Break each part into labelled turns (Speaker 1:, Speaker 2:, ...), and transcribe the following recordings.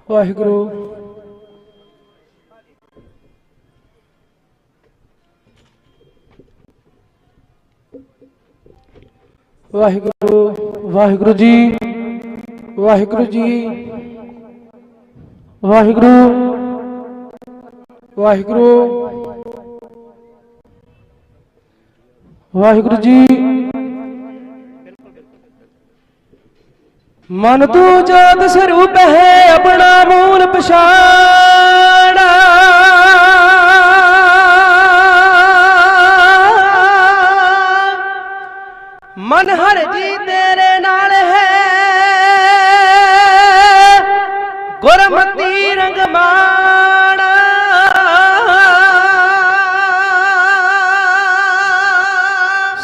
Speaker 1: वाहिगुरु वाहिगुरु वाहिगुरु जी वाहिगुरु जी वाहिगुरु वाहिगुरु वाहिगुरु जी। मन तू जोत स्वरूप है अपना मूल पछाड़ा, मन हर जी तेरे नाल है गुरमती रंग माड़ा।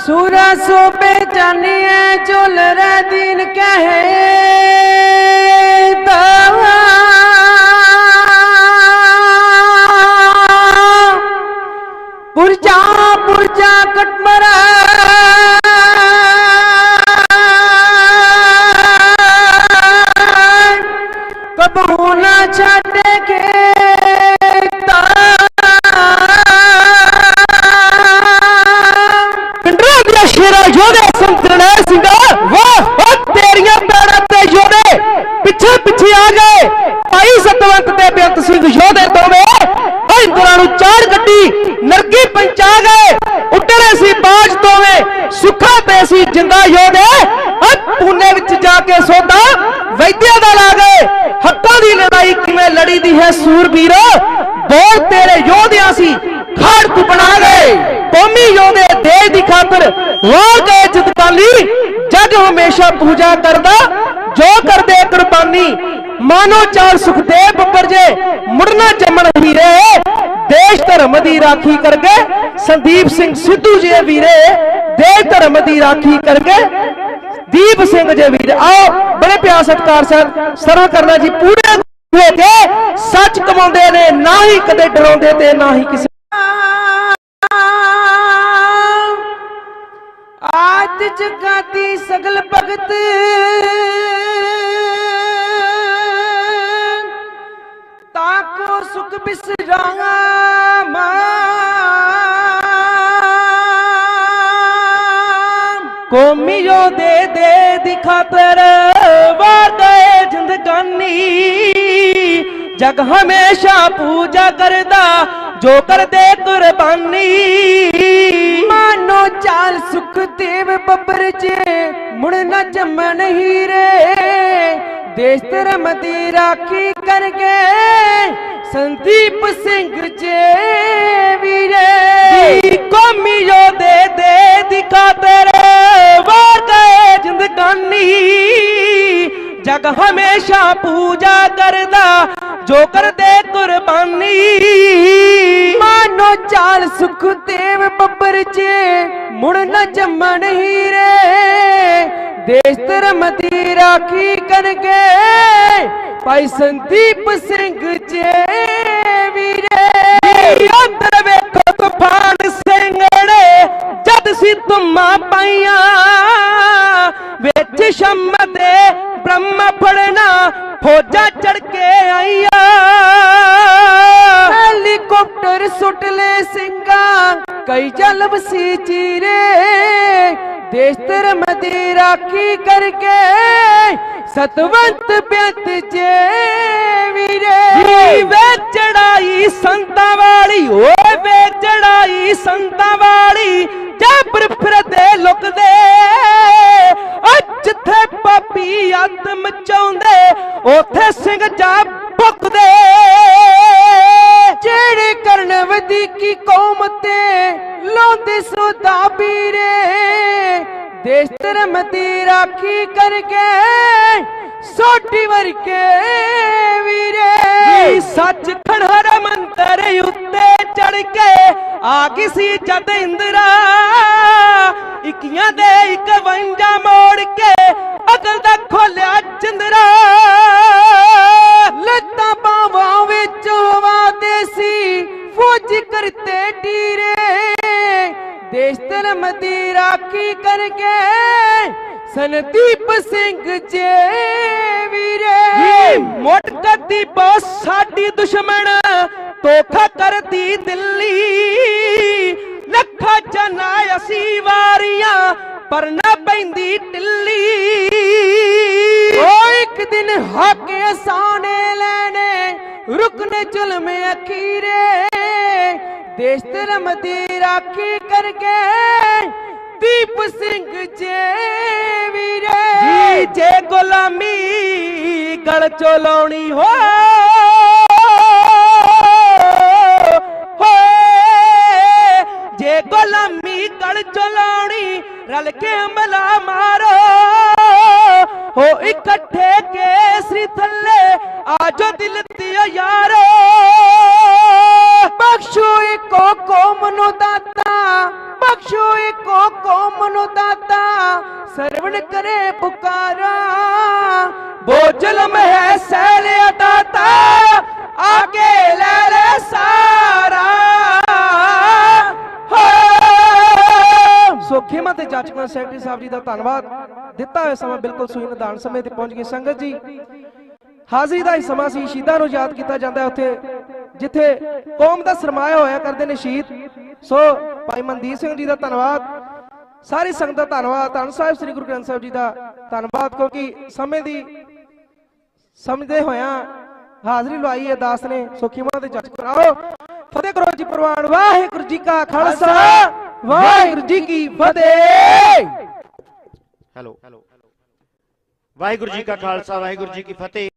Speaker 1: सूरा सो पहचानिए चुल रे दीन कहे पुरजा पुरजा कटमरा कबू ना छाटे के शेरा योधे संतरने सिंगा वाह तेरिया पैरों पे योधे पिछे पिछे आ गए भाई सतवंत ते बेअंत सिंह योधे दोवे इंद्रां नूं चार गड्डी नरगी पंचा गए उतरे सी बाज दोवे सुखा ते सी जिंदा योधे पुणे विच जाके सौदा वैद्या दा ला गए। हक्कां दी लड़ाई किवें लड़ी दी है सूरबीर बोल तेरे योधियां सी खाड़ तू बना गए। कौमी योधे देश की खातर वार गए जदकाली जग हमेशा पूजा करदा जो कर दे कुर्बानी। मानो चाल सुखदेव बब्बर जे मुड़ना जमन हीरे देश धर्म की राखी करके संदीप सिंह सिद्धू जे वीरे देश धर्म की राखी करके दीप सिंह जे वीर। आओ बड़े प्यार सत्कार सराह करना जी पूरे होके सच कमाते ने ना ही कदे डराउंदे ते ना ही किसी आज जगाती सगल भगत ताको सुख बिसराम। कौमी योधे दे दिखातर वार गए जिंदगानी जग हमेशा पूजा करदा जो कर दे कुर्बानी। मानो चाल सुखदेव बब्बर जे मुड़ न जमन हीरे देश धर्म की राखी करके संदीप सिंह जे वीरे कौमी योधे दे दिखातर वार गए जिंदगानी जग हमेशा पूजा करदा जो कर दे कुर्बानी। मानो चाल सुखदेव बब्बर जे मुड़ न जमन हीरे देश धर्म की राखी करके भाई संदीप सिंह जे वीरे। अंदर वेखो तूफान सिंगड़े जद सी तुमा पाइया विच शम दे ब्रह्म फड़ना फौजा चढ़ के आईया। हेलीकॉप्टर सुट ले सिंगा कई जलम सी चीरे देश धर्म की राखी करके सतवंत बेअंत जे वीरे। वे चढ़ाई संता वाली ओ वे चढ़ाई संता वाली जाबर फिरदे लुकदे जिथे पापी आत्म चाहुंदे ओथे सिंह जा भुकदे। जेड़े करन वधीकी कौम ते लाउंदे सौदा बीरे देश धर्म की राखी करके सोटी वर्के वीरे। सच खड़हर मंतर उत्ते चढ़ के आ गई सी जद इंदिरा इकियां दे इक वंजा मोड़ के अकल दा खोलिया जिंदरा। लत्तां बावां विच हवा देसी फौज करते डीरे देश धर्म दी राखी करके संदीप सिंह जे वीरे मुठ करदी बहुत साडी दुश्मन धोखा करदी दिल्ली लखा जना असी वारियां पर ना पैंदी टिल्ली ओ एक दिन हाके साने लेने रुकने जुल्म अखीरे देश धर्म दी राखी करके दीप सिंह जे वीरे जे गुलामी गल चो लाउणी हो जे गुलामी गल चो लाउणी रल के हमला मारो हो इकट्ठे केसरी थल्ले आजो दिल दियो यारो बख्शो एको कौम नु दाता बख्शो एको कौम नु दाता सरवण करे पुकारा बोझलम है सैल अटाता आके ले ले सारा सो खेमा ते जाचकमान सैकटरी साहब जी का धन्यवाद दिता हुआ समा बिल्कुल सुई निधान समय ते पहुंच गई संगत जी हाजिरी का ही समा सी शहीदां नूं याद किया जाता है उत्थे जिथे कौम का सरमाया होया करते ने शहीद सो भाई मनदीप सिंह जी का धन्यवाद सारी संगत का धन्यवाद धन साहिब श्री गुरु ग्रंथ साहिब जी का धन्यवाद क्योंकि समय की समझते होया हाजिरी लवाई है दास ने सो खेमा ते जाचकमान आओ फतेह करो जी प्रवान वाहिगुरू जी का खालसा वाहिगुरू जी की फतेह
Speaker 2: हेलो वाहिगुरू जी का खालसा वाहिगुरू जी की फतेह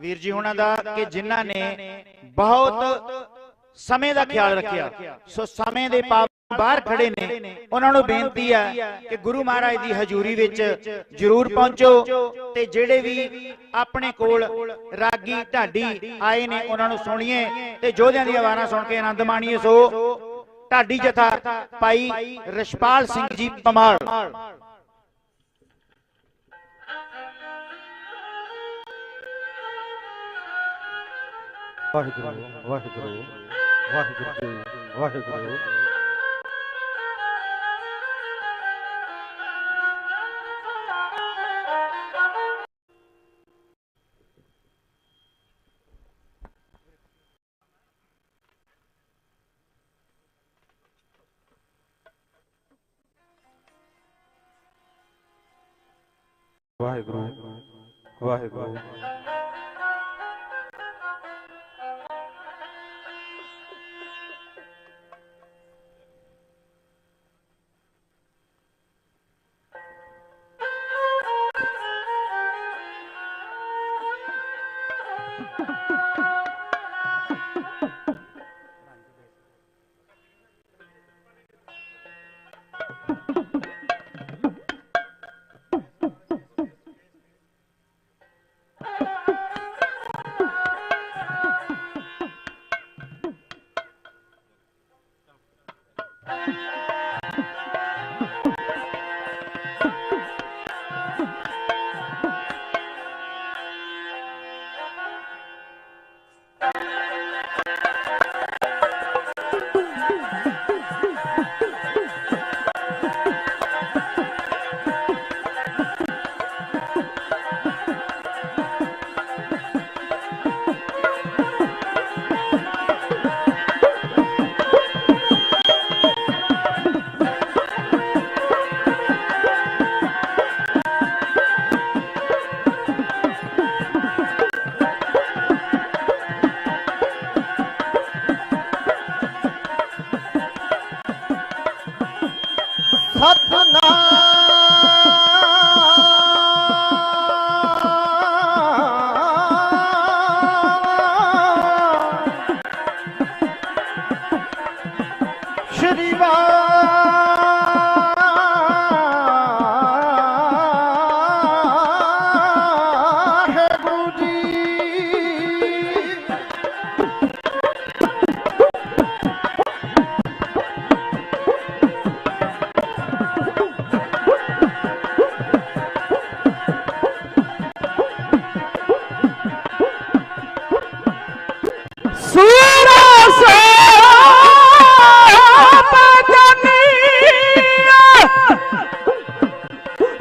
Speaker 2: वीर जी होना दा कि जिन्हां ने बहुत समय का ख्याल रखिया सो समय दे बाहर खड़े ने उन्हां नूं बेनती है कि गुरु महाराज की हजूरी विच जरूर पहुंचो ते जेड़े भी अपने कोल रागी ढाडी आए ने उन्हां नूं सुणीए ते जोधियां दी आवाज़ां सुन के आनंद माणीए सो ढाडी जथा भाई रछपाल सिंह जी पमाल
Speaker 3: वाहिगुरू वाहिगुरू वाहिगुरू वाहिगुरू वाहिगुरू वाहिगुरू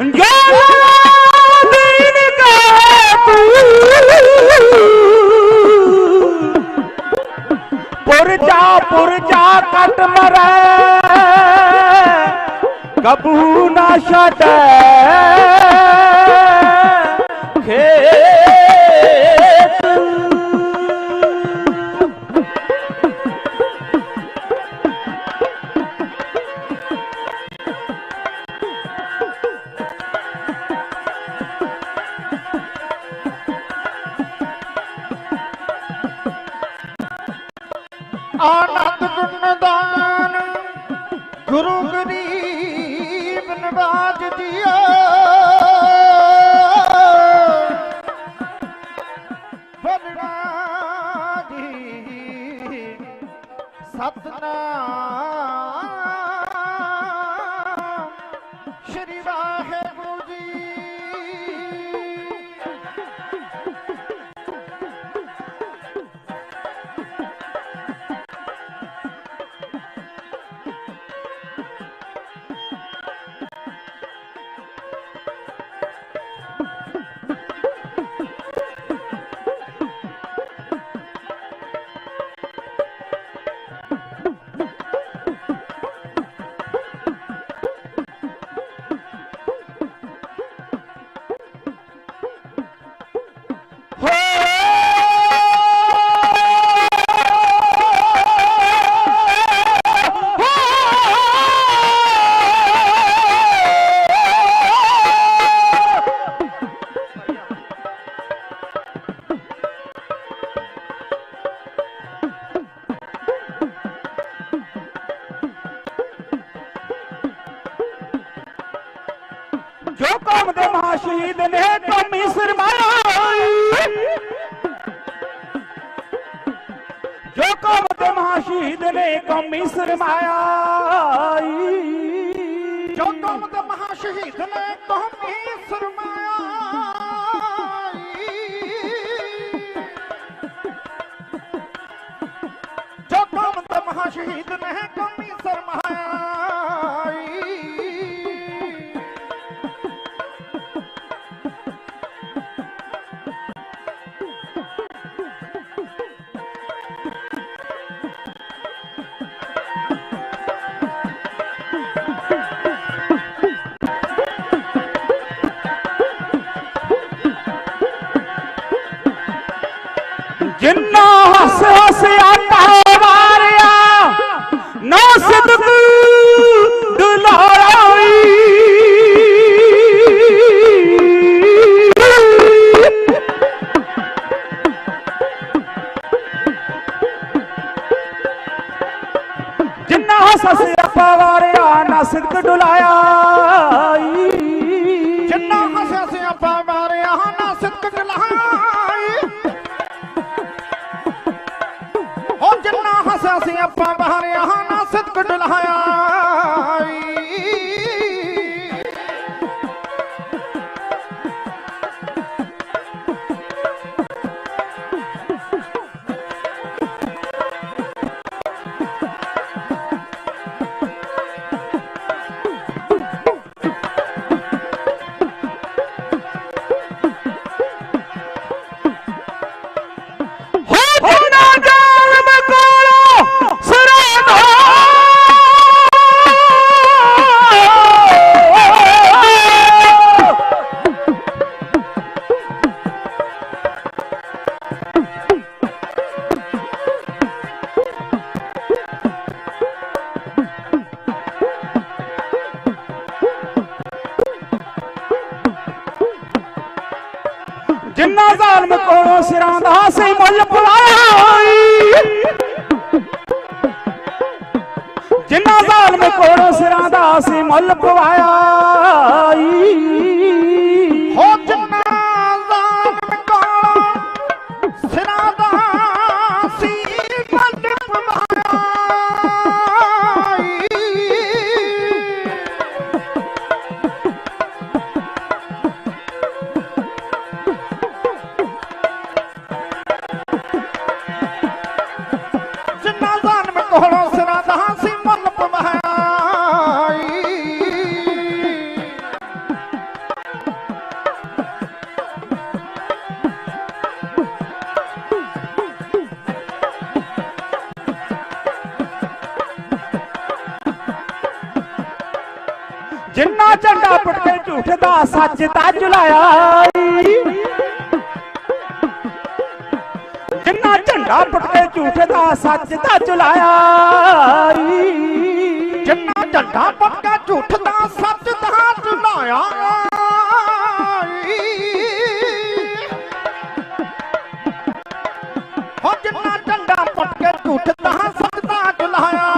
Speaker 1: दीन का तू पुरजा कट मरै कबू ना छड़े खेत।
Speaker 2: आनंद गुणदान गुरु गरीब नवाज दिया भगना जी सतनाम श्री वाहेगुरु जी। जो कौम दे महाशहीद ने कौमी सरमाया, जो कौम दे महाशहीद ने कौमी सरमाया, जो कौम दे महाशहीद ने कौमी सरमाया, जो कौम दे महाशहीद ने कौमी सरमाया। जिन्ना हस हस आता मारिया ना सिद्क दुलाराई, जिन्ना हस हस आता मारिया ना सिद्क डुलाया, जिन्ना हस हस आता मारिया ना सिद्क डुलाया, जिन्ना हसा सी अपा बाहर यहाँ ना सिद्क डुलाया। जिन्ना जालम को सिरां दा सी मुल पवाया, जिन्ना जालम को सिरां दा सी मुल पवाया, हो जिन्ना जालम को सिरां दा सी मुल पवाया,
Speaker 3: जिन्ना झंडा पुट के झूठ दा सच दा झुलाया, जिन्ना झंडा पुट के झूठ दा सच दा झुलाया,
Speaker 4: जिन्ना झंडा पुट के झूठ दा सच दा झुलाया, हो जिन्ना झंडा पुट के झूठ दा सच दा झुलाया,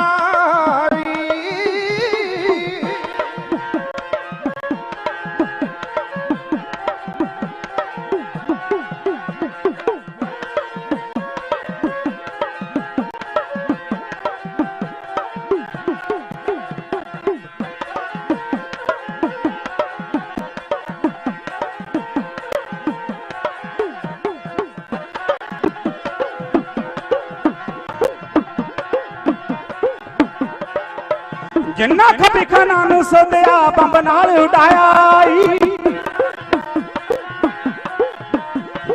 Speaker 3: जिन्ना खबी खाना नूं सोधिया बंब नाल उड़ाया,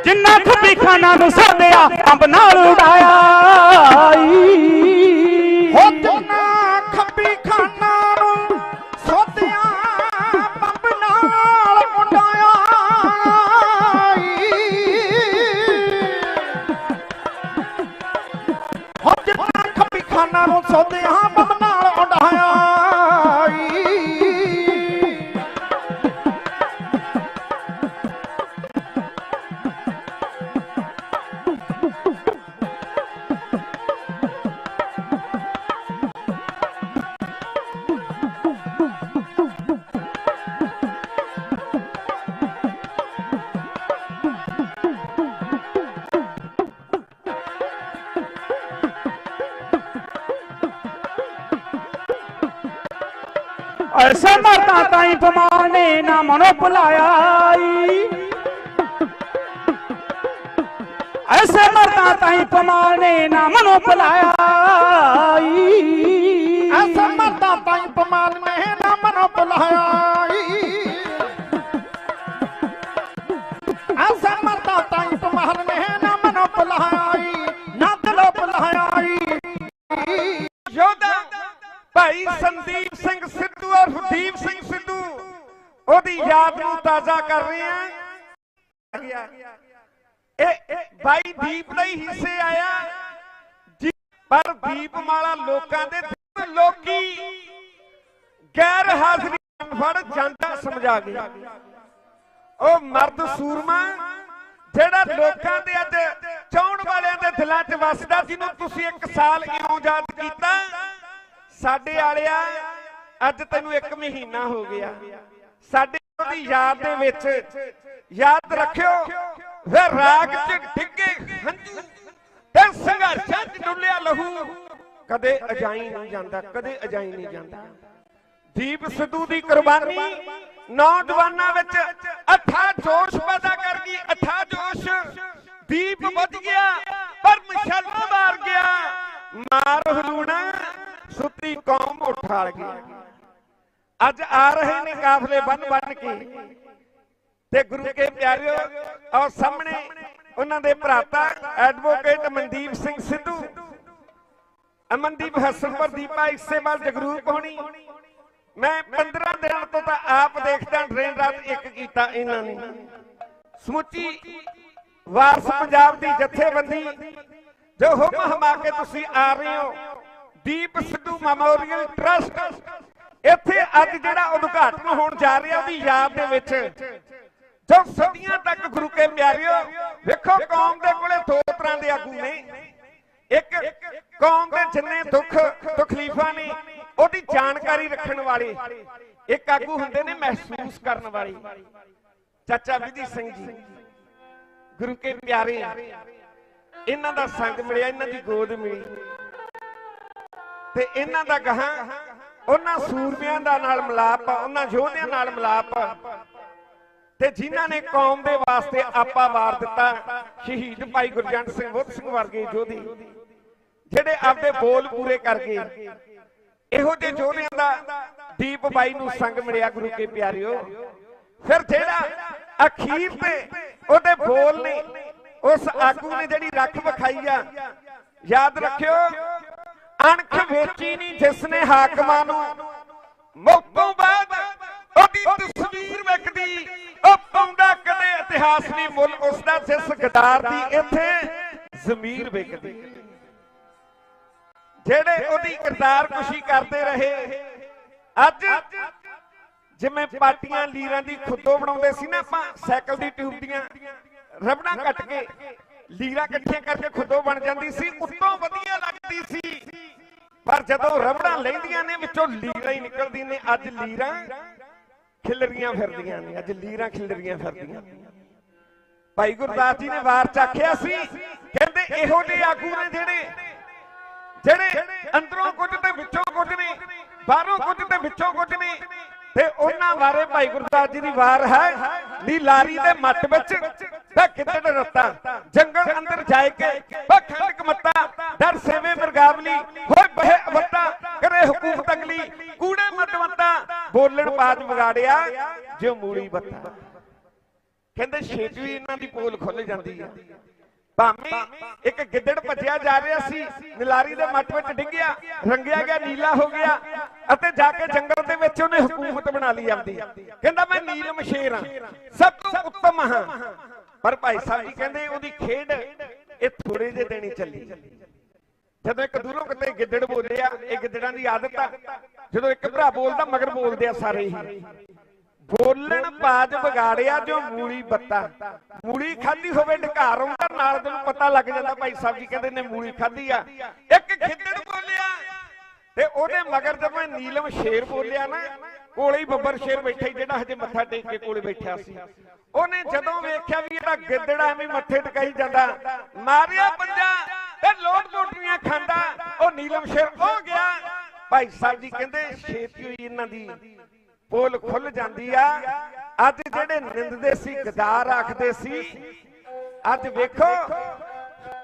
Speaker 3: जिन्ना खबी खाना नूं सोधिया बंब नाल उड़ाया,
Speaker 4: हो जिन्ना खबी खाना नूं सोधिया बंब नाल उड़ाया, हो जिन्ना खबी खाना नूं सोधिया बंब नाल उड़ाया,
Speaker 3: ऐसे मरदा ताई पमाने ना मनो बुलाया, ऐसे मरदा ताई पमाने ना मनो बुलाया,
Speaker 4: ऐसे मरदा ताई पमान में ना मनो बुलाया, ऐसे मरदा ताई पमान में ना मनो बुलाया, ना दिलो बुलाया।
Speaker 5: योद्धा भाई संदीप सिंह सिद्धू और दीप सिंह सिद्धू ओदी याद नूं ताजा कर रहे हैं। भाई दीप दे हिस्से आया पर दीपमाला लोकां दे लोकी गैर हाजरी फड़ ਜਾਂਦਾ समझा गया। ओ मर्द सूरमा ਜਿਹੜਾ ਲੋਕਾਂ ਦੇ ਅੱਜ ਚਾਹਣ ਵਾਲਿਆਂ ਦੇ ਦਿਲਾਂ 'ਚ ਵਸਦਾ, ਜਿਹਨੂੰ ਤੁਸੀਂ 1 ਸਾਲ ਇਉਂ ਯਾਦ ਕੀਤਾ। ਸਾਡੇ ਵਾਲਿਆ ਅੱਜ ਤੈਨੂੰ 1 ਮਹੀਨਾ ਹੋ ਗਿਆ, ਸਾਡੇ ਦੀ ਯਾਦ ਦੇ ਵਿੱਚ याद रखियो वे राग च डिगे हंजू ते संघर्षां च डुलिया लहू कदे अजाई नहीं जाता, कदे अजाई नहीं जाता। दीप सिद्धू दी कुर्बानी नौजवानां विच अथा जोश पैदा कर गई, अथा जोश। दीप बुझ गया पर मशाला मार गया, मार हलूना सुती कौम उठाड़ गया। अज आ रहे ने काफले बन बन के ते गुरु के प्यारिओ और सामने उन्हां दे भराता एडवोकेट मनदीप सिंह सिद्धू, अमनदीप हसनपुर दीपा इसेवाल जगरूप होनी। मैं 15 दिन तो आप देखदा दिन रात एक कीता इन्हां ने। समुची वारस पंजाब दी जथेबंदी जो हुम हमा के तुसीं आ रहे हो, दीप सिद्धू मैमोरीअल ट्रस्ट इत्थे अज जिहड़ा उद्घाटन होण जा रिहा ओदी याद दे विच जो सदियां तक गुरु के प्यारिओ वेखो कौम दे कोले 2 तरह दे आगू ने। एक कौम दे जिन्ने दुख तकलीफां ने ओदी जानकारी रखण वाले, एक आगू हुंदे ने महसूस करन वाले। चाचा विधि सिंह जी गुरु के प्यारे, इन्हां दा संग मिलिया, इन्हां दी गोद मिली ते इन्हां दा गहां उन्हां सूरमियां दा नाल मिलाप, उन्हां योधियां नाल मिलाप ते जिन्हां ने कौम दे वास्ते आपा वार दिता। शहीद भाई गुरजंट सिंह बुद्ध सिंह वर्गे योधी जिहड़े आपदे बोल पूरे कर गए, इहो जे योधियां दा दीप बाई नूं संग मिलिया गुरु के प्यारिओ। फिर जिहड़ा अखीर ते ओदे बोल ने उस आगू ने जिहड़ी रख विखाई आ, याद रखियो अणख वेची नहीं जिसने हाकमां नूं मौत तों बाद ओदी ਉਹਦੀ ਤਸਵੀਰ ਵਿਕਦੀ, ਉਹ ਪਾਉਂਦਾ ਕਦੇ ਇਤਿਹਾਸ ਨਹੀਂ ਮੁੱਲ ਉਸਦਾ, ਜਿਸ ਗਦਾਰ ਦੀ ਇੱਥੇ ਜ਼ਮੀਰ ਵਿਕਦੀ। ਜਿਹੜੇ ਉਹਦੀ ਕਿਰਦਾਰ ਕੁਸ਼ੀ ਕਰਦੇ ਰਹੇ, ਅੱਜ ਜਿਵੇਂ ਪਾਟੀਆਂ ਲੀਰਾਂ ਦੀ ਖੁੱਦੋ ਬਣਾਉਂਦੇ ਸੀ ਨਾ ਆਪਾਂ, ਸਾਈਕਲ ਦੀ ਟਿਊਬ ਦੀਆਂ ਰਬੜਾਂ ਕੱਟ ਕੇ ਲੀਰਾਂ ਇਕੱਠੀਆਂ ਕਰਕੇ ਖੁੱਦੋ ਬਣ ਜਾਂਦੀ ਸੀ, ਉੱਤੋਂ ਵਧੀਆ ਲੱਗਦੀ ਸੀ। ਪਰ ਜਦੋਂ ਰਬੜਾਂ ਲੈਂਦੀਆਂ ਨੇ ਵਿੱਚੋਂ ਲੀਰਾਂ ਹੀ ਨਿਕਲਦੀਆਂ ਨੇ। ਅੱਜ ਲੀਰਾਂ ਖਿਲਰੀਆਂ ਫਿਰਦੀਆਂ ਨੇ, ਅੱਜ ਲੀਰਾਂ ਖਿਲਰੀਆਂ ਫਿਰਦੀਆਂ। ਭਾਈ ਗੁਰਦਾਸ ਜੀ ਨੇ ਵਾਰ ਚਾਖਿਆ ਸੀ, ਕਹਿੰਦੇ ਇਹੋ ਜਿਹੇ ਆਗੂ ਨੇ ਜਿਹੜੇ ਅੰਦਰੋਂ ਕੁਝ ਤੇ ਵਿੱਚੋਂ ਕੁਝ ਨੇ, ਬਾਹਰੋਂ ਕੁਝ ਤੇ ਵਿੱਚੋਂ ਕੁਝ ਨੇ। ਤੇ ਉਹਨਾਂ ਬਾਰੇ ਭਾਈ ਗੁਰਦਾਸ ਜੀ ਦੀ ਵਾਰ ਹੈ, ਨੀ ਲਾਰੀ ਦੇ ਮੱਟ ਵਿੱਚ ਗਿੱਦੜ ਰੱਤਾ, ਜੰਗਲ ਅੰਦਰ ਜਾਇ ਕੇ ਖੰਡਕ ਮੱਤਾ, ਡਰ ਸੇਵੇ ਮਰਗਾਵਲੀ, ਹੋਏ ਬਹਿ ਅਵੱਤਾ, ਕਰੇ ਹਕੂਮਤ ਅਗਲੀ, ਕੂੜੇ ਮਟਵੰਤਾ, ਬੋਲਣ ਬਾਜ ਵਿਗਾੜਿਆ ਜੋ ਮੂਲੀ ਬੱਤਾ। ਕਹਿੰਦੇ ਛੇਤੀ ਇਹਨਾਂ ਦੀ ਪੋਲ ਖੁੱਲ ਜਾਂਦੀ ਹੈ। ਭਾਵੇਂ ਇੱਕ ਗਿੱਦੜ ਭੱਜਿਆ ਜਾ ਰਿਹਾ ਸੀ, ਨਿਲਾਰੀ ਦੇ ਮੱਟ ਵਿੱਚ ਡਿੱਗਿਆ, ਰੰਗਿਆ ਗਿਆ, ਨੀਲਾ ਹੋ ਗਿਆ, ਅਤੇ ਜਾ ਕੇ ਜੰਗਲ ਦੇ ਵਿੱਚ ਉਹਨੇ ਹਕੂਮਤ ਬਣਾ ਲਈ ਆਪਦੀ। ਕਹਿੰਦਾ ਮੈਂ ਨੀਲਮ ਸ਼ੇਰ ਹਾਂ, ਸਭ ਤੋਂ ਉੱਤਮ ਹਾਂ। ਪਰ ਭਾਈ ਸਾਹਿਬ ਜੀ ਕਹਿੰਦੇ ਉਹਦੀ ਖੇਡ ਇਹ ਥੋੜੇ ਜਿਹੇ ਦਿਨ ਹੀ ਚੱਲੀ। ਜਦੋਂ ਇੱਕ ਦੂਰੋਂ ਕਿਤੇ ਗਿੱਦੜ ਬੋਲਿਆ, ਇਹ ਗਿੱਦੜਾਂ ਦੀ ਆਦਤ ਆ, ਜਦੋਂ ਇੱਕ ਭਰਾ ਬੋਲਦਾ ਮਗਰ ਬੋਲਦੇ ਆ ਸਾਰੇ ਹੀ। ਬੋਲਣ ਬਾਜ ਵਿਗਾੜਿਆ ਜੋ ਮੂਲੀ ਬੱਤਾ, ਮੂਲੀ ਖਾਧੀ ਹੋਵੇ ਢਕਾਰ ਆਉਂਦਾ ਨਾਲ, ਤੈਨੂੰ ਪਤਾ ਲੱਗ ਜਾਂਦਾ। ਭਾਈ ਸਾਹਿਬ ਜੀ ਕਹਿੰਦੇ ਨੇ ਮੂਲੀ ਖਾਧੀ ਆ। ਇੱਕ ਗਿੱਦੜ ਬੋਲਿਆ ਤੇ ਉਹਦੇ ਮਗਰ ਜਦੋਂ ਨੀਲਮ ਸ਼ੇਰ ਬੋਲਿਆ ਨਾ, ਕੋਲੇ ਹੀ ਬੱਬਰ ਸ਼ੇਰ ਬੈਠਾ ਹੀ, ਜਿਹੜਾ ਹਜੇ ਮੱਥਾ ਟੇਕ ਕੇ ਕੋਲੇ ਬੈਠਾ ਸੀ। ਉਹਨੇ ਜਦੋਂ ਵੇਖਿਆ ਵੀ ਇਹਦਾ ਗਿੱਦੜ ਐਵੇਂ ਮੱਥੇ ਟਿਕਾਈ ਜਾਂਦਾ, ਮਾਰਿਆ ਪੰਜਾ ਤੇ ਲੋਟ ਲੋਟੀਆਂ ਖਾਂਦਾ, ਉਹ ਨੀਲਮ ਸ਼ੇਰ ਹੋ ਗਿਆ। ਭਾਈ ਸਾਹਿਬ ਜੀ ਕਹਿੰਦੇ ਛੇਤੀ ਹੋਈ ਇਹਨਾਂ ਦੀ ਪੋਲ ਖੁੱਲ ਜਾਂਦੀ ਆ। ਅੱਜ ਜਿਹੜੇ ਨਿੰਦਦੇ ਸੀ, ਗਦਾਰ ਆਖਦੇ ਸੀ, ਅੱਜ ਵੇਖੋ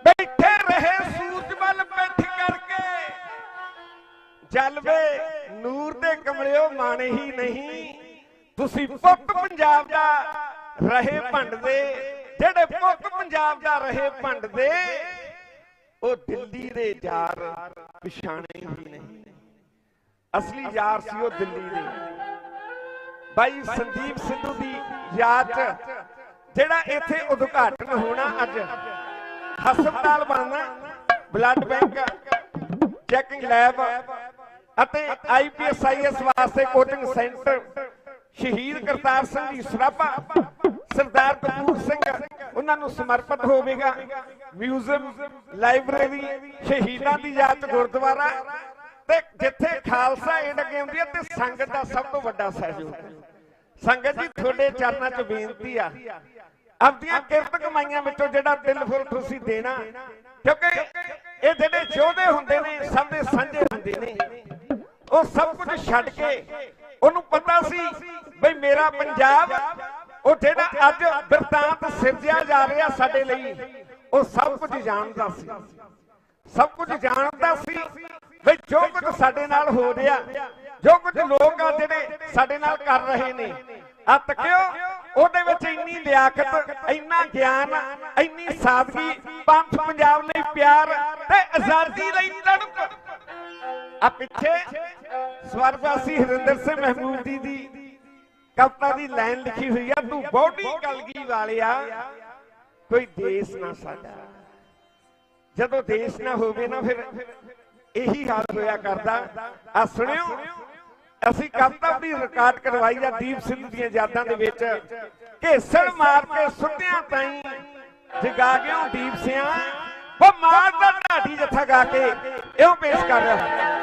Speaker 5: ਬੈਠੇ ਰਹੇ ਸੂਰਜ ਵੱਲ ਪਿੱਠ ਕਰਕੇ, ਜਲਵੇ ਨੂਰ ਦੇ ਕਮਲਿਓ ਮਾਣੇ ਹੀ ਨਹੀਂ। ਤੁਸੀਂ ਪੁੱਤ ਪੰਜਾਬ ਦਾ ਰਹੇ ਭੰਡਦੇ, ਜਿਹੜੇ ਪੁੱਤ ਪੰਜਾਬ ਦਾ ਰਹੇ ਭੰਡਦੇ, ਉਹ ਦਿੱਲੀ ਦੇ ਯਾਰ ਪਛਾਣੇ ਹੀ ਨਹੀਂ। ਅਸਲੀ ਯਾਰ ਸੀ ਉਹ ਦਿੱਲੀ ਦੇ। ਭਾਈ ਸੰਦੀਪ ਸਿੱਧੂ ਦੀ ਯਾਦ ਚ ਜਿਹੜਾ ਇੱਥੇ ਉਦਘਾਟਨ ਹੋਣਾ, ਅੱਜ ਹਸਪਤਾਲ ਬਣਨਾ, ਬਲੱਡ ਬੈਂਕ, ਚੈਕਿੰਗ ਲੈਬ ਅਤੇ IPS IAS ਵਾਸਤੇ ਕੋਚਿੰਗ ਸੈਂਟਰ, ਸ਼ਹੀਦ ਕਰਤਾਰ ਸਿੰਘ ਜੀ ਸਰਾਭਾ, ਸਰਦਾਰ ਕਪੂਰ ਸਿੰਘ, ਉਹਨਾਂ ਨੂੰ ਸਮਰਪਿਤ ਹੋਵੇਗਾ। ਮਿਊਜ਼ੀਅਮ, ਲਾਇਬ੍ਰੇਰੀ, ਸ਼ਹੀਦਾਂ ਦੀ ਯਾਦ ਚ ਗੁਰਦੁਆਰਾ, ਤੇ ਜਿੱਥੇ ਖਾਲਸਾ ਏਡ ਅੱਗੇ ਆਉਂਦੀ ਹੈ ਤੇ ਸੰਗਤ ਦਾ ਸਭ ਤੋਂ ਵੱਡਾ ਸਹਿਯੋਗ। ਸੰਗਤ ਜੀ ਤੁਹਾਡੇ ਚਰਨਾਂ 'ਚ ਬੇਨਤੀ ਆ, ਆਪਦੀਆਂ ਕਿਰਤ ਕਮਾਈਆਂ ਵਿੱਚੋਂ ਜਿਹੜਾ ਦਿਲ ਫੁੱਲ ਤੁਸੀਂ ਦੇਣਾ, ਕਿਉਂਕਿ ਇਹ ਜਿਹੜੇ ਯੋਧੇ ਹੁੰਦੇ ਨੇ ਸਭ ਦੇ ਸਾਂਝੇ ਹੁੰਦੇ ਨੇ। ਉਹ ਸਭ ਕੁਝ ਛੱਡ ਕੇ ਉਹਨੂੰ ਪਤਾ ਸੀ ਬਈ ਮੇਰਾ ਪੰਜਾਬ, ਉਹ ਜਿਹੜਾ ਅੱਜ ਬਿਰਤਾਂਤ ਸਿਰਜਿਆ ਜਾ ਰਿਹਾ ਸਾਡੇ ਲਈ, ਉਹ ਸਭ ਕੁਝ ਜਾਣਦਾ ਸੀ। ਸਭ ਕੁਝ ਜਾਣਦਾ ਸੀ ਬਈ ਜੋ ਕੁਝ ਸਾਡੇ ਨਾਲ ਹੋ ਰਿਹਾ, ਜੋ ਕੁਝ ਲੋਕ ਆ ਜਿਹੜੇ ਸਾਡੇ ਨਾਲ ਕਰ ਰਹੇ ਨੇ, ਆ ਤੱਕਿਓ ਉਹਦੇ ਵਿੱਚ ਇੰਨੀ ਲਿਆਕਤ, ਇੰਨਾ ਗਿਆਨ, ਇੰਨੀ ਸਾਦਗੀ, ਪੰਥ ਪੰਜਾਬ ਲਈ ਪਿਆਰ ਤੇ ਆਜ਼ਾਦੀ ਲਈ ਤੜਪ। ਆ ਪਿੱਛੇ ਸਵਰਗਵਾਸੀ ਹਰਿੰਦਰ ਸਿੰਘ ਮਹਿਮੂਦ ਜੀ ਦੀ ਕਵਿਤਾ ਦੀ ਲਾਈਨ ਲਿਖੀ ਹੋਈ ਆ, ਤੂੰ ਬੋਡੀ ਕਲਗੀ ਵਾਲਿਆ ਕੋਈ ਦੇਸ਼ ਨਾ ਸਾਡਾ। ਜਦੋਂ ਦੇਸ਼ ਨਾ ਹੋਵੇ ਨਾ ਫਿਰ ਇਹੀ ਹਾਲ ਹੋਇਆ ਕਰਦਾ। ਆ ਸੁਣਿਓ, ਅਸੀਂ ਕਵਿਤਾ ਵੀ ਰਿਕਾਰਡ ਕਰਵਾਈ ਆ ਦੀਪ ਸਿੰਘ ਦੀਆਂ ਯਾਦਾਂ ਦੇ ਵਿੱਚ, ਘੇਸਣ ਮਾਰ ਕੇ ਸੁੱਤਿਆਂ ਤਾਈਂ ਜਗਾ ਗਿਓ ਦੀਪ ਸਿਆਂ, ਉਹ ਮਾਰਦਾ ਢਾਡੀ ਜੱਥਾ ਗਾ ਕੇ ਇਉਂ ਪੇਸ਼ ਕਰ ਰਿਹਾ।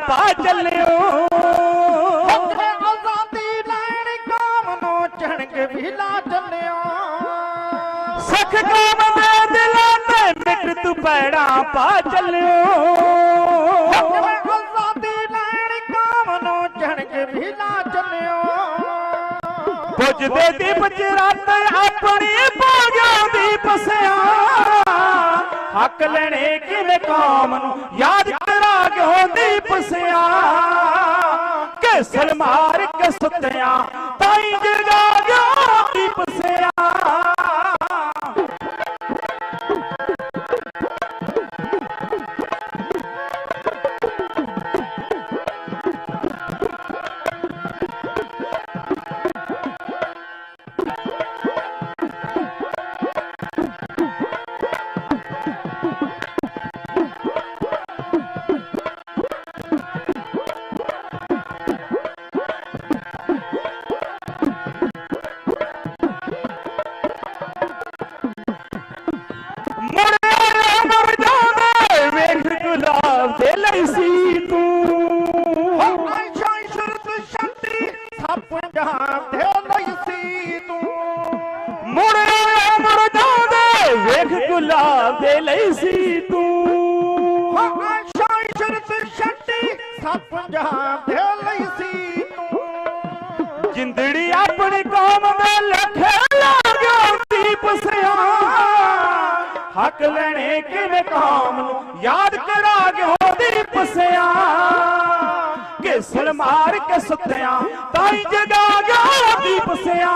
Speaker 3: ਪਾ ਚੱਲਿਓ
Speaker 4: ਆਜ਼ਾਦੀ ਲੈਣ ਕਾਮ ਨੂੰ ਚਣਕ ਵੀ ਲਾ ਚੱਲਿਓ।
Speaker 3: ਸਖ ਕਾਮ ਦੇ ਦਿਲਾਂ ਤੇ ਮਿੱਟ ਤੂੰ पैड़ा पा चलियो
Speaker 4: आजादी लैण काम नो झणक भी ना चलियो
Speaker 3: बुझदे दीप च रात अपनी बागां दी पसिया हक लेने किवें काम नू याद करा क्यों दीप सिया केसल मार के सुत्तिया ताई जगा गया दीप सिया जिंदड़ी अपनी कौम में लखे लागो दीप सिया हक लेने किवें काम नू याद करा क्यों दीप सिया केसल मार के सुत्तिया ताई जगा गया दीप सिया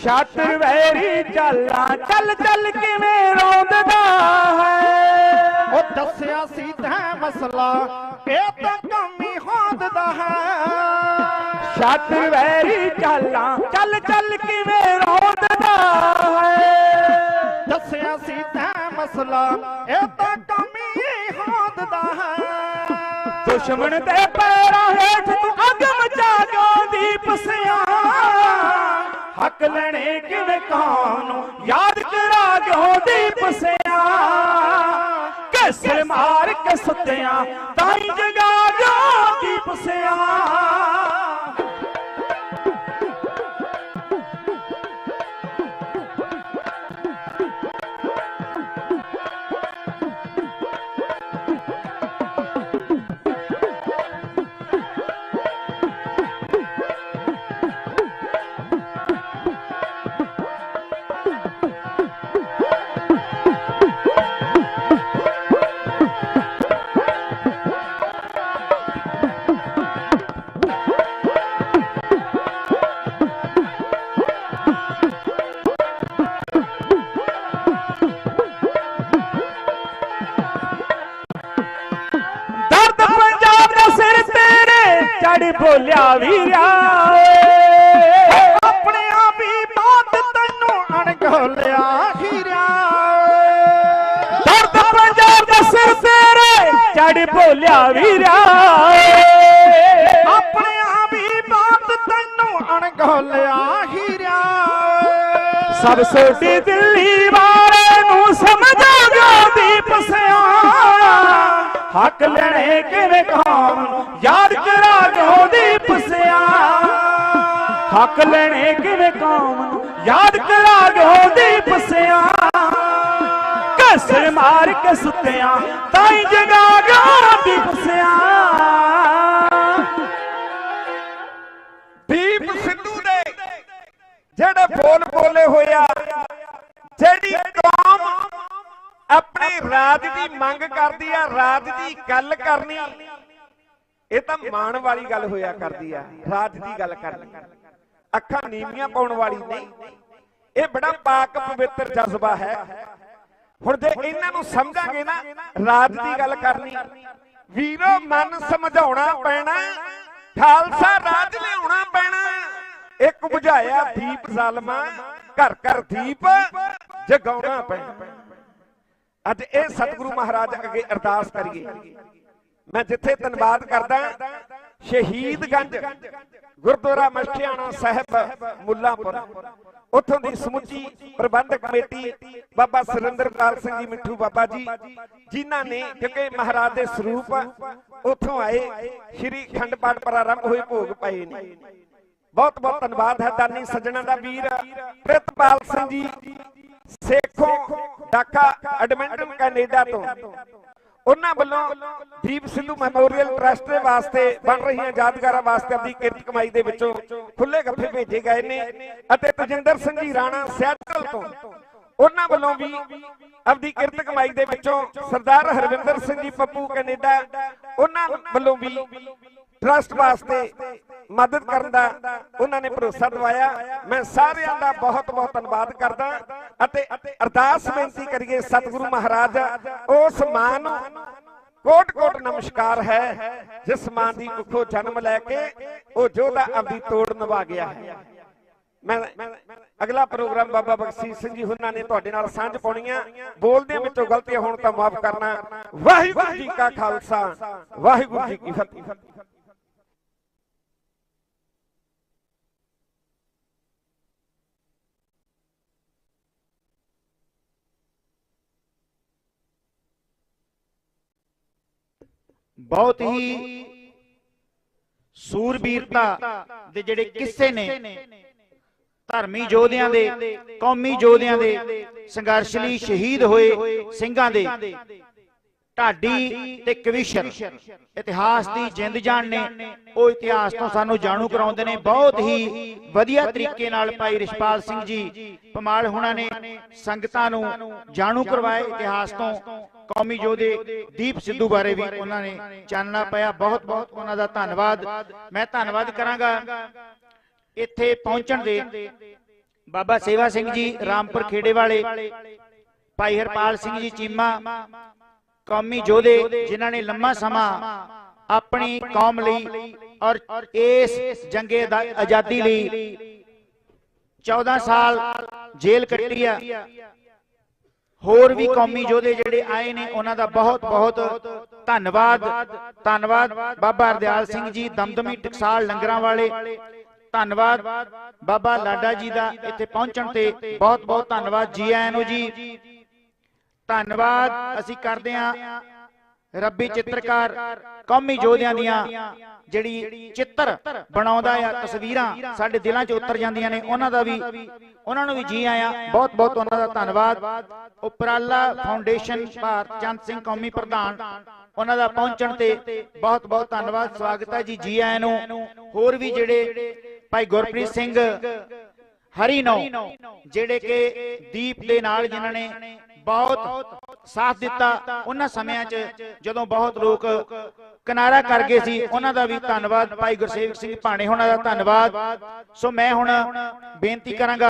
Speaker 3: शातिर वैरी चला चल चल किवें रोंददा है
Speaker 4: ओ दस्या सी तै मसला ए तां कमी होंददा है
Speaker 3: शातिर वैरी चला चल चल किवें रोंददा है
Speaker 4: दस्या सी तै मसला ए तां कमी होंददा है
Speaker 3: दुश्मन दे पैरां हेठ तू अग मचा गो दीप सिया हक लेने किवें काम नू याद करा क्यों दीप सिया केसल मार के सुत्तिया ताई जगा गया दीप सिया बोलिया वीरा
Speaker 4: अपने आप ही बात तैनू अणगोलिया हीरा
Speaker 3: दर्द पंजाब दा सिर तेरे चढ़ बोलिया वीरा
Speaker 4: अपने आप ही बात तैनू अणगोलिया हीरा
Speaker 3: सब सोटी दिल्ली वाले नू समझोगा दीप सिया हक लेने किवें काम याद करा क्यों दीप सिया हक लेने किवें काम याद करा क्यों दीप सिया कसर मार के सुत्तिया ताई जगा गया दीप सिया
Speaker 5: दीप सिद्धू दे जेड़े बोल बोले होया जेड़ी कौम अपने राज की मंग करती है राज की गल करनी ये तो मान वाली गल होया करती है राज की गल करनी अखा नीवियां पाउण वाली नहीं ये बड़ा पाक पवित्र जज्बा है हुण जे इन्हां नूं समझांगे ना राज की गल करनी वीरो मन समझाउणा पैना खालसा राज लिआउणा पैना एक बुझाया दीप ज़ालमा घर घर दीप जगाउणा पैना ਅੱਜ ਇਹ ਸਤਿਗੁਰੂ ਮਹਾਰਾਜ ਅੱਗੇ ਅਰਦਾਸ ਕਰੀਏ। ਮੈਂ ਜਿੱਥੇ ਧੰਨਵਾਦ ਕਰਦਾ ਸ਼ਹੀਦਗੰਜ ਗੁਰਦੁਆਰਾ ਮਸ਼ਟਿਆਣਾ ਸਾਹਿਬ ਮੁੱਲਾਂਪੁਰ, ਉੱਥੋਂ ਦੀ ਸਮੁੱਚੀ ਪ੍ਰਬੰਧਕ ਕਮੇਟੀ, ਬਾਬਾ ਸੁਰਿੰਦਰਪਾਲ ਸਿੰਘ ਜੀ ਮਿੱਠੂ ਬਾਬਾ ਜੀ, ਜਿਨ੍ਹਾਂ ਨੇ ਕਿਉਂਕਿ ਮਹਾਰਾਜ ਦੇ ਸਰੂਪ ਉੱਥੋਂ ਆਏ, ਸ਼੍ਰੀ ਅਖੰਡ ਪਾਠ ਪ੍ਰਾਰੰਭ ਹੋਏ, ਭੋਗ ਪਏ ਨੇ। ਬਹੁਤ ਬਹੁਤ ਧੰਨਵਾਦ ਹੈ ਦਾਨੀ ਸੱਜਣਾ ਦਾ। ਵੀਰ ਪ੍ਰਿਤਪਾਲ ਸਿੰਘ ਜੀ ਸੇਖੋਂ ਢਾਕਾ ਐਡਮਿੰਟਨ ਕੈਨੇਡਾ ਤੋਂ, ਉਹਨਾਂ ਵੱਲੋਂ ਦੀਪ ਸਿੱਧੂ ਮੈਮੋਰੀਅਲ ਟਰਸਟ ਦੇ ਵਾਸਤੇ ਬਣ ਰਹੀਆਂ ਯਾਦਗਾਰਾਂ ਵਾਸਤੇ ਆਪਣੀ ਕਿਰਤ ਕਮਾਈ ਦੇ ਵਿੱਚੋਂ ਖੁੱਲੇ ਗੱਫੇ ਭੇਜੇ ਗਏ ਨੇ। ਅਤੇ ਤਜਿੰਦਰ ਸਿੰਘ ਜੀ ਰਾਣਾ ਸਿਆਟਲ ਤੋਂ, ਉਹਨਾਂ ਵੱਲੋਂ ਵੀ ਆਪਣੀ ਕਿਰਤ ਕਮਾਈ ਦੇ ਵਿੱਚੋਂ ਸਰਦਾਰ ਹਰਵਿੰਦਰ ਸਿੰਘ ਜੀ ਪੱਪੂ ਕੈਨੇਡਾ, ਉਹਨਾਂ ਵੱਲੋਂ ਵੀ ਟਰਸਟ ਵਾਸਤੇ ਮਦਦ ਕਰਨ ਦਾ ਉਹਨਾਂ ਨੇ ਭਰੋਸਾ ਦਿਵਾਇਆ। ਮੈਂ ਸਾਰਿਆਂ ਦਾ ਬਹੁਤ ਬਹੁਤ ਧੰਨਵਾਦ ਕਰਦਾ ਅਤੇ ਅਰਦਾਸ ਬੇਨਤੀ ਕਰੀਏ ਸਤਿਗੁਰੂ ਮਹਾਰਾਜ ਉਸ ਮਾਂ ਨੂੰ ਕੋਟ ਕੋਟ ਨਮਸਕਾਰ ਹੈ ਜਿਸ ਮਾਂ ਦੀ ਕੁੱਖੋਂ ਜਨਮ ਲੈ ਕੇ ਉਹ ਯੋਧਾ ਆਪਣੀ ਤੋੜ ਨਿਭਾ ਗਿਆ ਹੈ। ਮੈਂ ਅਗਲਾ ਪ੍ਰੋਗਰਾਮ ਬਾਬਾ ਬਖਸ਼ੀਸ਼ ਸਿੰਘ ਜੀ ਉਹਨਾਂ ਨੇ ਤੁਹਾਡੇ ਨਾਲ ਸਾਂਝ ਪਾਉਣੀ ਆ। ਬੋਲਦਿਆਂ ਵਿੱਚੋਂ ਗਲਤੀਆਂ ਹੋਣ ਤਾਂ ਮਾਫ ਕਰਨਾ। ਵਾਹਿਗੁਰੂ ਜੀ ਕਾ ਖਾਲਸਾ, ਵਾਹਿਗੁਰੂ ਜੀ ਕੀ ਫਤਿਹ।
Speaker 2: ਬਹੁਤ ਹੀ ਸੂਰਬੀਰਤਾ ਦੇ ਜਿਹੜੇ ਕਿੱਸੇ ਨੇ ਧਰਮੀ ਯੋਧਿਆਂ ਦੇ, ਕੌਮੀ ਯੋਧਿਆਂ ਦੇ, ਸੰਘਰਸ਼ ਲਈ ਸ਼ਹੀਦ ਹੋਏ ਸਿੰਘਾਂ ਦੇ, ਢਾਡੀ ਤੇ ਕਵੀਸ਼ਰ ਇਤਿਹਾਸ ਦੀ ਜਿੰਦ ਜਾਨ ਨੇ, ਉਹ ਇਤਿਹਾਸ ਤੋਂ ਸਾਨੂੰ ਜਾਣੂ ਕਰਾਉਂਦੇ ਨੇ। ਬਹੁਤ ਹੀ ਵਧੀਆ ਤਰੀਕੇ ਨਾਲ ਭਾਈ ਰਿਸ਼ਪਾਲ ਸਿੰਘ ਜੀ ਪਮਾਲ ਹੁਣਾਂ ਨੇ ਸੰਗਤਾਂ ਨੂੰ ਜਾਣੂ ਕਰਵਾਇਆ ਇਤਿਹਾਸ ਤੋਂ। ਕੌਮੀ ਯੋਧੇ ਦੀਪ ਸਿੱਧੂ ਬਾਰੇ ਵੀ ਉਹਨਾਂ ਨੇ ਚਾਨਣਾ ਪਾਇਆ। ਬਹੁਤ ਬਹੁਤ ਉਹਨਾਂ ਦਾ ਧੰਨਵਾਦ। ਮੈਂ ਧੰਨਵਾਦ ਕਰਾਂਗਾ ਇੱਥੇ ਪਹੁੰਚਣ ਦੇ ਬਾਬਾ ਸੇਵਾ ਸਿੰਘ ਜੀ ਰਾਮਪੁਰ ਖੇੜੇ ਵਾਲੇ, ਭਾਈ ਹਰਪਾਲ ਸਿੰਘ ਜੀ ਚੀਮਾ, ਕੌਮੀ ਯੋਧੇ ਜਿਨ੍ਹਾਂ ਨੇ ਲੰਮਾ ਸਮਾਂ ਆਪਣੀ ਕੌਮ ਲਈ ਔਰ ਇਸ ਜੰਗੇ ਦਾ ਆਜ਼ਾਦੀ ਲਈ 14 ਸਾਲ ਜੇਲ੍ਹ ਕੱਟੀ ਆ। ਹੋਰ ਵੀ ਕੌਮੀ ਯੋਧੇ ਜਿਹੜੇ ਆਏ ਨੇ ਉਹਨਾਂ ਦਾ ਬਹੁਤ ਬਹੁਤ ਧੰਨਵਾਦ। ਧੰਨਵਾਦ ਬਾਬਾ ਹਰਦਿਆਲ ਸਿੰਘ ਜੀ ਦਮਦਮੀ ਟਕਸਾਲ ਲੰਗਰਾਂ ਵਾਲੇ, ਧੰਨਵਾਦ ਬਾਬਾ ਲਾਡਾ ਜੀ ਦਾ ਇੱਥੇ ਪਹੁੰਚਣ ਤੇ ਬਹੁਤ ਬਹੁਤ ਧੰਨਵਾਦ। ਜੀ ਆਇਆਂ ਨੂੰ ਜੀ, ਧੰਨਵਾਦ ਅਸੀਂ ਕਰਦੇ ਹਾਂ ਰੱਬੀ ਚਿੱਤਰਕਾਰ ਕੌਮੀ ਯੋਧਿਆਂ ਦੀਆਂ ਜਿਹੜੀ ਚਿੱਤਰ ਬਣਾਉਂਦਾ ਆ, ਤਸਵੀਰਾਂ ਸਾਡੇ ਦਿਲਾਂ 'ਚ ਉਤਰ ਜਾਂਦੀਆਂ ਨੇ, ਉਹਨਾਂ ਨੂੰ ਵੀ ਜੀ ਆਇਆਂ। ਬਹੁਤ ਬਹੁਤ ਉਹਨਾਂ ਦਾ ਧੰਨਵਾਦ। ਉਪਰਾਲਾ ਫਾਊਂਡੇਸ਼ਨ ਭਾਰਤ ਚੰਦ ਸਿੰਘ ਕੌਮੀ ਪ੍ਰਧਾਨ, ਉਹਨਾਂ ਦਾ ਪਹੁੰਚਣ ਤੇ ਬਹੁਤ ਬਹੁਤ ਧੰਨਵਾਦ। ਸਵਾਗਤ ਹੈ ਜੀ ਆਇਆਂ ਨੂੰ। ਹੋਰ ਵੀ ਜਿਹੜੇ ਭਾਈ ਗੁਰਪ੍ਰੀਤ ਸਿੰਘ ਹਰੀਨੋ ਜਿਹੜੇ ਕਿ ਦੀਪ ਦੇ ਨਾਲ ਜਿਨ੍ਹਾਂ ਨੇ ਬਹੁਤ ਸਾਥ ਦਿੱਤਾ ਉਹਨਾਂ ਸਮਿਆਂ 'ਚ ਜਦੋਂ ਬਹੁਤ ਲੋਕ ਕਿਨਾਰਾ ਕਰ ਗਏ ਸੀ, ਉਹਨਾਂ ਦਾ ਵੀ ਧੰਨਵਾਦ। ਭਾਈ ਗੁਰਸੇਵਕ ਸਿੰਘ ਭਾਣੇ ਉਹਨਾਂ ਦਾ ਧੰਨਵਾਦ। ਸੋ ਮੈਂ ਹੁਣ ਬੇਨਤੀ ਕਰਾਂਗਾ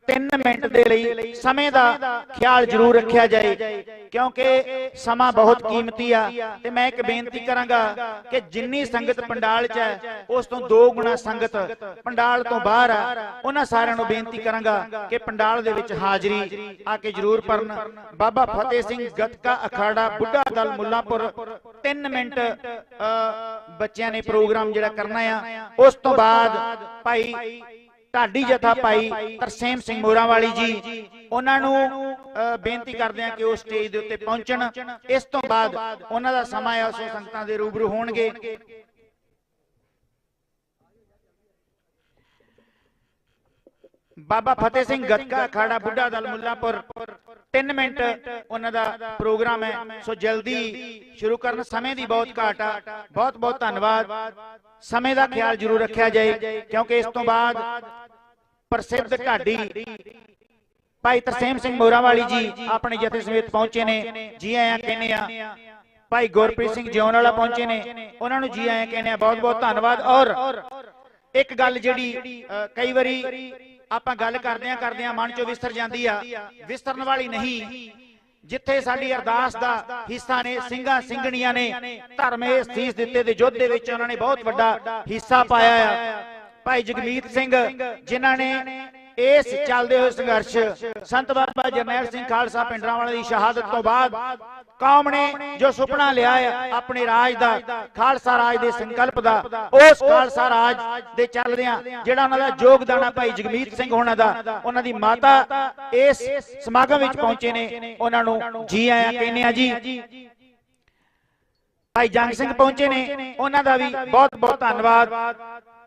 Speaker 2: 3 ਮਿੰਟ ਦੇ ਲਈ ਸਮੇਂ ਦਾ ਖਿਆਲ ਜ਼ਰੂਰ ਰੱਖਿਆ ਜਾਏ ਕਿਉਂਕਿ ਸਮਾਂ ਬਹੁਤ ਕੀਮਤੀ ਆ। ਤੇ ਮੈਂ ਇੱਕ ਬੇਨਤੀ ਕਰਾਂਗਾ ਕਿ ਜਿੰਨੀ ਸੰਗਤ ਪੰਡਾਲ 'ਚ ਹੈ ਉਸ ਤੋਂ 2 ਗੁਣਾ ਸੰਗਤ ਪੰਡਾਲ ਤੋਂ ਬਾਹਰ ਆ। ਉਹਨਾਂ ਸਾਰਿਆਂ ਨੂੰ ਬੇਨਤੀ ਕਰਾਂਗਾ ਕਿ ਪੰਡਾਲ ਦੇ ਵਿੱਚ ਹਾਜ਼ਰੀ ਆ ਕੇ ਜ਼ਰੂਰ ਭਰਨ। ਬਾਬਾ ਫਤਿਹ ਸਿੰਘ ਗੱਤਕਾ ਅਖਾੜਾ ਬੁੱਢਾ ਦਲ ਮੁੱਲਾਂਪੁਰ 3 ਮਿੰਟ ਬੱਚਿਆਂ ਨੇ ਪ੍ਰੋਗਰਾਮ ਜਿਹੜਾ ਕਰਨਾ ਆ। ਉਸ ਤੋਂ ਬਾਅਦ ਭਾਈ ਢਾਡੀ ਜਥਾ ਭਾਈ ਤਰਸੇਮ ਸਿੰਘ ਮੋਰਾਂਵਾਲੀ ਜੀ, ਉਹਨਾਂ ਨੂੰ ਬੇਨਤੀ ਕਰਦੇ ਆ ਕਿ ਉਹ ਸਟੇਜ ਦੇ ਉੱਤੇ ਪਹੁੰਚਣ। ਇਸ ਤੋਂ ਬਾਅਦ ਉਹਨਾਂ ਦਾ ਸਮਾਂ ਆ ਸੋ ਸੰਗਤਾਂ ਦੇ ਰੂਬਰੂ ਹੋਣਗੇ। ਬਾਬਾ ਫਤਿਹ ਸਿੰਘ ਗੱਤਕਾ ਅਖਾੜਾ ਬੁੱਢਾ ਦਲ ਮੁੱਲਾਂਪੁਰ 3 ਮਿੰਟ ਉਹਨਾਂ ਦਾ ਪ੍ਰੋਗਰਾਮ ਹੈ, ਸੋ ਜਲਦੀ ਸ਼ੁਰੂ ਕਰਨ। ਸਮੇਂ ਦੀ ਬਹੁਤ ਘਾਟ ਆ। ਬਹੁਤ ਬਹੁਤ ਧੰਨਵਾਦ। ਸਮੇਂ ਦਾ ਖਿਆਲ ਜ਼ਰੂਰ ਰੱਖਿਆ ਜਾਏ ਕਿਉਂਕਿ ਇਸ ਤੋਂ ਬਾਅਦ ਪ੍ਰਸਿੱਧ ਢਾਡੀ ਭਾਈ ਤਰਸੇਮ ਸਿੰਘ ਮੋਰਾਂਵਾਲੀ ਜੀ ਆਪਣੇ ਜਥੇ ਸਮੇਤ ਪਹੁੰਚੇ ਨੇ। ਜੀ ਆਇਆਂ ਕਹਿੰਦੇ ਆ। ਭਾਈ ਗੁਰਪ੍ਰੀਤ ਸਿੰਘ ਜਿਉਣ ਵਾਲਾ ਪਹੁੰਚੇ ਨੇ, ਉਹਨਾਂ ਨੂੰ ਜੀ ਆਇਆਂ ਕਹਿੰਦੇ ਆ। ਬਹੁਤ ਬਹੁਤ ਧੰਨਵਾਦ। ਔਰ ਇੱਕ ਗੱਲ ਜਿਹੜੀ ਕਈ ਵਾਰੀ ਆਪਾਂ ਗੱਲ ਕਰਦਿਆਂ ਮਨ ਚੋਂ ਵਿਸਰ ਜਾਂਦੀ ਆ, ਵਿਸਰਨ ਵਾਲੀ ਨਹੀਂ। ਜਿੱਥੇ ਸਾਡੀ ਅਰਦਾਸ ਦਾ ਹਿੱਸਾ ਨੇ ਸਿੰਘਾਂ ਸਿੰਘਣੀਆਂ ਨੇ ਧਰਮ ਇਸ ਸੀਸ ਦਿੱਤੇ ਦੇ ਯੁੱਧ ਦੇ ਵਿੱਚ ਉਹਨਾਂ ਨੇ ਬਹੁਤ ਵੱਡਾ ਹਿੱਸਾ ਪਾਇਆ ਆ। ਭਾਈ ਜਗਮੀਤ ਸਿੰਘ ਜਿਨ੍ਹਾਂ ਨੇ ਇਸ ਚੱਲਦੇ ਹੋਏ ਸੰਘਰਸ਼ ਸੰਤ ਬਾਬਾ ਜਰਨੈਲ ਸਿੰਘ ਖਾਲਸਾ ਪਿੰਡਰਾਂਵਾਲੇ ਦੀ ਸ਼ਹਾਦਤ ਤੋਂ ਬਾਅਦ ਕੌਮ ਨੇ ਜੋ ਸੁਪਨਾ ਲਿਆ ਹੈ ਆਪਣੇ ਰਾਜ ਦਾ, ਖਾਲਸਾ ਰਾਜ ਦੇ ਸੰਕਲਪ ਦਾ, ਉਸ ਖਾਲਸਾ ਰਾਜ ਦੇ ਚੱਲਦਿਆਂ ਜਿਹੜਾ ਉਹਨਾਂ ਦਾ ਯੋਗਦਾਨ ਹੈ ਭਾਈ ਜਗਮੀਤ ਸਿੰਘ ਹੋਣਾ ਦਾ, ਉਹਨਾਂ ਦੀ ਮਾਤਾ ਇਸ ਸਮਾਗਮ ਵਿੱਚ ਪਹੁੰਚੇ ਨੇ, ਉਹਨਾਂ ਨੂੰ ਜੀ ਆਇਆਂ ਕਹਿੰਦੇ ਆ ਜੀ। ਭਾਈ ਜੰਗ ਸਿੰਘ ਪਹੁੰਚੇ ਨੇ, ਉਹਨਾਂ ਦਾ ਵੀ ਬਹੁਤ ਬਹੁਤ ਧੰਨਵਾਦ।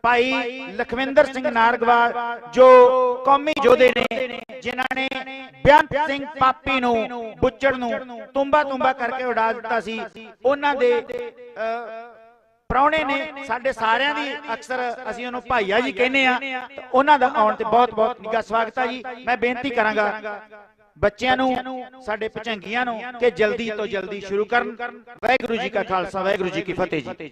Speaker 2: ਭਾਈ ਲਖਵਿੰਦਰ ਸਿੰਘ ਨਾਰਗਵਾਲ ਜੋ ਕੌਮੀ ਯੋਧੇ ਨੇ, ਜਿਨ੍ਹਾਂ ਨੇ ਬੇਅੰਤ ਸਿੰਘ ਪਾਪੀ ਨੂੰ, ਬੁੱਚੜ ਨੂੰ ਤੁੰਬਾ ਤੁੰਬਾ ਕਰਕੇ ਉਡਾ ਦਿੱਤਾ ਸੀ, ਉਹਨਾਂ ਦੇ ਪ੍ਰਾਹੁਣੇ ਨੇ ਸਾਡੇ ਸਾਰਿਆਂ ਦੀ, ਅਕਸਰ ਅਸੀਂ ਉਹਨੂੰ ਭਾਈਆ ਜੀ ਕਹਿੰਦੇ ਆ। ਉਹਨਾਂ ਦਾ ਆਉਣ ਤੇ ਬਹੁਤ ਬਹੁਤ ਨਿੱਘਾ ਸਵਾਗਤ ਹੈ ਜੀ। ਮੈਂ ਬੇਨਤੀ ਕਰਾਂਗਾ ਬੱਚਿਆਂ ਨੂੰ, ਸਾਡੇ ਭਚੰਗੀਆਂ ਨੂੰ ਕਿ ਜਲਦੀ ਤੋਂ ਜਲਦੀ ਸ਼ੁਰੂ ਕਰਨ। ਵਾਹਿਗੁਰੂ ਜੀ ਕਾ ਖਾਲਸਾ, ਵਾਹਿਗੁਰੂ ਜੀ ਕੀ ਫਤਿਹ ਜੀ।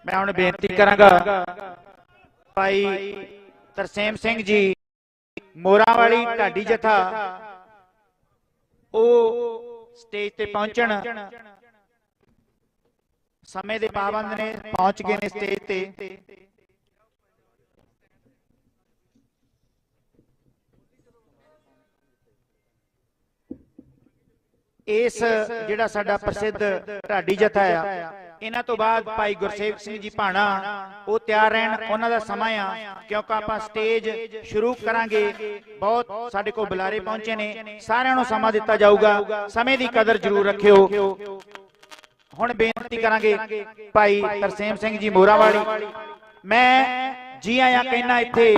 Speaker 2: मैं हुण बेनती करांगा भाई तरसेम सिंह जी मोरां वाली ढाडी जथा ओ स्टेज ते पहुंचण। समय दे पाबंद ने पहुंच गए ने स्टेज ते। इस जिहड़ा साडा प्रसिद्ध ढाडी जथा आ इन्हां तो बाद भाई गुरसेवक सिंह जी भाणा वो तैयार रहन। उन्हां दा समां आ क्योंकि आपां स्टेज शुरू करांगे। बहुत साडे कोल बुलारे पहुंचे ने, सारिआं नूं समां दित्ता जाऊगा। समय दी कदर जरूर रखियो। हुण बेनती करांगे भाई तरसेम सिंह जी मोरावाली। मैं जी आया कहना इत्थे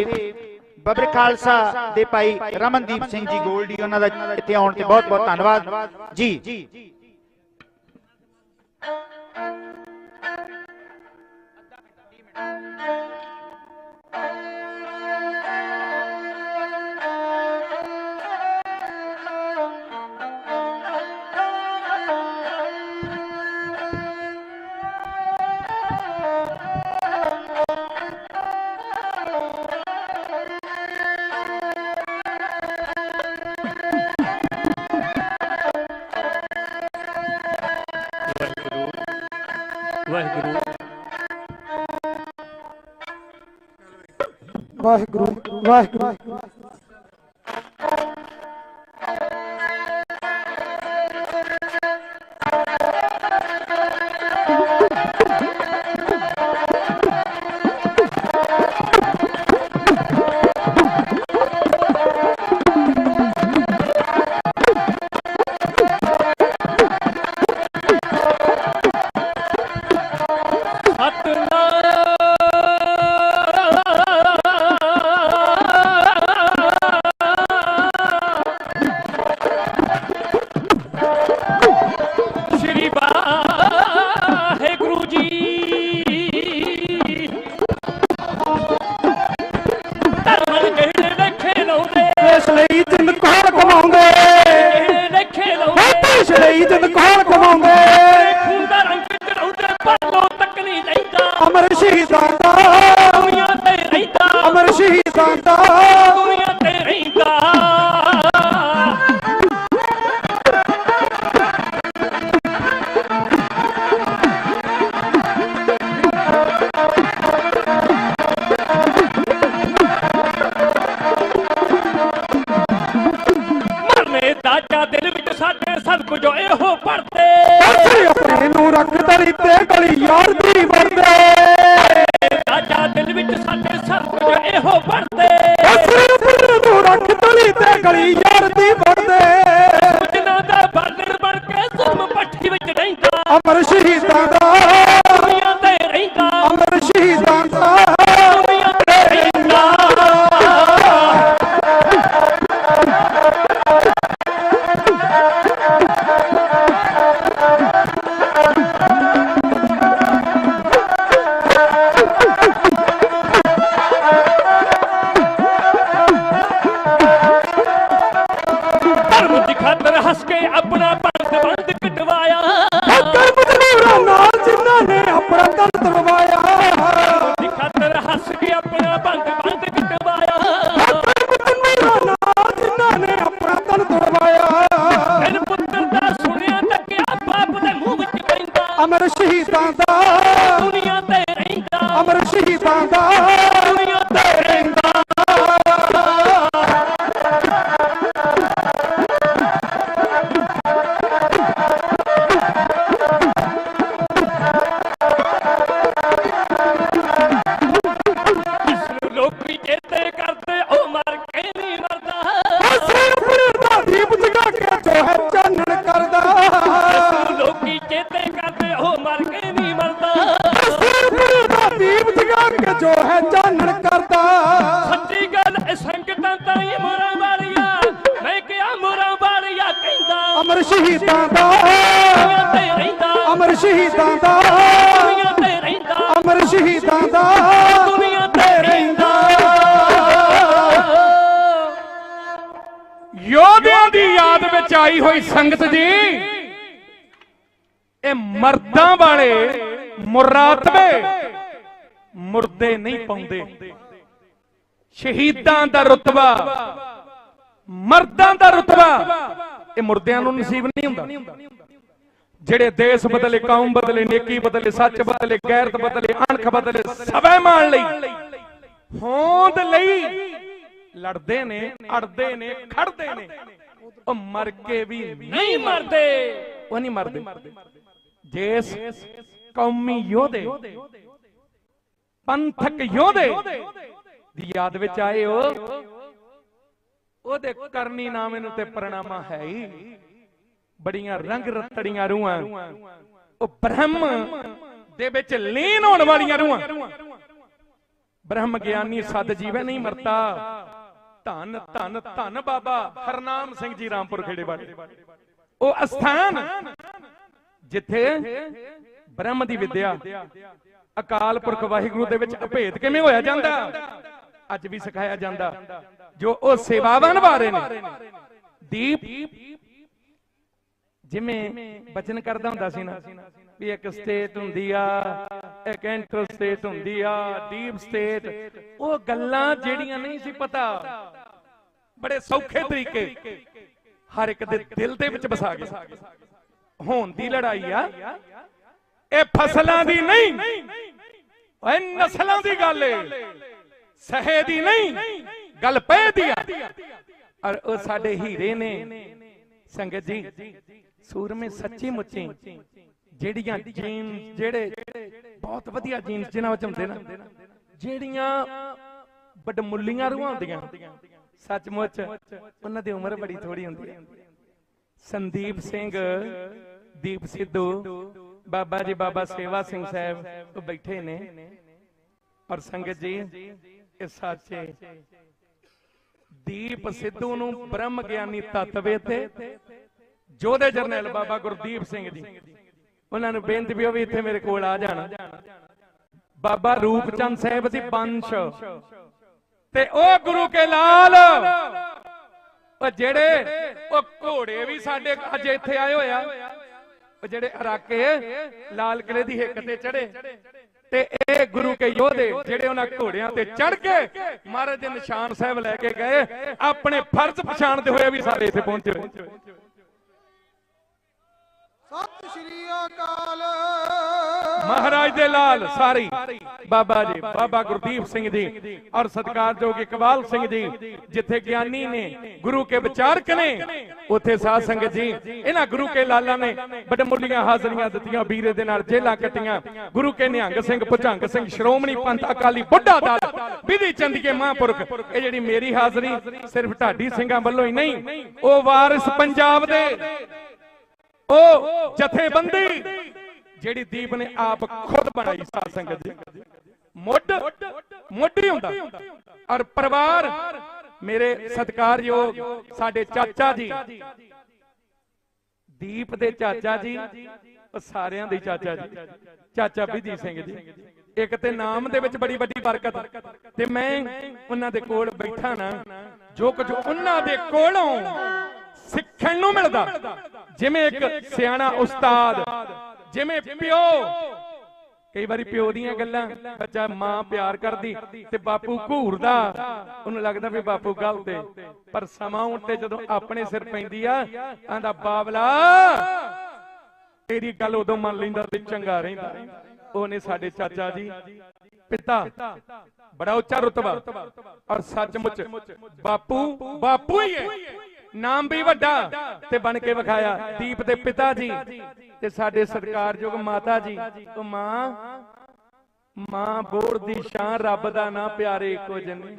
Speaker 2: बबर खालसा दे भाई रमनदीप सिंह जी गोल्डी उन्हां दा इत्थे आउण ते बहुत बहुत धन्नवाद जी।
Speaker 4: वाहिगुरु वाहिगुरु।
Speaker 5: योधियां दी याद विच आई हुई संगत जी ए मर्दां वाले मुरातबे
Speaker 3: ਮੁਰਦੇ ਨਹੀਂ ਪਾਉਂਦੇ। ਸ਼ਹੀਦਾਂ ਦਾ ਰੁਤਬਾ, ਮਰਦਾਂ ਦਾ ਰੁਤਬਾ ਇਹ ਮੁਰਦਿਆਂ ਨੂੰ ਨਸੀਬ ਨਹੀਂ ਹੁੰਦਾ। ਜਿਹੜੇ ਦੇਸ਼ ਬਦਲੇ, ਕੌਮ ਬਦਲੇ, ਨੇਕੀ ਬਦਲੇ, ਸੱਚ ਬਦਲੇ, ਗੈਰਤ ਬਦਲੇ, ਅਣਖ ਬਦਲੇ, ਸਵੈਮਾਨ ਲਈ, ਹੋਂਦ ਲਈ ਲੜਦੇ ਨੇ, ਅੜਦੇ ਨੇ, ਖੜਦੇ ਨੇ। ਉਹ ਮਰ ਕੇ ਵੀ ਨਹੀਂ ਮਰਦੇ, ਉਹ ਨਹੀਂ ਮਰਦੇ। ਜਿਸ ਕੌਮੀ ਯੋਧੇ, ਪੰਥਕ ਯੋਧੇ ਦੀ ਯਾਦ ਵਿੱਚ ਆਏ ਹੋ, ਉਹਦੇ ਕਰਨੀ ਨਾਮੇ ਨੂੰ ਤੇ ਪ੍ਰਣਾਮਾ ਹੈ ਹੀ। ਬੜੀਆਂ ਰੰਗ ਰਤੜੀਆਂ ਰੂਹਾਂ, ਉਹ ਬ੍ਰਹਮ ਦੇ ਵਿੱਚ ਲੀਨ ਹੋਣ ਵਾਲੀਆਂ ਰੂਹਾਂ। ਬ੍ਰਹਮ ਗਿਆਨੀ ਸਦ ਜੀਵੇ ਨਹੀਂ ਮਰਤਾ। ਧੰਨ ਧੰਨ ਧੰਨ ਬਾਬਾ ਹਰਨਾਮ ਸਿੰਘ ਜੀ ਰਾਮਪੁਰ ਖੇੜੇ ਵਾਲੇ। ਉਹ ਅਸਥਾਨ ਜਿੱਥੇ ਬ੍ਰਹਮ ਦੀ ਵਿਦਿਆ, ਅਕਾਲ ਪੁਰਖ ਵਾਹਿਗੁਰੂ ਦੇ ਵਿੱਚ ਅਭੇਦ ਕਿਵੇਂ ਹੋਇਆ ਜਾਂਦਾ ਅੱਜ ਵੀ ਸਿਖਾਇਆ ਜਾਂਦਾ। ਜੋ ਉਹ ਸੇਵਾਵਾਂ ਨਿਭਾ ਰਹੇ ਨੇ। ਦੀਪ ਜਿਵੇਂ ਬਚਨ ਕਰਦਾ ਹੁੰਦਾ ਸੀ ਨਾ ਵੀ ਇੱਕ ਸਟੇਟ ਹੁੰਦੀ ਆ, ਇੱਕ ਇੰਟਰ ਸਟੇਟ ਹੁੰਦੀ ਆ, ਡੀਪ ਸਟੇਟ। ਉਹ ਗੱਲਾਂ ਜਿਹੜੀਆਂ ਨਹੀਂ ਸੀ ਪਤਾ, ਬੜੇ ਸੌਖੇ ਤਰੀਕੇ ਹਰ ਇੱਕ ਦੇ ਦਿਲ ਦੇ ਵਿੱਚ ਵਸਾ ਗਏ। ਹੋਣ ਦੀ ਲੜਾਈ ਆ ਇਹ ਫਸਲਾਂ ਦੀ ਨਹੀਂ, ਓਏ ਨਸਲਾਂ ਦੀ ਗੱਲ ਏ। ਸਹੇ ਦੀ ਨਹੀਂ, ਗੱਲ ਪੈ ਦੀ ਆ। ਔਰ ਉਹ ਸਾਡੇ ਹੀਰੇ ਨੇ ਸੰਗਤ ਜੀ, ਸੂਰਮੇ ਸੱਚੀ ਮੁੱਚੀ ਜਿਹੜੀਆਂ ਜੀਨ, ਜਿਹੜੇ ਬਹੁਤ ਵਧੀਆ ਜੀਨ ਜਿਨ੍ਹਾਂ ਵਿੱਚ ਹੁੰਦੇ ਨਾ, ਜਿਹੜੀਆਂ ਵੱਡਮੁੱਲੀਆਂ ਰੂਹਾਂ ਹੁੰਦੀਆਂ, ਸੱਚਮੁੱਚ ਉਹਨਾਂ ਦੀ ਉਮਰ ਬੜੀ ਥੋੜੀ ਹੁੰਦੀ ਹੈ। ਸੰਦੀਪ ਸਿੰਘ, ਦੀਪ ਸਿੱਧੂ, ਬਾਬਾ ਜੀ ਬਾਬਾ ਸੇਵਾ ਸਿੰਘ ਸਾਹਿਬ ਉਹ ਬੈਠੇ ਨੇ। ਔਰ ਸੰਗਤ ਜੀ, ਇਹ ਸੱਚੇ ਦੀਪ ਸਿੱਧੂ ਨੂੰ ਬ੍ਰਹਮ ਗਿਆਨੀ ਤਤਵੇ ਤੇ ਜੋਧੇ ਜਰਨੈਲ ਬਾਬਾ ਗੁਰਦੀਪ ਸਿੰਘ ਜੀ, ਉਹਨਾਂ ਨੂੰ ਬੇਨਤੀ ਵੀ ਉਹ ਵੀ ਇੱਥੇ ਮੇਰੇ ਕੋਲ ਆ ਜਾਣਾ। ਬਾਬਾ ਰੂਪਚੰਦ ਸਾਹਿਬ ਦੀ ਬੰਸ਼ ਤੇ ਉਹ ਗੁਰੂ ਕੇ ਲਾਲ, ਉਹ ਜਿਹੜੇ ਉਹ ਘੋੜੇ ਵੀ ਸਾਡੇ ਅੱਜ ਇੱਥੇ ਆਏ ਹੋਇਆ, ਉਹ ਜਿਹੜੇ ਇਰਾਕੇ ਲਾਲ ਕਿਲੇ ਦੀ ਹਿੱਕ ਤੇ ਚੜੇ, ਤੇ ਇਹ ਗੁਰੂ ਕੇ ਯੋਧੇ ਜਿਹੜੇ ਉਹਨਾਂ ਘੋੜਿਆਂ ਤੇ ਚੜ ਕੇ ਮਹਾਰਾਜ ਦੇ ਨਿਸ਼ਾਨ ਸਾਹਿਬ ਲੈ ਕੇ ਗਏ, ਆਪਣੇ ਫਰਜ਼ ਪਛਾਣਦੇ ਹੋਏ ਵੀ ਸਾਡੇ ਇੱਥੇ ਪਹੁੰਚੇ।
Speaker 4: ਸਤਿ ਸ਼੍ਰੀ ਅਕਾਲ।
Speaker 3: ਮਹਾਰਾਜ ਦੇ ਲਾਲ ਸਾਰੀ ਬਾਬਾ ਜੀ, ਬਾਬਾ ਗੁਰਦੀਪ ਸਿੰਘ ਜੀ ਔਰ ਸਤਿਕਾਰਯੋਗ ਇਕਬਾਲ ਸਿੰਘ ਜੀ, ਜਿੱਥੇ ਗਿਆਨੀ ਨੇ, ਗੁਰੂ ਕੇ ਵਿਚਾਰਕ ਨੇ, ਉੱਥੇ ਸਾਧ ਸੰਗਤ ਜੀ ਇਹਨਾਂ ਗੁਰੂ ਕੇ ਲਾਲਾਂ ਨੇ ਵੱਡਮੁੱਲੀਆਂ ਹਾਜ਼ਰੀਆਂ ਦਿੱਤੀਆਂ, ਵੀਰੇ ਦੇ ਨਾਲ ਜੇਲਾਂ ਕੱਟੀਆਂ। ਗੁਰੂ ਕੇ ਨਿਹੰਗ ਸਿੰਘ, ਭੁਜੰਗ ਸਿੰਘ, ਸ਼੍ਰੋਮਣੀ ਪੰਥ ਅਕਾਲੀ ਬੁੱਢਾ ਦਲ, ਵਿਧੀ ਚੰਦੀਏ ਮਹਾਂਪੁਰਖ। ਇਹ ਜਿਹੜੀ ਮੇਰੀ ਹਾਜ਼ਰੀ ਸਿਰਫ ਢਾਡੀ ਸਿੰਘਾਂ ਵੱਲੋਂ ਹੀ ਨਹੀਂ, ਉਹ ਵਾਰਿਸ ਪੰਜਾਬ ਦੇ ਉਹ ਜਥੇਬੰਦੀ ਜਿਹੜੀ ਦੀਪ ਨੇ ਆਪ ਖੁਦ ਬਣਾਈ। ਸਾਧ ਸੰਗਤ ਜੀ, ਮੁੱਢ ਹੀ ਹੁੰਦਾ। ਔਰ ਪਰਿਵਾਰ ਮੇਰੇ ਸਤਿਕਾਰਯੋਗ ਸਾਡੇ ਚਾਚਾ ਜੀ, ਦੀਪ ਦੇ ਚਾਚਾ ਜੀ, ਉਹ ਸਾਰਿਆਂ ਦੇ ਚਾਚਾ ਜੀ, ਚਾਚਾ ਵਿਧੀ ਸਿੰਘ ਜੀ। ਇੱਕ ਤੇ ਨਾਮ ਦੇ ਵਿੱਚ ਬੜੀ ਵੱਡੀ ਬਰਕਤ, ਤੇ ਮੈਂ ਉਹਨਾਂ ਦੇ ਕੋਲ ਬੈਠਾ ਨਾ, ਜੋ ਕੁਝ ਉਹਨਾਂ ਦੇ ਕੋਲੋਂ ਸਿੱਖਣ ਨੂੰ ਮਿਲਦਾ, ਜਿਵੇਂ ਇੱਕ ਸਿਆਣਾ ਉਸਤਾਦ, ਜਿਵੇਂ ਪਿਓ, ਕਈ ਵਾਰੀ ਪਿਓ ਦੀਆਂ ਗੱਲਾਂ ਬੱਚਾ, ਮਾਂ ਪਿਆਰ ਕਰਦੀ ਤੇ ਬਾਪੂ ਘੂਰਦਾ, ਉਹਨੂੰ ਲੱਗਦਾ ਵੀ ਬਾਪੂ ਗਲਤ ਏ, ਪਰ ਸਮਾਂ ਉੱਤੇ ਜਦੋਂ ਆਪਣੇ ਸਿਰ ਪੈਂਦੀ ਆ, ਆਂਦਾ ਬਾਬਲਾ ਤੇਰੀ ਗੱਲ ਉਦੋਂ ਮੰਨ ਲੈਂਦਾ ਤੇ ਚੰਗਾ ਰਹਿੰਦਾ। ਉਹਨੇ ਸਾਡੇ ਚਾਚਾ ਜੀ, ਪਿਤਾ, ਬੜਾ ਉੱਚਾ ਰੁਤਬਾ, ਔਰ ਸੱਚਮੁੱਚ ਬਾਪੂ ਹੀ ਹੈ, ਨਾਮ ਵੀ ਵੱਡਾ ਤੇ ਬਣ ਕੇ ਵਿਖਾਇਆ। ਦੀਪ ਦੇ ਪਿਤਾ ਜੀ ਤੇ ਸਾਡੇ ਸਤਿਕਾਰਯੋਗ ਮਾਤਾ ਜੀ, ਉਹ ਮਾਂ ਬੋੜ ਦੀ ਸ਼ਾਨ, ਰੱਬ ਦਾ ਨਾਂ ਪਿਆਰੇ ਇੱਕੋ ਜਨੇ।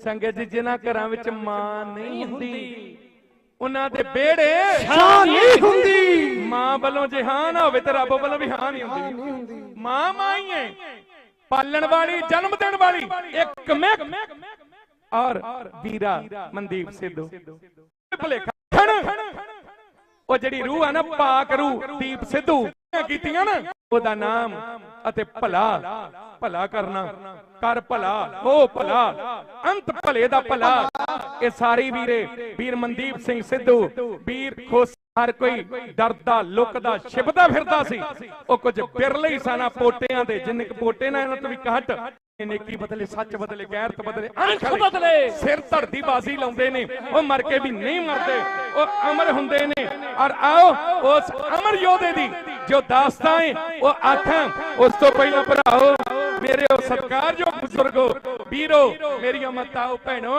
Speaker 3: ਸੰਗਤ ਜੀ, ਜਿਨ੍ਹਾਂ ਘਰਾਂ ਵਿੱਚ ਮਾਂ ਨਹੀਂ ਹੁੰਦੀ, ਉਹਨਾਂ ਦੇ ਵਿਹੜੇ
Speaker 4: ਸ਼ਾਨ ਨਹੀਂ ਹੁੰਦੀ।
Speaker 3: ਮਾਂ ਵੱਲੋਂ ਜੇ ਹਾਂ ਨਾ ਹੋਵੇ ਤੇ ਰੱਬ ਵੱਲੋਂ ਵੀ ਹਾਂ ਨਹੀਂ ਹੁੰਦੀ। ਮਾਂ ਹੀ ਹੈ, ਪਾਲਣ ਵਾਲੀ, ਜਨਮ ਦੇਣ ਵਾਲੀ, ਇੱਕ ਮਿਕ। ਔਰ ਵੀਰਾ ਮਨਦੀਪ ਸਿੱਧੂ, ਉਹ ਜਿਹੜੀ ਰੂਹ ਆ ਨਾ, ਪਾਕ ਰੂਹ ਦੀਪ ਸਿੱਧੂ ਕੀਤੀਆਂ ਨਾ, ਉਹਦਾ ਨਾਮ ਅਤੇ ਭਲਾ ਕਰਨਾ, ਕਰ ਭਲਾ ਹੋ ਭਲਾ, ਅੰਤ ਭਲੇ ਦਾ ਭਲਾ। ਇਹ ਸਾਰੀ ਵੀਰੇ, ਵੀਰ ਮਨਦੀਪ ਸਿੰਘ ਸਿੱਧੂ, ਵੀਰ ਖੋਸ ਹਰ ਕੋਈ ਡਰਦਾ ਲੁਕਦਾ ਛਿਪਦਾ ਫਿਰਦਾ ਸੀ। ਉਹ ਕੁਝ ਬਿਰਲੇ ਹੀ ਸਨ ਪੋਟਿਆਂ ਦੇ, ਜਿੰਨੇ ਕੁ ਪੋਟੇ ਨਾ ਇਹਨਾਂ ਤੋਂ ਵੀ ਘੱਟ। ਨੇਕੀ ਬਦਲੇ ਸੱਚ ਬਦਲੇ, ਗੈਰਤ ਬਦਲੇ ਅਣਖ ਬਦਲੇ, ਸਿਰ ਧੜਦੀ ਬਾਜ਼ੀ ਲਾਉਂਦੇ ਨੇ। ਉਹ ਮਰ ਕੇ ਵੀ ਨਹੀਂ ਮਰਦੇ, ਉਹ ਅਮਰ ਹੁੰਦੇ ਨੇ। ਔਰ ਆਓ ਉਸ ਅਮਰ ਯੋਧੇ ਦੀ ਜੋ ਦਾਸਤਾਂ ਹੈ ਉਹ ਆਖਾਂ। ਉਸ ਤੋਂ ਪਹਿਲਾਂ ਭਰਾਓ ਮੇਰੇ ਉਹ ਸਤਿਕਾਰਯੋਗ ਬਜ਼ੁਰਗੋ, ਵੀਰੋ, ਮੇਰੀਆਂ ਮਾਤਾਓ, ਭੈਣੋ,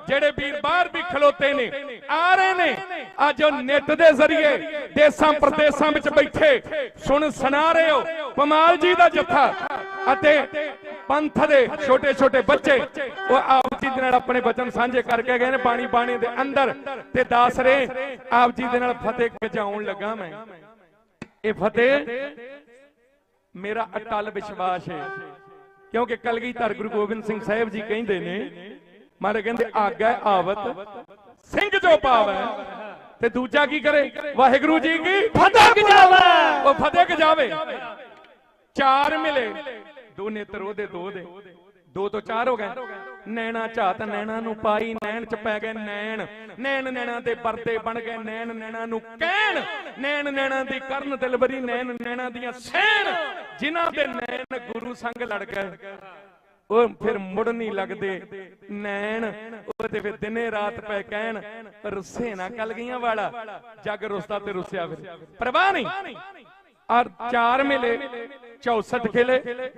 Speaker 3: ਜਿਹੜੇ ਵੀਰ ਬਾਹਰ ਵੀ ਖਲੋਤੇ ਨੇ, ਆ ਰਹੇ ਨੇ ਅੱਜ ਉਹ ਨੈਟ ਦੇ ਜ਼ਰੀਏ ਦੇਸਾਂ ਪ੍ਰਦੇਸਾਂ ਵਿੱਚ ਬੈਠੇ ਸੁਣ ਸੁਣਾ ਰਹੇ ਹੋ ਪਮਾਲ ਜੀ ਦਾ ਜੱਥਾ ਅਤੇ ਪੰਥ ਦੇ ਛੋਟੇ ਛੋਟੇ ਬੱਚੇ। ਉਹ ਆਪ ਜੀ ਦੇ ਨਾਲ ਆਪਣੇ ਬਚਨ ਸਾਂਝੇ ਕਰਕੇ ਗਏ ਨੇ ਬਾਣੀ ਬਾਣੀ ਦੇ ਅੰਦਰ, ਤੇ ਦੱਸ ਰਹੇ ਆਪ ਜੀ ਦੇ ਨਾਲ ਫਤਿਹ ਗਜਾਉਣ ਲੱਗਾ ਮੈਂ। ਇਹ ਫਤਿਹ ਮੇਰਾ ਅਟਲ ਵਿਸ਼ਵਾਸ ਹੈ, ਕਿਉਂਕਿ ਕਲਗੀਧਰ ਗੁਰੂ ਗੋਬਿੰਦ ਸਿੰਘ ਸਾਹਿਬ ਜੀ ਕਹਿੰਦੇ ਨੇ, ਮਾਰੇ ਕਹਿੰਦੇ ਆਗੈ ਆਵਤ ਸਿੰਘ ਜੋ ਪਾਵੈ, ਤੇ ਦੂਜਾ ਕੀ ਕਰੇ, ਵਾਹਿਗੁਰੂ ਜੀ ਕੀ ਫਤਿਹ ਗਜਾਵੇ। ਉਹ ਫਤਿਹ ਗਜਾਵੇ। ਚਾਰ ਮਿਲੇ, ਦੋ ਨੇਤਰ ਉਹਦੇ ਦੋ ਦੇ, ਦੋ ਤੋਂ ਚਾਰ ਹੋ ਗਏ। ਨੈਣਾ ਝਾਤ ਨੈਣਾ ਨੂੰ ਪਾਈ, ਨੈਣ ਚ ਪੈ ਗਏ ਨੈਣ, ਨੈਣ ਨੈਣਾ ਦੇ ਪਰਦੇ ਬਣ ਗਏ, ਨੈਣ ਨੈਣਾ ਨੂੰ ਕਹਿਣ, ਨੈਣ ਨੈਣਾ ਦੀ ਕਰਨ ਦਿਲਬਰੀ, ਨੈਣ ਨੈਣਾ ਦੀਆਂ ਸੈਣ, ਜਿਨ੍ਹਾਂ ਦੇ ਨੈਣ ਗੁਰੂ ਸੰਗ ਲੜ ਗਏ ਉਹ ਫਿਰ ਮੁੜ ਨਹੀਂ ਲੱਗਦੇ ਨੈਣ। ਉਹ ਤੇ ਫਿਰ ਦਿਨੇ ਰਾਤ ਪੈ ਕਹਿਣ, ਰੁੱਸੇ ਨਾ ਕਲਗੀਆਂ ਵਾਲਾ, ਜੱਗ ਰੁੱਸਦਾ ਤੇ ਰੁੱਸਿਆ ਫਿਰ ਪਰਵਾਹ ਨਹੀਂ। ਔਰ ਚਾਰ ਮਿਲੇ 64 ਖਿਲੇ,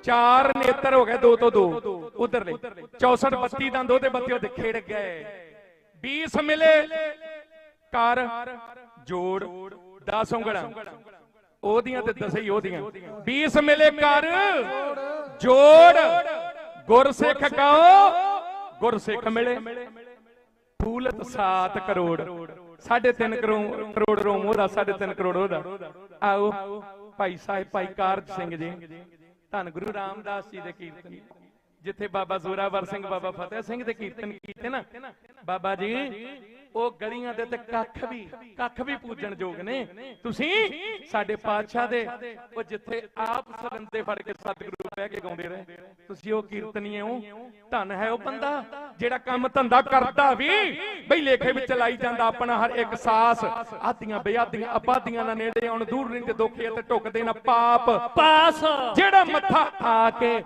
Speaker 3: ਚਾਰ ਨੇਤਰ ਹੋ ਗਏ, ਦੋ ਤੋਂ ਦੋ ਉਧਰਲੇ 64 32 ਦੰਦ ਉਹਦੇ ਬੱਤੀ ਉਹਦੇ ਖਿੜ ਗਏ। 20 ਮਿਲੇ ਕਰ ਜੋੜ 10 ਉਂਗਲਾਂ ਉਹਦੀਆਂ ਤੇ 10 ਹੀ ਉਹਦੀਆਂ। 20 ਮਿਲੇ ਕਰ ਜੋੜ ਗੁਰਸਿੱਖ ਕਹੋ, ਗੁਰਸਿੱਖ ਮਿਲੇ ਫੂਲਤ 7 ਕਰੋੜ, 3.5 ਕਰੋੜ ਰੋਮ ਉਹਦਾ, 3.5 ਕਰੋੜ ਉਹਦਾ। ਆਓ ਭਾਈ ਸਾਹਿਬ ਭਾਈ ਕਾਰਜ ਸਿੰਘ ਜੀ, ਧੰਨ ਗੁਰੂ ਰਾਮਦਾਸ ਜੀ ਦੇ ਕੀਰਤਨ, ਜਿੱਥੇ ਬਾਬਾ ਜ਼ੋਰਾਵਰ ਸਿੰਘ ਬਾਬਾ ਫਤਿਹ ਸਿੰਘ ਦੇ ਕੀਰਤਨ ਕੀਤੇ ਨਾ ਬਾਬਾ ਜੀ, ਉਹ ਗਲੀਆਂ ਦੇ ਤੇ ਕੱਖ ਵੀ ਪੂਜਣ ਯੋਗ ਨੇ। ਤੁਸੀਂ ਸਾਡੇ ਪਾਤਸ਼ਾਹ ਦੇ ਉਹ ਜਿੱਥੇ ਆਪ ਸਰੰਦੇ ਫੜ ਕੇ ਸਤਿਗੁਰੂ ਬਹਿ ਕੇ ਗਾਉਂਦੇ ਰਹੇ, ਤੁਸੀਂ ਉਹ ਕੀਰਤਨੀਏ ਹੋ। ਧੰਨ ਹੈ ਉਹ ਬੰਦਾ ਜਿਹੜਾ ਕੰਮ ਧੰਦਾ ਕਰਦਾ ਵੀ ਬਈ ਲੇਖੇ ਵਿੱਚ ਲਾਈ ਜਾਂਦਾ ਆਪਣਾ ਹਰ ਇੱਕ ਸਾਸ। ਆਦੀਆਂ ਬਿਆਦੀਆਂ ਆਬਾਦੀਆਂ ਨਾਲ ਨੇੜੇ ਆਉਣ, ਦੂਰ ਰਹਿੰਦੇ ਦੋਖੇ ਤੇ ਢੁੱਕਦੇ ਨਾ ਪਾਪ ਪਾਸ। ਜਿਹੜਾ ਮੱਥਾ ਆ ਕੇ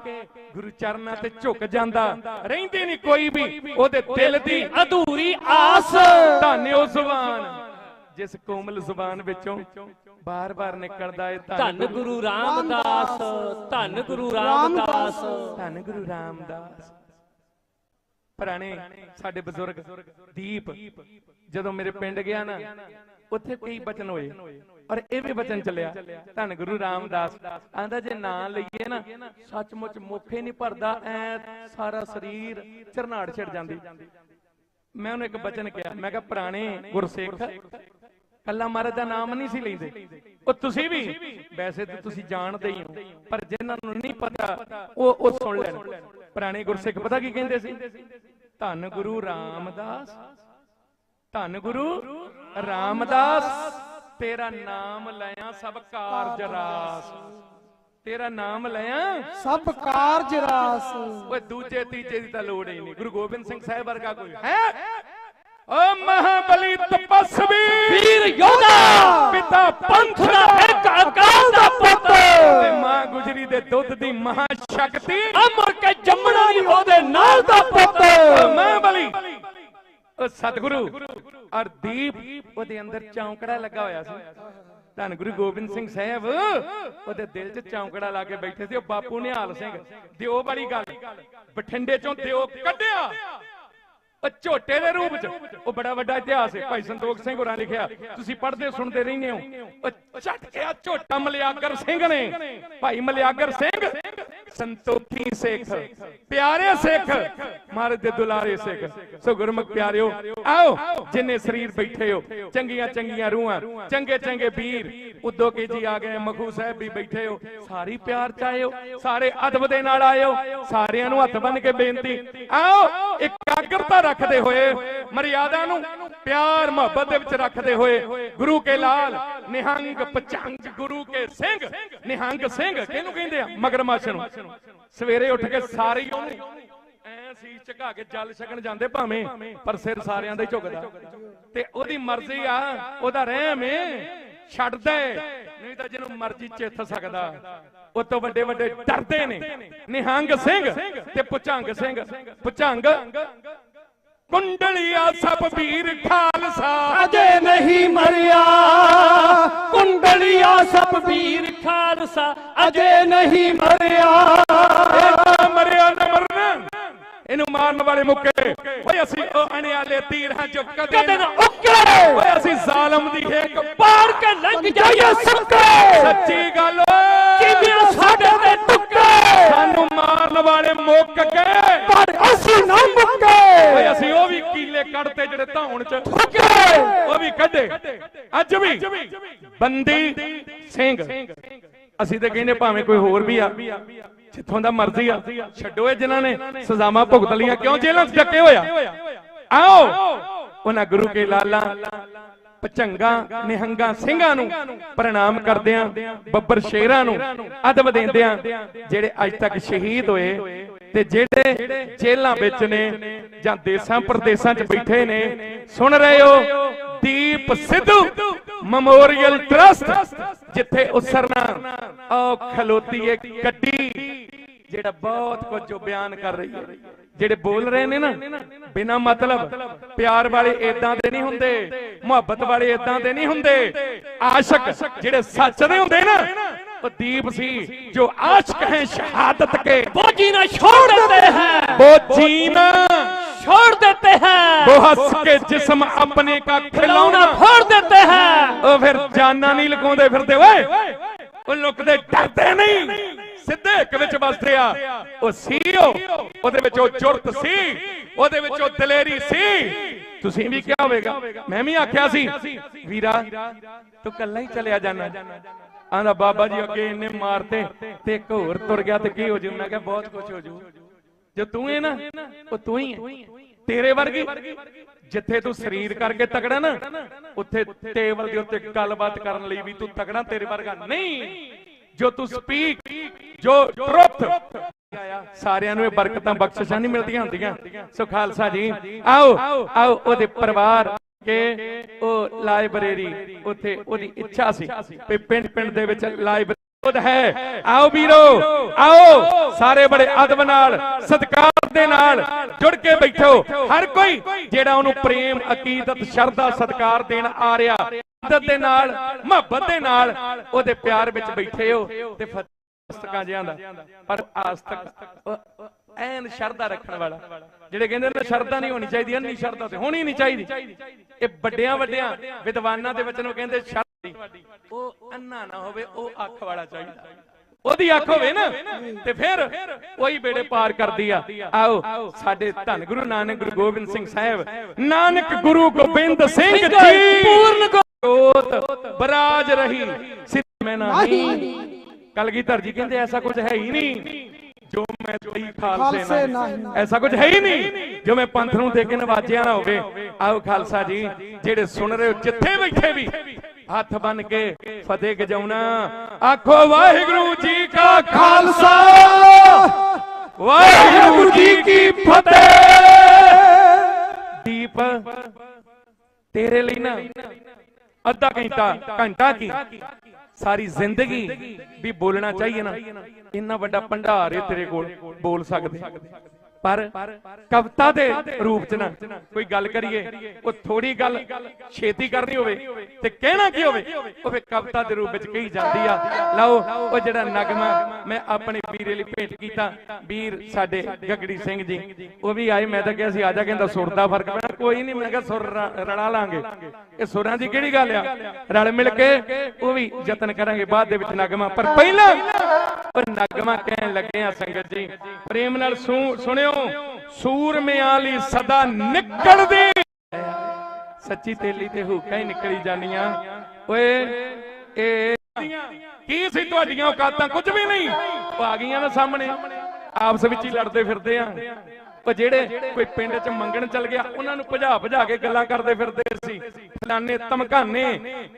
Speaker 3: ਗੁਰੂ ਚਰਨਾਂ ਤੇ ਝੁਕ ਜਾਂਦਾ, ਰਹਿੰਦੀ ਨਹੀਂ ਕੋਈ ਵੀ ਉਹਦੇ ਦਿਲ ਦੀ ਅਧੂਰੀ ਆਸ। ਧੰਨ ਉਹ ਜ਼ੁਬਾਨ ਜਿਸ ਕੋਮਲ ਜ਼ੁਬਾਨ ਵਿੱਚੋਂ ਬਾਰ-ਬਾਰ ਨਿਕਲਦਾ ਹੈ
Speaker 1: ਧੰਨ ਗੁਰੂ ਰਾਮਦਾਸ, ਧੰਨ ਗੁਰੂ ਰਾਮਦਾਸ,
Speaker 3: ਧੰਨ ਗੁਰੂ ਰਾਮਦਾਸ। ਪੁਰਾਣੇ ਸਾਡੇ ਬਜ਼ੁਰਗ ਦੀਪ ਜਦੋਂ ਮੇਰੇ ਪਿੰਡ ਗਿਆ ਨਾ, ਉੱਥੇ ਕਈ ਬਚਨ ਹੋਏ ਔਰ ਇਹ ਵੀ ਬਚਨ ਚੱਲਿਆ, ਧੰਨ ਗੁਰੂ ਰਾਮਦਾਸ ਆਂਦਾ ਜੇ ਨਾਂ ਲਈਏ ਨਾ ਸੱਚਮੁੱਚ ਮੁੱਖੇ ਨਹੀਂ ਭਰਦਾ, ਐ ਸਾਰਾ ਸਰੀਰ ਝਰਨਾੜ ਛਿੜ ਜਾਂਦੀ। ਮੈਂ ਉਹਨੂੰ ਇੱਕ ਬਚਨ ਕਿਹਾ, ਮੈਂ ਕਿਹਾ ਪੁਰਾਣੇ ਗੁਰਸਿੱਖ ਕੱਲਾ ਮਹਾਰਾਜ ਦਾ ਨਾਮ ਨਹੀਂ ਸੀ ਲੈਂਦੇ, ਉਹ ਤੁਸੀਂ ਵੀ ਵੈਸੇ ਤਾਂ ਤੁਸੀਂ ਜਾਣਦੇ ਹੀ ਹੋ, ਪਰ ਜਿਨ੍ਹਾਂ ਨੂੰ ਨਹੀਂ ਪਤਾ ਉਹ ਸੁਣ ਲੈਣ। ਪੁਰਾਣੇ ਗੁਰਸਿੱਖ ਪਤਾ ਕੀ ਕਹਿੰਦੇ ਸੀ, ਧੰਨ ਗੁਰੂ ਰਾਮਦਾਸ, ਧੰਨ ਗੁਰੂ ਰਾਮਦਾਸ, ਤੇਰਾ ਨਾਮ ਲਿਆ ਸਭ ਕਾਰਜ ਰਾਸ, ਤੇਰਾ ਨਾਮ ਲਿਆ
Speaker 1: ਸਭ ਕਾਰਜ ਰਾਸ।
Speaker 3: ਓਏ ਦੂਜੇ ਤੀਜੇ ਦੀ ਤਾਂ ਲੋੜ ਹੀ ਨਹੀਂ, ਗੁਰੂ ਗੋਬਿੰਦ ਸਿੰਘ ਸਾਹਿਬ ਵਰਗਾ ਕੋਈ ਹੈ? ਓ ਮਹਾਬਲੀ ਤਪਸਵੀ
Speaker 1: ਵੀਰ ਯੋਧਾ,
Speaker 3: ਪਿਤਾ ਪੰਥ ਦਾ
Speaker 1: ਇੱਕ ਅਕਾਲ ਦਾ ਪੁੱਤ,
Speaker 3: ਤੇ ਮਾਂ ਗੁਜਰੀ ਦੇ ਦੁੱਧ ਦੀ ਮਹਾ ਸ਼ਕਤੀ,
Speaker 1: ਅਮਰ ਕੇ ਜੰਮਣਾ ਨਹੀਂ ਉਹਦੇ ਨਾਲ ਦਾ ਪੁੱਤ।
Speaker 3: ਮਹਾਬਲੀ ਉਹ ਸਤਿਗੁਰੂ ਔਰ ਦੀਪ ਉਹਦੇ ਅੰਦਰ ਚੌਂਕੜਾ ਲੱਗਾ ਹੋਇਆ ਸੀ। ਧੰਨ ਗੁਰੂ ਗੋਬਿੰਦ ਸਿੰਘ ਸਾਹਿਬ ਉਹਦੇ ਦਿਲ 'ਚ ਚੌਂਕੜਾ ਲਾ ਕੇ ਬੈਠੇ ਸੀ। ਉਹ ਬਾਪੂ ਨਿਹਾਲ ਸਿੰਘ ਦਿਓ ਵਾਲੀ ਗੱਲ, ਬਠਿੰਡੇ ਚੋਂ ਦਿਓ ਕੱਢਿਆ ਉਹ ਝੋਟੇ ਦੇ ਰੂਪ 'ਚ। ਉਹ ਬੜਾ ਵੱਡਾ ਇਤਿਹਾਸ ਹੈ, ਭਾਈ ਸੰਤੋਖ ਸਿੰਘ ਹੋਰਾਂ ਲਿਖਿਆ, ਤੁਸੀਂ ਪੜ੍ਹਦੇ ਸੁਣਦੇ ਰਹਿੰਦੇ ਹੋ। ਉਹ ਛੱਡ ਗਿਆ ਝੋਟਾ ਮਲਿਆਗਰ ਸਿੰਘ ਨੇ, ਭਾਈ ਮਲਿਆਗਰ ਸਿੰਘ ਸੰਤੋਖੀ ਸਿੱਖ, ਪਿਆਰੇ ਸਿੱਖ, ਮਹਾਰਾਜ ਦੇ ਦੁਲਾਰੇ ਸਿੱਖ। ਸੋ ਗੁਰਮੁਖ ਪਿਆਰਿਓ, ਆਓ ਜਿੰਨੇ ਸਰੀਰ ਬੈਠੇ ਹੋ, ਚੰਗੀਆਂ ਚੰਗੀਆਂ ਰੂਹਾਂ, ਚੰਗੇ ਚੰਗੇ ਵੀਰ, ਉਦੋਂ ਕੇ ਜੀ ਆ ਗਏ, ਮਖੂ ਸਾਹਿਬ ਵੀ ਬੈਠੇ ਹੋ, ਸਾਰੀ ਪਿਆਰ ਚਾਹਿਓ, ਸਾਰੇ ਅਦਬ ਦੇ ਨਾਲ ਆਇਓ, ਸਾਰਿਆਂ ਨੂੰ ਹੱਥ ਬੰਨ ਕੇ ਬੇਨਤੀ, ਆਓ ਇਕਾਗਰਤਾ ਰੱਖਦੇ ਹੋਏ, ਮਰਿਆਦਾ ਨੂੰ ਪਿਆਰ ਮੁਹੱਬਤ ਦੇ ਵਿੱਚ ਰੱਖਦੇ ਹੋਏ, ਗੁਰੂ ਕੇ ਲਾਲ ਨਿਹੰਗ ਪਚੰਗ ਗੁਰੂ ਕੇ ਸਿੰਘ, ਨਿਹੰਗ ਸਿੰਘ ਕਿਹਨੂੰ ਕਹਿੰਦੇ ਆ? ਮਗਰਮੱਛ ਨੂੰ। ਸਵੇਰੇ ਉੱਠ ਕੇ ਸਾਰੇ ਉਹਨੂੰ ਐ ਸੀਸ ਝੁਕਾ ਕੇ ਜਲ ਛਕਣ ਜਾਂਦੇ ਭਾਵੇਂ, ਪਰ ਸਿਰ ਸਾਰਿਆਂ ਦਾ ਹੀ ਝੁਕਦਾ। ਤੇ ਉਹਦੀ ਮਰਜ਼ੀ ਆ, ਉਹਦਾ ਰਹਿਮ ਏ, ਛੱਡ ਦੇ, ਨਹੀਂ ਤਾਂ ਜਿਹਨੂੰ ਮਰਜ਼ੀ ਚਿੱਥ ਸਕਦਾ। ਉਹ ਤੋਂ ਵੱਡੇ ਵੱਡੇ ਡਰਦੇ ਨੇ, ਨਿਹੰਗ ਸਿੰਘ ਤੇ ਭੁਜੰਗ ਸਿੰਘ। ਭੁਜੰਗ ਕੁੰਡਲੀਆ ਸਭ ਵੀਰ ਖਾਲਸਾ
Speaker 1: ਅਜੇ ਨਹੀਂ ਮਰਿਆ, ਕੁੰਡਲੀਆ ਸਭ ਵੀਰ ਖਾਲਸਾ ਅਜੇ ਨਹੀਂ ਮਰਿਆ।
Speaker 3: ਮਰਿਆ ਨਾ ਮਰਨਾ, ਇਹਨੂੰ ਮਾਰਨ ਵਾਲੇ ਮੁੱਕੇ। ਓਏ ਅਸੀਂ ਉਹ ਅਣਿਆਲੇ ਤੀਰ ਹਾਂ ਜੋ ਕਦੇ ਨਾ ਉੱਕੇ। ਓਏ ਅਸੀਂ ਜ਼ਾਲਮ ਦੀ ਹੇਕ ਪਾੜ ਕੇ ਲੰਘ ਜਾਈਏ ਸੱਕੇ। ਸੱਚੀ ਗੱਲ ਕਿਵੇਂ ਸਾਡੇ ਤੇ ਟੁੱਕੇ, ਸਾਨੂੰ ਮਾਰਨ ਵਾਲੇ ਮੁੱਕ ਗਏ ਪਰ ਅਸੀਂ ਨਾ ਮੁੱਕੇ। ਓਏ ਅਸੀਂ ਉਹ ਵੀ ਕੀਲੇ ਕੱਢਤੇ ਜਿਹੜੇ ਧੌਣ ਚ ਠੁੱਕੇ, ਉਹ ਵੀ ਕੱਢੇ। ਅੱਜ ਵੀ ਬੰਦੀ ਸਿੰਘ ਅਸੀਂ ਤੇ ਕਹਿੰਦੇ ਭਾਵੇਂ ਕੋਈ ਹੋਰ ਵੀ ਆ, ਜਿੱਥੋਂ ਦਾ ਮਰਜ਼ੀ ਆ, ਛੱਡੋ ਇਹ ਜਿਨ੍ਹਾਂ ਨੇ ਸਜ਼ਾਵਾਂ ਭੁਗਤ ਲੀਆਂ, ਕਿਉਂ ਜੇਲ੍ਹਾਂ 'ਚ ਡੱਕੇ ਹੋਇਆ। ਆਓ ਉਹਨਾਂ ਗੁਰੂ ਕੇ ਲਾਲਾਂ ਭੁਜੰਗਾਂ ਨਿਹੰਗਾਂ ਸਿੰਘਾਂ ਨੂੰ ਪ੍ਰਣਾਮ ਕਰਦਿਆਂ, ਬੱਬਰ ਸ਼ੇਰਾਂ ਨੂੰ ਅਦਬ ਦੇਂਦਿਆਂ, ਜਿਹੜੇ ਅੱਜ ਤੱਕ ਸ਼ਹੀਦ ਹੋਏ ਤੇ ਜਿਹੜੇ ਜੇਲ੍ਹਾਂ ਵਿੱਚ ਨੇ ਜਾਂ ਦੇਸਾਂ ਪ੍ਰਦੇਸਾਂ 'ਚ ਬੈਠੇ ਨੇ। ਸੁਣ ਰਹੇ ਹੋ ਦੀਪ ਸਿੱਧੂ ਮੈਮੋਰੀਅਲ ਟਰਸਟ, ਜਿੱਥੇ ਉਸਰਨਾ ਉਹ ਖਲੋਤੀ ਏ ਗੱਡੀ, ਜਿਹੜਾ ਬਹੁਤ ਕੁਝ ਜੋ ਬਿਆਨ ਕਰ ਰਹੀ ਹੈ। ਜਿਹੜੇ ਬੋਲ ਰਹੇ ਨੇ ਨਾ ਬਿਨਾਂ ਮਤਲਬ, ਪਿਆਰ ਵਾਲੇ ਇਦਾਂ ਦੇ ਨਹੀਂ ਹੁੰਦੇ, ਮੁਹੱਬਤ ਵਾਲੇ ਇਦਾਂ ਦੇ ਨਹੀਂ ਹੁੰਦੇ। ਆਸ਼ਕ ਜਿਹੜੇ ਸੱਚ ਦੇ ਹੁੰਦੇ ਨਾ, वो दीप सी जो आशिक हैं शहादत के,
Speaker 1: वो जीना छोड़ देते हैं,
Speaker 3: वो जीना
Speaker 1: छोड़ देते हैं,
Speaker 3: वो हंस के जिस्म अपने का खिलौना
Speaker 1: फोड़ देते हैं।
Speaker 3: वो फिर जाना नहीं लुकाउंदे फिरदे, ओए वो लुकदे डरदे नहीं, सिद्धे एक विच बसदे आ। ओ सी ओदे विच ओ जुरत सी, ओदे विच ओ दलेरी सी। तुसीं भी क्या होवेगा, मैं भी आख्या सी वीरा तू कल्ला ही चलिया जाना। आंदा बाबा जी अगे इन्ने मारते ते एक होर तुर गया ते की हो जू। मैं कहा बहुत कुछ हो जू, जो तू है ना वो तू ही है। तेरे वर्गी जिथे तू शरीर करके तगड़ा ना, उत्थे टेबल दे उत्ते गलबात करन लई भी तू तगड़ा, तेरे वर्गा नहीं। जो तू स्पीक, जो ट्रुथ, सारियां नूं बरकतां बख्शिशां नहीं मिलदियां हुंदियां। सो खालसा जी आओ आओ ओदे परिवार के ओ लाइब्रेरी उत्थे ओदी इच्छा सी पे पिंड पिंड दे विच लाइब्रेरी है। आओ वीरो आओ, सारे बड़े अदब नाल सत्कार दे नाल जुड़ के बैठो। हर कोई जेड़ा ओनू प्रेम अकीदत शरदा सत्कार देण आ रहा, आदत दे नाल मुहब्बत दे नाल ओदे प्यार विच बैठे हो ते फतस्तकां जिहां दा। पर आस्तक ਐਨ ਸ਼ਰਧਾ ਰੱਖਣ ਵਾਲਾ, ਜਿਹੜੇ ਕਹਿੰਦੇ ਨੇ ਸ਼ਰਧਾ ਨਹੀਂ ਹੋਣੀ ਚਾਹੀਦੀ, ਅੰਨੀ ਸ਼ਰਧਾ ਤੇ ਹੋਣੀ ਨਹੀਂ ਚਾਹੀਦੀ। ਇਹ ਵੱਡਿਆਂ ਵੱਡਿਆਂ ਵਿਦਵਾਨਾਂ ਦੇ ਵਚਨ ਕਹਿੰਦੇ ਸ਼ਰਧਾ ਉਹ ਅੰਨਾ ਨਾ ਹੋਵੇ, ਉਹ ਅੱਖ ਵਾਲਾ ਚਾਹੀਦਾ। ਉਹਦੀ ਅੱਖ ਹੋਵੇ ਨਾ ਤੇ ਫਿਰ ਉਹੀ ਬੇੜੇ ਪਾਰ ਕਰਦੀ ਆ। ਆਓ ਸਾਡੇ ਧੰਨ ਗੁਰੂ ਨਾਨਕ ਗੁਰੂ ਗੋਬਿੰਦ ਸਿੰਘ ਸਾਹਿਬ, ਨਾਨਕ ਗੁਰੂ ਗੋਬਿੰਦ ਸਿੰਘ ਜੀ ਪੂਰਨ ਜੋਤ ਬਰਾਜ ਰਹੀ ਸਿੱਧ ਮੈਂ ਨਹੀਂ। ਕਲਗੀਧਰ ਜੀ ਕਹਿੰਦੇ ਐਸਾ ਕੁਝ ਹੈ ਹੀ ਨਹੀਂ जो मैं खालसे ना, ऐसा कुछ है ही नहीं जो मैं पंथ नूं दे के नवाजिया ना होवे। आओ खालसा जी जेड़े सुन रहे हो जिथे बैठे भी हाथ बन के फतेह गजाउना, आखो वाहिगुरु जी का खालसा वाहिगुरु जी की फतेह। दीप तेरे लिए ना अद्धा घंटा की सारी जिंदगी भी बोलना चाहिए ना। इन्ना बड़ा भंडार है तेरे कोल, बोल सकते पर कविता दे रूप च ना कोई गल करिए, वो थोड़ी गल छेती करनी होवे ते कहना की होवे, वो फिर कविता दे रूप विच कही जाती आ। लाओ वो जेड़ा नगमा मैं अपने वीरे लई भेंट कीता, वीर साडे गगड़ी सिंह जी वो भी आए। मैं तां कहा सी आजा, कहंदा सुर दा फर्क पैना, कोई नहीं। मैं कहा सुर रला लांगे, ये सुरां दी किहड़ी गल आ, रल मिल के वो भी यतन करांगे बाद दे विच नगमा। पर पहला और नगमा कहन लगे आ संगत जी प्रेम नाल सुनियो, सूरमियां लई सदा निकल दे सच्ची तेली ते हुक्का ही निकली जानियां। ओए ए की सी तुहाडीआं औकातां कुछ भी नहीं, वो आ गईयां ना सामने, आपस विच ही लड़दे फिरदे आ। ਉਹ ਜਿਹੜੇ ਕੋਈ ਪਿੰਡ ਚ ਮੰਗਣ ਚੱਲ ਗਿਆ ਉਹਨਾਂ ਨੂੰ ਭਜਾ ਭਜਾ ਕੇ ਗੱਲਾਂ ਕਰਦੇ ਫਿਰਦੇ ਸੀ, ਫਲਾਣੇ ਧਮਕਾਨੇ।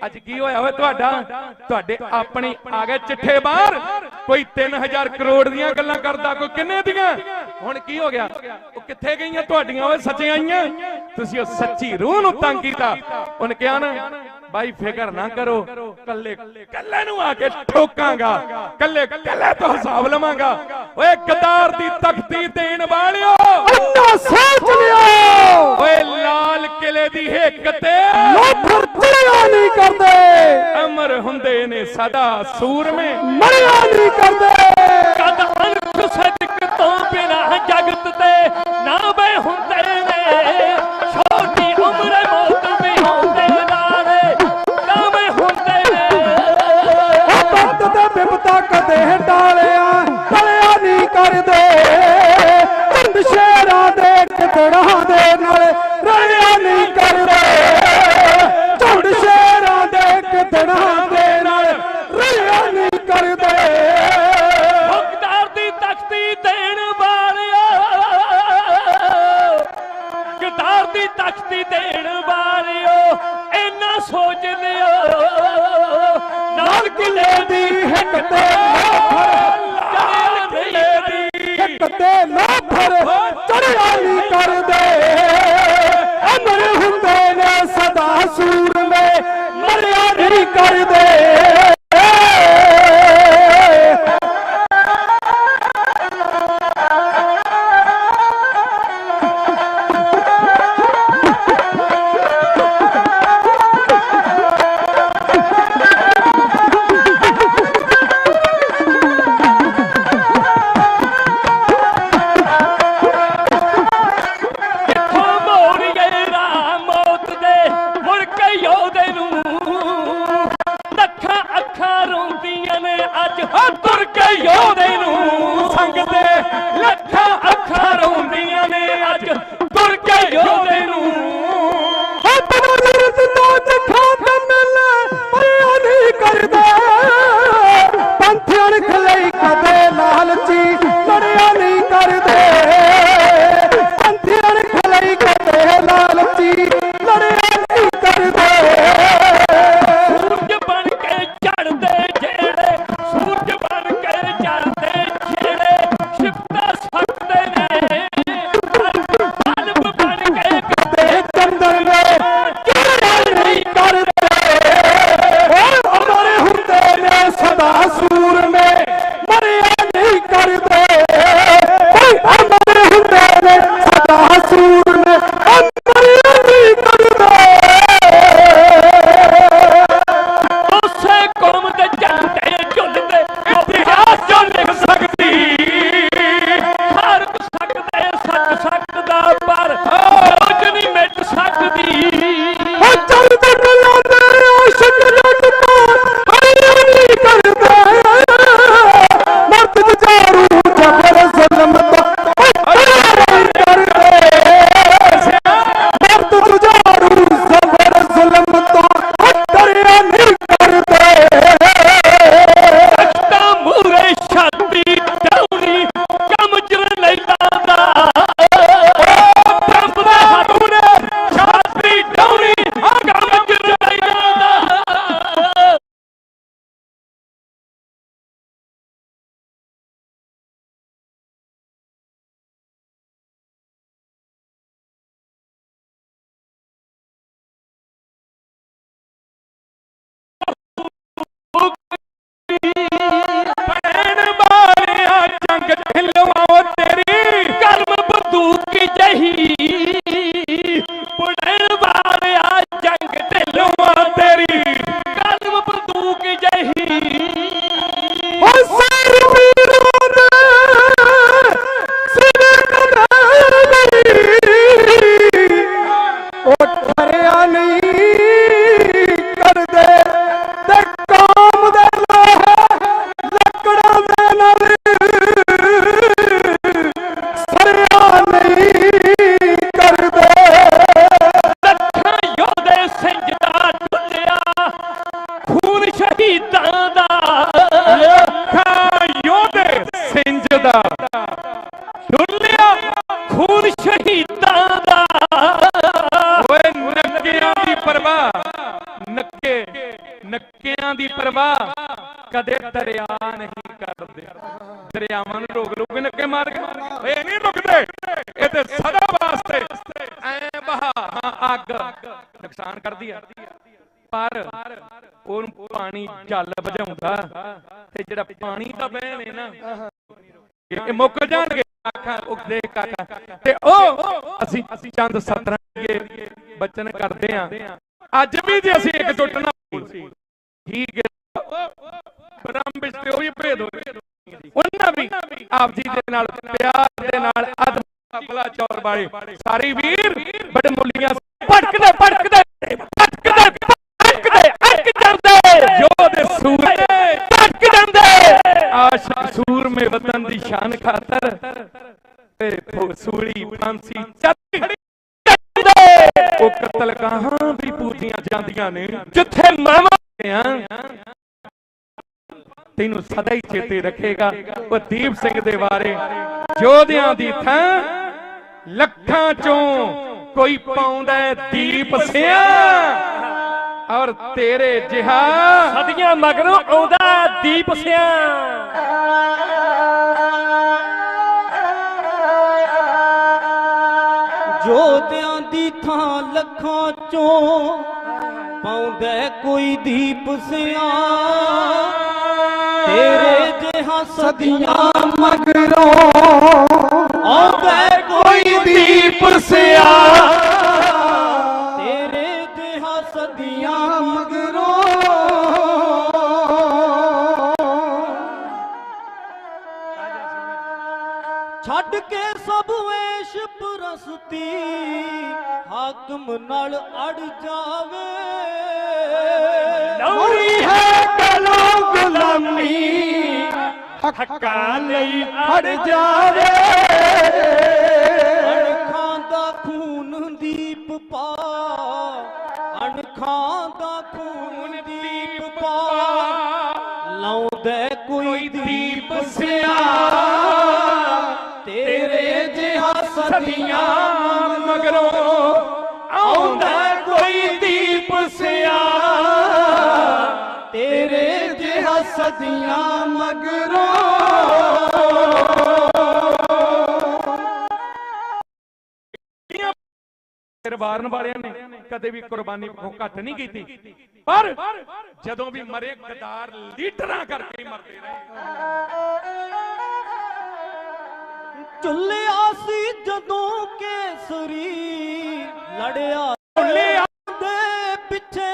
Speaker 3: ਅੱਜ ਕੀ ਹੋਇਆ ਓਏ ਤੁਹਾਡੇ ਆਪਣੇ ਆ ਗਏ ਚਿੱਠੇ ਬਾਹਰ, ਕੋਈ 3000 ਕਰੋੜ ਦੀਆਂ ਗੱਲਾਂ ਕਰਦਾ, ਕੋਈ ਕਿੰਨੇ ਦੀਆਂ। ਹੁਣ ਕੀ ਹੋ ਗਿਆ? ਉਹ ਕਿੱਥੇ ਗਈਆਂ ਤੁਹਾਡੀਆਂ ਓਏ ਸੱਚੀਆਂ ਆਈਆਂ? ਤੁਸੀਂ ਉਹ ਸੱਚੀ ਰੂਹ ਨੂੰ ਤੰਗ ਕੀਤਾ। ਉਹਨੇ ਕਿਹਾ ਨਾ भाई फिकर ना करो, कल्ले कल्ले नू आके ठोकांगा, कल्ले कल्ले तो हिसाब लवांगा। ओए गद्दार दी तख्ती देण वालियो
Speaker 4: अन्ना सोच लियो,
Speaker 3: ओए लाल किले दी हिक ते
Speaker 4: लोफर चढ़िया नहीं करदे,
Speaker 3: अमर हुंदे ने सदा सूर में
Speaker 4: मरिया नहीं करदे।
Speaker 6: कद अनख सदक तो बिना जगत दे ना बे हुंदे ने, छोटी उम्र मौत भी होंदे नाले ना बे हुंदे ने।
Speaker 4: वक्त दे बिपता कदे टालिया टलिया नहीं करदे, चंद शेरां दे कितड़ा दे नाल रलिया नहीं करदे, चंद शेरां दे कितड़ा दे नाल रलिया नहीं करदे।
Speaker 6: मुकदार दी तख्ती देण वालिया, गद्दार दी तख्ती देण वालियो इन्ना सोच लियो, नाल किले दी हिक ते
Speaker 4: कदे लोफर चढ़िया नहीं करदे, अमर हुंदे ने सदा सूर में मरिया नहीं करदे।
Speaker 3: नक्कियां दी परवाह कदे दरिया नहीं करदे। ਦਰਿਆਵਾਂ ਨੂੰ ਰੋਕ ਰੋਕ ਨੱਕੇ ਮਾਰ ਕੇ ਇਹ ਨਹੀਂ ਰੁਕਦੇ, ਇਹ ਤੇ ਸਦਾ ਵਾਸਤੇ ਐ ਬਹਾ ਅੱਗ ਨੁਕਸਾਨ ਕਰਦੀ ਆ, ਪਰ ਉਹਨੂੰ ਪਾਣੀ ਜਲ ਬੁਝਾਉਂਦਾ ਤੇ ਜਿਹੜਾ ਪਾਣੀ ਦਾ ਵਹਿਣ ਹੈ ਨਾ ਇਹ ਮੁੱਕ ਜਾਣਗੇ ਆਖਾਂ ਉਹ ਦੇਖ ਕਾਕਾ ਤੇ ਉਹ ਅਸੀਂ ਚੰਦ ਸਤਰਾਂ ਦੇ ਬਚਨ ਕਰਦੇ ਆ ਅੱਜ ਵੀ ਜੇ ਅਸੀਂ ਇੱਕ ਟੁੱਟ ਨਾ ਠੀਕ ਹੈ ਬ੍ਰਹਮ ਵਿੱਚ ਤੇ ਉਹ ਵੀ ਭੇਦ ਹੋਏ ਉਹਨਾਂ ਵੀ ਆਪ ਜੀ ਦੇ ਨਾਲ ਪਿਆਰ ਦੇ ਨਾਲ ਆਦਮ ਬਲਾ ਚੌਰ ਵਾਲੇ ਸਾਰੇ ਵੀਰ ਬੜੇ ਮੁੱਲੀਆਂ ਭਟਕਦੇ ਭਟਕਦੇ ਭਟਕਦੇ ਭਟਕਦੇ ਅੱਕ ਜਾਂਦੇ ਯੋਧੇ ਸੂਰ ਭਟਕ ਜਾਂਦੇ ਆਸ਼ਿਕ ਸੂਰਮੇ ਵਤਨ ਦੀ ਸ਼ਾਨ ਖਾਤਰ ਤੇ ਸੂਲੀ ਫਾਂਸੀ ਚੱਕ ਖੜੀ ਉਹ ਕਤਲ ਕਹਾਂ ਵੀ ਪੂਜੀਆਂ ਜਾਂਦੀਆਂ ਨੇ ਜਿੱਥੇ ਮਾਵਾਂ ਤੈਨੂੰ ਸਦਾ ਹੀ ਚੇਤੇ ਰੱਖੇਗਾ ਉਹ ਦੀਪ ਸਿੰਘ ਦੇ ਬਾਰੇ ਯੋਧਿਆਂ ਦੀ ਥਾਂ ਲੱਖਾਂ ਚੋਂ ਕੋਈ ਪਾਉਂਦਾ ਦੀਪ ਸਿਆ ਔਰ ਤੇਰੇ ਜਿਹਾ
Speaker 6: ਸਦੀਆਂ ਮਗਰੋਂ ਆਉਂਦਾ ਦੀਪ ਸਿਆ
Speaker 1: ਜੋਧਿਆਂ ਦੀ ਥਾਂ ਲੱਖਾਂ ਚੋਂ ਪਾਉਂਦਾ ਕੋਈ ਦੀਪ ਸਿਆ ਤੇਰੇ ਜਿਹਾ ਸਦੀਆਂ ਮਗਰੋਂ ਆਉਂਦਾ ਕੋਈ ਦੀਪ ਸਿਆ ਤੇਰੇ ਜਿਹਾ ਸਦੀਆਂ ਮਗਰੋਂ ਛੱਡ ਕੇ ਸਭ ਵੇਸ਼ ਪ੍ਰਸਤੀ ਹਾਕਮ ਨਾਲ ਅੜ ਜਾਵੇ
Speaker 6: ਲੌੜੀ
Speaker 1: ਹੈ ਕਲੋ ਗੁਲਾਮੀ ਹੱਕਾਂ ਲਈ ਅੜ ਜਾਵੇ ਅਣਖਾਂ ਦਾ ਖੂਨ ਦੀਪ ਪਾ ਅਣਖਾਂ ਦਾ ਖੂਨ ਦੀਪ ਪਾ ਲਾਉਂਦਾ ਕੋਈ ਦੀਪ ਸਿਆ ਤੇਰੇ ਜਿਹਾ ਸਦੀਆਂ ਮਗਰੋਂ ਆਉਂਦਾ ਕੋਈ ਦੀਪ ਸਿਆ ਤੇਰੇ ਜਿਹਾ ਸਦੀਆਂ ਮਗਰੋਂ
Speaker 3: ਵਾਰਨ ਵਾਲਿਆਂ ਨੇ ਕਦੇ ਵੀ ਕੁਰਬਾਨੀ ਘੱਟ ਨਹੀਂ ਕੀਤੀ ਪਰ ਜਦੋਂ ਵੀ ਮਰੇ ਗਦਾਰ ਲੀਡਰਾਂ ਕਰਕੇ ਹੀ ਮਰਦੇ ਰਹੇ
Speaker 1: ਝੁੱਲਿਆ ਸੀ ਜਦੋਂ ਕੇਸਰੀ ਲੜਿਆ ਦੇ ਪਿੱਛੇ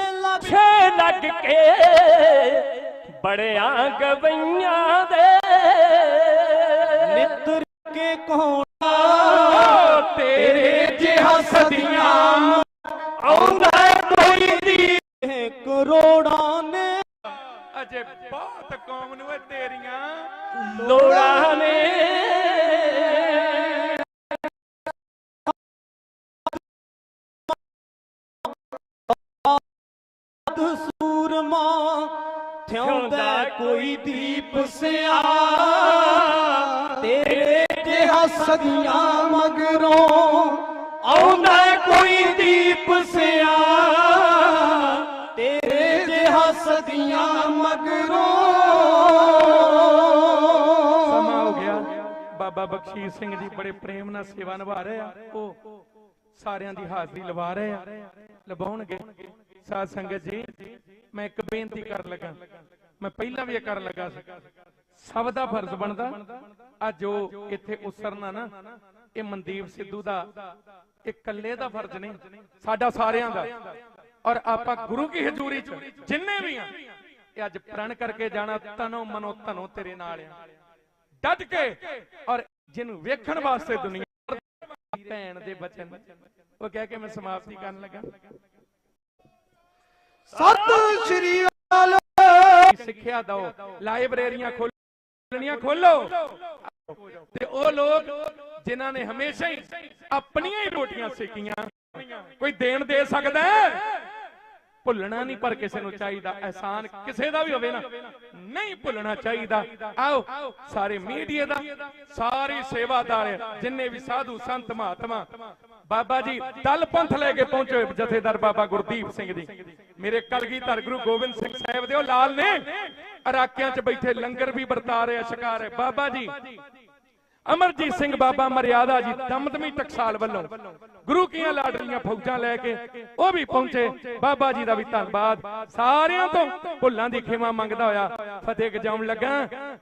Speaker 6: ਲੱਗ ਕੇ ਬੜਿਆਂ ਗਵਈਆਂ ਦੇ
Speaker 1: ਨਿੱਤਰ ਕੇ ਕੌਣ
Speaker 3: ਤੇਰੇ ਜਿਹਾ ਸਦੀਆਂ
Speaker 1: ਆਉਂਦਾ ਕੋਈ ਦੀ ਕਰੋੜਾਂ ਨੇ
Speaker 3: ਅਜੇ ਬਹੁਤ ਕੌਮ ਨੂੰ ਤੇਰੀਆਂ
Speaker 6: ਲੋੜਾਂ ਨੇ
Speaker 1: ਸੂਰਮਾ ਥਿਉਂਦਾ ਕੋਈ ਦੀਪ ਸਿਆ ਤੇਰੇ ਜਿਹਾ ਸਦੀਆਂ ਮਗਰੋਂ ਆਉਂਦਾ ਕੋਈ ਦੀਪ ਸਿਆ ਤੇਰੇ ਜਿਹਾ ਸਦੀਆਂ ਮਗਰੋਂ
Speaker 3: ਸਮਾਂ ਹੋ ਗਿਆ ਬਾਬਾ ਬਖਸ਼ੀਸ਼ ਸਿੰਘ ਜੀ ਬੜੇ ਪ੍ਰੇਮ ਨਾਲ ਸੇਵਾ ਨਿਭਾ ਰਹੇ ਆ ਉਹ ਸਾਰਿਆਂ ਦੀ ਹਾਜ਼ਰੀ ਲਵਾ ਰਹੇ ਆ ਲਵਾਉਣਗੇ ਸਾਧ ਸੰਗਤ ਜੀ ਮੈਂ ਇੱਕ ਬੇਨਤੀ ਕਰਨ ਲੱਗਾ ਮੈਂ ਪਹਿਲਾਂ ਵੀ ਇਹ ਕਰਨ ਲੱਗਾ ਸੀ ਸਭ ਦਾ ਫਰਜ਼ ਬਣਦਾ ਆ ਜੋ ਇੱਥੇ ਉਸਰਨਾ ਨਾ ਇਹ ਮਨਦੀਪ ਸਿੱਧੂ ਦਾ ਇਕੱਲੇ ਦਾ ਫਰਜ਼ ਨਹੀਂ ਸਾਡਾ ਸਾਰਿਆਂ ਦਾ ਔਰ ਆਪਾਂ ਗੁਰੂ ਕੀ ਹਜ਼ੂਰੀ ਚ ਜਿੰਨੇ ਵੀ ਆ ਇਹ ਅੱਜ ਪ੍ਰਣ ਕਰਕੇ ਜਾਣਾ ਤਨੋ ਮਨੋ ਧਨੋ ਤੇਰੇ ਨਾਲ ਆ ਡਟ ਕੇ ਔਰ ਜਿਹਨੂੰ ਵੇਖਣ ਵਾਸਤੇ ਦੁਨੀਆ ਭੈਣ ਦੇ ਬਚਨ ਉਹ ਕਹਿ ਕੇ ਮੈਂ ਸਮਾਪਤੀ ਕਰਨ ਲੱਗਾ
Speaker 1: ਸਤਿ ਸ਼੍ਰੀ ਅਕਾਲ
Speaker 3: ਸਿੱਖਿਆ ਦਿਓ ਲਾਇਬ੍ਰੇਰੀਆਂ ਖੋਲਣੀਆਂ ਖੋਲੋ ਤੇ ਉਹ ਲੋਕ ਜਿਨ੍ਹਾਂ ਨੇ ਹਮੇਸ਼ਾ ਹੀ ਆਪਣੀਆਂ ਹੀ ਰੋਟੀਆਂ ਸੇਕੀਆਂ ਕੋਈ ਦੇਣ ਦੇ ਸਕਦਾ ਭੁੱਲਣਾ ਨਹੀਂ ਪਰ ਕਿਸੇ ਨੂੰ ਚਾਹੀਦਾ ਅਹਿਸਾਨ ਕਿਸੇ ਦਾ ਵੀ ਹੋਵੇ ਨਾ ਨਹੀਂ ਭੁੱਲਣਾ ਚਾਹੀਦਾ ਆਓ ਸਾਰੇ ਮੀਡੀਆ ਦਾ ਸਾਰੀ ਸੇਵਾਦਾਰ ਜਿੰਨੇ ਵੀ ਸਾਧੂ ਸੰਤ ਮਹਾਤਮਾ ਬਾਬਾ ਜੀ ਦਲ ਪੰਥ ਲੈ ਕੇ ਪਹੁੰਚੇ ਜਥੇਦਾਰ ਬਾਬਾ ਗੁਰਦੀਪ ਸਿੰਘ ਜੀ ਮੇਰੇ ਕਲਗੀਧਰ ਗੁਰੂ ਗੋਬਿੰਦ ਸਿੰਘ ਸਾਹਿਬ ਦੇ ਉਹ ਲਾਲ ਨੇ ਇਰਾਕਿਆਂ 'ਚ ਬੈਠੇ ਲੰਗਰ ਵੀ ਵਰਤਾ ਰਿਹਾ ਸ਼ਿਕਾਰ ਹੈ। ਬਾਬਾ ਜੀ ਅਮਰਜੀਤ ਸਿੰਘ ਬਾਬਾ ਮਰਿਆਦਾ ਜੀ ਦਮਦਮੀ ਟਕਸਾਲ ਵੱਲੋਂ ਗੁਰੂ ਕੀਆਂ ਲਾਡਲੀਆਂ ਫੌਜਾਂ ਲੈ ਕੇ ਉਹ ਵੀ ਪਹੁੰਚੇ। ਬਾਬਾ ਜੀ ਦਾ ਵੀ ਧੰਨਵਾਦ। ਸਾਰਿਆਂ ਤੋਂ ਭੁੱਲਾਂ ਦੀ ਖਿਮਾ ਮੰਗਦਾ ਹੋਇਆ ਫਤਿਹ ਗਜਾਉਣ ਲੱਗਾ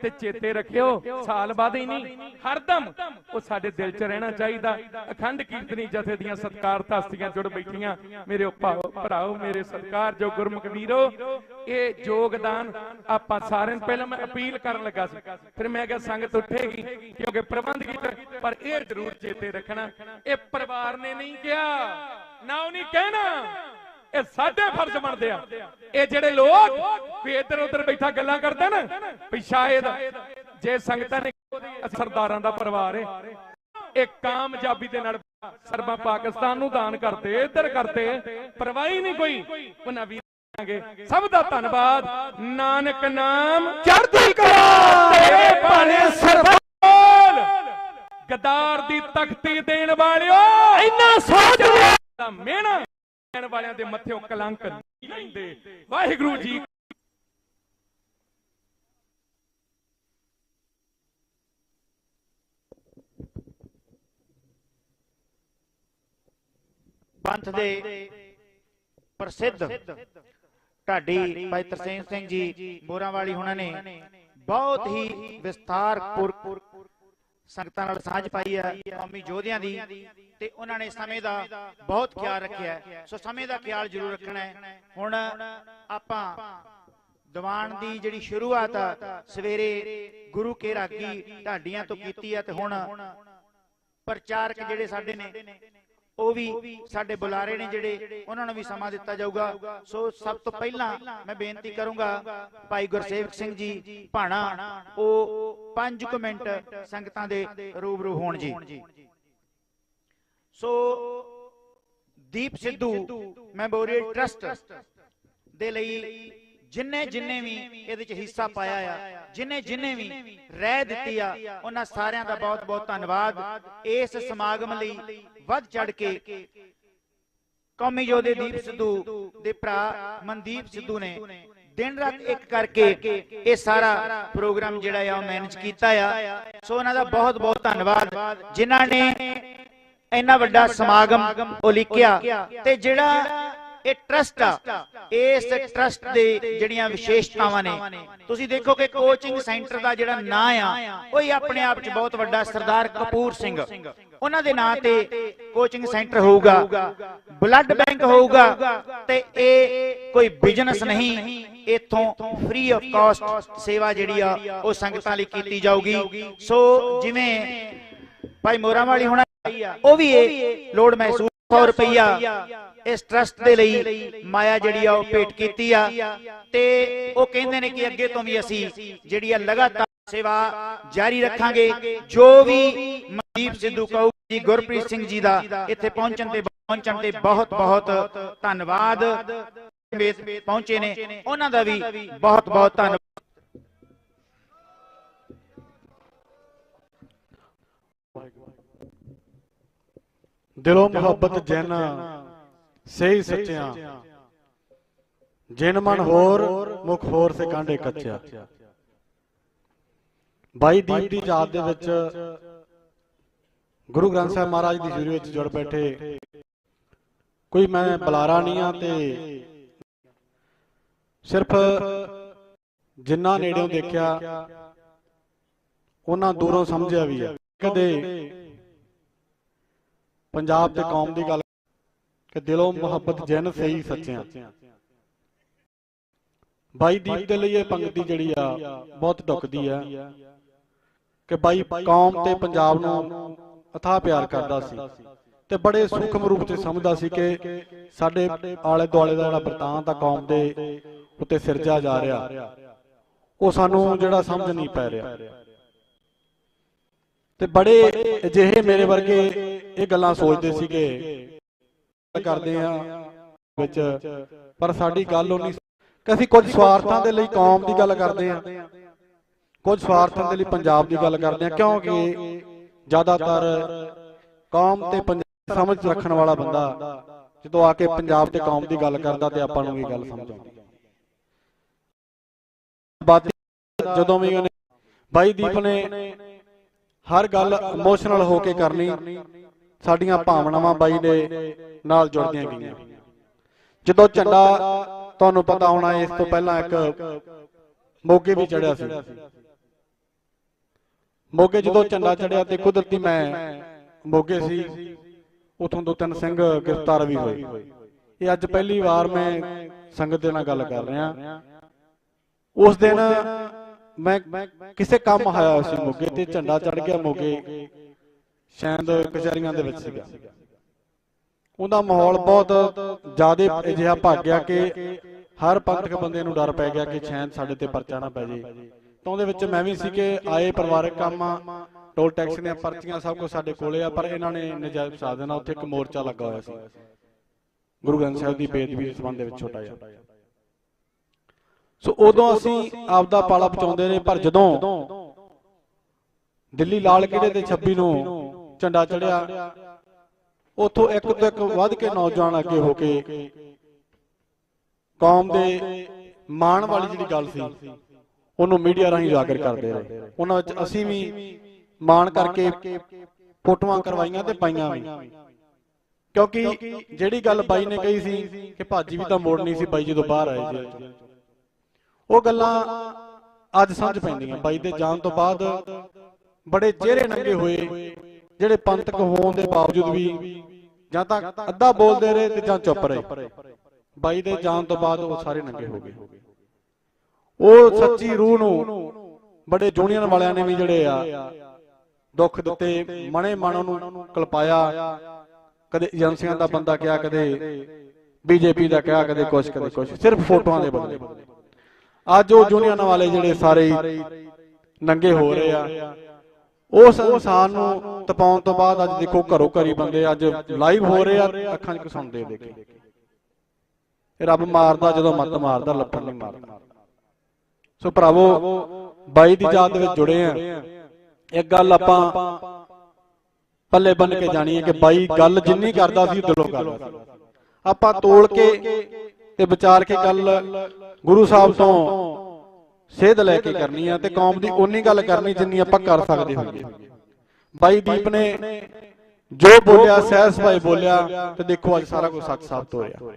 Speaker 3: ਤੇ ਚੇਤੇ ਰੱਖਿਓ ਸਾਲ ਬਾਅਦ ਹੀ ਨਹੀਂ ਹਰਦਮ ਉਹ ਸਾਡੇ ਦਿਲ 'ਚ ਰਹਿਣਾ ਚਾਹੀਦਾ। ਅਖੰਡ ਕੀਰਤਨੀ ਜਥੇ ਦੀਆਂ ਸਤਿਕਾਰਤ ਹਸਤੀਆਂ ਜੁੜ ਬੈਠੀਆਂ ਮੇਰੇ ਭਰਾਓ ਮੇਰੇ ਸਤਿਕਾਰਯੋਗ ਗੁਰਮੁਖ ਵੀਰੋ, ਇਹ ਯੋਗਦਾਨ ਆਪਾਂ ਸਾਰਿਆਂ ਨੂੰ ਪਹਿਲਾਂ ਮੈਂ ਅਪੀਲ ਕਰਨ ਲੱਗਾ ਸੀ, ਫਿਰ ਮੈਂ ਕਿਹਾ ਸੰਗਤ ਉੱਠੇਗੀ ਕਿਉਂਕਿ ਪ੍ਰਬੰਧ ਕੀਤਾ, ਪਰ ਇਹ ਜ਼ਰੂਰ ਚੇਤੇ ਰੱਖਣਾ ਇਹ ਪਰਿਵਾਰ ਨੇ ਨਹੀਂ ਕਿਹਾ ਨਾ ਉਹ ਨਹੀਂ ਕਹਿਣਾ, ਇਹ ਸਾਡੇ ਫਰਜ਼ ਬਣਦੇ ਆ। ਇਹ ਜਿਹੜੇ ਲੋਕ ਵੀ ਇੱਧਰ ਉੱਧਰ ਬੈਠਾ ਗੱਲਾਂ ਕਰਦੇ ਨਾ ਵੀ ਸ਼ਾਇਦ ਜੇ ਸੰਗਤਾਂ ਨੇ ਸਰਦਾਰਾਂ ਦਾ ਪਰਿਵਾਰ ਹੈ ਇਹ ਕਾਮਯਾਬੀ ਦੇ ਨਾਲ ਸਰਬਾ ਪਾਕਿਸਤਾਨ ਨੂੰ ਦਾਨ ਕਰਦੇ ਇੱਧਰ ਕਰਦੇ ਪਰਵਾਹ ਨਹੀਂ ਕੋਈ ਉਹਨਾਂ ਵੀ ਸਭ ਦਾ ਧੰਨਵਾਦ। ਨਾਨਕ ਨਾਮ ਚੜ੍ਹਦੀ ਕਲਾ ਤੇਰੇ ਭਾਣੇ ਸਰਬਾ ਗਦਾਰ ਦੀ ਤਖਤੀ ਦੇਣ ਵਾਲਿਓ ਇੰਨਾ ਸੋਚ ਲਿਆ ਮਿਹਣਾ ਦੇਣ ਵਾਲਿਆਂ ਦੇ ਮੱਥਿਓਂ ਕਲੰਕ ਨਹੀਂ ਲੈਂਦੇ। ਵਾਹਿਗੁਰੂ ਜੀ
Speaker 2: ਪੰਥ ਦੇ ਪ੍ਰਸਿੱਧ ਢਾਡੀ ਭਾਈ ਤਰਸੇਮ ਸਿੰਘ ਜੀ ਮੋਰਾਂਵਾਲੀ ਹੁਣਾਂ ਨੇ ਬਹੁਤ ਹੀ ਵਿਸਥਾਰਪੂਰਵਕ ਸੰਗਤਾਂ ਨਾਲ ਸਾਂਝ ਪਾਈ ਹੈ ਕੌਮੀ ਯੋਧਿਆਂ ਦੀ, ਤੇ ਉਹਨਾਂ ਨੇ ਸਮੇਂ ਦਾ ਬਹੁਤ ਖਿਆਲ ਰੱਖਿਆ। ਸੋ ਸਮੇਂ ਦਾ ਖਿਆਲ ਜ਼ਰੂਰ ਰੱਖਣਾ ਹੈ। ਹੁਣ ਆਪਾਂ ਦੀਵਾਨ ਦੀ ਜਿਹੜੀ ਸ਼ੁਰੂਆਤ ਆ ਸਵੇਰੇ ਗੁਰੂ ਕੇ ਰਾਗੀ ਢਾਡੀਆਂ ਤੋਂ ਕੀਤੀ ਹੈ, ਤੇ ਹੁਣ ਪ੍ਰਚਾਰਕ ਜਿਹੜੇ ਸਾਡੇ ਨੇ ਉਹ ਵੀ ਸਾਡੇ ਬੁਲਾਰੇ ਨੇ ਜਿਹੜੇ ਉਹਨਾਂ ਨੂੰ ਵੀ ਸਮਾਂ ਦਿੱਤਾ ਜਾਊਗਾ। ਸੋ ਸਭ ਤੋਂ ਪਹਿਲਾਂ ਮੈਂ ਬੇਨਤੀ ਕਰੂੰਗਾ ਭਾਈ ਗੁਰਸੇਵਕ ਸਿੰਘ ਜੀ ਭਾਣਾ ਉਹ 5 ਮਿੰਟ ਸੰਗਤਾਂ ਦੇ ਰੂਬਰੂ ਹੋਣ ਜੀ। ਸੋ ਦੀਪ ਸਿੱਧੂ ਮੈਮੋਰੀਅਲ ਟਰਸਟ ਦੇ ਲਈ ਜਿੰਨੇ ਵੀ ਇਹਦੇ ਚ ਹਿੱਸਾ ਪਾਇਆ ਆ, ਜਿੰਨੇ ਵੀ ਰਹਿ ਦਿੱਤੀ ਆ, ਉਹਨਾਂ ਸਾਰਿਆਂ ਦਾ ਬਹੁਤ ਬਹੁਤ ਧੰਨਵਾਦ। ਇਸ ਸਮਾਗਮ ਲਈ ਵੱਧ ਚੜ ਕੇ ਕੌਮੀ ਯੋਧੇ ਦੀਪ ਸਿੱਧੂ ਦੇ ਭਰਾ ਮਨਦੀਪ ਸਿੱਧੂ ਨੇ ਦਿਨ ਰਾਤ ਇੱਕ ਕਰਕੇ ਇਹ ਸਾਰਾ ਪ੍ਰੋਗਰਾਮ ਜਿਹੜਾ ਆ ਉਹ ਮੈਨੇਜ ਕੀਤਾ ਆ। ਸੋ ਉਹਨਾਂ ਦਾ ਬਹੁਤ ਬਹੁਤ ਧੰਨਵਾਦ ਜਿਨ੍ਹਾਂ ਨੇ ਇੰਨਾ ਵੱਡਾ ਸਮਾਗਮ ਉਲੀਕਿਆ। ਤੇ ਜਿਹੜਾ ਇਹ ਟਰਸਟ ਆ, ਇਸ ਟਰਸਟ ਦੇ ਜਿਹੜੀਆਂ ਵਿਸ਼ੇਸ਼ਤਾਵਾਂ ਨੇ ਤੁਸੀਂ ਦੇਖੋ ਕਿ ਕੋਚਿੰਗ ਸੈਂਟਰ ਦਾ ਜਿਹੜਾ ਨਾਂ ਆ ਉਹ ਹੀ ਆਪਣੇ ਆਪ 'ਚ ਬਹੁਤ ਵੱਡਾ। ਸਰਦਾਰ ਕਪੂਰ ਸਿੰਘ ਉਹਨਾਂ ਦੇ ਨਾਂ ਤੇ ਕੋਚਿੰਗ ਸੈਂਟਰ ਹੋਊਗਾ, ਬਲੱਡ ਬੈਂਕ ਹੋਊਗਾ, ਤੇ ਇਹ ਕੋਈ ਬਿਜ਼ਨਸ ਨਹੀਂ, ਇੱਥੋਂ ਫ੍ਰੀ ਆਫ ਕਾਸਟ ਸੇਵਾ ਜਿਹੜੀ ਆ ਉਹ ਸੰਗਤਾਂ ਲਈ ਕੀਤੀ ਜਾਊਗੀ। ਸੋ ਜਿਵੇਂ ਭਾਈ ਮੋਰਾਂਵਾਲੀ ਹੋਣਾ ਉਹ ਵੀ ਇਹ ਲੋੜ ਮਹਿਸੂਸ 100 ਰੁਪਈਆ ਇਸ ਟਰਸਟ ਦੇ ਲਈ ਮਾਇਆ ਜਿਹੜੀ ਆ ਉਹ ਭੇਟ ਕੀਤੀ ਆ, ਤੇ ਉਹ ਕਹਿੰਦੇ ਨੇ ਕਿ ਅੱਗੇ ਤੋਂ ਵੀ ਅਸੀਂ ਜਿਹੜੀ ਆ ਲਗਾਤਾਰ ਸੇਵਾ ਜਾਰੀ ਰੱਖਾਂਗੇ। ਜੋ ਵੀ ਮਨਦੀਪ ਸਿੱਧੂ ਕਹੂ ਜੀ ਗੁਰਪ੍ਰੀਤ ਸਿੰਘ ਜੀ ਦਾ ਇੱਥੇ ਪਹੁੰਚਣ ਤੇ ਬਹੁਤ ਬਹੁਤ ਧੰਨਵਾਦ। ਪਹੁੰਚੇ ਨੇ ਉਹਨਾਂ ਦਾ ਵੀ ਬਹੁਤ ਬਹੁਤ ਧੰਨਵਾਦ।
Speaker 7: ਦਿਲੋਂ ਮੁਹੱਬਤ ਜਿਨ ਸਹੀ ਸੱਚਿਆਂ, ਜਿਨ ਮਨ ਹੋਰ ਮੁਖ ਹੋਰ ਸੇ ਕਾਂਡੇ ਕੱਚਿਆ। ਬਾਈ ਦੀਪ ਦੀ ਯਾਦ ਦੇ ਵਿੱਚ ਗੁਰੂ ਗ੍ਰੰਥ ਸਾਹਿਬ ਮਹਾਰਾਜ ਦੀ ਹਜ਼ੂਰੀ ਵਿੱਚ ਜੁੜ ਬੈਠੇ ਕੋਈ ਮੈਂ ਬੁਲਾਰਾ ਨਹੀਂ ਆ, ਤੇ ਸਿਰਫ ਜਿੰਨਾ ਨੇੜਿਓਂ ਦੇਖਿਆ ਉਹਨਾਂ ਦੂਰੋਂ ਸਮਝਿਆ ਵੀ ਆ। ਕਦੇ ਪੰਜਾਬ ਤੇ ਕੌਮ ਦੀ ਗੱਲ ਕਿ ਦਿਲੋਂ ਮੁਹੱਬਤ ਜਿਨ ਸਹੀ ਸੱਚਿਆਂ। ਬਾਈ ਦੀਪ ਦੇ ਲਈ ਇਹ ਪੰਕਤੀ ਜਿਹੜੀ ਆ ਬਹੁਤ ਢੁਕਦੀ ਆ ਕਿ ਬਾਈ ਕੌਮ ਤੇ ਪੰਜਾਬ ਨੂੰ ਅਥਾਹ ਪਿਆਰ ਕਰਦਾ ਸੀ ਤੇ ਬੜੇ ਸੂਖਮ ਰੂਪ ਤੇ ਸਮਝਦਾ ਸੀ ਕਿ ਸਾਡੇ ਆਲੇ ਦੁਆਲੇ ਦਾ ਜਿਹੜਾ ਬਰਤਾਂਤ ਆ ਕੌਮ ਦੇ ਉੱਤੇ ਸਿਰਜਿਆ ਜਾ ਰਿਹਾ ਉਹ ਸਾਨੂੰ ਜਿਹੜਾ ਸਮਝ ਨਹੀਂ ਪੈ ਰਿਹਾ। ਤੇ ਬੜੇ ਅਜਿਹੇ ਮੇਰੇ ਵਰਗੇ ਇਹ ਗੱਲਾਂ ਸੋਚਦੇ ਸੀਗੇ ਕਰਦੇ ਆ ਵਿੱਚ, ਪਰ ਸਾਡੀ ਗੱਲ ਉਹ ਨਹੀਂ ਕਿ ਅਸੀਂ ਕੁਝ ਸਵਾਰਥਾਂ ਦੇ ਲਈ ਕੌਮ ਦੀ ਗੱਲ ਕਰਦੇ ਆ, ਕੁਝ ਸਵਾਰਥਾਂ ਦੇ ਲਈ ਪੰਜਾਬ ਦੀ ਗੱਲ ਕਰਦੇ ਆ, ਕਿਉਂਕਿ ਜ਼ਿਆਦਾਤਰ ਕੌਮ ਤੇ ਪੰਜਾਬ ਸਮਝ ਰੱਖਣ ਵਾਲਾ ਬੰਦਾ ਜਦੋਂ ਆ ਕੇ ਪੰਜਾਬ ਤੇ ਕੌਮ ਦੀ ਗੱਲ ਕਰਦਾ ਤੇ ਆਪਾਂ ਨੂੰ ਇਹ ਗੱਲ ਸਮਝ ਆਉਂਦੀ। ਜਦੋਂ ਵੀ ਉਹਨੇ ਬਾਈ ਦੀਪ ਨੇ ਹਰ ਗੱਲ ਇਮੋਸ਼ਨਲ ਹੋ ਕੇ ਕਰਨੀ, ਸਾਡੀਆਂ ਭਾਵਨਾਵਾਂ ਬਾਈ ਦੇ ਨਾਲ ਜੁੜਦੀਆਂ ਗਈਆਂ। ਜਦੋਂ ਝੰਡਾ ਤੁਹਾਨੂੰ ਪਤਾ ਹੋਣਾ ਇਸ ਤੋਂ ਪਹਿਲਾਂ ਇੱਕ ਮੋਗੇ ਵੀ ਚੜਿਆ ਸੀ। ਮੋਗੇ ਜਦੋਂ ਝੰਡਾ ਚੜਿਆ ਤੇ ਕੁਦਰਤੀ ਮੈਂ ਮੋਗੇ ਸੀ, ਉਥੋਂ 2-3 ਸਿੰਘ ਗ੍ਰਿਫਤਾਰ ਵੀ ਹੋਏ। ਇਹ ਅੱਜ ਪਹਿਲੀ ਵਾਰ ਮੈਂ ਸੰਗਤ ਦੇ ਨਾਲ ਗੱਲ ਕਰ ਰਿਹਾ। ਉਸ ਦਿਨ ਮੈਂ ਕਿਸੇ ਕੰਮ ਆਇਆ ਸੀ ਮੋਗੇ ਤੇ ਝੰਡਾ ਚੜ ਗਿਆ ਮੋਗੇ, ਸ਼ਾਇਦ ਕਚਹਿਰੀਆਂ ਦੇ ਵਿੱਚ ਸੀਗਾ। ਉਹਦਾ ਮਾਹੌਲ ਬਹੁਤ ਜ਼ਿਆਦਾ ਅਜਿਹਾ ਭੱਗ ਗਿਆ ਕਿ ਹਰ ਪੰਥਕ ਬੰਦੇ ਨੂੰ ਡਰ ਪੈ ਗਿਆ ਕਿ ਸ਼ਾਇਦ ਸਾਡੇ ਤੇ ਪਰਚਾ ਨਾ ਪੈ ਜੇ। ਤਾਂ ਉਹਦੇ ਵਿੱਚ ਮੈਂ ਵੀ ਸੀ ਕਿ ਆਏ ਪਰਿਵਾਰਕ ਕੰਮ, ਟੋਲ ਟੈਕਸ ਦੀਆਂ ਪਰਚੀਆਂ ਸਭ ਕੁਝ ਸਾਡੇ ਕੋਲੇ ਆ, ਪਰ ਇਹਨਾਂ ਨੇ ਨਜਾਇਜ਼ ਫਸਾ ਦੇਣਾ। ਉੱਥੇ ਇੱਕ ਮੋਰਚਾ ਲੱਗਾ ਹੋਇਆ ਸੀ ਗੁਰੂ ਗ੍ਰੰਥ ਸਾਹਿਬ ਦੀ ਬੇਅਦਬੀ ਦੇ ਸੰਬੰਧ ਦੇ ਵਿੱਚ ਛੋਟਾ ਜਿਹਾ। ਸੋ ਉਦੋਂ ਅਸੀਂ ਆਪਦਾ ਪਾਲਾ ਬਚਾਉਂਦੇ ਰਹੇ, ਪਰ ਜਦੋਂ ਦਿੱਲੀ ਲਾਲ ਕਿਲ੍ਹੇ ਤੇ 26 ਨੂੰ ਝੰਡਾ ਚੜਿਆ, ਉੱਥੋਂ ਇੱਕ ਤੋਂ ਇੱਕ ਵੱਧ ਕੇ ਨੌਜਵਾਨ ਅੱਗੇ ਹੋ ਕੇ ਕੌਮ ਦੇ ਮਾਣ ਵਾਲੀ ਜਿਹੜੀ ਗੱਲ ਸੀ ਉਹਨੂੰ ਮੀਡੀਆ ਰਾਹੀਂ ਉਜਾਗਰ ਕਰਦੇ ਰਹੇ। ਉਹਨਾਂ ਵਿੱਚ ਅਸੀਂ ਵੀ ਮਾਣ ਕਰਕੇ ਫੋਟੋਆਂ ਕਰਵਾਈਆਂ ਤੇ ਪਾਈਆਂ ਵੀ, ਕਿਉਂਕਿ ਜਿਹੜੀ ਗੱਲ ਬਾਈ ਨੇ ਕਹੀ ਸੀ ਕਿ ਭਾਜੀ ਵੀ ਤਾਂ ਮੋੜਨੀ ਸੀ ਬਾਈ ਜਦੋਂ ਬਾਹਰ ਆਏ ਜੀ, ਉਹ ਗੱਲਾਂ ਅੱਜ ਸਮਝ ਪੈਂਦੀਆਂ। ਬਾਈ ਦੇ ਜਾਣ ਤੋਂ ਬਾਅਦ ਬੜੇ ਚਿਹਰੇ ਨੰਗੇ ਹੋਏ, ਜਿਹੜੇ ਪੰਥਕ ਹੋਣ ਦੇ ਬਾਵਜੂਦ ਵੀ ਜਾਂ ਤਾਂ ਅੱਧਾ ਬੋਲਦੇ ਰਹੇ ਤੇ ਜਾਂ ਚੁੱਪ ਰਹੇ। ਬਾਈ ਦੇ ਜਾਣ ਤੋਂ ਬਾਅਦ ਉਹ ਸਾਰੇ ਨੰਗੇ ਹੋ ਗਏ। ਉਹ ਸੱਚੀ ਰੂਹ ਨੂੰ ਬੜੇ ਯੂਨੀਅਨ ਵਾਲਿਆਂ ਨੇ ਵੀ ਜਿਹੜੇ ਆ ਦੁੱਖ ਦਿੱਤੇ, ਮਣੇ ਮਨ ਨੂੰ ਕਲਪਾਇਆ। ਕਦੇ ਏਜੰਸੀਆਂ ਦਾ ਬੰਦਾ ਕਿਹਾ, ਕਦੇ ਬੀਜੇਪੀ ਦਾ ਕਿਹਾ, ਕਦੇ ਕੁਛ ਕਦੇ ਕੁਛ, ਸਿਰਫ ਫੋਟੋਆਂ ਦੇ ਬਦਲੇ। ਅੱਜ ਉਹ ਯੂਨੀਅਨ ਵਾਲੇ ਜਿਹੜੇ ਸਾਰੇ ਨੰਗੇ ਹੋ ਰਹੇ ਆ, ਉਸ ਇਨਸਾਨ ਨੂੰ ਤਪਾਉਣ ਤੋਂ ਬਾਅਦ ਅੱਜ ਦੇਖੋ ਘਰੋਂ ਘਰੀ ਬੰਦੇ ਅੱਜ ਲਾਈਵ ਹੋ ਰਹੇ ਆ, ਅੱਖਾਂ 'ਚ ਘਸਾਉਂਦੇ ਦੇਖੇ। ਰੱਬ ਮਾਰਦਾ ਜਦੋਂ ਮੱਤ ਮਾਰਦਾ, ਲੱਪੜ ਨਹੀਂ ਮਾਰਦਾ। ਸੋ ਭਰਾਵੋ, ਬਾਈ ਦੀ ਯਾਦ ਦੇ ਵਿੱਚ ਜੁੜੇ ਆ। ਇੱਕ ਗੱਲ ਆਪਾਂ ਪੱਲੇ ਬੰਨ ਕੇ ਜਾਣੀ ਹੈ ਕਿ ਬਾਈ ਗੱਲ ਜਿੰਨੀ ਕਰਦਾ ਸੀ ਦਿਲੋਂ ਕਰਦਾ ਸੀ। ਆਪਾਂ ਤੋਲ ਕੇ ਤੇ ਵਿਚਾਰ ਕੇ ਗੱਲ ਗੁਰੂ ਸਾਹਿਬ ਤੋਂ ਸੇਧ ਲੈ ਕੇ ਕਰਨੀ ਆ ਤੇ ਕੌਮ ਦੀ ਓਨੀ ਗੱਲ ਕਰਨੀ ਜਿੰਨੀ ਆਪਾਂ ਕਰ ਸਕਦੇ ਹੋਈਏ। ਬਾਈ ਦੀਪ ਨੇ ਜੋ ਬੋਲਿਆ ਸਹਿਜ ਸੁਭਾਏ ਬੋਲਿਆ ਤੇ ਦੇਖੋ ਅੱਜ ਸਾਰਾ ਕੁਝ ਸੱਚ ਸਾਬਤ ਹੋ ਰਿਹਾ।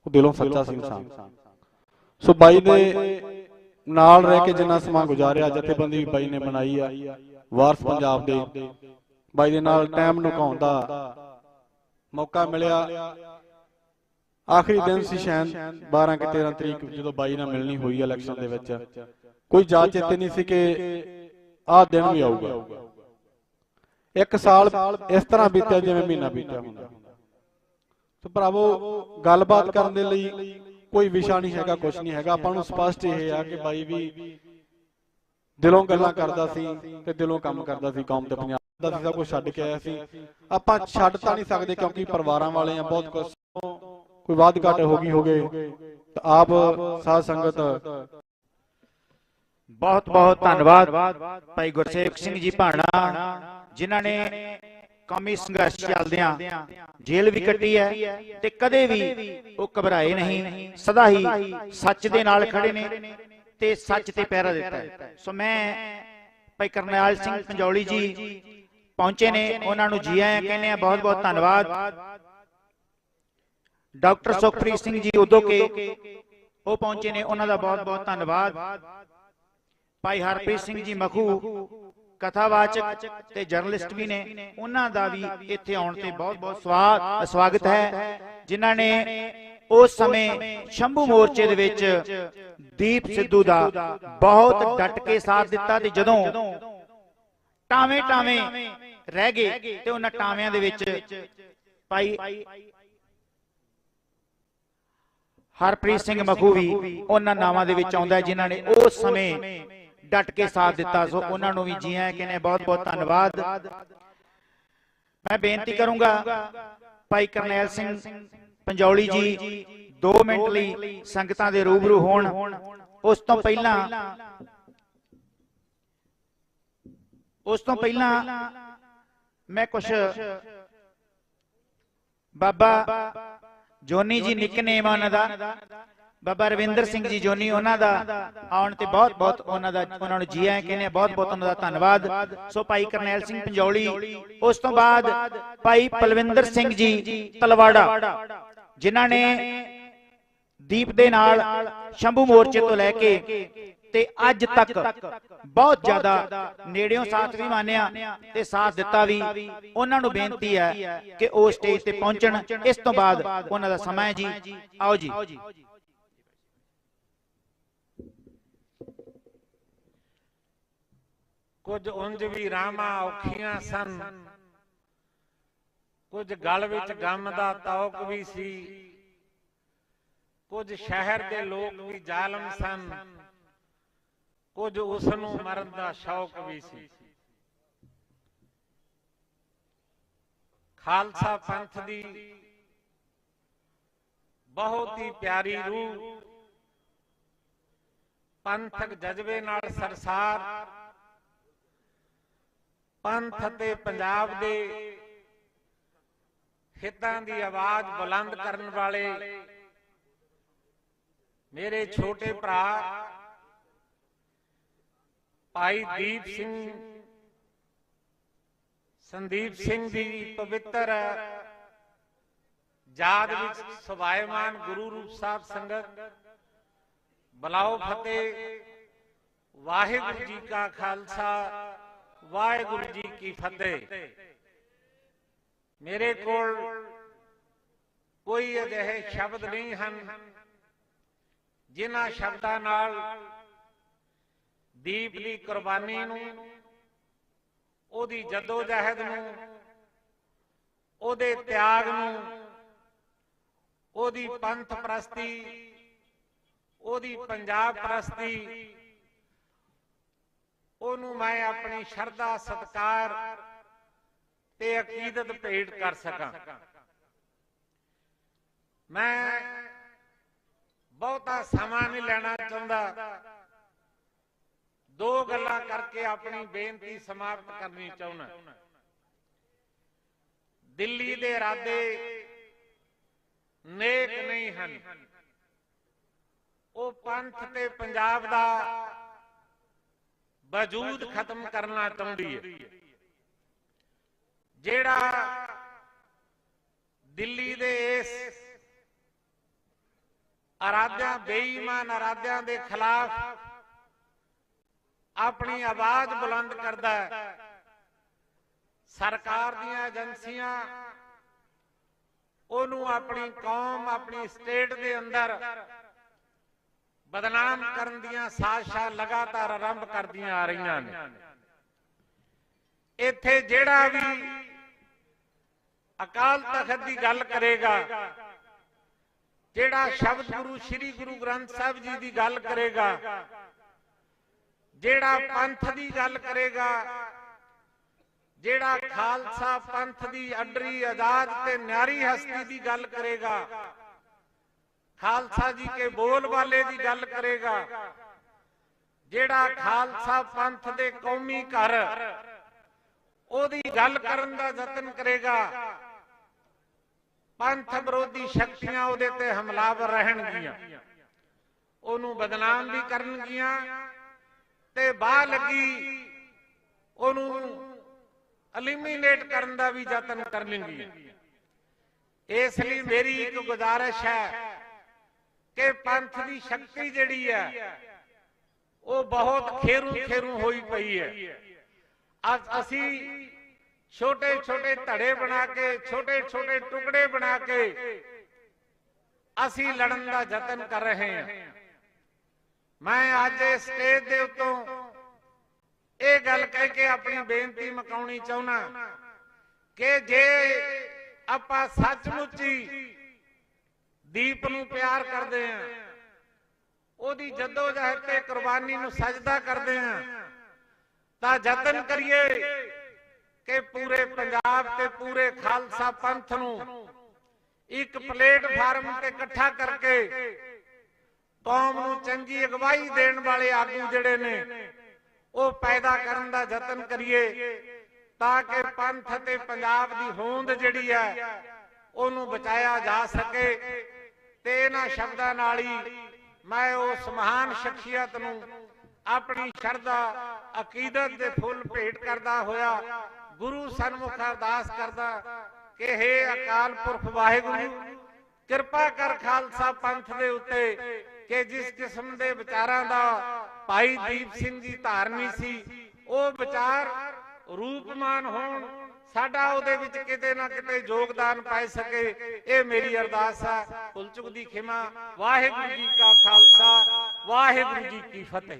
Speaker 7: ਉਹ ਦਿਲੋਂ ਸੱਚਾ ਸੀ ਇਨਸਾਨ। ਸੋ ਬਾਈ ਦੇ ਨਾਲ ਰਹਿ ਕੇ ਜਿੰਨਾ ਸਮਾਂ ਗੁਜ਼ਾਰਿਆ, ਜਥੇਬੰਦੀ ਵੀ ਬਾਈ ਨੇ ਬਣਾਈ ਆ, ਵਾਰਸ ਪੰਜਾਬ ਦੇ ਬਾਈ ਦੇ ਨਾਲ ਟਾਈਮ ਨੁਕਾਉਣ ਦਾ ਮੌਕਾ ਮਿਲਿਆ। ਆਖਰੀ ਦਿਨ ਸੀ ਸ਼ਾਇਦ 12 ਕਿ 13 ਤਰੀਕ, ਜਦੋਂ ਬਾਈ ਨਾਲ ਮਿਲਣੀ ਹੋਈ ਇਲੈਕਸ਼ਨ ਦੇ ਵਿੱਚ। ਕੋਈ ਜਾਂਚ ਚੇਤੇ ਨਹੀਂ ਸੀ ਕਿ ਆਹ ਦਿਨ ਵੀ ਆਊਗਾ। ਇੱਕ ਸਾਲ ਇਸ ਤਰ੍ਹਾਂ ਬੀਤਿਆ ਜਿਵੇਂ ਮਹੀਨਾ ਬੀਤਿਆ ਹੁੰਦਾ। ਸੋ ਭਰਾਵੋ, ਗੱਲਬਾਤ ਕਰਨ ਦੇ ਲਈ ਕੋਈ ਵਿਸ਼ਾ ਨਹੀਂ ਹੈਗਾ, ਕੁਛ ਨਹੀਂ ਹੈਗਾ। ਆਪਾਂ ਨੂੰ ਸਪਸ਼ਟ ਇਹ ਆ ਕਿ ਬਾਈ ਵੀ ਦਿਲੋਂ ਗੱਲਾਂ ਕਰਦਾ ਸੀ ਤੇ ਦਿਲੋਂ ਕੰਮ ਕਰਦਾ ਸੀ, ਕੌਮ ਤੇ ਪੰਜਾਬ ਦਾ ਸੀ, ਸਭ ਕੁਝ ਛੱਡ ਕੇ ਆਇਆ ਸੀ। ਆਪਾਂ ਛੱਡ ਤਾਂ ਨਹੀਂ ਸਕਦੇ ਕਿਉਂਕਿ ਪਰਿਵਾਰਾਂ ਵਾਲੇ ਆ, ਬਹੁਤ ਕੁਝ ਕੋਈ ਵਾਧ ਘਾਟ ਹੋ ਗਈ ਹੋਵੇ ਤਾਂ ਆਪ ਸਾਧ ਸੰਗਤ।
Speaker 2: ਬਹੁਤ ਬਹੁਤ ਧੰਨਵਾਦ ਭਾਈ ਗੁਰਸੇਵਕ ਸਿੰਘ ਜੀ ਭਾਣਾ, ਜਿਨ੍ਹਾਂ ਨੇ ਕੌਮੀ ਸੰਘਰਸ਼ ਚੱਲਦਿਆਂ ਜੇਲ੍ਹ ਵੀ ਕੱਟੀ ਹੈ ਤੇ ਕਦੇ ਵੀ ਉਹ ਘਬਰਾਏ ਨਹੀਂ, ਸਦਾ ਹੀ ਸੱਚ ਦੇ ਨਾਲ ਖੜੇ ਨੇ ਤੇ ਸੱਚ ਤੇ ਪਹਿਰਾ ਦਿੱਤਾ ਹੈ। ਸੋ ਮੈਂ ਭਾਈ ਕਰਨੈਲ ਸਿੰਘ ਪੰਜੌਲੀ ਜੀ ਪਹੁੰਚੇ ਨੇ, ਉਹਨਾਂ ਨੂੰ ਜੀ ਆਇਆਂ ਕਹਿੰਦੇ ਆ, ਬਹੁਤ ਬਹੁਤ ਧੰਨਵਾਦ। ਡਾਕਟਰ ਸੁਖਪ੍ਰੀਤ ਸਿੰਘ ਜੀ ਉਦੋਕੇ ਉਹ ਪਹੁੰਚੇ ਨੇ, ਉਹਨਾਂ ਦਾ ਬਹੁਤ ਬਹੁਤ ਧੰਨਵਾਦ। ਭਾਈ ਹਰਪ੍ਰੀਤ ਸਿੰਘ ਜੀ ਮਖੂ ਕਥਾਵਾਚਕ ਤੇ ਜਰਨਲਿਸਟ ਵੀ ਨੇ, ਉਹਨਾਂ ਦਾ ਵੀ ਇੱਥੇ ਆਉਣ ਤੇ ਬਹੁਤ ਬਹੁਤ ਸਵਾਗਤ ਹੈ, ਜਿਨ੍ਹਾਂ ਨੇ ਉਸ ਸਮੇਂ ਸ਼ੰਭੂ ਮੋਰਚੇ ਦੇ ਵਿੱਚ ਦੀਪ ਸਿੱਧੂ ਦਾ ਬਹੁਤ ਡਟ ਕੇ ਸਾਥ ਦਿੱਤਾ ਤੇ ਜਦੋਂ ਟਾਵੇਂ ਟਾਵੇਂ ਰਹਿ ਗਏ ਤੇ ਉਹਨਾਂ ਟਾਵਿਆਂ ਦੇ ਵਿੱਚ ਭਾਈ ਹਰਪ੍ਰੀਤ ਸਿੰਘ ਮਖੂ ਵੀ ਉਹਨਾਂ ਨਾਵਾਂ ਦੇ ਵਿੱਚ ਆਉਂਦਾ ਜਿਨ੍ਹਾਂ ਨੇ ਉਸ ਸਮੇਂ ਡਟ ਕੇ ਸਾਥ ਦਿੱਤਾ। ਸੋ ਉਹਨਾਂ ਨੂੰ ਵੀ ਜੀ ਆਇਆਂ ਕਹਿੰਦੇ, ਬਹੁਤ ਬਹੁਤ ਧੰਨਵਾਦ। ਮੈਂ ਬੇਨਤੀ ਕਰੂੰਗਾ ਭਾਈ ਕਰਨੈਲ ਸਿੰਘ ਪੰਜੌਲੀ ਜੀ 2 ਮਿੰਟ ਲਈ ਸੰਗਤਾਂ ਦੇ ਰੂਬਰੂ ਹੋਣ। ਉਸ ਤੋਂ ਪਹਿਲਾਂ ਮੈਂ ਕੁਝ ਬਾਬਾ ਜੋਨੀ ਜੀ ਨਿਕਨੇਮ ਉਹਨਾਂ ਦਾ, ਬਾਬਾ ਰਵਿੰਦਰ ਸਿੰਘ ਜੀ ਜੋਨੀ, ਉਹਨਾਂ ਦਾ ਆਉਣ ਤੇ ਬਹੁਤ ਬਹੁਤ ਉਹਨਾਂ ਨੂੰ ਜੀ ਆਇਆਂ ਕਹਿੰਦੇ ਆ, ਬਹੁਤ ਬਹੁਤ ਉਹਨਾਂ ਦਾ ਧੰਨਵਾਦ। ਸੋ ਭਾਈ ਕਰਨੈਲ ਸਿੰਘ ਪੰਜੌਲੀ, ਉਸ ਤੋਂ ਬਾਅਦ ਭਾਈ ਪਲਵਿੰਦਰ ਸਿੰਘ ਜੀ ਤਲਵਾੜਾ, ਜਿਨ੍ਹਾਂ ਨੇ ਦੀਪ ਦੇ ਨਾਲ ਸ਼ੰਭੂ ਮੋਰਚੇ ਤੋਂ ਲੈ ਕੇ ਤੇ ਅੱਜ ਤੱਕ ਬਹੁਤ ਜ਼ਿਆਦਾ ਨੇੜਿਓਂ ਸਾਥ ਵੀ ਮਾਨਿਆ ਤੇ ਸਾਥ ਦਿੱਤਾ ਵੀ। ਉਹਨਾਂ ਨੂੰ ਬੇਨਤੀ ਹੈ ਕਿ ਉਹ ਸਟੇਜ ਤੇ ਪਹੁੰਚਣ। ਇਸ ਤੋਂ ਬਾਅਦ ਉਹਨਾਂ ਦਾ ਸਮਾਂ ਹੈ ਜੀ, ਆਓ ਜੀ।
Speaker 8: ਕੁਝ ਉਂਝ ਵੀ ਰਾਮਾਂ ਔਖੀਆਂ ਸਨ, ਕੁਝ ਗਲ ਵਿੱਚ ਗਮ ਦਾ ਤੌਕ ਵੀ ਸੀ, ਕੁਝ ਸ਼ਹਿਰ ਦੇ ਲੋਕ ਵੀ ਜ਼ਾਲਮ ਸਨ, ਕੁਝ ਉਸ ਨੂੰ ਮਰਨ ਦਾ ਸ਼ੌਕ ਵੀ ਸੀ। ਖਾਲਸਾ ਪੰਥ ਦੀ ਬਹੁਤ ਹੀ ਪਿਆਰੀ ਰੂਹ, ਪੰਥਕ ਜਜ਼ਬੇ ਨਾਲ ਸਰਸਾਰ, ਪੰਥ ਅਤੇ ਪੰਜਾਬ ਦੇ ਹਿੱਤਾਂ ਦੀ ਆਵਾਜ਼ ਬੁਲੰਦ ਕਰਨ ਵਾਲੇ ਮੇਰੇ ਛੋਟੇ ਭਰਾ ਭਾਈ ਦੀਪ ਸਿੰਘ, ਸੰਦੀਪ ਸਿੰਘ ਦੀ ਪਵਿੱਤਰ ਯਾਦ ਵਿੱਚ ਸਵਾਇਮਾਨ ਗੁਰੂ ਰੂਪ ਸਾਹਿਬ ਸੰਗਤ, ਬੁਲਾਓ ਫਤਿਹ। ਵਾਹਿਗੁਰੂ ਜੀ ਕਾ ਖਾਲਸਾ, ਵਾਹਿਗੁਰੂ ਜੀ ਕੀ ਫਤਿਹ। ਮੇਰੇ ਕੋਲ ਕੋਈ ਅਜਿਹੇ ਸ਼ਬਦ ਨਹੀਂ ਹਨ ਜਿਨ੍ਹਾਂ ਸ਼ਬਦਾਂ ਨਾਲ ਦੀਪ ਦੀ ਕੁਰਬਾਨੀ ਨੂੰ, ਉਹਦੀ ਜਦੋਜਹਿਦ ਨੂੰ, ਉਹਦੇ ਤਿਆਗ ਨੂੰ, ਉਹਦੀ ਪੰਥ ਪ੍ਰਸਤੀ, ਉਹਦੀ ਪੰਜਾਬ ਪ੍ਰਸਤੀ, ਉਹਨੂੰ ਮੈਂ ਆਪਣੀ ਸ਼ਰਧਾ ਸਤਿਕਾਰ ਤੇ ਅਕੀਦਤ ਭੇਟ ਕਰ ਸਕਾਂ। ਮੈਂ ਬਹੁਤਾ ਸਮਾਂ ਨਹੀਂ ਲੈਣਾ ਚਾਹੁੰਦਾ, ਦੋ ਗੱਲਾਂ ਕਰਕੇ ਆਪਣੀ ਬੇਨਤੀ ਸਮਾਪਤ ਕਰਨੀ ਚਾਹੁੰਦਾ। ਦਿੱਲੀ ਦੇ ਇਰਾਦੇ ਨੇਕ ਨਹੀਂ ਹਨ, ਉਹ ਪੰਥ ਤੇ ਪੰਜਾਬ ਦਾ ਵਜੂਦ ਖਤਮ ਕਰਨਾ ਚਾਹੁੰਦੀ ਹੈ। ਜਿਹੜਾ ਦਿੱਲੀ ਦੇ ਇਸ ਅਰਾਧਿਆਂ, ਬੇਈਮਾਨ ਅਰਾਧਿਆਂ ਦੇ ਖਿਲਾਫ ਆਪਣੀ ਆਵਾਜ਼ ਬੁਲੰਦ ਕਰਦਾ ਹੈ, ਸਰਕਾਰ ਦੀਆਂ ਏਜੰਸੀਆਂ ਉਹਨੂੰ ਆਪਣੀ ਕੌਮ, ਆਪਣੀ ਸਟੇਟ ਦੇ ਅੰਦਰ ਬਦਨਾਮ ਕਰਨ ਦੀਆਂ ਸਾਜ਼ਿਸ਼ਾਂ ਲਗਾਤਾਰ ਆਰੰਭ ਕਰਦੀਆਂ ਆ ਰਹੀਆਂ ਨੇ। ਇੱਥੇ ਜਿਹੜਾ ਵੀ ਅਕਾਲ ਤਖਤ ਦੀ ਗੱਲ ਕਰੇਗਾ, ਜਿਹੜਾ ਸ਼ਬਦ ਗੁਰੂ ਸ੍ਰੀ ਗੁਰੂ ਗ੍ਰੰਥ ਸਾਹਿਬ ਜੀ ਦੀ ਗੱਲ ਕਰੇਗਾ, ਜਿਹੜਾ ਪੰਥ ਦੀ ਗੱਲ ਕਰੇਗਾ, ਜਿਹੜਾ ਖਾਲਸਾ ਪੰਥ ਦੀ ਅਡਰੀ ਆਜ਼ਾਦ ਤੇ ਨਿਆਰੀ ਹਸਤੀ ਦੀ ਗੱਲ ਕਰੇਗਾ, ਖਾਲਸਾ ਜੀ ਕੇ ਬੋਲ ਵਾਲੇ ਦੀ ਗੱਲ ਕਰੇਗਾ, ਜਿਹੜਾ ਖਾਲਸਾ ਪੰਥ ਦੇ ਕੌਮੀ ਘਰ ਉਹਦੀ ਗੱਲ ਕਰਨ ਦਾ ਯਤਨ ਕਰੇਗਾ, ਪੰਥ ਵਿਰੋਧੀ ਸ਼ਕਤੀਆਂ ਉਹਦੇ ਤੇ ਹਮਲਾਵਰ ਰਹਿਣਗੀਆਂ, ਉਹਨੂੰ ਬਦਨਾਮ ਵੀ ਕਰਨਗੀਆਂ ਤੇ ਬਾਹ ਲੱਗੀ ਉਹਨੂੰ ਐਲੀਮੀਨੇਟ ਕਰਨ ਦਾ ਵੀ ਯਤਨ ਕਰਨਗੀਆਂ। ਇਸ ਲਈ ਮੇਰੀ ਇੱਕ ਗੁਜ਼ਾਰਿਸ਼ ਹੈ ਕਿ ਪੰਥ ਦੀ ਸ਼ਕਤੀ ਜਿਹੜੀ ਹੈ ਉਹ ਬਹੁਤ ਖੇਰੂ ਹੋਈ ਪਈ ਹੈ। ਅੱਜ ਅਸੀਂ ਛੋਟੇ ਛੋਟੇ ਧੜੇ ਬਣਾ ਕੇ, ਛੋਟੇ ਛੋਟੇ ਟੁਕੜੇ ਬਣਾ ਕੇ ਅਸੀਂ ਲੜਨ ਦਾ ਯਤਨ ਕਰ ਰਹੇ ਹਾਂ। ਮੈਂ ਅੱਜ ਇਸ ਸਟੇਜ ਦੇ ਉੱਤੋਂ ਇਹ ਗੱਲ ਕਹਿ ਕੇ ਆਪਣੀ ਬੇਨਤੀ ਮੁਕਾਉਣੀ ਚਾਹੁੰਦਾ ਕਿ ਜੇ ਆਪਾਂ ਸੱਚਮੁੱਚ ਹੀ ਦੀਪ ਨੂੰ ਪਿਆਰ ਕਰਦੇ ਹਾਂ, ਉਹਦੀ ਜਦੋਜਹਿਦ ਤੇ ਕੁਰਬਾਨੀ ਨੂੰ ਸਜਦਾ ਕਰਦੇ ਹਾਂ, ਤਾਂ ਯਤਨ ਕਰੀਏ ਕਿ ਪੂਰੇ ਪੰਜਾਬ ਤੇ ਪੂਰੇ ਖਾਲਸਾ ਪੰਥ ਨੂੰ ਇੱਕ ਪਲੇਟਫਾਰਮ ਤੇ ਇਕੱਠਾ ਕਰਕੇ ਕੌਮ ਨੂੰ ਚੰਗੀ ਅਗਵਾਈ ਦੇਣ ਵਾਲੇ ਆਗੂ ਜਿਹੜੇ ਨੇ ਉਹ ਪੈਦਾ ਕਰਨ ਦਾ ਯਤਨ ਕਰੀਏ, ਤਾਂ ਕਿ ਪੰਥ ਤੇ ਪੰਜਾਬ ਦੀ ਹੋਂਦ ਜਿਹੜੀ ਹੈ ਉਹਨੂੰ ਬਚਾਇਆ ਜਾ ਸਕੇ। ਤੇ ਇਹਨਾਂ ਸ਼ਬਦਾਂ ਨਾਲ ਹੀ ਮੈਂ ਉਸ ਮਹਾਨ ਸ਼ਖਸੀਅਤ ਨੂੰ ਆਪਣੀ ਸ਼ਰਧਾ ਅਕੀਦਤ ਦੇ ਫੁੱਲ ਭੇਟ ਕਰਦਾ ਹੋਇਆ ਗੁਰੂ ਸਨਮੁਖ ਅਰਦਾਸ ਕਰਦਾ ਕਿ ਹੇ ਅਕਾਲ ਪੁਰਖ ਵਾਹਿਗੁਰੂ, ਕਿਰਪਾ ਕਰ ਖਾਲਸਾ ਪੰਥ ਦੇ ਉੱਤੇ ਕਿ ਜਿਸ ਕਿਸਮ ਦੇ ਵਿਚਾਰਾਂ ਦਾ ਭਾਈ ਦੀਪ ਸਿੰਘ ਜੀ ਧਾਰਨੀ ਸੀ, ਉਹ ਵਿਚਾਰ ਰੂਪਮਾਨ ਹੋਣ, ਸਾਡਾ ਉਹਦੇ ਵਿੱਚ ਕਿਤੇ ਨਾ ਕਿਤੇ ਯੋਗਦਾਨ ਪਾ ਸਕੇ। ਇਹ ਮੇਰੀ ਅਰਦਾਸ ਹੈ। ਭੁੱਲ ਚੁੱਕ ਦੀ ਖਿਮਾ। ਵਾਹਿਗੁਰੂ ਜੀ ਕਾ ਖਾਲਸਾ, ਵਾਹਿਗੁਰੂ ਜੀ ਕੀ ਫਤਿਹ।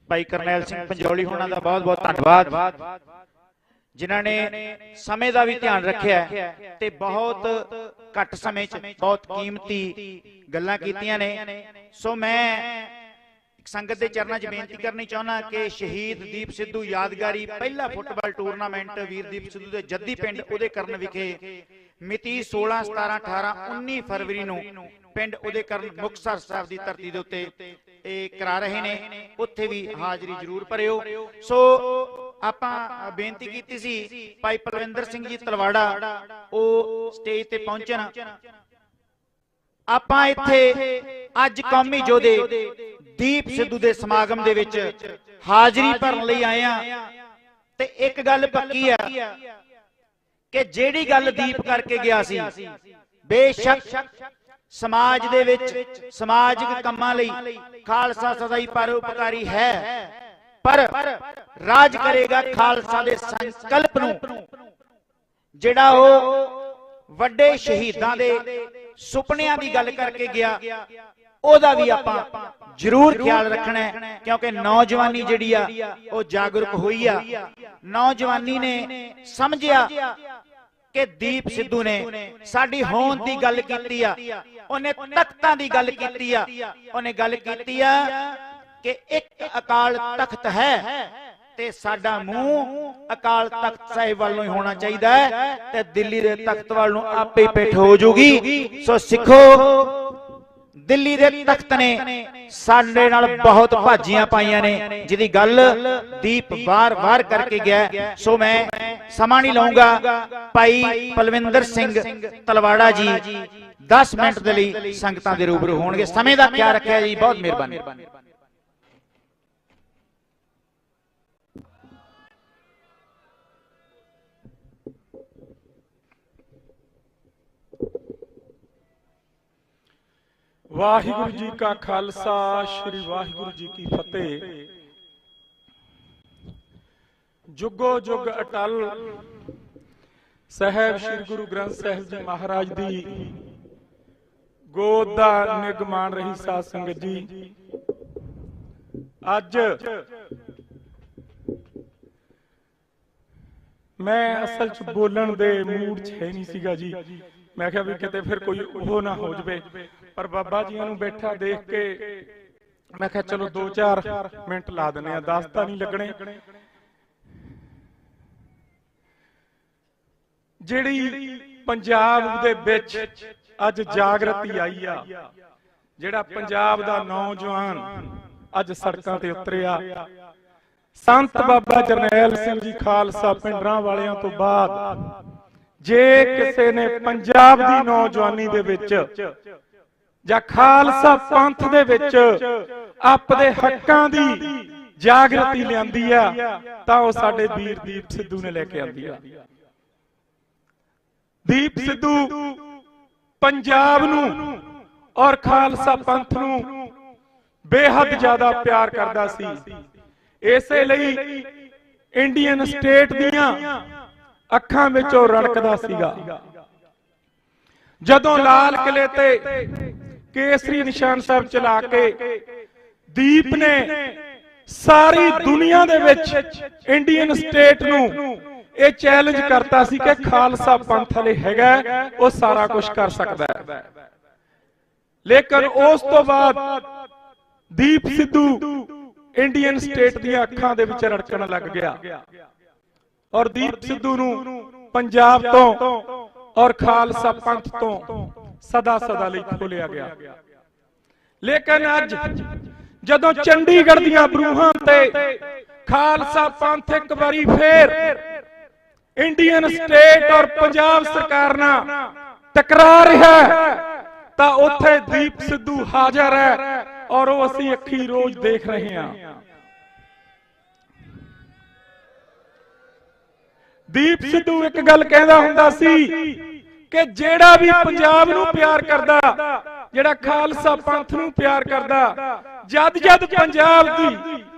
Speaker 2: ਭਾਈ ਕਰਨੈਲ ਸਿੰਘ ਪੰਜੌਲੀ ਹੋਣਾ ਦਾ ਬਹੁਤ ਬਹੁਤ ਧੰਨਵਾਦ, ਜਿਨ੍ਹਾਂ ਨੇ ਸਮੇਂ ਦਾ ਵੀ ਧਿਆਨ ਰੱਖਿਆ ਤੇ ਬਹੁਤ ਘੱਟ ਸਮੇਂ 'ਚ ਬਹੁਤ ਕੀਮਤੀ ਗੱਲਾਂ ਕੀਤੀਆਂ ਨੇ। ਸੋ ਮੈਂ ਸੰਗਤ ਦੇ ਚਰਨਾਂ 'ਚ ਬੇਨਤੀ ਕਰਨੀ ਚਾਹੁੰਦਾ ਕਿ ਸ਼ਹੀਦ ਦੀਪ ਸਿੱਧੂ ਯਾਦਗਾਰੀ ਪਹਿਲਾ ਫੁੱਟਬਾਲ ਟੂਰਨਾਮੈਂਟ ਵੀਰਦੀਪ ਸਿੱਧੂ ਦੇ ਜੱਦੀ ਪਿੰਡ ਉਹਦੇ ਕਰਨ ਵਿਖੇ ਮਿਤੀ 16, 17, 18, 19 ਫਰਵਰੀ ਨੂੰ ਪਿੰਡ ਉਹਦੇ ਕਰਨ ਮੁਕਤਸਰ ਸਾਹਿਬ ਦੀ ਧਰਤੀ ਦੇ ਉੱਤੇ ਇਹ ਕਰਾ ਰਹੇ ਨੇ। ਉੱਥੇ ਵੀ ਹਾਜ਼ਰੀ ਜ਼ਰੂਰ ਭਰਿਓ। ਸੋ ਆਪਾਂ ਬੇਨਤੀ ਕੀਤੀ ਸੀ ਭਾਈ ਪਲਵਿੰਦਰ ਸਿੰਘ ਜੀ ਤਲਵਾੜਾ ਉਹ ਸਟੇਜ ਤੇ ਪਹੁੰਚਣ। ਆਪਾਂ ਇੱਥੇ ਅੱਜ ਕੌਮੀ ਯੋਧੇ ਦੀਪ ਸਿੱਧੂ ਦੇ ਸਮਾਗਮ ਦੇ ਵਿੱਚ ਹਾਜ਼ਰੀ ਭਰਨ ਲਈ ਆਏ ਆ ਤੇ ਇੱਕ ਗੱਲ ਪੱਕੀ ਆ ਕਿ ਜਿਹੜੀ ਗੱਲ ਦੀਪ ਕਰਕੇ ਗਿਆ ਸੀ, ਬੇਸ਼ੱਕ ਸਮਾਜ ਦੇ ਵਿੱਚ ਸਮਾਜਿਕ ਕੰਮਾਂ ਲਈ ਖਾਲਸਾ ਸਦਾ ਹੀ ਪਰਉਪਕਾਰੀ ਹੈ, ਪਰ ਰਾਜ ਕਰੇਗਾ ਖਾਲਸਾ ਦੇ ਸੰਕਲਪ ਨੂੰ, ਜਿਹੜਾ ਉਹ ਵੱਡੇ ਸ਼ਹੀਦਾਂ ਦੇ ਸੁਪਨਿਆਂ ਦੀ ਗੱਲ ਕਰਕੇ ਗਿਆ, ਉਹਦਾ ਵੀ ਆਪਾਂ ਜ਼ਰੂਰ ਖਿਆਲ ਰੱਖਣਾ ਹੈ। ਕਿਉਂਕਿ ਨੌਜਵਾਨੀ ਜਿਹੜੀ ਆ ਉਹ ਜਾਗਰੂਕ ਹੋਈ ਆ। ਨੌਜਵਾਨੀ ਨੇ ਸਮਝਿਆ ਕਿ ਦੀਪ ਸਿੱਧੂ ਨੇ ਸਾਡੀ ਹੋਂਦ ਦੀ ਗੱਲ ਕੀਤੀ ਆ, ਉਹਨੇ ਤਖਤਾਂ ਦੀ ਗੱਲ ਕੀਤੀ ਆ, ਉਹਨੇ ਗੱਲ ਕੀਤੀ ਆ ਕਿ ਇੱਕ ਅਕਾਲ ਤਖਤ ਹੈ ਤੇ ਸਾਡਾ ਮੂੰਹ ਅਕਾਲ ਤਖਤ ਸਾਹਿਬ ਵੱਲ ਨੂੰ ਹੀ ਹੋਣਾ ਚਾਹੀਦਾ ਹੈ ਤੇ ਦਿੱਲੀ ਦੇ ਤਖਤ ਵੱਲ ਨੂੰ ਆਪੇ ਪਿੱਠ ਹੋ ਜੂਗੀ। ਸੋ ਸਿੱਖੋ, ਦਿੱਲੀ ਦੇ ਤਖਤ ਨੇ ਸਾਡੇ ਨਾਲ ਬਹੁਤ ਭਾਜੀਆਂ ਪਾਈਆਂ ਨੇ, ਜਿਹਦੀ ਗੱਲ ਦੀਪ ਵਾਰ-ਵਾਰ ਕਰਕੇ ਗਿਆ। ਸੋ ਮੈਂ ਸਮਾਂ ਨਹੀਂ ਲਵਾਂਗਾ। ਭਾਈ ਪਲਵਿੰਦਰ ਸਿੰਘ ਤਲਵਾੜਾ ਜੀ 10 ਮਿੰਟ ਦੇ ਲਈ ਸੰਗਤਾਂ ਦੇ ਰੂਬਰੂ ਹੋਣਗੇ। ਸਮੇਂ ਦਾ ਖਿਆਲ ਰੱਖਿਆ ਜੀ, ਬਹੁਤ ਮਿਹਰਬਾਨੀ।
Speaker 3: ਵਾਹਿਗੁਰੂ ਜੀ ਕਾ ਖਾਲਸਾ, ਸ੍ਰੀ ਵਾਹਿਗੁਰੂ ਜੀ ਕੀ ਫਤਿਹ। ਜੁਗੋ ਜੁਗ ਅਟਲ ਸਾਹਿਬ ਸ੍ਰੀ ਗੁਰੂ ਗ੍ਰੰਥ ਸਾਹਿਬ ਜੀ ਮਹਾਰਾਜ ਦੀ ਗੋਦ ਦਾ ਨਿਗਮਾਨ ਰਹੀ ਸਾਧ ਸੰਗਤ ਜੀ। ਅੱਜ ਮੈਂ ਅਸਲ ਚ ਬੋਲਣ ਦੇ ਮੂਡ 'ਚ ਹੈ ਨਹੀਂ ਸੀਗਾ ਜੀ। ਮੈਂ ਕਿਹਾ ਵੀ ਕਿਤੇ ਫਿਰ ਕੋਈ ਉਹ ਨਾ ਹੋ ਜਵੇ, ਪਰ ਬਾਬਾ ਜੀਆਂ ਨੂੰ ਬੈਠਾ ਦੇਖ ਕੇ ਮੈਂ ਕਿਹਾ ਚਲੋ 2-4 ਮਿੰਟ ਲਾ ਦਿੰਦੇ ਆ, 10 ਤਾਂ ਨਹੀਂ ਲੱਗਣੇ। ਜਿਹੜੀ ਪੰਜਾਬ ਦੇ ਵਿੱਚ ਅੱਜ ਜਾਗਰਤੀ ਆਈ ਆ, ਜਿਹੜਾ ਪੰਜਾਬ ਦਾ ਨੌਜਵਾਨ ਅੱਜ ਸੜਕਾਂ ਤੇ ਉਤਰਿਆ, ਸੰਤ ਬਾਬਾ ਜਰਨੈਲ ਸਿੰਘ ਜੀ ਖਾਲਸਾ ਪਿੰਡਰਾਂ ਵਾਲਿਆਂ ਤੋਂ ਬਾਅਦ ਜੇ ਕਿਸੇ ਨੇ ਪੰਜਾਬ ਦੀ ਨੌਜਵਾਨੀ ਦੇ ਵਿੱਚ ਜਾਂ ਖਾਲਸਾ ਪੰਥ ਦੇ ਵਿੱਚ ਆਪਦੇ ਹੱਕਾਂ ਦੀ ਜਾਗਰਤੀ ਲਿਆਂਦੀ ਆ ਤਾਂ ਉਹ ਸਾਡੇ ਵੀਰ ਦੀਪ ਸਿੱਧੂ ਨੇ ਲੈ ਕੇ ਆਂਦੀ ਆ। ਦੀਪ ਸਿੱਧੂ ਪੰਜਾਬ ਨੂੰ ਔਰ ਖਾਲਸਾ ਪੰਥ ਨੂੰ ਬੇਹੱਦ ਜ਼ਿਆਦਾ ਪਿਆਰ ਕਰਦਾ ਸੀ। ਇਸੇ ਲਈ ਇੰਡੀਅਨ ਸਟੇਟ ਦੀਆਂ ਅੱਖਾਂ ਵਿੱਚ ਉਹ ਰੜਕਦਾ ਸੀਗਾ। ਜਦੋਂ ਲਾਲ ਕਿਲੇ ਤੇ ਕੇਸਰੀ ਨਿਸ਼ਾਨ ਸਾਹਿਬ ਚਲਾ ਕੇ ਦੀਪ ਨੇ ਸਾਰੀ ਦੁਨੀਆ ਦੇ ਵਿੱਚ ਇੰਡੀਅਨ ਸਟੇਟ ਨੂੰ ਇਹ ਚੈਲੰਜ ਕਰਤਾ ਸੀ ਕਿ ਖਾਲਸਾ ਪੰਥ ਹਲੇ ਹੈਗਾ, ਉਹ ਸਾਰਾ ਕੁਝ ਕਰ ਸਕਦਾ ਹੈ। ਲੇਕਿਨ ਉਸ ਤੋਂ ਬਾਅਦ ਦੀਪ ਸਿੱਧੂ ਇੰਡੀਅਨ ਸਟੇਟ ਦੀਆਂ ਅੱਖਾਂ ਦੇ ਵਿੱਚ ਰੜਕਣ ਲੱਗ ਗਿਆ ਔਰ ਦੀਪ ਸਿੱਧੂ ਨੂੰ ਪੰਜਾਬ ਤੋਂ ਔਰ ਖਾਲਸਾ ਪੰਥ ਤੋਂ ਸਦਾ ਸਦਾ ਲਈ ਖੋਲਿਆ ਗਿਆ। ਲੇਕਿਨ ਅੱਜ ਜਦੋਂ ਚੰਡੀਗੜ੍ਹ ਦੀਆਂ ਬਰੂਹਾਂ ਤੇ ਖਾਲਸਾ ਪੰਥ ਇੱਕ ਵਾਰੀ ਫੇਰ इंडियन स्टेट और पंजाब सरकार ना टकरा रहा है तो उत्थे दीप सिद्धू हाजिर है और वो असीं अखी रोज देख रहे हैं। दीप सिद्धू एक गल कहंदा हुंदा सी कि जेड़ा भी पंजाब नूं प्यार करदा, जेड़ा खालसा पंथ नूं प्यार करदा, जद जद पंजाब दी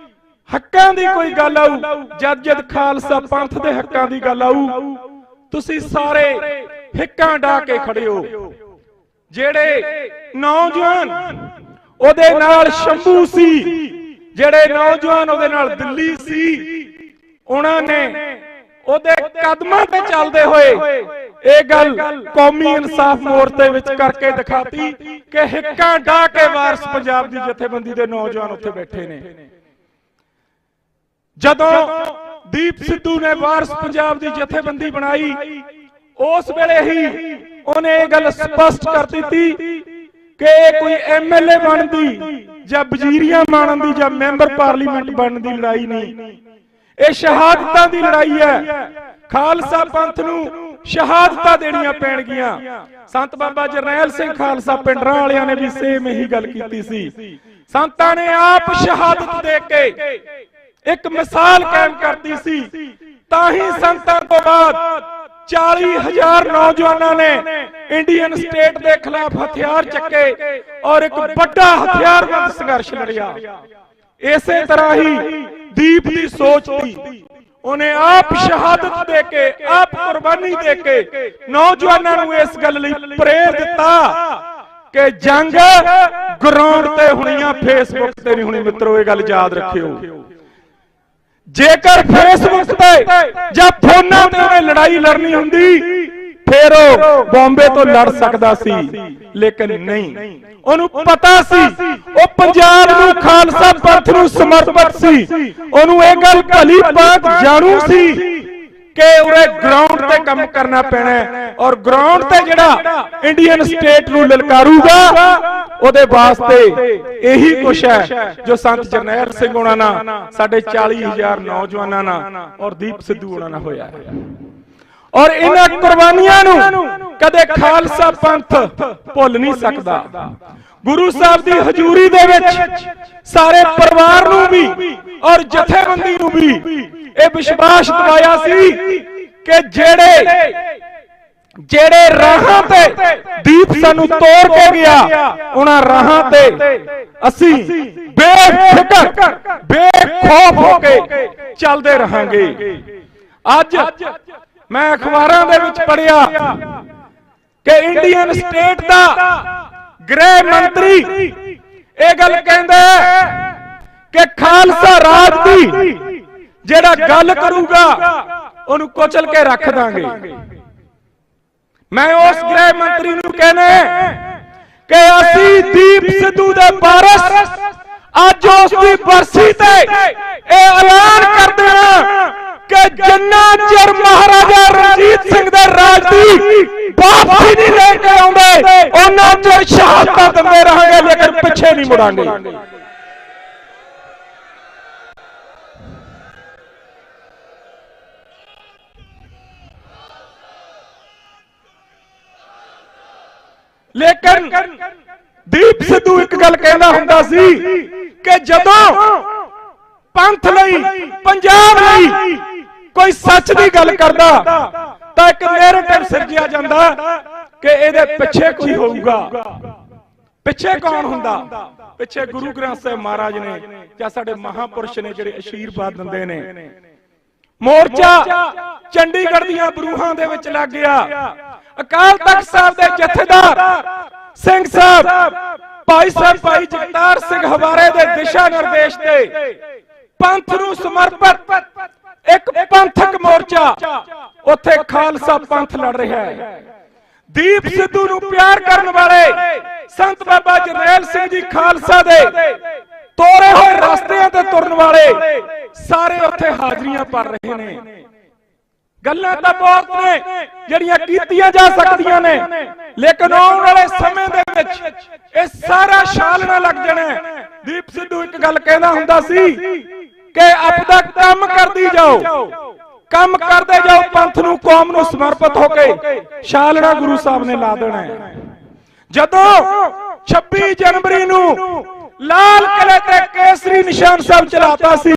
Speaker 3: हक्कां दी कोई गल आऊ, जद जद खालसा पंथ दे हक्कां दी गल आऊ, तुसीं सारे हिक्कां डा के खड़े हो। जेड़े नौजवान ओदे नाल शंभू सी, जेड़े नौजवान ओदे नाल दिल्ली सी, उन्हां ने ओदे कदमां ते चलदे होए ਇਹ ਗੱਲ ਕੌਮੀ ਇਨਸਾਫ ਮੋਰਚੇ ਵਿੱਚ ਕਰਕੇ ਦਿਖਾਤੀ ਕਿ ਹਿੱਕਾਂ ਢਾ ਕੇ ਵਾਰਸ ਪੰਜਾਬ ਦੀ ਜਥੇਬੰਦੀ ਦੇ ਨੌਜਵਾਨ ਉੱਥੇ ਬੈਠੇ ਨੇ। ਜਦੋਂ ਦੀਪ ਸਿੱਧੂ ਨੇ ਵਾਰਸ ਪੰਜਾਬ ਦੀ ਜਥੇਬੰਦੀ ਬਣਾਈ ਉਸ ਵੇਲੇ ਹੀ ਉਹਨੇ ਇਹ ਗੱਲ ਸਪਸ਼ਟ ਕਰ ਦਿੱਤੀ ਕਿ ਕੋਈ ਐਮਐਲਏ ਬਣਦੀ ਜਾਂ ਵਜ਼ੀਰੀਆਂ ਬਣਨ ਦੀ ਜਾਂ ਮੈਂਬਰ ਪਾਰਲੀਮੈਂਟ ਬਣਨ ਦੀ ਲੜਾਈ ਨਹੀਂ, ਇਹ ਸ਼ਹਾਦਤਾਂ ਦੀ ਲੜਾਈ ਹੈ। ਖਾਲਸਾ ਪੰਥ ਨੂੰ ਸ਼ਹਾਦਤਾਂ ਦੇਣੀਆਂ ਪੈਣਗੀਆਂ। ਸੰਤ ਬਾਬਾ ਜਰਨੈਲ ਸਿੰਘ ਖਾਲਸਾ ਪਿੰਡਰਾਂ ਵਾਲਿਆਂ ਨੇ ਵੀ ਸੇਮ ਇਹੀ ਗੱਲ ਕੀਤੀ ਸੀ। ਸੰਤਾਂ ਨੇ ਆਪ ਸ਼ਹਾਦਤ ਦੇ ਕੇ ਇੱਕ ਮਿਸਾਲ ਕਾਇਮ ਕਰਤੀ ਸੀ, ਤਾਂ ਹੀ ਸੰਤਾਂ ਤੋਂ ਬਾਅਦ 40,000 ਨੌਜਵਾਨਾਂ ਨੇ ਇੰਡੀਅਨ ਸਟੇਟ ਦੇ ਖਿਲਾਫ ਹਥਿਆਰ ਚੱਕੇ ਔਰ ਇੱਕ ਵੱਡਾ ਹਥਿਆਰਬੰਦ ਸੰਘਰਸ਼ ਲੜਿਆ। ਇਸੇ ਤਰ੍ਹਾਂ ਹੀ ਦੀਪ ਦੀ ਸੋਚ ਸੀ, ਉਹਨੇ ਆਪ ਸ਼ਹਾਦਤ ਦੇ ਕੇ ਆਪ ਕੁਰਬਾਨੀ ਦੇ ਕੇ ਨੌਜਵਾਨਾਂ ਨੂੰ ਇਸ ਗੱਲ ਲਈ ਪ੍ਰੇਰ ਦਿੱਤਾ ਕਿ ਜੰਗ ਗਰਾਊਂਡ ਤੇ ਹੋਣੀਆਂ, ਫੇਸਬੁੱਕ ਤੇ ਨਹੀਂ ਹੋਣੀ। ਮਿੱਤਰੋ ਇਹ ਗੱਲ ਯਾਦ ਰੱਖਿਓ, ਜੇਕਰ ਫੇਸਬੁੱਕ ਤੇ ਜਾਂ ਫੋਨਾਂ ਤੇ ਉਹਨੇ ਲੜਾਈ ਲੜਨੀ ਹੁੰਦੀ ਫਿਰ ਉਹ ਬੰਬੇ ਤੋਂ ਲੜ ਸਕਦਾ ਸੀ, ਲੇਕਿਨ ਨਹੀਂ। ਉਹਨੂੰ ਪਤਾ ਸੀ ਉਹ ਪੰਜਾਬ ਨੂੰ ਖਾਲਸਾ ਪੰਥ ਨੂੰ ਸਮਰਪਿਤ ਸੀ। ਉਹਨੂੰ ਇਹ ਗੱਲ ਭਲੀ ਬਾਤ ਜਾਣੂ ਸੀ ਕਿ ਉਰੇ ਗਰਾਊਂਡ ਤੇ ਕੰਮ ਕਰਨਾ ਪੈਣਾ ਔਰ ਗਰਾਊਂਡ ਤੇ ਜਿਹੜਾ ਇੰਡੀਅਨ ਸਟੇਟ ਨੂੰ ਲਲਕਾਰੂਗਾ ਉਹਦੇ ਵਾਸਤੇ ਇਹੀ ਕੁਛ ਹੈ ਜੋ ਸੰਤ ਜਰਨੈਲ ਸਿੰਘ ਹੋਣਾ ਨਾਲ, ਸਾਡੇ 40,000 ਨੌਜਵਾਨਾਂ ਨਾਲ ਔਰ ਦੀਪ ਸਿੱਧੂ ਹੋਣਾ ਨਾਲ ਹੋਇਆ ਹੈ। ਔਰ ਇਹਨਾਂ ਕੁਰਬਾਨੀਆਂ ਨੂੰ ਕਦੇ ਖਾਲਸਾ ਪੰਥ ਭੁੱਲ ਨਹੀਂ ਸਕਦਾ। ਗੁਰੂ ਸਾਹਿਬ ਦੀ ਹਜ਼ੂਰੀ ਦੇ ਵਿੱਚ ਸਾਰੇ ਪਰਿਵਾਰ ਨੂੰ ਵੀ ਔਰ ਜਥੇਬੰਦੀ ਨੂੰ ਵੀ ਇਹ ਵਿਸ਼ਵਾਸ ਦਿਵਾਇਆ ਸੀ ਕਿ ਜਿਹੜੇ ਰਾਹਾਂ ਤੇ ਦੀਪ ਸਾਨੂੰ ਤੋੜ ਕੇ ਗਿਆ ਉਹਨਾਂ ਰਾਹਾਂ ਤੇ ਅਸੀਂ ਬੇਫਿਕਰ ਬੇਖੌਫ ਹੋ ਕੇ ਚੱਲਦੇ ਰਹਾਂਗੇ। ਅੱਜ ਮੈਂ ਅਖਬਾਰਾਂ ਦੇ ਵਿੱਚ ਪੜ੍ਹਿਆ ਕਿ ਇੰਡੀਅਨ ਸਟੇਟ ਦਾ ਗ੍ਰਹਿ ਮੰਤਰੀ ਇਹ ਗੱਲ ਕਹਿੰਦਾ ਕਿ ਖਾਲਸਾ ਰਾਜ ਦੀ ਜਿਹੜਾ ਗੱਲ ਕਰੂਗਾ ਉਹਨੂੰ ਕੁਚਲ ਕੇ ਰੱਖ ਦਾਂਗੇ। ਮੈਂ ਉਸ ਗ੍ਰਹਿ ਮੰਤਰੀ ਨੂੰ ਕਹਿੰਦਾ ਕਿ ਅਸੀਂ ਦੀਪ ਸਿੱਧੂ ਦੇ ਵਾਰਸ ਅੱਜ ਉਸ ਦੀ ਬਰਸੀ ਤੇ ਇਹ ਐਲਾਨ ਕਰਦੇ ਹਾਂ ਕਿ ਜਿੰਨਾ ਚਿਰ ਮਹਾਰਾਜਾ ਰਣਜੀਤ ਸਿੰਘ ਦੇ ਰਾਜ ਦੀ ਵਾਪਸੀ ਨਹੀਂ ਲੈ ਕੇ ਆਉਂਦੇ ਉਹਨਾਂ ਚਿਰ ਸ਼ਹਾਦਤਾਂ ਦਿੰਦੇ ਰਹਾਂਗੇ, ਲੇਕਿਨ ਪਿੱਛੇ ਨਹੀਂ ਮੁੜਾਂਗੇ। ਲੇਕਿਨ ਦੀਪ ਸਿੱਧੂ ਇੱਕ ਗੱਲ ਕਹਿੰਦਾ ਹੁੰਦਾ ਸੀ ਕਿ ਜਦੋਂ ਪੰਥ ਲਈ ਪੰਜਾਬ ਲਈ ਕੋਈ ਸੱਚ ਦੀ ਗੱਲ ਕਰਦਾ ਤਾਂ ਇੱਕ ਨੈਰੇਟਿਵ ਸਿਰਜਿਆ ਜਾਂਦਾ ਕਿ ਇਹਦੇ ਪਿੱਛੇ ਕੋਈ ਹੋਊਗਾ। ਪਿੱਛੇ ਕੌਣ ਹੁੰਦਾ? ਪਿੱਛੇ ਗੁਰੂ ਗ੍ਰੰਥ ਸਾਹਿਬ ਮਹਾਰਾਜ ਨੇ ਜਾਂ ਸਾਡੇ ਮਹਾਪੁਰਸ਼ ਨੇ ਜਿਹੜੇ ਅਸ਼ੀਰਵਾਦ ਦਿੰਦੇ ਨੇ। ਮੋਰਚਾ ਚੰਡੀਗੜ੍ਹ ਦੀਆਂ ਬਰੂਹਾਂ ਦੇ ਵਿੱਚ ਲੱਗ ਗਿਆ। ਅਕਾਲ ਤਖਤ ਸਾਹਿਬ ਦੇ ਜਥੇਦਾਰ ਸਿੰਘ ਸਾਹਿਬ ਭਾਈ ਜਗਤਾਰ ਸਿੰਘ ਹਵਾਰੇ ਦੇ ਦਿਸ਼ਾ ਨਿਰਦੇਸ਼ ਤੇ ਪੰਥ ਨੂੰ ਸਮਰਪਿਤ ਇੱਕ ਪੰਥਕ ਮੋਰਚਾ ਉੱਥੇ ਖਾਲਸਾ ਪੰਥ ਲੜ ਰਿਹਾ ਹੈ। ਦੀਪ ਸਿੱਧੂ ਨੂੰ ਪਿਆਰ ਕਰਨ ਵਾਲੇ ਸੰਤ ਬਾਬਾ ਜਰਨੈਲ ਸਿੰਘ ਜੀ ਖਾਲਸਾ ਦੇ ਤੋਰੇ ਹੋਏ ਰਸਤਿਆਂ ਤੇ ਤੁਰਨ ਵਾਲੇ ਸਾਰੇ ਉੱਥੇ ਹਾਜ਼ਰੀਆਂ ਭਰ ਰਹੇ ਨੇ। ਗੱਲਾਂ ਤਾਂ ਬਹੁਤ ਨੇ ਜਿਹੜੀਆਂ ਕੀਤੀਆਂ ਜਾ ਸਕਦੀਆਂ ਨੇ, ਲੇਕਿਨ ਆਉਣ ਵਾਲੇ ਸਮੇਂ ਦੇ ਵਿੱਚ ਇਹ ਸਾਰਾ ਛਾਲਣਾ ਲੱਗ ਜਾਣਾ। ਦੀਪ ਸਿੱਧੂ ਇੱਕ ਗੱਲ ਕਹਿੰਦਾ ਹੁੰਦਾ ਸੀ ਕਿ ਆਪਦਾ ਕੰਮ ਕਰਦੀ ਜਾਓ, ਕੰਮ ਕਰਦੇ ਜਾਓ, ਪੰਥ ਨੂੰ ਕੌਮ ਨੂੰ ਸਮਰਪਿਤ ਹੋ ਕੇ ਛਾਲਣਾ ਗੁਰੂ ਸਾਹਿਬ ਨੇ ਲਾ ਦੇਣਾ ਹੈ। ਜਦੋਂ 26 ਜਨਵਰੀ ਨੂੰ ਲਾਲ ਕਿਲੇ ਤੇ ਕੇਸਰੀ ਨਿਸ਼ਾਨ ਸਾਹਿਬ ਚਲਾਤਾ ਸੀ,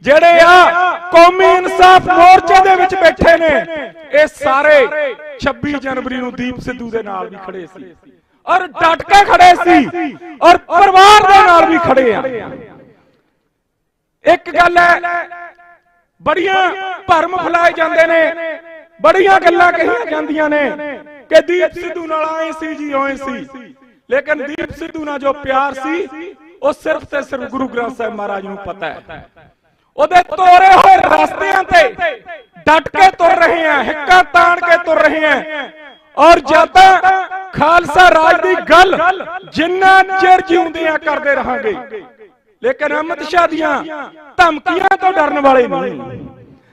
Speaker 3: ਜਿਹੜੇ ਆ ਕੌਮੀ ਇਨਸਾਫ ਮੋਰਚੇ ਦੇ ਵਿੱਚ ਬੈਠੇ ਨੇ, ਇਹ ਸਾਰੇ 26 ਜਨਵਰੀ ਨੂੰ ਦੀਪ ਸਿੱਧੂ ਦੇ ਨਾਲ ਵੀ ਖੜੇ ਸੀ ਔਰ ਡਟ ਕੇ ਖੜੇ ਸੀ ਔਰ ਪਰਿਵਾਰ ਦੇ ਨਾਲ ਵੀ ਖੜੇ ਆ। ਇੱਕ ਗੱਲ ਹੈ, ਬੜੀਆਂ ਭਰਮ ਫੈਲਾਏ ਜਾਂਦੇ ਨੇ, ਬੜੀਆਂ ਗੱਲਾਂ ਕਹੀਆਂ ਜਾਂਦੀਆਂ ਨੇ ਕਿ ਦੀਪ ਸਿੱਧੂ ਨਾਲ ਆਏ ਸੀ ਜੀ, ਹੋਏ ਸੀ, ਲੇਕਿਨ ਦੀਪ ਸਿੱਧੂ ਨਾਲ ਜੋ ਪਿਆਰ ਸੀ ਉਹ ਸਿਰਫ ਤੇ ਸਿਰਫ ਗੁਰੂ ਗ੍ਰੰਥ ਸਾਹਿਬ ਮਹਾਰਾਜ ਨੂੰ ਪਤਾ ਹੈ। ਉਹਦੇ ਤੋਰੇ ਹੋਏ ਰਸਤਿਆਂ ਤੇ ਡਟ ਕੇ ਤੁਰ ਰਹੇ ਆ, ਹਿੱਕਾਂ ਤਾਣ ਕੇ ਤੁਰ ਰਹੇ ਆ, ਔਰ ਜਦ ਤੱਕ ਖਾਲਸਾ ਰਾਜ ਦੀ ਗੱਲ ਜਿੰਨਾ ਚਿਰ ਜਿਉਂਦੇ ਆ ਕਰਦੇ ਰਹਾਂਗੇ। ਲੇਕਿਨ ਅਮਿਤ ਸ਼ਾਹ ਦੀਆਂ ਧਮਕੀਆਂ ਤੋਂ ਡਰਨ ਵਾਲੇ ਨਹੀਂ।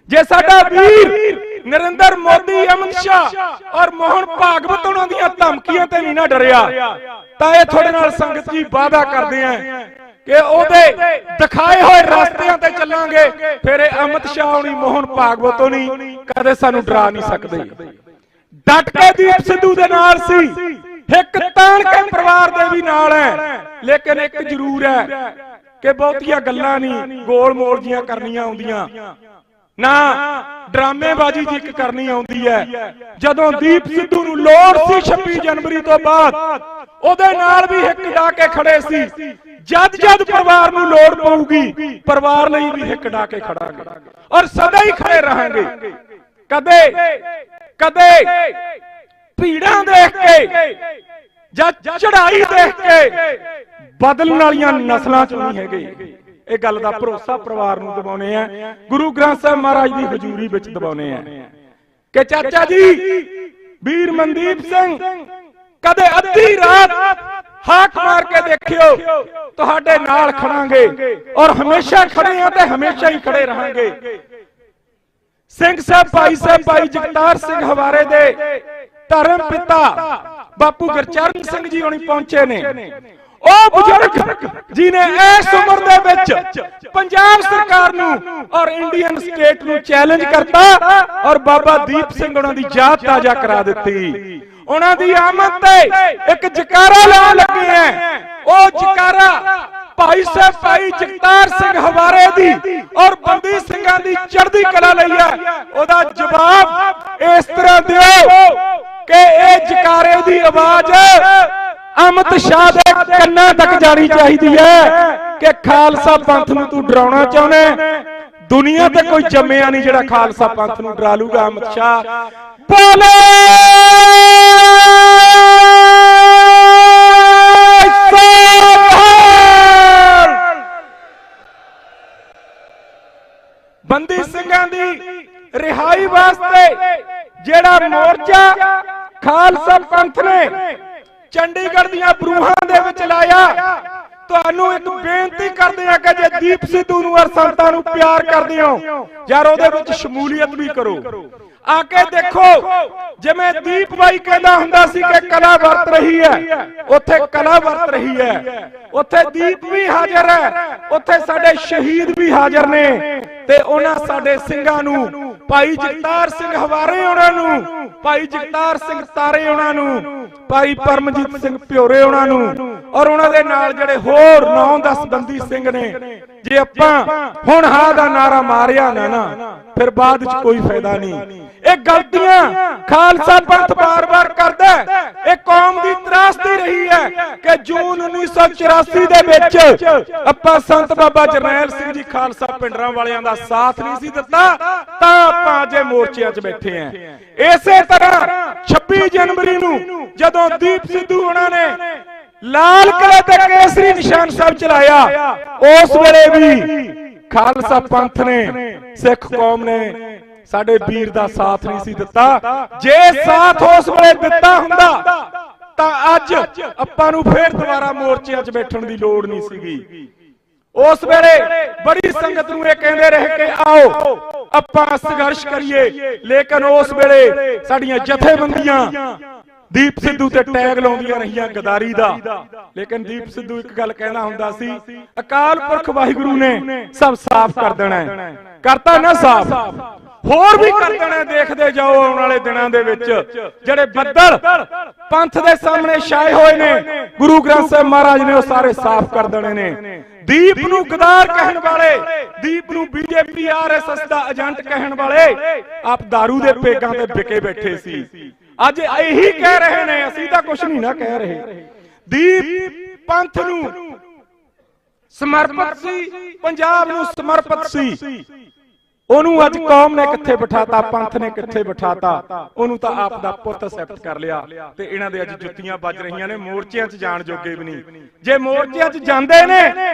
Speaker 3: ਜੇ ਸਾਡਾ ਵੀਰ ਨਰਿੰਦਰ ਮੋਦੀ, ਅਮਿਤ ਸ਼ਾਹ ਔਰ ਮੋਹਨ ਭਾਗਵਤ ਉਹਨਾਂ ਦੀਆਂ ਧਮਕੀਆਂ ਤੇ ਨਹੀਂ ਨਾ ਡਰਿਆ, ਤਾਂ ਇਹ ਤੁਹਾਡੇ ਨਾਲ ਸੰਗਤ ਜੀ ਵਾਅਦਾ ਕਰਦੇ ਆ ਕਿ ਉਹਦੇ ਦਿਖਾਏ ਹੋਏ ਰਸਤਿਆਂ ਤੇ ਚੱਲਾਂਗੇ। ਫਿਰ ਇਹ ਅਮਿਤ ਸ਼ਾਹ ਹੋਣੀ, ਮੋਹਨ ਭਾਗਵਤ ਹੋਣੀ ਕਦੇ ਸਾਨੂੰ ਡਰਾ ਨਹੀਂ ਸਕਦੇ। ਡਟ ਕੇ ਦੀਪ ਸਿੱਧੂ ਦੇ ਨਾਲ ਸੀ, ਹਿੱਕ ਤਾਣ ਕੇ ਪਰਿਵਾਰ ਦੇ ਵੀ ਨਾਲ ਹੈ। ਲੇਕਿਨ ਇੱਕ ਜ਼ਰੂਰ ਹੈ ਕਿ ਬਹੁਤੀਆਂ ਗੱਲਾਂ ਨਹੀਂ ਗੋਲ ਮੋਲ ਜੀਆਂ ਕਰਨੀਆਂ ਆਉਂਦੀਆਂ, ਨਾ ਡਰਾਮੇਬਾਜ਼ੀ ਜੀ ਇੱਕ ਕਰਨੀ ਆਉਂਦੀ ਹੈ। ਜਦੋਂ ਦੀਪ ਸਿੱਧੂ ਨੂੰ ਲੋੜ ਸੀ 26 ਜਨਵਰੀ ਤੋਂ ਬਾਅਦ, ਉਹਦੇ ਨਾਲ ਵੀ ਹਿੱਕ ਡਾ ਕੇ ਖੜੇ ਸੀ। ਜਦ ਜਦ ਪਰਿਵਾਰ ਨੂੰ ਲੋੜ ਪਊਗੀ, ਪਰਿਵਾਰ ਲਈ ਵੀ ਹਿੱਕ ਡਾ ਕੇ ਖੜਾਂਗੇ ਔਰ ਸਦਾ ਹੀ ਖੜੇ ਰਹਾਂਗੇ। ਕਦੇ ਕਦੇ ਭੀੜਾਂ ਦੇਖ ਕੇ ਜਾਂ ਚੜ੍ਹਾਈ ਦੇਖ ਕੇ ਬਦਲਣ ਵਾਲੀਆਂ ਨਸਲਾਂ ਚ ਨਹੀਂ ਹੈਗੇ। ਇਹ ਗੱਲ ਦਾ ਭਰੋਸਾ ਪਰਿਵਾਰ ਨੂੰ ਦਿਵਾਉਣੇ ਆ, ਗੁਰੂ ਗ੍ਰੰਥ ਸਾਹਿਬ ਮਹਾਰਾਜ ਦੀ ਹਜ਼ੂਰੀ ਵਿੱਚ ਦਿਵਾਉਣੇ ਆ ਕਿ ਚਾਚਾ ਜੀ ਵੀਰ ਮਨਦੀਪ ਸਿੰਘ ਕਦੇ ਅੱਧੀ ਰਾਤ ਹਾਕ ਮਾਰ ਕੇ ਦੇਖਿਓ, ਤੁਹਾਡੇ ਨਾਲ ਖੜਾਂਗੇ ਔਰ ਹਮੇਸ਼ਾ ਖੜੇ ਆ ਤੇ ਹਮੇਸ਼ਾ ਹੀ ਖੜੇ ਰਹਾਂਗੇ। ਸਿੰਘ ਸਾਹਿਬ ਭਾਈ ਜਗਤਾਰ ਸਿੰਘ ਹਵਾਰੇ ਦੇ ਧਰਮ ਪਿਤਾ ਬਾਪੂ ਗੁਰਚਰਨ ਸਿੰਘ ਜੀ ਹੁਣੀ ਪਹੁੰਚੇ ਨੇ। ਉਹ ਬਜ਼ੁਰਗ ਜੀ ਨੇ ਇਸ ਉਮਰ ਦੇ ਵਿੱਚ ਪੰਜਾਬ ਸਰਕਾਰ ਨੂੰ ਔਰ ਇੰਡੀਅਨ ਸਟੇਟ ਨੂੰ ਚੈਲੰਜ ਕਰਤਾ ਔਰ ਬਾਬਾ ਦੀਪ ਸਿੰਘ ਉਹਨਾਂ ਦੀ ਯਾਦ ਤਾਜ਼ਾ ਕਰਾ ਦਿੱਤੀ। ਉਹਨਾਂ ਦੀ ਆਮਦ ਤੇ ਇੱਕ ਜਕਾਰਾ ਲਾਉਣ ਲੱਗੇ ਐ। ਉਹ ਜਕਾਰਾ ਭਾਈ ਜਗਤਾਰ ਸਿੰਘ ਹਵਾਰੇ ਦੀ ਔਰ ਬੰਦੀ ਸਿੰਘਾਂ ਦੀ ਚੜ੍ਹਦੀ ਕਲਾ ਲਈ ਹੈ। ਉਹਦਾ ਜਵਾਬ ਇਸ ਤਰ੍ਹਾਂ ਦਿਓ ਕਿ ਇਹ ਜਕਾਰੇ ਦੀ ਆਵਾਜ਼ ਅਮਿਤ ਸ਼ਾਹ ਦੇ ਕੰਨਾਂ ਤੱਕ ਜਾਣੀ ਚਾਹੀਦੀ ਹੈ ਕਿ ਖਾਲਸਾ ਪੰਥ ਨੂੰ ਤੂੰ ਡਰਾਉਣਾ ਚਾਹੁੰਦਾ। ਦੁਨੀਆ ਤੇ ਕੋਈ ਜੰਮਿਆ ਨਹੀਂ ਜਿਹੜਾ ਖਾਲਸਾ ਪੰਥ ਨੂੰ ਡਰਾ ਲੂਗਾ। ਅਮਿਤ ਸ਼ਾਹ ਬੋਲੇ ਬੰਦੀ ਸਿੰਘਾਂ ਦੀ ਰਿਹਾਈ ਵਾਸਤੇ ਜਿਹੜਾ ਮੋਰਚਾ ਖਾਲਸਾ ਪੰਥ ਨੇ ਚੰਡੀਗੜ੍ਹ ਦੀਆਂ ਬਰੂਹਾਂ ਦੇ ਵਿੱਚ ਲਾਇਆ, ਤੁਹਾਨੂੰ ਇੱਕ ਬੇਨਤੀ ਕਰਦੇ ਆ ਕਿ ਜੇ ਦੀਪ ਸਿੱਧੂ ਨੂੰ ਔਰ ਸੰਤਾਂ ਨੂੰ ਪਿਆਰ ਕਰਦੇ ਹੋ ਯਾਰ ਉਹਦੇ ਵਿੱਚ ਸ਼ਮੂਲੀਅਤ ਵੀ ਕਰੋ। ਆ ਕੇ ਦੇਖੋ, ਜਿਵੇਂ ਦੀਪ ਬਾਈ ਕਹਿੰਦਾ ਹੁੰਦਾ ਸੀ ਕਿ ਕਲਾ ਵਰਤ ਰਹੀ ਹੈ, ਉੱਥੇ ਕਲਾ ਵਰਤ ਰਹੀ ਹੈ, ਉੱਥੇ ਦੀਪ ਵੀ ਹਾਜ਼ਰ ਹੈ, ਉੱਥੇ ਸਾਡੇ ਸ਼ਹੀਦ ਵੀ ਹਾਜ਼ਰ ਨੇ ਤੇ ਉਹਨਾਂ ਸਾਡੇ ਸਿੰਘਾਂ ਨੂੰ, ਭਾਈ ਜਗਤਾਰ ਸਿੰਘ ਹਵਾਰੇ ਉਹਨਾਂ ਨੂੰ, ਭਾਈ ਜਗਤਾਰ ਸਿੰਘ ਤਾਰੇ ਉਹਨਾਂ ਨੂੰ, ਭਾਈ ਪਰਮਜੀਤ ਸਿੰਘ ਪਿਓਰੇ ਉਹਨਾਂ ਨੂੰ ਔਰ ਉਹਨਾਂ ਦੇ ਨਾਲ ਜਿਹੜੇ ਹੋਰ 9-10 ਬੰਦੀ ਸਿੰਘ ਨੇ, ਜੇ ਆਪਾਂ ਹੁਣ ਹਾਂ ਦਾ ਨਾਰਾ ਮਾਰਿਆ ਨਾ ਫਿਰ ਬਾਅਦ ਚ ਕੋਈ ਫਾਇਦਾ ਨਹੀਂ। ਇਹ ਗਲਤੀਆਂ ਖਾਲਸਾ ਪੰਥ ਬਾਰ-ਬਾਰ ਕਰਦਾ। ਇਹ ਕੌਮ ਦੀ ਤਰਾਸਦੀ ਰਹੀ ਹੈ ਕਿ ਜੂਨ 1984 ਦੇ ਵਿੱਚ ਆਪਾਂ ਸੰਤ ਬਾਬਾ ਜਰਨੈਲ ਸਿੰਘ ਜੀ ਖਾਲਸਾ ਪਿੰਡਰਾਂ ਵਾਲਿਆਂ ਦਾ ਸਾਥ ਨਹੀਂ ਸੀ ਦਿੱਤਾ, ਤਾਂ ਆਪਾਂ ਅੱਜ ਮੋਰਚਿਆਂ 'ਚ ਬੈਠੇ ਆਂ। ਇਸੇ ਤਰ੍ਹਾਂ 26 ਜਨਵਰੀ ਨੂੰ ਜਦੋਂ ਦੀਪ ਸਿੱਧੂ ਉਹਨਾਂ ਨੇ ਲਾਲ ਕਿਲੇ ਤੇ ਕੇਸਰੀ ਨਿਸ਼ਾਨ ਸਾਹਿਬ ਚਲਾਇਆ, ਉਸ ਵੇਲੇ ਵੀ ਖਾਲਸਾ ਪੰਥ ਨੇ, ਸਿੱਖ ਕੌਮ ਨੇ ਸਾਡੇ ਵੀਰ ਦਾ ਸਾਥ ਨਹੀਂ ਸੀ ਦਿੱਤਾ। ਜੇ ਸਾਥ ਉਸ ਵੇਲੇ ਦਿੱਤਾ ਹੁੰਦਾ ਤਾਂ ਅੱਜ ਆਪਾਂ ਨੂੰ ਫੇਰ ਦੁਬਾਰਾ ਮੋਰਚਿਆਂ 'ਚ ਬੈਠਣ ਦੀ ਲੋੜ ਨਹੀਂ ਸੀਗੀ। ਉਸ ਵੇਲੇ ਬੜੀ ਸੰਗਤ ਨੂੰ ਇਹ ਕਹਿੰਦੇ ਰਹੇ ਕਿ ਆਓ ਆਪਾਂ ਸੰਘਰਸ਼ ਕਰੀਏ, ਲੇਕਿਨ ਉਸ ਵੇਲੇ ਸਾਡੀਆਂ ਜਥੇਬੰਦੀਆਂ ਦੀਪ ਸਿੱਧੂ ਤੇ ਟੈਗ ਲਾਉਂਦੀਆਂ ਰਹੀਆਂ ਗਦਾਰੀ ਦਾ। ਲੇਕਿਨ ਦੀਪ ਸਿੱਧੂ ਇੱਕ ਗੱਲ ਕਹਿੰਦਾ ਹੁੰਦਾ ਸੀ, ਅਕਾਲ ਪੁਰਖ ਵਾਹਿਗੁਰੂ ਨੇ ਸਭ ਸਾਫ਼ ਕਰ ਦੇਣਾ। ਕਰਤਾ ਨਾ ਸਾਫ਼। ਹੋਰ ਵੀ ਕਰ ਦੇਣਾ। ਦੇਖਦੇ ਜਾਓ ਆਉਣ ਵਾਲੇ ਦਿਨਾਂ ਦੇ ਵਿੱਚ ਜਿਹੜੇ ਬੱਦਲ ਪੰਥ ਦੇ ਸਾਹਮਣੇ ਛਾਏ ਹੋਏ ਨੇ, ਗੁਰੂ ਗ੍ਰੰਥ ਸਾਹਿਬ ਮਹਾਰਾਜ ਨੇ ਉਹ ਸਾਰੇ ਸਾਫ਼ ਕਰ ਦੇਣੇ ਨੇ। ਦੀਪ ਨੂੰ ਗਦਾਰ ਕਹਿਣ ਵਾਲੇ, ਦੀਪ ਨੂੰ ਬੀਜੇਪੀ ਆਰਐਸਐਸ ਦਾ ਏਜੰਟ ਕਹਿਣ ਵਾਲੇ ਆਪ दारू ਦੇ ਪੇਗਾਂ ਤੇ ਵਿਕੇ ਬੈਠੇ ਸੀ। ਅੱਜ ਇਹੀ ਕਹਿ ਰਹੇ ਨੇ, ਅਸੀਂ ਤਾਂ ਕੁਝ ਨਹੀਂ ਨਾ ਕਹਿ ਰਹੇ। ਦੀਪ ਪੰਥ ਨੂੰ ਸਮਰਪਿਤ ਸੀ, ਪੰਜਾਬ ਨੂੰ ਸਮਰਪਿਤ ਸੀ। ਉਹਨੂੰ ਅੱਜ ਕੌਮ ਨੇ ਕਿੱਥੇ ਬਿਠਾਤਾ, ਪੰਥ ਨੇ ਕਿੱਥੇ ਬਿਠਾਤਾ? ਉਹਨੂੰ ਤਾਂ ਆਪ ਦਾ ਪੁੱਤ ਐਕਸੈਪਟ ਕਰ ਲਿਆ ਤੇ ਇਹਨਾਂ ਦੇ ਅੱਜ ਜੁੱਤੀਆਂ ਵੱਜ ਰਹੀਆਂ ਨੇ। ਮੋਰਚਿਆਂ 'ਚ ਜਾਣ ਜੋਗੇ ਵੀ ਨਹੀਂ। ਜੇ ਮੋਰਚਿਆਂ 'ਚ ਜਾਂਦੇ ਨੇ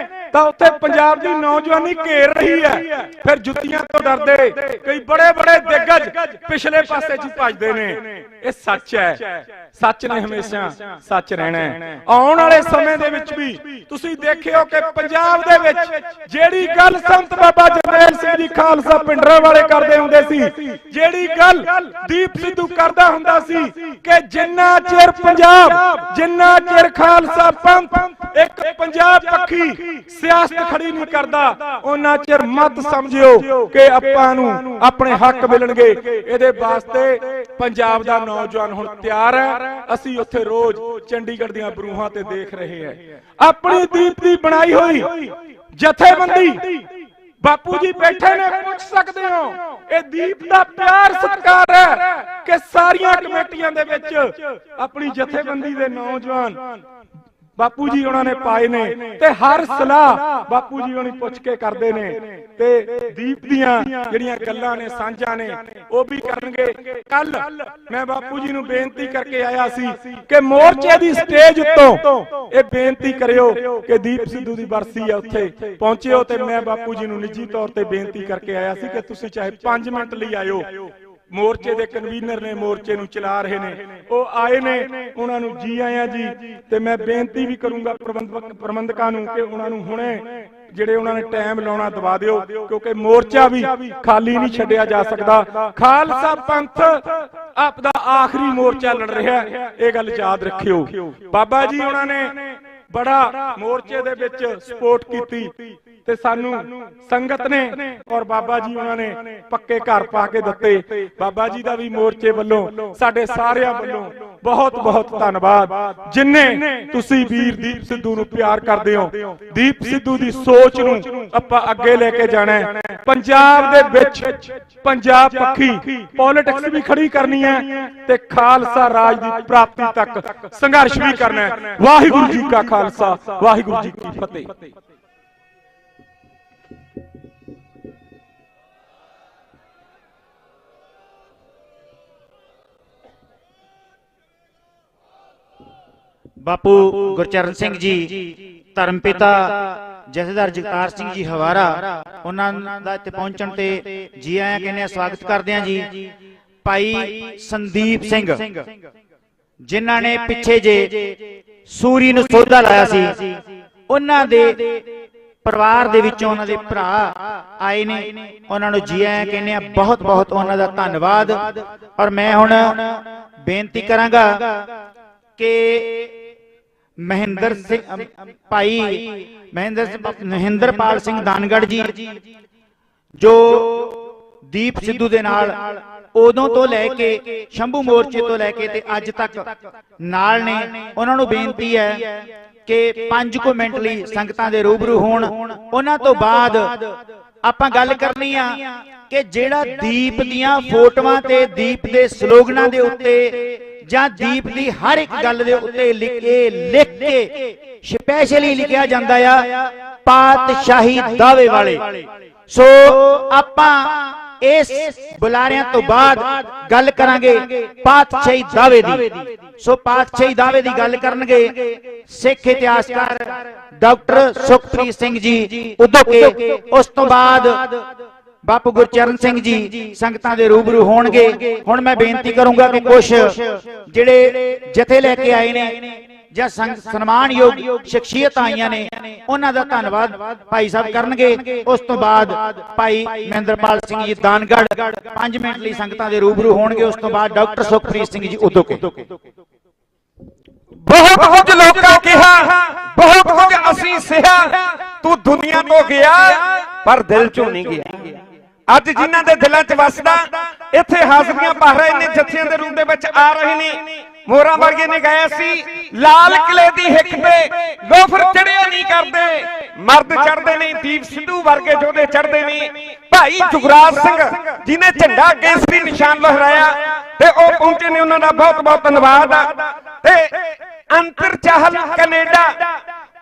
Speaker 3: ਤਾਂ ਉੱਥੇ ਪੰਜਾਬ ਦੀ ਨੌਜਵਾਨੀ ਘੇਰ ਰਹੀ ਹੈ, ਫਿਰ ਜੁੱਤੀਆਂ ਤੋਂ ਡਰਦੇ ਕਈ ਬੜੇ ਬੜੇ ਦਿੱਗਜ ਪਿਛਲੇ ਪਾਸੇ 'ਚ ਭੱਜਦੇ ਨੇ। ਇਹ ਸੱਚ ਹੈ, ਸੱਚ ਨੇ ਹਮੇਸ਼ਾ ਸੱਚ ਰਹਿਣਾ ਹੈ। ਆਉਣ ਵਾਲੇ ਸਮੇਂ ਦੇ ਵਿੱਚ ਵੀ ਤੁਸੀਂ ਦੇਖਿਓ ਕਿ ਪੰਜਾਬ ਦੇ ਵਿੱਚ ਜਿਹੜੀ ਗੱਲ ਸੰਤ ਬਾਬਾ ਜਰਨੈਲ ਸਿੰਘ ਜੀ ਖਾਲਸਾ ਪਿੰਡਰਾਂ ਵਾਲੇ ਕਰਦੇ ਹੁੰਦੇ ਸੀ, ਜਿਹੜੀ ਗੱਲ ਦੀਪ ਸਿੱਧੂ ਕਰਦਾ ਹੁੰਦਾ ਸੀ ਕਿ ਜਿੰਨਾ ਚਿਰ ਪੰਜਾਬ, ਜਿੰਨਾ ਚਿਰ ਖਾਲਸਾ ਪੰਥ ਇੱਕ ਪੰਜਾਬ ਪੱਖੀ ਸਿਆਸਤ ਖੜੀ ਨਹੀਂ ਕਰਦਾ, ਉਹਨਾਂ ਚਿਰ ਮਤ ਸਮਝਿਓ ਕਿ ਆਪਾਂ ਨੂੰ ਆਪਣੇ ਹੱਕ ਮਿਲਣਗੇ। ਇਹਦੇ ਵਾਸਤੇ ਪੰਜਾਬ ਦਾ ਨੌਜਵਾਨ ਹੁਣ ਤਿਆਰ ਹੈ। ਅਸੀਂ ਉੱਥੇ ਰੋਜ਼ ਚੰਡੀਗੜ੍ਹ ਦੀਆਂ ਬਰੂਹਾਂ ਤੇ ਦੇਖ ਰਹੇ ਹਾਂ ਆਪਣੀ ਦੀਪ ਦੀ ਬਣਾਈ ਹੋਈ ਜਥੇਬੰਦੀ। ਬਾਪੂ ਜੀ ਬੈਠੇ ਨੇ, ਪੁੱਛ ਸਕਦੇ ਹੋ। ਇਹ ਦੀਪ ਦਾ ਪਿਆਰ ਸਤਿਕਾਰ ਹੈ ਕਿ ਸਾਰੀਆਂ ਕਮੇਟੀਆਂ ਦੇ ਵਿੱਚ ਆਪਣੀ ਜਥੇਬੰਦੀ ਦੇ ਨੌਜਵਾਨ ਬਾਪੂ ਜੀ ਉਹਨਾਂ ਨੇ ਪਾਏ ਨੇ ਤੇ ਹਰ ਸਲਾਹ ਬਾਪੂ ਜੀ ਉਹਨੀ ਪੁੱਛ ਕੇ ਕਰਦੇ ਨੇ ਤੇ ਦੀਪ ਦੀਆਂ ਜਿਹੜੀਆਂ ਗੱਲਾਂ ਨੇ, ਸਾਂਝਾਂ ਨੇ, ਉਹ ਵੀ ਕਰਨਗੇ। ਕੱਲ ਮੈਂ ਬਾਪੂ ਜੀ ਨੂੰ ਬੇਨਤੀ ਕਰਕੇ ਆਇਆ ਸੀ ਕਿ ਮੋਰਚੇ ਦੀ ਸਟੇਜ ਉੱਤੋਂ ਇਹ ਬੇਨਤੀ ਕਰਿਓ ਕਿ ਦੀਪ ਸਿੱਧੂ ਦੀ ਬਰਸੀ ਹੈ, ਉੱਥੇ ਪਹੁੰਚਿਓ। ਤੇ ਮੈਂ ਬਾਪੂ ਜੀ ਨੂੰ ਨਿੱਜੀ ਤੌਰ ਤੇ ਬੇਨਤੀ ਕਰਕੇ ਆਇਆ ਸੀ ਕਿ ਤੁਸੀਂ ਚਾਹੇ 5 ਮਿੰਟ ਲਈ ਆਇਓ। ਮੋਰਚੇ ਦੇ ਕਨਵੀਨਰ ਨੇ, ਮੋਰਚੇ ਨੂੰ ਚਲਾ ਰਹੇ ਨੇ, ਉਹ ਆਏ ਨੇ, ਉਹਨਾਂ ਨੂੰ ਜੀ ਆਇਆਂ ਜੀ। ਤੇ ਮੈਂ ਬੇਨਤੀ ਵੀ ਕਰੂੰਗਾ ਪ੍ਰਬੰਧਕਾਂ ਨੂੰ ਕਿ ਉਹਨਾਂ ਨੂੰ ਹੁਣੇ ਜਿਹੜੇ ਉਹਨਾਂ ਨੇ ਟਾਈਮ ਲਾਉਣਾ ਦਵਾ ਦਿਓ, ਕਿਉਂਕਿ ਮੋਰਚਾ ਵੀ ਖਾਲੀ ਨਹੀਂ ਛੱਡਿਆ ਜਾ ਸਕਦਾ। ਖਾਲਸਾ ਪੰਥ ਆਪ ਦਾ ਆਖਰੀ ਮੋਰਚਾ ਲੜ ਰਿਹਾ, ਇਹ ਗੱਲ ਯਾਦ ਰੱਖਿਓ। ਬਾਬਾ ਜੀ ਉਹਨਾਂ ਨੇ ਬੜਾ ਮੋਰਚੇ ਦੇ ਵਿੱਚ ਸਪੋਰਟ ਕੀਤੀ ਤੇ ਸਾਨੂੰ ਸੰਗਤ ਨੇ ਔਰ ਬਾਬਾ ਜੀ ਉਹਨਾਂ ਨੇ ਪੱਕੇ ਘਰ ਪਾ ਕੇ ਦਿੱਤੇ। ਬਾਬਾ ਜੀ ਦਾ ਵੀ ਮੋਰਚੇ ਵੱਲੋਂ, ਸਾਡੇ ਸਾਰਿਆਂ ਵੱਲੋਂ ਬਹੁਤ ਬਹੁਤ ਧੰਨਵਾਦ। ਜਿੰਨੇ ਤੁਸੀਂ ਵੀਰ ਦੀਪ ਸਿੱਧੂ ਨੂੰ ਪਿਆਰ ਕਰਦੇ ਹੋ, ਦੀਪ ਸਿੱਧੂ ਦੀ ਸੋਚ ਨੂੰ ਆਪਾਂ ਅੱਗੇ ਲੈ ਕੇ ਜਾਣਾ ਹੈ। ਪੰਜਾਬ ਦੇ ਵਿੱਚ ਪੰਜਾਬ ਪੱਖੀ ਪੋਲਿਟਿਕਸ ਵੀ ਖੜੀ ਕਰਨੀ ਹੈ ਤੇ ਖਾਲਸਾ ਰਾਜ ਦੀ ਪ੍ਰਾਪਤੀ ਤੱਕ ਸੰਘਰਸ਼ ਵੀ ਕਰਨਾ ਹੈ। ਵਾਹਿਗੁਰੂ ਜੀ ਕਾ ਖਾਲਸਾ, ਵਾਹਿਗੁਰੂ ਜੀ ਕੀ ਫਤਿਹ।
Speaker 2: ਬਾਪੂ ਗੁਰਚਰਨ ਸਿੰਘ ਜੀ, ਧਰਮ ਪਿਤਾ ਜਥੇਦਾਰ ਜਗਤਾਰ ਸਿੰਘ ਜੀ ਹਵਾਰਾ, ਉਹਨਾਂ ਦਾ ਇੱਥੇ ਪਹੁੰਚਣ ਤੇ ਜੀ ਆਇਆਂ ਕਹਿੰਦੇ ਆ, ਸਵਾਗਤ ਕਰਦੇ ਆ ਜੀ। ਭਾਈ ਸੰਦੀਪ ਸਿੰਘ ਜਿਨ੍ਹਾਂ ਨੇ ਪਿੱਛੇ ਜੇ ਸੂਰੀ ਨੂੰ ਸੋਧਾ ਲਾਇਆ ਸੀ, ਉਹਨਾਂ ਦੇ ਪਰਿਵਾਰ ਦੇ ਵਿੱਚੋਂ ਉਹਨਾਂ ਦੇ ਭਰਾ ਆਏ ਨੇ, ਉਹਨਾਂ ਨੂੰ ਜੀ ਆਇਆਂ ਕਹਿੰਦੇ ਆ। ਬਹੁਤ ਬਹੁਤ ਉਹਨਾਂ ਦਾ ਧੰਨਵਾਦ। ਔਰ ਮੈਂ ਹੁਣ ਬੇਨਤੀ ਕਰਾਂਗਾ ਕਿ ਮਹਿੰਦਰ ਸਿੰਘ, ਭਾਈ ਮਹਿੰਦਰਪਾਲ ਸਿੰਘ ਦਾਨਗੜ ਜੀ, ਜੋ ਦੀਪ ਸਿੱਧੂ ਦੇ ਨਾਲ ਉਦੋਂ ਤੋਂ ਲੈ ਕੇ ਸ਼ੰਭੂ ਮੋਰਚੇ ਤੋਂ ਲੈ ਕੇ ਤੇ ਅੱਜ ਤੱਕ ਨਾਲ ਨੇ, ਉਹਨਾਂ ਨੂੰ ਬੇਨਤੀ ਹੈ ਕਿ 5 ਮਿੰਟ ਲਈ ਸੰਗਤਾਂ ਦੇ ਰੂਬਰੂ ਹੋਣ। ਉਹਨਾਂ ਤੋਂ ਬਾਅਦ ਆਪਾਂ ਗੱਲ ਕਰਨੀ ਆ ਕਿ ਜਿਹੜਾ ਦੀਪ ਦੀਆਂ ਫੋਟੋਆਂ ਤੇ ਦੀਪ ਦੇ ਸਲੋਗਨਾਂ ਦੇ ਉੱਤੇ ਜਾਂ ਦੀਪ ਦੀ ਹਰ ਇੱਕ ਗੱਲ ਦੇ ਉੱਤੇ ਲਿਖ ਕੇ ਸਪੈਸ਼ਲੀ ਲਿਖਿਆ ਜਾਂਦਾ ਆ ਪਾਤਸ਼ਾਹੀ ਦਾਅਵੇ ਵਾਲੇ। ਸੋ ਆਪਾਂ ਇਸ ਬੁਲਾਰਿਆਂ ਤੋਂ ਬਾਅਦ ਗੱਲ ਕਰਾਂਗੇ ਪਾਤਸ਼ਾਹੀ ਦਾਅਵੇ ਦੀ। ਸੋ ਪਾਤਸ਼ਾਹੀ ਦਾਅਵੇ ਦੀ ਗੱਲ ਕਰਨਗੇ ਸਿੱਖ ਇਤਿਹਾਸਕਾਰ ਡਾਕਟਰ ਸੁਖਪ੍ਰੀਤ ਸਿੰਘ ਜੀ ਉਦੋਕੇ। ਉਸ ਤੋਂ ਬਾਅਦ ਬਾਪੂ ਗੁਰਚਰਨ ਸਿੰਘ ਜੀ ਸੰਗਤਾਂ ਦੇ ਰੂਬਰੂ ਹੋਣਗੇ। ਹੁਣ ਮੈਂ ਬੇਨਤੀ ਕਰੂੰਗਾ ਕਿ ਕੁਝ ਜਿਹੜੇ ਜਥੇ ਲੈ ਕੇ ਆਏ ਨੇ ਜਾਂ ਸਨਮਾਨਯੋਗ ਸ਼ਖਸੀਅਤਾਂ ਆਈਆਂ ਨੇ, ਉਹਨਾਂ ਦਾ ਧੰਨਵਾਦ ਭਾਈ ਸਾਹਿਬ ਕਰਨਗੇ। ਉਸ ਤੋਂ ਬਾਅਦ ਭਾਈ ਮਹਿੰਦਰਪਾਲ ਸਿੰਘ ਜੀ ਦਾਨਗੜ 5 ਮਿੰਟ ਲਈ ਸੰਗਤਾਂ ਦੇ ਰੂਬਰੂ ਹੋਣਗੇ। ਉਸ ਤੋਂ ਬਾਅਦ ਡਾਕਟਰ ਸੁਖਪ੍ਰੀਤ ਸਿੰਘ ਜੀ ਉਦੋਕੇ।
Speaker 5: ਬਹੁਤ ਕੁਝ ਲੋਕਾਂ ਕਿਹਾ, ਬਹੁਤ ਕੁਝ ਅਸੀਂ ਸਿਹਾ, ਤੂੰ ਦੁਨੀਆ ਤੋਂ ਗਿਆ ਪਰ ਦਿਲ ਚੋਂ ਨਹੀਂ ਗਿਆ। ਅੱਜ ਜਿਨ੍ਹਾਂ ਦੇ ਦਿਲਾਂ 'ਚ ਵਸਦਾ ਇੱਥੇ ਹਾਜ਼ਰੀਆਂ ਭਰ ਰਹੇ ਨੇ, ਜੱਥਿਆਂ ਦੇ ਰੂਪ ਦੇ ਵਿੱਚ ਆ ਰਹੇ ਨੇ। ਮੋਹਰਾਂ ਵਰਗੇ ਨੇ ਗਾਇਆ ਸੀ, ਲਾਲ ਕਿਲੇ ਦੀ ਹਿੱਕ ਤੇ ਲੋਫਰ ਚੜਿਆ ਨਹੀਂ ਕਰਦੇ, ਮਰਦ ਚੜਦੇ ਨੇ, ਦੀਪ ਸਿੱਧੂ ਵਰਗੇ ਯੋਧੇ ਚੜਦੇ ਨੇ। ਭਾਈ ਜੁਗਰਾਜ ਸਿੰਘ ਜਿਨੇ ਝੰਡਾ ਕੇਸਰੀ ਨਿਸ਼ਾਨ ਲਹਿਰਾਇਆ ਤੇ ਉਹ ਪਹੁੰਚੇ ਨੇ, ਉਹਨਾਂ ਦਾ ਬਹੁਤ ਬਹੁਤ ਧੰਨਵਾਦ। ਤੇ ਅੰਤਰ ਚਾਹਲ ਕੈਨੇਡਾ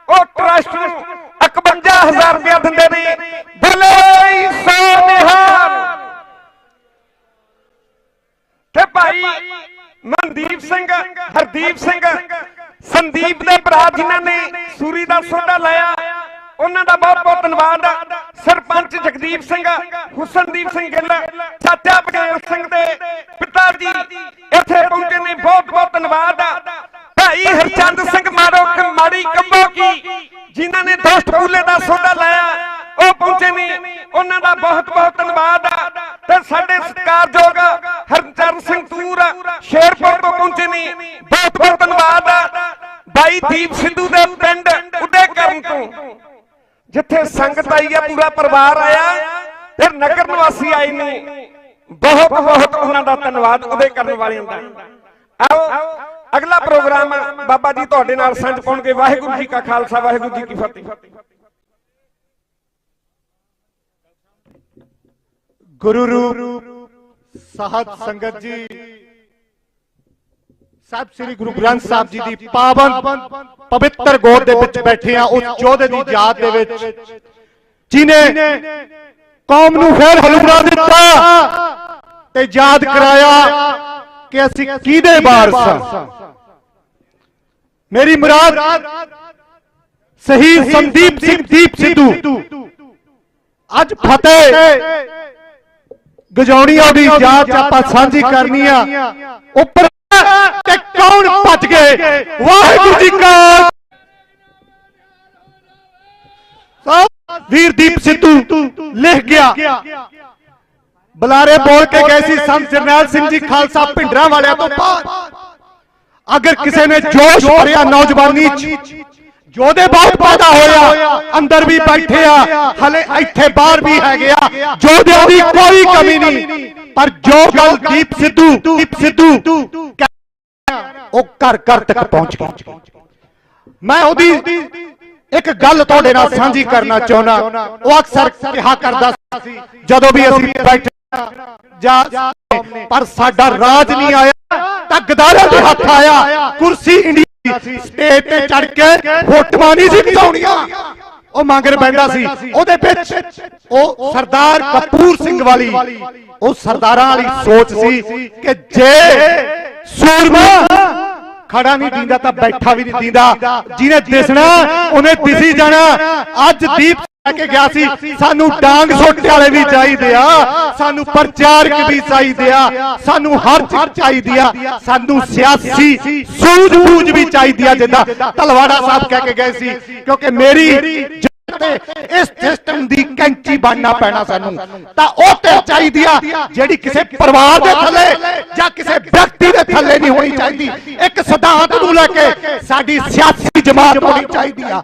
Speaker 5: ਉਹ ਟਰਸਟ ਨੂੰ 51,000 ਰੁਪਇਆ ਦਿੰਦੇ ਨੇ। ਬਲੇ ਸੋਨਿਹਾਲ ਤੇ ਭਾਈ ਮਨਦੀਪ ਸਿੰਘ, ਹਰਦੀਪ ਸਿੰਘ, ਸੰਦੀਪ ਦੇ ਭਰਾ ਜਿਨ੍ਹਾਂ ਨੇ ਸੂਰੀ ਦਾ ਸੋਢਾ ਲਾਇਆ, ਉਹਨਾਂ ਦਾ ਬਹੁਤ ਬਹੁਤ ਧੰਨਵਾਦ। ਸਰਪੰਚ ਜਗਦੀਪ ਸਿੰਘ, ਹੁਸਨਦੀਪ ਸਿੰਘ ਗਿੱਲ, ਚਾਚਾ ਬਗੇਲ ਸਿੰਘ ਦੇ ਪਿਤਾ ਜੀ ਇੱਥੇ ਪਹੁੰਚੇ ਨੇ, ਬਹੁਤ ਬਹੁਤ ਧੰਨਵਾਦ। ਭਾਈ ਹਰਚੰਦ ਸਿੰਘ ਮਾੜੀ ਕੰਬੋ ਕੀ ਜਿਨ੍ਹਾਂ ਨੇ ਦੋਸਤ ਪੂਲੇ ਦਾ ਸੋਢਾ ਲਾਇਆ, ਉਹ ਪਹੁੰਚੇ ਨੇ, ਉਹਨਾਂ ਦਾ ਬਹੁਤ ਬਹੁਤ ਧੰਨਵਾਦ। ਤੇ ਸਾਡੇ ਸਤਿਕਾਰਯੋਗ ਹਰਚੰਦ ਸਿੰਘ ਤੂਰ ਸ਼ੇਰਪੁਰ ਤੋਂ ਪਹੁੰਚੇ ਨੇ, ਬਹੁਤ ਬਹੁਤ ਧੰਨਵਾਦ। ਭਾਈ ਦੀਪ ਸਿੱਧੂ ਦੇ ਪਿੰਡ ਉਦੇਕਰਨ ਤੋਂ ਜਿੱਥੇ ਸੰਗਤ ਆਈ ਹੈ, ਪੂਰਾ ਪਰਿਵਾਰ ਆਇਆ ਤੇ ਨਗਰ ਨਿਵਾਸੀ ਆਏ ਨੇ, ਬਹੁਤ ਬਹੁਤ ਉਹਨਾਂ ਦਾ ਧੰਨਵਾਦ ਉਹਦੇ ਕਰਨ ਵਾਲਿਆਂ ਦਾ। ਆਓ ਅਗਲਾ ਪ੍ਰੋਗਰਾਮ ਬਾਬਾ ਜੀ ਤੁਹਾਡੇ ਨਾਲ ਸਾਂਝ ਪਾਉਣਗੇ। ਵਾਹਿਗੁਰੂ ਜੀ ਕਾ ਖਾਲਸਾ, ਵਾਹਿਗੁਰੂ ਜੀ ਕੀ ਫਤਿਹ।
Speaker 9: ਗੁਰੂ ਰੂਪ ਸਾਧ ਸੰਗਤ ਜੀ, ਸਾਹਿਬ ਸ੍ਰੀ ਗੁਰੂ ਗ੍ਰੰਥ ਸਾਹਿਬ ਜੀ ਦੀ ਪਾਵਨ ਪਵਿੱਤਰ ਗੋਦ ਦੇ ਵਿੱਚ ਬੈਠੇ ਆ, ਉਸ ਯੋਧੇ ਦੀ ਯਾਦ ਦੇ ਵਿੱਚ ਜਿਨੇ ਕੌਮ ਨੂੰ ਫੇਰ ਹਲੂਣਾ ਦਿੱਤਾ ਤੇ ਯਾਦ ਕਰਾਇਆ ਕਿ ਅਸੀਂ ਕਿਹਦੇ ਵਾਰਸ ਹਾਂ। ਮੇਰੀ ਮੁਰਾਦ ਸ਼ਹੀਦ ਸੰਦੀਪ ਸਿੰਘ ਦੀਪ ਸਿੱਧੂ ਅੱਜ ਫਤਿਹ ਗਜਾਉਣੀਆਂ ਦੀ ਯਾਦ ਆਪਾਂ ਸਾਂਝੀ ਕਰਨੀ ਆ। ਉੱਪਰ ਤੇ ਕੌਣ ਭੱਜ ਗਏ, ਵਾਹਿਗੁਰੂ ਜੀ ਕਾ ਵੀਰ ਦੀਪ ਸਿੱਧੂ ਲਿਖ ਗਿਆ, ਬੁਲਾਰੇ ਬੋਲ ਕੇ ਗਏ ਸੀ ਸੰਤ ਜਰਨੈਲ ਸਿੰਘ ਜੀ ਖਾਲਸਾ ਭਿੰਡਰਾਂ ਵਾਲਿਆਂ ਤੋਂ ਬਾਅਦ। ਅਗਰ ਕਿਸੇ ਨੇ ਜੋਸ਼ ਭਰਿਆ ਨੌਜਵਾਨੀ ਚ, ਯੋਧੇ ਬਹੁਤ ਪੈਦਾ ਹੋਇਆ, ਅੰਦਰ ਵੀ ਬੈਠੇ ਆ, ਹਲੇ ਇੱਥੇ ਬਾਹਰ ਵੀ ਹੈਗੇ ਆ, ਯੋਧਿਆਂ ਦੀ ਕੋਈ ਕਮੀ ਨਹੀਂ। ਪਰ ਜੋ ਗੱਲ ਦੀਪ ਸਿੱਧੂ ਉਹ ਘਰ ਘਰ ਤੱਕ ਪਹੁੰਚ ਗਈ। ਮੈਂ ਉਹਦੀ ਇੱਕ ਗੱਲ ਤੁਹਾਡੇ ਨਾਲ ਸਾਂਝੀ ਕਰਨਾ ਚਾਹੁੰਦਾ। ਉਹ ਅਕਸਰ ਕਿਹਾ ਕਰਦਾ ਸੀ ਜਦੋਂ ਵੀ ਅਸੀਂ ਬੈਠੇ ਪਰ ਸਾਡਾ ਰਾਜ ਨਹੀਂ ਆਇਆ ਤਾਂ ਗਦਾਰਾਂ ਦੇ ਹੱਥ ਆਇਆ। ਕੁਰਸੀ ਇੰਡੀਆ ਸਟੇਜ ਤੇ ਚੜ ਕੇ ਫੋਟੋਆਂ ਨਹੀਂ ਸੀ ਖਿਚਾਉਣੀਆਂ, ਉਹ ਮੰਗਰ ਬੈਠਾ ਸੀ। ਉਹਦੇ ਵਿੱਚ ਉਹ ਸਰਦਾਰ ਕਪੂਰ ਸਿੰਘ ਵਾਲੀ, ਉਹ ਸਰਦਾਰਾਂ ਵਾਲੀ ਸੋਚ ਸੀ ਕਿ ਜੇ ਸੂਰਮਾ ਖੜਾ ਨਹੀਂ ਦੀਂਦਾ ਤਾਂ ਬੈਠਾ ਵੀ ਨਹੀਂ ਦੀਂਦਾ, ਜਿਹਨੇ ਦਿਸਣਾ ਉਹਨੇ ਦਿਸੀ ਜਾਣਾ। ਅੱਜ ਦੀਪ ਲੈ ਕੇ ਗਿਆ ਸੀ, ਸਾਨੂੰ ਡਾਂਗ ਸੋਟੇ ਵਾਲੇ ਵੀ ਚਾਹੀਦੇ ਆ, ਸਾਨੂੰ ਪ੍ਰਚਾਰਕ ਵੀ ਚਾਹੀਦੇ ਆ, ਸਾਨੂੰ ਹਰ ਚੀਜ਼ ਚਾਹੀਦੀ ਆ, ਸਾਨੂੰ ਸਿਆਸੀ ਸੂਝ-ਬੂਝ ਵੀ ਚਾਹੀਦੀ ਆ, ਜਿੱਦਾਂ ਤਲਵਾੜਾ ਸਾਹਿਬ ਕਹਿ ਕੇ ਗਏ ਸੀ। ਕਿਉਂਕਿ ਮੇਰੀ ਇਸ ਸਿਸਟਮ ਦੀ ਕੈਂਚੀ ਬਣਨਾ ਪੈਣਾ ਸਾਨੂੰ, ਤਾਂ ਉਹ ਤੇ ਚਾਹੀਦੀ ਆ ਜਿਹੜੀ ਕਿਸੇ ਪਰਿਵਾਰ ਦੇ ਥੱਲੇ ਜਾਂ ਕਿਸੇ ਵਿਅਕਤੀ ਦੇ ਥੱਲੇ ਨਹੀਂ ਹੋਣੀ ਚਾਹੀਦੀ। ਇੱਕ ਸਿਧਾਂਤ ਨੂੰ ਲੈ ਕੇ ਸਾਡੀ ਸਿਆਸੀ ਜਮਾਤ ਹੋਣੀ ਚਾਹੀਦੀ ਆ।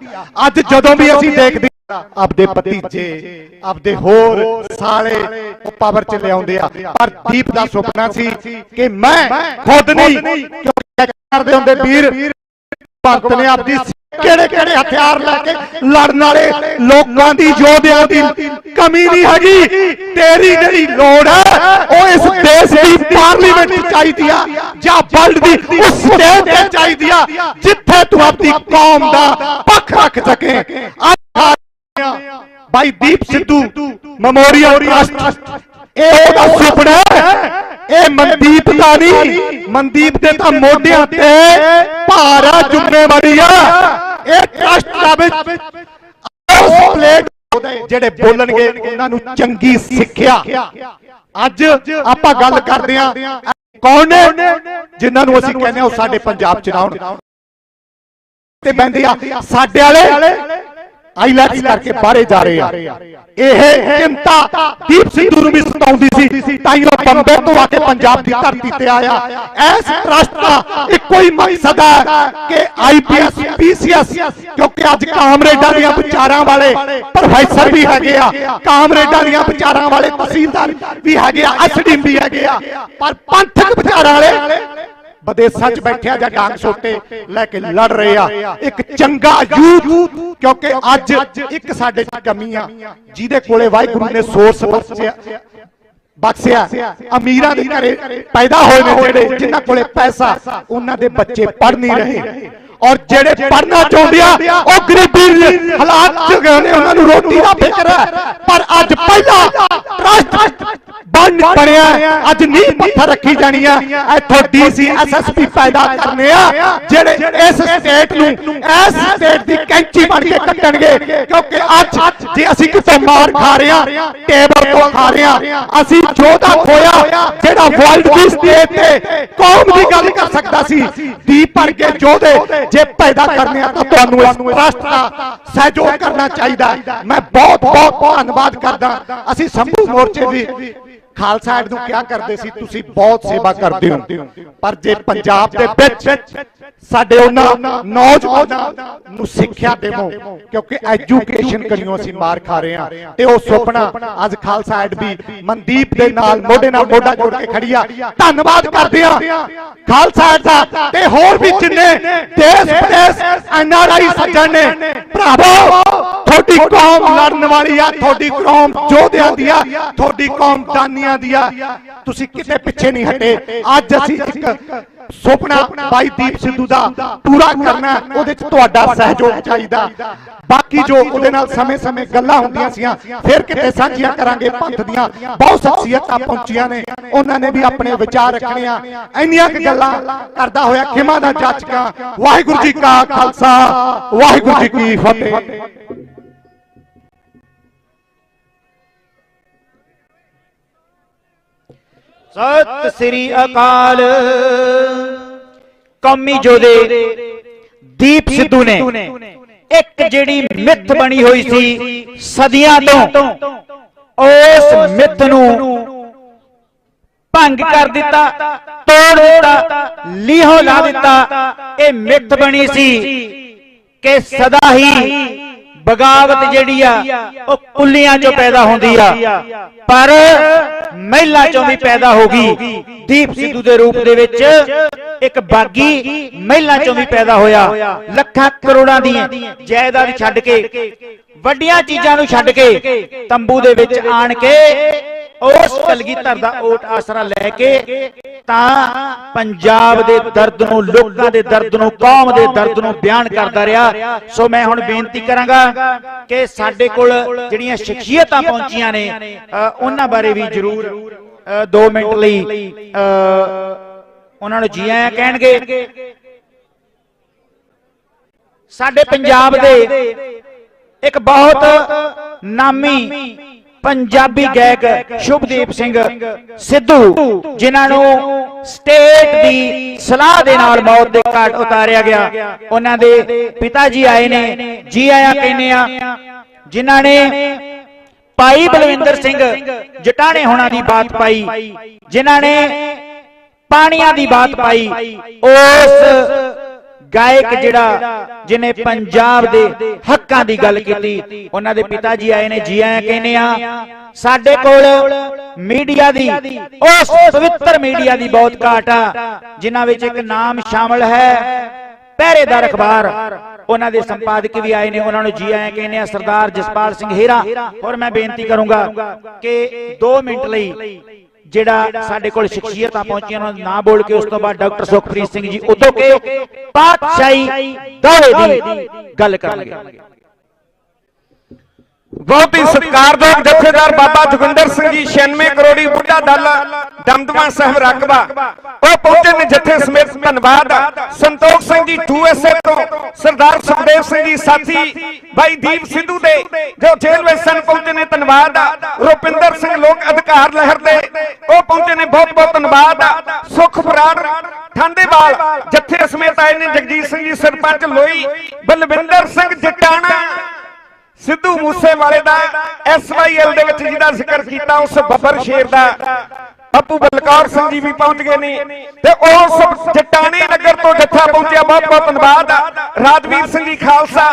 Speaker 9: ਅੱਜ ਜਦੋਂ ਵੀ ਅਸੀਂ ਦੇਖਦੇ ਆਪਦੇ ਭਤੀਜੇ, ਆਪਦੇ ਹੋਰ ਸਾਲੇ ਉਹ ਪਾਵਰ ਚ ਲਿਆਉਂਦੇ ਆ, ਪਰ ਦੀਪ ਦਾ ਸੁਪਨਾ ਸੀ ਕਿ ਮੈਂ ਖੁਦ ਨਹੀਂ, ਕਿਉਂਕਿ ਕਰਦੇ ਹੁੰਦੇ ਵੀਰ ਭਗਤ ਨੇ ਆਪਦੀ ਕਿਹੜੇ ਕਿਹੜੇ ਹਥਿਆਰ ਲੈ ਕੇ ਲੜਨ ਵਾਲੇ ਲੋਕਾਂ ਦੀ, ਯੋਧਿਆਂ ਦੀ ਕਮੀ ਨਹੀਂ ਹੈਗੀ। ਤੇਰੀ ਜਿਹੜੀ ਲੋੜ ਹੈ ਉਹ ਇਸ ਦੇਸ਼ ਦੀ ਪਾਰਲੀਮੈਂਟ ਚ ਚਾਹੀਦੀ ਆ ਜਾਂ ਵਰਲਡ ਦੀ ਉਸ ਸਟੇਜ ਤੇ ਚਾਹੀਦੀ ਆ ਜਿੱਥੇ ਤੂੰ ਆਪਣੀ ਕੌਮ ਦਾ ਪੱਖ ਰੱਖ ਸਕੇ। ਭਾਈ ਦੀਪ ਸਿੱਧੂ ਮੈਮੋਰੀਅਲ ਟਰਸਟ ਇਹ ਉਹਦਾ ਸੁਪਨਾ ਹੈ, ਇਹ ਮਨਦੀਪ ਦਾ ਨਹੀਂ। ਮਨਦੀਪ ਦੇ ਤਾਂ ਮੋਢਿਆਂ ਤੇ ਭਾਰਾ ਜ਼ਿੰਮੇਵਾਰੀ ਆ। ਇਹ ਟਰਸਟ ਦਾ ਵਿੱਚ ਜਿਹੜੇ ਬੋਲਣਗੇ ਉਹਨਾਂ ਨੂੰ ਚੰਗੀ ਸਿੱਖਿਆ। ਅੱਜ ਆਪਾਂ ਗੱਲ ਕਰਦੇ ਆ ਕੌਣ ਨੇ ਜਿਨ੍ਹਾਂ ਨੂੰ ਅਸੀਂ ਕਹਿੰਦੇ ਆ ਉਹ ਸਾਡੇ ਪੰਜਾਬ ਚ ਆਉਣ ਤੇ ਬੈਂਦੇ ਆ। ਸਾਡੇ ਵਾਲੇ ਆਈਲੈਟਸ ਕਰਕੇ ਬਾਹਰੇ ਜਾ ਰਹੇ ਆ। ਇਹ ਚਿੰਤਾ ਦੀਪ ਸਿੱਧੂ ਨੂੰ ਵੀ ਸਤਾਉਂਦੀ ਸੀ, ਤਾਂ ਹੀ ਉਹ ਬੰਬੇ ਤੋਂ ਆ ਕੇ ਪੰਜਾਬ ਦੀ ਧਰਤੀ ਤੇ ਆਇਆ। ਇਸ ਟਰਸਟ ਦਾ ਇੱਕੋ ਹੀ ਮਕਸਦ ਹੈ ਕਿ ਆਈਪੀਐਸ ਪੀਸੀਐਸ, ਕਿਉਂਕਿ ਅੱਜ ਕਾਮਰੇਡਾਂ ਦੀਆਂ ਵਿਚਾਰਾਂ ਵਾਲੇ ਪ੍ਰੋਫੈਸਰ ਵੀ ਹੈਗੇ ਆ, ਕਾਮਰੇਡਾਂ ਦੀਆਂ ਵਿਚਾਰਾਂ ਵਾਲੇ ਤਹਿਸੀਲਦਾਰ ਵੀ ਹੈਗੇ ਆ, ਐਸਡੀਐਮ ਵੀ ਹੈਗੇ ਆ, ਪਰ ਪੰਥਕ ਵਿਚਾਰਾਂ ਵਾਲੇ ਵਿਦੇਸ਼ਾਂ 'ਚ ਬੈਠਿਆ ਜਾਂ ਡਾਂਗ ਛੋਟੇ ਲੈ ਕੇ ਲੜ ਰਹੇ ਆ। ਇੱਕ ਚੰਗਾ ਯੂਥ, ਕਿਉਂਕਿ ਅੱਜ ਇੱਕ ਸਾਡੇ 'ਚ ਕਮੀ ਆ, ਜਿਹਦੇ ਕੋਲੇ ਵਾਹਿਗੁਰੂ ਨੇ ਸੋਰਸ ਬਖਸ਼ਿਆ। ਅਮੀਰਾਂ ਦੇ ਘਰੇ ਪੈਦਾ ਹੋਏ ਨੇ ਜਿਹੜੇ, ਜਿਨ੍ਹਾਂ ਕੋਲੇ ਪੈਸਾ, ਉਹਨਾਂ ਦੇ ਬੱਚੇ ਪੜ੍ਹ ਨਹੀਂ ਰਹੇ, ਔਰ ਜਿਹੜੇ ਪੜ੍ਹਨਾ ਚਾਹੁੰਦੇ ਆ ਉਹ ਗਰੀਬੀ ਹਾਲਾਤ 'ਚ ਗਏ ਨੇ, ਉਹਨਾਂ ਨੂੰ ਰੋਟੀ ਦਾ ਫਿਕਰ ਹੈ। ਪਰ ਅੱਜ ਪਹਿਲਾ ਟਰਸਟ ਬਣਿਆ, ਅੱਜ ਨੀਂਹ ਪੱਥਰ ਰੱਖੀ ਜਾਣੀ ਆ। ਇੱਥੋਂ ਡੀਸੀ ਐਸਐਸਪੀ ਪੈਦਾ ਕਰਨੇ ਆ, ਜਿਹੜੇ ਇਸ ਸਟੇਟ ਨੂੰ, ਇਸ ਸਟੇਟ ਦੀ ਕੈਂਚੀ ਬਣ ਕੇ ਕੱਟਣਗੇ। ਕਿਉਂਕਿ ਅੱਜ ਜੇ ਅਸੀਂ ਕਿਸੇ ਮਾਰ ਖਾ ਰਹੇ ਆ, ਟੇਬਲ ਤੋਂ ਖਾ ਰਹੇ ਆ, ਅਸੀਂ ਯੋਧਾ ਖੋਇਆ ਜਿਹੜਾ ਵਰਲਡ ਦੀ ਸਟੇਜ ਤੇ ਕੌਮ ਦੀ ਗੱਲ ਕਰ ਸਕਦਾ ਸੀ। ਦੀਪ ਵਰਗੇ ਯੋਧੇ ਜੇ ਪੈਦਾ ਕਰਨੇ ਆ ਤਾਂ ਤੁਹਾਨੂੰ ਇਸ ਟਰਸਟ ਦਾ ਸਹਿਯੋਗ ਕਰਨਾ ਚਾਹੀਦਾ। ਮੈਂ ਬਹੁਤ ਬਹੁਤ ਧੰਨਵਾਦ ਕਰਦਾ। ਅਸੀਂ ਸੰਭੂ ਮੋਰਚੇ ਦੀ ਖਾਲਸਾ ਐਡ ਨੂੰ ਕਿਹਾ ਕਰਦੇ ਸੀ, ਤੁਸੀਂ ਬਹੁਤ ਸੇਵਾ ਕਰਦੇ ਹੋ, ਪਰ ਜੇ ਪੰਜਾਬ ਦੇ ਵਿੱਚ ਸਾਡੇ ਉਹਨਾਂ ਨੌਜਵਾਨਾਂ ਨੂੰ ਸਿੱਖਿਆ ਦੇਵੋ, ਕਿਉਂਕਿ ਐਜੂਕੇਸ਼ਨ ਕਰੀਓ ਅਸੀਂ ਮਾਰ ਖਾ ਰਹੇ ਹਾਂ, ਤੇ ਉਹ ਸੁਪਨਾ ਅੱਜ ਖਾਲਸਾ ਐਡ ਵੀ ਮਨਦੀਪ ਦੇ ਨਾਲ ਮੋਢੇ ਨਾਲ ਮੋਢਾ ਜੋੜ ਕੇ ਖੜੀ ਆ। ਧੰਨਵਾਦ ਕਰਦੇ ਆ ਖਾਲਸਾ ਐਡ ਦਾ, ਤੇ ਹੋਰ ਵੀ ਜਿੰਨੇ ਦੇਸ਼ ਵਿਦੇਸ਼ ਐਨਆਰਆਈ ਸੱਜਣ ਨੇ। ਭਰਾਵੋ, ਤੁਹਾਡੀ ਕੌਮ ਲੜਨ ਵਾਲੀ ਆ, ਤੁਹਾਡੀ ਕੌਮ ਯੋਧਿਆਂ ਦੀ ਆ, ਤੁਹਾਡੀ ਕੌਮ ਦਾਨੀਆਂ ਦੀ ਆ, ਤੁਸੀਂ ਕਿਤੇ ਪਿੱਛੇ ਨਹੀਂ ਹਟੇ। ਅੱਜ ਅਸੀਂ ਇੱਕ ਸੁਪਨਾ ਬਾਈ ਦੀਪ ਸਿੱਧੂ ਦਾ ਪੂਰਾ ਕਰਨਾ, ਉਹਦੇ 'ਚ ਤੁਹਾਡਾ ਸਹਿਯੋਗ ਚਾਹੀਦਾ। ਬਾਕੀ ਜੋ ਉਹਦੇ ਨਾਲ ਸਮੇਂ-ਸਮੇਂ ਗੱਲਾਂ ਹੁੰਦੀਆਂ ਸੀਆਂ, ਫਿਰ ਕਿਤੇ ਸਾਂਝੀਆਂ ਕਰਾਂਗੇ। ਪੰਥ ਦੀਆਂ ਬਹੁਤ ਸ਼ਖਸੀਅਤਾਂ ਪਹੁੰਚੀਆਂ ਨੇ, ਉਹਨਾਂ ਨੇ ਵੀ ਆਪਣੇ ਵਿਚਾਰ ਰੱਖਣੇ ਆ। ਇੰਨੀਆਂ ਕੁ ਗੱਲਾਂ ਕਰਦਾ ਹੋਇਆ ਖਿਮਾ ਦਾ ਜਾਚਕਾਂ। ਵਾਹਿਗੁਰੂ ਜੀ ਕਾ ਖਾਲਸਾ, ਵਾਹਿਗੁਰੂ ਜੀ ਕੀ ਫਤਿਹ।
Speaker 2: ਸਤਿ ਸ੍ਰੀ ਅਕਾਲ। ਕੌਮੀ ਯੋਧੇ ਦੀਪ ਸਿੱਧੂ ਨੇ ਇੱਕ ਜਿਹੜੀ ਮਿੱਥ ਬਣੀ ਹੋਈ ਸੀ ਸਦੀਆਂ ਤੋਂ, ਉਸ ਮਿੱਥ ਨੂੰ ਭੰਗ ਕਰ ਦਿੱਤਾ, ਤੋੜ ਦਿੱਤਾ, ਲੀਹੋਂ ਲਾ ਦਿੱਤਾ। ਇਹ ਮਿੱਥ ਬਣੀ ਸੀ ਕਿ ਸਦਾ ਹੀ ਬਗਾਵਤ ਜਿਹੜੀ ਆ ਉਹ ਕੁੱਲੀਆਂ ਚੋਂ ਪੈਦਾ ਹੁੰਦੀ ਆ, ਪਰ ਮਹਿਲਾ ਚੋਂ ਵੀ ਪੈਦਾ ਹੋ ਗਈ। ਦੀਪ ਸਿੱਧੂ ਦੇ ਰੂਪ ਦੇ ਵਿੱਚ ਇੱਕ ਬਾਗੀ ਮਹਿਲਾ ਚੋਂ ਵੀ ਪੈਦਾ ਹੋਇਆ। ਲੱਖਾਂ ਕਰੋੜਾਂ ਦੀਆਂ ਜਾਇਦਾਦ ਛੱਡ ਕੇ, ਵੱਡੀਆਂ ਚੀਜ਼ਾਂ ਨੂੰ ਛੱਡ ਕੇ ਤੰਬੂ ਦੇ ਵਿੱਚ ਆਣ ਕੇ ਉਸ ਕਲਗੀਧਰ ਦਾ ਓਟ ਆਸਰਾ ਲੈ ਕੇ ਤਾਂ ਪੰਜਾਬ ਦੇ ਦਰਦ ਨੂੰ, ਲੋਕਾਂ ਦੇ ਦਰਦ ਨੂੰ, ਕੌਮ ਦੇ ਦਰਦ ਨੂੰ ਬਿਆਨ ਕਰਦਾ ਰਿਹਾ। ਸੋ ਮੈਂ ਹੁਣ ਬੇਨਤੀ ਕਰਾਂਗਾ ਕਿ ਸਾਡੇ ਕੋਲ ਜਿਹੜੀਆਂ ਸ਼ਖਸੀਅਤਾਂ ਪਹੁੰਚੀਆਂ ਨੇ, ਉਹਨਾਂ ਬਾਰੇ ਵੀ ਜ਼ਰੂਰ 2 ਮਿੰਟ ਲਈ ਉਹਨਾਂ ਨੂੰ ਜੀ ਆਇਆਂ ਕਹਿਣਗੇ। ਸਾਡੇ ਪੰਜਾਬ ਦੇ ਇੱਕ ਬਹੁਤ ਨਾਮੀ ਪੰਜਾਬੀ ਗਾਇਕ ਸ਼ੁਭਦੀਪ ਸਿੰਘ ਸਿੱਧੂ, ਜਿਨ੍ਹਾਂ ਨੂੰ ਸਟੇਟ ਦੀ ਸਲਾਹ ਦੇ ਨਾਲ ਮੌਤ ਦੇ ਘਾਟ ਉਤਾਰਿਆ ਗਿਆ, ਉਹਨਾਂ ਦੇ ਪਿਤਾ ਜੀ ਆਏ ਨੇ, ਜੀ ਆਇਆਂ ਕਹਿੰਦੇ ਆ। ਜਿਨ੍ਹਾਂ ਨੇ ਭਾਈ ਬਲਵਿੰਦਰ ਸਿੰਘ ਜਟਾਣੇ ਹੋਣਾ ਦੀ ਬਾਤ ਪਾਈ, ਜਿਨ੍ਹਾਂ ਨੇ ਪਾਣੀਆਂ ਦੀ ਬਾਤ ਪਾਈ, ਉਸ ਗਾਇਕ ਜਿਹੜਾ ਜਿਹਨੇ ਪੰਜਾਬ ਦੇ ਹੱਕਾਂ ਦੀ ਗੱਲ ਕੀਤੀ, ਉਹਨਾਂ ਦੇ ਪਿਤਾ ਜੀ ਆਏ ਨੇ, ਜੀ ਆਇਆਂ ਕਹਿੰਦੇ ਆ। ਸਾਡੇ ਕੋਲ ਮੀਡੀਆ ਦੀ, ਉਸ ਪਵਿੱਤਰ ਮੀਡੀਆ ਦੀ ਬਹੁਤ ਘਾਟ ਆ, ਜਿਨ੍ਹਾਂ ਵਿੱਚ ਇੱਕ ਨਾਮ ਸ਼ਾਮਲ ਹੈ ਪਹਿਰੇਦਾਰ ਅਖਬਾਰ, ਉਹਨਾਂ ਦੇ ਸੰਪਾਦਕ ਵੀ ਆਏ ਨੇ, ਉਹਨਾਂ ਨੂੰ ਜੀ ਆਇਆਂ ਕਹਿੰਦੇ ਆ ਸਰਦਾਰ ਜਸਪਾਲ ਸਿੰਘ ਹੀਰਾ। ਔਰ ਮੈਂ ਬੇਨਤੀ ਕਰੂੰਗਾ ਕਿ 2 ਮਿੰਟ ਲਈ ਜਿਹੜਾ ਸਾਡੇ ਕੋਲ ਸ਼ਖਸੀਅਤਾਂ ਪਹੁੰਚੀਆਂ ਉਹਨਾਂ ਦਾ ਨਾਮ ਬੋਲ ਕੇ ਉਸ ਤੋਂ ਬਾਅਦ ਡਾਕਟਰ ਸੁਖਪ੍ਰੀਤ ਸਿੰਘ ਜੀ ਉਦੋਂ ਕੇ ਪਾਤਸ਼ਾਹੀ ਦੌਰੇ ਦੀ ਗੱਲ ਕਰਨਗੇ।
Speaker 5: ਬਹੁਤ ਹੀ ਸਤਿਕਾਰਯੋਗ ਜਥੇਦਾਰ ਬਾਬਾ ਜੋਗਿੰਦਰ ਸਿੰਘ ਜੀ 96 ਕਰੋੜੀ ਬੁੱਢਾ ਦਲ ਦਮਦਮਾ ਸਾਹਿਬ ਰਕਬਾ, ਉਹ ਪਹੁੰਚੇ ਨੇ ਜਥੇ ਸਮੇਤ। ਧੰਨਵਾਦ ਸੰਤੋਖ ਸਿੰਘ ਜੀ USA ਤੋਂ, ਸਰਦਾਰ ਸੁਖਦੇਵ ਸਿੰਘ ਜੀ ਸਾਥੀ ਭਾਈ ਦੀਪ ਸਿੱਧੂ ਦੇ ਜੋ ਜੇਲ੍ਹ ਵਿੱਚ ਸਨ ਪਹੁੰਚੇ ਨੇ। ਧੰਨਵਾਦ ਰੁਪਿੰਦਰ ਸਿੰਘ ਲੋਕ ਅਧਿਕਾਰ ਲਹਿਰ ਦੇ, ਉਹ ਪਹੁੰਚੇ ਨੇ, ਬਹੁਤ ਬਹੁਤ ਧੰਨਵਾਦ। ਸੁਖ ਬਰਾੜ ਠਾਂਦੇਵਾਲ ਜਥੇ ਸਮੇਤ ਆਏ ਨੇ। ਜਗਜੀਤ ਸਿੰਘ ਜੀ ਸਰਪੰਚ ਲੋਈ, ਬਲਵਿੰਦਰ ਸਿੰਘ ਜਟਾਣਾ ਸਿੱਧੂ ਮੂਸੇਵਾਲੇ ਦਾ SYL ਦੇ ਵਿੱਚ ਜਿਹਦਾ ਜ਼ਿਕਰ ਕੀਤਾ, ਉਸ ਬੱਬਰ ਸ਼ੇਰ ਦਾ ਬੱਬੂ ਬਲਕੌਰ ਸਿੰਘ ਜੀ ਵੀ ਪਹੁੰਚ ਗਏ ਨੇ ਤੇ ਉਸ ਜਟਾਣੀ ਨਗਰ ਤੋਂ ਜੱਥਾ ਪਹੁੰਚਿਆ। ਬਹੁਤ ਬਹੁਤ ਧੰਨਵਾਦ। ਰਾਜਵੀਰ ਸਿੰਘ ਜੀ ਖਾਲਸਾ,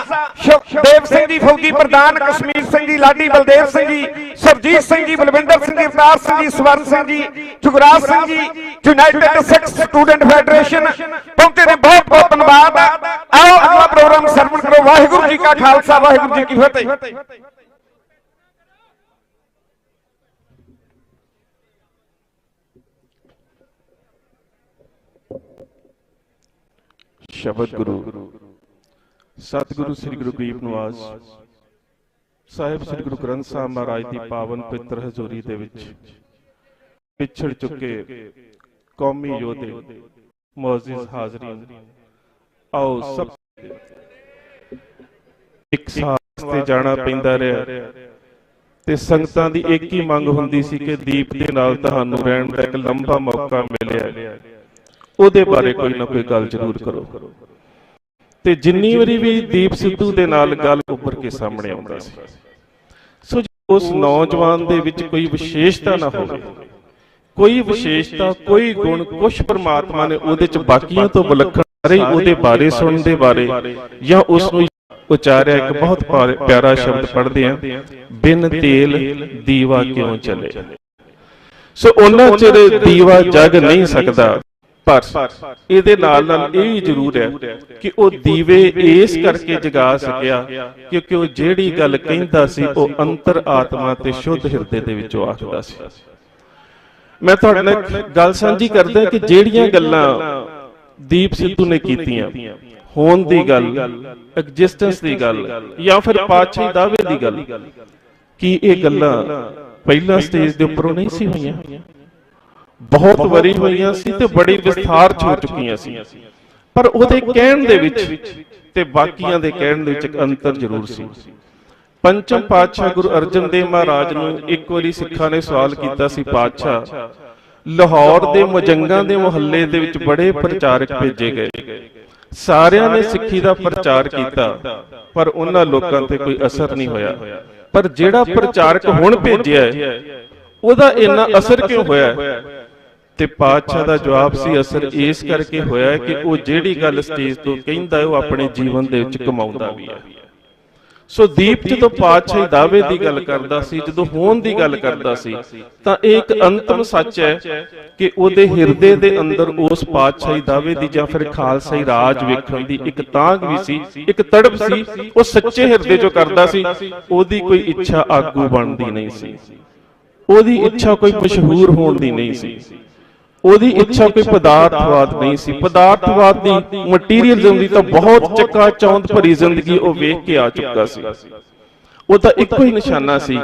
Speaker 5: ਸੁਖਦੇਵ ਸਿੰਘ ਜੀ ਫੌਜੀ ਪ੍ਰਧਾਨ, ਕਸ਼ਮੀਰ ਸਿੰਘ ਜੀ ਲਾਡੀ, ਬਲਦੇਵ ਸਿੰਘ ਜੀ, ਸਰਜੀਤ ਸਿੰਘ ਜੀ, ਬਲਵਿੰਦਰ ਸਿੰਘ ਜੀ, ਅਵਤਾਰ ਸਿੰਘ ਜੀ, ਸਵਰਨ ਸਿੰਘ ਜੀ, ਜੁਗਰਾਜ ਸਿੰਘ ਜੀ, ਯੂਨਾਈਟਿਡ ਸਿੱਖ ਸਟੂਡੈਂਟ ਫੈਡਰੇਸ਼ਨ ਪਹੁੰਚੇ ਨੇ। ਬਹੁਤ ਬਹੁਤ ਧੰਨਵਾਦ। ਆਓ ਅਗਲਾ ਪ੍ਰੋਗਰਾਮ ਸਰਵਣ ਕਰੋ। ਵਾਹਿਗੁਰੂ ਜੀ ਕਾ ਖਾਲਸਾ, ਵਾਹਿਗੁਰੂ ਜੀ ਕੀ ਫਤਿਹ।
Speaker 10: ਸ਼ਬਦ ਗੁਰੂ ਸਤਿਗੁਰੂ ਸ੍ਰੀ ਗੁਰੂ ਗਰੀਬ ਨਿਵਾਸ ਸਾਹਿਬ ਸ੍ਰੀ ਗੁਰੂ ਗ੍ਰੰਥ ਸਾਹਿਬ ਮਹਾਰਾਜ ਦੀ ਪਾਵਨ ਪਵਿੱਤਰ ਹਜ਼ੂਰੀ ਦੇ ਵਿੱਚ ਵਿਛੜ ਚੁੱਕੇ ਕੌਮੀ ਯੋਧੇ ਮੁਅੱਜ਼ਿਜ਼ ਹਾਜ਼ਰੀਨ, ਆਓ ਸਭ ਇੱਕ ਸਾਥ ਤੇ ਜਾਣਾ ਪੈਂਦਾ ਰਿਹਾ ਤੇ ਸੰਗਤਾਂ ਦੀ ਇੱਕ ਹੀ ਮੰਗ ਹੁੰਦੀ ਸੀ ਕਿ ਦੀਪ ਦੇ ਨਾਲ ਤੁਹਾਨੂੰ ਰਹਿਣ ਦਾ ਇੱਕ ਲੰਬਾ ਮੌਕਾ ਮਿਲਿਆ, ਉਹਦੇ ਬਾਰੇ ਕੋਈ ਨਾ ਕੋਈ ਗੱਲ ਜ਼ਰੂਰ ਕਰੋ। ਤੇ ਜਿੰਨੀ ਵਾਰੀ ਵੀ ਦੀਪ ਸਿੱਧੂ ਦੇ ਨਾਲ ਗੱਲ ਉੱਭਰ ਕੇ ਸਾਹਮਣੇ ਆਉਂਦਾ ਸੀ, ਸੋ ਉਸ ਨੌਜਵਾਨ ਦੇ ਵਿੱਚ ਕੋਈ ਵਿਸ਼ੇਸ਼ਤਾ ਨਾ ਹੋਵੇ, ਕੋਈ ਵਿਸ਼ੇਸ਼ਤਾ, ਕੋਈ ਗੁਣ, ਕੁਛ ਪ੍ਰਮਾਤਮਾ ਨੇ ਉਹਦੇ ਚ ਬਾਕੀਆਂ ਤੋਂ ਵਿਲੱਖਣ ਸਾਰੇ ਉਹਦੇ ਬਾਰੇ ਸੁਣਨ ਦੇ ਬਾਰੇ ਜਾਂ ਉਸ ਨੂੰ ਉਚਾਰਿਆ। ਇੱਕ ਬਹੁਤ ਪਿਆਰਾ ਸ਼ਬਦ ਪੜ੍ਹਦੇ ਆ, ਬਿਨ ਤੇਲ ਦੀਵਾ ਕਿਉਂ ਚੱਲੇ। ਸੋ ਉਹਨਾਂ ਚਿਰ ਦੀਵਾ ਜਗ ਨਹੀਂ ਸਕਦਾ, ਪਰ ਇਹਦੇ ਨਾਲ ਨਾਲ ਇਹ ਵੀ ਜ਼ਰੂਰ ਹੈ ਕਿ ਉਹ ਦੀਵੇ ਇਸ ਕਰਕੇ ਜਗਾ ਸਕਿਆ ਕਿਉਂਕਿ ਉਹ ਜਿਹੜੀ ਗੱਲ ਕਹਿੰਦਾ ਸੀ ਉਹ ਅੰਤਰ ਆਤਮਾ ਤੇ ਸ਼ੁੱਧ ਹਿਰਦੇ ਦੇ ਵਿੱਚੋਂ ਆਖਦਾ ਸੀ। ਮੈਂ ਤੁਹਾਡੇ ਨਾਲ ਗੱਲ ਸਾਂਝੀ ਕਰਦਾ ਕਿ ਜਿਹੜੀਆਂ ਗੱਲਾਂ ਦੀਪ ਸਿੱਧੂ ਨੇ ਕੀਤੀਆਂ, ਹੋਣ ਦੀ ਗੱਲ, ਐਗਜ਼ਿਸਟੈਂਸ ਦੀ ਗੱਲ ਜਾਂ ਫਿਰ ਪਾਤਸ਼ਾਹੀ ਦਾਅਵੇ ਦੀ ਗੱਲ, ਕੀ ਇਹ ਗੱਲਾਂ ਪਹਿਲਾਂ ਸਟੇਜ ਦੇ ਉੱਪਰੋਂ ਨਹੀਂ ਸੀ ਹੋਈਆਂ? ਬਹੁਤ ਵਾਰੀ ਹੋਈਆਂ ਸੀ ਤੇ ਬੜੀ ਵਿਸਥਾਰ ਚ ਹੋ ਚੁੱਕੀਆਂ ਸੀ, ਪਰ ਉਹਦੇ ਕਹਿਣ ਦੇ ਵਿੱਚ ਤੇ ਬਾਕੀਆਂ ਦੇ ਕਹਿਣ ਦੇ ਵਿੱਚ ਇੱਕ ਅੰਤਰ ਜ਼ਰੂਰ ਸੀ। ਪੰਚਮ ਪਾਤਸ਼ਾਹ ਗੁਰੂ ਅਰਜਨ ਦੇਵ ਮਹਾਰਾਜ ਨੂੰ ਇੱਕ ਵਾਰੀ ਸਿੱਖਾਂ ਨੇ ਸਵਾਲ ਕੀਤਾ ਸੀ, ਪਾਤਸ਼ਾਹ ਲਾਹੌਰ ਦੇ ਮੁਜੰਗਾਂ ਦੇ ਮੁਹੱਲੇ ਦੇ ਵਿੱਚ ਬੜੇ ਪ੍ਰਚਾਰਕ ਭੇਜੇ ਗਏ, ਸਾਰਿਆਂ ਨੇ ਸਿੱਖੀ ਦਾ ਪ੍ਰਚਾਰ ਕੀਤਾ ਪਰ ਉਹਨਾਂ ਲੋਕਾਂ ਤੇ ਕੋਈ ਅਸਰ ਨਹੀਂ ਹੋਇਆ, ਪਰ ਜਿਹੜਾ ਪ੍ਰਚਾਰਕ ਹੁਣ ਭੇਜਿਆ ਉਹਦਾ ਇੰਨਾ ਅਸਰ ਕਿਉਂ ਹੋਇਆ? ਤੇ ਪਾਤਸ਼ਾਹ ਦਾ ਜਵਾਬ ਸੀ, ਅਸਰ ਇਸ ਕਰਕੇ ਹੋਇਆ ਕਿ ਉਹ ਜਿਹੜੀ ਗੱਲ ਸਟੇਜ ਤੋਂ ਕਹਿੰਦਾ ਉਹ ਆਪਣੇ ਜੀਵਨ ਦੇ ਵਿੱਚ ਕਮਾਉਂਦਾ ਵੀ ਹੈ। ਸੋ ਦੀਪ ਜਦੋਂ ਪਾਤਸ਼ਾਹੀ ਦਾਅਵੇ ਦੀ ਗੱਲ ਕਰਦਾ ਸੀ, ਜਦੋਂ ਹੋਣ ਦੀ ਗੱਲ ਕਰਦਾ ਸੀ, ਤਾਂ ਇਹ ਇੱਕ ਅੰਤਮ ਸੱਚ ਹੈ ਕਿ ਉਹਦੇ ਹਿਰਦੇ ਦੇ ਅੰਦਰ ਉਸ ਪਾਤਸ਼ਾਹੀ ਦਾਅਵੇ ਦੀ ਜਾਂ ਫਿਰ ਖਾਲਸਾਈ ਰਾਜ ਵੇਖਣ ਦੀ ਇੱਕ ਤਾਂਘ ਵੀ ਸੀ, ਇੱਕ ਤੜਪ ਸੀ। ਉਹ ਸੱਚੇ ਹਿਰਦੇ ਚੋਂ ਕਰਦਾ ਸੀ, ਉਹਦੀ ਕੋਈ ਇੱਛਾ ਆਗੂ ਬਣਦੀ ਨਹੀਂ ਸੀ, ਉਹਦੀ ਇੱਛਾ ਕੋਈ ਮਸ਼ਹੂਰ ਹੋਣ ਦੀ ਨਹੀਂ ਸੀ, ਉਹਦੀ ਇੱਛਾ ਕੋਈ ਪਦਾਰਥਵਾਦ ਨਹੀਂ ਸੀ। ਪਦਾਰਥਵਾਦ ਦੀ, ਮਟੀਰੀਅਲਿਜ਼ਮ ਦੀ ਤਾਂ ਬਹੁਤ ਚੱਕਾ ਚੌਂਦ ਭਰੀ ਜ਼ਿੰਦਗੀ ਉਹ ਵੇਖ ਕੇ ਆ ਚੁੱਕਾ ਸੀ। ਉਹਦਾ ਇੱਕੋ ਹੀ ਨਿਸ਼ਾਨਾ ਸੀ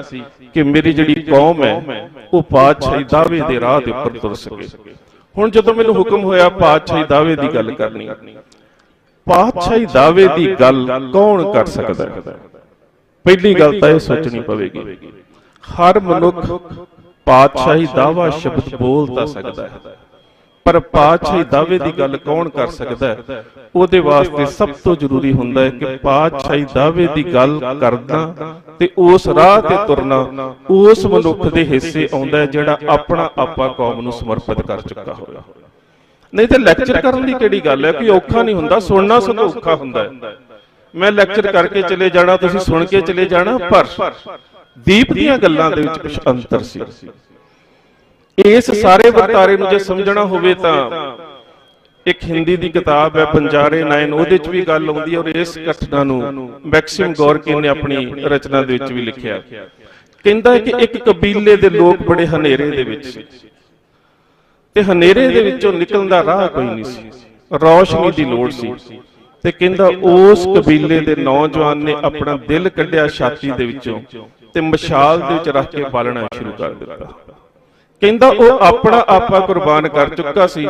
Speaker 10: ਕਿ ਮੇਰੀ ਜਿਹੜੀ ਕੌਮ ਹੈ ਉਹ ਪਾਤਸ਼ਾਹੀ ਦਾਅਵੇ ਦੇ ਰਾਹ ਦੇ ਉੱਪਰ ਤੁਰ ਸਕੇ। ਹੁਣ ਜਦੋਂ ਮੈਨੂੰ ਹੁਕਮ ਹੋਇਆ ਪਾਤਸ਼ਾਹੀ ਦਾਅਵੇ ਦੀ ਗੱਲ ਕਰਨੀ, ਪਾਤਸ਼ਾਹੀ ਦਾਅਵੇ ਦੀ ਗੱਲ ਕੌਣ ਕਰ ਸਕਦਾ ਹੈ? ਪਹਿਲੀ ਗੱਲ ਤਾਂ ਇਹ ਸੋਚਣੀ ਪਵੇਗੀ, ਹਰ ਮਨੁੱਖ ਪਾਤਸ਼ਾਹੀ ਦਾਅਵਾ ਸ਼ਬਦ ਬੋਲ ਤਾਂ ਸਕਦਾ ਹੈ, ਪਰ ਪਾਤਸ਼ਾਹੀ ਦਾਅਵੇ ਦੀ ਗੱਲ ਕੌਣ ਕਰ ਸਕਦਾ ਹੈ? ਉਹਦੇ ਵਾਸਤੇ ਸਭ ਤੋਂ ਜ਼ਰੂਰੀ ਹੁੰਦਾ ਹੈ ਕਿ ਪਾਤਸ਼ਾਹੀ ਦਾਅਵੇ ਦੀ ਗੱਲ ਕਰਨਾ ਤੇ ਉਸ ਰਾਹ ਤੇ ਤੁਰਨਾ ਉਸ ਮਨੁੱਖ ਦੇ ਹਿੱਸੇ ਆਉਂਦਾ ਹੈ ਜਿਹੜਾ ਆਪਣਾ ਆਪਾ ਕੌਮ ਨੂੰ ਸਮਰਪਿਤ ਕਰ ਚੁੱਕਾ ਹੋਵੇ। ਨਹੀਂ ਤੇ ਲੈਕਚਰ ਕਰਨ ਦੀ ਕਿਹੜੀ ਗੱਲ ਹੈ? ਕੋਈ ਔਖਾ ਨਹੀਂ ਹੁੰਦਾ, ਸੁਣਨਾ ਸਗੋਂ ਔਖਾ ਹੁੰਦਾ ਹੈ। ਮੈਂ ਲੈਕਚਰ ਕਰਕੇ ਚਲੇ ਜਾਣਾ, ਤੁਸੀਂ ਸੁਣ ਕੇ ਚਲੇ ਜਾਣਾ, ਪਰ ਦੀਪ ਦੀਆਂ ਗੱਲਾਂ ਦੇ ਵਿੱਚ ਕੁਝ ਅੰਤਰ ਸੀ। ਇਸ ਸਾਰੇ ਵਰਤਾਰੇ ਨੂੰ ਜੇ ਸਮਝਣਾ ਹੋਵੇ ਤਾਂ ਇੱਕ ਹਿੰਦੀ ਦੀ ਕਿਤਾਬ ਹੈ ਬੰਜਾਰੇ 9, ਉਹਦੇ ਚ ਵੀ ਗੱਲ ਆਉਂਦੀ ਹੈ, ਔਰ ਇਸ ਘਟਨਾ ਨੂੰ ਮੈਕਸਿਮ ਗੋਰਕੀ ਨੇ ਆਪਣੀ ਰਚਨਾ ਦੇ ਵਿੱਚ ਵੀ ਲਿਖਿਆ। ਕਹਿੰਦਾ ਹੈ ਕਿ ਇੱਕ ਕਬੀਲੇ ਦੇ ਲੋਕ ਬੜੇ ਹਨੇਰੇ ਦੇ ਵਿੱਚ ਸੀ ਤੇ ਹਨੇਰੇ ਦੇ ਵਿੱਚੋਂ ਨਿਕਲਣ ਦਾ ਰਾਹ ਕੋਈ ਨਹੀਂ ਸੀ, ਰੌਸ਼ਨੀ ਦੀ ਲੋੜ ਸੀ। ਤੇ ਕਹਿੰਦਾ ਉਸ ਕਬੀਲੇ ਦੇ ਨੌਜਵਾਨ ਨੇ ਆਪਣਾ ਦਿਲ ਕੱਢਿਆ ਛਾਤੀ ਦੇ ਵਿੱਚੋਂ ਤੇ ਮਸ਼ਾਲ ਦੇ ਵਿੱਚ ਰੱਖ ਕੇ ਬਾਲਣਾ ਸ਼ੁਰੂ ਕਰ ਦਿੱਤਾ। ਕਹਿੰਦਾ ਉਹ ਆਪਣਾ ਆਪਾ ਕੁਰਬਾਨ ਕਰ ਚੁੱਕਾ ਸੀ,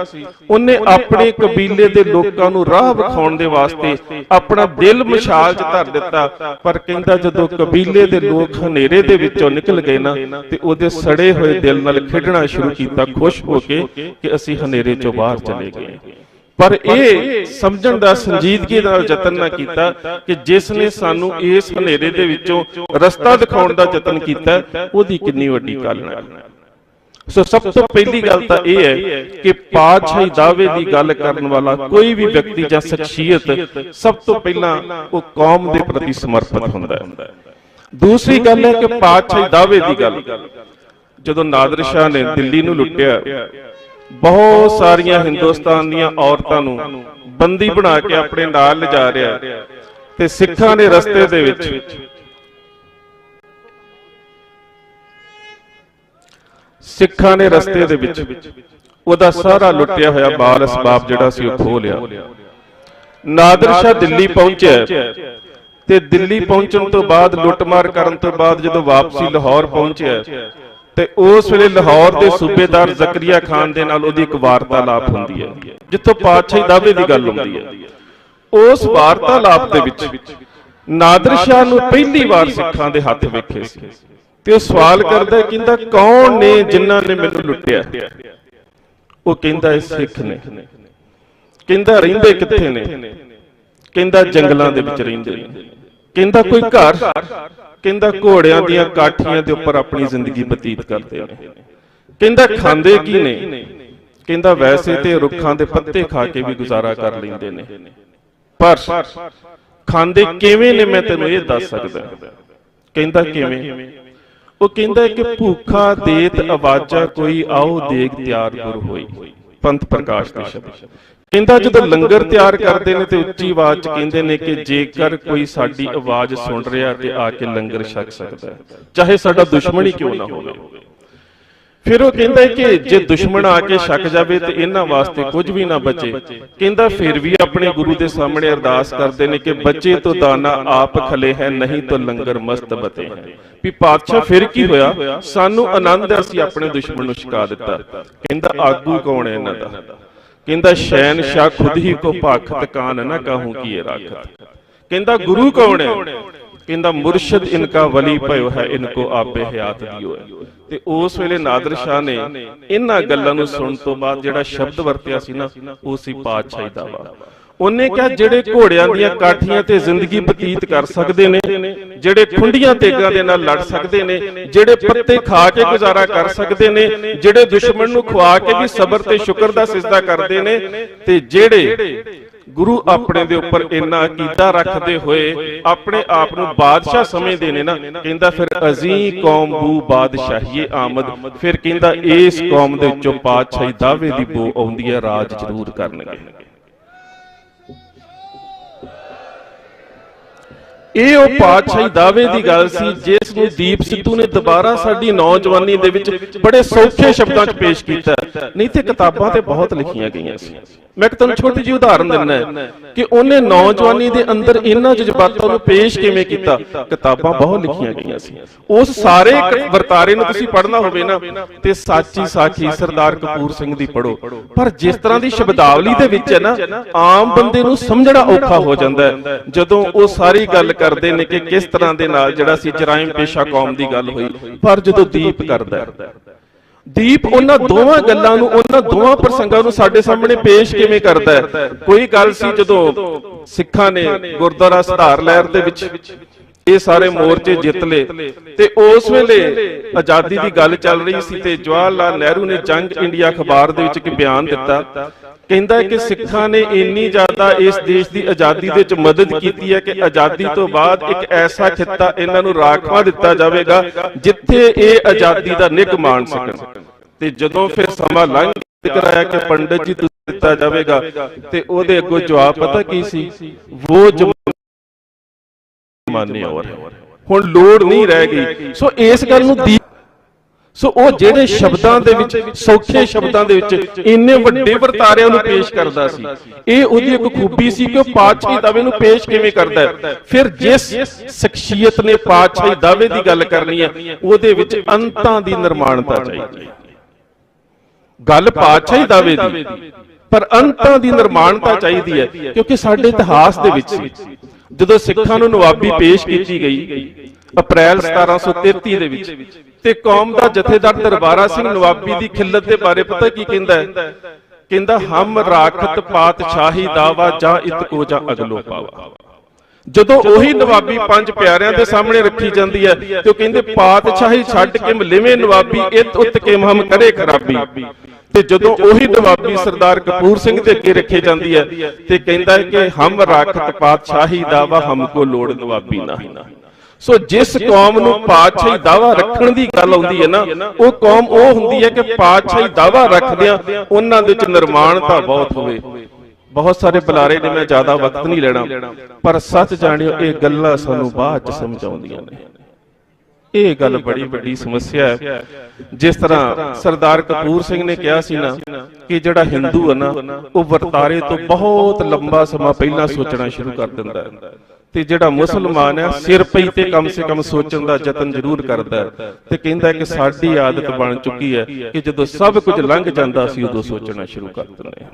Speaker 10: ਉਹਨੇ ਆਪਣੇ ਕਬੀਲੇ ਦੇ ਲੋਕਾਂ ਨੂੰ ਰਾਹ ਵਿਖਾਉਣ ਦੇ ਵਾਸਤੇ ਆਪਣਾ ਦਿਲ ਮਸ਼ਾਲ 'ਚ ਧਰ ਦਿੱਤਾ। ਪਰ ਕਹਿੰਦਾ ਜਦੋਂ ਕਬੀਲੇ ਦੇ ਲੋਕ ਹਨੇਰੇ ਦੇ ਵਿੱਚੋਂ ਨਿਕਲ ਗਏ ਨਾ ਤੇ ਉਹਦੇ ਸੜੇ ਹੋਏ ਦਿਲ ਨਾਲ ਖੇਡਣਾ ਸ਼ੁਰੂ ਕੀਤਾ, ਖੁਸ਼ ਹੋ ਕੇ ਕਿ ਅਸੀਂ ਹਨੇਰੇ 'ਚੋਂ ਬਾਹਰ ਚਲੇ ਗਏ। ਪਰ ਇਹ ਸਮਝਣ ਦਾ ਸੰਜੀਦਗੀ ਨਾਲ ਯਤਨ ਨਾ ਕੀਤਾ ਕਿ ਜਿਸ ਨੇ ਸਾਨੂੰ ਇਸ ਹਨੇਰੇ ਦੇ ਵਿੱਚੋਂ ਰਸਤਾ ਦਿਖਾਉਣ ਦਾ ਯਤਨ ਕੀਤਾ ਉਹਦੀ ਕਿੰਨੀ ਵੱਡੀ ਕਾਲਣਾ ਹੈ। ਸੋ ਸਭ ਤੋਂ ਪਹਿਲੀ ਗੱਲ ਤਾਂ ਇਹ ਹੈ ਕਿ ਪਾਤਸ਼ਾਹੀ ਦਾਅਵੇ ਦੀ ਗੱਲ ਕਰਨ ਵਾਲਾ ਕੋਈ ਵੀ ਵਿਅਕਤੀ ਜਾਂ ਸ਼ਖਸੀਅਤ ਸਭ ਤੋਂ ਪਹਿਲਾਂ ਉਹ ਕੌਮ ਦੇ ਪ੍ਰਤੀ ਸਮਰਪਿਤ ਹੁੰਦਾ ਹੈ। ਦੂਸਰੀ ਗੱਲ ਹੈ ਕਿ ਪਾਤਸ਼ਾਹੀ ਦਾਅਵੇ ਦੀ ਗੱਲ, ਜਦੋਂ ਨਾਦਰ ਸ਼ਾਹ ਨੇ ਦਿੱਲੀ ਨੂੰ ਲੁੱਟਿਆ, ਬਹੁਤ ਸਾਰੀਆਂ ਹਿੰਦੁਸਤਾਨ ਦੀਆਂ ਔਰਤਾਂ ਨੂੰ ਬੰਦੀ ਬਣਾ ਕੇ ਆਪਣੇ ਨਾਲ ਲਿਜਾ ਰਿਹਾ ਤੇ ਸਿੱਖਾਂ ਨੇ ਰਸਤੇ ਦੇ ਵਿੱਚ ਉਹਦਾ ਸਾਰਾ ਲੁੱਟਿਆ ਹੋਇਆ ਬਾਲ ਅਸਬਾਬ ਜਿਹੜਾ ਸੀ ਉਹ ਖੋਹ ਲਿਆ। ਨਾਦਰ ਸ਼ਾਹ ਦਿੱਲੀ ਪਹੁੰਚਿਆ ਤੇ ਦਿੱਲੀ ਪਹੁੰਚਣ ਤੋਂ ਬਾਅਦ ਲੁੱਟਮਾਰ ਕਰਨ ਤੋਂ ਬਾਅਦ ਜਦੋਂ ਵਾਪਸੀ ਲਾਹੌਰ ਪਹੁੰਚਿਆ ਤੇ ਉਸ ਵੇਲੇ ਲਾਹੌਰ ਦੇ ਸੂਬੇਦਾਰ ਜ਼ਕਰੀਆ ਖਾਨ ਦੇ ਨਾਲ ਉਹਦੀ ਇੱਕ ਵਾਰਤਾਲਾਪ ਹੁੰਦੀ ਹੈ, ਜਿੱਥੋਂ ਪਾਤਸ਼ਾਹੀ ਦਾਅਵੇ ਦੀ ਗੱਲ ਹੁੰਦੀ ਹੈ। ਉਸ ਵਾਰਤਾਲਾਪ ਦੇ ਵਿੱਚ ਨਾਦਰ ਸ਼ਾਹ ਨੂੰ ਪਹਿਲੀ ਵਾਰ ਸਿੱਖਾਂ ਦੇ ਹੱਥ ਵੇਖੇ ਸੀ ਤੇ ਉਹ ਸਵਾਲ ਕਰਦਾ, ਕਹਿੰਦਾ ਕੌਣ ਨੇ ਜਿਨ੍ਹਾਂ ਨੇ ਮੈਨੂੰ ਲੁੱਟਿਆ? ਉਹ ਕਹਿੰਦਾ ਇਹ ਸਿੱਖ ਨੇ। ਕਹਿੰਦਾ ਰਹਿੰਦੇ ਕਿੱਥੇ ਨੇ? ਕਹਿੰਦਾ ਜੰਗਲਾਂ ਦੇ ਵਿੱਚ ਰਹਿੰਦੇ ਨੇ। ਕਹਿੰਦਾ ਕੋਈ ਘਰ? ਕਹਿੰਦਾ ਘੋੜਿਆਂ ਦੀਆਂ ਕਾਠੀਆਂ ਦੇ ਉੱਪਰ ਆਪਣੀ ਜ਼ਿੰਦਗੀ ਬਤੀਤ ਕਰਦੇ ਨੇ। ਕਹਿੰਦਾ ਖਾਂਦੇ ਕੀ ਨੇ? ਕਹਿੰਦਾ ਵੈਸੇ ਤੇ ਰੁੱਖਾਂ ਦੇ ਪੱਤੇ ਖਾ ਕੇ ਵੀ ਗੁਜ਼ਾਰਾ ਕਰ ਲੈਂਦੇ ਨੇ, ਪਰ ਖਾਂਦੇ ਕਿਵੇਂ ਨੇ ਮੈਂ ਤੈਨੂੰ ਇਹ ਦੱਸ ਸਕਦਾ। ਕਹਿੰਦਾ ਕਿਵੇਂ? ਉਹ ਕਹਿੰਦਾ ਕਿ ਭੂਖਾ ਦੇਤ ਆਵਾਜ਼ਾਂ ਕੋਈ ਆਓ ਦੇਗ ਤਿਆਰ ਗੁਰ ਹੋਈ, ਪੰਥ ਪ੍ਰਕਾਸ਼ ਦੇ ਸ਼ਬਦ। ਕਹਿੰਦਾ ਜਦੋਂ ਲੰਗਰ ਤਿਆਰ ਕਰਦੇ ਨੇ ਤੇ ਉੱਚੀ ਆਵਾਜ਼ 'ਚ ਕਹਿੰਦੇ ਨੇ ਕਿ ਜੇਕਰ ਕੋਈ ਸਾਡੀ ਆਵਾਜ਼ ਸੁਣ ਰਿਹਾ ਤੇ ਆ ਕੇ ਲੰਗਰ ਛਕ ਸਕਦਾ ਹੈ, ਚਾਹੇ ਸਾਡਾ ਦੁਸ਼ਮਣ ਹੀ ਕਿਉਂ ਨਾ ਹੋਵੇ। ਫਿਰ ਉਹ ਕਹਿੰਦਾ ਕਿ ਜੇ ਦੁਸ਼ਮਣ ਆ ਕੇ ਛਕ ਜਾਵੇ ਤੇ ਇਹਨਾਂ ਵਾਸਤੇ ਕੁਝ ਵੀ ਨਾ ਬਚੇ। ਕਹਿੰਦਾ ਫਿਰ ਵੀ ਆਪਣੇ ਗੁਰੂ ਦੇ ਸਾਹਮਣੇ ਅਰਦਾਸ ਕਰਦੇ ਨੇ ਕਿ ਬੱਚੇ ਤੋਂ ਦਾਨਾ ਆਪ ਖਲੇ ਹੈ, ਨਹੀਂ ਤਾਂ ਲੰਗਰ ਮਸਤ ਬਤੇ ਹੈ। ਵੀ ਪਾਤਸ਼ਾਹ ਫਿਰ ਕੀ ਹੋਇਆ, ਸਾਨੂੰ ਆਨੰਦ ਹੈ, ਅਸੀਂ ਆਪਣੇ ਦੁਸ਼ਮਣ ਨੂੰ ਛਕਾ ਦਿੱਤਾ। ਕਹਿੰਦਾ ਆਗੂ ਕੌਣ ਹੈ ਇਹਨਾਂ ਦਾ? ਕਹਿੰਦਾ ਸ਼ਹਿਨशाह खुद ही को भाखत कान न कहूं की ये राखत। कहता गुरु कौन है? कहता मुर्शद इनका वली भयो है, इनको आपे हयात दियो है। ते उस वेले नादर शाह ने इन्हां गल्लां नूं सुणन तो बाद जिहड़ा शब्द वरतिया सी ना, ਉਹ ਸੀ ਪਾਤਸ਼ਾਹੀ ਦਾਵਾ। ਉਹਨੇ ਕਿਹਾ ਜਿਹੜੇ ਘੋੜਿਆਂ ਦੀਆਂ ਕਾਠੀਆਂ ਤੇ ਜ਼ਿੰਦਗੀ ਬਤੀਤ ਕਰ ਸਕਦੇ ਨੇ, ਜਿਹੜੇ ਖੁੰਡੀਆਂ ਤੇਗਾਂ ਦੇ ਨਾਲ ਲੜ ਸਕਦੇ ਨੇ, ਜਿਹੜੇ ਪੱਤੇ ਖਾ ਕੇ ਗੁਜ਼ਾਰਾ ਕਰ ਸਕਦੇ ਨੇ, ਜਿਹੜੇ ਦੁਸ਼ਮਣ ਨੂੰ ਖਵਾ ਕੇ ਵੀ ਸਬਰ ਤੇ ਸ਼ੁਕਰ ਦਾ ਸਿਜਦਾ ਕਰਦੇ ਨੇ, ਤੇ ਜਿਹੜੇ ਗੁਰੂ ਆਪਣੇ ਦੇ ਉੱਪਰ ਇੰਨਾ ਅਕੀਦਾ ਰੱਖਦੇ ਹੋਏ ਆਪਣੇ ਆਪ ਨੂੰ ਬਾਦਸ਼ਾਹ ਸਮਝਦੇ ਨੇ ਨਾ, ਕਹਿੰਦਾ ਫਿਰ ਅਜ਼ੀਂ ਕੌਮ ਬੂ ਬਾਦਸ਼ਾਹੀਏ ਆਮਦ। ਫਿਰ ਕਹਿੰਦਾ ਇਸ ਕੌਮ ਦੇ ਵਿੱਚੋਂ ਪਾਤਸ਼ਾਹੀ ਦਾਅਵੇ ਦੀ ਬੋ ਆਉਂਦੀ ਹੈ, ਰਾਜ ਜ਼ਰੂਰ ਕਰਨਗੇ। ਇਹ ਉਹ ਪਾਤਸ਼ਾਹੀ ਦਾਅਵੇ ਦੀ ਗੱਲ ਸੀ ਜਿਸ ਨੂੰ ਦੀਪ ਸਿੱਧੂ ਨੇ ਦੁਬਾਰਾ ਸਾਡੀ ਨੌਜਵਾਨੀ ਦੇ ਵਿੱਚ ਬੜੇ ਸੌਖੇ ਸ਼ਬਦਾਂ 'ਚ ਪੇਸ਼ ਕੀਤਾ। ਨਹੀਂ ਤੇ ਕਿਤਾਬਾਂ ਤੇ ਬਹੁਤ ਲਿਖੀਆਂ ਗਈਆਂ ਸੀ। ਮੈਂ ਤੁਹਾਨੂੰ ਛੋਟੀ ਜਿਹੀ ਉਦਾਹਰਨ ਦਿੰਦਾ ਕਿ ਉਹਨੇ ਨੌਜਵਾਨੀ ਦੇ ਅੰਦਰ ਇਹਨਾਂ ਜਜ਼ਬਾਤਾਂ ਨੂੰ ਪੇਸ਼ ਕਿਵੇਂ ਕੀਤਾ। ਕਿਤਾਬਾਂ ਬਹੁਤ ਲਿਖੀਆਂ ਗਈਆਂ ਸੀ। ਉਸ ਸਾਰੇ ਵਰਤਾਰੇ ਨੂੰ ਤੁਸੀਂ ਪੜ੍ਹਨਾ ਹੋਵੇ ਨਾ ਤੇ ਸਾਚੀ ਸਾਖੀ ਸਰਦਾਰ ਕਪੂਰ ਸਿੰਘ ਦੀ ਪੜ੍ਹੋ, ਪਰ ਜਿਸ ਤਰ੍ਹਾਂ ਦੀ ਸ਼ਬਦਾਵਲੀ ਦੇ ਵਿੱਚ ਹੈ ਨਾ, ਆਮ ਬੰਦੇ ਨੂੰ ਸਮਝਣਾ ਔਖਾ ਹੋ ਜਾਂਦਾ ਹੈ ਜਦੋਂ ਉਹ ਸਾਰੀ ਗੱਲ ਕਰਦੇ ਨੇ ਕਿ ਕਿਸ ਤਰ੍ਹਾਂ ਦੇ ਨਾਲ ਜਿਹੜਾ ਸੀ ਜਰਾਇਮ ਪੇਸ਼ਾ ਕੌਮ ਦੀ ਗੱਲ ਹੋਈ। ਪਰ ਜਦੋਂ ਦੀਪ ਕਰਦਾ, ਦੀਪ ਉਹਨਾਂ ਦੋਵਾਂ ਗੱਲਾਂ ਨੂੰ, ਉਹਨਾਂ ਦੋਵਾਂ ਪ੍ਰਸੰਗਾਂ ਨੂੰ ਸਾਡੇ ਸਾਹਮਣੇ ਪੇਸ਼ ਕਿਵੇਂ ਕਰਦਾ ਹੈ। ਕੋਈ ਗੱਲ ਸੀ ਜਦੋਂ ਸਿੱਖਾਂ ਨੇ ਗੁਰਦੁਆਰਾ ਸੁਧਾਰ ਲਹਿਰ ਦੇ ਵਿੱਚ ਇਹ ਸਾਰੇ ਮੋਰਚੇ ਜਿੱਤ ਲਏ ਤੇ ਉਸ ਵੇਲੇ ਆਜ਼ਾਦੀ ਦੀ ਗੱਲ ਚੱਲ ਰਹੀ ਸੀ ਤੇ ਜਵਾਹਰ ਲਾਲ ਨਹਿਰੂ ਨੇ ਜੰਗ ਇੰਡੀਆ ਅਖਬਾਰ ਦੇ ਵਿੱਚ ਇੱਕ ਬਿਆਨ ਦਿੱਤਾ। ਕਹਿੰਦਾ ਕਿ ਸਿੱਖਾਂ ਨੇ ਇੰਨੀ ਜ਼ਿਆਦਾ ਇਸ ਦੇਸ਼ ਦੀ ਆਜ਼ਾਦੀ ਦੇ ਵਿੱਚ ਮਦਦ ਕੀਤੀ ਹੈ ਕਿ ਆਜ਼ਾਦੀ ਤੋਂ ਬਾਅਦ ਇੱਕ ਐਸਾ ਖਿੱਤਾ ਇਹਨਾਂ ਨੂੰ ਰਾਖਵਾਂ ਦਿੱਤਾ ਜਾਵੇਗਾ ਜਿੱਥੇ ਇਹ ਆਜ਼ਾਦੀ ਦਾ ਨਿੱਘ ਮਾਣ ਸਕਣ। ਤੇ ਜਦੋਂ ਫਿਰ ਸਮਾਂ ਲੰਘ ਕਰਾਇਆ ਕਿ ਪੰਡਤ ਜੀ ਤੁਸੀਂ ਦਿੱਤਾ ਜਾਵੇਗਾ ਤੇ ਉਹਦੇ ਅੱਗੋਂ ਜਵਾਬ ਪਤਾ ਕੀ ਸੀ? ਉਹ ਜ਼ਮਾਨੇ ਔਰ ਹੁਣ ਲੋੜ ਨਹੀਂ ਰਹਿ ਗਈ। ਸੋ ਇਸ ਗੱਲ ਨੂੰ ਸੋ ਉਹ ਜਿਹੜੇ ਸ਼ਬਦਾਂ ਦੇ ਵਿੱਚ, ਸੌਖੇ ਸ਼ਬਦਾਂ ਦੇ ਵਿੱਚ ਇੰਨੇ ਵੱਡੇ ਵਰਤਾਰਿਆਂ ਨੂੰ ਪੇਸ਼ ਕਰਦਾ ਸੀ, ਇਹ ਉਹਦੀ ਇੱਕ ਖੂਬੀ ਸੀ ਕਿ ਉਹ ਪਾਤਸ਼ਾਹੀ ਦਾਅਵੇ ਨੂੰ ਪੇਸ਼ ਕਿਵੇਂ ਕਰਦਾ ਹੈ। ਫਿਰ ਜਿਸ ਸ਼ਖਸੀਅਤ ਨੇ ਪਾਤਸ਼ਾਹੀ ਦਾਅਵੇ ਦੀ ਗੱਲ ਕਰਨੀ ਹੈ ਉਹਦੇ ਵਿੱਚ ਅੰਤਾਂ ਦੀ ਨਿਰਮਾਣਤਾ ਚਾਹੀਦੀ ਹੈ। ਗੱਲ ਪਾਤਸ਼ਾਹੀ ਦਾਅਵੇ ਦੀ, ਪਰ ਅੰਤਾਂ ਦੀ ਨਿਰਮਾਣਤਾ ਚਾਹੀਦੀ ਹੈ। ਕਿਉਂਕਿ ਸਾਡੇ ਇਤਿਹਾਸ ਦੇ ਵਿੱਚ ਜਦੋਂ ਸਿੱਖਾਂ ਨੂੰ ਨਵਾਬੀ ਪੇਸ਼ ਕੀਤੀ ਗਈ ਅਪ੍ਰੈਲ 1733 ਦੇ ਵਿੱਚ, ਤੇ ਕੌਮ ਦਾ ਜਥੇਦਾਰ ਦਰਬਾਰਾ ਸਿੰਘ ਨਵਾਬੀ ਦੀ ਖਿੱਲਤ ਦੇ ਬਾਰੇ ਪਤਾ ਕੀ ਕਹਿੰਦਾ ਹੈ? ਕਹਿੰਦਾ ਹਮ ਰਾਖਤ ਪਾਤਸ਼ਾਹੀ ਦਾਵਾ ਜਾਂ ਇਤਕੋ ਜਾਂ ਅਗਲੋ ਪਾਵਾ। ਜਦੋਂ ਉਹੀ ਨਵਾਬੀ ਪੰਜ ਪਿਆਰਿਆਂ ਦੇ ਸਾਹਮਣੇ ਰੱਖੀ ਜਾਂਦੀ ਹੈ ਤੇ ਉਹ ਕਹਿੰਦੇ ਪਾਤਸ਼ਾਹੀ ਛੱਡ ਕੇ ਲਿਵੇਂ ਨਵਾਬੀ ਇਤ ਉਤ ਕੇ ਹਮ ਕਰੇ ਖਰਾਬੀ। ਤੇ ਜਦੋਂ ਉਹੀ ਨਵਾਬੀ ਸਰਦਾਰ ਕਪੂਰ ਸਿੰਘ ਦੇ ਅੱਗੇ ਰੱਖੀ ਜਾਂਦੀ ਹੈ ਤੇ ਕਹਿੰਦਾ ਹੈ ਕਿ ਹਮ ਰਾਖਤ ਪਾਤਸ਼ਾਹੀ ਦਾਵਾ ਹਮਕੋ ਲੋੜ ਨਵਾਬੀ ਨਹੀਂ। ਸੋ ਜਿਸ ਕੌਮ ਨੂੰ ਪਾਤਸ਼ਾਹੀ ਦਾਵਾ ਰੱਖਣ ਦੀ ਗੱਲ ਆਉਂਦੀ ਹੈ ਨਾ, ਉਹ ਕੌਮ ਉਹ ਹੁੰਦੀ ਹੈ ਕਿ ਪਾਤਸ਼ਾਹੀ ਦਾਵਾ ਰੱਖਦਿਆਂ ਉਹਨਾਂ ਦੇ ਵਿੱਚ ਨਿਰਮਾਣਤਾ ਬਹੁਤ ਹੋਵੇ। ਬਹੁਤ ਸਾਰੇ ਬੁਲਾਰੇ ਨੇ, ਮੈਂ ਜ਼ਿਆਦਾ ਵਕਤ ਨਹੀਂ ਲੈਣਾ, ਪਰ ਸੱਚ ਜਾਣਿਓ ਇਹ ਗੱਲਾਂ ਸਾਨੂੰ ਬਾਅਦ ਚ ਸਮਝ ਆਉਂਦੀਆਂ ਨੇ। ਇਹ ਗੱਲ ਬੜੀ ਵੱਡੀ ਸਮੱਸਿਆ ਹੈ। ਜਿਸ ਤਰ੍ਹਾਂ ਸਰਦਾਰ ਕਪੂਰ ਸਿੰਘ ਨੇ ਕਿਹਾ ਸੀ ਨਾ ਕਿ ਜਿਹੜਾ ਹਿੰਦੂ ਹੈ ਨਾ ਉਹ ਵਰਤਾਰੇ ਤੋਂ ਬਹੁਤ ਲੰਬਾ ਸਮਾਂ ਪਹਿਲਾਂ ਸੋਚਣਾ ਸ਼ੁਰੂ ਕਰ ਦਿੰਦਾ ਹੈ, ਤੇ ਜਿਹੜਾ ਮੁਸਲਮਾਨ ਹੈ ਸਿਰ ਪਈ ਤੇ ਕਮ ਸੇ ਕਮ ਸੋਚਣ ਦਾ ਯਤਨ ਜ਼ਰੂਰ ਕਰਦਾ ਹੈ। ਤੇ ਕਹਿੰਦਾ ਕਿ ਸਾਡੀ ਆਦਤ ਬਣ ਚੁੱਕੀ ਹੈ ਕਿ ਜਦੋਂ ਸਭ ਕੁਝ ਲੰਘ ਜਾਂਦਾ ਅਸੀਂ ਉਦੋਂ ਸੋਚਣਾ ਸ਼ੁਰੂ ਕਰ ਦਿੰਦੇ ਹਾਂ।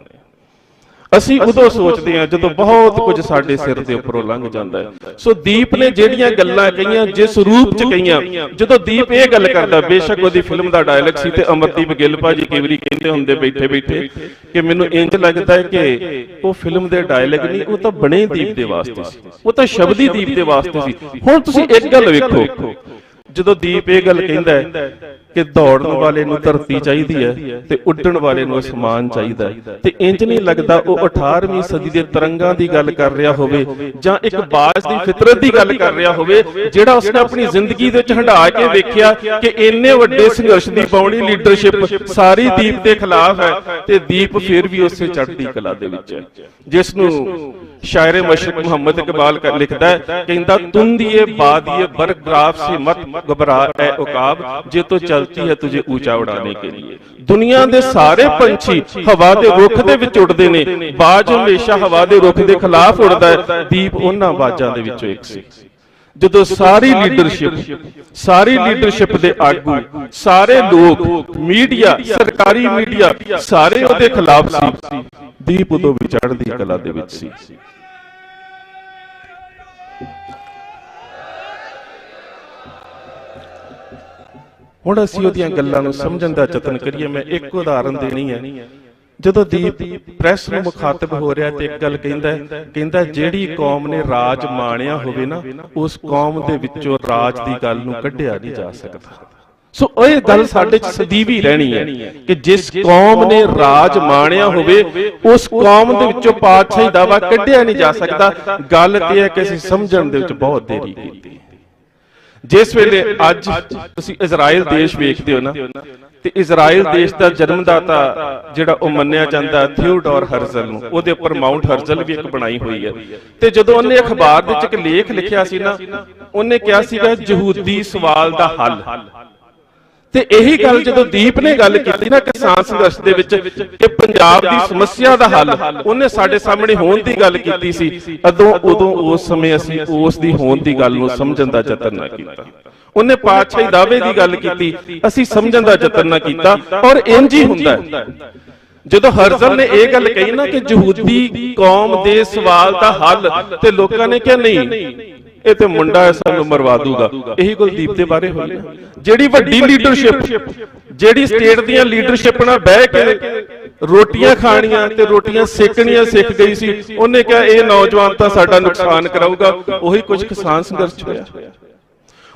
Speaker 10: ਅਸੀਂ ਉਦੋਂ ਸੋਚਦੇ ਹਾਂ ਜਦੋਂ ਬਹੁਤ ਕੁਝ ਸਾਡੇ ਸਿਰ ਦੇ ਉੱਪਰੋਂ ਲੰਘ ਜਾਂਦਾ ਹੈ। ਸੋ ਦੀਪ ਨੇ ਜਿਹੜੀਆਂ ਗੱਲਾਂ ਕਹੀਆਂ, ਜਿਸ ਰੂਪ ਚ ਕਹੀਆਂ, ਜਦੋਂ ਦੀਪ ਇਹ ਗੱਲ ਕਰਦਾ, ਬੇਸ਼ੱਕ ਉਹਦੀ ਫਿਲਮ ਦਾ ਡਾਇਲੌਗ ਸੀ ਤੇ ਅਮਰਦੀਪ ਗਿੱਲ ਭਾਜੀ ਕਈ ਵਾਰੀ ਕਹਿੰਦੇ ਹੁੰਦੇ ਬੈਠੇ ਬੈਠੇ ਕਿ ਮੈਨੂੰ ਇੰਜ ਲੱਗਦਾ ਹੈ ਕਿ ਉਹ ਫਿਲਮ ਦੇ ਡਾਇਲੌਗ ਨਹੀਂ, ਉਹ ਤਾਂ ਬਣੇ ਦੀਪ ਦੇ ਵਾਸਤੇ ਸੀ, ਉਹ ਤਾਂ ਸ਼ਬਦੀ ਦੀਪ ਦੇ ਵਾਸਤੇ ਸੀ। ਹੁਣ ਤੁਸੀਂ ਇੱਕ ਗੱਲ ਵੇਖੋ, ਜਦੋਂ ਦੀਪ ਇਹ ਗੱਲ ਕਹਿੰਦਾ ਹੈ ਕਿ ਦੌੜਨ ਵਾਲੇ ਨੂੰ ਧਰਤੀ ਚਾਹੀਦੀ ਹੈ ਤੇ ਉੱਡਣ ਵਾਲੇ ਨੂੰ ਅਸਮਾਨ ਚਾਹੀਦਾ ਹੈ, ਤੇ ਇੰਜ ਨਹੀਂ ਲੱਗਦਾ ਉਹ 18ਵੀਂ ਸਦੀ ਦੇ ਤਰੰਗਾਂ ਦੀ ਗੱਲ ਕਰ ਰਿਹਾ ਹੋਵੇ ਜਾਂ ਇੱਕ ਬਾਜ਼ ਦੀ ਫਿਤਰਤ ਦੀ ਗੱਲ ਕਰ ਰਿਹਾ ਹੋਵੇ, ਜਿਹੜਾ ਉਸਨੇ ਆਪਣੀ ਜ਼ਿੰਦਗੀ ਦੇ ਵਿੱਚ ਹੰਢਾ ਕੇ ਵੇਖਿਆ ਕਿ ਇੰਨੇ ਵੱਡੇ ਸੰਘਰਸ਼ ਦੀ ਪਾਉਣੀ ਲੀਡਰਸ਼ਿਪ ਸਾਰੀ ਦੀਪ ਦੇ ਖਿਲਾਫ ਹੈ ਤੇ ਦੀਪ ਫਿਰ ਵੀ ਉਸੇ ਚੜ੍ਹਦੀ ਕਲਾ ਦੇ ਵਿੱਚ ਹੈ। ਜਿਸ ਨੂੰ शायर मशरक मोहम्मद इकबाल का लिखता है, कहता तुंदिए बादिए बरग्राफ से मत घबरा ए उकाब, जे तो चलती है तुझे ऊंचा उड़ाने के लिए। दुनिया दे सारे पंछी हवा दे रुख दे विच उड़दे ने, बाज हमेशा हवा दे रुख दे खिलाफ उड़दा है, दीप उन्हां बाजां दे विचों एक सी। ਜਦੋਂ ਸਾਰੀ ਲੀਡਰਸ਼ਿਪ ਦੇ ਆਗੂ, ਸਾਰੇ ਲੋਕ, ਮੀਡੀਆ, ਸਰਕਾਰੀ ਮੀਡੀਆ ਸਾਰੇ ਉਹਦੇ ਖਿਲਾਫ ਸੀ, ਦੀਪ ਉਦੋਂ ਵੀ ਚੜ੍ਹਦੀ ਕਲਾ ਦੇ ਵਿੱਚ ਸੀ। ਹੁਣ ਅਸੀਂ ਉਹਦੀਆਂ ਗੱਲਾਂ ਨੂੰ ਸਮਝਣ ਦਾ ਯਤਨ ਕਰੀਏ। ਮੈਂ ਇੱਕ ਉਦਾਹਰਨ ਦੇਣੀ ਹੈ। ਜਦੋਂ ਦੀਪ ਪ੍ਰੈਸ ਨੂੰ ਮੁਖਾਤਬ ਹੋ ਰਿਹਾ ਤੇ ਇੱਕ ਗੱਲ ਕਹਿੰਦਾ ਜਿਹੜੀ ਕੌਮ ਨੇ ਰਾਜ ਮਾਣਿਆ ਹੋਵੇ ਨਾ, ਉਸ ਕੌਮ ਦੇ ਵਿੱਚੋਂ ਰਾਜ ਦੀ ਗੱਲ ਨੂੰ ਕੱਢਿਆ ਨਹੀਂ ਜਾ ਸਕਦਾ। ਸੋ ਇਹ ਗੱਲ ਸਾਡੇ ਚ ਸਦੀਵੀ ਰਹਿਣੀ ਹੈ ਕਿ ਜਿਸ ਕੌਮ ਨੇ ਰਾਜ ਮਾਣਿਆ ਹੋਵੇ ਉਸ ਕੌਮ ਦੇ ਵਿੱਚੋਂ ਪਾਤਸ਼ਾਹੀ ਦਾਵਾ ਕੱਢਿਆ ਨਹੀਂ ਜਾ ਸਕਦਾ। ਗੱਲ ਤੇ ਹੈ ਕਿ ਅਸੀਂ ਸਮਝਣ ਦੇ ਵਿੱਚ ਬਹੁਤ ਦੇਰੀ ਕੀਤੀ। ਜਿਸ ਵੇਲੇ ਅੱਜ ਤੁਸੀਂ ਇਜ਼ਰਾਈਲ ਦੇਸ਼ ਵੇਖਦੇ ਹੋ ਨਾ, ਤੇ ਇਜ਼ਰਾਈਲ ਦੇਸ਼ ਦਾ ਜਨਮਦਾਤਾ ਜਿਹੜਾ ਉਹ ਮੰਨਿਆ ਜਾਂਦਾ ਥਿਓਡੋਰ ਹਰਜ਼ਲ ਨੂੰ, ਉਹਦੇ ਉੱਪਰ ਮਾਊਂਟ ਹਰਜ਼ਲ ਵੀ ਇੱਕ ਬਣਾਈ ਹੋਈ ਹੈ। ਤੇ ਜਦੋਂ ਉਹਨੇ ਅਖਬਾਰ ਦੇ ਵਿੱਚ ਇੱਕ ਲੇਖ ਲਿਖਿਆ ਸੀ ਨਾ, ਉਹਨੇ ਕਿਹਾ ਸੀਗਾ ਯਹੂਦੀ ਸਵਾਲ ਦਾ ਹੱਲ। ਤੇ ਇਹੀ ਗੱਲ ਜਦੋਂ ਦੀਪ ਨੇ ਗੱਲ ਕੀਤੀ ਨਾ ਕਿਸਾਨ ਸੰਘਰਸ਼ ਦੇ ਵਿੱਚ ਕਿ ਪੰਜਾਬ ਦੀ ਸਮੱਸਿਆ ਦਾ ਹੱਲ ਉਹਨੇ ਸਾਡੇ ਸਾਹਮਣੇ ਹੋਣ ਦੀ ਗੱਲ ਕੀਤੀ ਸੀ, ਉਦੋਂ ਉਸ ਸਮੇਂ ਅਸੀਂ ਉਸ ਦੀ ਹੋਣ ਦੀ ਗੱਲ ਨੂੰ ਸਮਝਣ ਦਾ ਯਤਨ ਨਾ ਕੀਤਾ। ਉਹਨੇ ਪਾਤਸ਼ਾਹੀ ਦਾਅਵੇ ਦੀ ਗੱਲ ਕੀਤੀ, ਅਸੀਂ ਸਮਝਣ ਦਾ ਯਤਨ ਨਾ ਕੀਤਾ। ਔਰ ਇੰਜ ਹੀ ਹੁੰਦਾ ਹੈ। ਜਦੋਂ ਹਰਜ਼ਲ ਨੇ ਇਹ ਗੱਲ ਕਹੀ ਨਾ ਕਿ ਯਹੂਦੀ ਕੌਮ ਦੇ ਸਵਾਲ ਦਾ ਹੱਲ, ਤੇ ਲੋਕਾਂ ਨੇ ਕਿਹਾ ਨਹੀਂ ਇਹ ਤੇ ਮੁੰਡਾ ਹੈ, ਸਾਨੂੰ ਮਰਵਾ ਦੂਗਾ। ਇਹੀ ਕੁਲਦੀਪ ਦੇ ਬਾਰੇ ਹੋਈ। ਜਿਹੜੀ ਵੱਡੀ ਲੀਡਰਸ਼ਿਪ, ਜਿਹੜੀ ਸਟੇਟ ਦੀਆਂ ਲੀਡਰਸ਼ਿਪ ਨਾਲ ਬਹਿ ਕੇ ਰੋਟੀਆਂ ਖਾਣੀਆਂ ਤੇ ਰੋਟੀਆਂ ਸੇਕਣੀਆਂ ਸਿੱਖ ਗਈ ਸੀ, ਉਹਨੇ ਕਿਹਾ ਇਹ ਨੌਜਵਾਨ ਤਾਂ ਸਾਡਾ ਨੁਕਸਾਨ ਕਰਾਊਗਾ। ਉਹੀ ਕੁਝ ਕਿਸਾਨ ਸੰਘਰਸ਼ ਹੋਇਆ।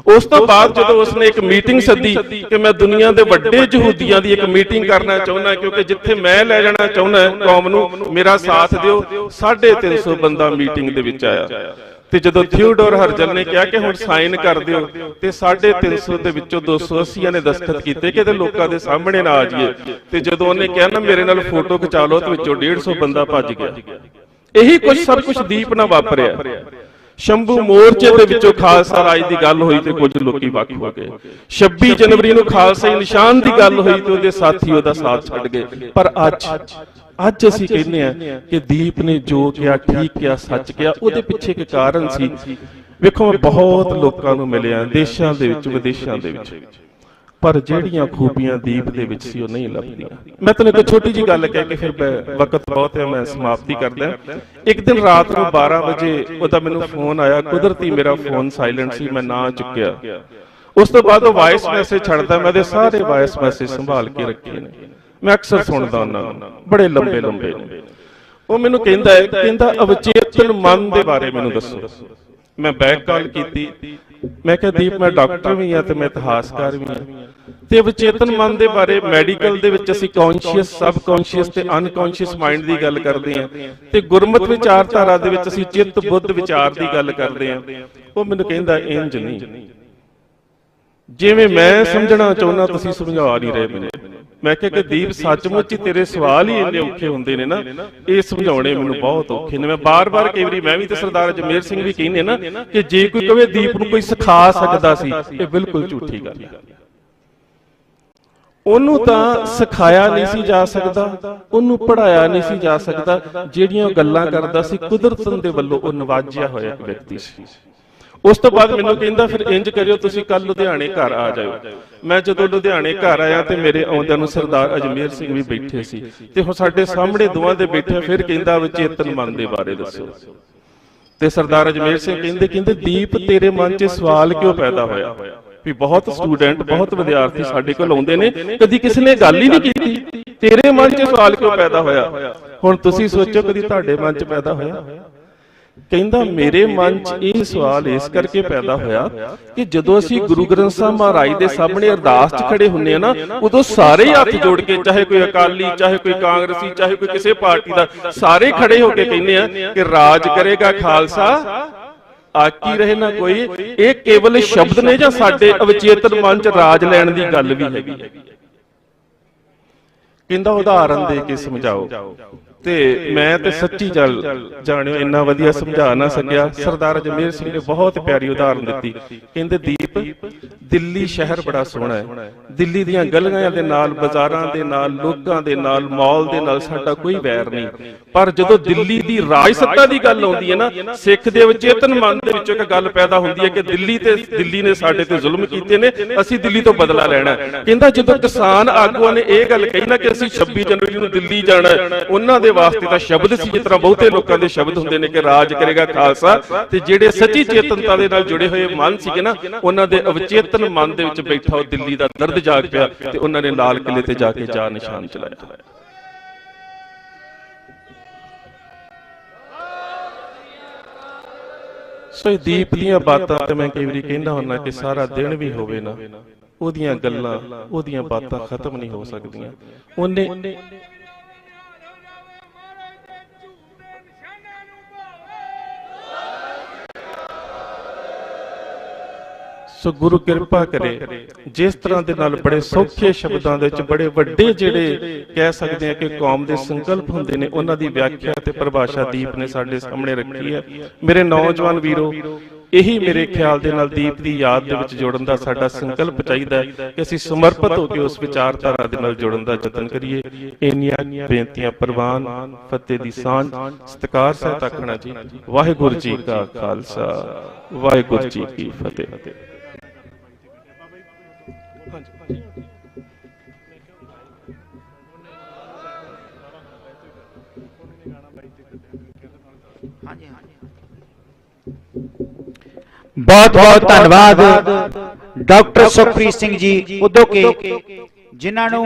Speaker 10: ਉਸ ਤੋਂ ਬਾਅਦ ਜਦੋਂ ਉਸਨੇ ਇੱਕ ਮੀਟਿੰਗ ਸੱਦੀ ਕਿ ਮੈਂ ਦੁਨੀਆ ਦੇ ਵੱਡੇ ਯਹੂਦੀਆਂ ਦੀ ਇੱਕ ਮੀਟਿੰਗ ਕਰਨਾ ਚਾਹੁੰਦਾ, ਕਿਉਂਕਿ ਜਿੱਥੇ ਮੈਂ ਲੈ ਜਾਣਾ ਚਾਹੁੰਦਾ ਕੌਮ ਨੂੰ, ਮੇਰਾ ਸਾਥ ਦਿਓ। 350 ਬੰਦਾ ਮੀਟਿੰਗ ਦੇ ਵਿੱਚ ਆਇਆ। ਤੇ ਜਦੋਂ ਥਿਓਡੋਰ ਹਰਜ਼ਲ ਨੇ ਕਿਹਾ ਕਿ ਹੁਣ ਸਾਈਨ ਕਰ ਦਿਓ, ਤੇ 350 ਦੇ ਵਿੱਚੋਂ 280 ਨੇ ਦਸਤਖਤ ਕੀਤੇ ਕਿ ਲੋਕਾਂ ਦੇ ਸਾਹਮਣੇ ਨਾ ਆ ਜਾਈਏ। ਤੇ ਜਦੋਂ ਉਹਨੇ ਕਿਹਾ ਨਾ ਮੇਰੇ ਨਾਲ ਫੋਟੋ ਖਿਚਾ ਲਓ, ਤੇ ਵਿੱਚੋਂ 150 ਬੰਦਾ ਭੱਜ ਗਿਆ। ਇਹੀ ਕੁਝ ਸਭ ਕੁਝ ਦੀਪ ਨਾਲ ਵਾਪਰਿਆ। ਸ਼ੰਭੂ ਮੋਰਚੇ ਦੇ ਵਿੱਚੋਂ ਖਾਲਸਾ ਰਾਜ ਦੀ ਗੱਲ ਹੋਈ ਤੇ ਕੁਝ ਲੋਕੀ ਵੱਖ ਹੋ ਗਏ। 26 ਜਨਵਰੀ ਨੂੰ ਖਾਲਸਾਈ ਨਿਸ਼ਾਨ ਦੀ ਗੱਲ ਹੋਈ ਤੇ ਉਹਦੇ ਸਾਥੀ ਉਹਦਾ ਸਾਥ ਛੱਡ ਗਏ। ਪਰ ਅੱਜ ਅਸੀਂ ਕਹਿੰਦੇ ਆ ਕਿ ਦੀਪ ਨੇ ਜੋ ਕਿਹਾ ਠੀਕ ਕਿਹਾ, ਸੱਚ ਕਿਹਾ। ਉਹਦੇ ਪਿੱਛੇ ਇੱਕ ਕਾਰਨ ਸੀ। ਵੇਖੋ ਮੈਂ ਬਹੁਤ ਲੋਕਾਂ ਨੂੰ ਮਿਲਿਆ ਦੇਸ਼ਾਂ ਦੇ ਵਿੱਚ, ਵਿਦੇਸ਼ਾਂ ਦੇ ਵਿੱਚ, ਪਰ ਜਿਹੜੀਆਂ ਖੂਬੀਆਂ ਦੀਪ ਦੇ ਵਿੱਚ ਸੀ ਉਹ ਨਹੀਂ ਲੱਭਦੀਆਂ। ਮੈਂ ਤੁਹਾਨੂੰ ਇੱਕ ਛੋਟੀ ਜਿਹੀ ਗੱਲ ਕਹਿ ਕੇ ਫਿਰ ਵਕਤ ਬਹੁਤ ਹੈ, ਮੈਂ ਸਮਾਪਤੀ ਕਰਦਾ। ਇੱਕ ਦਿਨ ਰਾਤ ਨੂੰ 12 ਵਜੇ ਉਹਦਾ ਮੈਨੂੰ ਫੋਨ ਆਇਆ। ਕੁਦਰਤੀ ਮੇਰਾ ਫੋਨ ਸਾਇਲੈਂਟ ਸੀ, ਮੈਂ ਨਾ ਚੁੱਕਿਆ। ਉਸ ਤੋਂ ਬਾਅਦ ਉਹ ਵਾਇਸ ਮੈਸੇਜ ਛੱਡਦਾ। ਮੈਂ ਉਹਦੇ ਸਾਰੇ ਵਾਇਸ ਮੈਸੇਜ ਸੰਭਾਲ ਕੇ ਰੱਖੇ ਨੇ। ਮੈਂ ਅਕਸਰ ਸੁਣਦਾ ਉਹਨਾਂ ਨੂੰ, ਬੜੇ ਲੰਬੇ ਲੰਬੇ ਨੇ। ਉਹ ਮੈਨੂੰ ਕਹਿੰਦਾ ਅਵਚੇਤਨ ਮਨ ਦੇ ਬਾਰੇ ਮੈਨੂੰ ਦੱਸੋ। ਮੈਂ ਬੈਕ ਕਾਲ ਕੀਤੀ, ਮੈਂ ਕਿਹਾ ਦੀਪ ਮੈਂ ਡਾਕਟਰ ਵੀ ਹਾਂ ਤੇ ਮੈਂ ਇਤਿਹਾਸਕਾਰ ਵੀ ਹਾਂ, ਤੇ ਅਵਚੇਤਨ ਮਨ ਦੇ ਬਾਰੇ ਮੈਡੀਕਲ ਦੇ ਵਿੱਚ ਅਸੀਂ ਕੌਨਸ਼ੀਅਸ, ਸਬ ਕੌਨਸ਼ੀਅਸ ਤੇ ਅਨਕੌਨਸ਼ੀਅਸ ਮਾਈਂਡ ਦੀ ਗੱਲ ਕਰਦੇ ਹਾਂ, ਤੇ ਗੁਰਮਤਿ ਵਿਚਾਰਧਾਰਾ ਦੇ ਵਿੱਚ ਅਸੀਂ ਚਿੱਤ ਬੁੱਧ ਵਿਚਾਰ ਦੀ ਗੱਲ ਕਰਦੇ ਹਾਂ। ਉਹ ਮੈਨੂੰ ਕਹਿੰਦਾ ਇੰਜ ਨਹੀਂ, ਜਿਵੇਂ ਮੈਂ ਸਮਝਣਾ ਚਾਹੁੰਦਾ ਤੁਸੀਂ ਸਮਝਾ ਨਹੀਂ ਰਹੇ ਮੈਨੂੰ। ਮੈਂ ਕਿਹਾ ਕਿ ਦੀਪ ਸੱਚਮੁੱਚ ਹੀ ਤੇਰੇ ਸਵਾਲ ਹੀ ਇੰਨੇ ਔਖੇ ਹੁੰਦੇ ਨੇ ਨਾ, ਇਹ ਸਮਝਾਉਣੇ ਮੈਨੂੰ ਬਹੁਤ ਔਖੇ ਨੇ। ਮੈਂ ਬਾਰ-ਬਾਰ ਕਈ ਵਾਰੀ ਮੈਂ ਵੀ ਤੇ ਸਰਦਾਰ ਅਜਮੇਰ ਸਿੰਘ ਵੀ ਕਹਿੰਦੇ ਨਾ ਕਿ ਜੇ ਕੋਈ ਕਵੇ ਦੀਪ ਨੂੰ ਕੋਈ ਸਿਖਾ ਸਕਦਾ ਸੀ, ਇਹ ਬਿਲਕੁਲ ਝੂਠੀ ਗੱਲ ਹੈ। ਉਹਨੂੰ ਤਾਂ ਸਿਖਾਇਆ ਨਹੀਂ ਸੀ ਜਾ ਸਕਦਾ, ਉਹਨੂੰ ਪੜ੍ਹਾਇਆ ਨਹੀਂ ਸੀ ਜਾ ਸਕਦਾ। ਜਿਹੜੀਆਂ ਗੱਲਾਂ ਕਰਦਾ ਸੀ ਕੁਦਰਤ ਦੇ ਵੱਲੋਂ ਉਹ ਨਵਾਜਿਆ ਹੋਇਆ ਇੱਕ ਵਿਅਕਤੀ ਸੀ। ਉਸ ਤੋਂ ਬਾਅਦ ਮੈਨੂੰ ਕਹਿੰਦਾ ਫਿਰ ਇੰਜ ਕਰਿਓ ਤੁਸੀਂ ਕੱਲ ਲੁਧਿਆਣੇ ਘਰ ਆ ਜਾਇਓ। ਮੈਂ ਜਦੋਂ ਲੁਧਿਆਣੇ ਘਰ ਆਇਆ ਤੇ ਮੇਰੇ ਆਉਂਦਿਆਂ ਨੂੰ ਸਰਦਾਰ ਅਜਮੇਰ ਸਿੰਘ ਵੀ ਬੈਠੇ ਸੀ, ਤੇ ਹੁਣ ਸਾਡੇ ਸਾਹਮਣੇ ਦੋਵਾਂ ਦੇ ਬੈਠੇ ਫਿਰ ਕਹਿੰਦਾ ਅਵਚੇਤਨ ਮਨ ਦੇ ਬਾਰੇ ਦੱਸੋ। ਤੇ ਸਰਦਾਰ ਅਜਮੇਰ ਸਿੰਘ ਕਹਿੰਦੇ ਦੀਪ ਤੇਰੇ ਮਨ 'ਚ ਸਵਾਲ ਕਿਉਂ ਪੈਦਾ ਹੋਇਆ? ਵੀ ਬਹੁਤ ਸਟੂਡੈਂਟ, ਬਹੁਤ ਵਿਦਿਆਰਥੀ ਸਾਡੇ ਕੋਲ ਆਉਂਦੇ ਨੇ, ਕਦੀ ਕਿਸੇ ਨੇ ਗੱਲ ਹੀ ਨਹੀਂ ਕੀਤੀ, ਤੇਰੇ ਮਨ 'ਚ ਸਵਾਲ ਕਿਉਂ ਪੈਦਾ ਹੋਇਆ? ਹੁਣ ਤੁਸੀਂ ਸੋਚੋ ਕਦੀ ਤੁਹਾਡੇ ਮਨ 'ਚ ਪੈਦਾ ਹੋਇਆ? ਕਹਿੰਦਾ ਮੇਰੇ ਮਨ 'ਚ ਇਹ ਸਵਾਲ ਇਸ ਕਰਕੇ ਪੈਦਾ ਹੋਇਆ ਕਿ ਜਦੋਂ ਅਸੀਂ ਗੁਰੂ ਗ੍ਰੰਥ ਸਾਹਿਬ ਮਹਾਰਾਜ ਦੇ ਸਾਹਮਣੇ ਅਰਦਾਸ 'ਚ ਖੜੇ ਹੁੰਨੇ ਆ ਨਾ, ਉਦੋਂ ਸਾਰੇ ਹੱਥ ਜੋੜ ਕੇ, ਚਾਹੇ ਕੋਈ ਅਕਾਲੀ, ਚਾਹੇ ਕੋਈ ਕਾਂਗਰਸੀ, ਚਾਹੇ ਕੋਈ ਕਿਸੇ ਪਾਰਟੀ ਦਾ, ਸਾਰੇ ਖੜੇ ਹੋ ਕੇ ਕਹਿੰਦੇ ਆ ਕਿ ਰਾਜ ਕਰੇਗਾ ਖਾਲਸਾ, ਆਕੀ ਰਹੇ ਨਾ ਕੋਈ। ਇਹ ਕੇਵਲ ਸ਼ਬਦ ਨੇ ਜਾਂ ਸਾਡੇ ਅਵਚੇਤਨ ਮਨ 'ਚ ਰਾਜ ਲੈਣ ਦੀ ਗੱਲ ਵੀ ਹੈਗੀ? ਕਹਿੰਦਾ ਉਦਾਹਰਨ ਦੇ ਕੇ ਸਮਝਾਓ। ਤੇ ਮੈਂ ਤੇ ਸੱਚੀ ਜਾਣਿਓ ਇੰਨਾ ਵਧੀਆ ਸਮਝਾ ਨਾ ਸਕਿਆ। ਸਰਦਾਰ ਅਜਮੇਰ ਸਿੰਘ ਨੇ ਬਹੁਤ ਪਿਆਰੀ ਉਦਾਹਰਨ ਦਿੱਤੀ। ਕਹਿੰਦੇ ਦੀਪ ਦਿੱਲੀ ਸ਼ਹਿਰ ਬੜਾ ਸੋਹਣਾ ਹੈ, ਦਿੱਲੀ ਦੀਆਂ ਗਲੀਆਂ ਦੇ ਨਾਲ, ਬਾਜ਼ਾਰਾਂ ਦੇ ਨਾਲ, ਲੋਕਾਂ ਦੇ ਨਾਲ, ਮਾਲ ਦੇ ਨਾਲ ਸਾਡਾ ਕੋਈ ਵੈਰ ਨਹੀਂ, ਪਰ ਜਦੋਂ ਦਿੱਲੀ ਦੀ ਰਾਜ ਸੱਤਾ ਦੀ ਗੱਲ ਆਉਂਦੀ ਹੈ ਨਾ, ਸਿੱਖ ਦੇ ਅਵਚੇਤਨ ਮਨ ਦੇ ਵਿੱਚੋਂ ਇੱਕ ਗੱਲ ਪੈਦਾ ਹੁੰਦੀ ਹੈ ਕਿ ਦਿੱਲੀ ਨੇ ਸਾਡੇ ਤੇ ਜ਼ੁਲਮ ਕੀਤੇ ਨੇ, ਅਸੀਂ ਦਿੱਲੀ ਤੋਂ ਬਦਲਾ ਲੈਣਾ। ਕਹਿੰਦਾ ਜਦੋਂ ਕਿਸਾਨ ਆਗੂਆਂ ਨੇ ਇਹ ਗੱਲ ਕਹੀ ਨਾ ਕਿ ਅਸੀਂ 26 ਜਨਵਰੀ ਨੂੰ ਦਿੱਲੀ ਜਾਣਾ, ਉਹਨਾਂ ਦੇ ਵਾਸਤੇ ਤਾਂ ਸ਼ਬਦ ਸੀ ਜਿਸ ਤਰ੍ਹਾਂ ਬਹੁਤੇ ਲੋਕਾਂ ਦੇ ਸ਼ਬਦ ਹੁੰਦੇ ਨੇ ਕਿ ਰਾਜ ਕਰੇਗਾ ਖਾਲਸਾ, ਤੇ ਜਿਹੜੇ ਸੱਚੀ ਚੇਤਨਤਾ ਦੇ ਨਾਲ ਜੁੜੇ ਹੋਏ ਮਨ ਸੀਗੇ ਨਾ, ਉਹਨਾਂ ਦੇ ਅਵਚੇਤਨ ਮਨ ਦੇ ਵਿੱਚ ਬੈਠਾ ਉਹ ਦਿੱਲੀ ਦਾ ਦਰਦ ਜਾਗ ਪਿਆ ਤੇ ਉਹਨਾਂ ਨੇ ਲਾਲ ਕਿਲੇ ਤੇ ਜਾ ਕੇ ਜਾ ਨਿਸ਼ਾਨ ਚਲਾਇਆ। ਸੋ ਦੀਪ ਦੀਆਂ ਬਾਤਾਂ ਤੇ ਮੈਂ ਕਈ ਵਾਰੀ ਕਹਿੰਦਾ ਹੁੰਦਾ ਕਿ ਸਾਰਾ ਦਿਨ ਵੀ ਹੋਵੇ ਨਾ, ਉਹਦੀਆਂ ਗੱਲਾਂ, ਉਹਦੀਆਂ ਬਾਤਾਂ ਖਤਮ ਨਹੀਂ ਹੋ ਸਕਦੀਆਂ। ਉਹਨੇ ਸੋ ਗੁਰੂ ਕਿਰਪਾ ਕਰੇ ਜਿਸ ਤਰ੍ਹਾਂ ਦੇ ਨਾਲ ਬੜੇ ਸੌਖੇ ਸ਼ਬਦਾਂ ਦੇ ਵਿੱਚ ਬੜੇ ਵੱਡੇ ਜਿਹੜੇ ਕਹਿ ਸਕਦੇ ਆ ਕਿ ਕੌਮ ਦੇ ਸੰਕਲਪ ਹੁੰਦੇ ਨੇ, ਉਹਨਾਂ ਦੀ ਵਿਆਖਿਆ ਤੇ ਪਰਿਭਾਸ਼ਾ ਦੀਪ ਨੇ ਸਾਡੇ ਸਾਹਮਣੇ ਰੱਖੀ ਹੈ। ਮੇਰੇ ਨੌਜਵਾਨ ਵੀਰੋ, ਇਹੀ ਮੇਰੇ ਖਿਆਲ ਦੇ ਨਾਲ ਦੀਪ ਦੀ ਯਾਦ ਦੇ ਵਿੱਚ ਜੁੜਨ ਦਾ ਸਾਡਾ ਸੰਕਲਪ ਚਾਹੀਦਾ ਹੈ ਕਿ ਅਸੀਂ ਸਮਰਪਿਤ ਹੋ ਕੇ ਉਸ ਵਿਚਾਰਧਾਰਾ ਦੇ ਨਾਲ ਜੁੜਨ ਦਾ ਯਤਨ ਕਰੀਏ। ਇੰਨੀਆਂ ਬੇਨਤੀਆਂ ਪ੍ਰਵਾਨ, ਫਤਿਹ ਦੀ ਸਾਂਝ, ਸਤਿਕਾਰ ਸਹਿਤ ਆਖਣਾ ਜੀ। ਵਾਹਿਗੁਰੂ ਜੀ ਕਾ ਖਾਲਸਾ, ਵਾਹਿਗੁਰੂ ਜੀ ਕੀ ਫਤਿਹ।
Speaker 2: बहुत बहुत धन्यवाद डॉक्टर सुखप्रीत सिंह जी उदोके, जिन्होंने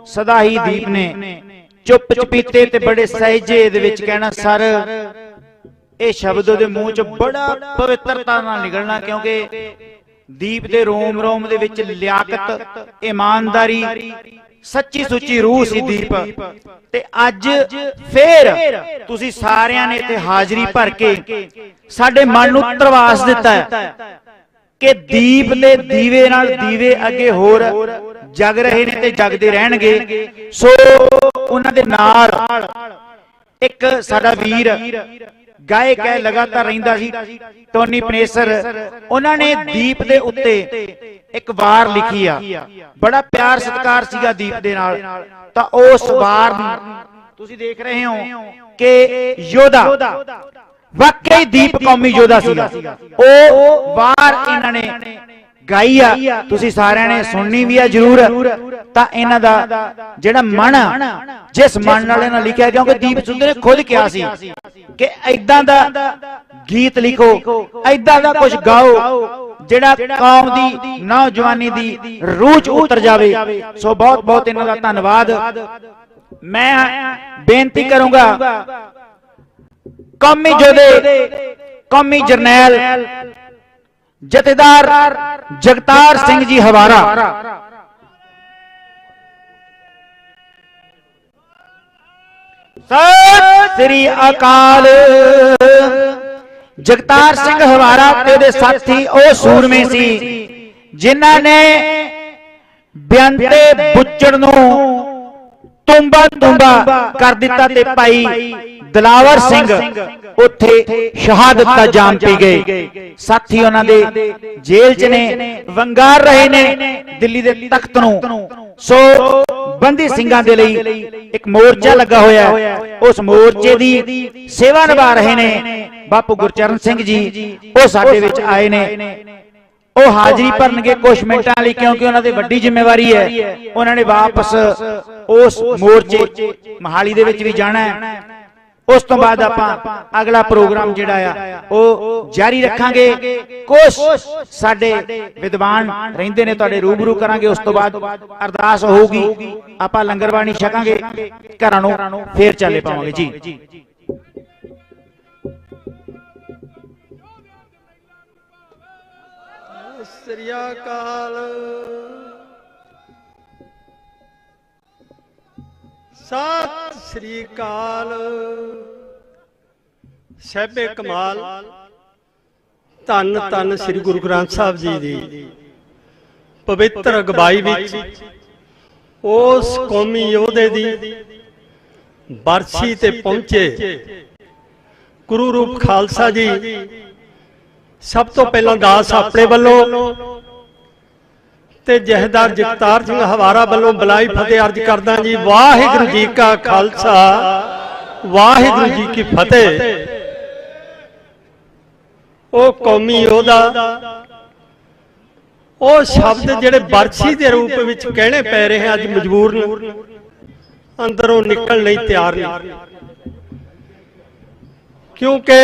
Speaker 2: सदा ही दीप ने चुप चपीते ते बड़े सहजे दे विच कहना सर ये शब्द दे मुंह च बड़ा पवित्रता नाल निकलना, क्योंकि दीप दे रोम रोम दे विच लियाकत, ईमानदारी, सच्ची सुच्ची रूह सी दीप। ते अज फिर तुसी सारियां ने इत्थे हाजरी भर के साडे मन नूं तरवास दिता है कि दीप दे दीवे नाल दीवे अगे होर जग रहे ने ते जगदे रहणगे। सो उन्हां दे नाल एक साडा वीर गायक है, लगातार रहिंदा सी, टोनी पनेसर, उन्होंने दीप दे उत्ते एक वार लिखी आ, बड़ा प्यार सत्कार सीगा दीप दे नाल। तां उस वार तुसीं देख रहे हो कि योधा वाकई दीप कौमी योधा सीगा। ओ वार इन्हां ने गाई आ, तुसीं सारिआं ने सुननी भी आ जरूर। तां इन्हां दा जिहड़ा मन, जिस मन नाल इन्हां लिखिआ, क्योंकि दीप सिद्धू ने खुद कहा सी कि ऐदां दा गीत लिखो, ऐदां दा कुछ गाओ ਜਿਹੜਾ ਕੌਮ ਦੀ ਨੌਜਵਾਨੀ ਦੀ ਰੂਹ 'ਚ ਉਤਰ ਜਾਵੇ। ਸੋ ਬਹੁਤ ਬਹੁਤ ਇਹਨਾਂ ਦਾ ਧੰਨਵਾਦ। ਮੈਂ ਬੇਨਤੀ ਕਰੂੰਗਾ ਕੌਮੀ ਯੋਧੇ ਕੌਮੀ ਜਰਨੈਲ ਜਥੇਦਾਰ ਜਗਤਾਰ ਸਿੰਘ ਜੀ ਹਵਾਰਾ ਸਤਿ ਸ੍ਰੀ ਅਕਾਲ। ਜਗਤਾਰ ਸਿੰਘ ਹਵਾਰਾ ਤੇ ਉਹਦੇ ਸਾਥੀ ਉਹ ਸੂਰਮੇ ਸੀ ਜਿਨ੍ਹਾਂ ਨੇ ਬੇਅੰਤ ਦੇ ਬੁੱਚੜ ਨੂੰ ਤੁੰਬਾ ਕਰ ਦਿੱਤਾ ਤੇ ਭਾਈ ਦਿਲਾਵਰ ਸਿੰਘ ਉੱਥੇ ਸ਼ਹਾਦਤ ਦਾ ਜਾਮ ਪੀ ਗਏ। ਸਾਥੀ ਉਹਨਾਂ ਦੇ ਜੇਲ੍ਹ 'ਚ ਨੇ, ਵੰਗਾਰ ਰਹੇ ਨੇ ਦਿੱਲੀ ਦੇ ਤਖਤ ਨੂੰ। ਸੋ ਬੰਦੀ ਸਿੰਘਾਂ ਦੇ ਲਈ ਇੱਕ ਮੋਰਚਾ ਲੱਗਾ ਹੋਇਆ, ਉਸ ਮੋਰਚੇ ਦੀ ਸੇਵਾ ਨਿਭਾ ਰਹੇ ਨੇ ਬਾਪੂ ਗੁਰਚਰਨ ਸਿੰਘ ਜੀ। ਉਹ ਸਾਡੇ ਵਿੱਚ ਆਏ ਨੇ, ਉਹ ਹਾਜ਼ਰੀ ਭਰਨਗੇ ਕੁਝ ਮਿੰਟਾਂ ਲਈ ਕਿਉਂਕਿ ਉਹਨਾਂ ਦੀ ਵੱਡੀ ਜ਼ਿੰਮੇਵਾਰੀ ਹੈ। ਉਹਨਾਂ ਨੇ ਵਾਪਸ ਉਸ ਮੋਰਚੇ ਮਹਾਲੀ ਦੇ ਵਿੱਚ ਵੀ ਜਾਣਾ ਹੈ। ਉਸ ਤੋਂ ਬਾਅਦ ਆਪਾਂ ਅਗਲਾ ਪ੍ਰੋਗਰਾਮ ਜਿਹੜਾ ਆ ਉਹ ਜਾਰੀ ਰੱਖਾਂਗੇ। ਕੁਝ ਸਾਡੇ ਵਿਦਵਾਨ ਰਹਿੰਦੇ ਨੇ, ਤੁਹਾਡੇ ਰੂਬਰੂ ਕਰਾਂਗੇ। ਉਸ ਤੋਂ ਬਾਅਦ ਅਰਦਾਸ ਹੋਊਗੀ, ਆਪਾਂ ਲੰਗਰ ਬਾਣੀ ਛਕਾਂਗੇ, ਘਰਾਂ ਨੂੰ ਫੇਰ ਚੱਲੇ ਪਾਵਾਂਗੇ ਜੀ।
Speaker 11: ਸ੍ਰੀ ਅਕਾਲ। ਸਤਿ ਸ੍ਰੀ ਅਕਾਲ। ਸਹਿਬੇ ਕਮਾਲ ਧੰਨ ਧੰਨ ਸ੍ਰੀ ਗੁਰੂ ਗ੍ਰੰਥ ਸਾਹਿਬ ਜੀ ਦੀ ਪਵਿੱਤਰ ਅਗਵਾਈ ਵਿੱਚ ਉਸ ਕੌਮੀ ਯੋਧੇ ਦੀ ਬਰਸੀ ਤੇ ਪਹੁੰਚੇ ਗੁਰੂ ਰੂਪ ਖਾਲਸਾ ਜੀ। ਸਭ ਤੋਂ ਪਹਿਲਾਂ ਦਾਸ ਆਪਣੇ ਵੱਲੋਂ ਤੇ ਜਹੇਦਾਰ ਜਗਤਾਰ ਸਿੰਘ ਹਵਾਰਾ ਵੱਲੋਂ ਬਲਾਈ ਫਤਿਹ ਅਰਜ ਕਰਦਾ ਜੀ। ਵਾਹਿਗੁਰੂ ਜੀ ਕਾ ਖਾਲਸਾ, ਵਾਹਿਗੁਰੂ ਜੀ ਕੀ ਫਤਿਹ। ਉਹ ਕੌਮੀ ਯੋਧਾ, ਉਹ ਸ਼ਬਦ ਜਿਹੜੇ ਬਰਛੀ ਦੇ ਰੂਪ ਵਿੱਚ ਕਹਿਣੇ ਪੈ ਰਹੇ ਅੱਜ ਮਜਬੂਰ ਨੇ, ਅੰਦਰੋਂ ਨਿਕਲਣ ਲਈ ਤਿਆਰ ਨਹੀਂ। ਕਿਉਂਕਿ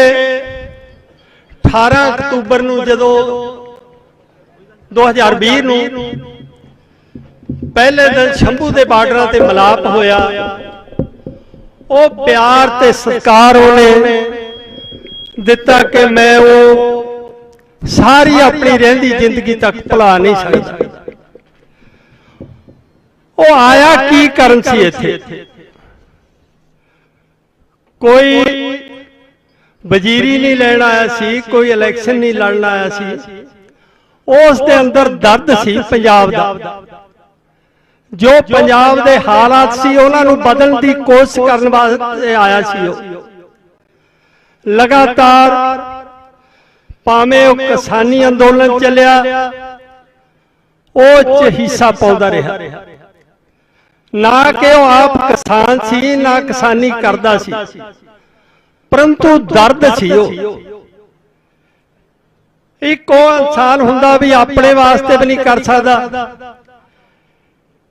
Speaker 11: 18 ਅਕਤੂਬਰ ਨੂੰ ਜਦੋਂ 2020 ਨੂੰ ਪਹਿਲੇ ਦਿਨ ਸ਼ੰਭੂ ਦੇ ਬਾਰਡਰਾਂ ਤੇ ਮਿਲਾਪ ਹੋਇਆ, ਉਹ ਪਿਆਰ ਤੇ ਸਤਿਕਾਰ ਉਹਨੇ ਦਿੱਤਾ ਕਿ ਮੈਂ ਉਹ ਸਾਰੀ ਆਪਣੀ ਰਹਿੰਦੀ ਜ਼ਿੰਦਗੀ ਤੱਕ ਭੁਲਾ ਨਹੀਂ ਸਕਦਾ। ਉਹ ਆਇਆ ਕੀ ਕਰਨ ਸੀ ਇੱਥੇ? ਕੋਈ ਵਜ਼ੀਰੀ ਨਹੀਂ ਲੈਣ ਆਇਆ ਸੀ, ਕੋਈ ਇਲੈਕਸ਼ਨ ਨਹੀਂ ਲੜਨ ਆਇਆ ਸੀ। ਉਸ ਦੇ ਅੰਦਰ ਦਰਦ ਸੀ ਪੰਜਾਬ ਦਾ, ਜੋ ਪੰਜਾਬ ਦੇ ਹਾਲਾਤ ਸੀ ਉਹਨਾਂ ਨੂੰ ਬਦਲਣ ਦੀ ਕੋਸ਼ਿਸ਼ ਕਰਨ ਵਾਸਤੇ ਆਇਆ ਸੀ। ਉਹ ਲਗਾਤਾਰ ਭਾਵੇਂ ਉਹ ਕਿਸਾਨੀ ਅੰਦੋਲਨ ਚੱਲਿਆ, ਉਹ 'ਚ ਹਿੱਸਾ ਪਾਉਂਦਾ ਰਿਹਾ। ਨਾ ਕਿ ਉਹ ਆਪ ਕਿਸਾਨ ਸੀ, ਨਾ ਕਿਸਾਨੀ ਕਰਦਾ ਸੀ, ਪਰੰਤੂ ਦਰਦ ਸੀ। ਉਹ ਇੱਕ ਉਹ ਇਨਸਾਨ ਹੁੰਦਾ ਵੀ ਆਪਣੇ ਵਾਸਤੇ ਵੀ ਨਹੀਂ ਕਰ ਸਕਦਾ,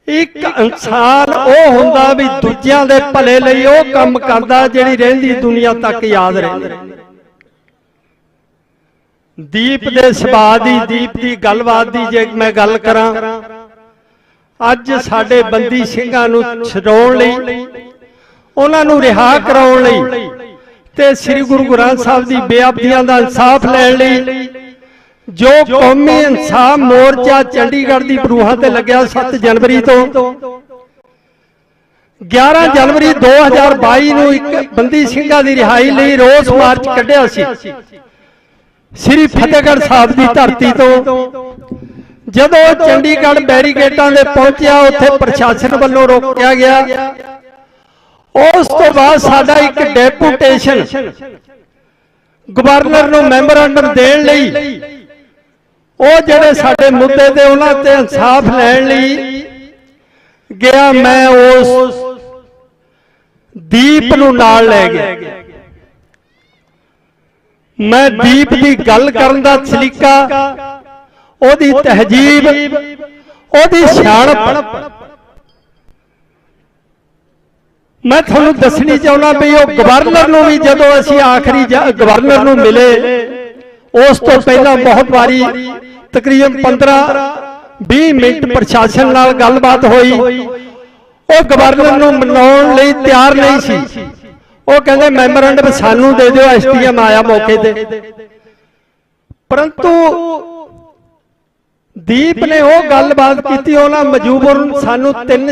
Speaker 11: ਇੱਕ ਇਨਸਾਨ ਉਹ ਹੁੰਦਾ ਵੀ ਦੂਜਿਆਂ ਦੇ ਭਲੇ ਲਈ ਉਹ ਕੰਮ ਕਰਦਾ ਜਿਹੜੀ ਰਹਿੰਦੀ ਦੁਨੀਆ ਤੱਕ ਯਾਦ ਰਹਿੰਦੀ। ਦੀਪ ਦੇ ਸੁਭਾਅ ਦੀ, ਦੀਪ ਦੀ ਗੱਲਬਾਤ ਦੀ ਜੇ ਮੈਂ ਗੱਲ ਕਰਾਂ, ਅੱਜ ਸਾਡੇ ਬੰਦੀ ਸਿੰਘਾਂ ਨੂੰ ਛਡਾਉਣ ਲਈ, ਉਹਨਾਂ ਨੂੰ ਰਿਹਾ ਕਰਾਉਣ ਲਈ ਤੇ ਸ੍ਰੀ ਗੁਰੂ ਗ੍ਰੰਥ ਸਾਹਿਬ ਦੀ ਬੇਅਦਬੀਆਂ ਦਾ ਇਨਸਾਫ ਲੈਣ ਲਈ ਜੋ ਕੌਮੀ ਇਨਸਾਫ ਮੋਰਚਾ ਚੰਡੀਗੜ੍ਹ ਦੀ ਬਰੂਹਾਂ ਤੇ ਲੱਗਿਆ 7 ਜਨਵਰੀ ਤੋਂ 11 ਜਨਵਰੀ 2022 ਨੂੰ ਇੱਕ ਬੰਦੀ ਸਿੰਘਾਂ ਦੀ ਰਿਹਾਈ ਲਈ ਰੋਸ ਮਾਰਚ ਕੱਢਿਆ ਸੀ ਸ੍ਰੀ ਫਤਿਹਗੜ੍ਹ ਸਾਹਿਬ ਦੀ ਧਰਤੀ ਤੋਂ। ਜਦੋਂ ਚੰਡੀਗੜ੍ਹ ਬੈਰੀਕੇਡਾਂ ਦੇ ਪਹੁੰਚਿਆ, ਉੱਥੇ ਪ੍ਰਸ਼ਾਸਨ ਵੱਲੋਂ ਰੋਕਿਆ ਗਿਆ। ਉਸ ਤੋਂ ਬਾਅਦ ਸਾਡਾ ਇੱਕ ਡੈਪੂਟੇਸ਼ਨ ਗਵਰਨਰ ਨੂੰ ਮੈਮੋਰੰਡਮ ਦੇਣ ਲਈ, ਉਹ ਜਿਹੜੇ ਸਾਡੇ ਮੁੱਦੇ ਤੇ ਉਹਨਾਂ ਤੇ ਇਨਸਾਫ ਲੈਣ ਲਈ ਗਿਆ। ਮੈਂ ਉਸ ਦੀਪ ਨੂੰ ਨਾਲ ਲੈ ਗਿਆ। ਮੈਂ ਦੀਪ ਦੀ ਗੱਲ ਕਰਨ ਦਾ ਸਲੀਕਾ, ਉਹਦੀ ਤਹਿਜੀਬ, ਉਹਦੀ ਸਿਆਣਪ ਮੈਂ ਤੁਹਾਨੂੰ ਦੱਸਣੀ ਚਾਹੁੰਦਾ ਵੀ ਉਹ ਗਵਰਨਰ ਨੂੰ ਵੀ ਜਦੋਂ ਅਸੀਂ ਆਖਰੀ ਗਵਰਨਰ ਨੂੰ ਮਿਲੇ, ਉਸ ਤੋਂ ਪਹਿਲਾਂ ਬਹੁਤ ਵਾਰੀ तकरीबन 15-20 मिनट प्रशासन नाल गलबात होई। वो गवर्नर नूं मनाउण लई तैयार नहीं सी। वो कहंदे मैमोरेंडम सानू दे दिओ, SDM आया मौके ते। परंतु दीप ने वो गलबात की, उन्हें मजबूरन सानू 3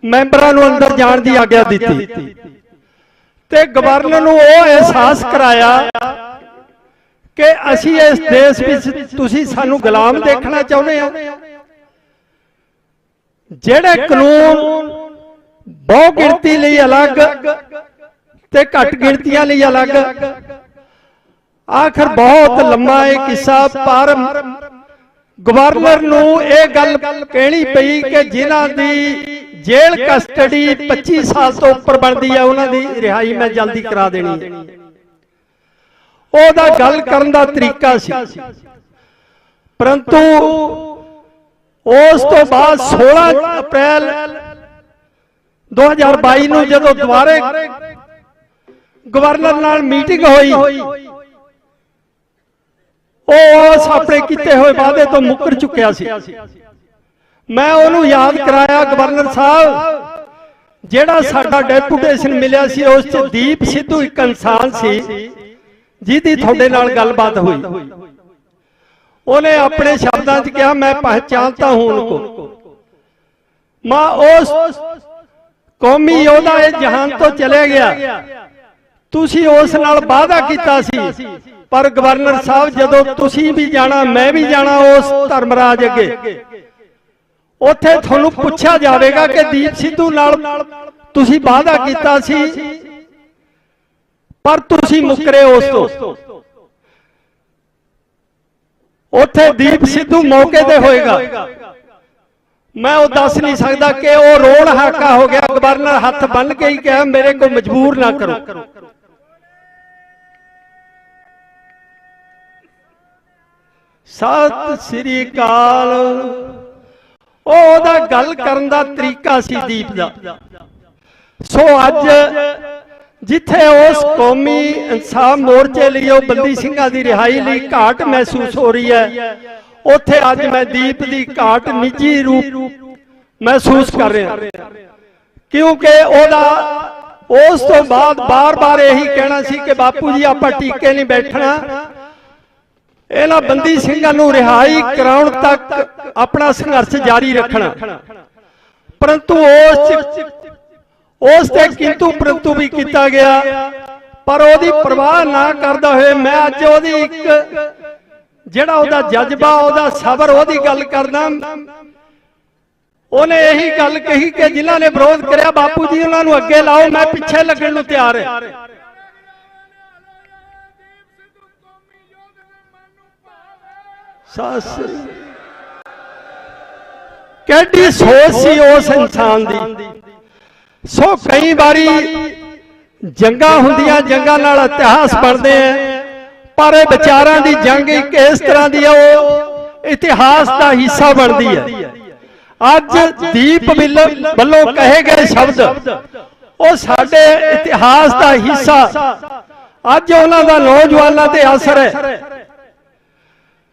Speaker 11: मैंबरां नूं अंदर जाण दी आग्या दित्ती ते गवर्नर नूं वो एहसास कराया कि असीं इस देश विच तुसीं सानू गुलाम देखना चाहुंदे हो। जिहड़े कानून बहु गिणती लई अलग ते घट गिणतियां लई अलग, आखिर बहुत लंबा एक किस्सा, पर गवर्नर नूं यह गल कहनी पई कि जिन्हां दी जेल कस्टडी 25 साल तो उपर बनती है, उन्होंने रिहाई मैं जल्दी करा देनी है। ओहदा गल करन दा तरीका सी। परंतु उस तो बाद 16 अप्रैल 2022 नूं जदों दुबारे गवर्नर नाल मीटिंग होई, उस अपने किए हुए वादे तो मुकर चुकिया सी। मैं उन्होंने याद कराया, गवर्नर साहब जेड़ा साडा डेपूटेशन मिलिया सी उस च दीप सिद्धू एक इंसान सी जिहदी तुहाडे नाल गलबात हुई। उन्हें अपने शब्दों च कहा, मैं पहचानता हूं उनको, मैं उस कौमी योद्धा इस जहान तो चले गया, तुसी उस नाल वादा कीता सी। पर गवर्नर साहब जदों तुसी भी जाना मैं भी जाना उस धर्मराज अगे, उत्थे तुहानूं पुछया जाएगा कि दीप सिद्धू नाल तुसी वादा कीता सी पर तुसी मुकरे उस तो। उत्थे दीप सिद्धू मौके ते होएगा, मैं वो दस नहीं सकता कि वो रोण हाका हो गया। गवर्नर हथ बन के ही कहा मेरे को मजबूर ना करो। सत श्री अकाल। ओहदा गल करन दा तरीका सी दीप दा। सो अज जिथे उस कौमी इंसाफ मोर्चे लिए बंदी सिंघां दी रिहाई लई घाट महसूस हो रही है, उत्थे अज मैं दीप दी घाट निजी रूप महसूस कर रहा, क्योंकि ओहदा उस तो बाद बार बार यही कहना सी कि बापू जी आपां टीके नहीं बैठना, इन्हां बंदी सिंघां नूं रिहाई कराउण तक अपना संघर्ष जारी रखना। परंतु उस ते किंतु परंतु भी किया गया, पर ओहदी परवाह ना करदा होए मैं अज ओहदी एक जिहड़ा ओहदा जज्बा ओहदा सबर ओहदी गल करदा। उन्हें यही गल कही कि जिन्हां ने विरोध करिया बापू जी उन्हां नूं अगे लाओ, मैं पिछे लगण नूं तैयार है। केडी सोच सी उस इंसान दी। सो कई बारी जंगा हुंदियां, जंगा नाल इतिहास बनते हैं, पर विचारां दी जंग एक इस तरह दी है वो इतिहास का हिस्सा बनती है। अज दीप वल्लों कहे गए शब्द वो साडे इतिहास का हिस्सा, अज उन्हां दा नौजवानों ते असर है।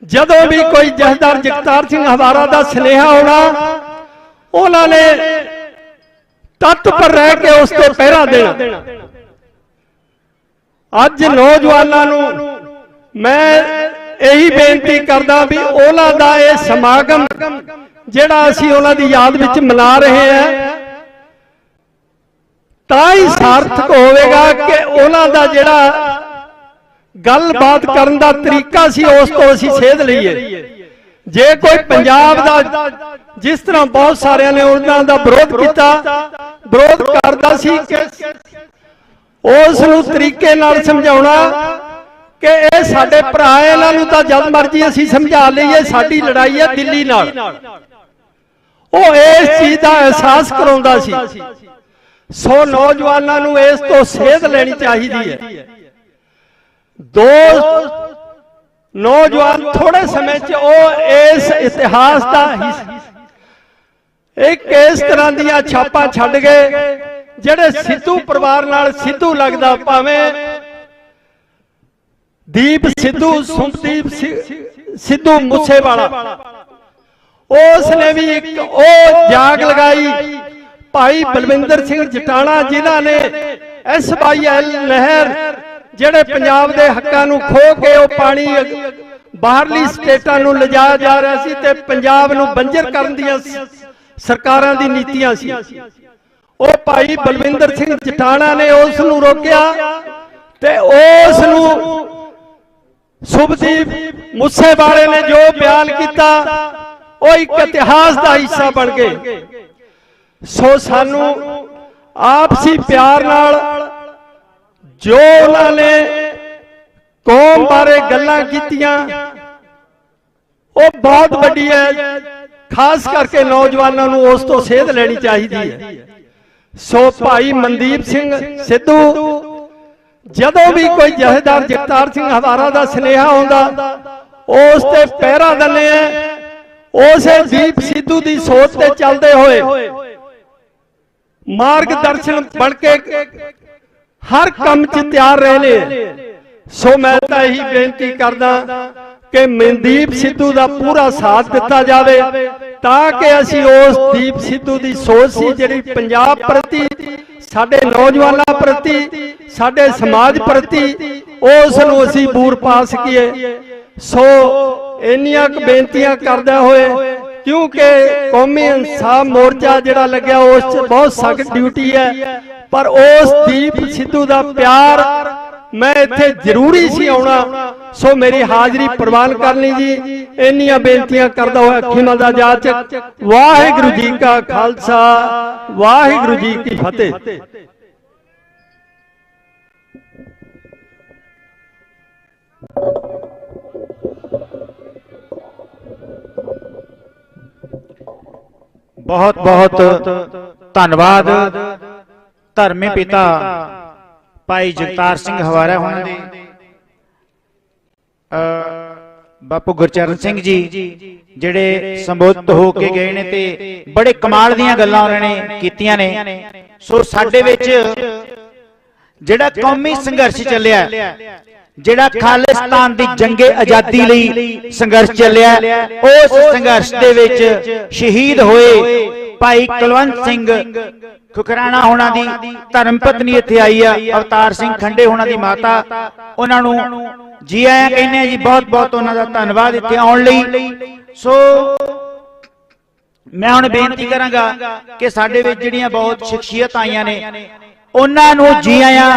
Speaker 11: जदों भी कोई जथेदार जगतार सिंह हवारा का सुनेहा आना, उन्होंने तट पर रह के उस पर पहरा देना। अज नौजवानों मैं यही बेनती करदा भी उन्हां दा ये समागम जिहड़ा असीं उन्हां दी याद विच मना रहे हैं, तां ही सार्थक होवेगा कि उन्हां दा जिहड़ा गलबात करन दा तरीका सी उस तो असीं सेध लईए। जे कोई पंजाब दा जिस तरह बहुत सारे ने उन्हां दा विरोध किया, विरोध करदा सी कि उस नूं तरीके नाल समझाउणा कि ये साडे भरा, इन्हां नूं तां जद मर्जी असीं समझा लईए, साडी लड़ाई है दिल्ली नाल। वो इस चीज का एहसास कराउंदा सी। सो नौजवानों नूं इस तो सेध लेनी चाहिदी है। दो नौजवान थोड़े समय च इस इतिहास का एक इस तरह दियां छापां छड्ड गए जिहड़े सिद्धू परिवार नाल सिद्धू लगदा, भावें दीप सिद्धू सुखदीप ਸਿੱਧੂ ਮੂਸੇਵਾਲਾ, ਉਸ ਨੇ ਵੀ ਇੱਕ ਉਹ ਜਾਗ ਲਗਾਈ। ਭਾਈ ਬਲਵਿੰਦਰ ਸਿੰਘ ਜਟਾਣਾ ਜਿਨ੍ਹਾਂ ਨੇ SYL ਨਹਿਰ ਜਿਹੜੇ ਪੰਜਾਬ ਦੇ ਹੱਕਾਂ ਨੂੰ ਖੋ ਕੇ ਉਹ ਪਾਣੀ ਬਾਹਰਲੀ ਸਟੇਟਾਂ ਨੂੰ ਲਿਜਾਇਆ ਜਾ ਰਿਹਾ ਸੀ ਤੇ ਪੰਜਾਬ ਨੂੰ ਬੰਜਰ ਕਰਨ ਦੀਆਂ ਸਰਕਾਰਾਂ ਦੀ ਨੀਤੀਆਂ ਸੀ, ਉਹ ਭਾਈ ਬਲਵਿੰਦਰ ਸਿੰਘ ਜਟਾਣਾ ਨੇ ਉਸ ਨੂੰ ਰੋਕਿਆ ਤੇ ਉਸ ਨੂੰ ਸੁਭਦੀਪ ਮੂਸੇਵਾਲੇ ਨੇ ਜੋ ਬਿਆਨ ਕੀਤਾ ਉਹ ਇੱਕ ਇਤਿਹਾਸ ਦਾ ਹਿੱਸਾ ਬਣ ਗਏ। ਸੋ ਸਾਨੂੰ ਆਪਸੀ ਪਿਆਰ ਨਾਲ ਜੋ ਉਹਨਾਂ ਨੇ ਕੌਮ ਬਾਰੇ ਗੱਲਾਂ ਕੀਤੀਆਂ ਉਹ ਬਹੁਤ ਵੱਡੀ ਹੈ, ਖਾਸ ਕਰਕੇ ਨੌਜਵਾਨਾਂ ਨੂੰ ਉਸ ਤੋਂ ਸੇਧ ਲੈਣੀ ਚਾਹੀਦੀ ਹੈ। ਸੋ ਭਾਈ ਮਨਦੀਪ ਸਿੰਘ ਸਿੱਧੂ ਜਦੋਂ ਵੀ ਕੋਈ ਜਥੇਦਾਰ ਜਗਤਾਰ ਸਿੰਘ ਹਵਾਰਾ ਦਾ ਸੁਨੇਹਾ ਆਉਂਦਾ ਉਸ ਤੇ ਪਹਿਰਾ ਦਿੰਦੇ ਆ। ਉਸੇ ਦੀਪ ਸਿੱਧੂ ਦੀ ਸੋਚ ਤੇ ਚੱਲਦੇ ਹੋਏ ਮਾਰਗਦਰਸ਼ਨ ਬਣ ਕੇ ਹਰ ਕੰਮ 'ਚ ਤਿਆਰ ਰਹੇ ਨੇ। ਸੋ ਮੈਂ ਤਾਂ ਇਹੀ ਬੇਨਤੀ ਕਰਦਾ ਕਿ ਮਨਦੀਪ ਸਿੱਧੂ ਦਾ ਪੂਰਾ ਸਾਥ ਦਿੱਤਾ ਜਾਵੇ ਤਾਂ ਕਿ ਅਸੀਂ ਉਸ ਦੀਪ ਸਿੱਧੂ ਦੀ ਸੋਚ ਸੀ ਜਿਹੜੀ ਪੰਜਾਬ ਪ੍ਰਤੀ, ਸਾਡੇ ਨੌਜਵਾਨਾਂ ਪ੍ਰਤੀ, ਸਾਡੇ ਸਮਾਜ ਪ੍ਰਤੀ, ਉਸ ਨੂੰ ਅਸੀਂ ਬੂਰ ਪਾ ਸਕੀਏ। ਸੋ ਇੰਨੀਆਂ ਕੁ ਬੇਨਤੀਆਂ ਕਰਦਾ ਹੋਏ, ਕਿਉਂਕਿ ਕੌਮੀ ਇਨਸਾਫ ਮੋਰਚਾ ਜਿਹੜਾ ਲੱਗਿਆ ਉਸ 'ਚ ਬਹੁਤ ਸਖਤ ਡਿਊਟੀ ਹੈ, ਪਰ ਉਸ ਦੀਪ ਸਿੱਧੂ ਦਾ ਪਿਆਰ ਮੈਂ ਇੱਥੇ ਜ਼ਰੂਰੀ ਸੀ ਆਉਣਾ। ਸੋ ਮੇਰੀ ਹਾਜ਼ਰੀ ਪ੍ਰਵਾਨ ਕਰਨੀ ਜੀ। ਇੰਨੀਆਂ ਬੇਨਤੀਆਂ ਕਰਦਾ ਹੋਇਆ ਖਿਮਾ ਦਾ ਜਾਚਕ। ਵਾਹਿਗੁਰੂ ਜੀ ਕਾ ਖਾਲਸਾ, ਵਾਹਿਗੁਰੂ ਜੀ ਕੀ ਫਤਿਹ।
Speaker 2: ਬਹੁਤ ਬਹੁਤ ਧੰਨਵਾਦ ਧਰਮੇ ਪਿਤਾ ਭਾਈ ਜਗਤਾਰ ਸਿੰਘ ਹਵਾਰਾ ਹੋਣਾ ਦੇ, ਬਾਪੂ ਗੁਰਚਰਨ ਸਿੰਘ ਜੀ ਜਿਹੜੇ ਸੰਬੋਧਿਤ ਹੋ ਕੇ ਗਏ ਨੇ ਤੇ ਬੜੇ ਕਮਾਲ ਦੀਆਂ ਗੱਲਾਂ ਉਹਨਾਂ ਨੇ ਕੀਤੀਆਂ ਨੇ। ਸੋ ਸਾਡੇ ਵਿੱਚ ਜਿਹੜਾ ਕੌਮੀ ਸੰਘਰਸ਼ ਚੱਲਿਆ, ਜਿਹੜਾ ਖਾਲਿਸਤਾਨ ਦੀ ਜੰਗੇ ਆਜ਼ਾਦੀ ਲਈ ਸੰਘਰਸ਼ ਚੱਲਿਆ, ਉਸ ਸੰਘਰਸ਼ ਦੇ ਵਿੱਚ ਸ਼ਹੀਦ ਹੋਏ ਭਾਈ ਕੁਲਵੰਤ ਸਿੰਘ ਖੁਕਰਾਣਾ ਹੋਣਾ ਦੀ ਧਰਮ ਪਤਨੀ ਇੱਥੇ ਆਈ ਆ, ਅਵਤਾਰ ਸਿੰਘ ਖੰਡੇ ਹੋਣਾ ਦੀ ਮਾਤਾ, ਉਹਨਾਂ ਨੂੰ ਜੀ ਆਇਆਂ ਕਹਿੰਦੇ ਆ ਜੀ। ਬਹੁਤ ਬਹੁਤ ਉਹਨਾਂ ਦਾ ਧੰਨਵਾਦ ਇੱਥੇ ਆਉਣ ਲਈ। ਸੋ ਮੈਂ ਹੁਣ ਬੇਨਤੀ ਕਰਾਂਗਾ ਕਿ ਸਾਡੇ ਵਿੱਚ ਜਿਹੜੀਆਂ ਬਹੁਤ ਸ਼ਖਸੀਅਤ ਆਈਆਂ ਨੇ ਉਹਨਾਂ ਨੂੰ ਜੀ ਆਇਆਂ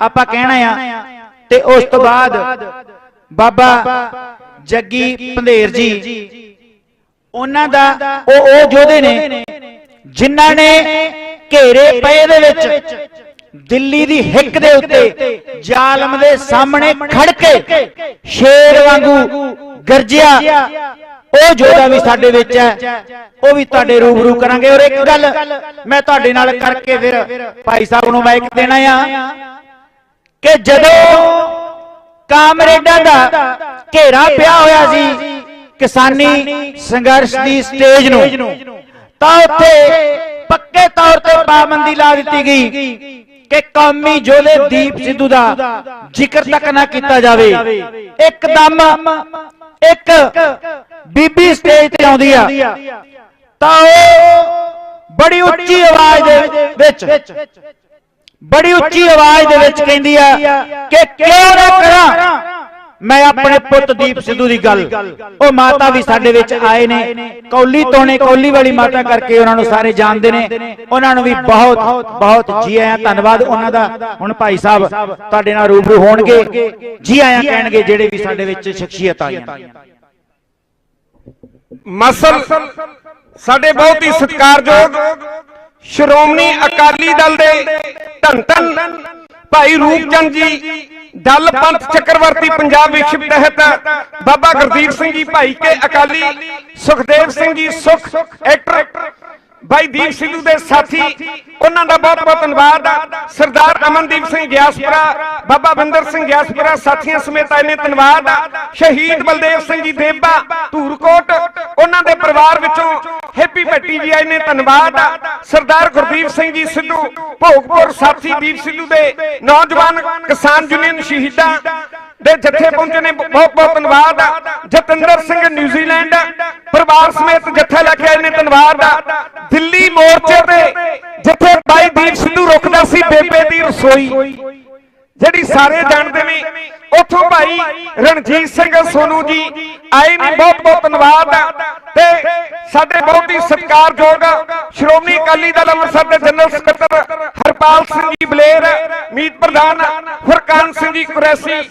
Speaker 2: ਆਪਾਂ ਕਹਿਣਾ ਆ, ਤੇ ਉਸ ਤੋਂ ਬਾਅਦ ਬਾਬਾ ਜੱਗੀ ਪੰਧੇਰ ਜੀ, ਉਹਨਾਂ ਦਾ ਉਹ ਯੋਧੇ ਨੇ ਜਿਨ੍ਹਾਂ ਨੇ ਘੇਰੇ ਪਏ ਦੇ ਵਿੱਚ ਦਿੱਲੀ ਦੀ ਹਿੱਕ ਦੇ ਉੱਤੇ ਜ਼ਾਲਮ ਦੇ ਸਾਹਮਣੇ ਖੜ ਕੇ ਸ਼ੇਰ ਵਾਂਗੂ ਗਰਜਿਆ। ਉਹ ਯੋਧਾ ਵੀ ਸਾਡੇ ਵਿੱਚ ਹੈ, ਉਹ ਵੀ ਤੁਹਾਡੇ ਰੂਬਰੂ ਕਰਾਂਗੇ। ਔਰ ਇੱਕ ਗੱਲ ਮੈਂ ਤੁਹਾਡੇ ਨਾਲ ਕਰਕੇ ਫਿਰ ਭਾਈ ਸਾਹਿਬ ਨੂੰ ਮਾਈਕ ਦੇਣਾ ਆ ਕਿ ਜਦੋਂ ਕਾਮਰੇਡਾਂ ਦਾ ਘੇਰਾ ਪਿਆ ਹੋਇਆ ਸੀ ਕਿਸਾਨੀ ਸੰਘਰਸ਼ ਦੀ ਸਟੇਜ ਨੂੰ, ਤਾਂ ਉੱਥੇ ਪੱਕੇ ਤੌਰ ਤੇ ਪਾਬੰਦੀ ਲਾ ਦਿੱਤੀ ਗਈ ਕਿ ਕੌਮੀ ਯੋਧੇ ਦੀਪ ਸਿੱਧੂ ਦਾ ਜ਼ਿਕਰ ਤੱਕ ਨਾ ਕੀਤਾ ਜਾਵੇ। ਇੱਕਦਮ ਇੱਕ ਬੀਬੀ ਸਟੇਜ ਤੇ ਆਉਂਦੀ ਆ ਤਾਂ ਉਹ ਬੜੀ ਉੱਚੀ ਆਵਾਜ਼ ਦੇ ਵਿੱਚ ਕਹਿੰਦੀ ਆ ਕਿ ਕਿਉਂ ਨਾ ਕਰਾਂ ਮੈਂ ਆਪਣੇ ਪੁੱਤ ਦੀਪ ਸਿੱਧੂ ਦੀ ਗੱਲ। ਉਹ ਮਾਤਾ ਵੀ ਸਾਡੇ ਵਿੱਚ ਆਏ ਨੇ, ਕੌਲੀ ਤੋਂ ਨੇ, ਕੌਲੀ ਵਾਲੀ ਮਾਤਾ ਕਰਕੇ ਉਹਨਾਂ ਨੂੰ ਸਾਰੇ ਜਾਣਦੇ ਨੇ। ਉਹਨਾਂ ਨੂੰ ਵੀ ਬਹੁਤ ਬਹੁਤ ਜੀ ਆਇਆਂ, ਧੰਨਵਾਦ ਉਹਨਾਂ ਦਾ। ਹੁਣ ਭਾਈ ਸਾਹਿਬ ਤੁਹਾਡੇ ਨਾਲ ਰੂਬਰੂ ਹੋਣਗੇ, ਜੀ ਆਇਆਂ ਕਹਿਣਗੇ ਜਿਹੜੇ ਵੀ ਸਾਡੇ ਵਿੱਚ ਸ਼ਖਸੀਅਤ ਆਈਆਂ।
Speaker 5: ਮਸਲ ਸਾਡੇ ਬਹੁਤ ਹੀ ਸਤਿਕਾਰਯੋਗ ਸ਼੍ਰੋਮਣੀ ਅਕਾਲੀ ਦਲ ਦੇ ਧੰਨ ਧੰਨ ਭਾਈ ਰੂਪਚੰਦ ਜੀ ਦਲ ਪੰਥ ਚੱਕਰਵਰਤੀ ਪੰਜਾਬ ਵਿਸ਼ਵ ਤਹਿਤ ਬਾਬਾ ਗੁਰਦੀਪ ਸਿੰਘ ਜੀ ਭਾਈ ਕੇ ਅਕਾਲੀ, ਸੁਖਦੇਵ ਸਿੰਘ ਜੀ ਸੁਖ ਐਕਟਰ, ਭਾਈ ਦੀਪ ਸਿੱਧੂ ਦੇ ਸਾਥੀ, ਉਹਨਾਂ ਦਾ ਬਹੁਤ ਬਹੁਤ ਧੰਨਵਾਦ। ਸਰਦਾਰ ਅਮਨਦੀਪ ਸਿੰਘ ਗਿਆਸਪੁਰਾ, ਬਾਬਾ ਬਿੰਦਰ ਸਿੰਘ ਗਿਆਸਪੁਰਾ ਸਾਥੀਆਂ ਸਮੇਤ ਆਏ ਨੇ, ਧੰਨਵਾਦ। ਸ਼ਹੀਦ ਬਲਦੇਵ ਸਿੰਘ ਜੀ ਦੇਬਾ ਧੂਰਕੋਟ, ਉਹਨਾਂ ਦੇ ਪਰਿਵਾਰ ਵਿੱਚੋਂ ਹੈਪੀ ਭੱਟੀ ਜੀ ਆਏ ਨੇ, ਧੰਨਵਾਦ। ਸਰਦਾਰ ਗੁਰਦੀਪ ਸਿੰਘ ਜੀ ਸਿੱਧੂ ਭੋਗਪੁਰ ਸਾਥੀ ਦੀਪ ਸਿੱਧੂ ਦੇ ਨੌਜਵਾਨ ਕਿਸਾਨ ਯੂਨੀਅਨ ਸ਼ਹੀਦਾਂ ਦੇ ਜੱਥੇ ਪਹੁੰਚੇ ਨੇ, ਬਹੁਤ ਬਹੁਤ ਧੰਨਵਾਦ। ਜਤਿੰਦਰ ਸਿੰਘ ਨਿਊਜ਼ੀਲੈਂਡ ਪਰਿਵਾਰ ਸਮੇਤ ਜੱਥਾ ਲੈ ਕੇ ਆਏ ਨੇ, ਧੰਨਵਾਦ। ਦਿੱਲੀ ਮੋਰਚੇ ਤੇ ਜਿੱਥੇ ਬਾਈ ਦੀਪ ਸਿੱਧੂ ਰੁਕਦਾ ਸੀ, ਬੇਬੇ ਦੀ ਰਸੋਈ ਜਿਹੜੀ ਸਾਰੇ ਜਾਣਦੇ ਨੇ, ਉੱਥੋਂ ਭਾਈ ਰਣਜੀਤ ਸਿੰਘ ਸੋਨੂ ਜੀ ਆਏ ਨੇ, ਬਹੁਤ ਬਹੁਤ ਧੰਨਵਾਦ। ਤੇ ਸਾਡੇ ਬਹੁਤ ਹੀ ਸਤਿਕਾਰਯੋਗ ਸ਼੍ਰੋਮਣੀ ਅਕਾਲੀ ਦਲ ਅੰਮ੍ਰਿਤਸਰ ਦੇ ਜਨਰਲ ਸਕੱਤਰ ਹਰਪਾਲ ਸਿੰਘ ਜੀ ਬਲੇਰ, ਮੀਤ ਪ੍ਰਧਾਨ ਫੁਰਕਾਨ ਸਿੰਘ ਜੀ ਕੁਰੈਸ਼ੀ,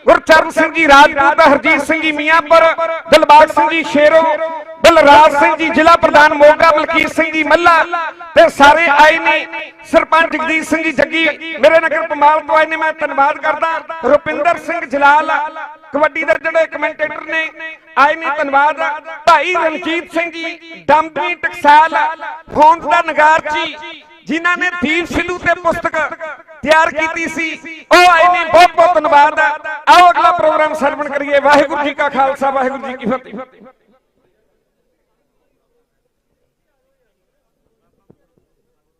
Speaker 5: ਗੁਰਚਰਨ ਸਿੰਘ ਜੀ ਰਾਜਪੂਤ, ਹਰਜੀਤ ਸਿੰਘ ਜੀ ਮੀਆਂਪੁਰ, ਦਿਲਬਾਗ ਸਿੰਘ ਜੀ ਸ਼ੇਰੋਂ, ਬਲਰਾਜ ਸਿੰਘ ਜੀ ਜ਼ਿਲ੍ਹਾ ਪ੍ਰਧਾਨ ਮੋਗਾ, ਮਲਕੀਤ ਸਿੰਘ ਜੀ ਮੱਲਾ ਤੇ ਸਾਰੇ ਆਏ ਨੇ। ਸਰਪੰਚ ਜਗਦੀਸ਼ ਸਿੰਘ ਜੀ ਜੱਗੀ ਮੇਰੇ ਨਗਰ ਪਮਾਲ ਤੋਂ ਆਏ ਨੇ, ਮੈਂ ਧੰਨਵਾਦ ਕਰਦਾ। ਰੁਪਿੰਦਰ ਸਿੰਘ ਜਲਾਲ ਕਬੱਡੀ ਦੇ ਜਿਹੜੇ ਕਮੈਂਟੇਟਰ ਨੇ ਆਏ ਨੇ, ਧੰਨਵਾਦ। ਭਾਈ ਰਣਜੀਤ ਸਿੰਘ ਜੀ ਡੰਬੀ ਟਕਸਾਲ ਫੌਂਟ ਦਾ ਨਗਾਰ ਜੀ ਜਿਨ੍ਹਾਂ ਨੇ ਦੀਪ ਸਿੱਧੂ ਤੇ ਪੁਸਤਕ ਤਿਆਰ ਕੀਤੀ ਸੀ, ਉਹ ਆਏ ਨੇ, ਬਹੁਤ ਬਹੁਤ ਧੰਨਵਾਦ। ਆਓ ਅਗਲਾ ਪ੍ਰੋਗਰਾਮ ਸਰਵਣ ਕਰੀਏ। ਵਾਹਿਗੁਰੂ ਜੀ ਕਾ ਖਾਲਸਾ, ਵਾਹਿਗੁਰੂ ਜੀ ਕੀ ਫਤਿਹ।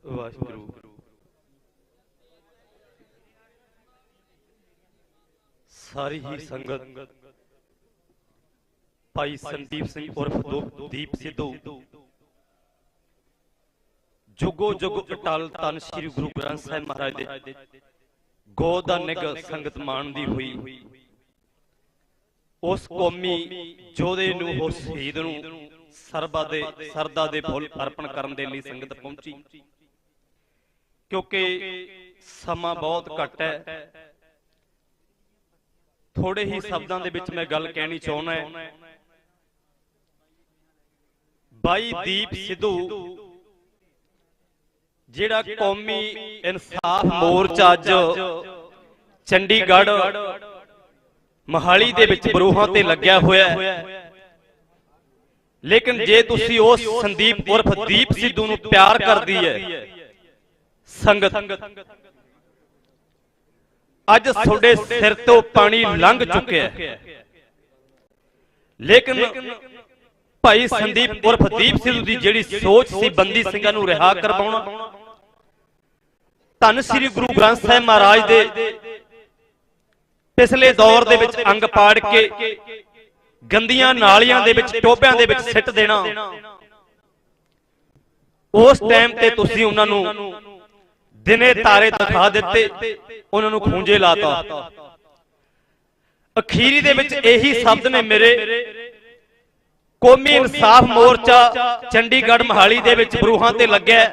Speaker 12: ਵਾਹਿਗੁਰੂ। ਸਾਰੀ ਹੀ ਸੰਗਤ ਭਾਈ ਸੰਦੀਪ ਸਿੰਘ ਉਰਫ ਦੀਪ ਸਿੱਧੂ ਜੁਗੋ ਜੁਗ ਅਟਲ ਧੰਨ ਸ੍ਰੀ ਗੁਰੂ ਗ੍ਰੰਥ ਸਾਹਿਬ ਮਹਾਰਾਜ ਦੇ ਗੋਦ ਦਾ ਨਿਗ ਸੰਗਤ ਮਾਣਦੀ ਹੋਈ ਉਸ ਕੌਮੀ ਯੋਧੇ ਨੂੰ, ਉਸ ਸ਼ਹੀਦ ਨੂੰ ਸਰਦਾ ਦੇ ਫੁੱਲ ਅਰਪਣ ਕਰਨ ਦੇ ਲਈ ਸੰਗਤ ਪਹੁੰਚੀ। ਕਿਉਂਕਿ ਸਮਾਂ ਬਹੁਤ ਘੱਟ ਹੈ, ਥੋੜੇ ਹੀ ਸ਼ਬਦਾਂ ਦੇ ਵਿੱਚ ਮੈਂ ਗੱਲ ਕਹਿਣੀ ਚਾਹੁੰਦਾ ਹਾਂ। ਬਾਈ ਦੀਪ ਸਿੱਧੂ ਜਿਹੜਾ ਕੌਮੀ ਇਨਸਾਫ ਮੋਰਚਾ ਅੱਜ ਚੰਡੀਗੜ੍ਹ ਮੋਹਾਲੀ ਦੇ ਵਿੱਚ ਬਰੂਹਾਂ ਤੇ ਲੱਗਿਆ ਹੋਇਆ ਹੈ, ਲੇਕਿਨ ਜੇ ਤੁਸੀਂ ਉਸ ਸੰਦੀਪ ਉਰਫ ਦੀਪ ਸਿੱਧੂ ਨੂੰ ਪਿਆਰ ਕਰਦੀ ਹੈ ਸੰਗਤ, ਅੱਜ ਤੁਹਾਡੇ ਸਿਰ ਤੋਂ ਪਾਣੀ ਲੰਘ ਚੁੱਕਿਆ ਹੈ। ਲੇਕਿਨ ਭਾਈ ਸੰਦੀਪ ਉਰਫ ਦੀਪ ਸਿੱਧੂ ਦੀ ਜਿਹੜੀ ਸੋਚ ਸੀ ਬੰਦੀ ਸਿੰਘਾਂ ਨੂੰ ਰਿਹਾ ਕਰਵਾਉਣਾ, ਧੰਨ ਸ੍ਰੀ ਗੁਰੂ ਗ੍ਰੰਥ ਸਾਹਿਬ ਮਹਾਰਾਜ ਦੇ ਪਿਛਲੇ ਦੌਰ ਦੇ ਵਿੱਚ ਅੰਗ ਪਾੜ ਕੇ ਗੰਦੀਆਂ ਨਾਲੀਆਂ ਦੇ ਵਿੱਚ, ਟੋਭਿਆਂ ਦੇ ਵਿੱਚ ਸਿੱਟ ਦੇਣਾ, ਉਸ ਟਾਈਮ ਤੇ ਤੁਸੀਂ ਉਹਨਾਂ ਨੂੰ ਦਿਨੇ ਤਾਰੇ ਦਿਖਾ ਦਿੱਤੇ, ਉਹਨਾਂ ਨੂੰ ਖੂੰਜੇ ਲਾਤਾ। ਅਖੀਰੀ ਦੇ ਵਿੱਚ ਇਹੀ ਸ਼ਬਦ ਨੇ ਮੇਰੇ, ਕੌਮੀ ਇਨਸਾਫ ਮੋਰਚਾ ਚੰਡੀਗੜ੍ਹ ਮੋਹਾਲੀ ਦੇ ਵਿੱਚ ਬਰੂਹਾਂ ਤੇ ਲੱਗਿਆ।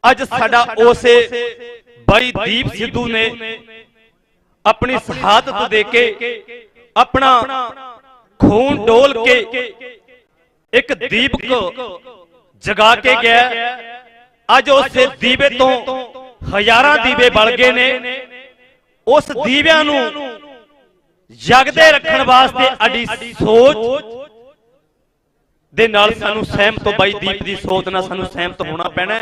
Speaker 12: ਅੱਜ ਸਾਡਾ ਉਸੇ ਬਾਈ ਦੀਪ ਸਿੱਧੂ ਨੇ ਆਪਣੀ ਸ਼ਹਾਦਤ ਦੇ ਕੇ, ਆਪਣਾ ਖੂਨ ਡੋਲ ਕੇ ਇੱਕ ਦੀਪਕ ਜਗਾ ਕੇ ਗਿਆ। ਅੱਜ ਉਸੇ ਦੀਵੇ ਤੋਂ ਹਜ਼ਾਰਾਂ ਦੀਵੇ ਬਲ ਗਏ ਨੇ। ਉਸ ਦੀਵਿਆਂ ਨੂੰ ਜਗਦੇ ਰੱਖਣ ਵਾਸਤੇ ਅਡੀ ਸੋਚ ਦੇ ਨਾਲ ਸਾਨੂੰ ਸਹਿਮਤ, ਬਾਈ ਦੀਪ ਦੀ ਸੋਚ ਨਾਲ ਸਾਨੂੰ ਸਹਿਮਤ ਹੋਣਾ ਪੈਣਾ।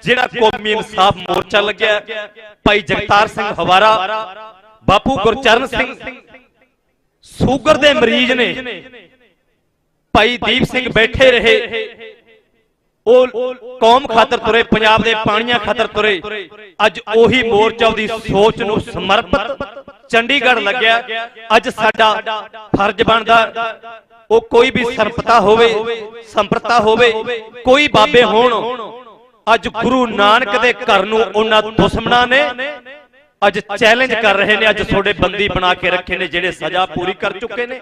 Speaker 12: ਜਿਹੜਾ ਕੌਮੀ ਇਨਸਾਫ ਮੋਰਚਾ ਲੱਗਿਆ, ਭਾਈ ਜਗਤਾਰ ਸਿੰਘ ਹਵਾਰਾ, ਬਾਪੂ ਗੁਰਚਰਨ ਸਿੰਘ ਸ਼ੂਗਰ ਦੇ ਮਰੀਜ਼ ਨੇ, ਭਾਈ ਦੀਪ ਸਿੰਘ ਬੈਠੇ ਰਹੇ, ਉਹ ਕੌਮ ਖਾਤਰ ਤੁਰੇ, ਪੰਜਾਬ ਦੇ ਪਾਣੀਆਂ ਖਾਤਰ ਤੁਰੇ। ਅੱਜ ਉਹੀ ਮੋਰਚਾ ਦੀ ਸੋਚ ਨੂੰ ਸਮਰਪਿਤ ਚੰਡੀਗੜ੍ਹ ਲੱਗਿਆ। ਅੱਜ ਸਾਡਾ ਫਰਜ਼ ਬਣਦਾ, ਉਹ ਕੋਈ ਵੀ ਸੰਪਰਤਾ ਹੋਵੇ, ਕੋਈ ਬਾਬੇ ਹੋਣ, ਅੱਜ ਗੁਰੂ ਨਾਨਕ ਦੇ ਘਰ ਨੂੰ ਉਹਨਾਂ ਦੁਸ਼ਮਣਾਂ ਨੇ ਅੱਜ ਚੈਲੰਜ ਕਰ ਰਹੇ ਨੇ। ਅੱਜ ਤੁਹਾਡੇ ਬੰਦੀ ਬਣਾ ਕੇ ਰੱਖੇ ਨੇ, ਜਿਹੜੇ ਸਜ਼ਾ ਪੂਰੀ ਕਰ ਚੁੱਕੇ ਨੇ।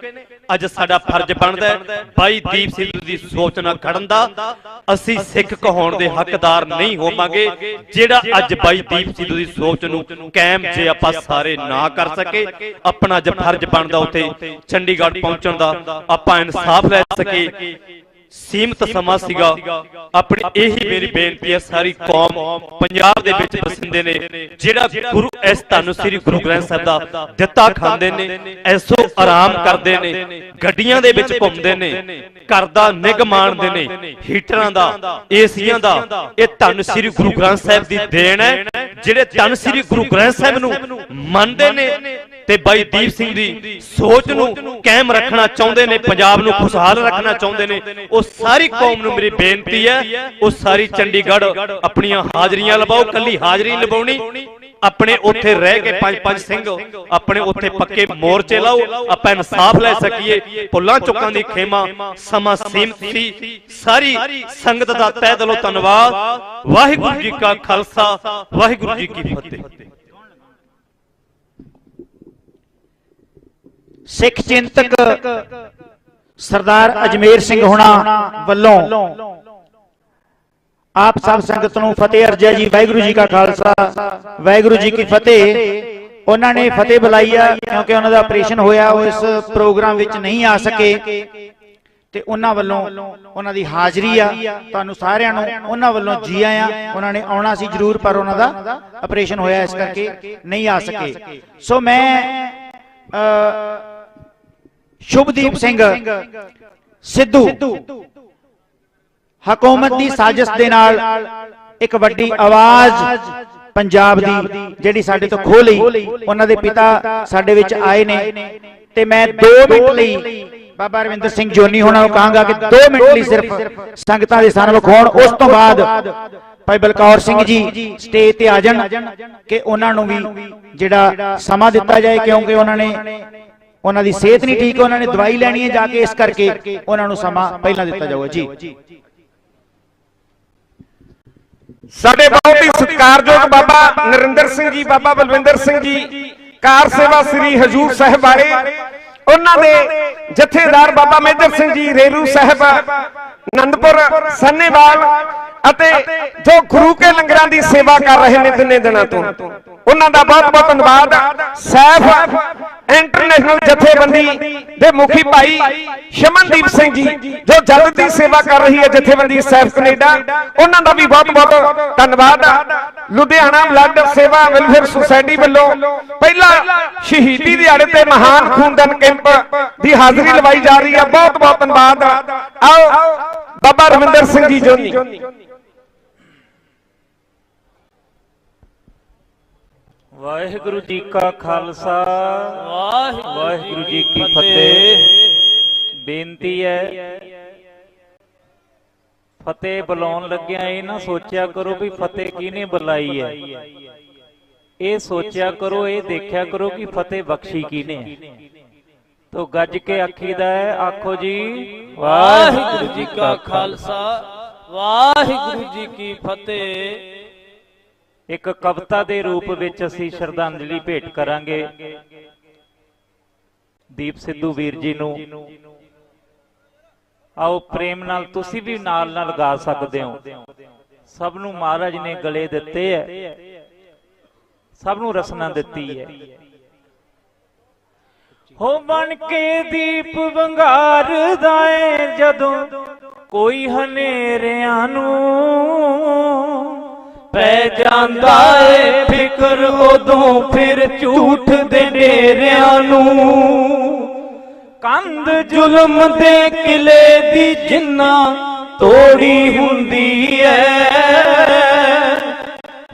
Speaker 12: ਅੱਜ ਸਾਡਾ ਫਰਜ਼ ਬਣਦਾ ਬਾਈ ਦੀਪ ਸਿੱਧੂ ਦੀ ਸੋਚ ਨਾਲ ਖੜਨ ਦਾ। ਅਸੀਂ ਸਿੱਖ ਕਹਾਉਣ ਦੇ ਹੱਕਦਾਰ ਨਹੀਂ ਹੋਵਾਂਗੇ ਜਿਹੜਾ ਅੱਜ ਬਾਈ ਦੀਪ ਸਿੱਧੂ ਦੀ ਸੋਚ ਨੂੰ ਕਾਇਮ ਜੇ ਆਪਾਂ ਸਾਰੇ ਨਾ ਕਰ ਸਕੇ। ਆਪਣਾ ਅੱਜ ਫਰਜ਼ ਬਣਦਾ ਉੱਥੇ ਚੰਡੀਗੜ੍ਹ ਪਹੁੰਚਣ ਦਾ, ਆਪਾਂ ਇਨਸਾਫ ਲੈ ਸਕੇ। ਸੀਮਤ ਸਮਾਂ ਸੀਗਾ। ਆਪਣੀ ਇਹੀ ਮੇਰੀ ਬੇਨਤੀ ਹੈ, ਸਾਰੀ ਕੌਮ ਪੰਜਾਬ ਦੇ ਵਿੱਚ ਵਸਿੰਦੇ ਨੇ, ਜਿਹੜਾ ਗੁਰੂ ਇਸ ਧੰਨ ਸ੍ਰੀ ਗੁਰੂ ਗ੍ਰੰਥ ਸਾਹਿਬ ਦਾ ਦਿੱਤਾ ਖਾਂਦੇ ਨੇ, ਐਸੋ ਆਰਾਮ ਕਰਦੇ ਨੇ, ਗੱਡੀਆਂ ਦੇ ਵਿੱਚ ਘੁੰਮਦੇ ਨੇ, ਘਰ ਦਾ ਨਿੱਘ ਮਾਣਦੇ ਨੇ, ਹੀਟਰਾਂ ਦਾ, ਏਸੀਆਂ ਦਾ। ਇਹ ਧੰਨ ਸ੍ਰੀ ਗੁਰੂ ਗ੍ਰੰਥ ਸਾਹਿਬ ਦੀ ਦੇਣ ਹੈ। ਜਿਹੜੇ ਧੰਨ ਸ੍ਰੀ ਗੁਰੂ ਗ੍ਰੰਥ ਸਾਹਿਬ ਨੂੰ ਮੰਨਦੇ ਨੇ ਤੇ ਬਾਈ ਦੀਪ ਸਿੰਘ ਦੀ ਸੋਚ ਨੂੰ ਕਾਇਮ ਰੱਖਣਾ ਚਾਹੁੰਦੇ ਨੇ, ਪੰਜਾਬ ਨੂੰ ਖੁਸ਼ਹਾਲ ਰੱਖਣਾ ਚਾਹੁੰਦੇ ਨੇ, ਉਹ ਉਹ ਸਾਰੀ ਕੌਮ ਨੂੰ ਮੇਰੀ ਬੇਨਤੀ ਹੈ, ਉਹ ਸਾਰੀ ਚੰਡੀਗੜ੍ਹ ਆਪਣੀਆਂ ਹਾਜ਼ਰੀਆਂ ਲਵਾਓ। ਕੱਲੀ ਹਾਜ਼ਰੀ ਲਵਾਉਣੀ, ਆਪਣੇ ਉੱਥੇ ਰਹਿ ਕੇ ਪੰਜ ਸਿੰਘ ਆਪਣੇ ਉੱਥੇ ਪੱਕੇ ਮੋਰਚੇ ਲਾਓ, ਆਪਾਂ ਇਨਸਾਫ ਲੈ ਸਕੀਏ। ਪੁੱਲਾਂ ਚੁੱਕਾਂ ਦੀ ਖੇਮਾ ਸਮਾਂ ਸੀਮਤ ਸੀ। ਸਾਰੀ ਸੰਗਤ ਦਾ ਤਹਿ ਦਿਲੋਂ ਧੰਨਵਾਦ। ਵਾਹਿਗੁਰੂ ਜੀ ਕਾ ਖਾਲਸਾ, ਵਾਹਿਗੁਰੂ ਜੀ ਕੀ ਫਤਿਹ।
Speaker 2: ਸਿੱਖ ਚਿੰਤਕ ਸਰਦਾਰ ਅਜਮੇਰ ਸਿੰਘ ਹੁਣਾ ਵੱਲੋਂ ਆਪ ਸਭ ਸੰਗਤ ਨੂੰ ਫਤਿਹ ਅਰਜ਼ਾ ਜੀ। ਵਾਹਿਗੁਰੂ ਜੀ ਕਾ ਖਾਲਸਾ, ਵਾਹਿਗੁਰੂ ਜੀ ਕੀ ਫਤਿਹ। ਉਹਨਾਂ ਨੇ ਫਤਿਹ ਬੁਲਾਈ ਆ ਕਿਉਂਕਿ ਉਹਨਾਂ ਦਾ ਆਪਰੇਸ਼ਨ ਹੋਇਆ, ਉਹ ਇਸ ਪ੍ਰੋਗਰਾਮ ਵਿੱਚ ਨਹੀਂ ਆ ਸਕੇ ਤੇ ਉਹਨਾਂ ਵੱਲੋਂ ਉਹਨਾਂ ਦੀ ਹਾਜ਼ਰੀ ਆ। ਤੁਹਾਨੂੰ ਸਾਰਿਆਂ ਨੂੰ ਉਹਨਾਂ ਵੱਲੋਂ ਜੀ ਆਇਆਂ। ਉਹਨਾਂ ਨੇ ਆਉਣਾ ਸੀ ਜ਼ਰੂਰ ਪਰ ਉਹਨਾਂ ਦਾ ਆਪਰੇਸ਼ਨ ਹੋਇਆ, ਇਸ ਕਰਕੇ ਨਹੀਂ ਆ ਸਕੇ। ਸੋ ਮੈਂ ਸ਼ੁਭਦੀਪ ਸਿੰਘ ਸਿੱਧੂ ਹਕੂਮਤ ਦੀ ਸਾਜ਼ਿਸ਼ ਦੇ ਨਾਲ ਇੱਕ ਵੱਡੀ ਆਵਾਜ਼ ਪੰਜਾਬ ਦੀ ਜਿਹੜੀ ਸਾਡੇ ਤੋਂ ਖੋਹ ਲਈ, ਉਹਨਾਂ ਦੇ ਪਿਤਾ ਸਾਡੇ ਵਿੱਚ ਆਏ ਨੇ ਤੇ ਮੈਂ 2 ਮਿੰਟ ਲਈ ਬਾਬਾ ਰਵਿੰਦਰ ਸਿੰਘ ਜੋਨੀ ਹੋਣਾ ਨੂੰ ਕਹਾਂਗਾ ਕਿ 2 ਮਿੰਟ ਲਈ ਸਿਰਫ ਸੰਗਤਾਂ ਦੇ ਸਾਹਮਣੇ ਵਿਖਾਉਣ। ਉਸ ਤੋਂ ਬਾਅਦ ਭਾਈ ਬਲਕੌਰ ਸਿੰਘ ਜੀ ਸਟੇਜ ਤੇ ਆ ਜਾਣ ਕਿ ਉਹਨਾਂ ਨੂੰ ਵੀ ਜਿਹੜਾ ਸਮਾਂ ਦਿੱਤਾ ਜਾਏ, ਕਿਉਂਕਿ ਉਹਨਾਂ ਦੀ ਸਿਹਤ ਨਹੀਂ ਠੀਕ, ਉਹਨਾਂ ਨੇ ਦਵਾਈ ਲੈਣੀ ਹੈ ਜਾ ਕੇ, ਇਸ ਕਰਕੇ ਉਹਨਾਂ ਨੂੰ ਸਮਾਂ ਪਹਿਲਾਂ ਦਿੱਤਾ ਜਾਊਗਾ ਜੀ।
Speaker 5: ਸਾਡੇ ਬਹੁਤ ਹੀ ਸਤਿਕਾਰਯੋਗ ਬਾਬਾ ਨਰਿੰਦਰ ਸਿੰਘ ਜੀ, ਬਾਬਾ ਬਲਵਿੰਦਰ ਸਿੰਘ ਜੀ ਕਾਰ ਸੇਵਾ ਸ੍ਰੀ ਹਜੂਰ ਸਾਹਿਬ ਬਾਰੇ, ਉਹਨਾਂ ਦੇ ਜਥੇਦਾਰ ਬਾਬਾ ਮੇਜਰ ਸਿੰਘ ਜੀ ਰੇਰੂ ਸਾਹਿਬ ਆਨੰਦਪੁਰ ਸੰਨੇਵਾਲ ਅਤੇ ਜੋ ਗੁਰੂ ਕੇ ਲੰਗਰਾਂ ਦੀ ਸੇਵਾ ਕਰ ਰਹੇ ਨੇ ਦਿਨੇ ਦਿਨਾਂ ਤੋਂ, ਉਹਨਾਂ ਦਾ ਬਹੁਤ ਬਹੁਤ ਧੰਨਵਾਦ। ਸੈਫ ਇੰਟਰਨੈਸ਼ਨਲ ਜਥੇਬੰਦੀ ਦੇ ਮੁਖੀ ਭਾਈ ਸ਼ਮਨਦੀਪ ਸਿੰਘ ਜੀ ਜੋ ਜਗਤ ਦੀ ਸੇਵਾ ਕਰ ਰਹੀ ਹੈ, ਜਥੇਬੰਦੀ ਸੈਫ ਕੈਨੇਡਾ, ਉਹਨਾਂ ਦਾ ਵੀ ਬਹੁਤ ਬਹੁਤ ਧੰਨਵਾਦ। ਲੁਧਿਆਣਾ ਬਲੱਡ ਸੇਵਾ ਵੈਲਫੇਅਰ ਸੁਸਾਇਟੀ ਵੱਲੋਂ ਪਹਿਲਾ ਸ਼ਹੀਦੀ ਦਿਹਾੜੇ ਤੇ ਮਹਾਨ ਖੂਨਦਾਨ ਕੈਂਪ ਦੀ ਹਾਜ਼ਰੀ ਲਵਾਈ ਜਾ ਰਹੀ ਹੈ, ਬਹੁਤ ਬਹੁਤ ਧੰਨਵਾਦ। ਆਓ ਬਾਬਾ ਰਵਿੰਦਰ ਸਿੰਘ ਜੀ ਜੋਨੀ।
Speaker 13: ਵਾਹਿਗੁਰੂ ਜੀ ਕਾ ਖਾਲਸਾ, ਵਾਹਿਗੁਰੂ ਜੀ ਕੀ ਫਤਿਹ। ਬੇਨਤੀ ਹੈ ਫਤਿਹ ਬੁਲਾਉਣ ਲੱਗਿਆ ਇਹ ਨਾ ਸੋਚਿਆ ਕਰੋ ਵੀ ਫਤਿਹ ਕਿਹਨੇ ਬੁਲਾਈ ਹੈ, ਇਹ ਸੋਚਿਆ ਕਰੋ, ਇਹ ਦੇਖਿਆ ਕਰੋ ਕਿ ਫਤਿਹ ਬਖਸ਼ੀ ਕਿਹਨੇ ਹੈ। ਤੋ ਗੱਜ ਕੇ ਆਖੀਦਾ ਹੈ, ਆਖੋ ਜੀ ਵਾਹਿਗੁਰੂ ਜੀ ਕਾ ਖਾਲਸਾ, ਵਾਹਿਗੁਰੂ ਜੀ ਕੀ ਫਤਿਹ। ਇੱਕ ਕਵਿਤਾ ਦੇ ਰੂਪ ਵਿੱਚ ਅਸੀਂ ਸ਼ਰਧਾਂਜਲੀ ਭੇਟ ਕਰਾਂਗੇ ਦੀਪ ਸਿੱਧੂ ਵੀਰ ਜੀ ਨੂੰ। ਆਓ ਪ੍ਰੇਮ ਨਾਲ ਤੁਸੀਂ ਵੀ ਨਾਲ ਨਾਲ ਗਾ ਸਕਦੇ ਹੋ। ਸਭ ਨੂੰ ਮਹਾਰਾਜ ਨੇ ਗਲੇ ਦਿੱਤੇ ਹੈ, ਸਭ ਨੂੰ ਰਸਨਾ ਦਿੱਤੀ ਹੈ। ਹੋ ਬਣ ਕੇ ਦੀਪ ਵੰਗਾਰਦਾ ਏ ਜਦੋਂ ਕੋਈ ਹਨੇਰਿਆਂ ਨੂੰ, ਪੈ ਜਾਂਦਾ ਏ ਫਿਕਰ ਉਦੋਂ ਫਿਰ ਝੂਠ ਦੇ ਡੇਰਿਆਂ ਨੂੰ। ਕੰਧ ਜ਼ੁਲਮ ਦੇ ਕਿਲੇ ਦੀ ਜਿੰਨਾ ਤੋੜੀ ਹੁੰਦੀ ਐ,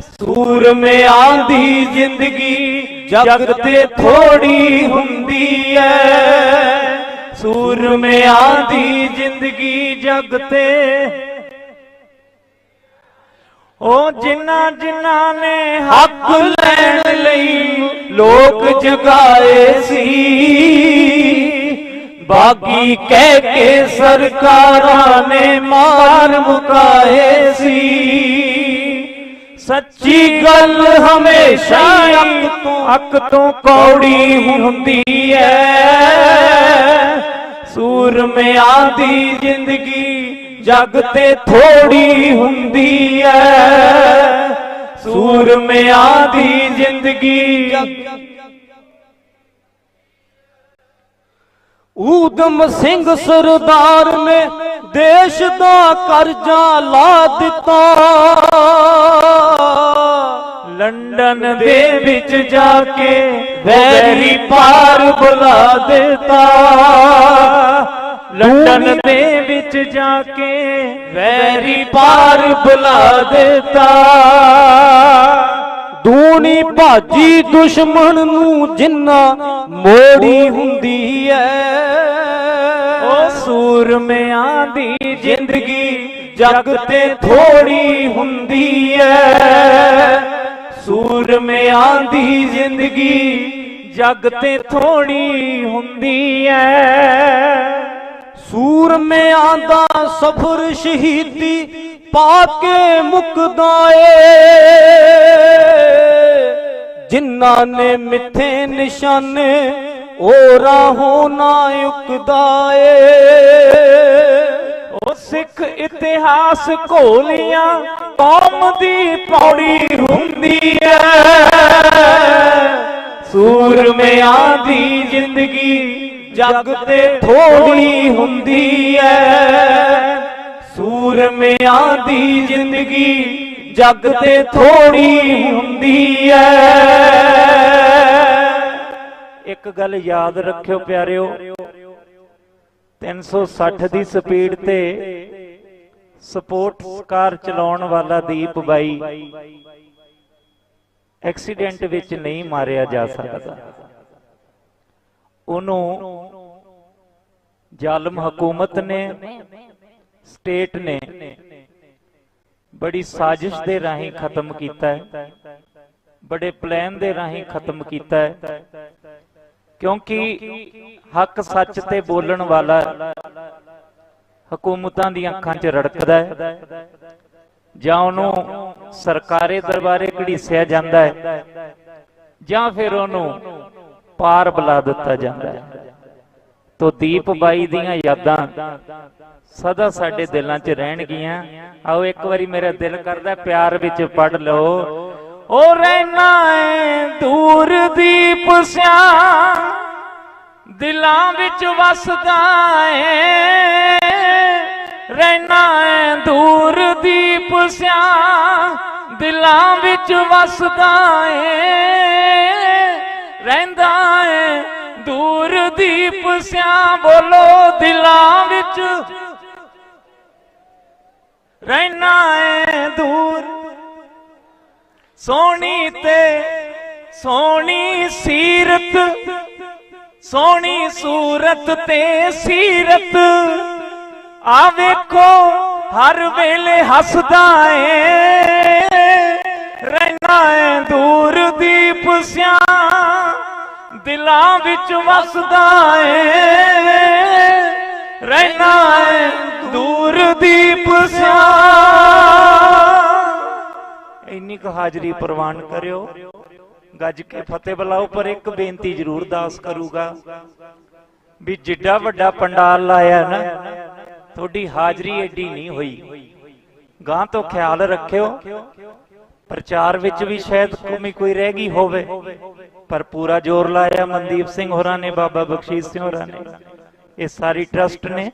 Speaker 13: ਸੂਰਮਿਆਂ ਦੀ ਜ਼ਿੰਦਗੀ ਜਗ ਤੇ ਥੋੜੀ ਹੁੰਦੀ ਐ, ਸੂਰਮਿਆਂ ਦੀ ਜ਼ਿੰਦਗੀ ਜਗ ਤੇ। ਉਹ ਜਿਨ੍ਹਾਂ ਨੇ ਹੱਕ ਲੈਣ ਲਈ ਲੋਕ ਜਗਾਏ ਸੀ, ਬਾਗੀ ਕਹਿ ਕੇ ਸਰਕਾਰਾਂ ਨੇ ਮਾਰ ਮੁਕਾਏ ਸੀ। ਸੱਚੀ ਗੱਲ ਹਮੇਸ਼ਾ ਅੱਖ ਤੋਂ ਕੌੜੀ ਹੁੰਦੀ ਐ, ਸੂਰਮਿਆਂ ਦੀ ਜ਼ਿੰਦਗੀ ਜਗ ਤੇ ਥੋੜੀ ਹੁੰਦੀ ਐ, ਸੂਰਮਿਆਂ ਦੀ ਜ਼ਿੰਦਗੀ। ਊਧਮ ਸਿੰਘ ਸਰਦਾਰ ਨੇ ਦੇਸ਼ ਦਾ ਕਰਜ਼ਾ ਲਾ ਦਿੱਤਾ, ਲੰਡਨ ਦੇ ਵਿੱਚ ਜਾ ਕੇ ਵੈਰੀ ਪਾਰ ਬੁਲਾ ਦਿੱਤਾ, ਲੰਡਨ ਦੇ ਵਿੱਚ ਜਾ ਕੇ ਵੈਰੀ ਪਾਰ ਬੁਲਾ ਦਿੱਤਾ। ਦੂਣੀ ਭਾਜੀ ਦੁਸ਼ਮਣ ਨੂੰ ਜਿੰਨਾ ਮੋੜੀ ਹੁੰਦੀ ਐ, ਉਹ ਸੂਰਮਿਆਂ ਦੀ ਜ਼ਿੰਦਗੀ ਜੱਗ ਤੇ ਥੋੜੀ ਹੁੰਦੀ ਐ ਸੂਰਮਿਆਂ ਦੀ ਜ਼ਿੰਦਗੀ ਜੱਗ ਤੇ ਥੋੜੀ ਹੁੰਦੀ ਐ
Speaker 1: ਸੂਰਮਿਆਂ ਦਾ ਸਫ਼ਰ ਸ਼ਹੀਦੀ ਪਾ ਕੇ ਮੁੱਕਦਾ ਏ ਜਿਨ੍ਹਾਂ ਨੇ ਮਿੱਥੇ ਨਿਸ਼ਾਨੇ ਉਹ ਰਾਹੋਂ ਨਾ ਉਕਦਾ ਏ
Speaker 6: ਉਹ ਸਿੱਖ ਇਤਿਹਾਸ ਘੋਲੀਆਂ ਕੌਮ ਦੀ ਪੌੜੀ ਹੁੰਦੀ ਐ
Speaker 13: ਸੂਰਮਿਆਂ ਦੀ ਜ਼ਿੰਦਗੀ ਜੱਗ ਤੇ ਥੋੜੀ ਹੁੰਦੀ ਐ ਸੂਰਮਿਆਂ ਦੀ ਜ਼ਿੰਦਗੀ ਜੱਗ ਤੇ ਥੋੜੀ ਹੁੰਦੀ ਐ ਇੱਕ ਗੱਲ ਯਾਦ ਰੱਖਿਓ ਪਿਆਰਿਓ 360 ਦੀ ਸਪੀਡ ਤੇ ਸਪੋਰਟਸ ਕਾਰ ਚਲਾਉਣ ਵਾਲਾ ਦੀਪ ਬਾਈ ਐਕਸੀਡੈਂਟ ਵਿੱਚ ਨਹੀਂ ਮਾਰਿਆ ਜਾ ਸਕਦਾ ਉਹਨੂੰ ਜ਼ਾਲਮ ਹਕੂਮਤ ਨੇ ਸਟੇਟ ਨੇ ਬੜੀ ਸਾਜ਼ਿਸ਼ ਦੇ ਰਾਹੀਂ ਖਤਮ ਕੀਤਾ ਹੈ ਬੜੇ ਪਲਾਨ ਦੇ ਰਾਹੀਂ ਖਤਮ ਕੀਤਾ ਹੈ ਕਿਉਂਕਿ ਹੱਕ ਸੱਚ ਤੇ ਬੋਲਣ ਵਾਲਾ ਹਕੂਮਤਾਂ ਦੀਆਂ ਅੱਖਾਂ 'ਚ ਰੜਕਦਾ ਹੈ ਜਾਂ ਉਹਨੂੰ ਸਰਕਾਰੀ ਦਰਬਾਰੇ ਘੜੀਸਿਆ ਜਾਂਦਾ ਹੈ ਜਾਂ ਫਿਰ ਉਹਨੂੰ ਪਾਰ ਬੁਲਾ ਦਿੱਤਾ ਜਾਂਦਾ ਹੈ ਤੋ ਦੀਪ ਬਾਈ ਦੀਆਂ ਯਾਦਾਂ ਸਦਾ ਸਾਡੇ ਦਿਲਾਂ 'ਚ ਰਹਿਣਗੀਆਂ ਆਓ ਇੱਕ ਵਾਰੀ ਮੇਰਾ ਦਿਲ ਕਰਦਾ ਪਿਆਰ ਵਿੱਚ ਪੜ੍ਹ ਲਓ
Speaker 6: ਉਹ ਰਹਿਣਾ ਏ ਦੂਰ ਦੀਪ ਸਿਆ ਦਿਲਾਂ ਵਿੱਚ ਵਸਦਾ ਏ ਰਹਿਣਾ ਏ ਦੂਰ ਦੀਪ ਸਿਆ ਦਿਲਾਂ ਵਿੱਚ ਵਸਦਾ ਏ ਰਹਿੰਦਾ ਏ ਦੂਰ ਦੀਪ ਸਿਆ ਬੋਲੋ ਦਿਲਾਂ ਵਿੱਚ ਰਹਿਣਾ ਏ ਦੂਰ ਸੋਹਣੀ ਤੇ ਸੋਹਣੀ ਸੀਰਤ ਸੋਹਣੀ ਸੂਰਤ ਤੇ ਸੀਰਤ ਆ ਵੇਖੋ ਹਰ ਵੇਲੇ ਹੱਸਦਾ ਏ ਰਹਿਣਾ ਏ ਦੂਰ ਦੀਪ ਸਿਆ ਦਿਲਾਂ ਵਿੱਚ ਵਸਦਾ ਏ ਰਹਿਣਾ ਏ ਦੂਰ ਦੀਪ ਸਿਆ ਇੰਨੀ ਕੁ ਹਾਜ਼ਰੀ ਪ੍ਰਵਾਨ ਕਰਿਓ ਗੱਜ ਕੇ ਫਤਿਹ ਬੁਲਾਓ ਪਰ ਇੱਕ ਬੇਨਤੀ ਜ਼ਰੂਰ ਦਾਸ ਕਰੂਗਾ ਵੀ ਜਿੱਡਾ ਵੱਡਾ ਪੰਡਾਲ ਲਾਇਆ ਨਾ ਤੁਹਾਡੀ ਹਾਜ਼ਰੀ ਐਡੀ ਨਹੀਂ ਹੋਈ ਗਾਂ ਤੋਂ ਖਿਆਲ ਰੱਖਿਓ ਪ੍ਰਚਾਰ ਵਿੱਚ ਵੀ ਸ਼ਾਇਦ ਕਮੀ ਕੋਈ ਰਹਿ ਗਈ ਹੋਵੇ ਪਰ ਪੂਰਾ ਜ਼ੋਰ ਲਾਇਆ ਮਨਦੀਪ ਸਿੰਘ ਹੋਰਾਂ ਨੇ ਬਾਬਾ ਬਖਸ਼ੀਸ਼ ਸਿੰਘ ਹੋਰਾਂ ਨੇ ਇਹ ਸਾਰੀ ਟਰਸਟ ਨੇ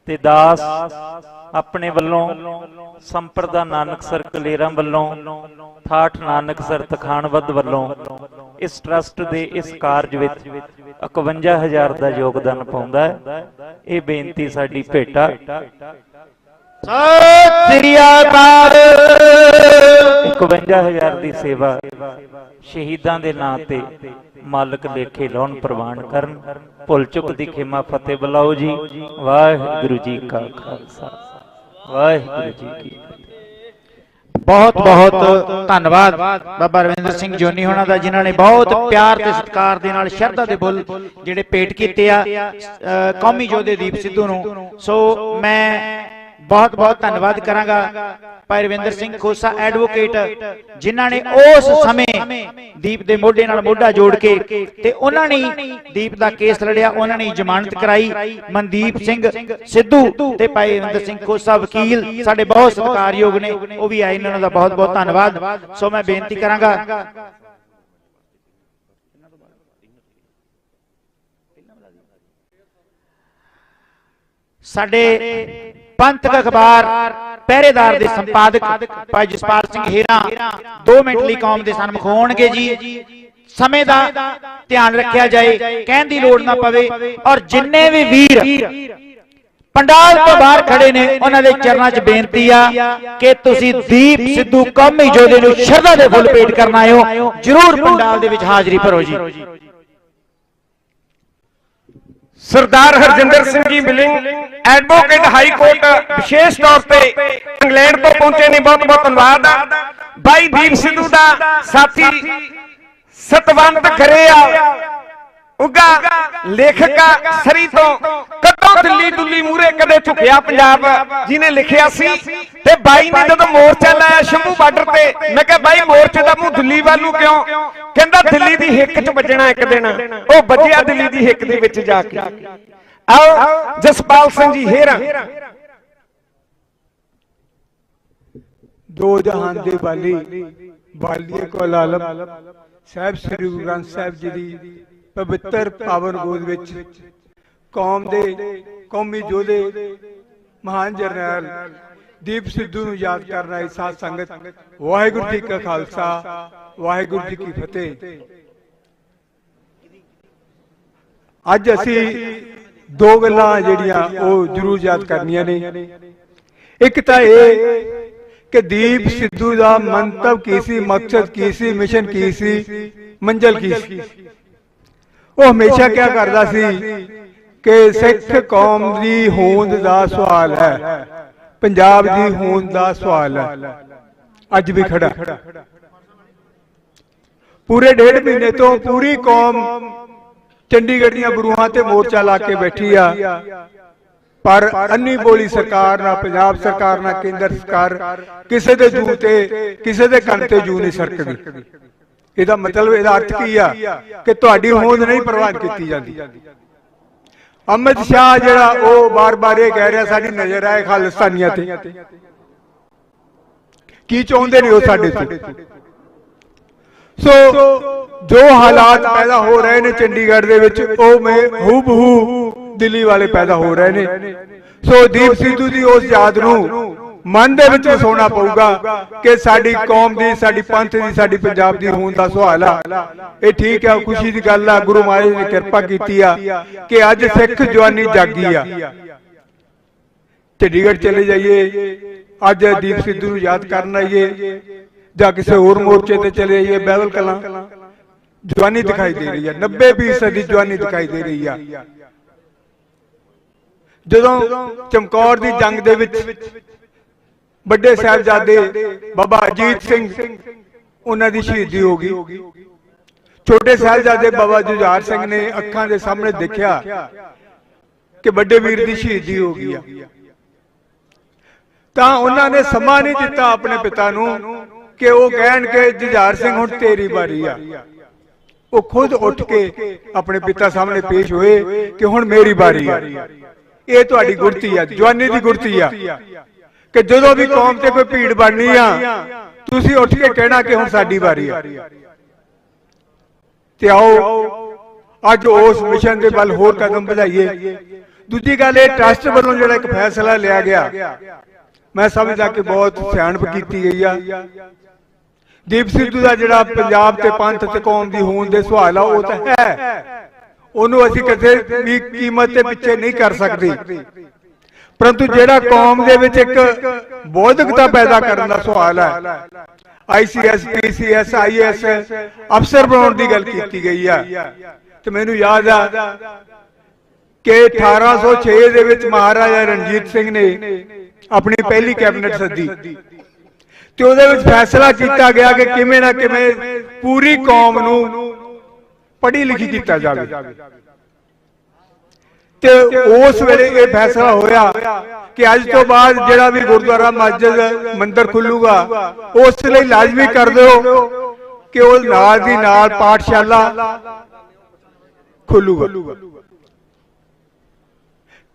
Speaker 6: ਤੇ ਦਾਸ ਆਪਣੇ ਵੱਲੋਂ ਸੰਪਰਦਾ ਨਾਨਕਸਰ ਕਲੇਰਾਂ ਵੱਲੋਂ ਠਾਠ ਨਾਨਕਸਰ ਤਖਾਣਵੱਧ ਵੱਲੋਂ ਇਸ ਟਰਸਟ ਦੇ ਇਸ ਕਾਰਜ ਵਿੱਚ 51000 ਦਾ ਯੋਗਦਾਨ ਪਾਉਂਦਾ ਹੈ ਇਹ ਬੇਨਤੀ ਸਾਡੀ ਭੇਟਾ
Speaker 2: ਸਤਿ ਸ੍ਰੀ ਅਕਾਲ
Speaker 13: 51000 ਦੀ ਸੇਵਾ ਸ਼ਹੀਦਾਂ ਦੇ ਨਾਂ ਤੇ ਮਾਲਕ ਲੇਖੇ ਲਾਉਣ ਪ੍ਰਵਾਨ ਕਰਨ ਭੁੱਲ ਚੁੱਕ ਦੀ ਖਿਮਾ ਫਤਿਹ ਬੁਲਾਓ ਜੀ ਵਾਹਿਗੁਰੂ ਜੀ ਕਾ ਖਾਲਸਾ ਵਾਹਿਗੁਰੂ ਜੀ ਕੀ
Speaker 2: ਬਹੁਤ ਬਹੁਤ ਧੰਨਵਾਦ ਬਾਬਾ ਰਵਿੰਦਰ ਸਿੰਘ ਜੋਨੀ ਹੋਣਾ ਦਾ ਜਿਨ੍ਹਾਂ ਨੇ ਬਹੁਤ ਪਿਆਰ ਤੇ ਸਤਿਕਾਰ ਦੇ ਨਾਲ ਸ਼ਰਧਾ ਦੇ ਬੁੱਲ ਜਿਹੜੇ ਭੇਟ ਕੀਤੇ ਆ ਕੌਮੀ ਯੋਧੇ ਦੀਪ ਸਿੱਧੂ ਨੂੰ ਸੋ ਮੈਂ ਬਹੁਤ ਬਹੁਤ ਧੰਨਵਾਦ ਕਰਾਂਗਾ ਭਾਈ ਰਵਿੰਦਰ ਸਿੰਘ ਖੋਸਾ ਐਡਵੋਕੇਟ ਜਿਨ੍ਹਾਂ ਨੇ ਉਸ ਸਮੇਂ ਦੀਪ ਦੇ ਮੋਢੇ ਨਾਲ ਮੋਢਾ ਜੋੜ ਕੇ ਤੇ ਉਹਨਾਂ ਨੇ ਦੀਪ ਦਾ ਕੇਸ ਲੜਿਆ ਉਹਨਾਂ ਨੇ ਜ਼ਮਾਨਤ ਕਰਾਈ ਮਨਦੀਪ ਸਿੰਘ ਸਿੱਧੂ ਤੇ ਭਾਈ ਰਵਿੰਦਰ ਸਿੰਘ ਖੋਸਾ ਵਕੀਲ ਸਾਡੇ ਬਹੁਤ ਸਤਿਕਾਰਯੋਗ ਨੇ ਉਹ ਵੀ ਆਏ ਇਹਨਾਂ ਦਾ ਬਹੁਤ ਬਹੁਤ ਧੰਨਵਾਦ ਸੋ ਮੈਂ ਬੇਨਤੀ ਕਰਾਂਗਾ ਸਾਡੇ ਪੰਥਕ ਅਖਬਾਰ ਪਹਿਰੇਦਾਰ ਦੇ ਸੰਪਾਦਕ ਭਾਈ ਜਸਪਾਲ ਸਿੰਘ ਹੀਰਾ 2 ਮਿੰਟ ਲਈ ਕੌਮ ਦੇ ਸਨਮੁਖ ਹੋਣਗੇ ਜੀ ਸਮੇਂ ਦਾ ਧਿਆਨ ਰੱਖਿਆ ਜਾਏ ਕਹਿਣ ਦੀ ਲੋੜ ਨਾ ਪਵੇ ਔਰ ਜਿੰਨੇ ਵੀ ਵੀਰ ਪੰਡਾਲ ਤੋਂ ਬਾਹਰ ਖੜੇ ਨੇ ਉਹਨਾਂ ਦੇ ਚਰਨਾਂ 'ਚ ਬੇਨਤੀ ਆ ਕਿ ਤੁਸੀਂ ਦੀਪ ਸਿੱਧੂ ਕੌਮੀ ਯੋਧੇ ਨੂੰ ਸ਼ਰਧਾ ਦੇ ਫੁੱਲ ਭੇਟ ਕਰਨ ਆਇਓ ਜਰੂਰ ਪੰਡਾਲ ਦੇ ਵਿੱਚ ਹਾਜ਼ਰੀ ਭਰੋ ਜੀ
Speaker 5: सरदार Harjinder Singh ji milling advocate high court विशेष तौर पे इंग्लैंड तो पहुंचे ने, बहुत बहुत धन्यवाद। भाई दीप सिद्धू दा साथी सतवंत करेआ उगा लेखका सरी तो कदों दिल्ली दुल्ली मूरे कदे झुकिया पंजाब जिन्हें लिखिया सी ते बाई ने जदों मोर्चा लाया शंभू बार्डर ते, मैं कहा बाई मोर्चे दा मुंह दिल्ली वालू क्यों? कहंदा दिल्ली दी हिक च वजना एक दिन, ओ वजिया दिल्ली दी हिक दे विच जाके। आओ जसपाल सिंह जी हेरा।
Speaker 14: दो जहान दे वाली वालिए कोल आलम साहब श्री गुरु ग्रंथ साहब जी दी पवित्र पावन गोद विच कौम दे कौमी योधे महान जरनैल दीप सिद्धू नूं याद करना है साध संगत। वाहिगुरू जी का खालसा वाहिगुरू जी की फतेह। अज असी दो गल्लां जिहड़ियां ओह जरूर याद करनियां ने। एक तां इह कि दीप सिद्धू का मंतव की सी, मकसद की सी, मिशन की सी, मंजिल की सी। वो हमेशा क्या करता सी कि सिख कौम की होंद का सवाल है, पंजाब की होंद का सवाल है, अज भी खड़ा। पूरे 1.5 महीने तो पूरी कौम चंडीगढ़ दी बरूहां ते मोर्चा ला के बैठी आ, पर अन्नी बोली सरकार ना पंजाब सरकार ना केंद्र सरकार किसी दे जू ते किसी दे कन ते जू नहीं सरकदी। ਇਹਦਾ मतलब ਇਹਦਾ अर्थ की आ कि ਤੁਹਾਡੀ ਹੋਂਦ नहीं ਪ੍ਰਵਾਨ ਕੀਤੀ ਜਾਂਦੀ। अमित शाह ਜਿਹੜਾ ਉਹ ਬਾਰ-ਬਾਰ ਇਹ ਕਹਿ ਰਿਹਾ ਸਾਡੀ ਨਜ਼ਰ ਹੈ ਖਾਲਿਸਤਾਨੀਆਂ ਤੇ। ਕੀ ਚਾਹੁੰਦੇ ਨੇ ਉਹ ਸਾਡੇ ਤੋਂ? ਸੋ जो हालात पैदा हो रहे ने चंडीगढ़ दे विच ਉਹ में ਹੂਬਹੂ दिल्ली वाले पैदा हो रहे ने। सो दीप सिद्धू दी उस याद नूं मन दे विच वसाउणा पऊगा कि साडी कौम दी, साडी पंथ दी, साडी पंजाब दी होंद दा सवाल आ। ये ठीक है, खुशी दी गल आ, गुरु महाराज ने किरपा कीती आ कि अज सिख जवानी जागी आ। चंडीगढ़ चले जाइए, अज दीप सिद्धू नूं याद करन आइए, जां किसी होर मोर्चे ते चले जाइए, बहबल कलां जवानी दिखाई दे रही है, 90% की जवानी दिखाई दे रही है। जदों चमकौर दी जंग दे विच बड़े साहिबजादे बाबा अजीत सिंह उन्हां दी शहीदी हो गई, छोटे साहिबजादे बाबा जुझार सिंह ने अखां दे सामने देखा कि बड़े वीर दी शहीदी हो गई है, तां उन्हां ने समा नहीं दिता अपने पिता नूं कि वो कहण के जुझार सिंह हुण तेरी बारी आ। वो खुद उठ के अपने पिता सामने पेश हुए कि हुण मेरी बारी है। ये तुहाडी गुरती है, जवानी की गुरती है कि जदों भी कौम ते कोई भीड़ बननी आ तुसीं उठ के कहना कि हुण साडी बारी है। ते आओ अज उस मिशन के बल होर कदम बढ़ाइए। दूजी गल ये ट्रस्ट वालों जिहड़ा एक फैसला लिया गया, मैं समझदा कि बहुत सियाणप कीती गई आ। दीप सिद्धू का जिहड़ा पंजाब ते पंथ ते कौम की होंद दे सवाल आ वो तो है, उन्होंने असीं किसी भी कीमत ते पिछे नहीं कर सकते, परंतु जिहड़ा कौम दे विच एक बौद्धिकता पैदा करने का सवाल है, ICS PCS IAS अफसर बनाने की गल की गई है। तो मैनूं याद आ कि 1806 दे विच महाराजा रणजीत सिंह ने अपनी पहली कैबिनेट सदी ते ਉਹਦੇ ਵਿੱਚ फैसला किया गया कि किवें ना किवें पूरी कौम नूं पढ़ी लिखी किया जाए। ते उस वेले ये फैसला होया कि अज तो बाद जिहड़ा भी गुरुद्वारा मस्जिद मंदिर खुलूगा उस लई लाजमी कर दो कि वो नाल दी नाल पाठशाला खुलूगा।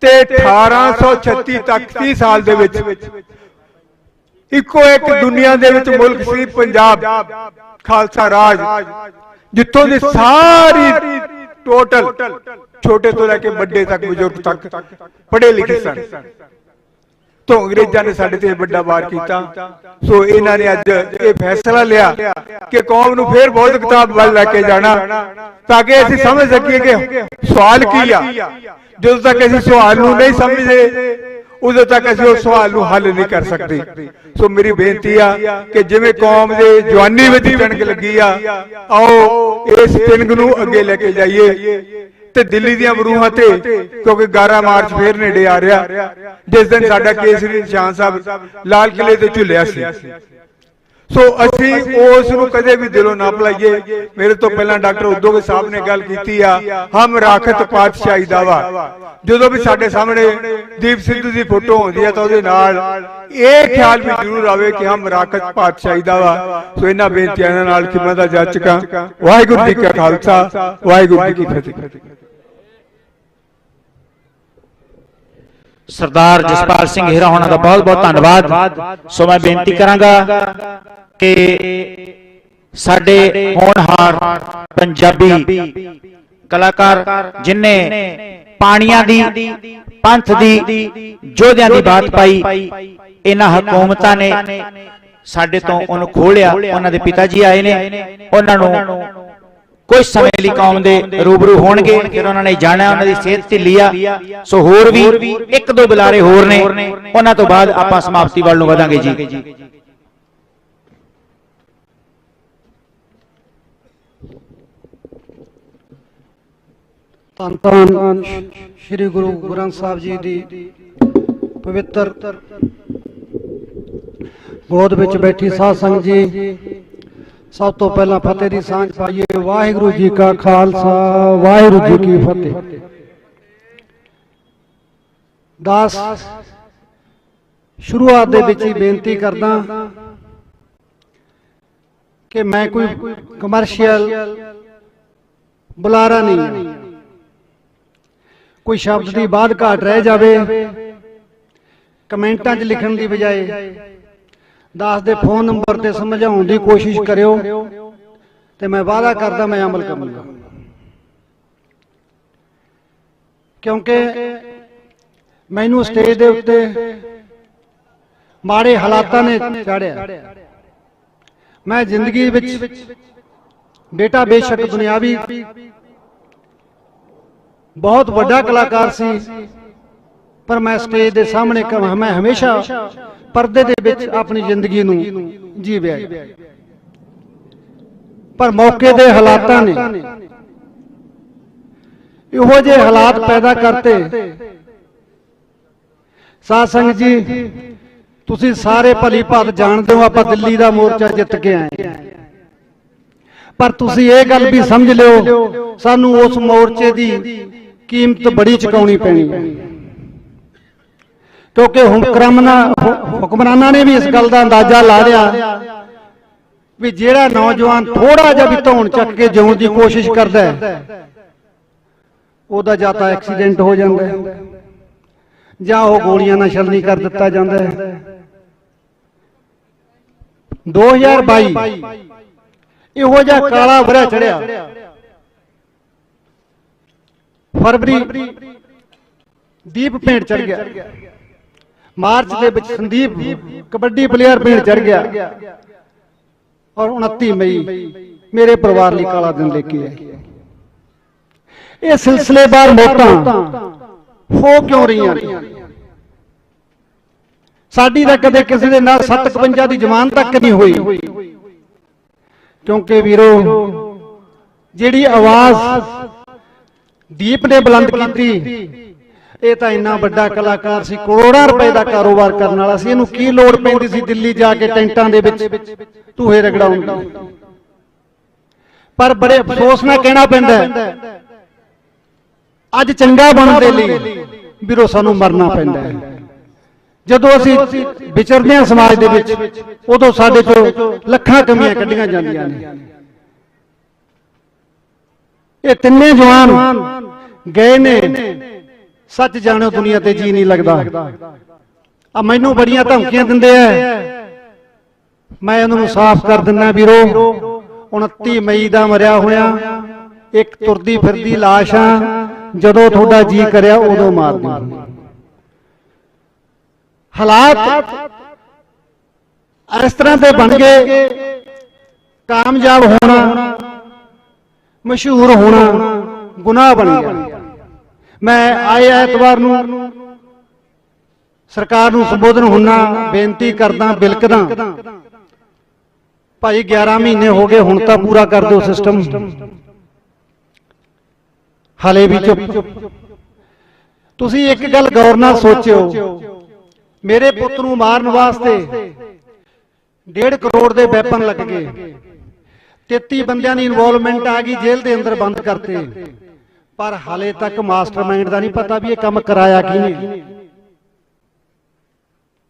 Speaker 14: ते 1836 तक 30 साल दे विच इको एक दुनिया दे विच मुल्क सी पंजाब खालसा राज, जिथों दी सारी टोटल छोटे तो लैके बड़े तक बुजुर्ग तक पढ़े लिखे सन। तो अंग्रेजा ने साडे ते बड़ा वार किया। सो इन्हां ने अज ये फैसला लिया कि कौम नूं फिर बौद्ध किताब वल लैके जाना ताकि असीं समझ सकीए कि सवाल की आ। जदों तक असीं सवाल नूं नहीं समझदे उदों तक असीं उस सवाल नूं हल नहीं कर सकते। सो मेरी बेनती आ कि जिवें कौम दे जवानी विच तिणक लगी आ, आओ इस तिणक नूं अगे लेके जाइए ਤੇ ਦਿੱਲੀ ਦੀਆਂ ਬਰੂਹਾਂ ਤੇ, ਕਿਉਂਕਿ 11 ਮਾਰਚ ਫੇਰ ਨੇੜੇ ਆ ਰਿਹਾ, ਜਿਸ ਦਿਨ ਸਾਡਾ ਕੇਸਰੀ ਨਿਸ਼ਾਨ ਸਾਹਿਬ ਲਾਲ ਕਿਲੇ ਤੇ ਝੁੱਲਿਆ ਸੀ। ਸੋ ਅਸੀਂ ਉਸ ਨੂੰ ਕਦੇ ਵੀ ਦਿਲੋਂ ਨਾ ਭੁਲਾਈਏ। ਮੇਰੇ ਤੋਂ ਪਹਿਲਾਂ ਡਾਕਟਰ ਉਦੋਗੇ ਸਾਹਿਬ ਨੇ ਗੱਲ ਕੀਤੀ ਆ, ਹਮ ਰਾਖਤ ਪਾਤਸ਼ਾਹੀ ਦਾ ਵਾ। ਜਦੋਂ ਵੀ ਸਾਡੇ ਸਾਹਮਣੇ ਦੀਪ ਸਿੱਧੂ ਦੀ ਫੋਟੋ ਆਉਂਦੀ ਹੈ ਤਾਂ ਉਹਦੇ ਨਾਲ ਇਹ ਖਿਆਲ ਵੀ ਜ਼ਰੂਰ ਆਵੇ ਕਿ ਹਮ ਰਾਖਤ ਪਾਤਸ਼ਾਹੀ ਦਾ ਵਾ। ਸੋ ਇਹਨਾਂ ਬੇਨਤੀਆਂ ਨਾਲ ਕਿ ਮੈਂ ਦਾ ਜਾਚਕਾਂ। ਵਾਹਿਗੁਰੂ ਜੀ ਕਾ ਖਾਲਸਾ, ਵਾਹਿਗੁਰੂ ਜੀ ਕੀ ਫਤਿਹ।
Speaker 2: ਸਰਦਾਰ ਜਸਪਾਲ ਸਿੰਘ ਹੀਰਾ ਹੋਣਾ ਦਾ ਬਹੁਤ ਬਹੁਤ ਧੰਨਵਾਦ। ਸੋ ਮੈਂ ਬੇਨਤੀ ਕਰਾਂਗਾ ਕਿ ਸਾਡੇ ਹੋਣਹਾਰ ਪੰਜਾਬੀ ਕਲਾਕਾਰ ਜਿਨ੍ਹਾਂ ਪਾਣੀਆਂ ਦੀ, ਪੰਥ ਦੀ, ਯੋਧਿਆਂ ਦੀ ਬਾਤ ਪਾਈ, ਇਹਨਾਂ ਹਕੂਮਤਾਂ ਨੇ ਸਾਡੇ ਤੋਂ ਉਹਨੂੰ ਖੋਲਿਆ। ਉਹਨਾਂ ਦੇ ਪਿਤਾ ਜੀ ਆਏ ਨੇ, ਉਹਨਾਂ ਨੂੰ ਕੁਝ ਸਮੇਂ ਲਈ ਕੌਮ ਦੇ ਰੂਬਰੂ ਹੋਣਗੇ, ਫਿਰ ਉਹਨਾਂ ਨੇ ਜਾਣਿਆ ਉਹਨਾਂ ਦੀ ਸਿਹਤ ਢਿੱਲੀ ਆ। ਸੋ ਹੋਰ ਵੀ ਇੱਕ ਦੋ ਬੁਲਾਰੇ ਹੋਰ ਨੇ, ਉਹਨਾਂ ਤੋਂ ਬਾਅਦ ਆਪਾਂ ਸਮਾਪਤੀ ਵੱਲ ਨੂੰ ਵਧਾਂਗੇ ਜੀ।
Speaker 15: ਧੰਨ ਧੰਨ ਸ੍ਰੀ ਗੁਰੂ ਗ੍ਰੰਥ ਸਾਹਿਬ ਜੀ ਦੀ ਪਵਿੱਤਰ ਗੋਦ ਵਿੱਚ ਬੈਠੀ ਸਾਧ ਸੰਗਤ ਜੀ, ਸਭ ਤੋਂ ਪਹਿਲਾਂ ਫਤਿਹ ਦੀ ਸਾਂਝ ਪਾਈਏ। ਵਾਹਿਗੁਰੂ ਜੀ ਕਾ ਖਾਲਸਾ, ਵਾਹਿਗੁਰੂ ਜੀ ਕੀ ਫਤਿਹ। ਦਾਸ ਸ਼ੁਰੂਆਤ ਦੇ ਵਿੱਚ ਹੀ ਬੇਨਤੀ ਕਰਦਾ ਕਿ ਮੈਂ ਕੋਈ ਕਮਰਸ਼ੀਅਲ ਬੁਲਾਰਾ ਨਹੀਂ, ਕੋਈ ਸ਼ਬਦ ਦੀ ਬਾਤ ਘਾਟ ਰਹਿ ਜਾਵੇ ਕਮੈਂਟਾਂ 'ਚ ਲਿਖਣ ਦੀ ਬਜਾਏ ਦਾਸ ਦੇ ਫੋਨ ਨੰਬਰ ਤੇ ਸਮਝਾਉਣ ਦੀ ਕੋਸ਼ਿਸ਼ ਕਰਿਓ, ਤੇ ਮੈਂ ਵਾਅਦਾ ਕਰਦਾ ਮੈਂ ਅਮਲ ਕਰਾਂਗਾ। ਕਿਉਂਕਿ ਮੈਨੂੰ ਸਟੇਜ ਦੇ ਉੱਤੇ ਮਾੜੇ ਹਾਲਾਤਾਂ ਨੇ ਚਾੜਿਆ। ਮੈਂ ਜ਼ਿੰਦਗੀ ਵਿੱਚ ਬੇਟਾ ਬੇਸ਼ੱਕ ਦੁਨਿਆਵੀ ਬਹੁਤ ਵੱਡਾ ਕਲਾਕਾਰ ਸੀ, ਪਰ ਮੈਂ ਸਟੇਜ ਦੇ ਸਾਹਮਣੇ ਮੈਂ ਹਮੇਸ਼ਾ ਪਰਦੇ ਦੇ ਵਿੱਚ ਆਪਣੀ ਜ਼ਿੰਦਗੀ ਨੂੰ ਜੀਵਿਆ। ਪਰ ਮੌਕੇ ਦੇ ਹਾਲਾਤਾਂ ਨੇ ਇਹੋ ਜਿਹੇ ਹਾਲਾਤ ਪੈਦਾ ਕਰਤੇ। ਸਾਧ ਸੰਗਤ ਜੀ, ਤੁਸੀਂ ਸਾਰੇ ਭਲੀ ਭਾਂਤ ਜਾਣਦੇ ਹੋ ਆਪਾਂ ਦਿੱਲੀ ਦਾ ਮੋਰਚਾ ਜਿੱਤ ਕੇ ਆਏ, ਪਰ ਤੁਸੀਂ ਇਹ ਗੱਲ ਵੀ ਸਮਝ ਲਿਓ ਸਾਨੂੰ ਉਸ ਮੋਰਚੇ ਦੀ ਕੀਮਤ ਬੜੀ ਚੁਕਾਉਣੀ ਪੈਣੀ ਹੈ, ਕਿਉਂਕਿ ਹੁਕਮਰਾਨਾਂ ਨੇ ਵੀ ਇਸ ਗੱਲ ਦਾ ਅੰਦਾਜ਼ਾ ਲਾ ਲਿਆ ਵੀ ਜਿਹੜਾ ਨੌਜਵਾਨ ਥੋੜਾ ਜਿਹਾ ਵੀ ਧੌਣ ਚੱਕ ਕੇ ਜਿਉਣ ਦੀ ਕੋਸ਼ਿਸ਼ ਕਰਦਾ ਹੈ ਉਹਦਾ ਜਾਂ ਤਾਂ ਐਕਸੀਡੈਂਟ ਹੋ ਜਾਂਦਾ ਹੈ ਜਾਂ ਉਹ ਗੋਲੀਆਂ ਨਾਲ ਛਲਣੀ ਕਰ ਦਿੱਤਾ ਜਾਂਦਾ ਹੈ। 2022 ਇਹੋ ਜਿਹਾ ਕਾਲਾ ਵਰ੍ਹਾ ਚੜਿਆ। ਫਰਵਰੀ ਦੀਪ ਭੇਂਟ ਚੜ ਗਿਆ, ਮਾਰਚ ਦੇ ਵਿੱਚ ਸੰਦੀਪ ਕਬੱਡੀ ਪਲੇਅਰ ਭੇਂਟ ਚੜ ਗਿਆ, ਔਰ 29 ਮਈ ਮੇਰੇ ਪਰਿਵਾਰ ਲਈ ਕਾਲਾ ਦਿਨ ਲੈ ਕੇ ਆਏ। ਇਹ ਸਿਲਸਿਲੇਵਾਰ ਮੌਤਾਂ ਹੋ ਕਿਉਂ ਰਹੀਆਂ? ਸਾਡੀ ਤਾਂ ਕਦੇ ਕਿਸੇ ਦੇ ਨਾਲ 57 ਦੀ ਜ਼ਮਾਨ ਤੱਕ ਨਹੀਂ ਹੋਈ, ਕਿਉਂਕਿ ਵੀਰੋ ਜਿਹੜੀ ਆਵਾਜ਼ ਦੀਪ ਨੇ ਬੁਲੰਦ ਕੀਤੀ, ਇਹ ਤਾਂ ਇੰਨਾ ਵੱਡਾ ਕਲਾਕਾਰ ਸੀ, ਕਰੋੜਾਂ ਰੁਪਏ ਦਾ ਕਾਰੋਬਾਰ ਕਰਨ ਵਾਲਾ ਸੀ, ਇਹਨੂੰ ਕੀ ਲੋੜ ਪੈਂਦੀ ਸੀ ਦਿੱਲੀ ਜਾ ਕੇ ਟੈਂਟਾਂ ਦੇ ਵਿੱਚ ਧੂਹੇ ਰਗੜਾਉਣ ਦੀ। ਪਰ ਬੜੇ ਅਫਸੋਸ ਨਾਲ ਕਹਿਣਾ ਪੈਂਦਾ ਅੱਜ ਚੰਗਾ ਬਣਨ ਦੇ ਲਈ ਵੀਰੋ ਸਾਨੂੰ ਮਰਨਾ ਪੈਂਦਾ ਹੈ। ਜਦੋਂ ਅਸੀਂ ਵਿਚਰਦੇ ਹਾਂ ਸਮਾਜ ਦੇ ਵਿੱਚ, ਉਦੋਂ ਸਾਡੇ ਚੋਂ ਲੱਖਾਂ ਕਮੀਆਂ ਕੱਢੀਆਂ ਜਾਂਦੀਆਂ ਨੇ। ਇਹ ਤਿੰਨੇ ਜਵਾਨ ਗਏ ਨੇ, ਸੱਚ ਜਾਣੋ ਦੁਨੀਆ ਤੇ ਜੀ ਨਹੀਂ ਲੱਗਦਾ। ਆ ਮੈਨੂੰ ਬੜੀਆਂ ਧਮਕੀਆਂ ਦਿੰਦੇ ਆ, ਮੈਂ ਇਹਨਾਂ ਨੂੰ ਸਾਫ਼ ਕਰ ਦਿੰਦਾ ਵੀਰੋ 29 ਮਈ ਦਾ ਮਰਿਆ ਹੋਇਆ ਇੱਕ ਤੁਰਦੀ ਫਿਰਦੀ ਲਾਸ਼ ਆ, ਜਦੋਂ ਤੁਹਾਡਾ ਜੀ ਕਰਿਆ ਉਦੋਂ ਮਾਰ ਦਿਓ। ਹਾਲਾਤ ਇਸ ਤਰ੍ਹਾਂ ਦੇ ਬਣ ਗਏ, ਕਾਮਯਾਬ ਹੋਣਾ, ਮਸ਼ਹੂਰ ਹੋਣਾ ਗੁਨਾਹ ਬਣ ਗਿਆ। ਮੈਂ ਆਏ ਐਤਵਾਰ ਨੂੰ ਸਰਕਾਰ ਨੂੰ ਸੰਬੋਧਨ ਹੁੰਨਾ, ਬੇਨਤੀ ਕਰਦਾ, ਬਿਲਕਦਾ ਭਾਈ 11 ਮਹੀਨੇ ਹੋ ਗਏ, ਹੁਣ ਤਾਂ ਪੂਰਾ ਕਰ ਦਿਓ ਸਿਸਟਮ। ਹਲੇ ਵੀ ਚੁੱਪ। ਤੁਸੀਂ ਇੱਕ ਗੱਲ ਗੌਰ ਨਾਲ ਸੋਚਿਓ, ਮੇਰੇ ਪੁੱਤ ਨੂੰ ਮਾਰਨ ਵਾਸਤੇ 1.5 ਕਰੋੜ ਦੇ ਵੈਪਨ ਲੱਗ ਗਏ, 33 ਬੰਦਿਆਂ ਦੀ ਇਨਵੋਲਵਮੈਂਟ ਆ ਗਈ, ਜੇਲ੍ਹ ਦੇ ਅੰਦਰ ਬੰਦ ਕਰਤੇ, ਪਰ ਹਾਲੇ ਤੱਕ ਮਾਸਟਰਮਾਈਂਡ ਦਾ ਨਹੀਂ ਪਤਾ ਵੀ ਇਹ ਕੰਮ ਕਰਾਇਆ ਕਿਹਨੇ।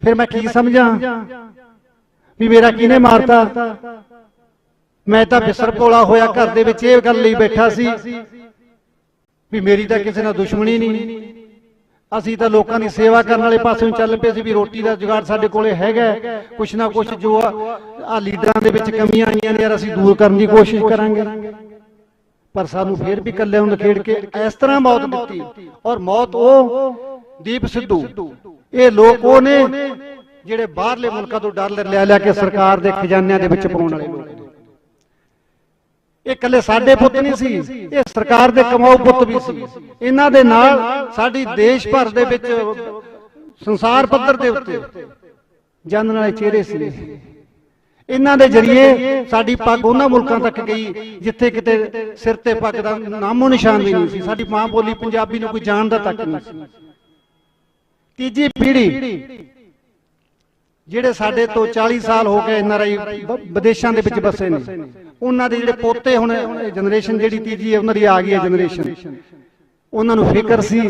Speaker 15: ਫਿਰ ਮੈਂ ਕੀ ਸਮਝਾਂ ਵੀ ਮੇਰਾ ਕਿਹਨੇ ਮਾਰਤਾ? ਮੈਂ ਤਾਂ ਬਿਸਰ ਭੋਲਾ ਹੋਇਆ ਘਰ ਦੇ ਵਿੱਚ ਇਹ ਗੱਲ ਲਈ ਬੈਠਾ ਸੀ ਵੀ ਮੇਰੀ ਤਾਂ ਕਿਸੇ ਨਾਲ ਦੁਸ਼ਮਣੀ ਨਹੀਂ, ਅਸੀਂ ਤਾਂ ਲੋਕਾਂ ਦੀ ਸੇਵਾ ਕਰਨ ਵਾਲੇ ਪਾਸੇ ਨੂੰ ਚੱਲ ਪਏ ਸੀ ਵੀ ਰੋਟੀ ਦਾ ਜੁਗਾੜ ਸਾਡੇ ਕੋਲੇ ਹੈਗਾ, ਕੁਛ ਨਾ ਕੁਛ ਜੋ ਆ ਲੀਡਰਾਂ ਦੇ ਵਿੱਚ ਕਮੀਆਂ ਆਈਆਂ ਨੇ ਯਾਰ ਅਸੀਂ ਦੂਰ ਕਰਨ ਦੀ ਕੋਸ਼ਿਸ਼ ਕਰਾਂਗੇ, ਪਰ ਸਾਨੂੰ ਫੇਰ ਵੀ ਇਕੱਲੇ ਨੂੰ ਨਖੇੜ ਕੇ ਇਸ ਤਰ੍ਹਾਂ ਮੌਤ ਦਿੱਤੀ। ਔਰ ਮੌਤ ਉਹ ਦੀਪ ਸਿੱਧੂ, ਇਹ ਲੋਕ ਉਹ ਨੇ ਜਿਹੜੇ ਬਾਹਰਲੇ ਮੁਲਕਾਂ ਤੋਂ ਡਾਲਰ ਲਿਆ ਕੇ ਸਰਕਾਰ ਦੇ ਖਜ਼ਾਨਿਆਂ ਦੇ ਵਿੱਚ ਪਾਉਣ ਵਾਲੇ ਲੋਕ। ਇਹ ਇਕੱਲੇ ਸਾਡੇ ਪੁੱਤ ਨਹੀਂ ਸੀ, ਇਹ ਸਰਕਾਰ ਦੇ ਕਮਾਊ ਪੁੱਤ ਵੀ ਸੀ। ਇਹਨਾਂ ਦੇ ਨਾਲ ਸਾਡੀ ਦੇਸ਼ ਭਰ ਦੇ ਵਿੱਚ ਸੰਸਾਰ ਪੱਧਰ ਦੇ ਉੱਤੇ ਜਾਣਨ ਵਾਲੇ ਚਿਹਰੇ ਸੀ। ਇਹਨਾਂ ਦੇ ਜ਼ਰੀਏ ਸਾਡੀ ਪੱਗ ਉਹਨਾਂ ਮੁਲਕਾਂ ਤੱਕ ਗਈ ਜਿੱਥੇ ਕਿਤੇ ਸਿਰ ਤੇ ਪੱਗ ਦਾ ਨਾਮੋ ਨਿਸ਼ਾਨ ਵੀ ਨਹੀਂ ਸੀ। ਸਾਡੀ ਮਾਂ ਬੋਲੀ ਪੰਜਾਬੀ ਨੂੰ ਕੋਈ ਜਾਣਦਾ ਤੱਕ ਨਹੀਂ ਸੀ। ਤੀਜੀ ਪੀੜ੍ਹੀ ਜਿਹੜੇ ਸਾਡੇ ਤੋਂ 40 ਸਾਲ ਹੋ ਗਏ NRI ਵਿਦੇਸ਼ਾਂ ਦੇ ਵਿੱਚ ਬਸੇ ਨੇ, ਉਹਨਾਂ ਦੇ ਜਿਹੜੇ ਪੋਤੇ ਹੁਣ ਜਨਰੇਸ਼ਨ ਜਿਹੜੀ ਤੀਜੀ ਹੈ ਉਹਨਾਂ ਦੀ ਆ ਗਈ ਹੈ ਜਨਰੇਸ਼ਨ, ਉਹਨਾਂ ਨੂੰ ਫਿਕਰ ਸੀ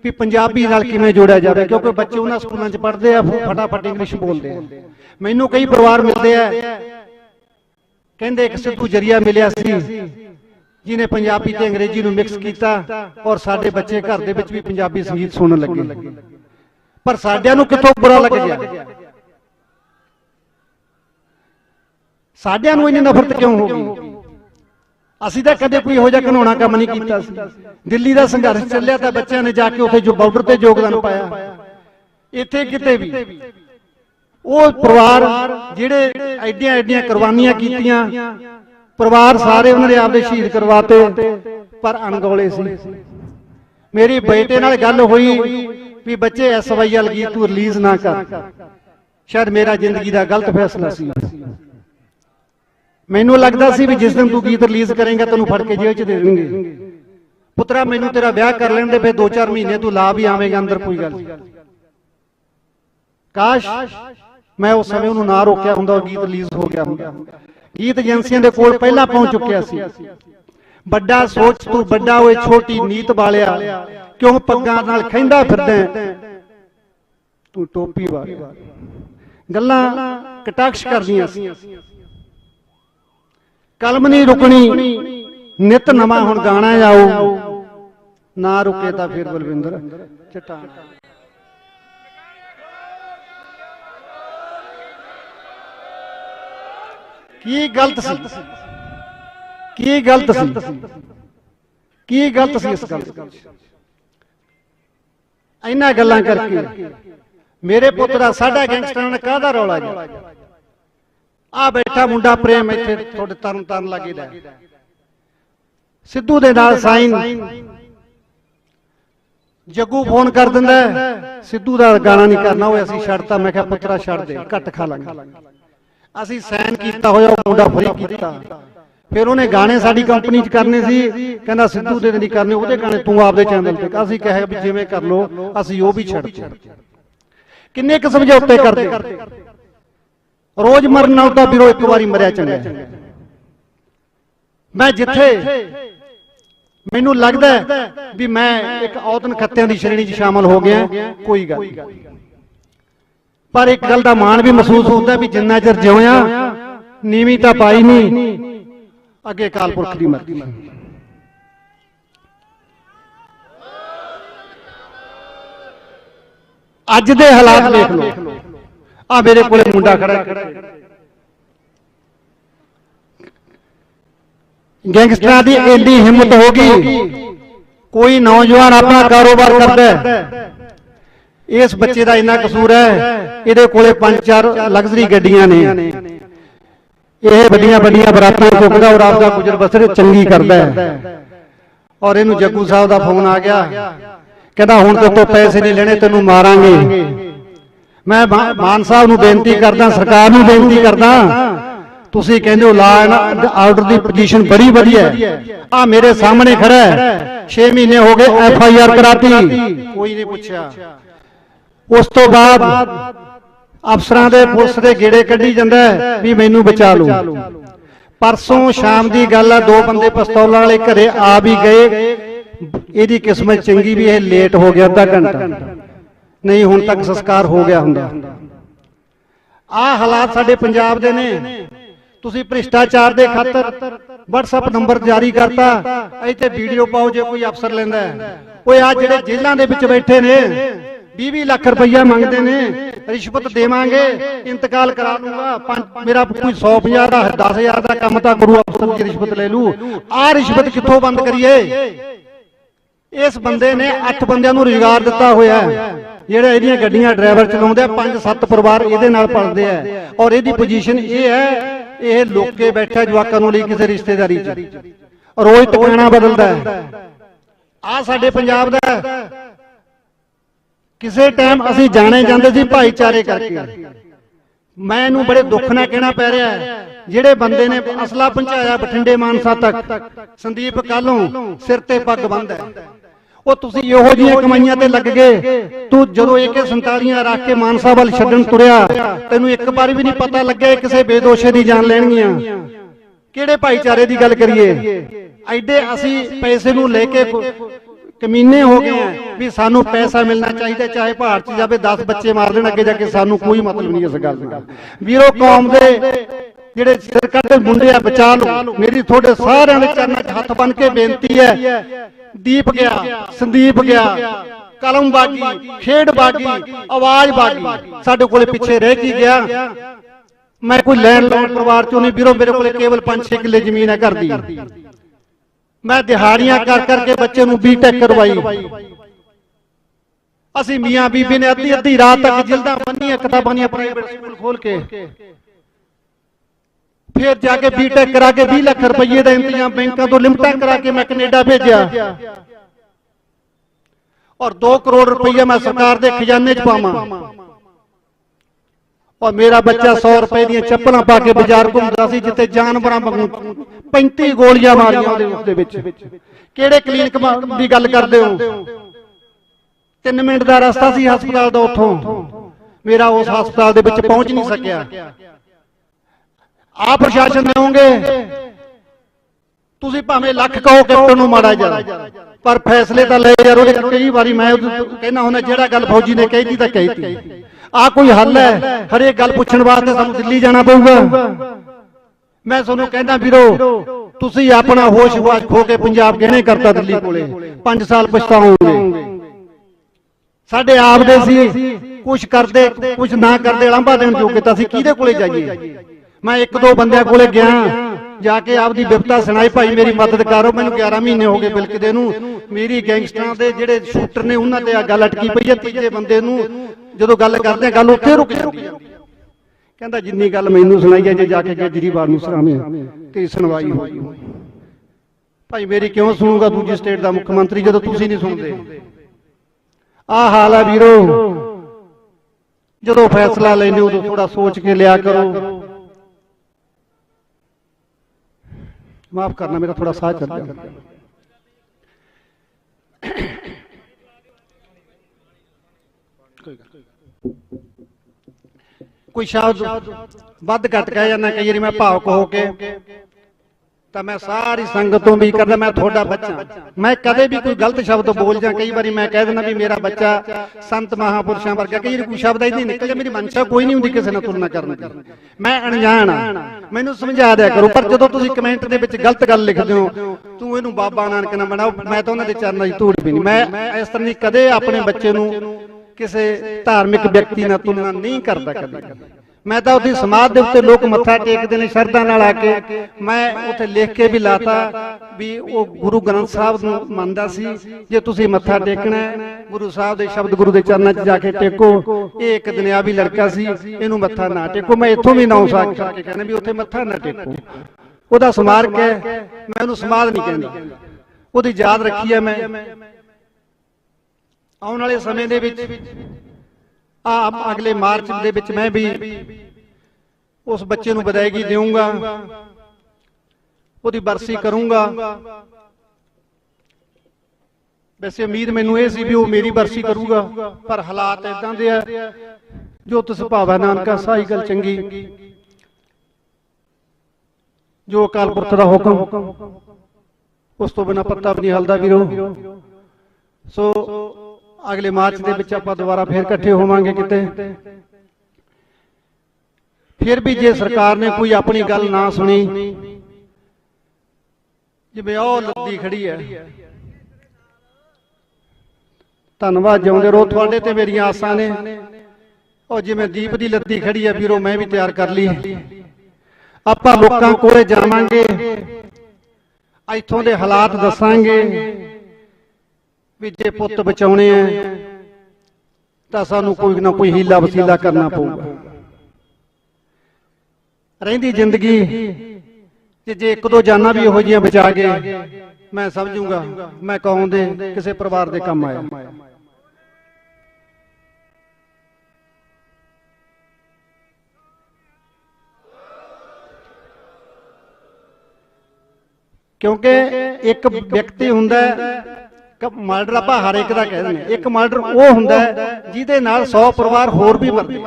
Speaker 15: ਵੀ ਪੰਜਾਬੀ ਨਾਲ ਕਿਵੇਂ ਜੋੜਿਆ ਜਾਵੇ, ਕਿਉਂਕਿ ਬੱਚੇ ਉਹਨਾਂ ਸਕੂਲਾਂ 'ਚ ਪੜ੍ਹਦੇ ਆ, ਫਟਾਫਟ ਇੰਗਲਿਸ਼ ਬੋਲਦੇ ਆ। ਮੈਨੂੰ ਕਈ ਪਰਿਵਾਰ ਮਿਲਦੇ ਆ, ਕਹਿੰਦੇ ਇੱਕ ਸਿੱਧੂ ਜਰੀਆ ਮਿਲਿਆ ਸੀ ਜਿਹਨੇ ਪੰਜਾਬੀ ਤੇ ਅੰਗਰੇਜ਼ੀ ਨੂੰ ਮਿਕਸ ਕੀਤਾ ਔਰ ਸਾਡੇ ਬੱਚੇ ਘਰ ਦੇ ਵਿੱਚ ਵੀ ਪੰਜਾਬੀ ਸੰਗੀਤ ਸੁਣਨ ਲੱਗੇ। ਪਰ ਸਾਡਿਆਂ ਨੂੰ ਕਿੱਥੋਂ ਬੁਰਾ ਲੱਗ ਗਿਆ? ਸਾਡਿਆਂ ਨੂੰ ਇੰਨੀ ਨਫ਼ਰਤ ਕਿਉਂ ਹੋ ਗਈ? ਅਸੀਂ ਤਾਂ ਕਦੇ ਕੋਈ ਇਹੋ ਜਿਹਾ ਘਿਨਾਉਣਾ ਕੰਮ ਨਹੀਂ ਕੀਤਾ ਸੀ। ਦਿੱਲੀ ਦਾ ਸੰਘਰਸ਼ ਚੱਲਿਆ ਤਾਂ ਬੱਚਿਆਂ ਨੇ ਜਾ ਕੇ ਉੱਥੇ ਜੋ ਬਾਰਡਰ ਤੇ ਯੋਗਦਾਨ ਪਾਇਆ। ਇੱਥੇ ਕਿਤੇ ਵੀ ਉਹ ਪਰਿਵਾਰ ਜਿਹੜੇ ਐਡੀਆਂ ਐਡੀਆਂ ਕੁਰਬਾਨੀਆਂ ਕੀਤੀਆਂ, ਪਰਿਵਾਰ ਸਾਰੇ ਉਹਨਾਂ ਦੇ ਆਪਦੇ ਸ਼ਹੀਦ ਕਰਵਾਤੇ, ਪਰ ਅਣਗੌਲੇ ਸੀ। ਮੇਰੀ ਬੇਟੇ ਨਾਲ ਗੱਲ ਹੋਈ ਵੀ ਬੱਚੇ SYL ਗੀਤ ਤੂੰ ਰਿਲੀਜ਼ ਨਾ ਕਰ, ਸ਼ਾਇਦ ਮੇਰਾ ਜ਼ਿੰਦਗੀ ਦਾ ਗਲਤ ਫੈਸਲਾ ਸੀ। ਮੈਨੂੰ ਲੱਗਦਾ ਸੀ ਵੀ ਜਿਸ ਦਿਨ ਤੂੰ ਗੀਤ ਰਿਲੀਜ਼ ਕਰੇਂਗਾ ਤੈਨੂੰ ਫੜ ਕੇ ਜੇਲ੍ਹ 'ਚ ਦੇ ਦੇਣਗੇ। ਪੁੱਤਰਾ ਮੈਨੂੰ ਤੇਰਾ ਵਿਆਹ ਕਰ ਲੈਣ ਦੇ, ਫਿਰ 2-4 ਮਹੀਨੇ ਤੂੰ ਲਾ ਵੀ ਆਵੇਂਗਾ ਅੰਦਰ, ਕੋਈ ਗੱਲ ਨਹੀਂ। ਕਾਸ਼ ਮੈਂ ਉਸ ਸਮੇਂ ਉਹਨੂੰ ਨਾ ਰੋਕਿਆ ਹੁੰਦਾ ਔਰ ਗੀਤ ਰਿਲੀਜ਼ ਹੋ ਗਿਆ ਹੁੰਦਾ। ਗੀਤ ਏਜੰਸੀਆਂ ਦੇ ਕੋਲ ਪਹਿਲਾਂ ਪਹੁੰਚ ਚੁੱਕਿਆ ਸੀ। ਵੱਡਾ ਸੋਚ ਤੂੰ ਵੱਡਾ ਓਏ ਛੋਟੀ ਨੀਤ ਵਾਲਿਆ, ਕਿਉਂ ਪੱਗਾਂ ਨਾਲ ਖੈਂਦਾ ਫਿਰਦਾ ਤੂੰ ਟੋਪੀ ਵਾਲਿਆ। ਗੱਲਾਂ ਕਟਾਕਸ਼ ਕਰਦੀਆਂ ਸੀ। ਕਲਮ ਨਹੀਂ ਰੁਕਣੀ, ਨਿਤ ਨਵਾਂ ਹੁਣ ਗਾਣਾ ਆਊ, ਨਾ ਰੁਕੇ ਤਾਂ ਫਿਰ ਬਲਵਿੰਦਰ ਚਟਾਨ। ਕੀ ਗਲਤ ਸੀ? ਕੀ ਗਲਤ ਸੀ? ਕੀ ਗਲਤ ਸੀ ਇਸ ਗੱਲ? ਇਹਨਾਂ ਗੱਲਾਂ ਕਰਕੇ ਮੇਰੇ ਪੁੱਤ ਦਾ ਸਾਡਾ ਗੈਂਗਸਟਰਾਂ ਨੇ ਕਾਹਦਾ ਰੌਲਾ ਗਿਆ? ਆ ਬੈਠਾ ਮੁੰਡਾ ਪ੍ਰੇਮ ਇੱਥੇ ਤੁਹਾਡੇ ਤਰਨ ਤਾਰਨ ਲੱਗੇ ਦਾ, ਸਿੱਧੂ ਦੇ ਨਾਲ ਸਾਈਨ। ਜੱਗੂ ਫੋਨ ਕਰ ਦਿੰਦਾ ਸਿੱਧੂ ਦਾ ਗਾਣਾ ਨਹੀਂ ਕਰਨਾ, ਉਹ ਅਸੀਂ ਛੱਡਤਾ। ਮੈਂ ਕਿਹਾ ਪੁੱਤਰਾ ਛੱਡ ਦੇ, ਘੱਟ ਖਾ ਲਾਂਗੇ। ਅਸੀਂ ਸਾਈਨ ਕੀਤਾ ਹੋਇਆ, ਉਹ ਮੁੰਡਾ ਫਰੀ ਕੀਤਾ। ਫਿਰ ਉਹਨੇ ਗਾਣੇ ਸਾਡੀ ਕੰਪਨੀ 'ਚ ਕਰਨੇ ਸੀ, ਕਹਿੰਦਾ ਸਿੱਧੂ ਦੇ ਨਹੀਂ ਕਰਨੇ, ਉਹਦੇ ਗਾਣੇ ਤੂੰ ਆਪਦੇ ਚੈਨਲ ਤੇ। ਅਸੀਂ ਕਹੇ ਵੀ ਜਿਵੇਂ ਕਰ ਲੋ, ਅਸੀਂ ਉਹ ਵੀ ਛੱਡ ਦਿੱਤੇ। ਕਿੰਨੇ ਕੁ ਸਮਝੌਤੇ ਕਰਦੇ? ਰੋਜ਼ ਮਰਨ ਨਾਲ ਤਾਂ ਵੀਰੋ ਇੱਕ ਵਾਰੀ ਮਰਿਆ ਚੰਗਾ। ਮੈਂ ਜਿੱਥੇ ਮੈਨੂੰ ਲੱਗਦਾ ਵੀ ਮੈਂ ਇੱਕ ਔਤਨ ਖੱਤਿਆਂ ਦੀ ਸ਼੍ਰੇਣੀ 'ਚ ਸ਼ਾਮਲ ਹੋ ਗਿਆ, ਕੋਈ ਗੱਲ ਨਹੀਂ, ਪਰ ਇੱਕ ਗੱਲ ਦਾ ਮਾਣ ਵੀ ਮਹਿਸੂਸ ਹੁੰਦਾ ਵੀ ਜਿੰਨਾ ਚਿਰ ਜਿਉਇਆ ਨੀਵੀਂ ਤਾਂ ਪਾਈ ਨਹੀਂ, ਅੱਗੇ ਅਕਾਲ ਪੁਰਖ ਦੀ ਮਰਜ਼ੀ। ਅੱਜ ਦੇ ਹਾਲਾਤ ਦੇਖ ਲਓ। ਆ ਮੇਰੇ ਕੋਲੇ ਮੁੰਡਾ ਖੜਾ, ਗੈਂਗਸਟਰਾਂ ਦੀ ਇੰਨੀ ਹਿੰਮਤ ਹੋ ਗਈ, ਕੋਈ ਨੌਜਵਾਨ ਆਪਣਾ ਕਾਰੋਬਾਰ ਕਰਦਾ ਹੈ, ਇਸ ਬੱਚੇ ਦਾ ਇੰਨਾ ਕਸੂਰ ਹੈ, ਇਹਦੇ ਕੋਲੇ 5-4 ਲਗਜ਼ਰੀ ਗੱਡੀਆਂ ਨੇ, ਇਹ ਵੱਡੀਆਂ ਵੱਡੀਆਂ ਬਰਾਤਾਂ ਚੁੱਕਦਾ ਔਰ ਆਪਦਾ ਗੁਜ਼ਰ ਬਸਰ ਚੰਗੀ ਕਰਦਾ ਹੈ। ਔਰ ਇਹਨੂੰ ਜੱਗੂ ਸਾਹਿਬ ਦਾ ਫੋਨ ਆ ਗਿਆ, ਕਹਿੰਦਾ ਹੁਣ ਤੋਂ ਪੈਸੇ ਨਹੀਂ ਲੈਣੇ, ਤੈਨੂੰ ਮਾਰਾਂਗੇ। ਮੈਂ ਮਾਨ ਸਾਹਿਬ ਨੂੰ ਬੇਨਤੀ ਕਰਦਾ, ਸਰਕਾਰ ਨੂੰ ਬੇਨਤੀ ਕਰਦਾ, ਤੁਸੀਂ ਕਹਿੰਦੇ ਹੋ law and order the position ਬੜੀ ਵਧੀਆ ਹੈ। ਆ ਮੇਰੇ ਸਾਹਮਣੇ ਖੜਾ ਹੈ, 6 ਮਹੀਨੇ ਹੋ ਗਏ FIR ਕਰਾਤੀ, ਕੋਈ ਨਹੀਂ ਪੁੱਛਿਆ। ਉਸ ਤੋਂ ਬਾਅਦ ਅਫਸਰਾਂ ਦੇ ਪੁਲਿਸ ਦੇ ਗੇੜੇ ਕੱਢੀ ਜਾਂਦਾ ਵੀ ਮੈਨੂੰ ਬਚਾ ਲਓ। परसों शाम की गल है, 2 बंदे पिस्तौल वाले घरे आ भी गए। ਇਹਦੀ किस्मत चंगी भी है, लेट हो गया अद्धा घंटा, नहीं हुण तक संस्कार हो गया हुंदा। आ हालात साडे पंजाब दे ने। तुसीं भ्रिष्टाचार दे खातर WhatsApp नंबर जारी करता, इत्थे वीडियो पाओ जे कोई अफसर लैंदा है। ओए आ जिहड़े जेलां दे विच बैठे ने 20-20 लाख रुपया मंगते ने, रिश्वत देवांगे इंतकाल करा लूंगा, मेरा कोई 100-50 का 10,000 का काम तो करू, अफसर की रिश्वत ले लू। आ रिश्वत कित्थों बंद करिए? इस बंदे ने 8 बंदियां नूं रोजगार दिता होया है, जिहड़े इहदियां गड्डियां ड्राइवर चलाउंदे, 5-7 परिवार इहदे नाल पलदे आ। और इहदी पोजीशन ये है, ये लोके बैठा जवाकां नूं लई किसी रिश्तेदारी च, रोज टकाना बदलदा है। आ साडे पंजाब दा किसी टाइम असीं जाने जांदे सी भाईचारे करके। मैं इहनूं बड़े दुख नाल कहना पै रहा है, जिहड़े बंदे ने असला पहुंचाया बठिंडे मानसा तक, संदीप कालों सिर ते पग बंद है, वो तुसीं इहो जिहियां कमाईयां ते लग गए। तू जदों AK-47 रख के मानसा वल छड्डण तुरिया, तैनूं एक बार भी नहीं पता लग्या किसी बेदोशे दी जान लैणगीਆਂ। किहड़े भाईचारे दी गल करिए? ऐडे असीं पैसे नूं लेके कमीने हो गए हैं भी सानू पैसा मिलना चाहिए, चाहे पहाड़ च जावे 10 बच्चे मार देण, अगे जाके सानू कोई मतलब नहीं इस गल दा। वीरो कौम दे जिहड़े सिरकट दे मुंडे आ, बचा लो। मेरी थोड़े सारिਆਂ ਦੇ चरनां 'ਚ हथ बन के बेनती है, दीप गया, संदीप गया, कलम बागी, खेड बागी, आवाज बागी, साडे कोले पिछे रह की गया। मैं कोई लैंड लोन परिवार चों नहीं वीरो, मेरे कोले केवल 5-6 किले जमीन है घर दी। मैं दिहाड़ियां कर करके बच्चे नूं B.Tech करवाई। असीं मियां बीबी ने अद्धी रात तक जिल्दां बन्नियां, किताबां दी प्राइवेट स्कूल खोल के, फिर जाके B.Tech करा के 20 लाख रुपये का इंतजाम बैंकों तो लिमिटां करा के मैं कनेडा भेजा, और 2 करोड़ रुपया मैं सरकार के खजाने च पावां। और मेरा बच्चा 100 रुपए दी चप्पलां पा के बाजार घूमदा सी, जिथे जानवरां वांगू 35 गोलियां मारियां उसदे विच। किहड़े क्लीनिक दी गल करदे हो? 3 मिनट दा रास्ता सी हस्पताल दा, उत्थों मेरा उस हस्पताल दे विच पहुंच नहीं सकिया। आ प्रशासन देओगे तुसीं, भावें लख कहो कैप्टन नूं माड़ा जा, पर फैसले तां ले यार। ओहदे कई वारी मैं कहना हुंदा, जिहड़ा गल फौजी ने कही तां कही। आ कोई हल है? हरेक गल पुछण वास्ते सानूं दिल्ली जाना पऊगा। मैं तुहानूं कहना वीरो, तुसीं अपना होश वाश खो के पंजाब गहने करता दिल्ली कोले, 5 साल पछताओगे। साडे आप दे सी, कुछ करदे कुछ ना करदे, लांभा देण जोगे तां असीं किहदे कोले जाइए? मैं 1-2 बंदियां कोले गया, जाके आपदी विपता सुनाई, भाई मेरी मदद करो। मैनूं 11 महीने हो गए बिलकदे नूं, मेरी गैंगस्टरां दे जिहड़े शूटर ने उन्हां ते गल अटकी पई है। तीजे बंदे नूं ਜਦੋਂ ਗੱਲ ਕਰਦੇ ਗੱਲ ਉੱਥੇ ਰੁਕ ਜਾਂਦੀ ਹੈ। ਕਹਿੰਦਾ ਜਿੰਨੀ ਗੱਲ ਮੈਨੂੰ ਸੁਣਾਈ ਹੈ, ਜੇ ਜਾ ਕੇ ਕੇਜਰੀਵਾਲ ਨੂੰ ਸੁਣਾਵੇਂ ਤੇ ਸੁਣਵਾਈ ਹੋਈ। ਭਾਈ ਮੇਰੀ ਕਿਉਂ ਸੁਣੂਗਾ ਦੂਜੀ ਸਟੇਟ ਦਾ ਮੁੱਖ ਮੰਤਰੀ ਜਦੋਂ ਤੁਸੀਂ ਨਹੀਂ ਸੁਣਦੇ? ਆਹ ਹਾਲ ਹੈ ਵੀਰੋ। ਜਦੋਂ ਫੈਸਲਾ ਲੈਣੇ ਉਦੋਂ ਥੋੜਾ ਸੋਚ ਕੇ ਲਿਆ ਕਰੋ। ਮਾਫ ਕਰਨਾ, ਮੇਰਾ ਥੋੜਾ ਸਾਹ ਚੱਲ ਗਿਆ। कोई शब्द वध घट कह जाना, कई बार मैं भावुक होके, तो मैं सारी संगतों भी करदा, मैं थोड़ा बच्चा, मैं कदे भी कोई गलत शब्द बोल जा, कई बार मैं कह देना भी मेरा बच्चा संत महापुरुषों वर्गा, कई बार कोई शब्द इदां निकल जाए, मेरी मंशा कोई नहीं हुंदी किसी नाल तुलना करने दी, मैं अणजाण आ, मैनूं समझा दिया करो। पर जदों तुसीं कमेंट दे विच गलत गल लिखदे हो, तूं इहनूं बाबा नानक ना बनाओ, मैं तो उन्हां दे चरनां 'च धूड़ भी नहीं। मैं इस तरह कदे अपने बच्चे नूं किसी धार्मिक व्यक्ति नाल तुलना नहीं करता कदे। मैं तो उहदी समाज दे उत्ते लोग मत्था टेकदे ने शरधा नाल आके, मैं उत्थे लिख के भी लाता भी वो गुरु ग्रंथ साहब नूं मनदा सी, जे तुसीं मत्था टेकना गुरु साहब दे शब्द गुरु दे चरनां 'च जाके टेको। ये एक दुनियावी लड़का सी, इहनूं मत्था ना टेको। मैं इत्थों भी 9 साल के कहना भी उत्थे मत्था ना टेको, ओहदा स्मारक है, मैं उहनूं समाध नहीं कहंदा, ओहदी याद रखी है। मैं आने वाले समय दे विच अगले मार्च दे विच मैं भी उस बच्चे ਨੂੰ ਵਿਦਾਇਗੀ ਦੇਵਾਂਗਾ, ਉਹਦੀ ਬਰਸੀ ਕਰੂੰਗਾ। वैसे उम्मीद मैनू ये सी भी वो मेरी बरसी करूगा, पर हालात इदां दे आ जो तुस भावा नानका साही गल चंगी, जो अकाल पुरख दा हुक्म उस तो बिना पत्ता भी नहीं हलदा वीरो। सो अगले मार्च दे विच आपां दोबारा फिर इकट्ठे होवांगे किते। फिर भी जे सरकार ने कोई अपनी गल ना सुनी, जिवें ओह लद्दी खड़ी है, धन्नवाद, जिउंदे रहो तुहाडे ते मेरियां आसां ने। और जिवें दीप दी लद्दी खड़ी है वीरो, मैं भी तैयार कर ली। आपां लोकां कोले जावांगे, इत्थों दे हालात दसांगे भी जे पुੱਤ बचाउणे आ तां सानूं कोई ना कोई हीला वसीला करना पਊਗਾ। रहिंदी जिंदगी जे एक दो जाना भी इहो जिहियां बचा गए, मैं समझूंगा मैं कौम दे किसी परिवार दे काम आया। क्योंकि एक व्यक्ति हुंदा मर्डर आपां हर एक दा कह दिंदे, एक मर्डर वो हुंदा जिहदे नाल 100 परिवार होर भी मरदे।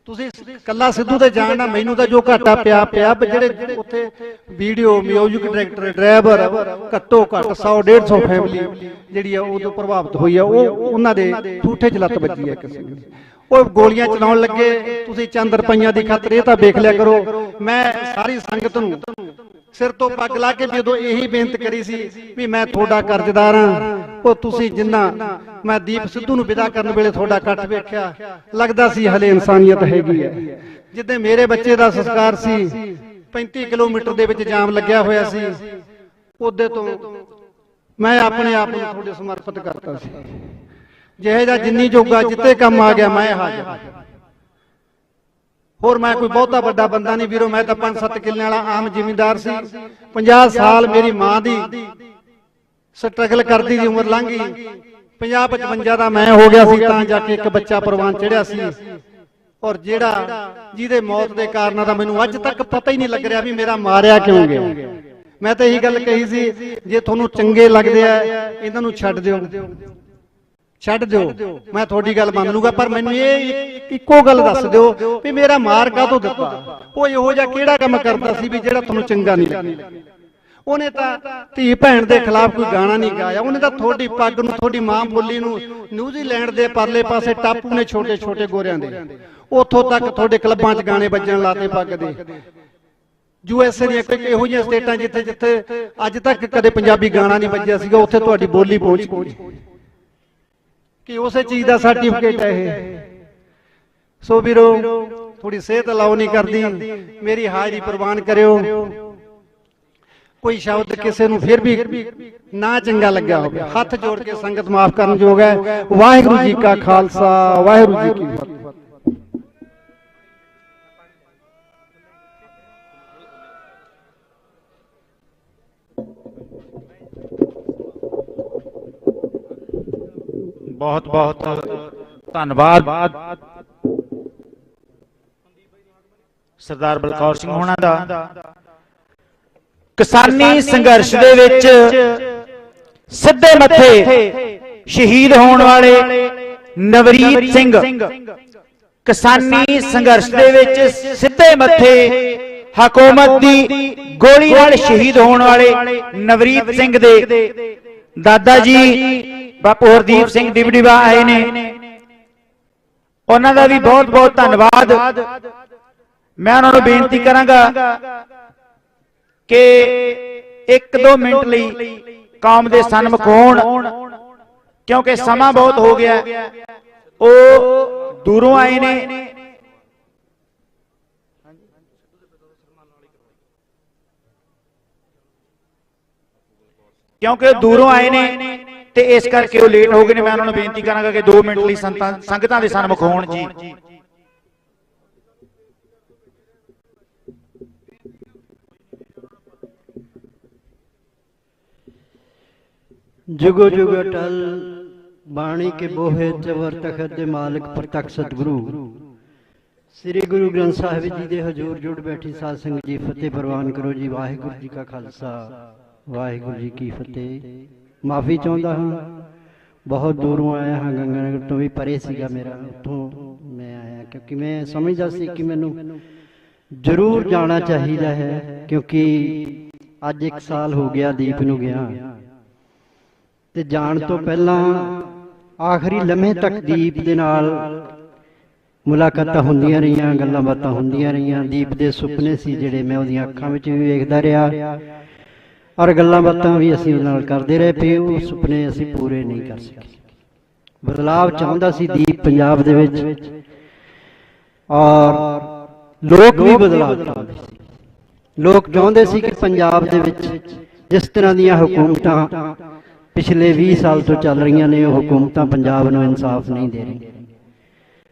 Speaker 15: ਤੁਸੀਂ ਕੱਲਾ ਸਿੱਧੂ ਤੇ ਜਾਣਨਾ, ਮੈਨੂੰ ਤਾਂ ਜੋ ਘਾਟਾ ਪਿਆ ਜਿਹੜੇ ਉੱਥੇ ਵੀਡੀਓ ਮਿਊਜ਼ਿਕ ਡਾਇਰੈਕਟਰ ਡਰਾਈਵਰ ਘੱਟੋ ਘੱਟ 100-150 ਫੈਮਿਲੀ ਜਿਹੜੀ ਆ ਉਦੋਂ ਪ੍ਰਭਾਵਿਤ ਹੋਈ ਆ, ਉਹਨਾਂ ਦੇ ਠੂਠੇ 'ਚ ਲੱਤ ਵੱਜੀ ਹੈ ਕਿਸੇ ਦੀ। ਉਹ ਗੋਲੀਆਂ ਚਲਾਉਣ ਲੱਗੇ, ਤੁਸੀਂ ਚੰਦ ਰੁਪਈਆਂ ਦੀ ਖਾਤਰ ਇਹ ਤਾਂ ਵੇਖ ਲਿਆ ਕਰੋ। ਮੈਂ ਸਾਰੀ ਸੰਗਤ ਨੂੰ सिर तो पग ला के जो यही बेनती करी सी भी मैं थोड़ा कर्जदार हाँ। वो तुसी जिन्ना मैं दीप सिद्धू नूं विदा करन वेले थोड़ा कट वेख्या, लगदा सी हले इंसानियत हैगी है। जिद्दे मेरे बच्चे दा संस्कार सी 35 किलोमीटर दे विच जाम लग्या होया सी, उदे तो मैं अपने आप नूं थोड़े समर्पित करता सी। जिहे जा जिन्नी जोगा जिते काम आ गया मैं हाजिर। और मैं कोई बहुता बड़ा बंदा नहीं वीरो, मैं तो 5-7 किले वाला आम जिमींदार सी। 50 साल मेरी मां दी स्ट्रगल करती दी उम्र लंघ गई, 50-55 का मैं हो गया सी तां जाके एक बच्चा परवान चढ़िया सी। और जेड़ा जिहदे मौत दे कारणा दा मैनूं अज तक पता ही नहीं लग रहा भी मेरा मारिया क्यों गया। मैं तो यही गल कही सी, जे तुहानूं चंगे लगदे आ इन्हां नूं छड्ड दिओ, छड्ड दिओ, मैं थोड़ी गल मान लूंगा, पर मैनूं ये इक्को गल दस दिओ भी मेरा मार काहतों दित्ता। वो इहो जिहा किहड़ा काम करदा सी भी जिहड़ा तुहानूं चंगा नहीं लगदा। ਉਹਨੇ ਤਾਂ ਧੀ ਭੈਣ ਦੇ ਖਿਲਾਫ ਕੋਈ ਗਾਣਾ ਨਹੀਂ ਗਾਇਆ, ਉਹਨੇ ਤਾਂ ਤੁਹਾਡੀ ਪੱਗ ਨੂੰ ਤੁਹਾਡੀ ਮਾਂ ਬੋਲੀ ਨੂੰ ਨਿਊਜ਼ੀਲੈਂਡ ਦੇ ਪਰਲੇ ਪਾਸੇ ਟਾਪੂ ਨੇ ਛੋਟੇ ਛੋਟੇ ਗੋਰਿਆਂ ਦੇ, ਉੱਥੋਂ ਤੱਕ ਤੁਹਾਡੇ ਕਲੱਬਾਂ 'ਚ ਗਾਣੇ ਵੱਜਣ ਲਾਤੇ ਪੱਗ ਦੇ। USA ਦੀਆਂ ਕੋਈ ਇਹੋ ਜਿਹੀਆਂ ਸਟੇਟਾਂ ਜਿੱਥੇ ਜਿੱਥੇ ਅੱਜ ਤੱਕ ਕਦੇ ਪੰਜਾਬੀ ਗਾਣਾ ਨਹੀਂ ਵੱਜਿਆ ਸੀਗਾ, ਉੱਥੇ ਤੁਹਾਡੀ ਬੋਲੀ ਪਹੁੰਚ ਗਈ ਕਿ ਉਸੇ ਚੀਜ਼ ਦਾ ਸਰਟੀਫਿਕੇਟ ਹੈ ਇਹ। ਸੋ ਵੀਰੋ ਥੋੜੀ ਸਿਹਤ ਅਲਾਉ ਨਹੀਂ ਕਰਦੀ, ਮੇਰੀ ਹਾਜ਼ਰੀ ਪ੍ਰਵਾਨ ਕਰਿਓ। कोई शब्द किसी नूं फिर भी ना चंगा लग्या होवे, हथ जोड़ के संगत माफ करन जोग है। वाहिगुरू जी का खालसा, वाहिगुरू जी की फतेह।
Speaker 2: बहुत बहुत धन्यवाद सरदार बलकौर सिंह होना दा। किसानी संघर्ष दे विच सिद्धे मथे शहीद होने वाले नवरीत सिंह, किसानी संघर्ष दे विच सिद्धे मथे हुकूमत दी गोली नाल शहीद होने वाले नवरीत सिंह दे दादा जी बापू हरदीप सिंह डिबडीवा आए ने, उन्हां दा भी बहुत बहुत धन्यवाद। मैं उन्हां नूं बेनती करांगा कि 1-2 मिनट लई कौम दे सन्मुख होण, क्योंकि समा बहुत हो गया। वो दूरों आए ने, क्योंकि दूरों आए ने ते इस करके वो लेट हो गए ने। मैं उन्होंने बेनती करांगा कि 2 मिनट लई संगतां दे सन्मुख होण जी।
Speaker 16: जुगो जुग अटल बाणी के बोहे चवर तखत दे मालिक प्रतख सतगुरु
Speaker 15: ਸ੍ਰੀ ਗੁਰੂ ਗ੍ਰੰਥ ਸਾਹਿਬ ਜੀ ਦੇ ਹਜ਼ੂਰ ਜੁੜ ਬੈਠੀ ਸਾਧ ਸੰਗਤ ਜੀ, ਫਤਿਹ ਪ੍ਰਵਾਨ ਕਰੋ ਜੀ। ਵਾਹਿਗੁਰੂ ਜੀ ਕਾ ਖਾਲਸਾ, ਵਾਹਿਗੁਰੂ ਜੀ ਕੀ ਫਤਿਹ। ਮਾਫੀ ਚਾਹੁੰਦਾ ਹਾਂ, ਬਹੁਤ ਦੂਰੋਂ ਆਇਆ ਹਾਂ, ਗੰਗਾਨਗਰ ਤੋਂ ਵੀ ਪਰੇ ਸੀਗਾ ਮੇਰਾ, ਉੱਥੋਂ ਮੈਂ ਆਇਆ ਕਿਉਂਕਿ ਮੈਂ ਸਮਝਦਾ ਸੀ ਕਿ ਮੈਨੂੰ ਜ਼ਰੂਰ ਜਾਣਾ ਚਾਹੀਦਾ ਹੈ, ਕਿਉਂਕਿ ਅੱਜ 1 ਸਾਲ ਹੋ ਗਿਆ ਦੀਪ ਨੂੰ ਗਿਆ, ਤੇ ਜਾਣ ਤੋਂ ਪਹਿਲਾਂ ਆਖਰੀ ਲਮਹੇ ਤੱਕ ਦੀਪ ਦੇ ਨਾਲ ਮੁਲਾਕਾਤਾਂ ਹੁੰਦੀਆਂ ਰਹੀਆਂ, ਗੱਲਾਂ ਬਾਤਾਂ ਹੁੰਦੀਆਂ ਰਹੀਆਂ। ਦੀਪ ਦੇ ਸੁਪਨੇ ਸੀ ਜਿਹੜੇ ਮੈਂ ਉਹਦੀਆਂ ਅੱਖਾਂ ਵਿੱਚ ਵੀ ਵੇਖਦਾ ਰਿਹਾ, ਔਰ ਗੱਲਾਂ ਬਾਤਾਂ ਵੀ ਅਸੀਂ ਉਹਦੇ ਨਾਲ ਕਰਦੇ ਰਹੇ ਪਏ। ਉਹ ਸੁਪਨੇ ਅਸੀਂ ਪੂਰੇ ਨਹੀਂ ਕਰ ਸਕੇ। ਬਦਲਾਵ ਚਾਹੁੰਦਾ ਸੀ ਦੀਪ ਪੰਜਾਬ ਦੇ ਵਿੱਚ, ਔਰ ਲੋਕ ਵੀ ਬਦਲਾਵ ਚਾਹੁੰਦੇ ਸੀ। ਲੋਕ ਚਾਹੁੰਦੇ ਸੀ ਕਿ ਪੰਜਾਬ ਦੇ ਵਿੱਚ ਜਿਸ ਤਰ੍ਹਾਂ ਦੀਆਂ ਹੁਕੂਮਤਾਂ ਪਿਛਲੇ 20 ਸਾਲ ਤੋਂ ਚੱਲ ਰਹੀਆਂ ਨੇ, ਉਹ ਹੁਕੂਮਤਾਂ ਪੰਜਾਬ ਨੂੰ ਇਨਸਾਫ ਨਹੀਂ ਦੇ ਰਹੀਆਂ।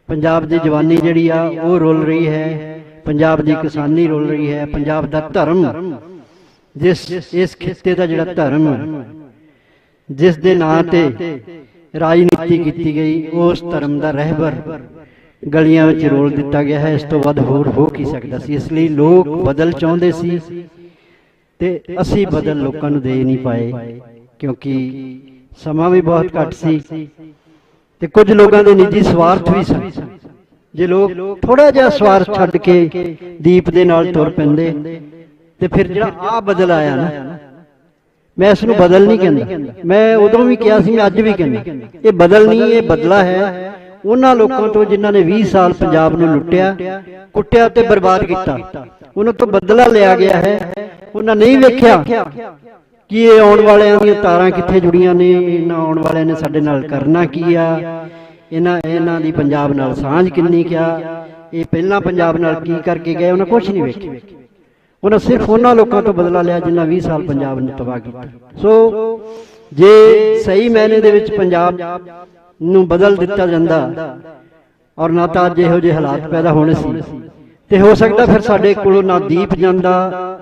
Speaker 15: ਪੰਜਾਬ ਦੀ ਜਵਾਨੀ ਜਿਹੜੀ ਆ ਉਹ ਰੁਲ ਰਹੀ ਹੈ, ਪੰਜਾਬ ਦੀ ਕਿਸਾਨੀ ਰੁਲ ਰਹੀ ਹੈ, ਪੰਜਾਬ ਦਾ ਧਰਮ, ਇਸ ਖਿੱਤੇ ਦਾ ਜਿਹੜਾ ਧਰਮ ਜਿਸ ਦੇ ਨਾਂ ਤੇ ਰਾਜਨੀਤੀ ਕੀਤੀ ਗਈ, ਉਸ ਧਰਮ ਦਾ ਰਹਿਬਰ ਗਲੀਆਂ ਵਿੱਚ ਰੋਲ ਦਿੱਤਾ ਗਿਆ ਹੈ। ਇਸ ਤੋਂ ਵੱਧ ਹੋਰ ਹੋ ਕੀ ਸਕਦਾ ਸੀ। ਇਸ ਲਈ ਲੋਕ ਬਦਲ ਚਾਹੁੰਦੇ ਸੀ ਤੇ ਅਸੀਂ ਬਦਲ ਲੋਕਾਂ ਨੂੰ ਦੇ ਨਹੀਂ ਪਾਏ, ਕਿਉਂਕਿ ਸਮਾਂ ਵੀ ਬਹੁਤ ਘੱਟ ਸੀ ਤੇ ਕੁਝ ਲੋਕਾਂ ਦੇ ਨਿੱਜੀ ਸਵਾਰਥ ਵੀ ਸਨ। ਜੇ ਲੋਕ ਥੋੜਾ ਜਿਹਾ ਸਵਾਰਥ ਛੱਡ ਕੇ ਦੀਪ ਦੇ ਨਾਲ ਤੁਰ ਪੈਂਦੇ ਤੇ ਫਿਰ ਜਿਹੜਾ ਆ ਬਦਲ ਆਇਆ ਨਾ, ਮੈਂ ਇਸ ਨੂੰ ਬਦਲ ਨਹੀਂ ਕਹਿੰਦਾ। ਮੈਂ ਉਦੋਂ ਵੀ ਕਿਹਾ ਸੀ, ਮੈਂ ਅੱਜ ਵੀ ਕਹਿੰਦਾ, ਇਹ ਬਦਲ ਨਹੀਂ, ਇਹ ਬਦਲਾ ਹੈ ਉਹਨਾਂ ਲੋਕਾਂ ਤੋਂ ਜਿਨ੍ਹਾਂ ਨੇ 20 ਸਾਲ ਪੰਜਾਬ ਨੂੰ ਲੁੱਟਿਆ, ਕੁੱਟਿਆ ਤੇ ਬਰਬਾਦ ਕੀਤਾ। ਉਹਨਾਂ ਤੋਂ ਬਦਲਾ ਲਿਆ ਗਿਆ ਹੈ। ਉਹਨਾਂ ਨਹੀਂ ਵੇਖਿਆ ਕਿ ਇਹ ਆਉਣ ਵਾਲਿਆਂ ਦੀਆਂ ਤਾਰਾਂ ਕਿੱਥੇ ਜੁੜੀਆਂ ਨੇ, ਇਹਨਾਂ ਆਉਣ ਵਾਲਿਆਂ ਨੇ ਸਾਡੇ ਨਾਲ ਕਰਨਾ ਕੀ ਆ, ਇਹਨਾਂ ਦੀ ਪੰਜਾਬ ਨਾਲ ਸਾਂਝ ਕਿੰਨੀ ਕਿਆ, ਇਹ ਪਹਿਲਾਂ ਪੰਜਾਬ ਨਾਲ ਕੀ ਕਰਕੇ ਗਏ, ਉਹਨਾਂ ਕੁਛ ਨਹੀਂ ਵੇਖਿਆ। ਉਹਨਾਂ ਸਿਰਫ ਉਹਨਾਂ ਲੋਕਾਂ ਤੋਂ ਬਦਲਾ ਲਿਆ ਜਿਨ੍ਹਾਂ 20 ਸਾਲ ਪੰਜਾਬ ਨੂੰ ਤਬਾਹ ਕੀਤਾ। ਸੋ ਜੇ ਸਹੀ ਮਾਇਨੇ ਦੇ ਵਿੱਚ ਪੰਜਾਬ ਨੂੰ ਬਦਲ ਦਿੱਤਾ ਜਾਂਦਾ, ਔਰ ਨਾ ਤਾਂ ਅੱਜ ਇਹੋ ਜਿਹੇ ਹਾਲਾਤ ਪੈਦਾ ਹੋਣੇ ਸੀ, ਤੇ ਹੋ ਸਕਦਾ ਫਿਰ ਸਾਡੇ ਕੋਲੋਂ ਨਾ ਦੀਪ ਜਾਂਦਾ,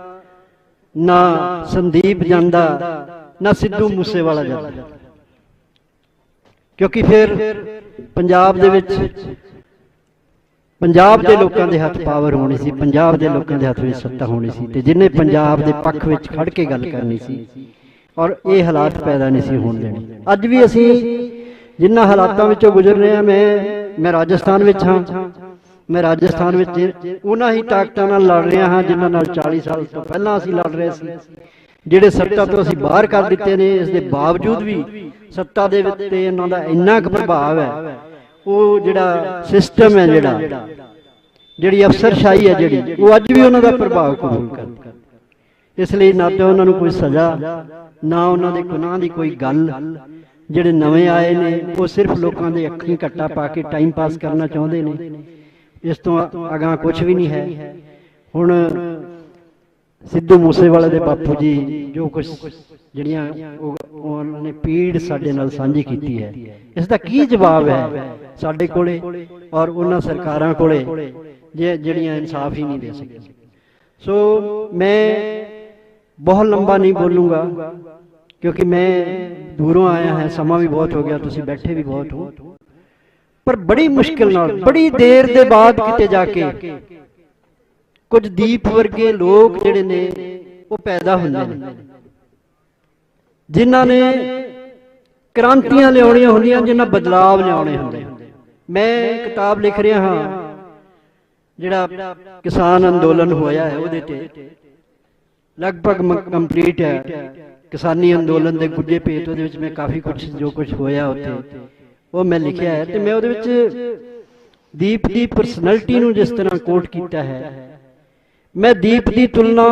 Speaker 15: ਨਾ ਸੰਦੀਪ ਜਾਂਦਾ, ਨਾ ਸਿੱਧੂ ਮੂਸੇਵਾਲਾ ਜਾਂਦਾ, ਕਿਉਂਕਿ ਫਿਰ ਪੰਜਾਬ ਦੇ ਵਿੱਚ ਪੰਜਾਬ ਦੇ ਲੋਕਾਂ ਦੇ ਹੱਥ ਪਾਵਰ ਹੋਣੀ ਸੀ, ਪੰਜਾਬ ਦੇ ਲੋਕਾਂ ਦੇ ਹੱਥ ਵਿੱਚ ਸੱਤਾ ਹੋਣੀ ਸੀ, ਤੇ ਜਿਹਨੇ ਪੰਜਾਬ ਦੇ ਪੱਖ ਵਿੱਚ ਖੜ ਕੇ ਗੱਲ ਕਰਨੀ ਸੀ, ਔਰ ਇਹ ਹਾਲਾਤ ਪੈਦਾ ਨਹੀਂ ਸੀ ਹੋਣ ਦੇਣੇ। ਅੱਜ ਵੀ ਅਸੀਂ ਜਿਨ੍ਹਾਂ ਹਾਲਾਤਾਂ ਵਿੱਚੋਂ ਗੁਜ਼ਰ ਰਹੇ ਹਾਂ, ਮੈਂ ਰਾਜਸਥਾਨ ਵਿੱਚ ਹਾਂ, ਮੈਂ ਰਾਜਸਥਾਨ ਵਿੱਚ ਉਹਨਾਂ ਹੀ ਤਾਕਤਾਂ ਨਾਲ ਲੜ ਰਿਹਾ ਹਾਂ ਜਿਨ੍ਹਾਂ ਨਾਲ 40 ਸਾਲ ਤੋਂ ਪਹਿਲਾਂ ਅਸੀਂ ਲੜ ਰਹੇ ਸੀ, ਜਿਹੜੇ ਸੱਤਾ ਤੋਂ ਅਸੀਂ ਬਾਹਰ ਕਰ ਦਿੱਤੇ ਨੇ। ਇਸ ਦੇ ਬਾਵਜੂਦ ਵੀ ਸੱਤਾ ਦੇ ਵਿੱਚ ਤੇ ਇਹਨਾਂ ਦਾ ਇੰਨਾ ਕੁ ਪ੍ਰਭਾਵ ਹੈ, ਉਹ ਜਿਹੜਾ ਸਿਸਟਮ ਹੈ, ਜਿਹੜੀ ਅਫਸਰਸ਼ਾਹੀ ਹੈ ਜਿਹੜੀ, ਉਹ ਅੱਜ ਵੀ ਉਹਨਾਂ ਦਾ ਪ੍ਰਭਾਵ ਕਬੂਲ ਕਰਦਾ। ਇਸ ਲਈ ਨਾ ਤਾਂ ਉਹਨਾਂ ਨੂੰ ਕੋਈ ਸਜ਼ਾ, ਨਾ ਉਹਨਾਂ ਦੇ ਗੁਨਾਹ ਦੀ ਕੋਈ ਗੱਲ। ਜਿਹੜੇ ਨਵੇਂ ਆਏ ਨੇ ਉਹ ਸਿਰਫ ਲੋਕਾਂ ਦੇ ਅੱਖੀਂ ਘੱਟਾ ਪਾ ਕੇ ਟਾਈਮ ਪਾਸ ਕਰਨਾ ਚਾਹੁੰਦੇ ਨੇ, ਇਸ ਤੋਂ ਅਗਾਂਹ ਕੁਛ ਵੀ ਨਹੀਂ ਹੈ। ਹੁਣ ਸਿੱਧੂ ਮੂਸੇਵਾਲੇ ਦੇ ਬਾਪੂ ਜੀ ਜੋ ਕੁਛ ਜਿਹੜੀਆਂ ਉਹਨਾਂ ਨੇ ਪੀੜ ਸਾਡੇ ਨਾਲ ਸਾਂਝੀ ਕੀਤੀ ਹੈ, ਇਸ ਦਾ ਕੀ ਜਵਾਬ ਹੈ ਸਾਡੇ ਕੋਲੇ ਔਰ ਉਹਨਾਂ ਸਰਕਾਰਾਂ ਕੋਲੇ ਜਿਹੜੀਆਂ ਇਨਸਾਫ ਹੀ ਨਹੀਂ ਦੇ ਸਕਦੀਆਂ। ਸੋ ਮੈਂ ਬਹੁਤ ਲੰਬਾ ਨਹੀਂ ਬੋਲੂੰਗਾ, ਕਿਉਂਕਿ ਮੈਂ ਦੂਰੋਂ ਆਇਆ ਹਾਂ, ਸਮਾਂ ਵੀ ਬਹੁਤ ਹੋ ਗਿਆ, ਤੁਸੀਂ ਬੈਠੇ ਵੀ ਬਹੁਤ ਹੋ, ਪਰ ਬੜੀ ਮੁਸ਼ਕਿਲ ਨਾਲ, ਬੜੀ ਦੇਰ ਦੇ ਬਾਅਦ ਕਿਤੇ ਜਾ ਕੇ ਕੁਝ ਦੀਪ ਵਰਗੇ ਲੋਕ ਜਿਹੜੇ ਨੇ ਉਹ ਪੈਦਾ ਹੁੰਦੇ ਨੇ, ਜਿਨ੍ਹਾਂ ਨੇ ਕ੍ਰਾਂਤੀਆਂ ਲਿਆਉਣੀਆਂ ਹੁੰਦੀਆਂ, ਜਿਨ੍ਹਾਂ ਬਦਲਾਵ ਲਿਆਉਣੇ ਹੁੰਦੇ। ਮੈਂ ਕਿਤਾਬ ਲਿਖ ਰਿਹਾ ਹਾਂ, ਜਿਹੜਾ ਕਿਸਾਨ ਅੰਦੋਲਨ ਹੋਇਆ ਹੈ ਉਹਦੇ ਤੇ ਲਗਭਗ ਕੰਪਲੀਟ ਹੈ। ਕਿਸਾਨੀ ਅੰਦੋਲਨ ਦੇ ਗੁੱਜੇ ਭੇਤ, ਉਹਦੇ ਵਿੱਚ ਮੈਂ ਕਾਫੀ ਕੁਝ ਜੋ ਕੁਝ ਹੋਇਆ ਉੱਥੇ ਉਹ ਮੈਂ ਲਿਖਿਆ ਹੈ, ਤੇ ਮੈਂ ਉਹਦੇ ਵਿੱਚ ਦੀਪ ਦੀ ਪਰਸਨੈਲਿਟੀ ਨੂੰ ਜਿਸ ਤਰ੍ਹਾਂ ਕੋਟ ਕੀਤਾ ਹੈ, ਮੈਂ ਦੀਪ ਦੀ ਤੁਲਨਾ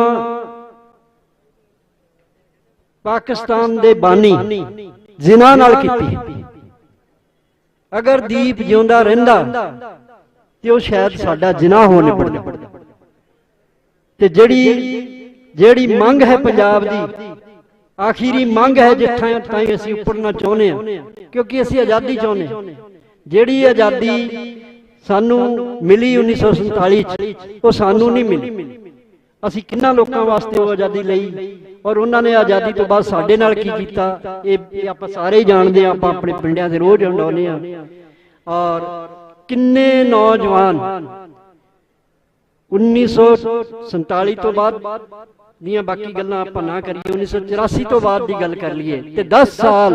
Speaker 15: ਪਾਕਿਸਤਾਨ ਦੇ ਬਾਨੀ ਜ਼ਿਨਾ ਨਾਲ ਕੀਤੀ। ਅਗਰ ਦੀਪ ਜਿਉਂਦਾ ਰਹਿੰਦਾ ਤੇ ਉਹ ਸ਼ਾਇਦ ਸਾਡਾ ਜ਼ਿਨਾ ਹੋ ਨਿਬੜਦਾ। ਤੇ ਜਿਹੜੀ ਮੰਗ ਹੈ ਪੰਜਾਬ ਦੀ, ਆਖਿਰੀ ਮੰਗ ਹੈ ਜਿੱਥਾਂ ਤਾਈਂ ਅਸੀਂ ਉੱਪਰਨਾ ਚਾਹੁੰਦੇ ਹਾਂ, ਕਿਉਂਕਿ ਅਸੀਂ ਆਜ਼ਾਦੀ ਚਾਹੁੰਦੇ ਹਾਂ। ਜਿਹੜੀ ਆਜ਼ਾਦੀ ਸਾਨੂੰ ਮਿਲੀ 1947 ਚ, ਉਹ ਸਾਨੂੰ ਨਹੀਂ ਮਿਲੀ। ਅਸੀਂ ਕਿੰਨਾ ਲੋਕਾਂ ਵਾਸਤੇ ਉਹ ਆਜ਼ਾਦੀ ਲਈ, ਔਰ ਉਹਨਾਂ ਨੇ ਆਜ਼ਾਦੀ ਤੋਂ ਬਾਅਦ ਸਾਡੇ ਨਾਲ ਕੀ ਕੀਤਾ ਇਹ ਆਪਾਂ ਸਾਰੇ ਹੀ ਜਾਣਦੇ ਹਾਂ। ਆਪਾਂ ਆਪਣੇ ਪਿੰਡਾਂ ਦੇ ਰੋਜ਼ ਹੰਡਾਉਂਦੇ ਹਾਂ, ਔਰ ਕਿੰਨੇ ਨੌਜਵਾਨ
Speaker 16: 1947 ਤੋਂ ਬਾਅਦ ਦੀਆਂ ਬਾਕੀ ਗੱਲਾਂ ਆਪਾਂ ਨਾ ਕਰੀਏ, 1984 ਤੋਂ ਬਾਅਦ ਦੀ ਗੱਲ ਕਰ ਲਈਏ ਤੇ 10 ਸਾਲ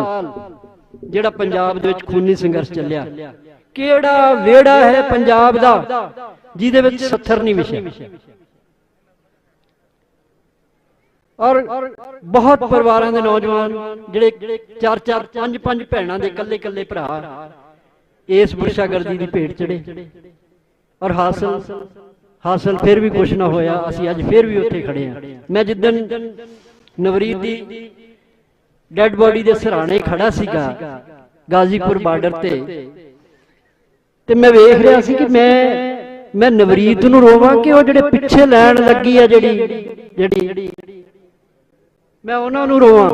Speaker 16: ਜਿਹੜਾ ਪੰਜਾਬ ਦੇ ਵਿੱਚ ਖੂਨੀ ਸੰਘਰਸ਼ ਚੱਲਿਆ। ਕਿਹੜਾ ਵਿਹੜਾ ਹੈ ਪੰਜਾਬ ਦਾ ਜਿਹਦੇ ਵਿੱਚ 70 ਨਹੀਂ ਵਿਛਿਆ। ਔਰ ਬਹੁਤ ਪਰਿਵਾਰਾਂ ਦੇ ਨੌਜਵਾਨ ਜਿਹੜੇ 4-4 5-5 ਭੈਣਾਂ ਦੇ ਇਕੱਲੇ ਭਰਾ ਇਸ ਬੁਰਸ਼ਾਗਰਦੀ ਦੀ ਭੇਟ ਚੜੇ। ਔਰ ਹਾਸਲ ਫਿਰ ਵੀ ਕੁਛ ਨਾ ਹੋਇਆ। ਅਸੀਂ ਅੱਜ ਫਿਰ ਵੀ ਉੱਥੇ ਖੜੇ ਹਾਂ। ਮੈਂ ਜਿੱਦਣ ਨਵਰੀਤ ਦੀ ਡੈੱਡ ਬੋਡੀ ਦੇ ਸਿਰਹਾਣੇ ਖੜਾ ਸੀਗਾ ਗਾਜ਼ੀਪੁਰ ਬਾਰਡਰ ਤੇ ਮੈਂ ਵੇਖ ਰਿਹਾ ਸੀ ਕਿ ਮੈਂ ਨਵਰੀਤ ਨੂੰ ਰੋਵਾਂ ਕਿ ਉਹ ਜਿਹੜੇ ਪਿੱਛੇ ਲੈਣ ਲੱਗੀ ਆ ਜਿਹੜੀ ਮੈਂ ਉਹਨਾਂ ਨੂੰ ਰੋਵਾਂ।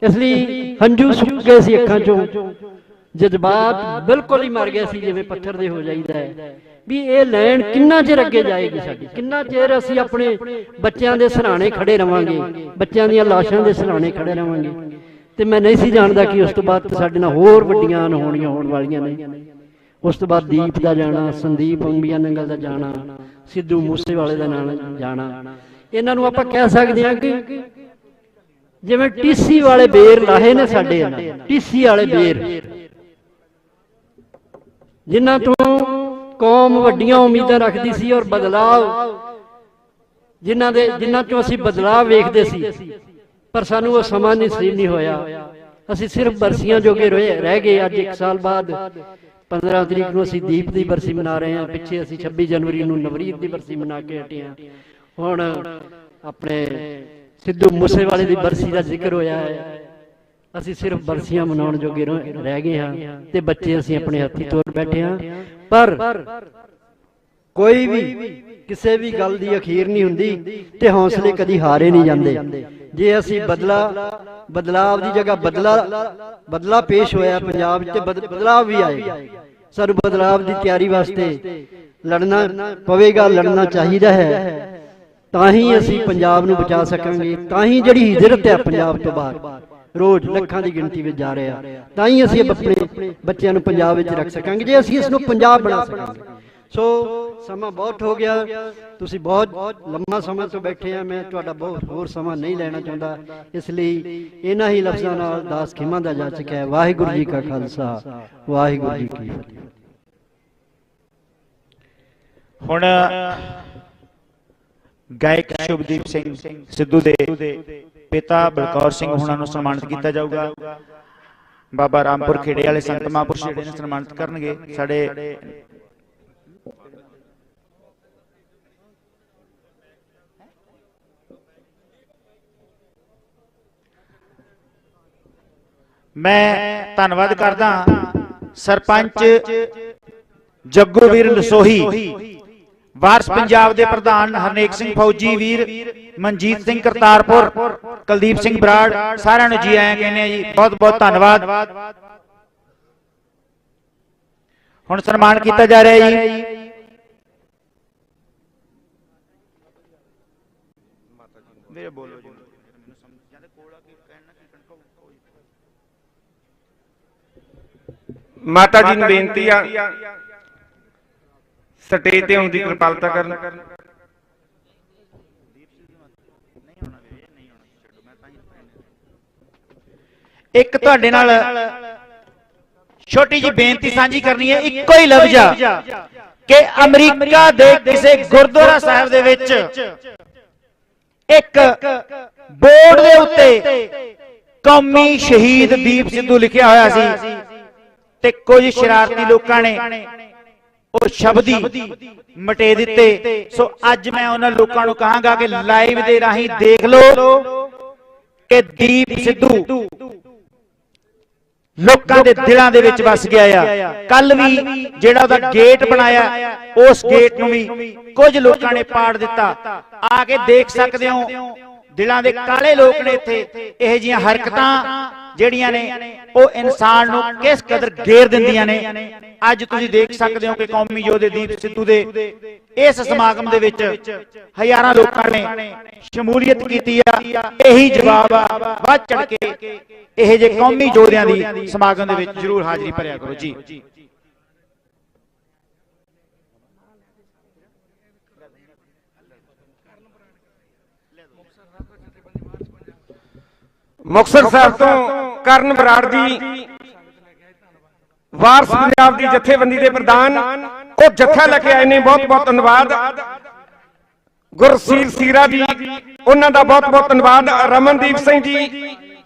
Speaker 16: ਇਸ ਲਈ ਹੰਝੂ ਸੁੱਕ ਗਏ ਸੀ ਅੱਖਾਂ ਚੋਂ, ਜਜ਼ਬਾਤ ਬਿਲਕੁਲ ਹੀ ਮਰ ਗਏ ਸੀ, ਜਿਵੇਂ ਪੱਥਰ ਦੇ ਹੋ ਜਾਈਦਾ ਹੈ ਵੀ ਇਹ ਲੈਣ ਕਿੰਨਾ ਚਿਰ ਅੱਗੇ ਜਾਏਗੀ ਸਾਡੀ, ਕਿੰਨਾ ਚਿਰ ਅਸੀਂ ਆਪਣੇ ਬੱਚਿਆਂ ਦੇ ਸਿਰਹਾਣੇ ਖੜੇ ਰਵਾਂਗੇ, ਬੱਚਿਆਂ ਦੀਆਂ ਲਾਸ਼ਾਂ ਦੇ ਸਿਰਹਾਣੇ ਖੜੇ ਰਵਾਂਗੇ। ਤੇ ਮੈਂ ਨਹੀਂ ਸੀ ਜਾਣਦਾ ਕਿ ਉਸ ਤੋਂ ਬਾਅਦ ਸਾਡੇ ਨਾਲ ਹੋਰ ਵੱਡੀਆਂ ਅਣਹੋਣੀਆਂ ਹੋਣ ਵਾਲੀਆਂ ਨੇ। ਉਸ ਤੋਂ ਬਾਅਦ ਦੀਪ ਦਾ ਜਾਣਾ, ਸੰਦੀਪ ਅੰਬੀਆ ਨੰਗਲ ਦਾ ਜਾਣਾ, ਸਿੱਧੂ ਮੂਸੇਵਾਲੇ ਦਾ ਜਾਣਾ, ਇਹਨਾਂ ਨੂੰ ਆਪਾਂ ਕਹਿ ਸਕਦੇ ਹਾਂ ਕਿ ਜਿਵੇਂ ਟੀਸੀ ਵਾਲੇ ਬੇਰ ਲਾਹੇ ਨੇ ਸਾਡੇ, ਟੀਸੀ ਵਾਲੇ ਬੇਰ ਜਿਨ੍ਹਾਂ ਤੋਂ ਕੌਮ ਵੱਡੀਆਂ ਉਮੀਦਾਂ ਰੱਖਦੀ ਸੀ ਔਰ ਬਦਲਾਵ ਜਿਨ੍ਹਾਂ ਚੋਂ ਅਸੀਂ ਬਦਲਾਵ ਵੇਖਦੇ ਸੀ, ਪਰ ਸਾਨੂੰ ਉਹ ਸਮਾਂ ਨਸੀਬ ਨਹੀਂ ਹੋਇਆ। ਅਸੀਂ ਸਿਰਫ ਬਰਸੀਆਂ ਜੋਗੇ ਰਹਿ ਗਏ। ਅੱਜ 1 ਸਾਲ ਬਾਅਦ 15 ਤਰੀਕ ਨੂੰ ਅਸੀਂ ਦੀਪ ਦੀ ਬਰਸੀ ਮਨਾ ਰਹੇ ਹਾਂ। ਪਿੱਛੇ ਅਸੀਂ 26 ਜਨਵਰੀ ਨੂੰ ਨਵਰੀਤ ਦੀ ਬਰਸੀ ਮਨਾ ਕੇ ਹਟੇ ਹਾਂ। ਹੁਣ ਆਪਣੇ ਸਿੱਧੂ ਮੂਸੇਵਾਲੇ ਦੀ ਬਰਸੀ ਦਾ ਜ਼ਿਕਰ ਹੋਇਆ ਹੈ। ਅਸੀਂ ਸਿਰਫ ਬਰਸੀਆਂ ਮਨਾਉਣ ਜੋਗੇ ਰਹਿ ਗਏ ਹਾਂ ਤੇ ਬੱਚੇ ਅਸੀਂ ਆਪਣੇ ਹੱਥੀਂ ਤੋਰ ਬੈਠੇ ਹਾਂ। ਪਰ ਕੋਈ ਵੀ ਕਿਸੇ ਵੀ ਗੱਲ ਦੀ ਅਖੀਰ ਨਹੀਂ ਹੁੰਦੀ ਤੇ ਹੌਸਲੇ ਕਦੀ ਹਾਰੇ ਨਹੀਂ ਜਾਂਦੇ। ਜੇ ਅਸੀਂ ਬਦਲਾਵ ਦੀ ਜਗ੍ਹਾ ਬਦਲਾ ਪੇਸ਼ ਹੋਇਆ ਪੰਜਾਬ ਵਿੱਚ, ਬਦਲਾਵ ਵੀ ਆਏ। ਸਾਨੂੰ ਬਦਲਾਵ ਦੀ ਤਿਆਰੀ ਵਾਸਤੇ ਲੜਨਾ ਪਵੇਗਾ, ਲੜਨਾ ਚਾਹੀਦਾ ਹੈ। ਤਾਂ ਹੀ ਅਸੀਂ ਪੰਜਾਬ ਨੂੰ ਬਚਾ ਸਕਾਂਗੇ। ਤਾਂ ਹੀ ਜਿਹੜੀ ਹਿਜਰਤ ਹੈ ਪੰਜਾਬ ਤੋਂ ਬਾਹਰ ਰੋਜ਼ ਲੱਖਾਂ ਦੀ ਗਿਣਤੀ ਵਿੱਚ ਜਾ ਰਿਹਾ, ਤਾਂ ਹੀ ਅਸੀਂ ਆਪਣੇ ਬੱਚਿਆਂ ਨੂੰ ਪੰਜਾਬ ਵਿੱਚ ਰੱਖ ਸਕਾਂਗੇ, ਜੇ ਅਸੀਂ ਇਸ ਨੂੰ ਪੰਜਾਬ ਬਣਾ ਸਕਾਂਗੇ। ਸੋ ਸਮਾਂ ਬਹੁਤ ਹੋ ਗਿਆ, ਤੁਸੀਂ ਬਹੁਤ ਲੰਮਾ ਸਮਾਂ ਤੋਂ ਬੈਠੇ ਆ। ਮੈਂ ਤੁਹਾਡਾ ਬਹੁਤ ਹੋਰ ਸਮਾਂ ਨਹੀਂ ਲੈਣਾ ਚਾਹੁੰਦਾ, ਇਸ ਲਈ ਇਹਨਾਂ ਹੀ ਲਫ਼ਜ਼ਾਂ ਨਾਲ ਦਾਸ ਖਿਮਾ ਦਾ ਜਾ ਚੁੱਕਿਆ ਹੈ। ਵਾਹਿਗੁਰੂ ਜੀ ਕਾ ਖਾਲਸਾ, ਵਾਹਿਗੁਰੂ ਜੀ ਕੀ ਫਤਿਹ।
Speaker 2: ਹੁਣ ਗਾਇਕ ਸ਼ੁਭਦੀਪ ਸਿੰਘ ਸਿੱਧੂ ਦੇ ਪਿਤਾ ਬਲਕੌਰ ਸਿੰਘ ਹੁਣਾਂ ਨੂੰ ਸਨਮਾਨਿਤ ਕੀਤਾ ਜਾਊਗਾ। ਬਾਬਾ ਰਾਮਪੁਰ ਖੇੜੇ ਵਾਲੇ ਸੰਤ ਮਹਾਂਪੁਰਸ਼ ਜਿਹੜੇ ਨੇ ਸਨਮਾਨਿਤ ਕਰਨਗੇ। ਸਾਡੇ ਮੈਂ ਧੰਨਵਾਦ ਕਰਦਾ ਸਰਪੰਚ ਜੱਗੂਵੀਰ ਲਸੋਹੀ, ਵਾਰਸ ਪੰਜਾਬ ਦੇ ਪ੍ਰਧਾਨ ਹਰਨੇਕ ਸਿੰਘ ਫੌਜੀ ਵੀਰ, ਮਨਜੀਤ ਸਿੰਘ ਕਰਤਾਰਪੁਰ, ਕੁਲਦੀਪ ਸਿੰਘ ਬਰਾੜ, ਸਾਰਿਆਂ ਨੂੰ ਜੀ ਆਇਆਂ ਕਹਿੰਦੇ ਆ ਜੀ। ਬਹੁਤ ਬਹੁਤ ਧੰਨਵਾਦ। ਹੁਣ ਸਨਮਾਨ ਕੀਤਾ ਜਾ ਰਿਹਾ ਜੀ ਮੇਰੇ ਬੋਲੋ ਜੀ।
Speaker 5: ਮਾਤਾ ਜੀ ਨੂੰ ਬੇਨਤੀ ਆ ਸਟੇਜ ਤੇ ਆਉਣ ਦੀ ਕਿਰਪਾਲਤਾ ਕਰਨ।
Speaker 2: ਇੱਕ ਤੁਹਾਡੇ ਨਾਲ ਛੋਟੀ ਜਿਹੀ ਬੇਨਤੀ ਸਾਂਝੀ ਕਰਨੀ ਹੈ। ਇੱਕੋ ਹੀ ਲਫ਼ਜ਼ ਆ ਕਿ ਅਮਰੀਕਾ ਦੇ ਕਿਸੇ ਗੁਰਦੁਆਰਾ ਸਾਹਿਬ ਦੇ ਵਿੱਚ ਇੱਕ ਬੋਰਡ ਦੇ ਉੱਤੇ ਕੌਮੀ ਸ਼ਹੀਦ ਦੀਪ ਸਿੱਧੂ ਲਿਖਿਆ ਹੋਇਆ ਸੀ ਤੇ ਕੁਝ ਸ਼ਰਾਰਤੀ ਲੋਕਾਂ ਨੇ ਉਹ ਸ਼ਬਦ ਹੀ ਮਟੇ ਦਿੱਤੇ। ਸੋ ਅੱਜ ਮੈਂ ਉਹਨਾਂ ਲੋਕਾਂ ਨੂੰ ਕਹਾਂਗਾ ਕਿ ਲਾਈਵ ਦੇ ਰਾਹੀਂ ਦੇਖ ਲਓ ਕਿ ਦੀਪ ਸਿੱਧੂ ਲੋਕਾਂ ਦੇ ਦਿਲਾਂ ਦੇ ਵਿੱਚ ਵਸ ਗਿਆ ਆ। ਕੱਲ ਵੀ ਜਿਹੜਾ ਉਹਦਾ ਗੇਟ ਬਣਾਇਆ, ਉਸ ਗੇਟ ਨੂੰ ਵੀ ਕੁਝ ਲੋਕਾਂ ਨੇ ਪਾੜ ਦਿੱਤਾ। ਆ ਕੇ ਦੇਖ ਸਕਦੇ ਹੋ ਦਿਲਾਂ ਦੇ ਕਾਲੇ ਲੋਕ ਨੇ ਇੱਥੇ। ਇਹ ਜਿਹੀਆਂ ਹਰਕਤਾਂ ਜਿਹੜੀਆਂ ਨੇ ਉਹ ਇਨਸਾਨ ਨੂੰ ਕਿਸ ਕਦਰ ਗੇਰ ਦਿੰਦੀਆਂ ਨੇ। ਅੱਜ ਤੁਸੀਂ ਦੇਖ ਸਕਦੇ ਹੋ ਕਿ ਕੌਮੀ ਯੋਧੇ ਦੀਪ ਸਿੱਧੂ ਦੇ ਇਸ ਸਮਾਗਮ ਦੇ ਵਿੱਚ ਹਜ਼ਾਰਾਂ ਲੋਕਾਂ ਨੇ ਸ਼ਮੂਲੀਅਤ ਕੀਤੀ ਆ। ਇਹੀ ਜਵਾਬ ਆ, ਵੱਧ ਚੜ ਕੇ ਇਹ ਜੇ ਕੌਮੀ ਯੋਧਿਆਂ ਦੀ ਸਮਾਗਮ ਦੇ ਵਿੱਚ ਜ਼ਰੂਰ ਹਾਜ਼ਰੀ ਭਰਿਆ ਕਰੋ ਜੀ।
Speaker 5: ਮੁਕਤਸਰ ਸਾਹਿਬ ਤੋਂ ਕਰਨ ਬਰਾੜ ਜੀ ਵਾਰਸ ਪੰਜਾਬ ਦੀ ਜਥੇਬੰਦੀ ਦੇ ਪ੍ਰਧਾਨ, ਉਹ ਜੱਥਾ ਲੈ ਕੇ ਆਏ ਨੇ, ਬਹੁਤ ਬਹੁਤ ਧੰਨਵਾਦ। ਗੁਰਸੀਰ ਸੀਰਾ ਜੀ, ਉਹਨਾਂ ਦਾ ਬਹੁਤ ਬਹੁਤ ਧੰਨਵਾਦ। ਰਮਨਦੀਪ ਸਿੰਘ ਜੀ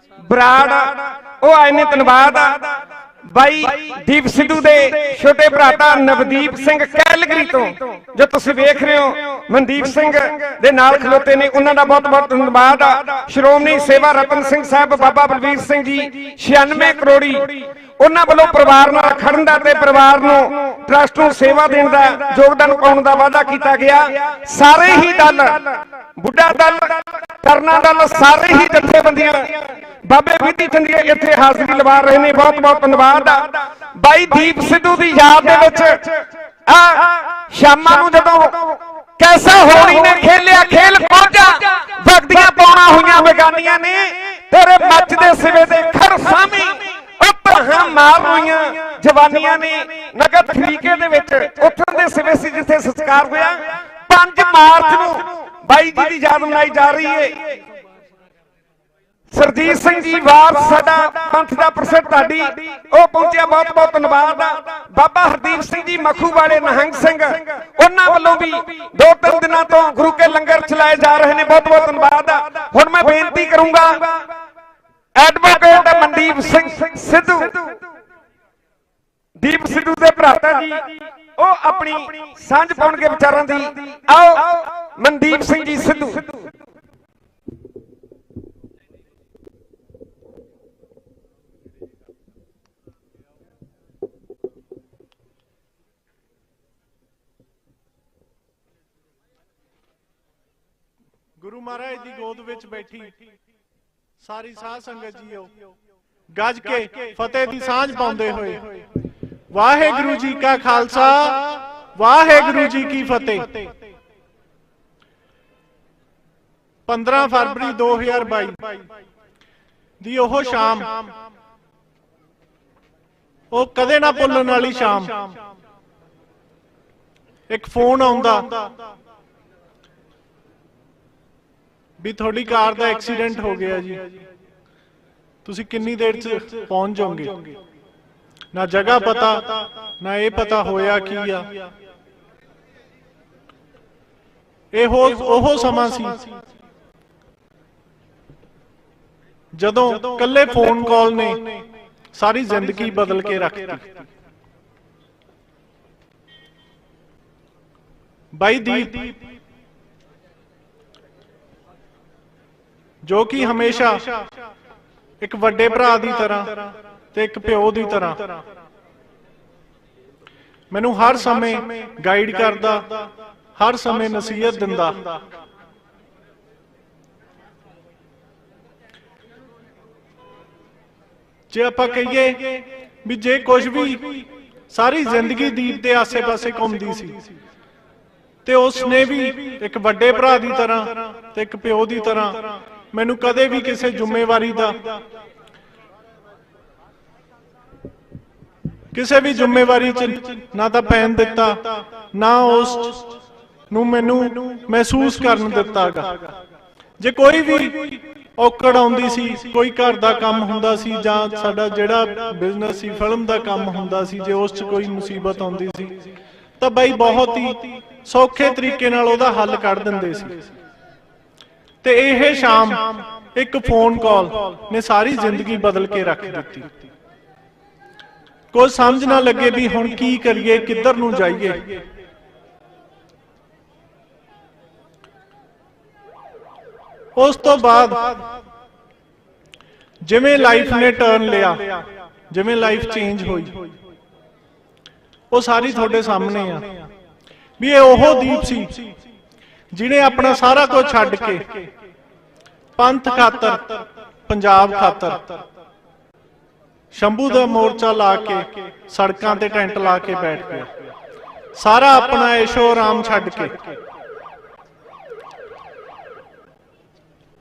Speaker 5: ਬਰਾੜ, ਉਹ ਆਏ ਨੇ, ਧੰਨਵਾਦ। ਬਾਈ ਦੀਪ ਸਿੱਧੂ ਦੇ ਛੋਟੇ ਭਰਾਤਾ ਨਵਦੀਪ ਸਿੰਘ ਕੈਲਗਰੀ ਤੋਂ, ਜੋ ਤੁਸੀਂ ਵੇਖ ਰਹੇ ਹੋ ਮਨਦੀਪ ਸਿੰਘ ਦੇ ਨਾਲ ਖਲੋਤੇ ਨੇ, ਉਹਨਾਂ ਦਾ ਬਹੁਤ ਬਹੁਤ ਧੰਨਵਾਦ। ਸ਼੍ਰੋਮਣੀ ਸੇਵਾ ਰਤਨ ਸਿੰਘ ਸਾਹਿਬ, ਬਾਬਾ ਬਲਵੀਰ ਸਿੰਘ ਜੀ 96 ਕਰੋੜੀ, ਉਹਨਾਂ ਵੱਲੋਂ ਪਰਿਵਾਰ ਨਾਲ ਖੜਨ ਦਾ ਤੇ ਪਰਿਵਾਰ ਨੂੰ ਟਰਸਟ ਨੂੰ ਸੇਵਾ ਦੇਣ ਦਾ ਯੋਗਦਾਨ ਪਾਉਣ ਦਾ ਵਾਅਦਾ ਕੀਤਾ ਗਿਆ। ਸਾਰੇ ਹੀ ਦਲ, ਬੁੱਢਾ ਦਲ, ਕਰਨਾ ਦਲ, ਸਾਰੇ ਹੀ ਜਥੇਬੰਦੀਆਂ ਬਾਬੇ ਬੀਤੀ ਚੰਦੀ ਇੱਥੇ ਹਾਜ਼ਰੀ ਲਵਾ ਰਹੇ ਨੇ, ਬਹੁਤ ਬਹੁਤ ਧੰਨਵਾਦ। ਬਾਈ ਦੀਪ ਸਿੱਧੂ ਦੀ ਯਾਦ ਦੇ ਵਿੱਚ ਸ਼ਾਮਾਂ ਨੂੰ ਜਦੋਂ ਕੈਸਾ ਹੋਣੀ ਨੇ ਖੇਲਿਆ ਖੇਲ ਪਹੁੰਚਾ, ਵਗਦੀਆਂ ਪਾਉਣਾ ਹੋਈਆਂ ਬੇਗਾਨੀਆਂ ਨੇ, ਤੇਰੇ ਮੱਚ ਦੇ ਸਿਵੇ ਦੇ ਖਰ ਸਾਮੀ ਹਾਂ ਮਾਰ ਰਹੀਆਂ ਜਵਾਨੀਆਂ ਨੇ। ਨਗਰ ਖਰੀਕੇ ਦੇ ਵਿੱਚ ਉੱਥੋਂ ਦੇ ਸਿਵੇ ਸੀ ਜਿੱਥੇ ਸੰਸਕਾਰ ਹੋਇਆ। 5 ਮਾਰਚ ਨੂੰ ਬਾਈ ਜੀ ਦੀ ਯਾਦ ਮਨਾਈ ਜਾ ਰਹੀ ਹੈ। ਸਰਜੀਤ ਸਿੰਘ ਜੀ ਵਾਰਸ, ਸਾਡਾ ਪੰਥ ਦਾ ਪ੍ਰਸਿੱਧ ਢਾਡੀ, ਉਹ ਪਹੁੰਚਿਆ, ਬਹੁਤ ਬਹੁਤ ਧੰਨਵਾਦ। ਬਾਬਾ ਹਰਦੀਪ ਸਿੰਘ ਜੀ ਮੱਖੂ ਵਾਲੇ, ਨਿਹੰਗ ਸਿੰਘ, ਉਹਨਾਂ ਵੱਲੋਂ ਵੀ 2-3 ਦਿਨਾਂ ਤੋਂ ਗੁਰੂ ਕੇ ਲੰਗਰ ਚਲਾਏ ਜਾ ਰਹੇ ਨੇ, ਬਹੁਤ ਬਹੁਤ ਧੰਨਵਾਦ। ਹੁਣ ਮੈਂ ਬੇਨਤੀ ਕਰੂੰਗਾ ਐਡਵੋਕੇਟ ਮਨਦੀਪ ਸਿੰਘ ਸਿੱਧੂ, ਦੀਪ ਸਿੱਧੂ ਦੇ ਭਰਾਤਾ ਜੀ, ਉਹ ਆਪਣੀ ਸਾਂਝ ਪਾਉਣਗੇ ਵਿਚਾਰਾਂ ਦੀ। ਆਓ ਮਨਦੀਪ ਸਿੰਘ ਜੀ ਸਿੱਧੂ।
Speaker 17: ਗੁਰੂ ਮਹਾਰਾਜ ਦੀ ਗੋਦ ਵਿੱਚ ਬੈਠੀ ਸਾਰੀ ਸਾਧ ਸੰਗਤ ਜੀਓ, ਗੱਜ ਕੇ ਫਤਿਹ ਦੀ ਸਾਂਝ ਪਾਉਂਦੇ ਹੋਏ, ਵਾਹਿਗੁਰੂ ਜੀ ਕਾ ਖਾਲਸਾ, ਵਾਹਿਗੁਰੂ ਜੀ ਕੀ ਫਤਿਹ। 15 ਫਰਵਰੀ 2022 ਦੀ ਉਹ ਸ਼ਾਮ, ਉਹ ਕਦੇ ਨਾ ਭੁੱਲਣ ਵਾਲੀ ਸ਼ਾਮ। ਇੱਕ ਫੋਨ ਆਉਂਦਾ ਵੀ ਤੁਹਾਡੀ ਕਾਰ ਦਾ ਐਕਸੀਡੈਂਟ ਹੋ ਗਿਆ ਜੀ, ਤੁਸੀਂ ਕਿੰਨੀ ਦੇਰ ਚ ਪਹੁੰਚ ਜਾਓਗੇ। ਨਾ ਜਗ੍ਹਾ ਪਤਾ, ਨਾ ਇਹ ਪਤਾ ਹੋਇਆ ਕੀ ਆ। ਇਹ ਉਹ ਸਮਾਂ ਸੀ ਜਦੋਂ ਕੱਲੇ ਫੋਨ ਕਾਲ ਨੇ ਸਾਰੀ ਜ਼ਿੰਦਗੀ ਬਦਲ ਕੇ ਰੱਖ ਦਿੱਤੀ। ਬਾਈ ਦੀਪ, ਜੋ ਕਿ ਹਮੇਸ਼ਾ ਇੱਕ ਵੱਡੇ ਭਰਾ ਦੀ ਤਰ੍ਹਾਂ ਤੇ ਇੱਕ ਪਿਓ ਦੀ ਤਰ੍ਹਾਂ ਮੈਨੂੰ ਹਰ ਸਮੇਂ ਗਾਈਡ ਕਰਦਾ, ਹਰ ਸਮੇਂ ਨਸੀਹਤ ਦਿੰਦਾ। ਜੇ ਆਪਾਂ ਕਹੀਏ ਵੀ ਜੇ ਕੁਝ ਵੀ ਸਾਰੀ ਜ਼ਿੰਦਗੀ ਦੀਪ ਦੇ ਆਸੇ-ਪਾਸੇ ਘੁੰਮਦੀ ਸੀ, ਤੇ ਉਸਨੇ ਵੀ ਇੱਕ ਵੱਡੇ ਭਰਾ ਦੀ ਤਰ੍ਹਾਂ ਤੇ ਇੱਕ ਪਿਓ ਦੀ ਤਰ੍ਹਾਂ ਮੈਨੂੰ ਕਦੇ ਵੀ ਕਿਸੇ ਜ਼ਿੰਮੇਵਾਰੀ ਦਾ, ਕਿਸੇ ਵੀ ਜ਼ਿੰਮੇਵਾਰੀ ਚ ਨਾ ਤਾਂ ਪੈਣ ਦਿੱਤਾ, ਨਾ ਉਸ ਨੂੰ ਮੈਨੂੰ ਮਹਿਸੂਸ ਕਰਨ ਦਿੱਤਾਗਾ। ਜੇ ਕੋਈ ਵੀ ਔਕੜ ਆਉਂਦੀ ਸੀ, ਕੋਈ ਘਰ ਦਾ ਕੰਮ ਹੁੰਦਾ ਸੀ, ਜਾਂ ਸਾਡਾ ਜਿਹੜਾ ਬਿਜ਼ਨਸ ਸੀ, ਫਿਲਮ ਦਾ ਕੰਮ ਹੁੰਦਾ ਸੀ, ਜੇ ਉਸ ਚ ਕੋਈ ਮੁਸੀਬਤ ਆਉਂਦੀ ਸੀ ਤਾਂ ਬਾਈ ਬਹੁਤ ਹੀ ਸੌਖੇ ਤਰੀਕੇ ਨਾਲ ਉਹਦਾ ਹੱਲ ਕੱਢ ਦਿੰਦੇ ਸੀ। ਤੇ ਇਹ ਸ਼ਾਮ ਇੱਕ ਫੋਨ ਕਾਲ ਨੇ ਸਾਰੀ ਜ਼ਿੰਦਗੀ ਬਦਲ ਕੇ ਰੱਖ ਦਿੱਤੀ। ਕੋਈ ਸਮਝ ਨਾ ਲੱਗੇ ਵੀ ਹੁਣ ਕੀ ਕਰੀਏ, ਕਿੱਧਰ ਨੂੰ ਜਾਈਏ। ਉਸ ਤੋਂ ਬਾਅਦ ਜਿਵੇਂ ਲਾਈਫ ਨੇ ਟਰਨ ਲਿਆ, ਜਿਵੇਂ ਲਾਈਫ ਚੇਂਜ ਹੋਈ, ਉਹ ਸਾਰੀ ਤੁਹਾਡੇ ਸਾਹਮਣੇ ਆ। ਵੀ ਇਹ ਉਹ ਦੀਪ ਸੀ ਜਿਹਨੇ ਆਪਣਾ ਸਾਰਾ ਕੁਝ ਛੱਡ ਕੇ ਪੰਥ ਖਾਤਰ, ਪੰਜਾਬ ਖਾਤਰ ਸ਼ੰਭੂ ਦਾ ਮੋਰਚਾ ਲਾ ਕੇ ਸੜਕਾਂ ਤੇ ਟੈਂਟ ਲਾ ਕੇ ਬੈਠ ਗਿਆ, ਸਾਰਾ ਆਪਣਾ ਐਸ਼ੋ ਆਰਾਮ ਛੱਡ ਕੇ।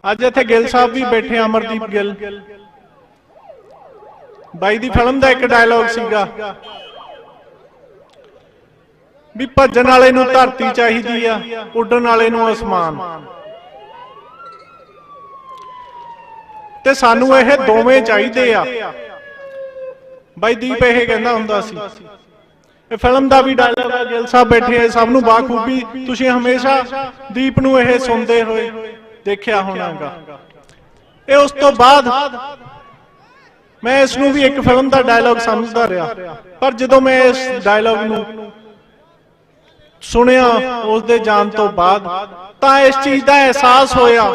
Speaker 17: ਅੱਜ ਇੱਥੇ ਗਿੱਲ ਸਾਹਿਬ ਵੀ ਬੈਠੇ, ਅਮਰਦੀਪ ਗਿੱਲ। ਬਾਈ ਦੀ ਫਿਲਮ ਦਾ ਇੱਕ ਡਾਇਲੌਗ ਸੀਗਾ ਵੀ ਭੱਜਣ ਵਾਲੇ ਨੂੰ ਧਰਤੀ ਚਾਹੀਦੀ ਆ, ਉੱਡਣ ਵਾਲੇ ਨੂੰ ਅਸਮਾਨ। ਤੇ ਸਾਨੂੰ ਇਹ ਦੋਵੇਂ ਚਾਹੀਦੇ ਆ। ਬਾਈ ਦੀਪ ਇਹ ਕਹਿੰਦਾ ਹੁੰਦਾ ਸੀ, ਇਹ ਫਿਲਮ ਦਾ ਵੀ ਡਾਇਲੌਗ ਆ, ਗਿੱਲ ਸਾਹਿਬ ਬੈਠੇ ਆ, ਸਭ ਨੂੰ ਬਾਖੂਬੀ ਤੁਸੀਂ ਹਮੇਸ਼ਾ ਦੀਪ ਨੂੰ ਇਹ ਸੁਣਦੇ ਹੋਏ ਦੇਖਿਆ ਹੋਣਾਗਾ। ਇਹ ਉਸ ਤੋਂ ਬਾਅਦ ਮੈਂ ਇਸ ਨੂੰ ਵੀ ਇੱਕ ਫਿਲਮ ਦਾ ਡਾਇਲੌਗ ਸਮਝਦਾ ਰਿਹਾ, ਪਰ ਜਦੋਂ ਮੈਂ ਇਸ ਡਾਇਲੌਗ ਨੂੰ ਸੁਣਿਆ ਉਸ ਦੇ ਜਾਣ ਤੋਂ ਬਾਅਦ ਤਾਂ ਇਸ ਚੀਜ਼ ਦਾ ਅਹਿਸਾਸ ਹੋਇਆ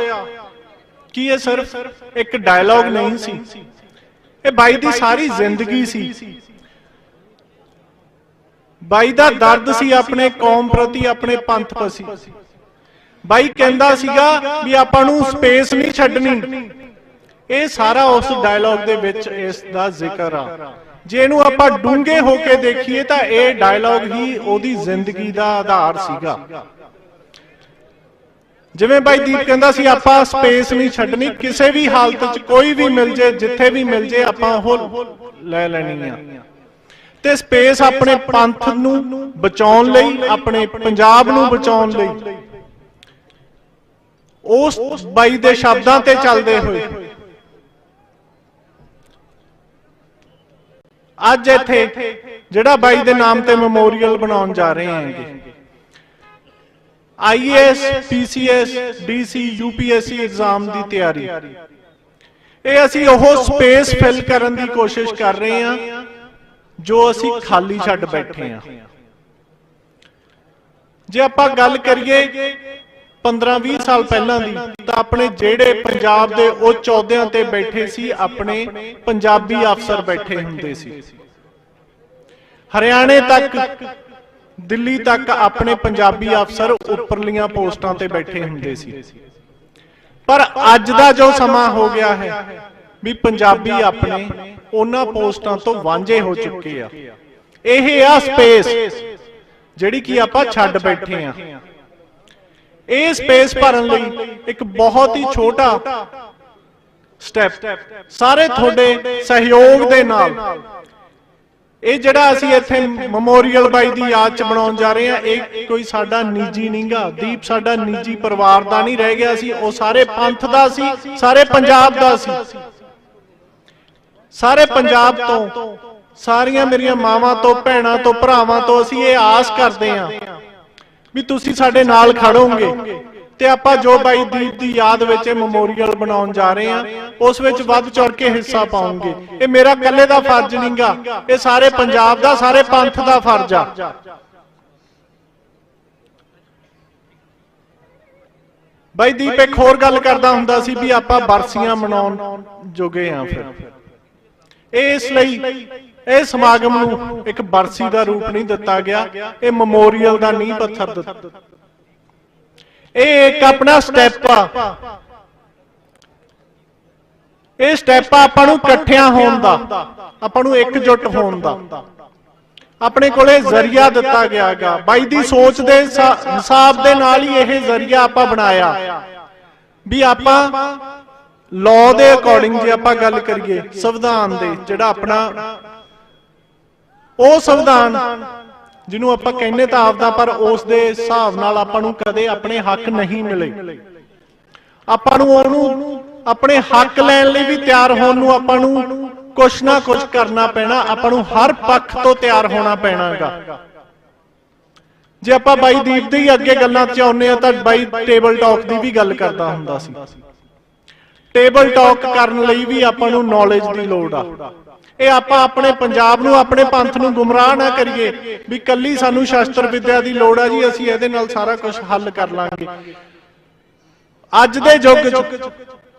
Speaker 17: ਕਿ ਇਹ ਸਿਰਫ ਇੱਕ ਡਾਇਲੌਗ ਨਹੀਂ ਸੀ, ਇਹ ਬਾਈ ਦੀ ਸਾਰੀ ਜ਼ਿੰਦਗੀ ਸੀ। ਬਾਈ ਦਾ ਦਰਦ ਸੀ ਆਪਣੇ ਕੌਮ ਪ੍ਰਤੀ, ਆਪਣੇ ਪੰਥ ਪ੍ਰਤੀ। ਬਾਈ ਕਹਿੰਦਾ ਸੀਗਾ ਵੀ ਆਪਾਂ ਨੂੰ ਸਪੇਸ ਨਹੀਂ ਛੱਡਣੀ। ਇਹ ਸਾਰਾ ਉਸ ਡਾਇਲੌਗ ਦੇ ਵਿੱਚ ਇਸ ਦਾ ਜ਼ਿਕਰ ਆ। ਜੇ ਇਹਨੂੰ ਆਪਾਂ ਡੂੰਘੇ ਹੋ ਕੇ ਦੇਖੀਏ ਤਾਂ ਇਹ ਡਾਇਲੌਗ ਹੀ ਉਹਦੀ ਜ਼ਿੰਦਗੀ ਦਾ ਆਧਾਰ ਸੀਗਾ। ਜਿਵੇਂ ਬਾਈ ਦੀਪ ਕਹਿੰਦਾ ਸੀ ਆਪਾਂ ਸਪੇਸ ਨਹੀਂ ਛੱਡਣੀ, ਕਿਸੇ ਵੀ ਹਾਲਤ 'ਚ ਕੋਈ ਵੀ ਮਿਲ ਜੇ, ਜਿੱਥੇ ਵੀ ਮਿਲ ਜੇ ਆਪਾਂ ਉਹ ਲੈ ਲੈਣੀ ਆ। ਤੇ ਸਪੇਸ ਆਪਣੇ ਪੰਥ ਨੂੰ ਬਚਾਉਣ ਲਈ, ਆਪਣੇ ਪੰਜਾਬ ਨੂੰ ਬਚਾਉਣ ਲਈ ਉਸ ਬਾਈ ਦੇ ਸ਼ਬਦਾਂ ਤੇ ਚੱਲਦੇ ਹੋਏ ਅੱਜ ਇੱਥੇ ਜਿਹੜਾ ਬਾਈ ਦੇ ਨਾਮ ਤੇ ਮੈਮੋਰੀਅਲ ਬਣਾਉਣ ਜਾ ਰਹੇ ਹਾਂਗੇ। IAS, PCS, DC, UPSC exam ਦੀ ਤਿਆਰੀ, ਇਹ ਅਸੀਂ ਉਹ ਸਪੇਸ ਫਿਲ ਕਰਨ ਦੀ ਕੋਸ਼ਿਸ਼ ਕਰ ਰਹੇ ਹਾਂ ਜੋ ਅਸੀਂ ਖਾਲੀ ਛੱਡ ਬੈਠੇ ਹਾਂ। ਜੇ ਆਪਾਂ ਗੱਲ ਕਰੀਏ 15-20 ਸਾਲ ਪਹਿਲਾਂ ਦੀ, ਤਾਂ ਆਪਣੇ ਜਿਹੜੇ ਪੰਜਾਬ ਦੇ ਉੱਚ ਅਹੁਦਿਆਂ ਤੇ ਬੈਠੇ ਸੀ ਆਪਣੇ ਪੰਜਾਬੀ ਅਫਸਰ ਬੈਠੇ ਹੁੰਦੇ ਸੀ। ਹਰਿਆਣੇ ਤੱਕ, ਦਿੱਲੀ ਤੱਕ ਆਪਣੇ ਪੰਜਾਬੀ ਅਫਸਰ ਉੱਪਰਲੀਆਂ ਪੋਸਟਾਂ ਤੇ ਬੈਠੇ ਹੁੰਦੇ ਸੀ। ਪਰ ਅੱਜ ਦਾ ਜੋ ਸਮਾਂ ਹੋ ਗਿਆ ਹੈ ਵੀ ਪੰਜਾਬੀ ਆਪਣੇ ਉਹਨਾਂ ਪੋਸਟਾਂ ਤੋਂ ਵਾਂਝੇ ਹੋ ਚੁੱਕੇ ਆ। ਇਹ ਆ ਸਪੇਸ ਜਿਹੜੀ ਕਿ ਆਪਾਂ ਛੱਡ ਬੈਠੇ ਆ। ਇਹ ਸਪੇਸ ਭਰਨ ਲਈ ਇੱਕ ਬਹੁਤ ਹੀ ਛੋਟਾ ਸਟੈਪ ਸਾਰੇ ਤੁਹਾਡੇ ਸਹਿਯੋਗ ਦੇ ਨਾਲ, ਇਹ ਜਿਹੜਾ ਅਸੀਂ ਇੱਥੇ ਮੈਮੋਰੀਅਲ ਬਾਈ ਦੀ ਯਾਦ 'ਚ ਬਣਾਉਣ ਜਾ ਰਹੇ ਹਾਂ, ਇਹ ਕੋਈ ਸਾਡਾ ਨਿੱਜੀ ਨਹੀਂਗਾ। ਦੀਪ ਸਾਡਾ ਨਿੱਜੀ ਪਰਿਵਾਰ ਦਾ ਨਹੀਂ ਰਹਿ ਗਿਆ ਸੀ, ਉਹ ਸਾਰੇ ਪੰਥ ਦਾ ਸੀ, ਸਾਰੇ ਪੰਜਾਬ ਦਾ ਸੀ। ਸਾਰੇ ਪੰਜਾਬ ਤੋਂ, ਸਾਰੀਆਂ ਮੇਰੀਆਂ ਮਾਵਾਂ ਤੋਂ, ਭੈਣਾਂ ਤੋਂ, ਭਰਾਵਾਂ ਤੋਂ ਅਸੀਂ ਇਹ ਆਸ ਕਰਦੇ ਹਾਂ ਵੀ ਤੁਸੀਂ ਸਾਡੇ ਨਾਲ ਖੜੋਗੇ ਤੇ ਆਪਾਂ ਜੋ ਬਾਈ ਦੀਪ ਦੀ ਯਾਦ ਵਿੱਚ ਮੈਮੋਰੀਅਲ ਬਣਾਉਣ ਜਾ ਰਹੇ ਹਾਂ ਉਸ ਵਿੱਚ ਵੱਧ ਚੜ ਕੇ ਹਿੱਸਾ ਪਾਉਂਗੇ। ਇਹ ਮੇਰਾ ਇਕੱਲੇ ਦਾ ਫਰਜ਼ ਨਹੀਂਗਾ, ਇਹ ਸਾਰੇ ਪੰਜਾਬ ਦਾ, ਸਾਰੇ ਪੰਥ ਦਾ ਫਰਜ਼ ਆ। ਬਾਈ ਦੀਪ ਇੱਕ ਹੋਰ ਗੱਲ ਕਰਦਾ ਹੁੰਦਾ ਸੀ ਵੀ ਆਪਾਂ ਬਰਸੀਆਂ ਮਨਾਉਣ ਜੋਗੇ ਆ। ਫਿਰ ਇਸ ਲਈ ਇਹ ਸਮਾਗਮ ਨੂੰ ਇੱਕ ਬਰਸੀ ਦਾ ਰੂਪ ਨਹੀਂ ਦਿੱਤਾ ਗਿਆ, ਇਹ ਮੈਮੋਰੀਅਲ ਦਾ ਨੀਂਹ ਪੱਥਰ ਦਿੱਤਾ। ਇਹ ਇੱਕ ਆਪਣਾ ਸਟੈਪ ਆ। ਇਹ ਸਟੈਪ ਆ ਆਪਾਂ ਨੂੰ ਇਕੱਠਿਆਂ ਹੋਣ ਦਾ, ਆਪਾਂ ਨੂੰ ਇਕਜੁੱਟ ਹੋਣ ਦਾ। ਆਪਣੇ ਕੋਲੇ ਜ਼ਰੀਆ ਦਿੱਤਾ ਗਿਆ ਹੈਗਾ। ਬਾਈ ਦੀ ਸੋਚ ਦੇ ਹਿਸਾਬ ਦੇ ਨਾਲ ਹੀ ਇਹ ਜ਼ਰੀਆ ਆਪਾਂ ਬਣਾਇਆ ਵੀ ਆਪਾਂ ਲਾਅ ਦੇ ਅਕੋਰਡਿੰਗ ਜੇ ਆਪਾਂ ਗੱਲ ਕਰੀਏ, ਸੰਵਿਧਾਨ ਦੇ ਜਿਹੜਾ ਆਪਣਾ ਉਹ ਸੰਵਿਧਾਨ ਜਿਹਨੂੰ ਆਪਾਂ ਕਹਿੰਦੇ ਤਾਂ ਆਪਦਾ, ਪਰ ਉਸ ਦੇ ਹਿਸਾਬ ਨਾਲ ਆਪਾਂ ਨੂੰ ਕਦੇ ਆਪਣੇ ਹੱਕ ਨਹੀਂ ਮਿਲੇ। ਆਪਾਂ ਨੂੰ ਉਹਨੂੰ ਆਪਣੇ ਹੱਕ ਲੈਣ ਲਈ ਵੀ ਤਿਆਰ ਹੋਣ ਨੂੰ ਆਪਾਂ ਨੂੰ ਕੁਛ ਨਾ ਕੁਛ ਕਰਨਾ ਪੈਣਾ, ਆਪਾਂ ਨੂੰ ਹਰ ਪੱਖ ਤੋਂ ਤਿਆਰ ਹੋਣਾ ਪੈਣਾਗਾ। ਜੇ ਆਪਾਂ ਬਾਈ ਦੀਪ ਦੀ ਅੱਗੇ ਗੱਲਾਂ ਚ ਆਉਂਦੇ ਆ ਤਾਂ ਬਾਈ ਟੇਬਲ ਟਾਕ ਦੀ ਵੀ ਗੱਲ ਕਰਦਾ ਹੁੰਦਾ ਸੀ। ਟੇਬਲ ਟਾਕ ਕਰਨ ਲਈ ਵੀ ਆਪਾਂ ਨੂੰ ਨੌਲੇਜ ਦੀ ਲੋੜ ਆ। ਇਹ ਆਪਾਂ ਆਪਣੇ ਪੰਜਾਬ ਨੂੰ, ਆਪਣੇ ਪੰਥ ਨੂੰ ਗੁੰਮਰਾਹ ਨਾ ਕਰੀਏ ਵੀ ਕੱਲੀ ਸਾਨੂੰ ਸ਼ਾਸਤਰ ਵਿਦਿਆ ਦੀ ਲੋੜ ਆ ਜੀ, ਅਸੀਂ ਇਹਦੇ ਨਾਲ ਸਾਰਾ ਕੁਝ ਹੱਲ ਕਰ ਲਾਂਗੇ। ਅੱਜ ਦੇ ਯੁੱਗ 'ਚ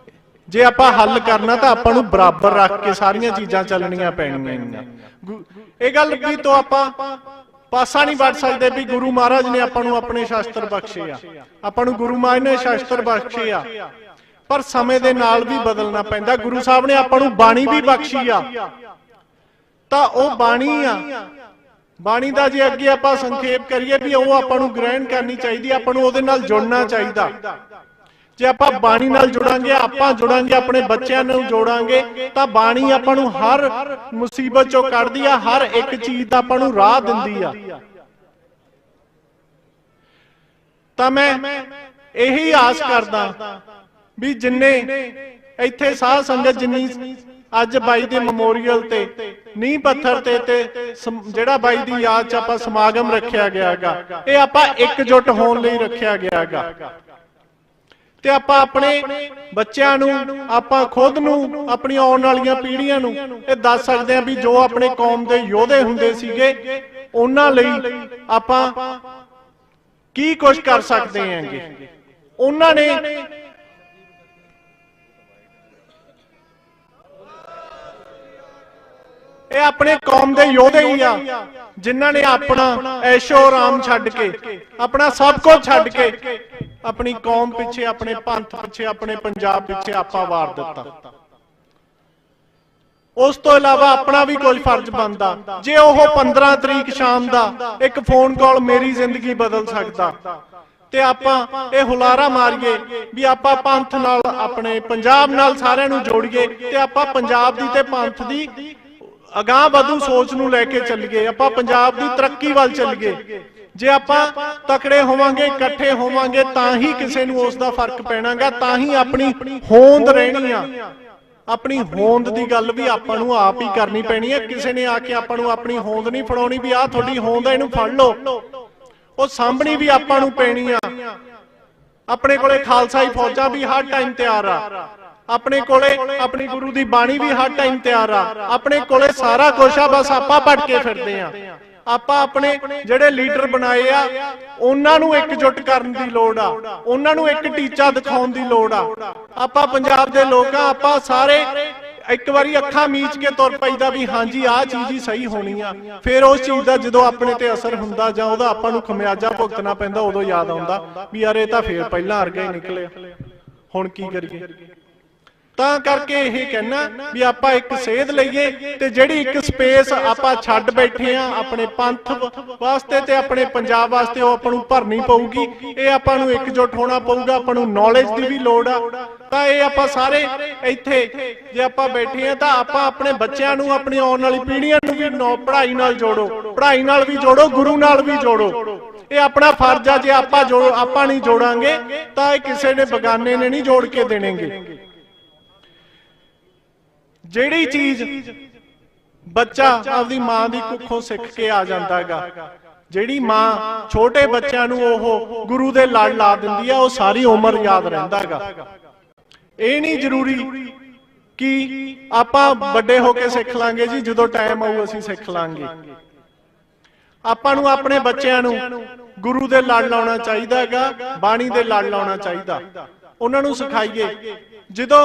Speaker 17: ਜੇ ਆਪਾਂ ਹੱਲ ਕਰਨਾ ਤਾਂ ਆਪਾਂ ਨੂੰ ਬਰਾਬਰ ਰੱਖ ਕੇ ਸਾਰੀਆਂ ਚੀਜ਼ਾਂ ਚੱਲਣੀਆਂ ਪੈਣਗੀਆਂ। ਇਹ ਗੱਲ ਵੀ ਤੋਂ ਆਪਾਂ ਪਾਸਾ ਨਹੀਂ ਵੱਢ ਸਕਦੇ ਵੀ ਗੁਰੂ ਮਹਾਰਾਜ ਨੇ ਆਪਾਂ ਨੂੰ ਆਪਣੇ ਸ਼ਾਸਤਰ ਬਖਸ਼ੇ ਆ, ਆਪਾਂ ਨੂੰ ਗੁਰੂ ਮਹਾਰਾਜ ਨੇ ਸ਼ਾਸਤਰ ਬਖਸ਼ੇ ਆ, ਪਰ ਸਮੇਂ ਦੇ ਨਾਲ ਵੀ ਬਦਲਣਾ ਪੈਂਦਾ। ਗੁਰੂ ਸਾਹਿਬ ਨੇ ਆਪਾਂ ਨੂੰ ਬਾਣੀ ਵੀ ਬਖਸ਼ੀ ਆ, ਤਾਂ ਉਹ ਬਾਣੀ ਆ। ਬਾਣੀ ਦਾ ਜੇ ਅੱਗੇ ਆਪਾਂ ਸੰਖੇਪ ਕਰੀਏ ਵੀ ਉਹ ਆਪਾਂ ਨੂੰ ਗ੍ਰਹਿਣ ਕਰਨੀ ਚਾਹੀਦੀ, ਆਪਾਂ ਨੂੰ ਉਹਦੇ ਨਾਲ ਜੁੜਨਾ ਚਾਹੀਦਾ। ਜੇ ਆਪਾਂ ਬਾਣੀ ਨਾਲ ਜੁੜਾਂਗੇ, ਆਪਾਂ ਜੁੜਾਂਗੇ, ਆਪਣੇ ਬੱਚਿਆਂ ਨੂੰ ਜੋੜਾਂਗੇ, ਤਾਂ ਬਾਣੀ ਆਪਾਂ ਨੂੰ ਹਰ ਮੁਸੀਬਤ ਚੋਂ ਕੱਢਦੀ ਆ, ਹਰ ਇੱਕ ਚੀਜ਼ ਦਾ ਆਪਾਂ ਨੂੰ ਰਾਹ ਦਿੰਦੀ ਆ। ਤਾਂ ਮੈਂ ਇਹੀ ਆਸ ਕਰਦਾ ਵੀ ਜਿੰਨੇ ਇੱਥੇ ਸਾਧ ਸੰਗਤ ਜਿੰਨੀ ਅੱਜ ਬਾਈ ਦੇ ਮੈਮੋਰੀਅਲ ਤੇ ਨੀਂਹ ਪੱਥਰ ਤੇ ਜਿਹੜਾ ਬਾਈ ਦੀ ਯਾਦ ਚ ਆਪਾਂ ਸਮਾਗਮ ਰੱਖਿਆ ਗਿਆ ਹੈਗਾ, ਇਹ ਆਪਾਂ ਇਕਜੁੱਟ ਹੋਣ ਲਈ ਰੱਖਿਆ ਗਿਆ ਹੈਗਾ। ਤੇ ਆਪਾਂ ਆਪਣੇ ਬੱਚਿਆਂ ਨੂੰ, ਆਪਾਂ ਖੁਦ ਨੂੰ, ਆਪਣੀ ਆਉਣ ਵਾਲੀਆਂ ਪੀੜ੍ਹੀਆਂ ਨੂੰ ਇਹ ਦੱਸ ਸਕਦੇ ਹਾਂ ਵੀ ਜੋ ਆਪਣੇ ਕੌਮ ਦੇ ਯੋਧੇ ਹੁੰਦੇ ਸੀਗੇ ਉਹਨਾਂ ਲਈ ਆਪਾਂ ਕੀ ਕੁਝ ਕਰ ਸਕਦੇ ਹਾਂਗੇ। ਉਹਨਾਂ ਨੇ ਇਹ ਆਪਣੇ ਕੌਮ ਦੇ ਯੋਧੇ ਹੀ ਆ ਜਿਨ੍ਹਾਂ ਨੇ ਆਪਣਾ ਐਸ਼ੋ ਆਰਾਮ ਛੱਡ ਕੇ, ਆਪਣਾ ਸਭ ਕੁਝ ਛੱਡ ਕੇ ਆਪਣੀ ਕੌਮ ਪਿੱਛੇ, ਆਪਣੇ ਪੰਥ ਪਿੱਛੇ, ਆਪਣੇ ਪੰਜਾਬ ਪਿੱਛੇ ਆਪਾ ਵਾਰ ਦਿੱਤਾ। ਉਸ ਤੋਂ ਇਲਾਵਾ ਆਪਣਾ ਵੀ ਕੁਝ ਫਰਜ਼ ਬਣਦਾ। ਜੇ ਉਹ 15 ਤਰੀਕ ਸ਼ਾਮ ਦਾ ਇੱਕ ਫੋਨ ਕਾਲ ਮੇਰੀ ਜ਼ਿੰਦਗੀ ਬਦਲ ਸਕਦਾ ਤੇ ਆਪਾਂ ਇਹ ਹੁਲਾਰਾ ਮਾਰੀਏ ਵੀ ਆਪਾਂ ਪੰਥ ਨਾਲ, ਆਪਣੇ ਪੰਜਾਬ ਨਾਲ ਸਾਰਿਆਂ ਨੂੰ ਜੋੜੀਏ ਤੇ ਆਪਾਂ ਪੰਜਾਬ ਦੀ ਤੇ ਪੰਥ ਦੀ ਅਗਾਂਹ ਵਧੂ ਸੋਚ ਨੂੰ ਲੈ ਕੇ ਚੱਲੀਏ, ਆਪਾਂ ਪੰਜਾਬ ਦੀ ਤਰੱਕੀ ਵੱਲ ਚੱਲੀਏ। ਜੇ ਆਪਾਂ ਤਕੜੇ ਹੋਵਾਂਗੇ, ਇਕੱਠੇ ਹੋਵਾਂਗੇ ਤਾਂ ਹੀ ਕਿਸੇ ਨੂੰ ਉਸ ਦਾ ਫਰਕ ਪੈਣਾਗਾ, ਤਾਂ ਹੀ ਆਪਣੀ ਹੋਂਦ ਰਹਿਣੀ ਆ। ਆਪਣੀ ਹੋਂਦ ਦੀ ਗੱਲ ਵੀ ਆਪਾਂ ਨੂੰ ਆਪ ਹੀ ਕਰਨੀ ਪੈਣੀ ਹੈ। ਕਿਸੇ ਨੇ ਆ ਕੇ ਆਪਾਂ ਨੂੰ ਆਪਣੀ ਹੋਂਦ ਨਹੀਂ ਫੜਾਉਣੀ ਵੀ ਆਹ ਤੁਹਾਡੀ ਹੋਂਦ ਹੈ, ਇਹਨੂੰ ਫੜ ਲਓ। ਉਹ ਸਾਂਭਣੀ ਵੀ ਆਪਾਂ ਨੂੰ ਪੈਣੀ ਆ। ਆਪਣੇ ਕੋਲੇ ਖਾਲਸਾਈ ਫੌਜਾਂ ਵੀ ਹਰ ਟਾਈਮ ਤਿਆਰ ਆ, ਆਪਣੇ ਕੋਲੇ ਆਪਣੀ ਗੁਰੂ ਦੀ ਬਾਣੀ ਵੀ ਹਰ ਟਾਈਮ ਤਿਆਰ ਆ, ਆਪਣੇ ਕੋਲੇ ਸਾਰਾ ਕੁਝ ਆ, ਬਸ ਆਪਾਂ ਭਟਕੇ ਫਿਰਦੇ ਆ। ਆਪਾਂ ਆਪਣੇ ਜਿਹੜੇ ਲੀਡਰ ਬਣਾਏ ਆ ਉਹਨਾਂ ਨੂੰ ਇਕਜੁੱਟ ਕਰਨ ਦੀ ਲੋੜ ਆ, ਉਹਨਾਂ ਨੂੰ ਇੱਕ ਟੀਚਾ ਦਿਖਾਉਣ ਦੀ ਲੋੜ ਆ। ਆਪਾਂ ਪੰਜਾਬ ਦੇ ਲੋਕਾਂ, ਆਪਾਂ ਸਾਰੇ ਇੱਕ ਵਾਰੀ ਅੱਖਾਂ ਮੀਚ ਕੇ ਤੁਰ ਪਈਦਾ ਵੀ ਹਾਂਜੀ ਆਹ ਚੀਜ਼ ਹੀ ਸਹੀ ਹੋਣੀ ਆ। ਫਿਰ ਉਸ ਚੀਜ਼ ਦਾ ਜਦੋਂ ਆਪਣੇ ਤੇ ਅਸਰ ਹੁੰਦਾ ਜਾਂ ਉਹਦਾ ਆਪਾਂ ਨੂੰ ਖਮਿਆਜਾ ਭੁਗਤਣਾ ਪੈਂਦਾ, ਉਦੋਂ ਯਾਦ ਆਉਂਦਾ ਵੀ ਯਾਰ ਇਹ ਤਾਂ ਫੇਰ ਪਹਿਲਾਂ ਵਰਗਾ ਹੀ ਨਿਕਲਿਆ, ਹੁਣ ਕੀ ਕਰੀਏ। ਤਾਂ ਕਰਕੇ ਇਹ ਕਹਿਣਾ ਵੀ ਆਪਾਂ ਇੱਕ ਸੇਧ ਲਈਏ ਤੇ ਜਿਹੜੀ ਇੱਕ ਸਪੇਸ ਆਪਾਂ ਛੱਡ ਬੈਠੇ ਆ ਆਪਣੇ ਪੰਥ ਵਾਸਤੇ ਤੇ ਆਪਣੇ ਪੰਜਾਬ ਵਾਸਤੇ, ਉਹ ਆਪਾਂ ਨੂੰ ਭਰਨੀ ਪਊਗੀ। ਇਹ ਆਪਾਂ ਨੂੰ ਇਕਜੁੱਟ ਹੋਣਾ ਪਊਗਾ, ਆਪਾਂ ਨੂੰ ਨੌਲੇਜ ਦੀ ਵੀ ਲੋੜ ਆ। ਤਾਂ ਇਹ ਆਪਾਂ ਸਾਰੇ ਇੱਥੇ ਜੇ ਆਪਾਂ ਬੈਠੇ ਆ ਤਾਂ ਆਪਾਂ ਆਪਣੇ ਬੱਚਿਆਂ ਨੂੰ, ਆਪਣੀ ਆਉਣ ਵਾਲੀ ਪੀੜ੍ਹੀਆਂ ਨੂੰ ਵੀ ਪੜ੍ਹਾਈ ਨਾਲ ਜੋੜੋ, ਪੜ੍ਹਾਈ ਨਾਲ ਵੀ ਜੋੜੋ, ਗੁਰੂ ਨਾਲ ਵੀ ਜੋੜੋ। ਇਹ ਆਪਣਾ ਫਰਜ਼ ਆ। ਜੇ ਆਪਾਂ ਨਹੀਂ ਜੋੜਾਂਗੇ ਤਾਂ ਇਹ ਕਿਸੇ ਨੇ, ਬਗਾਨੇ ਨੇ ਨਹੀਂ ਜੋੜ ਕੇ ਦੇਣਗੇ। ਜਿਹੜੀ ਚੀਜ਼ ਬੱਚਾ ਆਪਦੀ ਮਾਂ ਦੀ ਕੁੱਖੋਂ ਸਿੱਖ ਕੇ ਆ ਜਾਂਦਾ ਹੈਗਾ, ਜਿਹੜੀ ਮਾਂ ਛੋਟੇ ਬੱਚਿਆਂ ਨੂੰ ਉਹ ਗੁਰੂ ਦੇ ਲੜ ਲਾ ਦਿੰਦੀ ਆ, ਉਹ ਸਾਰੀ ਉਮਰ ਯਾਦ ਰਹਿੰਦਾ ਹੈਗਾ। ਇਹ ਨਹੀਂ ਜ਼ਰੂਰੀ ਕਿ ਆਪਾਂ ਵੱਡੇ ਹੋ ਕੇ ਸਿੱਖ ਲਾਂਗੇ ਜੀ, ਜਦੋਂ ਟਾਈਮ ਆਊ ਅਸੀਂ ਸਿੱਖ ਲਾਂਗੇ। ਆਪਾਂ ਨੂੰ ਆਪਣੇ ਬੱਚਿਆਂ ਨੂੰ ਗੁਰੂ ਦੇ ਲੜ ਲਾਉਣਾ ਚਾਹੀਦਾ ਹੈਗਾ, ਬਾਣੀ ਦੇ ਲੜ ਲਾਉਣਾ ਚਾਹੀਦਾ, ਉਹਨਾਂ ਨੂੰ ਸਿਖਾਈਏ। ਜਦੋਂ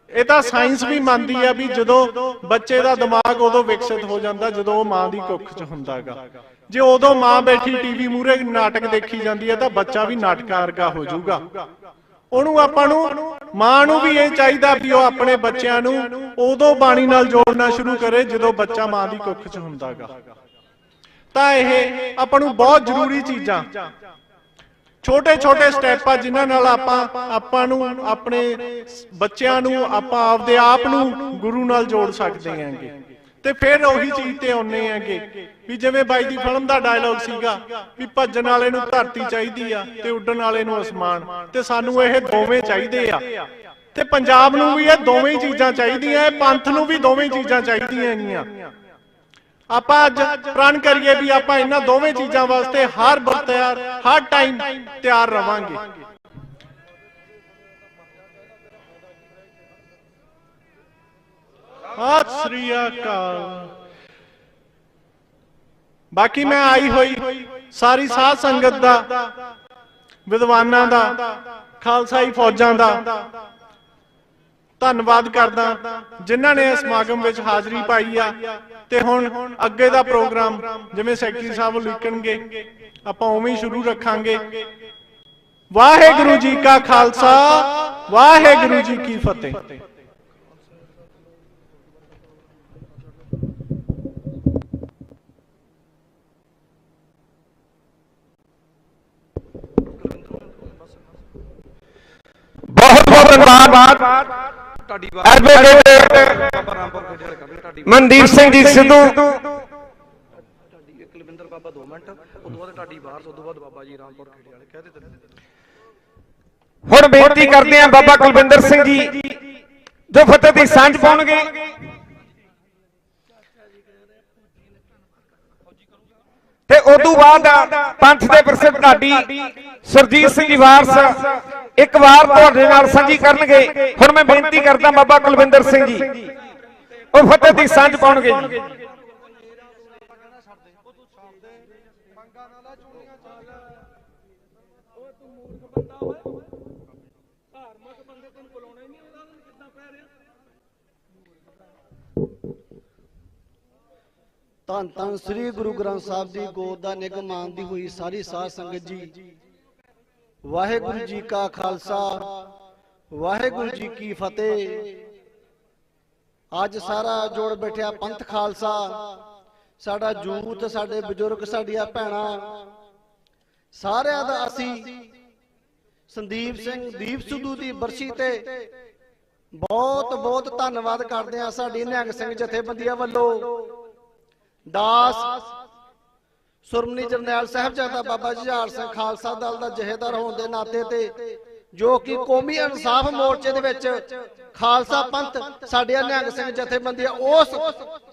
Speaker 17: ਇਹ ਤਾਂ ਸਾਇੰਸ ਵੀ ਮੰਨਦੀ ਆ ਵੀ ਜਦੋਂ ਬੱਚੇ ਦਾ ਦਿਮਾਗ ਉਦੋਂ ਵਿਕਸਿਤ ਹੋ ਜਾਂਦਾ ਜਦੋਂ ਉਹ ਮਾਂ ਦੀ ਕੁੱਖ 'ਚ ਹੁੰਦਾ ਹੈਗਾ। ਜੇ ਉਦੋਂ ਮਾਂ ਬੈਠੀ ਟੀਵੀ ਮੂਹਰੇ ਨਾਟਕ ਦੇਖੀ ਜਾਂਦੀ ਹੈ ਤਾਂ ਬੱਚਾ ਵੀ ਨਾਟਕਾਂ ਵਰਗਾ ਹੋ ਜਾਊਗਾ। ਉਹਨੂੰ, ਆਪਾਂ ਨੂੰ, ਮਾਂ ਨੂੰ ਵੀ ਇਹ ਚਾਹੀਦਾ ਵੀ ਉਹ ਆਪਣੇ ਬੱਚਿਆਂ ਨੂੰ ਉਦੋਂ ਬਾਣੀ ਨਾਲ ਜੋੜਨਾ ਸ਼ੁਰੂ ਕਰੇ ਜਦੋਂ ਬੱਚਾ ਮਾਂ ਦੀ ਕੁੱਖ 'ਚ ਹੁੰਦਾ ਹੈਗਾ। ਤਾਂ ਇਹ ਆਪਾਂ ਨੂੰ ਬਹੁਤ ਜ਼ਰੂਰੀ ਚੀਜ਼ਾਂ, ਛੋਟੇ ਛੋਟੇ ਸਟੈਪ ਆ ਜਿਨ੍ਹਾਂ ਨਾਲ ਆਪਾਂ ਨੂੰ, ਆਪਣੇ ਬੱਚਿਆਂ ਨੂੰ, ਆਪਾਂ ਆਪਦੇ ਆਪ ਨੂੰ ਗੁਰੂ ਨਾਲ ਜੋੜ ਸਕਦੇ ਹਾਂਗੇ। ਤੇ ਫਿਰ ਉਹੀ ਚੀਜ਼ ਤੇ ਆਉਨੇ ਆਂਗੇ ਵੀ ਜਿਵੇਂ ਬਾਈ ਦੀ ਫਿਲਮ ਦਾ ਡਾਇਲੌਗ ਸੀਗਾ ਵੀ ਭੱਜਣ ਵਾਲੇ ਨੂੰ ਧਰਤੀ ਚਾਹੀਦੀ ਆ ਤੇ ਉੱਡਣ ਵਾਲੇ ਨੂੰ ਅਸਮਾਨ, ਤੇ ਸਾਨੂੰ ਇਹ ਦੋਵੇਂ ਚਾਹੀਦੇ ਆ। ਤੇ ਪੰਜਾਬ ਨੂੰ ਵੀ ਇਹ ਦੋਵੇਂ ਚੀਜ਼ਾਂ ਚਾਹੀਦੀਆਂ, ਇਹ ਪੰਥ ਨੂੰ ਵੀ ਦੋਵੇਂ ਚੀਜ਼ਾਂ ਚਾਹੀਦੀਆਂ ਹੈਗੀਆਂ। ਆਪਾਂ ਅੱਜ ਪ੍ਰਣ ਕਰੀਏ ਵੀ ਆਪਾਂ ਇਹਨਾਂ ਦੋਵੇਂ ਚੀਜ਼ਾਂ ਵਾਸਤੇ ਹਰ ਵਕਤ ਤਿਆਰ, ਹਰ ਟਾਈਮ ਤਿਆਰ ਰਵਾਂਗੇ। ਸਤਿ ਸ੍ਰੀ ਅਕਾਲ। ਬਾਕੀ ਮੈਂ ਆਈ ਹੋਈ ਸਾਰੀ ਸਾਧ ਸੰਗਤ ਦਾ, ਵਿਦਵਾਨਾਂ ਦਾ, ਖਾਲਸਾਈ ਫੌਜਾਂ ਦਾ ਧੰਨਵਾਦ ਕਰਦਾ ਜਿਨ੍ਹਾਂ ਨੇ ਇਸ ਸਮਾਗਮ ਵਿੱਚ ਹਾਜ਼ਰੀ ਪਾਈ ਆ। ਤੇ ਹੁਣ ਅੱਗੇ ਦਾ ਪ੍ਰੋਗਰਾਮ ਜਿਵੇਂ ਸੈਕਟਰੀ ਸਾਹਿਬ ਲਿਖਣਗੇ ਆਪਾਂ ਉਵੇਂ ਹੀ ਸ਼ੁਰੂ ਰੱਖਾਂਗੇ। ਵਾਹਿਗੁਰੂ ਜੀ ਕਾ ਖਾਲਸਾ, ਵਾਹਿਗੁਰੂ ਜੀ ਕੀ ਫਤਿਹ।
Speaker 18: बहुत बहुत धन्यवाद एडवोकेट मनदीप सिंह जी सिद्धू।
Speaker 19: ਕੁਲਵਿੰਦਰ ਬਾਬਾ 2 ਮਿੰਟ, ਉਦੋਂ ਬਾਅਦ ਢਾਡੀ ਬਾਹਰ, ਉਦੋਂ ਬਾਅਦ ਬਾਬਾ ਜੀ ਰਾਮਪੁਰ ਖੇੜੇ ਵਾਲੇ ਕਹਿ ਦਿੱਤੇ।
Speaker 18: ਹੁਣ ਬੇਨਤੀ ਕਰਦੇ ਆ ਬਾਬਾ ਕੁਲਵਿੰਦਰ ਸਿੰਘ ਜੀ ਜੋ ਫਤਿਹ ਦੀ ਸਾਂਝ ਪਾਉਣਗੇ। ਤੇ ਉਦੋਂ ਬਾਅਦ ਪੰਥ ਦੇ ਪ੍ਰਸਿੱਧ ਢਾਡੀ ਸੁਰਜੀਤ ਸਿੰਘ ਜੀ ਵਾਰਸ ਇੱਕ ਵਾਰ ਤੁਹਾਡੇ ਨਾਲ ਸਾਂਝੀ ਕਰਨਗੇ। ਹੁਣ ਮੈਂ ਬੇਨਤੀ ਕਰਦਾ ਬਾਬਾ ਕੁਲਵਿੰਦਰ ਸਿੰਘ ਜੀ ਉਹ ਫਤਿਹ ਦੀ ਸਾਂਝ ਪਾਉਣਗੇ ਜੀ।
Speaker 15: ਧੰਨ ਧੰਨ ਸ੍ਰੀ ਗੁਰੂ ਗ੍ਰੰਥ ਸਾਹਿਬ ਦੀ ਗੋਦ ਦਾ ਨਿਗਮ ਮੰਨਦੀ ਹੋਈ ਸਾਰੀ ਸਾਧ ਸੰਗਤ ਜੀ, ਵਾਹਿਗੁਰੂ ਜੀ ਕਾ ਖਾਲਸਾ ਵਾਹਿਗੁਰੂ ਜੀ ਕੀ ਫਤਿਹ। ਅੱਜ ਸਾਰਾ ਜੋੜ ਬੈਠਿਆ ਪੰਥ ਖਾਲਸਾ, ਸਾਡਾ ਯੂਥ, ਸਾਡੇ ਬਜ਼ੁਰਗ, ਸਾਡੀਆਂ ਭੈਣਾਂ, ਸਾਰਿਆਂ ਦਾ ਅਸੀਂ ਸੰਦੀਪ ਸਿੰਘ ਦੀਪ ਸਿੱਧੂ ਦੀ ਬਰਸੀ ਤੇ ਬਹੁਤ ਬਹੁਤ ਧੰਨਵਾਦ ਕਰਦੇ ਹਾਂ। ਸਾਡੀ ਨਿਹੰਗ ਸਿੰਘ ਜਥੇਬੰਦੀਆਂ ਵੱਲੋਂ ਦਾਸ ਸੁਰਮਨੀ ਜਰਨੈਲ ਸਾਹਿਬਜ਼ਾਦਾ ਬਾਬਾ ਜੁਝਾਰ ਸਿੰਘ ਖਾਲਸਾ ਦਲ ਦਾ ਜਹੇਦਾਰ ਹੋਣ ਦੇ ਨਾਤੇ ਤੇ ਜੋ ਕਿ ਕੌਮੀ ਇਨਸਾਫ ਮੋਰਚੇ ਦੇ ਵਿੱਚ ਖਾਲਸਾ ਪੰਥ ਸਾਡੇ ਨਿਹੰਗ ਸਿੰਘ ਜਥੇਬੰਦੀਆਂ ਉਸ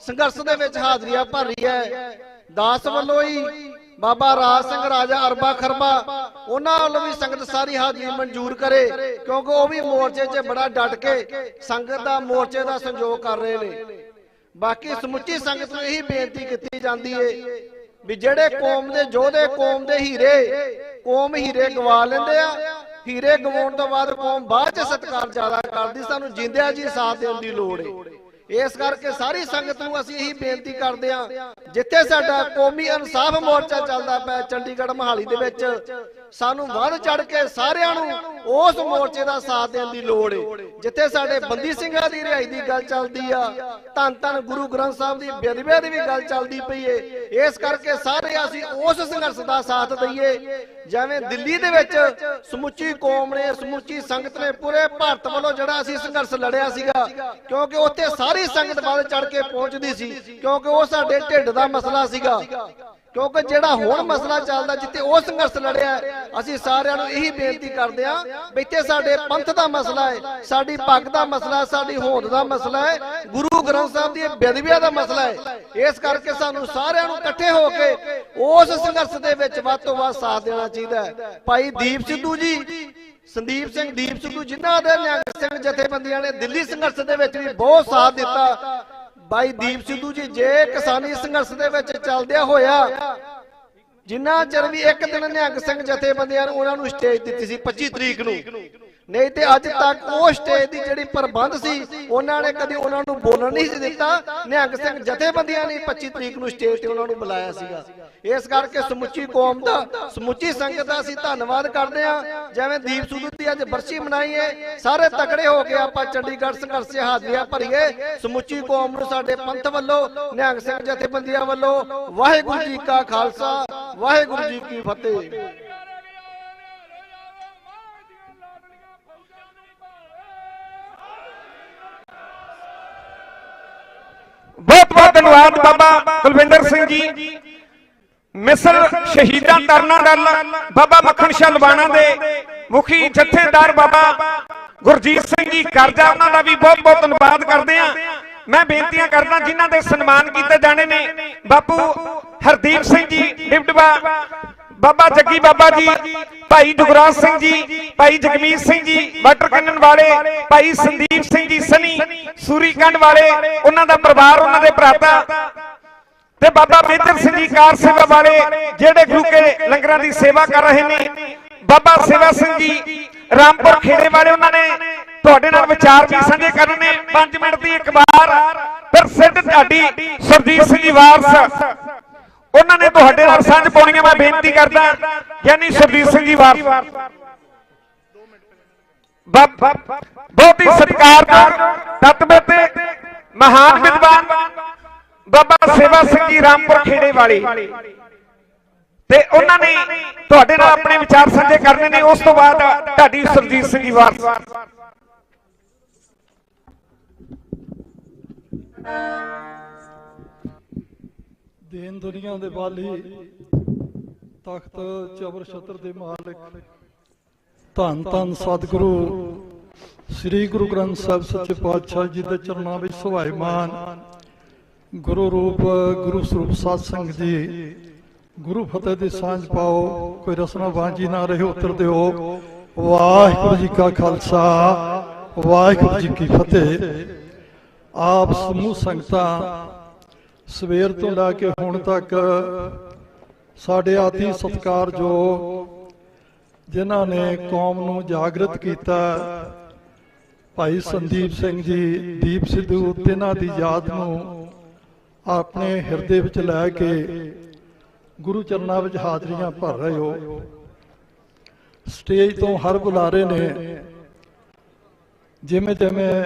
Speaker 15: ਸੰਘਰਸ਼ ਦੇ ਵਿੱਚ ਹਾਜ਼ਰੀਆਂ ਭਰ ਰਹੀ ਹੈ। ਦਾਸ ਵੱਲੋਂ ਹੀ ਬਾਬਾ ਰਾਜ ਸਿੰਘ ਰਾਜਾ ਅਰਬਾ ਖਰਬਾ ਉਹਨਾਂ ਵੱਲੋਂ ਵੀ ਸੰਗਤ ਸਾਰੀ ਹਾਜ਼ਰੀ ਮਨਜ਼ੂਰ ਕਰੇ, ਕਿਉਂਕਿ ਉਹ ਵੀ ਮੋਰਚੇ 'ਚ ਬੜਾ ਡਟ ਕੇ ਸੰਗਤ ਦਾ ਮੋਰਚੇ ਦਾ ਸੰਯੋਗ ਕਰ ਰਹੇ ਨੇ। ਬਾਕੀ ਸਮੁੱਚੀ ਸੰਗਤ ਨੂੰ ਇਹੀ ਬੇਨਤੀ ਕੀਤੀ ਜਾਂਦੀ ਹੈ ਵੀ ਜਿਹੜੇ ਕੌਮ ਦੇ ਯੋਧੇ, ਕੌਮ ਦੇ ਹੀਰੇ, ਕੌਮ ਹੀਰੇ ਗਵਾ ਲੈਂਦੇ ਆ, ਹੀਰੇ ਗਵਾਉਣ ਤੋਂ ਬਾਅਦ ਕੌਮ ਬਾਅਦ 'ਚ ਸਤਿਕਾਰ ਜ਼ਿਆਦਾ ਕਰਦੀ। ਸਾਨੂੰ ਜਿੰਦਿਆਂ ਜੀ ਸਾਥ ਦੇਣ ਦੀ ਲੋੜ ਹੈ। ਇਸ ਕਰਕੇ ਸਾਰੀ ਸੰਗਤ ਨੂੰ ਅਸੀਂ ਇਹੀ ਬੇਨਤੀ ਕਰਦੇ ਹਾਂ, ਜਿੱਥੇ ਸਾਡਾ ਕੌਮੀ ਇਨਸਾਫ ਮੋਰਚਾ ਚੱਲਦਾ ਪਿਆ ਚੰਡੀਗੜ੍ਹ ਮੋਹਾਲੀ ਦੇ ਵਿੱਚ, ਸਾਨੂੰ ਵੱਧ ਚੜ ਕੇ ਸਾਰਿਆਂ ਨੂੰ ਉਸ ਮੋਰਚੇ ਦਾ ਸਾਥ ਦੇਣ ਦੀ ਲੋੜ ਹੈ। ਜਿੱਥੇ ਸਾਡੇ ਬੰਦੀ ਸਿੰਘਾਂ ਦੀ ਰਿਹਾਈ ਦੀ ਗੱਲ ਚੱਲਦੀ ਆ, ਧੰਨ ਧੰਨ ਗੁਰੂ ਗ੍ਰੰਥ ਸਾਹਿਬ ਦੀ ਬੇਅਦਬੀ ਦੀ ਵੀ ਗੱਲ ਚੱਲਦੀ ਪਈ ਏ। ਇਸ ਕਰਕੇ ਸਾਰੇ ਅਸੀਂ ਉਸ ਸੰਘਰਸ਼ ਦਾ ਸਾਥ ਦਈਏ ਜਿਵੇਂ ਦਿੱਲੀ ਦੇ ਵਿੱਚ ਸਮੁੱਚੀ ਕੌਮ ਨੇ, ਸਮੁੱਚੀ ਸੰਗਤ ਨੇ, ਪੂਰੇ ਭਾਰਤ ਵੱਲੋਂ ਜਿਹੜਾ ਅਸੀਂ ਸੰਘਰਸ਼ ਲੜਿਆ ਸੀਗਾ, ਕਿਉਂਕਿ ਉੱਥੇ ਸਾਰੀ ਸੰਗਤ ਵੱਧ ਚੜ ਕੇ ਪਹੁੰਚਦੀ ਸੀ, ਕਿਉਂਕਿ ਉਹ ਸਾਡੇ ਢਿੱਡ ਦਾ ਮਸਲਾ ਸੀਗਾ। ਕਿਉਂਕਿ ਜਿਹੜਾ ਹੁਣ ਮਸਲਾ ਚੱਲਦਾ, ਜਿੱਥੇ ਉਹ ਸੰਘਰਸ਼ ਲੜਿਆ, ਅਸੀਂ ਸਾਰਿਆਂ ਨੂੰ ਇਹੀ ਬੇਨਤੀ ਕਰਦੇ ਹਾਂ ਵੀ ਇੱਥੇ ਸਾਡੇ ਪੰਥ ਦਾ ਮਸਲਾ ਹੈ, ਸਾਡੀ ਪੱਗ ਦਾ ਮਸਲਾ, ਸਾਡੀ ਹੋਂਦ ਦਾ ਮਸਲਾ ਹੈ, ਗੁਰੂ ਗ੍ਰੰਥ ਸਾਹਿਬ ਦੀ ਬੇਅਦਬੀ ਦਾ ਮਸਲਾ ਹੈ। ਇਸ ਕਰਕੇ ਸਾਨੂੰ ਸਾਰਿਆਂ ਨੂੰ ਇਕੱਠੇ ਹੋ ਕੇ ਉਸ ਸੰਘਰਸ਼ ਦੇ ਵਿੱਚ ਵੱਧ ਤੋਂ ਵੱਧ ਸਾਥ ਦੇਣਾ ਚਾਹੀਦਾ ਹੈ। ਭਾਈ ਦੀਪ ਸਿੱਧੂ ਜੀ, ਸੰਦੀਪ ਸਿੰਘ ਦੀਪ ਸਿੱਧੂ, ਜਿਨ੍ਹਾਂ ਦੇ ਨਿਹੰਗ ਸਿੰਘ ਜਥੇਬੰਦੀਆਂ ਨੇ ਦਿੱਲੀ ਸੰਘਰਸ਼ ਦੇ ਵਿੱਚ ਵੀ ਬਹੁਤ ਸਾਥ ਦਿੱਤਾ। ਭਾਈ ਦੀਪ ਸਿੱਧੂ ਜੀ, ਜੇ ਕਿਸਾਨੀ ਸੰਘਰਸ਼ ਦੇ ਵਿੱਚ ਚੱਲਦਿਆਂ ਹੋਇਆ ਜਿੰਨਾ ਚਿਰ ਵੀ ਇੱਕ ਦਿਨ ਨਿਹੰਗ ਸਿੰਘ ਜਥੇਬੰਦੀਆਂ ਨੂੰ ਉਹਨਾਂ ਨੂੰ ਸਟੇਜ ਦਿੱਤੀ ਸੀ 25 ਤਰੀਕ ਨੂੰ, ਨਹੀਂ ਤੇ ਅੱਜ ਤੱਕ ਉਹ ਸਟੇਜ ਦੀ ਜਿਹੜੀ ਪ੍ਰਬੰਧ ਸੀ ਉਹਨਾਂ ਨੇ ਕਦੀ ਉਹਨਾਂ ਨੂੰ ਬੋਲਣ ਨਹੀਂ ਸੀ ਦਿੱਤਾ। ਨਿਹੰਗ ਸਿੰਘ ਜਥੇਬੰਦੀਆਂ ਨੇ 25 ਤਰੀਕ ਨੂੰ ਸਟੇਜ ਤੇ ਉਹਨਾਂ ਨੂੰ ਬੁਲਾਇਆ ਸੀਗਾ। ਇਸ ਕਰਕੇ ਸਮੁੱਚੀ ਕੌਮ ਦਾ, ਸਮੁੱਚੀ ਸੰਗਤ ਦਾ ਅਸੀਂ ਧੰਨਵਾਦ ਕਰਦੇ ਹਾਂ। ਜਿਵੇਂ ਦੀਪ ਸਿੱਧੂ ਦੀ ਅੱਜ ਬਰਸੀ ਮਨਾਈ ਹੈ, ਸਾਰੇ ਤਕੜੇ ਹੋ ਕੇ ਆਪਾਂ ਚੰਡੀਗੜ੍ਹ ਸੰਘਰਸ਼ 'ਚ ਹਾਜ਼ਰੀਆਂ ਭਰੀਏ। ਸਮੁੱਚੀ ਕੌਮ ਨੂੰ ਸਾਡੇ ਪੰਥ ਵੱਲੋਂ, ਨਿਹੰਗ ਸਿੰਘ ਜਥੇਬੰਦੀਆਂ ਵੱਲੋਂ ਵਾਹਿਗੁਰੂ ਜੀ ਕਾ ਖਾਲਸਾ ਵਾਹਿਗੁਰੂ ਜੀ ਕੀ ਫਤਿਹ।
Speaker 18: ਬਹੁਤ ਬਹੁਤ ਧੰਨਵਾਦ ਬਾਬਾ ਕੁਲਵਿੰਦਰ ਸਿੰਘ ਜੀ। ਮਿਸਲ ਸ਼ਹੀਦਾਂ ਤਰਨਾ ਦਲ ਬਾਬਾ ਮੱਖਣ ਸ਼ਾਹ ਲਵਾਣਾ ਦੇ ਮੁਖੀ ਜਥੇਦਾਰ ਬਾਬਾ ਗੁਰਜੀਤ ਸਿੰਘ ਜੀ ਕਰਜਾ, ਉਹਨਾਂ ਦਾ ਵੀ ਬਹੁਤ ਬਹੁਤ ਧੰਨਵਾਦ ਕਰਦੇ ਆ। ਮੈਂ ਬੇਨਤੀਆਂ ਕਰਦਾ ਜਿਨ੍ਹਾਂ ਦੇ ਸਨਮਾਨ ਕੀਤੇ ਜਾਣੇ ਨੇ, ਬਾਪੂ ਹਰਦੀਪ ਸਿੰਘ ਜੀ ਡਿਪਟਵਾ, ਬਾਬਾ ਜੱਗੀ ਬਾਬਾ ਜੀ, ਭਾਈ ਜੁਗਰਾਜ ਸਿੰਘ ਜੀ, ਭਾਈ ਜਗਮੀਤ ਸਿੰਘ ਜੀ ਵਾਟਰ ਕੰਨਣ ਵਾਲੇ, ਭਾਈ ਸੰਦੀਪ ਸਿੰਘ ਜੀ ਸਨੀ ਸੂਰੀ ਕੰਡ ਵਾਲੇ, ਉਹਨਾਂ ਦਾ ਪਰਿਵਾਰ, ਉਹਨਾਂ ਦੇ ਭਰਾਤਾ, ਤੇ ਬਾਬਾ ਮੇਜਰ ਸਿੰਘ ਜੀ ਕਾਰ ਸੇਵਾ ਵਾਲੇ ਜਿਹੜੇ ਗੁਰੂ ਕੇ ਲੰਗਰਾਂ ਦੀ ਸੇਵਾ ਕਰ ਰਹੇ ਨੇ, ਬਾਬਾ ਸੇਵਾ ਸਿੰਘ ਜੀ ਰਾਮਪੁਰ ਖੇੜੇ ਵਾਲੇ, ਉਹਨਾਂ ਨੇ ਤੁਹਾਡੇ ਨਾਲ ਵਿਚਾਰ ਵੀ ਸਾਂਝੇ ਕਰਨੇ। 5 ਮਿੰਟ ਦੀ ਇੱਕ ਵਾਰ ਪ੍ਰਸਿੱਧ ਢਾਡੀ ਸੁਰਜੀਤ ਸਿੰਘ ਜੀ ਵਾਰਸ, ਉਹਨਾਂ ਨੇ ਤੁਹਾਡੇ ਨਾਲ ਸਾਂਝ ਪਾਉਣੀ ਹੈ। ਮੈਂ ਬੇਨਤੀ ਕਰਦਾ ਗਿਆਨੀ ਸੁਰਜੀਤ ਸਿੰਘ ਜੀ ਵਾਰਸ, ਬਹੁਤ ਹੀ ਸਤਿਕਾਰਯੋਗ ਤਤਵੇ ਤੇ ਮਹਾਨ ਵਿਦਵਾਨ ਬਾਬਾ ਸੇਵਾ ਸਿੰਘ ਜੀ ਰਾਮਪੁਰ ਖੇੜੇ ਵਾਲੇ, ਤੇ ਉਹਨਾਂ ਨੇ ਤੁਹਾਡੇ ਨਾਲ ਆਪਣੇ ਵਿਚਾਰ ਸਾਂਝੇ ਕਰਨੇ ਨੇ। ਉਸ ਤੋਂ ਬਾਅਦ ਢਾਡੀ ਸੁਰਜੀਤ ਸਿੰਘ ਜੀ ਵਾਰਸ।
Speaker 19: ਦੇਨ ਦੁਨੀਆ ਦੇ ਵਾਲੀ, ਤਖਤ ਚਬਰ ਛਤਰ ਦੇ ਮਾਲਕ, ਧੰਨ ਧੰਨ ਸਤਿਗੁਰੂ ਸ੍ਰੀ ਗੁਰੂ ਗ੍ਰੰਥ ਸਾਹਿਬ ਸੱਚੇ ਪਾਤਸ਼ਾਹ ਜੀ ਦੇ ਚਰਨਾਂ ਵਿੱਚ ਸੁਭਾਈਮਾਨ ਗੁਰੂ ਰੂਪ ਗੁਰੂ ਸਰੂਪ ਸਾਧ ਸੰਗਤ ਜੀ, ਗੁਰੂ ਫਤਿਹ ਦੀ ਸਾਂਝ ਪਾਓ, ਕੋਈ ਰਸਨਾ ਵਾਂਝੀ ਨਾ ਰਹੇ, ਉਤਰ ਦਿਓ। ਵਾਹਿਗੁਰੂ ਜੀ ਕਾ ਖਾਲਸਾ, ਵਾਹਿਗੁਰੂ ਜੀ ਕੀ ਫਤਿਹ। ਆਪ ਸਮੂਹ ਸੰਗਤਾਂ ਸਵੇਰ ਤੋਂ ਲੈ ਕੇ ਹੁਣ ਤੱਕ ਸਾਡੇ ਆਤੀ ਸਤਿਕਾਰਯੋਗ ਜਿਨ੍ਹਾਂ ਨੇ ਕੌਮ ਨੂੰ ਜਾਗਰਤ ਕੀਤਾ, ਭਾਈ ਸੰਦੀਪ ਸਿੰਘ ਜੀ, ਦੀਪ ਸਿੱਧੂ, ਤਿੰਨਾਂ ਦੀ ਯਾਦ ਨੂੰ ਆਪਣੇ ਹਿਰਦੇ ਵਿੱਚ ਲੈ ਕੇ ਗੁਰੂ ਚਰਨਾਂ ਵਿੱਚ ਹਾਜ਼ਰੀਆਂ ਭਰ ਰਹੇ ਹੋ। ਸਟੇਜ ਤੋਂ ਹਰ ਬੁਲਾਰੇ ਨੇ ਜਿਵੇਂ ਜਿਵੇਂ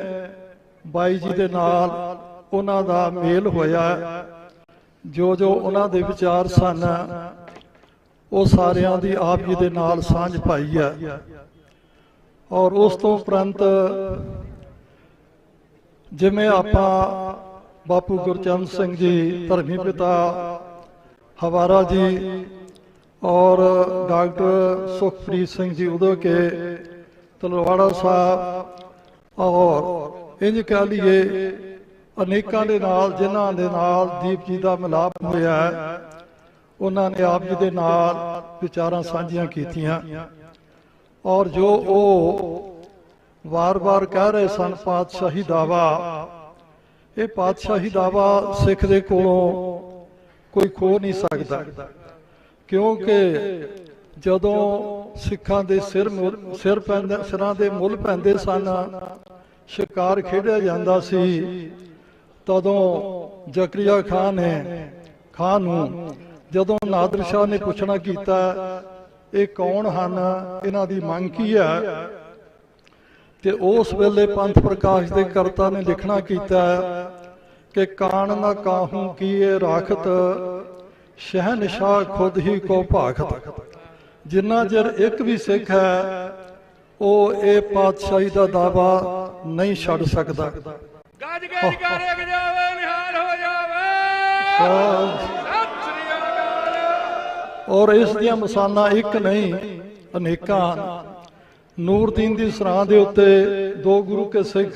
Speaker 19: ਬਾਈ ਜੀ ਦੇ ਨਾਲ ਉਹਨਾਂ ਦਾ ਮੇਲ ਹੋਇਆ, ਜੋ ਜੋ ਉਹਨਾਂ ਦੇ ਵਿਚਾਰ ਸਨ, ਉਹ ਸਾਰਿਆਂ ਦੀ ਆਪ ਜੀ ਦੇ ਨਾਲ ਸਾਂਝ ਪਾਈ ਹੈ। ਔਰ ਉਸ ਤੋਂ ਉਪਰੰਤ ਜਿਵੇਂ ਆਪਾਂ ਬਾਪੂ ਗੁਰਚਰਨ ਸਿੰਘ ਜੀ, ਧਰਮੀ ਪਿਤਾ ਹਵਾਰਾ ਜੀ ਔਰ ਡਾਕਟਰ ਸੁਖਪ੍ਰੀਤ ਸਿੰਘ ਜੀ ਉਦੋਂ ਕੇ ਤਲਵਾੜਾ ਸਾਹਿਬ, ਔਰ ਇੰਜ ਕਹਿ ਲਈਏ ਅਨੇਕਾਂ ਦੇ ਨਾਲ ਜਿਨ੍ਹਾਂ ਦੇ ਨਾਲ ਦੀਪ ਜੀ ਦਾ ਮਿਲਾਪ ਹੋਇਆ, ਉਹਨਾਂ ਨੇ ਆਪ ਜੀ ਦੇ ਨਾਲ ਵਿਚਾਰਾਂ ਸਾਂਝੀਆਂ ਕੀਤੀਆਂ। ਔਰ ਜੋ ਉਹ ਵਾਰ-ਵਾਰ ਕਹਿ ਰਹੇ ਸਨ ਪਾਤਸ਼ਾਹੀ ਦਾਵਾ, ਇਹ ਪਾਤਸ਼ਾਹੀ ਦਾਵਾ ਸਿੱਖ ਦੇ ਕੋਲੋਂ ਕੋਈ ਖੋ ਨਹੀਂ ਸਕਦਾ, ਕਿਉਂਕਿ ਜਦੋਂ ਸਿੱਖਾਂ ਦੇ ਸਿਰਾਂ ਦੇ ਮੁੱਲ ਪੈਂਦੇ ਸਨ, ਸ਼ਿਕਾਰ ਖੇਡਿਆ ਜਾਂਦਾ ਸੀ, ਤਦੋਂ ਜ਼ਕਰੀਆ ਖਾਨ ਨੂੰ ਜਦੋਂ ਨਾਦਰ ਸ਼ਾਹ ਨੇ ਪੁੱਛਣਾ ਕੀਤਾ ਇਹ ਕੌਣ ਹਨ, ਇਹਨਾਂ ਦੀ ਮੰਗ ਕੀ ਹੈ, ਤੇ ਉਸ ਵੇਲੇ ਪੰਥ ਪ੍ਰਕਾਸ਼ ਦੇ ਕਰਤਾ ਨੇ ਲਿਖਣਾ ਕੀਤਾ ਕਿ ਕਾਣ ਨਾ ਕਾਹੂ ਕੀਏ ਰਾਖਤ, ਸ਼ਹਿਨਸ਼ਾਹ ਖੁਦ ਹੀ ਕੋ ਭਾਖਤ। ਜਿੰਨਾ ਚਿਰ ਇੱਕ ਵੀ ਸਿੱਖ ਹੈ ਉਹ ਇਹ ਪਾਤਸ਼ਾਹੀ ਦਾ ਦਾਵਾ ਨਹੀਂ ਛੱਡ ਸਕਦਾ।
Speaker 8: ਗੱਜ ਕੇ ਜਗਾਰੇ ਜਾਵੇ, ਨਿਹਾਲ ਹੋ ਜਾਵੇ।
Speaker 19: ਔਰ ਇਸ ਦੀਆਂ ਮਿਸਾਲਾਂ ਇੱਕ ਨਹੀਂ ਅਨੇਕਾਂ। ਨੂਰਦੀਨ ਦੀ ਸਰਾਂ ਦੇ ਉੱਤੇ ਦੋ ਗੁਰੂ ਕੇ ਸਿੱਖ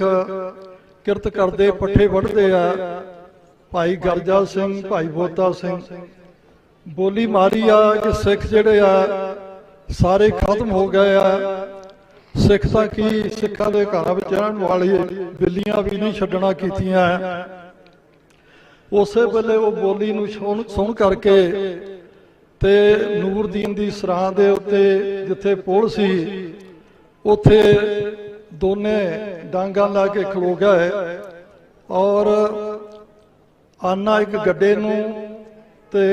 Speaker 19: ਕਿਰਤ ਕਰਦੇ, ਪੱਠੇ ਵੱਢਦੇ ਆ, ਭਾਈ ਗਰਜਾ ਸਿੰਘ, ਭਾਈ ਬੋਤਾ ਸਿੰਘ। ਬੋਲੀ ਮਾਰੀ ਆ ਕਿ ਸਿੱਖ ਜਿਹੜੇ ਆ ਸਾਰੇ ਖਤਮ ਹੋ ਗਏ ਆ। ਸਿੱਖ ਤਾਂ ਕੀ, ਸਿੱਖਾਂ ਦੇ ਘਰਾਂ ਵਿੱਚ ਰਹਿਣ ਵਾਲੀ ਬਿੱਲੀਆਂ ਵੀ ਨਹੀਂ ਛੱਡਣਾ ਕੀਤੀਆਂ। ਉਸੇ ਵੇਲੇ ਉਹ ਬੋਲੀ ਨੂੰ ਸੁਣ ਕਰਕੇ ਤੇ ਨੂਰਦੀਨ ਦੀ ਸਰਾਂ ਦੇ ਉੱਤੇ ਜਿੱਥੇ ਪੁਲ ਸੀ, ਉੱਥੇ ਦੋਨੇ ਡਾਂਗਾਂ ਲਾ ਕੇ ਖਲੋ ਗਏ ਔਰ ਆਨਾ ਇੱਕ ਗੱਡੇ ਨੂੰ ਤੇ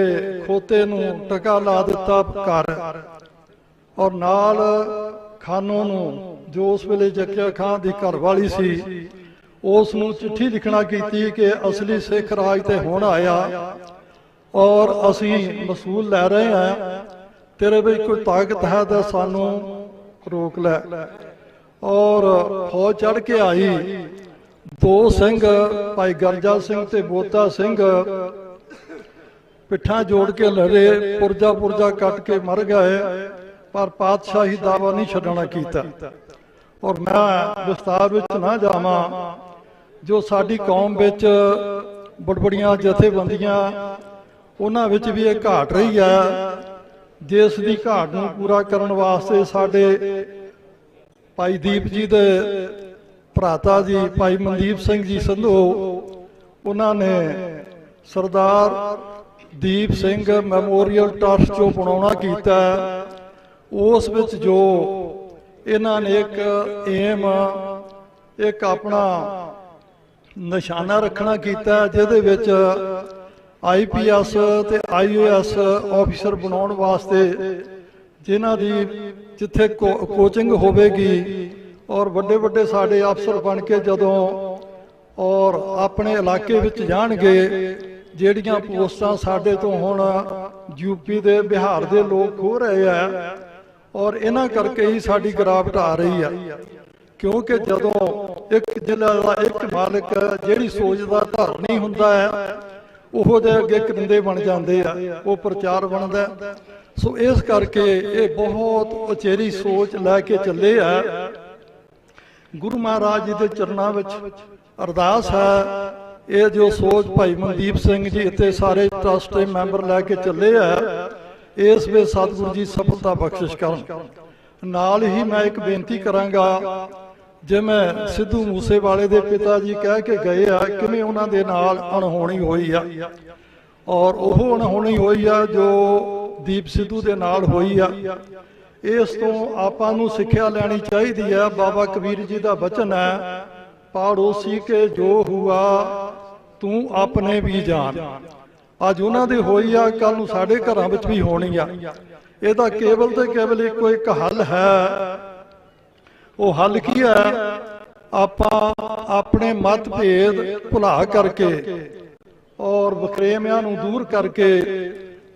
Speaker 19: ਖੋਤੇ ਨੂੰ ਟਕਾ ਲਾ ਦਿੱਤਾ ਘਰ, ਔਰ ਨਾਲ ਖਾਨੋਂ ਨੂੰ ਜੋ ਉਸ ਵੇਲੇ ਜ਼ਕਰੀਆ ਖਾਨ ਦੀ ਘਰ ਵਾਲੀ ਸੀ, ਉਸ ਨੂੰ ਚਿੱਠੀ ਲਿਖਣਾ ਕੀਤੀ ਕਿ ਅਸਲੀ ਸਿੱਖ ਰਾਜ ਤੇ ਹੁਣ ਆਇਆ ਔਰ ਅਸੀਂ ਮਸੂਲ ਲੈ ਰਹੇ ਹਾਂ, ਤੇਰੇ ਵਿੱਚ ਕੋਈ ਤਾਕਤ ਹੈ ਤਾਂ ਸਾਨੂੰ ਰੋਕ ਲੈ। ਔਰ ਫੌਜ ਚੜ ਕੇ ਆਈ, ਦੋ ਸਿੰਘ ਭਾਈ ਗਰਜਾ ਸਿੰਘ ਤੇ ਬੋਤਾ ਸਿੰਘ ਪਿੱਠਾਂ ਜੋੜ ਕੇ ਲੜੇ, ਪੁਰਜਾ ਕੱਟ ਕੇ ਮਰ ਗਏ, ਪਰ ਪਾਤਸ਼ਾਹੀ ਦਾਵਾ ਨਹੀਂ ਛੱਡਣਾ ਕੀਤਾ। ਔਰ ਮੈਂ ਵਿਸਤਾਰ ਵਿੱਚ ਨਾ ਜਾਵਾਂ, ਜੋ ਸਾਡੀ ਕੌਮ ਵਿੱਚ ਬੜਬੜੀਆਂ ਜਥੇਬੰਦੀਆਂ, ਉਹਨਾਂ ਵਿੱਚ ਵੀ ਇਹ ਘਾਟ ਰਹੀ ਹੈ, ਜਿਸ ਦੀ ਘਾਟ ਨੂੰ ਪੂਰਾ ਕਰਨ ਵਾਸਤੇ ਸਾਡੇ ਭਾਈ ਦੀਪ ਜੀ ਦੇ ਭਰਾਤਾ ਜੀ ਭਾਈ ਮਨਦੀਪ ਸਿੰਘ ਜੀ ਸੰਧੂ, ਉਹਨਾਂ ਨੇ ਸਰਦਾਰ ਦੀਪ ਸਿੰਘ ਮੈਮੋਰੀਅਲ ਟਰਸਟ ਜੋ ਬਣਾਉਣਾ ਕੀਤਾ, ਉਸ ਵਿੱਚ ਜੋ ਇਹਨਾਂ ਨੇ ਇੱਕ ਏਮ, ਇੱਕ ਆਪਣਾ ਨਿਸ਼ਾਨਾ ਰੱਖਣਾ ਕੀਤਾ, ਜਿਹਦੇ ਵਿੱਚ IPS ਤੇ IAS ਆਫੀਸਰ ਬਣਾਉਣ ਵਾਸਤੇ ਜਿਨ੍ਹਾਂ ਦੀ ਜਿੱਥੇ ਕੋਚਿੰਗ ਹੋਵੇਗੀ ਔਰ ਵੱਡੇ ਵੱਡੇ ਸਾਡੇ ਅਫਸਰ ਬਣ ਕੇ ਜਦੋਂ ਔਰ ਆਪਣੇ ਇਲਾਕੇ ਵਿੱਚ ਜਾਣਗੇ, ਜਿਹੜੀਆਂ ਪੋਸਟਾਂ ਸਾਡੇ ਤੋਂ ਹੁਣ ਯੂਪੀ ਦੇ, ਬਿਹਾਰ ਦੇ ਲੋਕ ਖੋ ਰਹੇ ਆ, ਔਰ ਇਹਨਾਂ ਕਰਕੇ ਹੀ ਸਾਡੀ ਗਿਰਾਵਟ ਆ ਰਹੀ ਆ। ਕਿਉਂਕਿ ਜਦੋਂ ਇੱਕ ਜ਼ਿਲ੍ਹਾ ਦਾ ਇੱਕ ਮਾਲਕ ਜਿਹੜੀ ਸੋਚ ਦਾ ਧਾਰਨੀ ਨਹੀਂ ਹੁੰਦਾ ਹੈ, ਉਹੋ ਜਿਹੇ ਅੱਗੇ ਕਰਿੰਦੇ ਬਣ ਜਾਂਦੇ ਆ, ਉਹ ਪ੍ਰਚਾਰ ਬਣਦਾ। ਸੋ ਇਸ ਕਰਕੇ ਇਹ ਬਹੁਤ ਉਚੇਰੀ ਸੋਚ ਲੈ ਕੇ ਚੱਲੇ ਆ। ਗੁਰੂ ਮਹਾਰਾਜ ਜੀ ਦੇ ਚਰਨਾਂ ਵਿੱਚ ਅਰਦਾਸ ਹੈ, ਇਹ ਜੋ ਸੋਚ ਭਾਈ ਮਨਦੀਪ ਸਿੰਘ ਜੀ ਅਤੇ ਸਾਰੇ ਟਰਸਟ ਦੇ ਮੈਂਬਰ ਲੈ ਕੇ ਚੱਲੇ ਆ, ਇਸ ਵੇ ਸਤਿਗੁਰੂ ਜੀ ਸਫਲਤਾ ਬਖਸ਼ਿਸ਼ ਕਰਨ। ਨਾਲ ਹੀ ਮੈਂ ਇੱਕ ਬੇਨਤੀ ਕਰਾਂਗਾ, ਜਿਵੇਂ ਸਿੱਧੂ ਮੂਸੇਵਾਲੇ ਦੇ ਪਿਤਾ ਜੀ ਕਹਿ ਕੇ ਗਏ ਆ ਕਿਵੇਂ ਉਹਨਾਂ ਦੇ ਨਾਲ ਅਣਹੋਣੀ ਹੋਈ ਆ, ਔਰ ਉਹ ਅਣਹੋਣੀ ਹੋਈ ਆ ਜੋ ਦੀਪ ਸਿੱਧੂ ਦੇ ਨਾਲ ਹੋਈ ਆ। ਇਸ ਤੋਂ ਆਪਾਂ ਨੂੰ ਸਿੱਖਿਆ ਲੈਣੀ ਚਾਹੀਦੀ ਹੈ। ਬਾਬਾ ਕਬੀਰ ਜੀ ਦਾ ਬਚਨ ਹੈ, ਪਾੜੋਸੀ ਕੇ ਜੋ ਹੁਆ ਤੂੰ ਆਪਣੇ ਵੀ ਜਾਣ। ਅੱਜ ਉਹਨਾਂ ਦੀ ਹੋਈ ਆ, ਕੱਲ ਨੂੰ ਸਾਡੇ ਘਰਾਂ ਵਿੱਚ ਵੀ ਹੋਣੀ ਆ। ਇਹਦਾ ਕੇਵਲ ਤੇ ਕੇਵਲ ਇੱਕੋ ਇੱਕ ਹੱਲ ਹੈ। ਉਹ ਹੱਲ ਕੀ ਹੈ? ਆਪਾਂ ਆਪਣੇ ਮਤਭੇਦ ਭੁਲਾ ਕਰਕੇ ਔਰ ਵਖਰੇਵਿਆਂ ਨੂੰ ਦੂਰ ਕਰਕੇ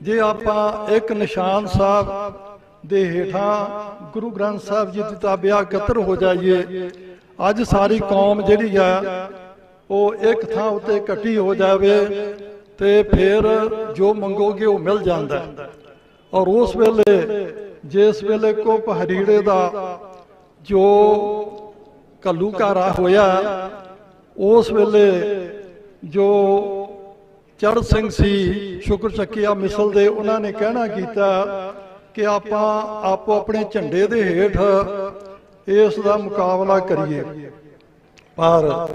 Speaker 19: ਜੇ ਆਪਾਂ ਇੱਕ ਨਿਸ਼ਾਨ ਸਾਹਿਬ ਦੇ ਹੇਠਾਂ ਗੁਰੂ ਗ੍ਰੰਥ ਸਾਹਿਬ ਜੀ ਦੀ ਤਾਬਿਆ ਇਕੱਤਰ ਹੋ ਜਾਈਏ, ਅੱਜ ਸਾਰੀ ਕੌਮ ਜਿਹੜੀ ਆ ਉਹ ਇੱਕ ਥਾਂ ਉੱਤੇ ਇਕੱਠੀ ਹੋ ਜਾਵੇ ਤੇ ਫਿਰ ਜੋ ਮੰਗੋਗੇ ਉਹ ਮਿਲ ਜਾਂਦਾ। ਔਰ ਉਸ ਵੇਲੇ ਜਿਸ ਵੇਲੇ ਕੋ ਪਹਰੀੜੇ ਦਾ ਜੋ ਘੱਲੂਘਾਰਾ ਹੋਇਆ, ਉਸ ਵੇਲੇ ਜੋ ਚੜ੍ਹ ਸਿੰਘ ਸੀ ਸ਼ੁਕਰ ਚੱਕੀਆ ਮਿਸਲ ਦੇ, ਉਹਨਾਂ ਨੇ ਕਹਿਣਾ ਕੀਤਾ ਕਿ ਆਪਾਂ ਆਪੋ ਆਪਣੇ ਝੰਡੇ ਦੇ ਹੇਠ ਇਸ ਦਾ ਮੁਕਾਬਲਾ ਕਰੀਏ। ਪਰ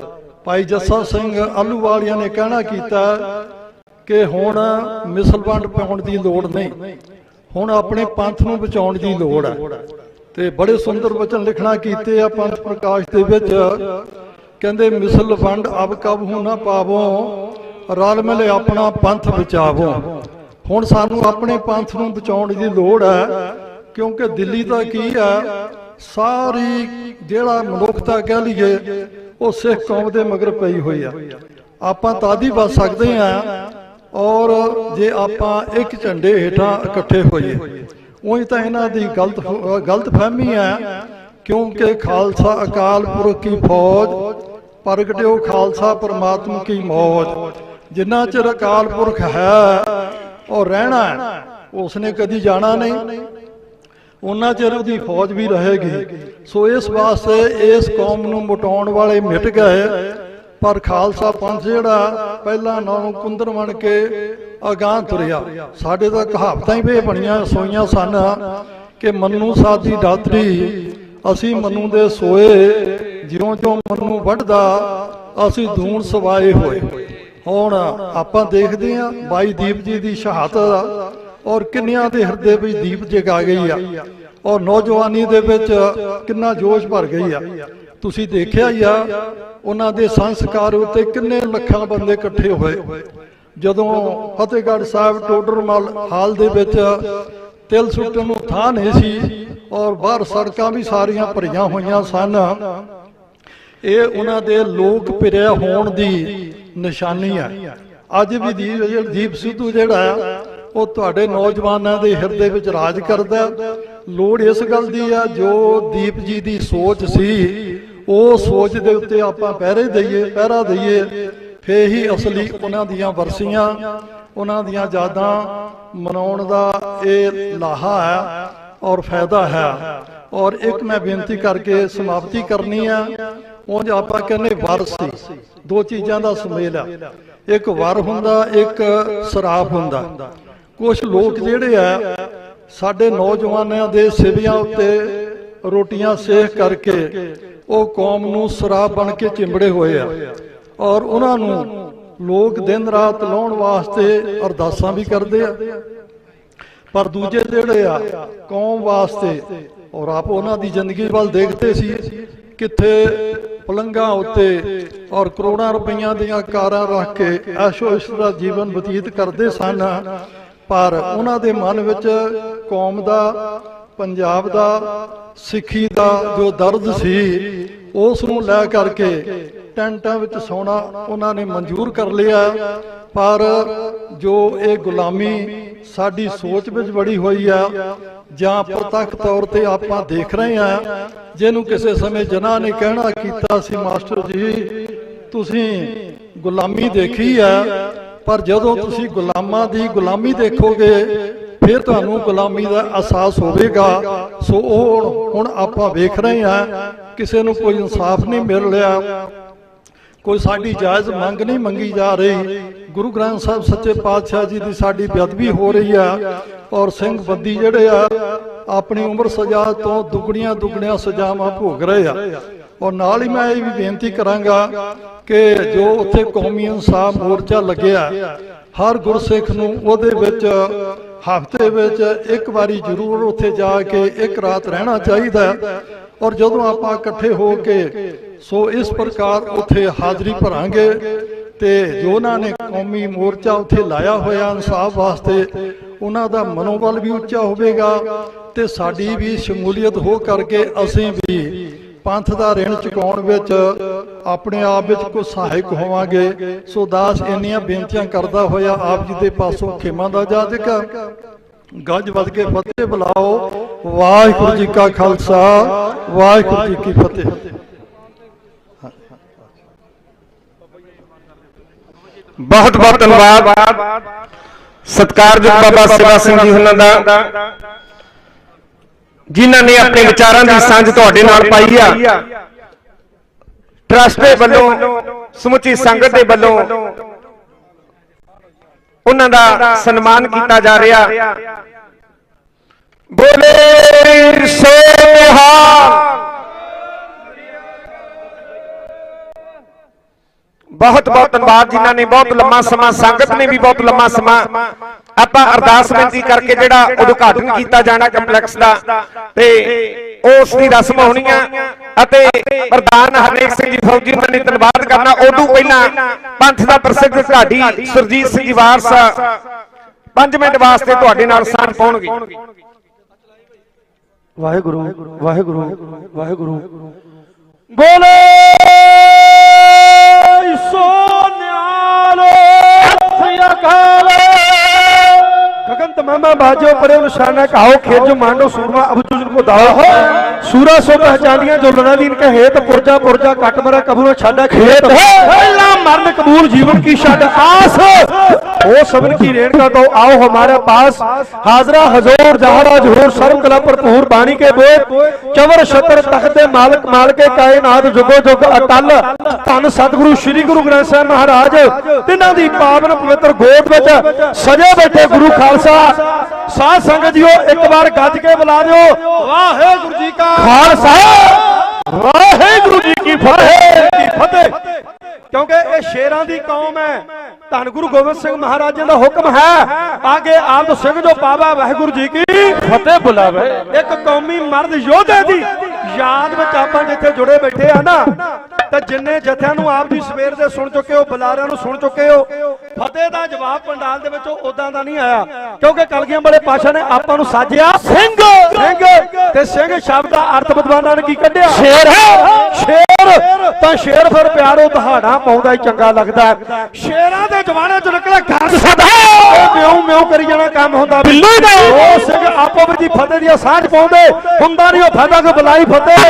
Speaker 19: ਭਾਈ ਜੱਸਾ ਸਿੰਘ ਆਲੂਵਾਲੀਆ ਨੇ ਕਹਿਣਾ ਕੀਤਾ ਕਿ ਹੁਣ ਮਿਸਲ ਵੰਡ ਪਾਉਣ ਦੀ ਲੋੜ ਨਹੀਂ, ਹੁਣ ਆਪਣੇ ਪੰਥ ਨੂੰ ਬਚਾਉਣ ਦੀ ਲੋੜ ਹੈ। ਤੇ ਬੜੇ ਸੁੰਦਰ ਵਚਨ ਲਿਖਣਾ ਕੀਤੇ ਆ ਪੰਥ ਪ੍ਰਕਾਸ਼ ਦੇ ਵਿੱਚ, ਕਹਿੰਦੇ ਮਿਸਲ ਵੰਡ ਅਬ ਕਬਹੂ ਨਾ ਪਾਵੋ, ਰਲ ਮਿਲੇ ਆਪਣਾ ਪੰਥ ਬਚਾਵੋ। ਹੁਣ ਸਾਨੂੰ ਆਪਣੇ ਪੰਥ ਨੂੰ ਬਚਾਉਣ ਦੀ ਲੋੜ ਹੈ, ਕਿਉਂਕਿ ਦਿੱਲੀ ਦਾ ਕੀ ਹੈ, ਸਾਰੀ ਜਿਹੜਾ ਮਨੁੱਖਤਾ ਕਹਿ ਲਈਏ ਉਹ ਸਿੱਖ ਕੌਮ ਦੇ ਮਗਰ ਪਈ ਹੋਈ ਆ। ਆਪਾਂ ਤਾਂ ਹੀ ਬਚ ਸਕਦੇ ਹਾਂ ਔਰ ਜੇ ਆਪਾਂ ਇੱਕ ਝੰਡੇ ਹੇਠਾਂ ਇਕੱਠੇ ਹੋਈਏ। ਉਹੀ ਤਾਂ ਇਹਨਾਂ ਦੀ ਗਲਤ ਫਹਿਮੀ ਹੈ, ਕਿਉਂਕਿ ਖਾਲਸਾ ਅਕਾਲ ਪੁਰਖ ਕੀ ਫੌਜ, ਪ੍ਰਗਟਿਓ ਖਾਲਸਾ ਪਰਮਾਤਮਾ ਕੀ ਮੌਜ। ਜਿੰਨਾ ਚਿਰ ਅਕਾਲ ਪੁਰਖ ਹੈ ਉਹ ਰਹਿਣਾ ਹੈ, ਉਸਨੇ ਕਦੀ ਜਾਣਾ ਨਹੀਂ, ਉਹਨਾਂ ਚਿਰ ਉਹਦੀ ਫੌਜ ਵੀ ਰਹੇਗੀ। ਸੋ ਇਸ ਵਾਸਤੇ ਇਸ ਕੌਮ ਨੂੰ ਮਿਟਾਉਣ ਵਾਲੇ ਮਿਟ ਗਏ, ਪਰ ਖਾਲਸਾ ਪੰਥ ਜਿਹੜਾ ਪਹਿਲਾਂ ਨਾਲੋਂ ਕੁੰਦਰ ਬਣ ਕੇ ਅਗਾਂਹ ਤੁਰਿਆ। ਸਾਡੇ ਤਾਂ ਕਹਾਵਤਾਂ ਹੀ ਬਣੀਆਂ ਸੋਈਆਂ ਸਨ ਕਿ ਮੰਨੂ ਸਾਦੀ ਦਾਤਰੀ, ਅਸੀਂ ਮੰਨੂ ਦੇ ਸੋਏ, ਜਿਉਂ ਜਿਉਂ ਮੰਨੂ ਵੱਢਦਾ ਅਸੀਂ ਦੂਣ ਸਵਾਏ ਹੋਏ। ਹੁਣ ਆਪਾਂ ਦੇਖਦੇ ਹਾਂ ਬਾਈ ਦੀਪ ਜੀ ਦੀ ਸ਼ਹਾਦਤ, ਔਰ ਕਿੰਨਿਆਂ ਦੇ ਹਿਰਦੇ ਵਿੱਚ ਦੀਪ ਜਗਾ ਗਈ ਆ, ਔਰ ਨੌਜਵਾਨੀ ਦੇ ਵਿੱਚ ਕਿੰਨਾ ਜੋਸ਼ ਭਰ ਗਈ ਆ। ਤੁਸੀਂ ਦੇਖਿਆ ਹੀ ਆ ਉਹਨਾਂ ਦੇ ਸੰਸਕਾਰ ਉੱਤੇ ਕਿੰਨੇ ਲੱਖਾਂ ਬੰਦੇ ਇਕੱਠੇ ਹੋਏ। ਜਦੋਂ ਫਤਿਹਗੜ੍ਹ ਸਾਹਿਬ ਟੋਡਰਮਲ ਹਾਲ ਦੇ ਵਿੱਚ ਤਿਲ ਸੁੱਟਣ ਨੂੰ ਥਾਂ ਨਹੀਂ ਸੀ, ਔਰ ਬਾਹਰ ਸੜਕਾਂ ਵੀ ਸਾਰੀਆਂ ਭਰੀਆਂ ਹੋਈਆਂ ਸਨ। ਇਹ ਉਹਨਾਂ ਦੇ ਲੋਕ ਪ੍ਰਿਆ ਹੋਣ ਦੀ ਨਿਸ਼ਾਨੀ ਹੈ। ਅੱਜ ਵੀ ਦੀਪ ਸਿੱਧੂ ਜਿਹੜਾ ਉਹ ਤੁਹਾਡੇ ਨੌਜਵਾਨਾਂ ਦੇ ਹਿਰਦੇ ਵਿੱਚ ਰਾਜ ਕਰਦਾ। ਲੋੜ ਇਸ ਗੱਲ ਦੀ ਆ, ਜੋ ਦੀਪ ਜੀ ਦੀ ਸੋਚ ਸੀ ਉਹ ਸੋਚ ਦੇ ਉੱਤੇ ਆਪਾਂ ਪਹਿਰਾ ਦਈਏ, ਫੇਰ ਹੀ ਅਸਲੀ ਉਹਨਾਂ ਦੀਆਂ ਵਰਸੀਆਂ, ਉਹਨਾਂ ਦੀਆਂ ਯਾਦਾਂ ਮਨਾਉਣ ਦਾ ਇਹ ਲਾਹਾ ਹੈ ਔਰ ਫਾਇਦਾ ਹੈ। ਔਰ ਇੱਕ ਮੈਂ ਬੇਨਤੀ ਕਰਕੇ ਸਮਾਪਤੀ ਕਰਨੀ ਆ। ਉਂਝ ਆਪਾਂ ਕਹਿੰਦੇ ਵਰ ਸੀ, ਦੋ ਚੀਜ਼ਾਂ ਦਾ ਸੁਮੇਲ ਆ, ਇੱਕ ਵਰ ਹੁੰਦਾ, ਇੱਕ ਸਰਾਪ ਹੁੰਦਾ। ਕੁਝ ਲੋਕ ਜਿਹੜੇ ਆ ਸਾਡੇ ਨੌਜਵਾਨਾਂ ਦੇ ਸਿਵਿਆਂ ਉੱਤੇ ਰੋਟੀਆਂ ਸੇਕ ਕਰਕੇ ਉਹ ਕੌਮ ਨੂੰ ਸਰਾਪ ਬਣ ਕੇ ਚਿੰਬੜੇ ਹੋਏ ਆ, ਔਰ ਉਹਨਾਂ ਨੂੰ ਲੋਕ ਦਿਨ ਰਾਤ ਲਾਉਣ ਵਾਸਤੇ ਅਰਦਾਸਾਂ ਵੀ ਕਰਦੇ ਆ। ਪਰ ਦੂਜੇ ਜਿਹੜੇ ਆ ਕੌਮ ਵਾਸਤੇ, ਔਰ ਆਪ ਉਹਨਾਂ ਦੀ ਜ਼ਿੰਦਗੀ ਵੱਲ ਦੇਖਦੇ ਸੀ, ਕਿੱਥੇ ਪਲੰਘਾਂ ਉੱਤੇ ਔਰ ਕਰੋੜਾਂ ਰੁਪਈਆਂ ਦੀਆਂ ਕਾਰਾਂ ਰੱਖ ਕੇ ਐਸ਼ੋ ਇਸ਼ਕ ਦਾ ਜੀਵਨ ਬਤੀਤ ਕਰਦੇ ਸਨ। ਪਰ ਉਹਨਾਂ ਦੇ ਮਨ ਵਿੱਚ ਕੌਮ ਦਾ, ਪੰਜਾਬ ਦਾ, ਸਿੱਖੀ ਦਾ ਜੋ ਦਰਦ ਸੀ, ਉਸ ਨੂੰ ਲੈ ਕਰਕੇ ਟੈਂਟਾਂ ਵਿੱਚ ਸੌਣਾ ਉਹਨਾਂ ਨੇ ਮਨਜ਼ੂਰ ਕਰ ਲਿਆ। ਪਰ ਜੋ ਇਹ ਗੁਲਾਮੀ ਸਾਡੀ ਸੋਚ ਵਿੱਚ ਬੜੀ ਹੋਈ ਆ, ਜਾਂ ਪ੍ਰਤੱਖ ਤੌਰ ਤੇ ਆਪਾਂ ਦੇਖ ਰਹੇ ਆ, ਜਿਹਨੂੰ ਕਿਸੇ ਸਮੇਂ ਜਨਾਂ ਨੇ ਕਹਿਣਾ ਕੀਤਾ ਸੀ, ਮਾਸਟਰ ਜੀ ਤੁਸੀਂ ਗੁਲਾਮੀ ਦੇਖੀ ਆ, ਪਰ ਜਦੋਂ ਤੁਸੀਂ ਗੁਲਾਮਾਂ ਦੀ ਗੁਲਾਮੀ ਦੇਖੋਗੇ ਫਿਰ ਤੁਹਾਨੂੰ ਗੁਲਾਮੀ ਦਾ ਅਹਿਸਾਸ ਹੋਵੇਗਾ। ਸੋ ਉਹ ਹੁਣ ਆਪਾਂ ਵੇਖ ਰਹੇ ਹਾਂ, ਕਿਸੇ ਨੂੰ ਕੋਈ ਇਨਸਾਫ ਨਹੀਂ ਮਿਲ ਰਿਹਾ, ਕੋਈ ਸਾਡੀ ਜਾਇਜ਼ ਮੰਗ ਨਹੀਂ ਮੰਗੀ ਜਾ ਰਹੀ। ਗੁਰੂ ਗ੍ਰੰਥ ਸਾਹਿਬ ਸੱਚੇ ਪਾਤਸ਼ਾਹ ਜੀ ਦੀ ਸਾਡੀ ਬੇਅਦਬੀ ਹੋ ਰਹੀ ਆ, ਔਰ ਸਿੰਘ ਬੰਦੀ ਜਿਹੜੇ ਆ ਆਪਣੀ ਉਮਰ ਸਜ਼ਾ ਤੋਂ ਦੁੱਗਣੀਆਂ ਸਜ਼ਾਵਾਂ ਭੋਗ ਰਹੇ ਆ। ਔਰ ਨਾਲ ਹੀ ਮੈਂ ਇਹ ਵੀ ਬੇਨਤੀ ਕਰਾਂਗਾ ਕਿ ਜੋ ਉੱਥੇ ਕੌਮੀ ਇਨਸਾਫ ਮੋਰਚਾ ਲੱਗਿਆ, ਹਰ ਗੁਰਸਿੱਖ ਨੂੰ ਉਹਦੇ ਵਿੱਚ ਹਫ਼ਤੇ ਵਿੱਚ ਇੱਕ ਵਾਰੀ ਜ਼ਰੂਰ ਉੱਥੇ ਜਾ ਕੇ ਇੱਕ ਰਾਤ ਰਹਿਣਾ ਚਾਹੀਦਾ। ਔਰ ਜਦੋਂ ਆਪਾਂ ਇਕੱਠੇ ਹੋ ਕੇ ਸੋ ਇਸ ਪ੍ਰਕਾਰ ਉੱਥੇ ਹਾਜ਼ਰੀ ਭਰਾਂਗੇ ਤੇ ਜੋ ਉਹਨਾਂ ਨੇ ਕੌਮੀ ਮੋਰਚਾ ਉੱਥੇ ਲਾਇਆ ਹੋਇਆ ਇਨਸਾਫ ਵਾਸਤੇ, ਉਹਨਾਂ ਦਾ ਮਨੋਬਲ ਵੀ ਉੱਚਾ ਹੋਵੇਗਾ ਤੇ ਸਾਡੀ ਵੀ ਸ਼ਮੂਲੀਅਤ ਹੋ ਕਰਕੇ ਅਸੀਂ ਵੀ ਪੰਥ ਦਾ ਰਿਣ ਚੁਕਾਉਣ ਵਿੱਚ ਆਪਣੇ ਆਪ ਵਿੱਚ ਕੋਈ ਸਹਾਇਕ ਹੋਵਾਂਗੇ। ਸੋ ਦਾਸ ਇੰਨੀਆਂ ਬੇਨਤੀਆਂ ਕਰਦਾ ਹੋਇਆ ਆਪ ਜੀ ਦੇ ਪਾਸੋਂ ਖੇਮਾਂ ਦਾ ਜਾਜਕ ਗੱਜ ਵੱਧ ਕੇ ਫਤਿਹ ਬੁਲਾਓ। ਵਾਹਿਗੁਰੂ ਜੀ ਕਾ ਖਾਲਸਾ, ਵਾਹਿਗੁਰੂ ਜੀ ਕੀ ਫਤਿਹ।
Speaker 18: ਬਹੁਤ ਬਹੁਤ ਧੰਨਵਾਦ ਸਤਿਕਾਰਯੋਗ ਬਾਬਾ ਸੇਵਾ ਸਿੰਘ ਜੀ ਉਹਨਾਂ ਦਾ, ਜਿਨ੍ਹਾਂ ਨੇ ਆਪਣੇ ਵਿਚਾਰਾਂ ਦੀ ਸਾਂਝ ਤੁਹਾਡੇ ਨਾਲ ਪਾਈ ਆ। ਟਰਸਟ ਦੇ ਵੱਲੋਂ, ਸਮੁੱਚੀ ਸੰਗਤ ਦੇ ਵੱਲੋਂ ਉਹਨਾਂ ਦਾ ਸਨਮਾਨ ਕੀਤਾ ਜਾ ਰਿਹਾ। ਬੋਲੇ ਸੋ ਨਿਹਾਲ। ਬਹੁਤ ਬਹੁਤ ਧੰਨਵਾਦ ਜਿਨ੍ਹਾਂ ਨੇ ਬਹੁਤ ਲੰਮਾ ਸਮਾਂ, ਸੰਗਤ ਨੇ ਵੀ ਬਹੁਤ ਲੰਮਾ ਸਮਾਂ ਆਪਾਂ ਅਰਦਾਸ ਬੇਨਤੀ ਕਰਕੇ ਜਿਹੜਾ ਉਦਘਾਟਨ ਕੀਤਾ ਜਾਣਾ ਕੰਪਲੈਕਸ ਦਾ, ਤੇ ਉਸ ਦੀ ਰਸਮ ਹੋਣੀ ਆ ਅਤੇ ਪ੍ਰਧਾਨ ਹਰਨੇਕ ਸਿੰਘ ਜੀ ਫੌਜੀ ਉਹਨਾਂ ਨੇ ਧੰਨਵਾਦ ਕਰਨਾ। ਉਦੋਂ ਪਹਿਲਾਂ ਪੰਥ ਦਾ ਪ੍ਰਸਿੱਧ ਢਾਡੀ ਸੁਰਜੀਤ ਸਿੰਘ ਜੀ ਵਾਰਸ 5 ਮਿੰਟ ਵਾਸਤੇ ਤੁਹਾਡੇ ਨਾਲ ਸਾਂਝ ਪਾਉਣਗੇ।
Speaker 1: ਵਾਹਿਗੁਰੂ ਵਾਹਿਗੁਰੂ ਵਾਹਿਗੁਰੂ। ਬੋਲੇ ਸੋ ਨਿਹਾਲ। गगन तमामा बाजो परे निशाना कहो खेजो मांडो सूरमा अब तुझ को दाओ सूरा सो पहचानिया जो लड़ा दीन के हेत पुरजा पुरजा कट मरा कबूल छाड़ा खेत अल्लाह मरण कबूल जीवन की शाद आस ओ सबन की रेणुका तो आओ हमारे पास हाजरा हजूर जहरा जहूर सर्व कला भरपूर बाणी के बोध चवर छतर तख्ते मालिक माल के कायनात जुगो जुग अटल धन सतगुरु श्री गुरु ग्रंथ साहिब महाराज तिन्हां दी पावन पवित्र गोद विच सजे बैठे गुरु खालसा साध संगत जीओ एक बार गज के बुला दो वाहेगुरु जी का खालसा वाहेगुरु जी की फतेह। क्योंकि ये शेरां दी कौम है, धन गुरु गोबिंद सिंह महाराज जी का हुक्म है आगे आमद सिंह जो पावा वाहेगुरु जी की फतेह बुलावे। एक कौमी मर्द योधे दी याद में आपां जिथे जुड़े बैठे हैं ना, तो जिन्ने जत्थियां नूं आप जी सवेर दे सुन चुके हो, बुलारियां नूं सुन चुके हो, फतेह दा जवाब पंडाल दे विचों उदां दा नहीं आया क्योंकि कलगीआं वाले पातशाह ने आपां नूं साजिया सिंह ते सिंह शब्द दा अर्थ विद्वानां ने की कढिया शेर है। शेर तां शेर फिर प्यारो दहाड़ा पाउंदा ही चंगा लगदा है। शेरां दे जवाने च निकले गंद सदा म्याऊं म्याऊं करी जाना काम हुंदा बिल्ली दा ओ सिंह आपो विच फतेह दी साझ पाउंदे हुंदा नहीं ओ फायदा को बुलाई फतेह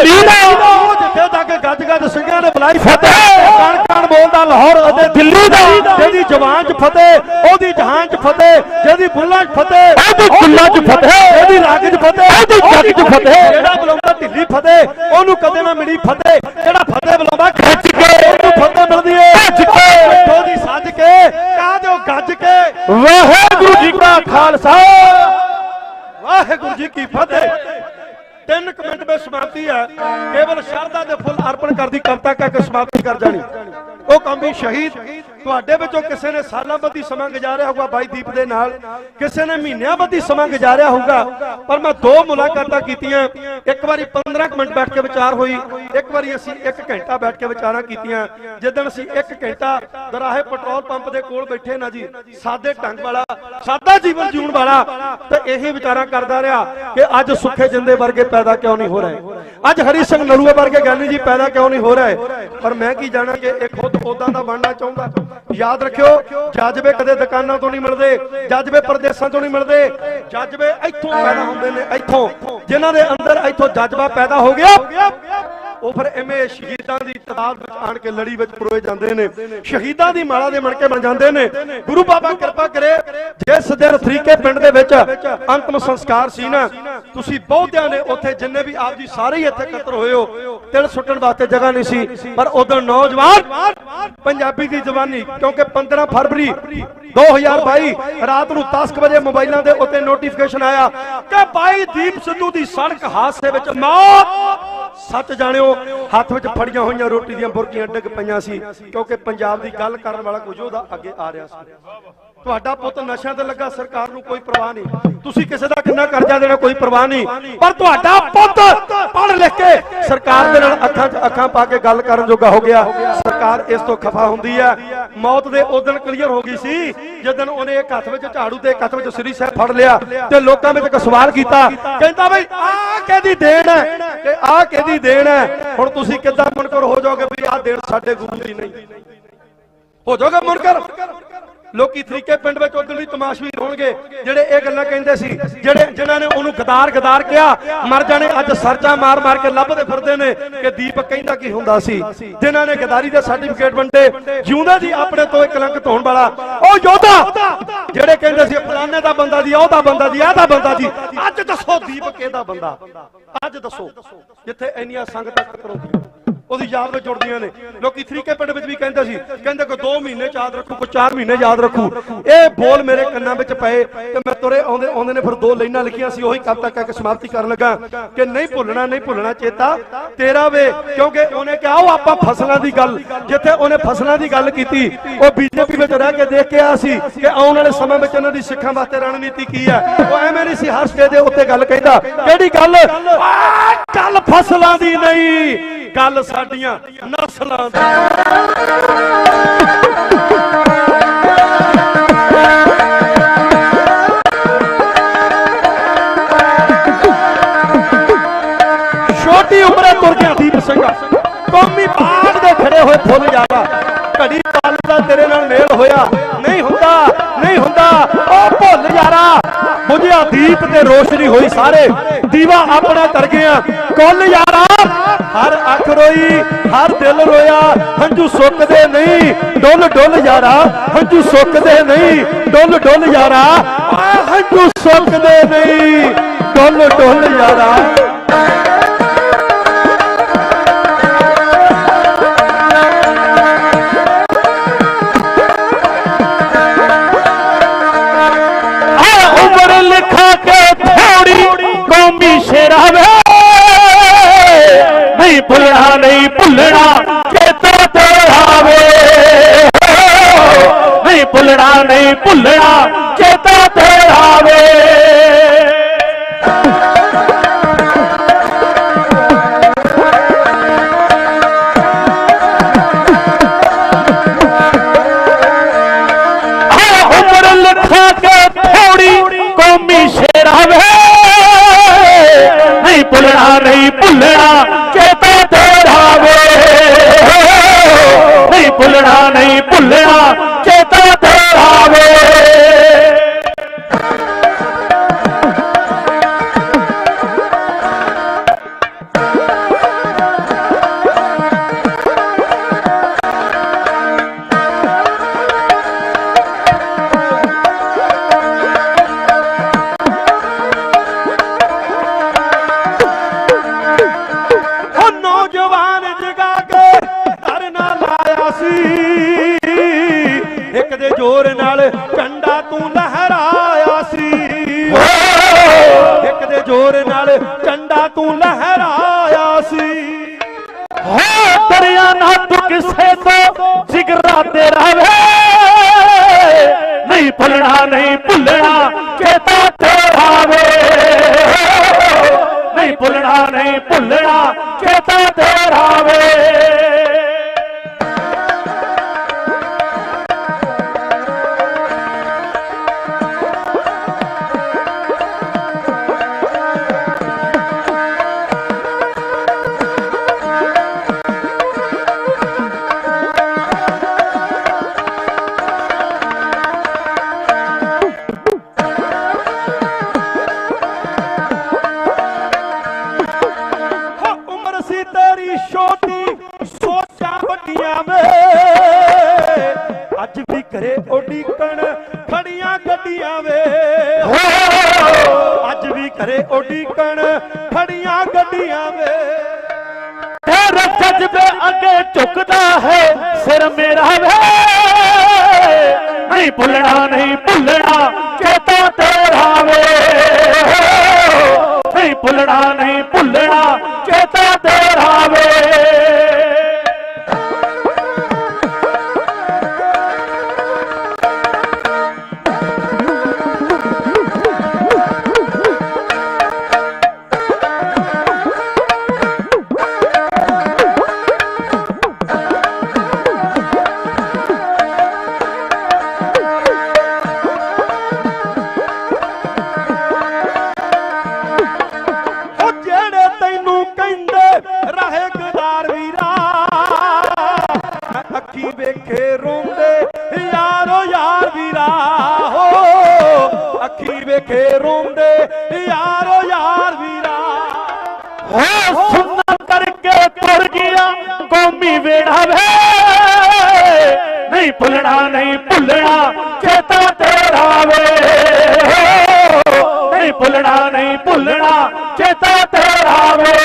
Speaker 1: जिथे तक गज गज सिंघां ने बुलाई फतेह कण कण बोलदा लाहौर अते दिल्ली दा जेदी जवान च फतेह ओदी जहान च फतेह जेदी बुल्लां च फतेह ओदी बुल्लां च फतेह जेदी रग च फतेह ओदी जग च फतेह जेड़ा बुलाउंदा ढिल्ली फतेह ओनू कदे ना मिली फतेह जेड़ा फतेह बुलाउंदा खच के ओनू फतेह मिलदी है खच के ओदी सज के कह दिओ गज के वाहेगुरु जी का खालसा वाहेगुरु जी की फतेह। 3 मिनट में समाप्ति है, केवल श्रद्धा दे फुल अर्पण कर दी कविता कह के समाप्ति कर जानी। ਉਹ ਕੌਮੀ ਸ਼ਹੀਦ ਤੁਹਾਡੇ ਵਿੱਚੋਂ ਕਿਸੇ ਨੇ ਸਾਲਾਂ ਬੱਧੀ ਸਮਾਂ ਗੁਜ਼ਾਰਿਆ ਹੋਊਗਾ ਬਾਈ ਦੀਪ ਦੇ ਨਾਲ, ਕਿਸੇ ਨੇ ਮਹੀਨਿਆਂ ਬੱਧੀ ਸਮਾਂ ਗੁਜ਼ਾਰਿਆ ਹੋਊਗਾ, ਪਰ ਮੈਂ 2 ਮੁਲਾਕਾਤਾਂ ਕੀਤੀਆਂ। ਇੱਕ ਵਾਰੀ 15 ਮਿੰਟ ਬੈਠ ਕੇ ਵਿਚਾਰ ਹੋਈ, ਇੱਕ ਵਾਰੀ ਅਸੀਂ 1 ਘੰਟਾ ਬੈਠ ਕੇ ਵਿਚਾਰਾਂ ਕੀਤੀਆਂ। ਜਿੱਦਣ ਅਸੀਂ 1 ਘੰਟਾ ਦਰਾਹੇ ਪੈਟਰੋਲ ਪੰਪ ਦੇ ਕੋਲ ਬੈਠੇ ਨਾ ਜੀ, ਸਾਦੇ ਢੰਗ ਵਾਲਾ ਸਾਦਾ ਜੀਵਨ ਜਿਉਣ ਵਾਲਾ, ਤੇ ਇਹੀ ਵਿਚਾਰਾਂ ਕਰਦਾ ਰਿਹਾ ਕਿ ਅੱਜ ਸੁੱਖੇ ਜਿੰਦੇ ਵਰਗੇ ਪੈਦਾ ਕਿਉਂ ਨਹੀਂ ਹੋ ਰਹੇ, ਅੱਜ ਹਰੀ ਸਿੰਘ ਨਲੂਏ ਵਰਗੇ ਗਿਆਨੀ ਜੀ ਪੈਦਾ ਕਿਉਂ ਨਹੀਂ ਹੋ ਰਹੇ। ਪਰ ਮੈਂ ਕੀ ਜਾਣਾ ਕਿ ਇਹ ਖੁਦ ਉਦਾਂ ਦਾ ਬਣਨਾ ਚਾਹੁੰਦਾ। याद रखियो जज्बे कदे दुकानां तो नहीं मिलते, जज्बे परदेसां तो नहीं मिलते, जज्बे इत्थों पैदा होंदे ने, इत्थों जिन्हां दे अंदर इत्थों जज्बा पैदा हो गया
Speaker 9: ਉਹ ਫਿਰ ਐਵੇਂ ਸ਼ਹੀਦਾਂ ਦੀ ਤਾਦਾਦ ਵਿੱਚ ਆਣ ਕੇ ਲੜੀ ਵਿੱਚ ਪਰੋਏ ਜਾਂਦੇ ਨੇ, ਸ਼ਹੀਦਾਂ ਦੀ ਮਾਲਾ ਦੇ ਮਣਕੇ ਬਣ ਜਾਂਦੇ ਨੇ। ਗੁਰੂ ਬਾਬਾ ਕਿਰਪਾ ਕਰੇ, ਜਿਸ ਦਿਨ ਤਰੀਕੇ ਪਿੰਡ ਦੇ ਵਿੱਚ ਅੰਤਮ ਸੰਸਕਾਰ ਸੀ ਨਾ, ਤੁਸੀਂ ਬਹੁਤਿਆਂ ਨੇ ਉੱਥੇ ਜਿੰਨੇ ਵੀ ਆਪ ਜੀ ਸਾਰੇ ਹੀ ਇੱਥੇ ਇਕੱਤਰ ਹੋਏ ਹੋ, ਤਿਲ ਸੁੱਟਣ ਵਾਸਤੇ ਜਗ੍ਹਾ ਨਹੀਂ ਸੀ, ਪਰ ਉਦੋਂ ਨੌਜਵਾਨ ਪੰਜਾਬੀ ਦੀ ਜਵਾਨੀ, ਕਿਉਂਕਿ 15 ਫਰਵਰੀ 2022 ਰਾਤ ਨੂੰ 10 ਵਜੇ ਮੋਬਾਈਲਾਂ ਦੇ ਉੱਤੇ ਨੋਟੀਫਿਕੇਸ਼ਨ ਆਇਆ ਕਿ ਭਾਈ ਦੀਪ ਸਿੱਧੂ ਦੀ ਸੜਕ ਹਾਦਸੇ ਵਿੱਚ ਮੌਤ। ਸੱਚ ਜਾਣਿਓ, ਹੱਥ ਵਿੱਚ ਫੜੀਆਂ ਹੋਈਆਂ ਰੋਟੀ ਦੀਆਂ ਬੁਰਕੀਆਂ ਡਿੱਗ ਪਈਆਂ ਸੀ, ਕਿਉਂਕਿ ਪੰਜਾਬ ਦੀ ਗੱਲ ਕਰਨ ਵਾਲਾ ਕੁਝ ਉਹਦਾ ਅੱਗੇ ਆ ਰਿਹਾ ਸੀ। ਤੁਹਾਡਾ ਪੁੱਤ ਨਸ਼ਿਆਂ ਤੇ ਲੱਗਾ, ਸਰਕਾਰ ਨੂੰ ਕੋਈ ਪਰਵਾਹ ਨਹੀਂ, ਤੁਸੀਂ ਕਿਸੇ ਦਾ ਕਿੰਨਾ ਕਰਜ਼ਾ ਦੇਣਾ ਕੋਈ ਪਰਵਾਹ ਨਹੀਂ, ਪਰ ਤੁਹਾਡਾ ਪੁੱਤ ਪੜ੍ਹ ਲਿਖ ਕੇ ਸਰਕਾਰ ਦੇ ਨਾਲ ਅੱਖਾਂ 'ਚ ਅੱਖਾਂ ਪਾ ਕੇ ਗੱਲ ਕਰਨ ਜੋਗਾ ਹੋ ਗਿਆ। ਸਰਕਾਰ ਇਸ ਤੋਂ ਖਫਾ ਹੁੰਦੀ ਹੈ। ਮੌਤ ਦੇ ਉਦਣ ਕਲੀਅਰ ਹੋ ਗਈ ਸੀ ਜਦੋਂ ਉਹਨੇ ਇੱਕ ਹੱਥ ਵਿੱਚ ਝਾੜੂ ਤੇ ਇੱਕ ਹੱਥ ਵਿੱਚ ਸ੍ਰੀ ਸਾਹਿਬ ਫੜ ਲਿਆ ਤੇ ਲੋਕਾਂ ਵਿੱਚ ਇੱਕ ਸਵਾਲ ਕੀਤਾ, ਕਹਿੰਦਾ ਬਈ ਆਹ ਕਿਹਦੀ ਦੇਣ ਹੈ ਤੇ ਆਹ ਕਿਹਦੀ ਦੇਣ ਹੈ। ਹੁਣ ਤੁਸੀਂ ਕਿੱਦਾਂ ਮੁਨਕਰ ਹੋ ਜਾਓਗੇ ਵੀ ਆਹ ਦੇਣ ਸਾਡੇ ਗੁਰੂ ਦੀ ਨਹੀਂ, ਹੋ ਜਾਓਗੇ ਮੁਨਕਰ। ਲੋਕੀ ਤਰੀਕੇ ਪਿੰਡ ਵਿੱਚ ਉਦੋਂ ਵੀ ਤਮਾਸ਼ਵੀਰ ਹੋਣਗੇ ਜਿਹੜੇ ਇਹ ਗੱਲਾਂ ਕਹਿੰਦੇ ਸੀ, ਜਿਨ੍ਹਾਂ ਨੇ ਉਹਨੂੰ ਗਦਾਰ ਕਿਹਾ, ਮਰ ਜਾਣੇ ਅੱਜ ਸਰਚਾ ਮਾਰ ਕੇ ਲੱਭਦੇ ਫਿਰਦੇ ਨੇ ਕਿ ਦੀਪਕ ਕਹਿੰਦਾ ਕੀ ਹੁੰਦਾ ਸੀ। ਜਿਨ੍ਹਾਂ ਨੇ ਗਦਾਰੀ ਦੇ ਸਰਟੀਫਿਕੇਟ ਵੰਡੇ, ਜਿਉਂਦਾ ਜੀ ਆਪਣੇ ਤੋਂ ਕਲੰਕ ਧੋਣ ਵਾਲਾ ਉਹ ਯੋਧਾ, ਜਿਹੜੇ ਕਹਿੰਦੇ ਸੀ ਫਲਾਣੇ ਦਾ ਬੰਦਾ ਜੀ, ਉਹਦਾ ਬੰਦਾ ਜੀ, ਇਹਦਾ ਬੰਦਾ ਜੀ, ਅੱਜ ਦੱਸੋ ਦੀਪਕ ਕਿਹਦਾ ਬੰਦਾ, ਅੱਜ ਦੱਸੋ। ਜਿੱਥੇ ਇੰਨੀਆਂ ਸੰਗਤਾਂ ਇਕੱਤਰ ਹੁੰਦੀਆਂ ਉਹਦੀ ਯਾਦ ਵਿੱਚ ਜੁੜਦੀਆਂ ਨੇ। ਲੋਕੀ ਤਰੀਕੇ ਪਿੰਡ ਵਿੱਚ ਵੀ ਕਹਿੰਦੇ ਸੀ, ਕਹਿੰਦੇ ਕੋਈ 2 ਮਹੀਨੇ ਯਾਦ ਰੱਖੂ, ਕੋਈ 4 ਮਹੀਨੇ ਯਾਦ ਰੱਖੂ। ਇਹ ਬੋਲ ਮੇਰੇ ਕੰਨਾਂ ਵਿੱਚ ਪਏ ਤੇ ਮੈਂ ਤੁਰੇ ਆਉਂਦੇ ਨੇ ਫਿਰ 2 ਲਾਈਨਾਂ ਲਿਖੀਆਂ ਸੀ, ਉਹੀ ਕਵਿਤਾ ਕਹਿ ਕੇ ਸਮਾਪਤੀ ਕਰਨ ਲੱਗਾ ਕਿ ਨਹੀਂ ਭੁੱਲਣਾ ਚੇਤਾ ਤੇਰਾ ਵੇ। ਕਿਉਂਕਿ ਉਹਨੇ ਕਿਹਾ ਉਹ ਆਪਾਂ ਫਸਲਾਂ ਦੀ ਗੱਲ, ਜਿੱਥੇ ਉਹਨੇ ਫਸਲਾਂ ਦੀ ਗੱਲ ਕੀਤੀ, ਉਹ ਬੀਜੇਪੀ ਵਿੱਚ ਰਹਿ ਕੇ ਦੇਖ ਕੇ ਆਇਆ ਸੀ ਕਿ ਆਉਣ ਵਾਲੇ ਸਮੇਂ ਵਿੱਚ ਇਹਨਾਂ ਦੀ ਸਿੱਖਾਂ ਵਾਸਤੇ ਰਣਨੀਤੀ ਕੀ ਹੈ। ਉਹ ਐਵੇਂ ਨਹੀਂ ਸੀ ਹਰ ਸਟੇਜ ਦੇ ਉੱਤੇ ਗੱਲ ਕਹਿੰਦਾ। ਕਿਹੜੀ ਗੱਲ? ਗੱਲ ਫਸਲਾਂ ਦੀ ਨਹੀਂ, ਗੱਲ ਸਾਡੀਆਂ ਨਸਲਾਂ ਦੀ। ਛੋਟੀ ਉਮਰੇ ਤੁਰ ਗਿਆ ਦੀਪ ਸਿੰਘ, ਕੌਮੀ ਬਾਗ ਦੇ ਖੜੇ ਹੋਏ ਫੁੱਲ ਜਾਵਾ, ਘੜੀ ਪਲ ਦਾ ਤੇਰੇ ਨਾਲ ਮੇਲ ਹੋਇਆ, ਨਹੀਂ ਹੁੰਦਾ ਉਹ ਭੁੱਲ ਯਾਰਾ। ਬੁਝਿਆ ਦੀਪ ਤੇ ਰੋਸ਼ਨੀ ਹੋਈ ਸਾਰੇ, ਦੀਵਾ ਆਪਣਾ ਕਰ ਗਿਆ ਕੁੱਲ ਯਾਰਾ। ਹਰ ਅੱਖ ਰੋਈ, ਹਰ ਦਿਲ ਰੋਇਆ, ਹੰਝੂ ਸੁੱਕਦੇ ਨਹੀਂ, ਡੁੱਲ ਯਾਰਾ, ਹੰਝੂ ਸੁੱਕਦੇ ਨਹੀਂ, ਡੁੱਲ ਯਾਰਾ, ਹੰਝੂ ਸੁੱਕਦੇ ਨਹੀਂ, ਡੁੱਲ ਯਾਰਾ।
Speaker 6: ਸ਼ੇਰਾ ਵੇ ਨਹੀਂ ਭੁੱਲਣਾ ਚੇਤਾ ਤੇਰਾ ਵੇ, ਨਹੀਂ ਭੁੱਲਣਾ ਚੇਤਾ ਤੇਰਾ ਵੇ। ਉਮਰ ਲਿਖਾ ਕੇ ਥੋੜੀ ਕੌਮੀ ਸ਼ੇਰਾ ਵੇ, ਨਹੀਂ ਭੁੱਲਣਾ ਚੇਤਾ ਤੇਰਾ ਵੇ, ਨਹੀਂ ਭੁੱਲਣਾ ਚੇਤਾ ਤੇਰਾ ਵੇ।
Speaker 9: ਜ਼ੋਰ ਨਾਲ ਝੰਡਾ ਤੂੰ ਲਹਿਰਾਇਆ ਸੀ, ਇੱਕ ਦੇ ਜ਼ੋਰ ਨਾਲ ਝੰਡਾ ਤੂੰ ਲਹਿਰਾਇਆ ਸੀ।
Speaker 6: ਦਰਿਆ ਨਾ ਤੂੰ ਕਿਸੇ ਤੋਂ ਜਿਗਰਾ ਤੇਰਾ ਵੇ, ਨਹੀਂ ਭੁੱਲਣਾ ਚੇਤਾ ਤੇਰਾ ਵੇ, ਨਹੀਂ ਭੁੱਲਣਾ ਚੇਤਾ ਤੇਰਾ ਵੇ।
Speaker 3: ਅੱਜ ਵੀ ਘਰੇ ਉਡੀਕਣ ਖੜੀਆਂ ਗੱਡੀਆਂ ਵੇ
Speaker 6: तेरे जज्बे अगे झुकदा है सिर मेरा वे नहीं भुलना नहीं भुलना चेता तेरा वे नहीं भुलना नहीं भुलना चेता तेरा वे
Speaker 3: ਵੇਖੇ ਰੋਂਦੇ ਯਾਰੋ ਯਾਰ ਵੀਰਾ
Speaker 6: हो सुन्ना करके तुर गया कौमी वेड़ा वे नहीं भुलना नहीं भुलना चेता तेरा वे नहीं भुलना नहीं भुलना चेता तेरा वे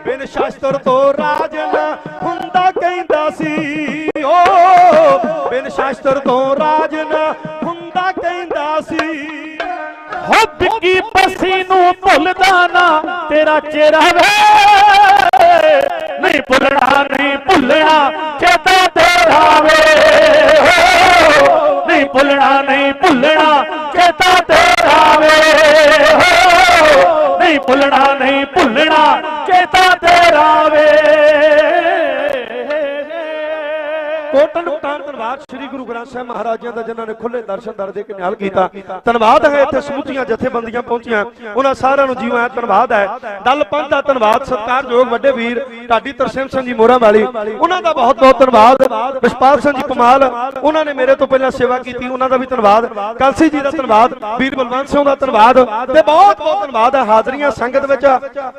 Speaker 3: बिन शास्त्र तो राज न हुंदा कहंदा सी ओ बिन शास्त्र तो राज न हुंदा कहंदा सी
Speaker 6: हो बिकी बसी नू भुलदा ना तेरा चेहरा वे नहीं भुलना नहीं भुलना चेता तेरा वे नहीं भुलना नहीं भुलना चेता तेरा वे नहीं भुलना नहीं भुलना चेता तेरा वे
Speaker 3: कोटन धन्यवाद श्री गुरु ग्रंथ साहिब महाराज ਦਾ ਜਿਨ੍ਹਾਂ ਨੇ ਖੁੱਲੇ ਦਰਸ਼ਨ ਦਰ ਦੇ ਕੇ ਨਿਹਾਲ ਕੀਤਾ ਧੰਨਵਾਦ ਹੈ ਇੱਥੇ ਸਮੂਹੀਆਂ ਜਥੇਬੰਦੀਆਂ ਪਹੁੰਚੀਆਂ ਉਹਨਾਂ ਸਾਰਿਆਂ ਨੂੰ ਜੀਵਾਂ ਹੈ ਧੰਨਵਾਦ ਹੈ ਦਲ ਪੰਥ ਦਾ ਧੰਨਵਾਦ ਸਤਿਕਾਰਯੋਗ ਵੱਡੇ ਵੀਰ ਢਾਡੀ ਤਰਸੇਮ ਸਿੰਘ ਜੀ ਮੋਹਰਾਂ ਵਾਲੀ ਉਹਨਾਂ ਦਾ ਬਹੁਤ ਬਹੁਤ ਧੰਨਵਾਦ ਵਿਸ਼ਪਾਲ ਸਿੰਘ ਜੀ ਪਮਾਲ ਉਹਨਾਂ ਨੇ ਮੇਰੇ ਤੋਂ ਪਹਿਲਾਂ ਸੇਵਾ ਕੀਤੀ ਉਹਨਾਂ ਦਾ ਵੀ ਧੰਨਵਾਦ ਕਲਸੀ ਜੀ ਦਾ ਧੰਨਵਾਦ ਵੀਰ ਬਲਵੰਤ ਸਿੰਘ ਦਾ ਧੰਨਵਾਦ ਤੇ ਬਹੁਤ ਬਹੁਤ ਧੰਨਵਾਦ ਹੈ ਹਾਜ਼ਰੀਆਂ ਸੰਗਤ ਵਿੱਚ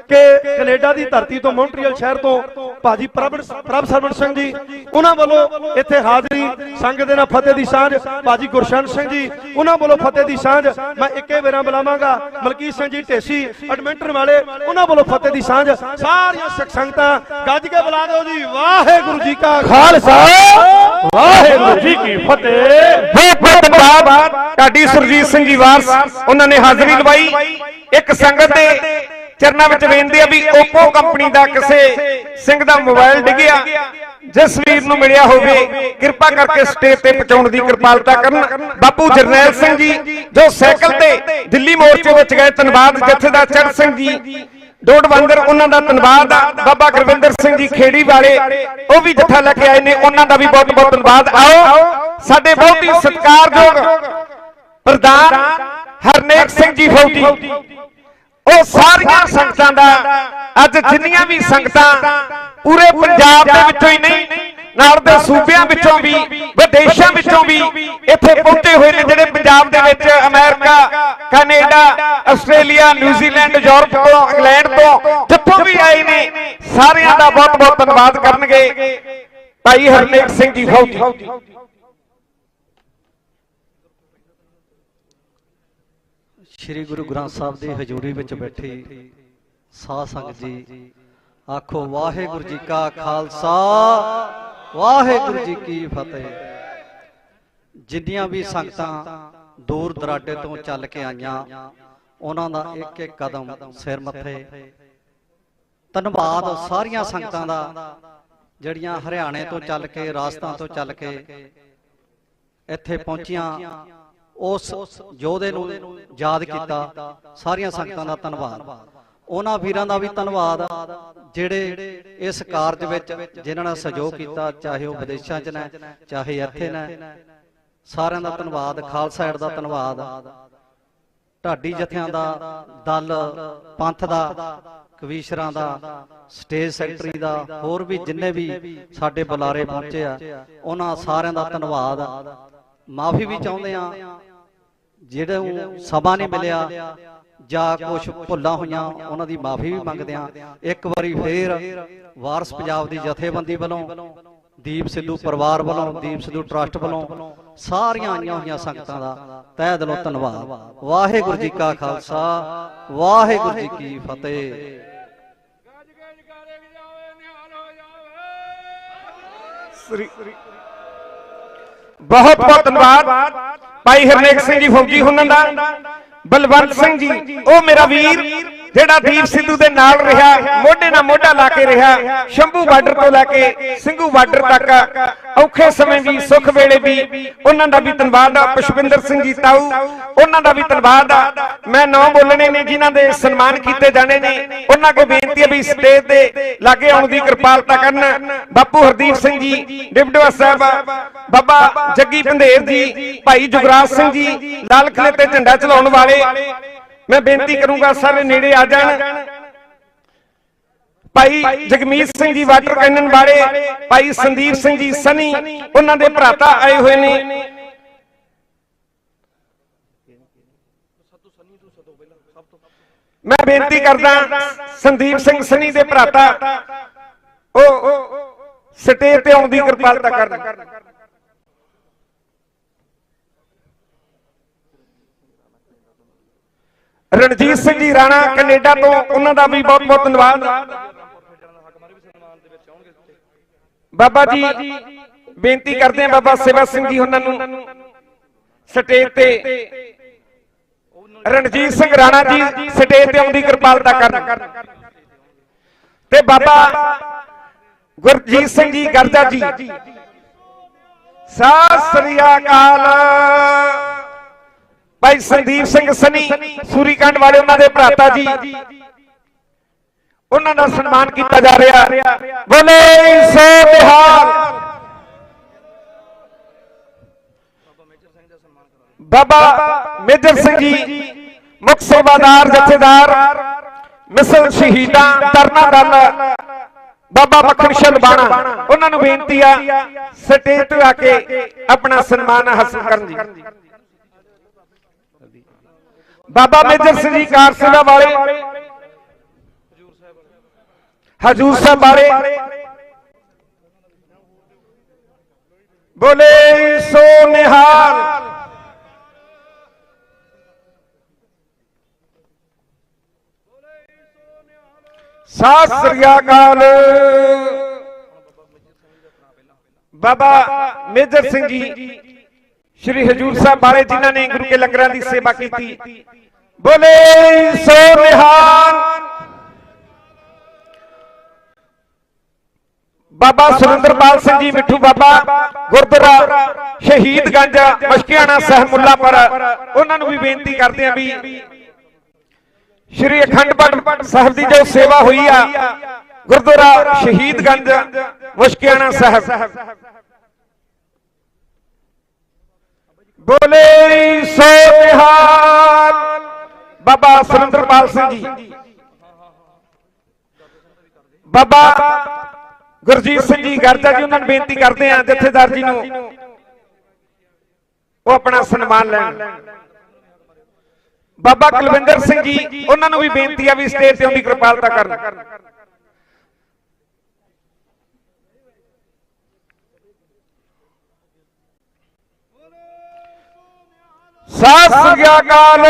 Speaker 3: ਕਿ ਕੈਨੇਡਾ ਦੀ ਧਰਤੀ ਤੋਂ ਮੌਂਟਰੀਅਲ ਸ਼ਹਿਰ ਤੋਂ ਭਾਜੀ ਪ੍ਰਭ ਸਰਵਣ ਸਿੰਘ ਜੀ ਉਹਨਾਂ ਵੱਲੋਂ ਇੱਥੇ ਹਾਜ਼ਰੀ ਸੰਗਤ ਦੇ ਨਾਲ ਫਤਿਹ ਦੀ ਸਾਂਝ ਭਾਜੀ ਗੁਰਸ਼ਨ ਸਿੰਘ ਜੀ ਉਹਨਾਂ ਵੱਲੋਂ ਫਤਿਹ ਦੀ ਸਾਂਝ ਮੈਂ ਇੱਕੇ ਵੇਰਾਂ ਬੁਲਾਵਾਂਗਾ ਮਲਕੀਤ ਸਿੰਘ ਜੀ ਢੇਸੀ ਐਡਮਿੰਟਨ ਵਾਲੇ ਉਹਨਾਂ ਵੱਲੋਂ ਫਤਿਹ ਦੀ ਸਾਂਝ ਸਾਰੀਆਂ ਸਿੱਖ ਸੰਗਤਾਂ ਗੱਜ ਕੇ ਬੁਲਾ ਦਿਓ ਜੀ ਵਾਹਿਗੁਰੂ ਜੀ ਕਾ ਖਾਲਸਾ ਵਾਹਿਗੁਰੂ ਜੀ ਕੀ ਫਤਿਹ
Speaker 18: ਬਹੁਤ ਬਹੁਤ ਧੰਨਵਾਦ ਢਾਡੀ ਸੁਰਜੀਤ ਸਿੰਘ ਜੀ ਵਾਰਸ ਉਹਨਾਂ ਨੇ ਹਾਜ਼ਰੀ ਲਵਾਈ ਇੱਕ ਸੰਗਤ ਦੇ ਚਰਨਾਂ ਵਿੱਚ ਬੇਨਤੀ ਆ ਵੀ ਓਪੋ ਕੰਪਨੀ ਦਾ ਕਿਸੇ ਸਿੰਘ ਦਾ ਮੋਬਾਈਲ ਡਿੱਗਿਆ ਜਿਸ ਵੀਰ ਨੂੰ ਮਿਲਿਆ ਹੋਵੇ ਕਿਰਪਾ ਕਰਕੇ ਸਟੇਜ ਤੇ ਪਹੁੰਚਾਉਣ ਦੀ ਕਿਰਪਾਲਤਾ ਕਰਨ ਬਾਪੂ ਜਰਨੈਲ ਸਿੰਘ ਜੀ ਜੋ ਸਾਈਕਲ ਤੇ ਦਿੱਲੀ ਮੋਰਚੇ ਵਿੱਚ ਗਏ ਧੰਨਵਾਦ ਜਥੇਦਾਰ ਚੜ੍ਹ ਸਿੰਘ ਜੀ ਡੋਡਵੰਦਰ ਉਹਨਾਂ ਦਾ ਧੰਨਵਾਦ ਬਾਬਾ ਗੁਰਵਿੰਦਰ ਸਿੰਘ ਜੀ ਖੇੜੀ ਵਾਲੇ ਉਹ ਵੀ ਜੱਥਾ ਲੈ ਕੇ ਆਏ ਨੇ ਉਹਨਾਂ ਦਾ ਵੀ ਬਹੁਤ ਬਹੁਤ ਧੰਨਵਾਦ ਆਓ ਸਾਡੇ ਬਹੁਤ ਹੀ ਸਤਿਕਾਰਯੋਗ ਪ੍ਰਧਾਨ ਹਰਨੇਕ ਸਿੰਘ ਜੀ ਫੌਜੀ ਉਹ ਸਾਰੀਆਂ ਸੰਗਤਾਂ ਦਾ ਅੱਜ ਜਿੰਨੀਆਂ ਵੀ ਸੰਗਤਾਂ ਪੂਰੇ ਪੰਜਾਬ ਦੇ ਵਿੱਚੋਂ ਹੀ ਨਹੀਂ ਨਾਲ ਦੇ ਸੂਬਿਆਂ ਵਿੱਚੋਂ ਵੀ ਵਿਦੇਸ਼ਾਂ ਵਿੱਚੋਂ ਵੀ ਇੱਥੇ ਪਹੁੰਚੇ ਹੋਏ ਨੇ ਜਿਹੜੇ ਪੰਜਾਬ ਦੇ ਵਿੱਚ America Canada Australia New Zealand Europe ਤੋਂ ਇੰਗਲੈਂਡ ਤੋਂ ਜਿੱਥੋਂ ਵੀ ਆਏ ਨੇ ਸਾਰਿਆਂ ਦਾ ਬਹੁਤ ਬਹੁਤ ਧੰਨਵਾਦ ਕਰਨਗੇ ਭਾਈ ਹਰਨੇਕ ਸਿੰਘ ਜੀ ਫੌਜੀ
Speaker 15: श्री गुरु ग्रंथ साहब की हजूरी में बैठी साध संगत जी आखो वाहेगुरु जी का खालसा वाहेगुरु जी की फतेह। जिन्नियां भी संगतां दूर दराडे तो चल के आईयां उन्हां दा एक एक कदम सिर मथे धन्नवाद सारियां संगतां दा जड़ियां हरियाणे तो चल के राजस्थान तो चल के इत्थे पहुंचियां उस योधे नूं याद किया सारियां संगतां दा धन्नवाद उन्हां वीरां दा भी धन्नवाद जिहड़े इस कारज विच जिन्हां ने सहयोग किया चाहे वह विदेशां च ने चाहे इत्थे ने सारियां दा धन्नवाद खालसा एड दा धन्नवाद ढाडी जथियां दा दल पंथ दा कवीशरां दा स्टेज सैकटरी दा होर भी जिन्ने भी साडे बुलारे पहुंचे आ उन्हां सारियां दा धन्नवाद माफी भी चाहुंदे आ
Speaker 20: ਜਿਹੜਾ ਸਮਾਂ ਨਹੀਂ ਮਿਲਿਆ ਜਾਂ ਕੁਝ ਭੁੱਲਾਂ ਹੋਈਆਂ ਉਹਨਾਂ ਦੀ ਮਾਫੀ ਵੀ ਮੰਗਦੇ ਹਾਂ। ਇੱਕ ਵਾਰੀ ਫੇਰ ਵਾਰਸ ਪੰਜਾਬ ਦੀ ਜਥੇਬੰਦੀ ਵੱਲੋਂ, ਦੀਪ ਸਿੱਧੂ ਪਰਿਵਾਰ ਵੱਲੋਂ, ਦੀਪ ਸਿੱਧੂ ਟਰੱਸਟ ਵੱਲੋਂ ਸਾਰੀਆਂ ਆਈਆਂ ਹੋਈਆਂ ਸੰਗਤਾਂ ਦਾ ਤਹਿ ਦਿਲੋਂ ਧੰਨਵਾਦ। ਵਾਹਿਗੁਰੂ ਜੀ ਕਾ ਖਾਲਸਾ, ਵਾਹਿਗੁਰੂ ਜੀ ਕੀ ਫਤਿਹ।
Speaker 18: ਬਹੁਤ ਬਹੁਤ ਧੰਨਵਾਦ ਭਾਈ ਹਰਨੇਕ ਸਿੰਘ ਜੀ ਫੌਜੀ ਹੁਣਾਂ ਦਾ। ਬਲਵੰਤ ਸਿੰਘ ਜੀ ਉਹ ਮੇਰਾ ਵੀਰ ਜਿਹੜਾ ਦੀਪ ਸਿੱਧੂ ਦੇ ਨਾਲ ਰਿਹਾ, ਮੋਢੇ ਨਾਲ ਮੋਢਾ ਲਾ ਕੇ ਰਿਹਾ, ਸ਼ੰਭੂ ਬਾਰਡਰ ਤੋਂ ਲੈ ਕੇ ਸਿੰਘੂ ਬਾਰਡਰ ਤੱਕ ਔਖੇ ਸਮੇਂ ਵੀ ਸੁੱਖ ਵੇਲੇ ਵੀ ਉਹਨਾਂ ਦਾ ਵੀ ਧੰਨਵਾਦ ਆ। ਪੁਸ਼ਪਿੰਦਰ ਸਿੰਘ ਜੀ ਤਾਊ ਉਹਨਾਂ ਦਾ ਵੀ ਧੰਨਵਾਦ ਆ। ਮੈਂ ਨਾਂ ਬੋਲਣੇ ਨੇ ਜਿਨ੍ਹਾਂ ਦੇ ਸਨਮਾਨ ਕੀਤੇ ਜਾਣੇ ਨੇ, ਉਹਨਾਂ ਕੋਲ ਬੇਨਤੀ ਹੈ ਵੀ ਸਟੇਜ ਤੇ ਲਾਗੇ ਆਉਣ ਦੀ ਕਿਰਪਾਲਤਾ ਕਰਨ। ਬਾਪੂ ਹਰਦੀਪ ਸਿੰਘ ਜੀ ਡਿਪਟੀ ਸਾਹਿਬ, ਬਾਬਾ ਜੱਗੀ ਪੰਧੇਰ ਜੀ, ਭਾਈ ਜੁਗਰਾਜ ਸਿੰਘ ਜੀ ਲਾਲ ਕਿਲੇ ਤੇ ਝੰਡਾ ਚਲਾਉਣ ਵਾਲੇ। ਮੈਂ ਬੇਨਤੀ ਕਰੂੰਗਾ ਸਾਰੇ ਨੇੜੇ ਆ ਜਾਣ। ਭਾਈ ਜਗਮੀਤ ਸਿੰਘ ਜੀ ਵਾਟਰ ਕੈਨਨ ਵਾਲੇ, ਭਾਈ ਸੰਦੀਪ ਸਿੰਘ ਜੀ ਸਨੀ ਉਹਨਾਂ ਦੇ ਭਰਾਤਾ ਆਏ ਹੋਏ ਨੇ। ਮੈਂ ਬੇਨਤੀ ਕਰਦਾ ਸੰਦੀਪ ਸਿੰਘ ਸਨੀ ਦੇ ਭਰਾਤਾ ਉਹ ਸਟੇਜ ਤੇ ਆਉਣ ਦੀ ਕਿਰਪਾਲਤਾ ਕਰਨ। ਰਣਜੀਤ ਸਿੰਘ ਜੀ ਰਾਣਾ ਕੈਨੇਡਾ ਤੋਂ, ਉਹਨਾਂ ਦਾ ਵੀ ਬਹੁਤ ਬਹੁਤ ਧੰਨਵਾਦ। ਬਾਬਾ ਜੀ ਬੇਨਤੀ ਕਰਦੇ ਆ ਬਾਬਾ ਸੇਵਾ ਸਿੰਘ ਜੀ ਉਹਨਾਂ ਨੂੰ ਸਟੇਜ ਤੇ, ਰਣਜੀਤ ਸਿੰਘ ਰਾਣਾ ਜੀ ਸਟੇਜ ਤੇ ਆਉਣ ਦੀ ਕਿਰਪਾਲਤਾ ਕਰਨ। ਤੇ ਬਾਬਾ ਗੁਰਜੀਤ ਸਿੰਘ ਜੀ ਗਰਜਾ ਜੀ, ਸਤਿ ਸ੍ਰੀ ਅਕਾਲ। ਭਾਈ ਸੰਦੀਪ ਸਿੰਘ ਸਨੀ ਸੂਰੀਕੰਡ ਵਾਲੇ ਉਹਨਾਂ ਦੇ ਭਰਾਤਾ ਜੀ, ਉਹਨਾਂ ਦਾ ਸਨਮਾਨ ਕੀਤਾ ਜਾ ਰਿਹਾ। ਬੋਲੇ ਸੋ ਨਿਹਾਲ। ਬਾਬਾ ਮੇਜਰ ਸਿੰਘ ਜੀ ਮੁੱਖ ਸੇਵਾਦਾਰ ਜਥੇਦਾਰ ਮਿਸਲ ਸ਼ਹੀਦਾਂ ਤਰਨਾ ਦਲ, ਬਾਬਾ ਮੱਖਣ ਸ਼ਲਬਾਣਾ, ਉਹਨਾਂ ਨੂੰ ਬੇਨਤੀ ਆ ਸਟੇਜ ਤੇ ਆ ਕੇ ਆਪਣਾ ਸਨਮਾਨ ਹਾਸਲ ਕਰਨ ਜੀ। ਬਾਬਾ ਮੇਜਰ ਸਿੰਘ ਜੀ ਕਾਰ ਸੇਵਾ ਵਾਲੇ, ਹਜੂਰ ਸਾਹਿਬ ਵਾਲੇ, ਬੋਲੇ ਸੋ ਨਿਹਾਲ। ਸਤਿ ਸ੍ਰੀ ਅਕਾਲ। ਬਾਬਾ ਮੇਜਰ ਸਿੰਘ ਜੀ ਸ਼੍ਰੀ ਹਜੂਰ ਸਾਹਿਬ ਵਾਲੇ ਜਿਨ੍ਹਾਂ ਨੇ ਗੁਰੂ ਕੇ ਲੰਗਰਾਂ ਦੀ ਸੇਵਾ ਕੀਤੀ। ਬੋਲੇ ਸੋ ਨਿਹਾਲ। ਬਾਬਾ ਸੁਰਿੰਦਰਪਾਲ ਸਿੰਘ ਜੀ ਮਿੱਠੂ ਬਾਬਾ ਗੁਰਦੁਆਰਾ ਸ਼ਹੀਦਗੰਜ ਮਸ਼ਕੀਆਣਾ ਸਾਹਿਬ ਮੁੱਲਾਪੁਰ, ਉਹਨਾਂ ਨੂੰ ਵੀ ਬੇਨਤੀ ਕਰਦੇ ਆ ਵੀ ਸ਼੍ਰੀ ਅਖੰਡ ਪਾਠ ਸਾਹਿਬ ਦੀ ਜੋ ਸੇਵਾ ਹੋਈ ਆ ਗੁਰਦੁਆਰਾ ਸ਼ਹੀਦਗੰਜ ਮਸ਼ਕੀਆਣਾ ਸਾਹਿਬ। ਬੋਲੇ ਸੋ ਨਿਹਾਲ। ਬਾਬਾ ਸੁਰਿੰਦਰਪਾਲ ਸਿੰਘ ਜੀ, ਬਾਬਾ ਗੁਰਜੀਤ ਸਿੰਘ ਜੀ ਗਰਜਾ ਜੀ, ਉਹਨਾਂ ਨੂੰ ਬੇਨਤੀ ਕਰਦੇ ਆ ਜਥੇਦਾਰ ਜੀ ਨੂੰ ਉਹ ਆਪਣਾ ਸਨਮਾਨ ਲੈਣ। ਬਾਬਾ ਕੁਲਵਿੰਦਰ ਸਿੰਘ ਜੀ, ਉਹਨਾਂ ਨੂੰ ਵੀ ਬੇਨਤੀ ਆ ਵੀ ਸਟੇਜ ਤੇ ਆਉਣ ਦੀ ਕਿਰਪਾਲਤਾ ਕਰਨ। ਸਤਿ ਸ੍ਰੀ ਅਕਾਲ।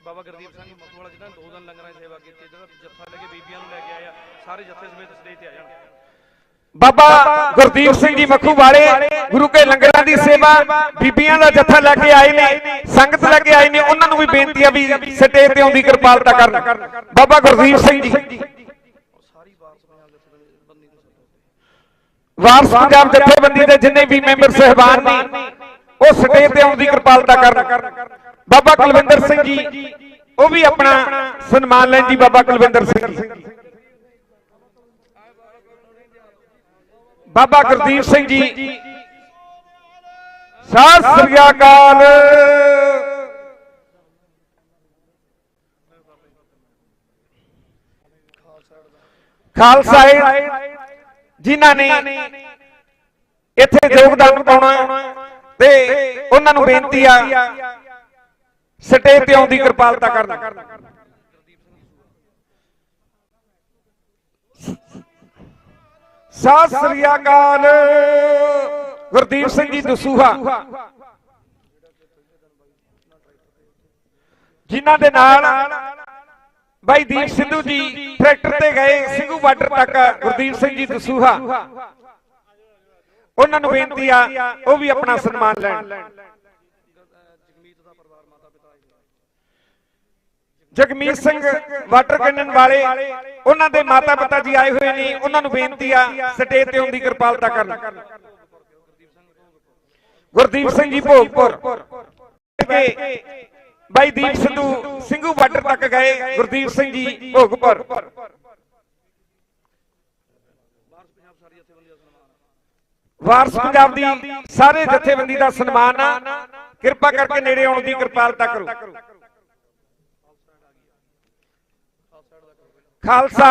Speaker 21: ਬਾਬਾ ਗੁਰਦੀਪ ਸਿੰਘ ਮਖਵਾਲਾ ਜਿਹਨਾਂ ਨੇ 2 ਦਿਨ ਲੰਗਰਾਂ ਦੀ ਸੇਵਾ ਕੀਤੀ, ਜਿਹੜਾ ਜੱਥਾ ਲੈ ਕੇ ਬੀਬੀਆਂ ਨੂੰ ਲੈ ਕੇ ਆਇਆ, ਸਾਰੇ ਜੱਥੇ ਸਮੇਤ ਸਟੇਜ ਤੇ ਆ ਜਾਣ।
Speaker 18: ਬਾਬਾ ਗੁਰਦੀਪ ਸਿੰਘ ਜੀ ਮੱਖੂ ਵਾਲੇ ਗੁਰੂ ਕੇ ਲੰਗਰਾਂ ਦੀ ਸੇਵਾ, ਬੀਬੀਆਂ ਦਾ ਜੱਥਾ ਲੈ ਕੇ ਆਏ ਨੇ, ਸੰਗਤ ਲੈ ਕੇ ਆਏ ਨੇ, ਉਹਨਾਂ ਨੂੰ ਵੀ ਬੇਨਤੀ ਆ ਵੀ ਸਟੇਜ ਤੇ ਆਉਣ ਦੀ ਕਿਰਪਾਲਤਾ ਕਰਨ। ਬਾਬਾ ਗੁਰਦੀਪ ਸਿੰਘ ਜੀ ਵਾਰਸ ਪੰਜਾਬ ਜਥੇਬੰਦੀ ਦੇ ਜਿੰਨੇ ਵੀ ਮੈਂਬਰ ਸਹਿਬਾਨ ਨੇ ਉਹ ਸਟੇਜ ਤੇ ਆਉਣ ਦੀ ਕਿਰਪਾਲਤਾ ਕਰਨ। ਬਾਬਾ ਕੁਲਵਿੰਦਰ ਸਿੰਘ ਜੀ ਉਹ ਵੀ ਆਪਣਾ ਸਨਮਾਨ ਲੈਣ ਜੀ। ਬਾਬਾ ਕੁਲਵਿੰਦਰ ਸਿੰਘ ਜੀ, ਬਾਬਾ ਗੁਰਦੀਪ ਸਿੰਘ ਜੀ, ਸਤਿ ਸ੍ਰੀ ਅਕਾਲ। ਖਾਲਸਾ ਜਿਨ੍ਹਾਂ ਨੇ ਇੱਥੇ ਯੋਗਦਾਨ ਪਾਉਣਾ ਤੇ ਉਹਨਾਂ ਨੂੰ ਬੇਨਤੀ ਆ ਸਟੇਜ ਤੇ ਆਉਣ ਦੀ ਕਿਰਪਾਲਤਾ ਕਰਨਾ। ਸਤਿ ਸ੍ਰੀ ਅਕਾਲ। ਗੁਰਦੀਪ ਸਿੰਘ ਜੀ ਦਸੂਹਾ ਜਿਨ੍ਹਾਂ ਦੇ ਨਾਲ ਬਾਈ ਦੀਪ ਸਿੱਧੂ ਜੀ ਟਰੈਕਟਰ ਤੇ ਗਏ ਸਿੰਘੂ ਬਾਰਡਰ ਤੱਕ, ਗੁਰਦੀਪ ਸਿੰਘ ਜੀ ਦਸੂਹਾ, ਉਹਨਾਂ ਨੂੰ ਬੇਨਤੀ ਆ ਉਹ ਵੀ ਆਪਣਾ ਸਨਮਾਨ ਲੈਣ। ਜਗਮੀਤ ਸਿੰਘ ਵਾਟਰ ਕੈਨਨ ਵਾਲੇ, ਉਹਨਾਂ ਦੇ ਮਾਤਾ ਪਿਤਾ ਜੀ ਆਏ ਹੋਏ ਨੇ, ਉਹਨਾਂ ਨੂੰ ਬੇਨਤੀ ਆ ਸਟੇਜ ਤੇ ਆਉਣ ਦੀ ਕਿਰਪਾਲਤਾ ਕਰਨ। ਗੁਰਦੀਪ ਸਿੰਘ ਜੀ ਭੋਗਪੁਰ ਬਾਈ ਦੀਪ ਸਿੱਧੂ ਸਿੰਘੂ ਬਾਰਡਰ ਤੱਕ ਗਏ, ਗੁਰਦੀਪ ਸਿੰਘ ਜੀ ਭੋਗਪੁਰ। ਵਾਰਸ ਪੰਜਾਬ ਦੀ ਸਾਰੇ ਜਥੇਬੰਦੀ ਦਾ ਸਨਮਾਨ ਆ, ਕਿਰਪਾ ਕਰਕੇ ਨੇੜੇ ਆਉਣ ਦੀ ਕਿਰਪਾਲਤਾ ਕਰੋ। ਖਾਲਸਾ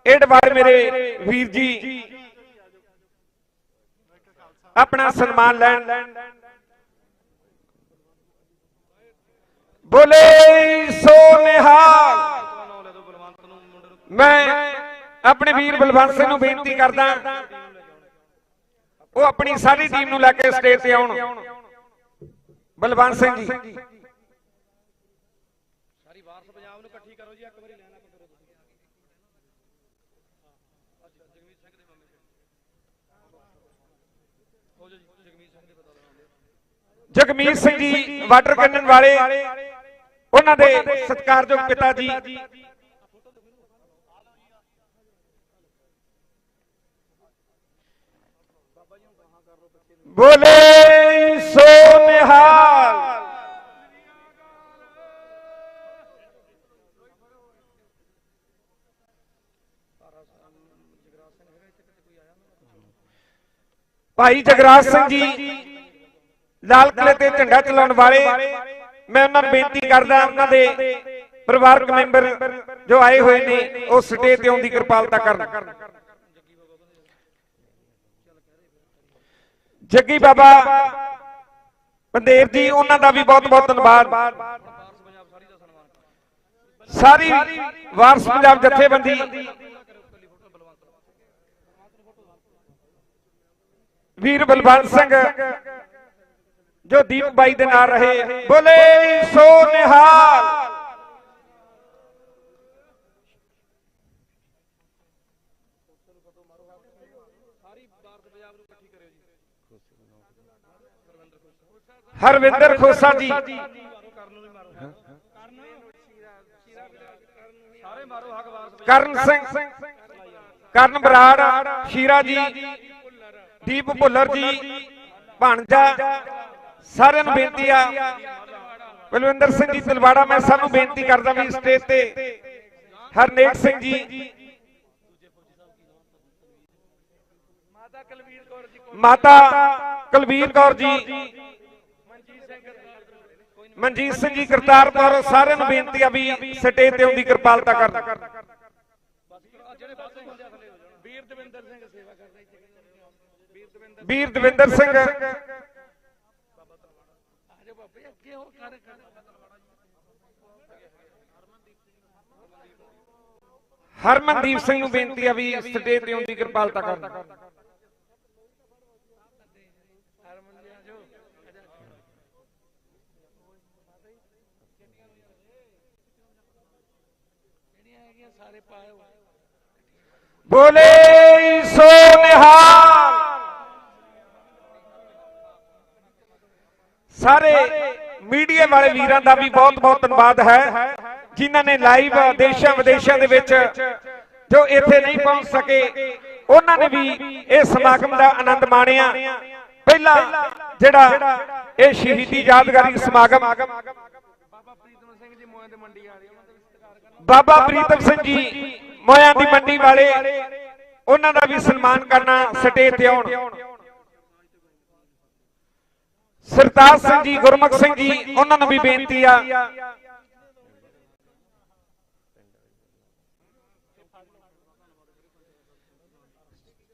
Speaker 18: ਏਡ ਵਾਲੇ ਮੇਰੇ ਵੀਰ ਜੀ ਆਪਣਾ ਸਨਮਾਨ ਲੈਣ। ਬੋਲੇ ਸੋ ਨਿਹਾਲ। ਮੈਂ ਆਪਣੇ ਵੀਰ ਬਲਵੰਤ ਸਿੰਘ ਨੂੰ ਬੇਨਤੀ ਕਰਦਾ ਉਹ ਆਪਣੀ ਸਾਰੀ ਟੀਮ ਨੂੰ ਲੈ ਕੇ ਸਟੇਜ ਤੇ ਆਉਣ। ਬਲਵੰਤ ਸਿੰਘ ਜੀ ਸਾਰੀ ਵਾਰਸ ਪੰਜਾਬ ਨੂੰ ਇਕੱਠੀ ਕਰੋ ਜੀ, ਇੱਕ ਵਾਰੀ ਲੈਣਾ ਕਰੋ ਤੁਸੀਂ। ਜਗਮੀਤ ਸਿੰਘ ਦੇ ਮਾਮੇ ਹੋ ਜੀ, ਜਗਮੀਤ ਸਿੰਘ ਦੇ ਬਤਾ ਦਿਓ। ਜਗਮੀਤ ਸਿੰਘ ਜੀ ਵਾਟਰ ਕੈਨਨ ਵਾਲੇ, ਉਹਨਾਂ ਦੇ ਸਤਿਕਾਰਯੋਗ ਪਿਤਾ ਜੀ ਬੋਲੇ ਸੋ ਨਿਹਾਲ। ਭਾਈ ਜਗਰਾਜ ਸਿੰਘ ਜੀ ਲਾਲ ਕਿਲੇ ਤੇ ਝੰਡਾ ਚਲਾਉਣ ਵਾਲੇ, ਮੈਂ ਉਹਨਾਂ ਨੂੰ ਬੇਨਤੀ ਕਰਦਾ ਉਹਨਾਂ ਦੇ ਪਰਿਵਾਰਕ ਮੈਂਬਰ ਜੋ ਆਏ ਹੋਏ ਨੇ ਉਹ ਸਟੇਜ ਤੇ ਆਉਣ ਦੀ ਕਿਰਪਾਲਤਾ ਕਰਨ। ਜੱਗੀ ਬਾਬਾ ਪੰਦੇਰ ਜੀ, ਉਹਨਾਂ ਦਾ ਵੀ ਬਹੁਤ ਬਹੁਤ ਧੰਨਵਾਦ। ਸਾਰੀ ਵਾਰਸ ਪੰਜਾਬ ਜਥੇਬੰਦੀ ਵੀਰ ਬਲਵੰਤ ਸਿੰਘ ਜੋ ਦੀਪ ਬਾਈ ਦੇ ਨਾਲ ਰਹੇ, ਬੋਲੇ ਸੋ ਨਿਹਾਲ। ਹਰਵਿੰਦਰ ਖੋਸਾ ਜੀ, ਕਰਨ ਸਿੰਘ, ਕਰਨ ਬਰਾੜ, ਸ਼ੀਰਾ ਜੀ, ਦੀਪ ਭੁੱਲਰ ਜੀ, ਭਾਣਜਾ, ਸਾਰਿਆਂ ਨੂੰ ਬੇਨਤੀ ਆ। ਬਲਵਿੰਦਰ ਸਿੰਘ ਜੀ ਤਲਵਾੜਾ, ਮੈਂ ਸਭ ਨੂੰ ਬੇਨਤੀ ਕਰਦਾ ਵੀ ਸਟੇਜ ਤੇ ਹਰਨੇਕ ਸਿੰਘ ਜੀ, ਮਾਤਾ ਕੁਲਵੀਰ ਕੌਰ ਜੀ, ਮਨਜੀਤ ਸਿੰਘ ਜੀ ਕਰਤਾਰਪੁਰ, ਸਾਰਿਆਂ ਨੂੰ ਬੇਨਤੀ ਆ ਵੀ ਸਟੇਜ ਤੇ ਆਉਣ ਦੀ ਕਿਰਪਾਲਤਾ ਕਰਨ। ਵੀਰ ਦਵਿੰਦਰ ਸਿੰਘ, ਹਰਮਨਦੀਪ ਸਿੰਘ ਨੂੰ ਬੇਨਤੀ ਆ ਵੀ ਸਟੇਜ ਤੇ ਆਉਣ ਦੀ ਕਿਰਪਾਲਤਾ ਕਰਨ। ਬੋਲੇ ਸੋ ਨਿਹਾਲ। ਸਾਰੇ ਮੀਡੀਆ ਵਾਲੇ ਵੀਰਾਂ ਦਾ ਵੀ ਬਹੁਤ ਬਹੁਤ ਧੰਨਵਾਦ ਹੈ ਜਿਨ੍ਹਾਂ ਨੇ ਲਾਈਵ ਦੇਸ਼ਾਂ ਵਿਦੇਸ਼ਾਂ ਦੇ ਵਿੱਚ ਜੋ ਇੱਥੇ ਨਹੀਂ ਪਹੁੰਚ ਸਕੇ, ਉਹਨਾਂ ਨੇ ਵੀ ਇਹ ਸਮਾਗਮ ਦਾ ਆਨੰਦ ਮਾਣਿਆ। ਪਹਿਲਾ ਜਿਹੜਾ ਇਹ ਸ਼ਹੀਦੀ ਯਾਦਗਾਰੀ ਸਮਾਗਮ ਬਾਬਾ ਪ੍ਰੀਤਮ ਸਿੰਘ ਜੀ ਮੋਇਆਂ ਦੀ ਮੰਡੀ ਵਾਲੇ, ਉਹਨਾਂ ਦਾ ਵੀ ਸਨਮਾਨ ਕਰਨਾ। ਸਟੇਜ ਤੇ ਆਉਣ ਸਰਤਾਜ ਸਿੰਘ ਜੀ, ਗੁਰਮੁਖ ਸਿੰਘ ਜੀ, ਉਹਨਾਂ ਨੂੰ ਵੀ ਬੇਨਤੀ ਆ।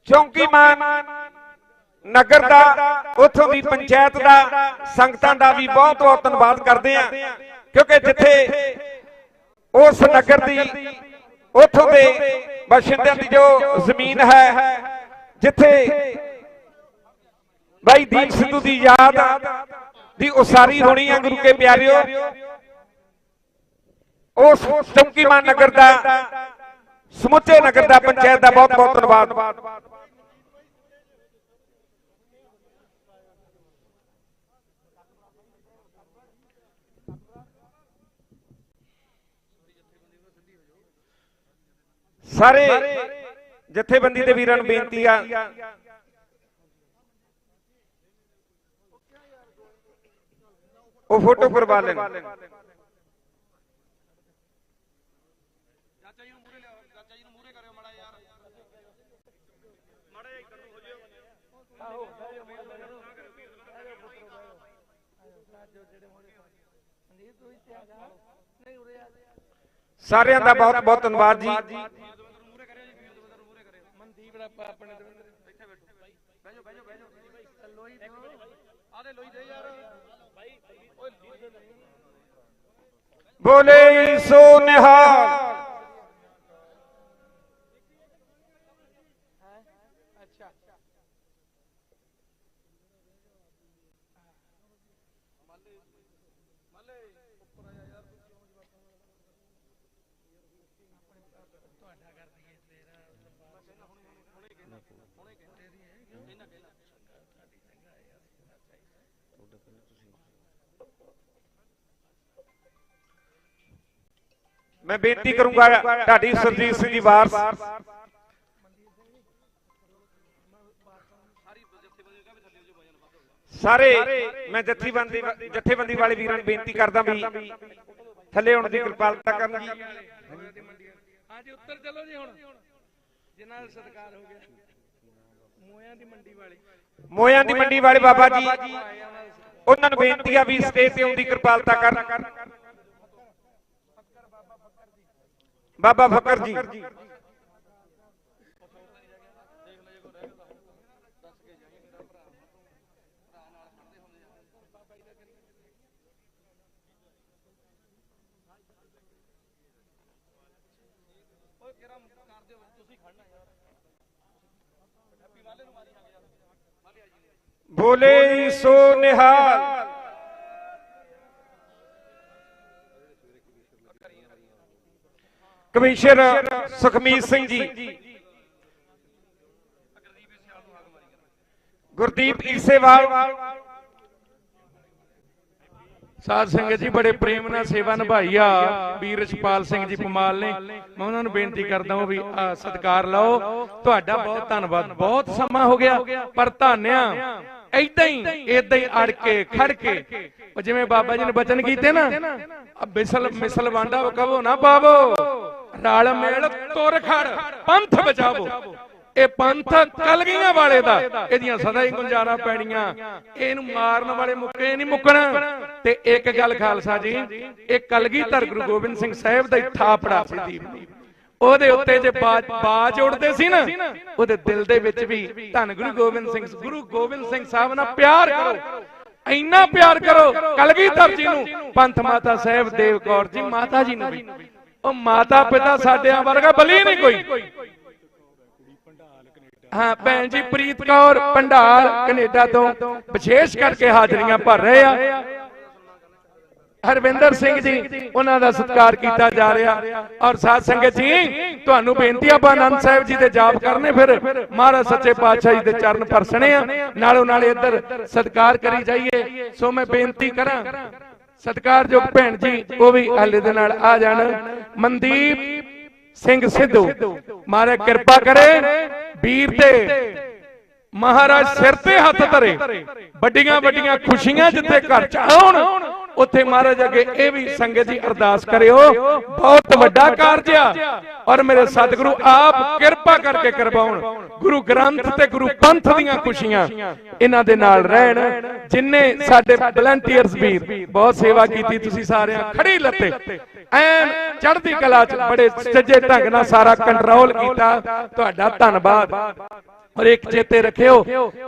Speaker 18: ਚੌਂਕੀਮਾਨ ਨਗਰ ਦਾ, ਉੱਥੋਂ ਦੀ ਪੰਚਾਇਤ ਦਾ, ਸੰਗਤਾਂ ਦਾ ਵੀ ਬਹੁਤ ਬਹੁਤ ਧੰਨਵਾਦ ਕਰਦੇ ਆ, ਕਿਉਂਕਿ ਜਿੱਥੇ ਉਸ ਨਗਰ ਦੀ, ਉੱਥੋਂ ਦੇ ਬਾਸ਼ਿੰਦਿਆਂ ਦੀ ਜੋ ਜ਼ਮੀਨ ਹੈ, ਜਿੱਥੇ ਭਾਈ ਦੀਪ ਸਿੱਧੂ ਦੀ ਯਾਦ ਦੀ ਉਸਾਰੀ ਹੋਣੀ ਹੈ, ਗੁਰੂ ਕੇ ਪਿਆਰਿਓ, ਉਸ ਚੌਂਕੀਮਾਨ ਨਗਰ ਦਾ, ਸਮੁੱਚੇ ਨਗਰ ਦਾ, ਪੰਚਾਇਤ ਦਾ ਬਹੁਤ ਬਹੁਤ ਧੰਨਵਾਦ। ਸਾਰੇ ਜਥੇਬੰਦੀ ਦੇ ਵੀਰਾਂ ਨੂੰ ਬੇਨਤੀ ਆ, ਉਹ ਫੋਟੋ ਕਰਵਾ ਲੈਣ। ਸਾਰਿਆਂ ਦਾ ਬਹੁਤ ਬਹੁਤ ਧੰਨਵਾਦ ਜੀ। ਬੋਲੇ ਸੋ ਨਿਹਾਲ। मैं बेनती करूंगा ढाडी सरजीत सिंह जी वारस, सारे मैं जथेबंदी वाले वीरां नूं बेनती करदा भी थले होण दी कृपालता करन जी। हां जी उत्तर चलो जी, हुण जिन्हां दा सत्कार हो गया मोयां दी मंडी वाले बाबा जी, उन्हां नूं बेनती आ भी स्टेज ते आउण दी कृपालता करन। बाबा फकर जी, बोले सो निहाल। कमिश्नर सुखमीत सिंह जी, गुरदीप ईसेवाल,
Speaker 4: साध संगत जी बड़े प्रेम नाल सेवा निभाई आ वीर रछपाल सिंह जी पमाल ने, मैं उन्होंने बेनती करदा हूं भी सत्कार लाओ। तुहाडा बहुत धन्नवाद। बहुत समा हो गया पर धान्या इदां ही अड़ के खड़ के, जिवें बाबा जी ने बचन कीते ना, मिसल वांडा कवो ना पावो, रल मेल तुर खड़ पंथ बचावो। ਇਹ ਪੰਥ ਕਲਗੀਆਂ ਵਾਲੇ ਦਾ, ਇਹਦੀਆਂ ਸਦਾ ਹੀ ਗੁੰਜਾਰਾ ਪੈਣੀਆਂ, ਇਹਨੂੰ ਮਾਰਨ ਵਾਲੇ ਮੁੱਕੇ ਨਹੀਂ ਮੁੱਕਣਾ। ਤੇ ਇੱਕ ਗੱਲ ਖਾਲਸਾ ਜੀ, ਇਹ ਕਲਗੀਧਰ ਗੁਰੂ ਗੋਬਿੰਦ ਸਿੰਘ ਸਾਹਿਬ ਦਾ ਥਾਪੜਾ ਸੀ ਦੀਪ, ਉਹਦੇ ਉੱਤੇ ਜੇ ਬਾਜ ਉੜਦੇ ਸੀ ਨਾ, ਉਹਦੇ ਦਿਲ ਦੇ ਵਿੱਚ ਵੀ ਧੰਨ ਗੁਰੂ ਗੋਬਿੰਦ ਸਿੰਘ ਸਾਹਿਬ ਨਾਲ ਪਿਆਰ ਕਰੋ, ਇੰਨਾ ਪਿਆਰ ਕਰੋ ਕਲਗੀਧਰ ਜੀ ਨੂੰ, ਪੰਥ ਮਾਤਾ ਸਾਹਿਬ ਦੇਵ ਕੌਰ ਜੀ ਮਾਤਾ ਜੀ ਨੂੰ ਵੀ। ਉਹ ਮਾਤਾ ਪਿਤਾ ਸਾਡਿਆਂ ਵਰਗਾ ਬਲੀ ਨਹੀਂ ਕੋਈ। हाँ भैन जी प्रीत कौर भंडार कनेडा तो विशेष करके हाजरियां भर रहे हैं। हरविंदर सिंह जी उन्हां दा सत्कार किया जा रहा। और साध संगत जी तुहानू बेनती है, आनंद साहिब जी दे जाप करने, फिर महाराज सच्चे पातशाह जी दे चरण परसने आ, नालों नाल इधर सत्कार करी जाइए। सो मैं बेनती करा सत्कार जो भैन जी वो भी हाले दे नाल आ जाण। मनदीप सिंह सिद्धू महाराज कृपा करे, वीर ते महाराज सिर ते हथ धरे, बड़ियां बड़ियां खुशियां जिथे घर च आउण, उत्थे महाराज अगे ये भी संगत जी अरदास करियो। बहुत वड्डा कारज आ और मेरे सतगुरु आप कृपा करके करवाउण। गुरु ग्रंथ ते गुरु पंथ दीयां खुशियां इन्हां दे नाल रहण। जिन्ने साडे वॉलंटियर्स वीर बहुत सेवा कीती, तुसीं सारियां खड़ी लत्ते ऐन चढ़दी कला च बड़े सच्चे ढंग नाल सारा कंट्रोल कीता, तुहाडा धन्नवाद। और एक चेते रखियो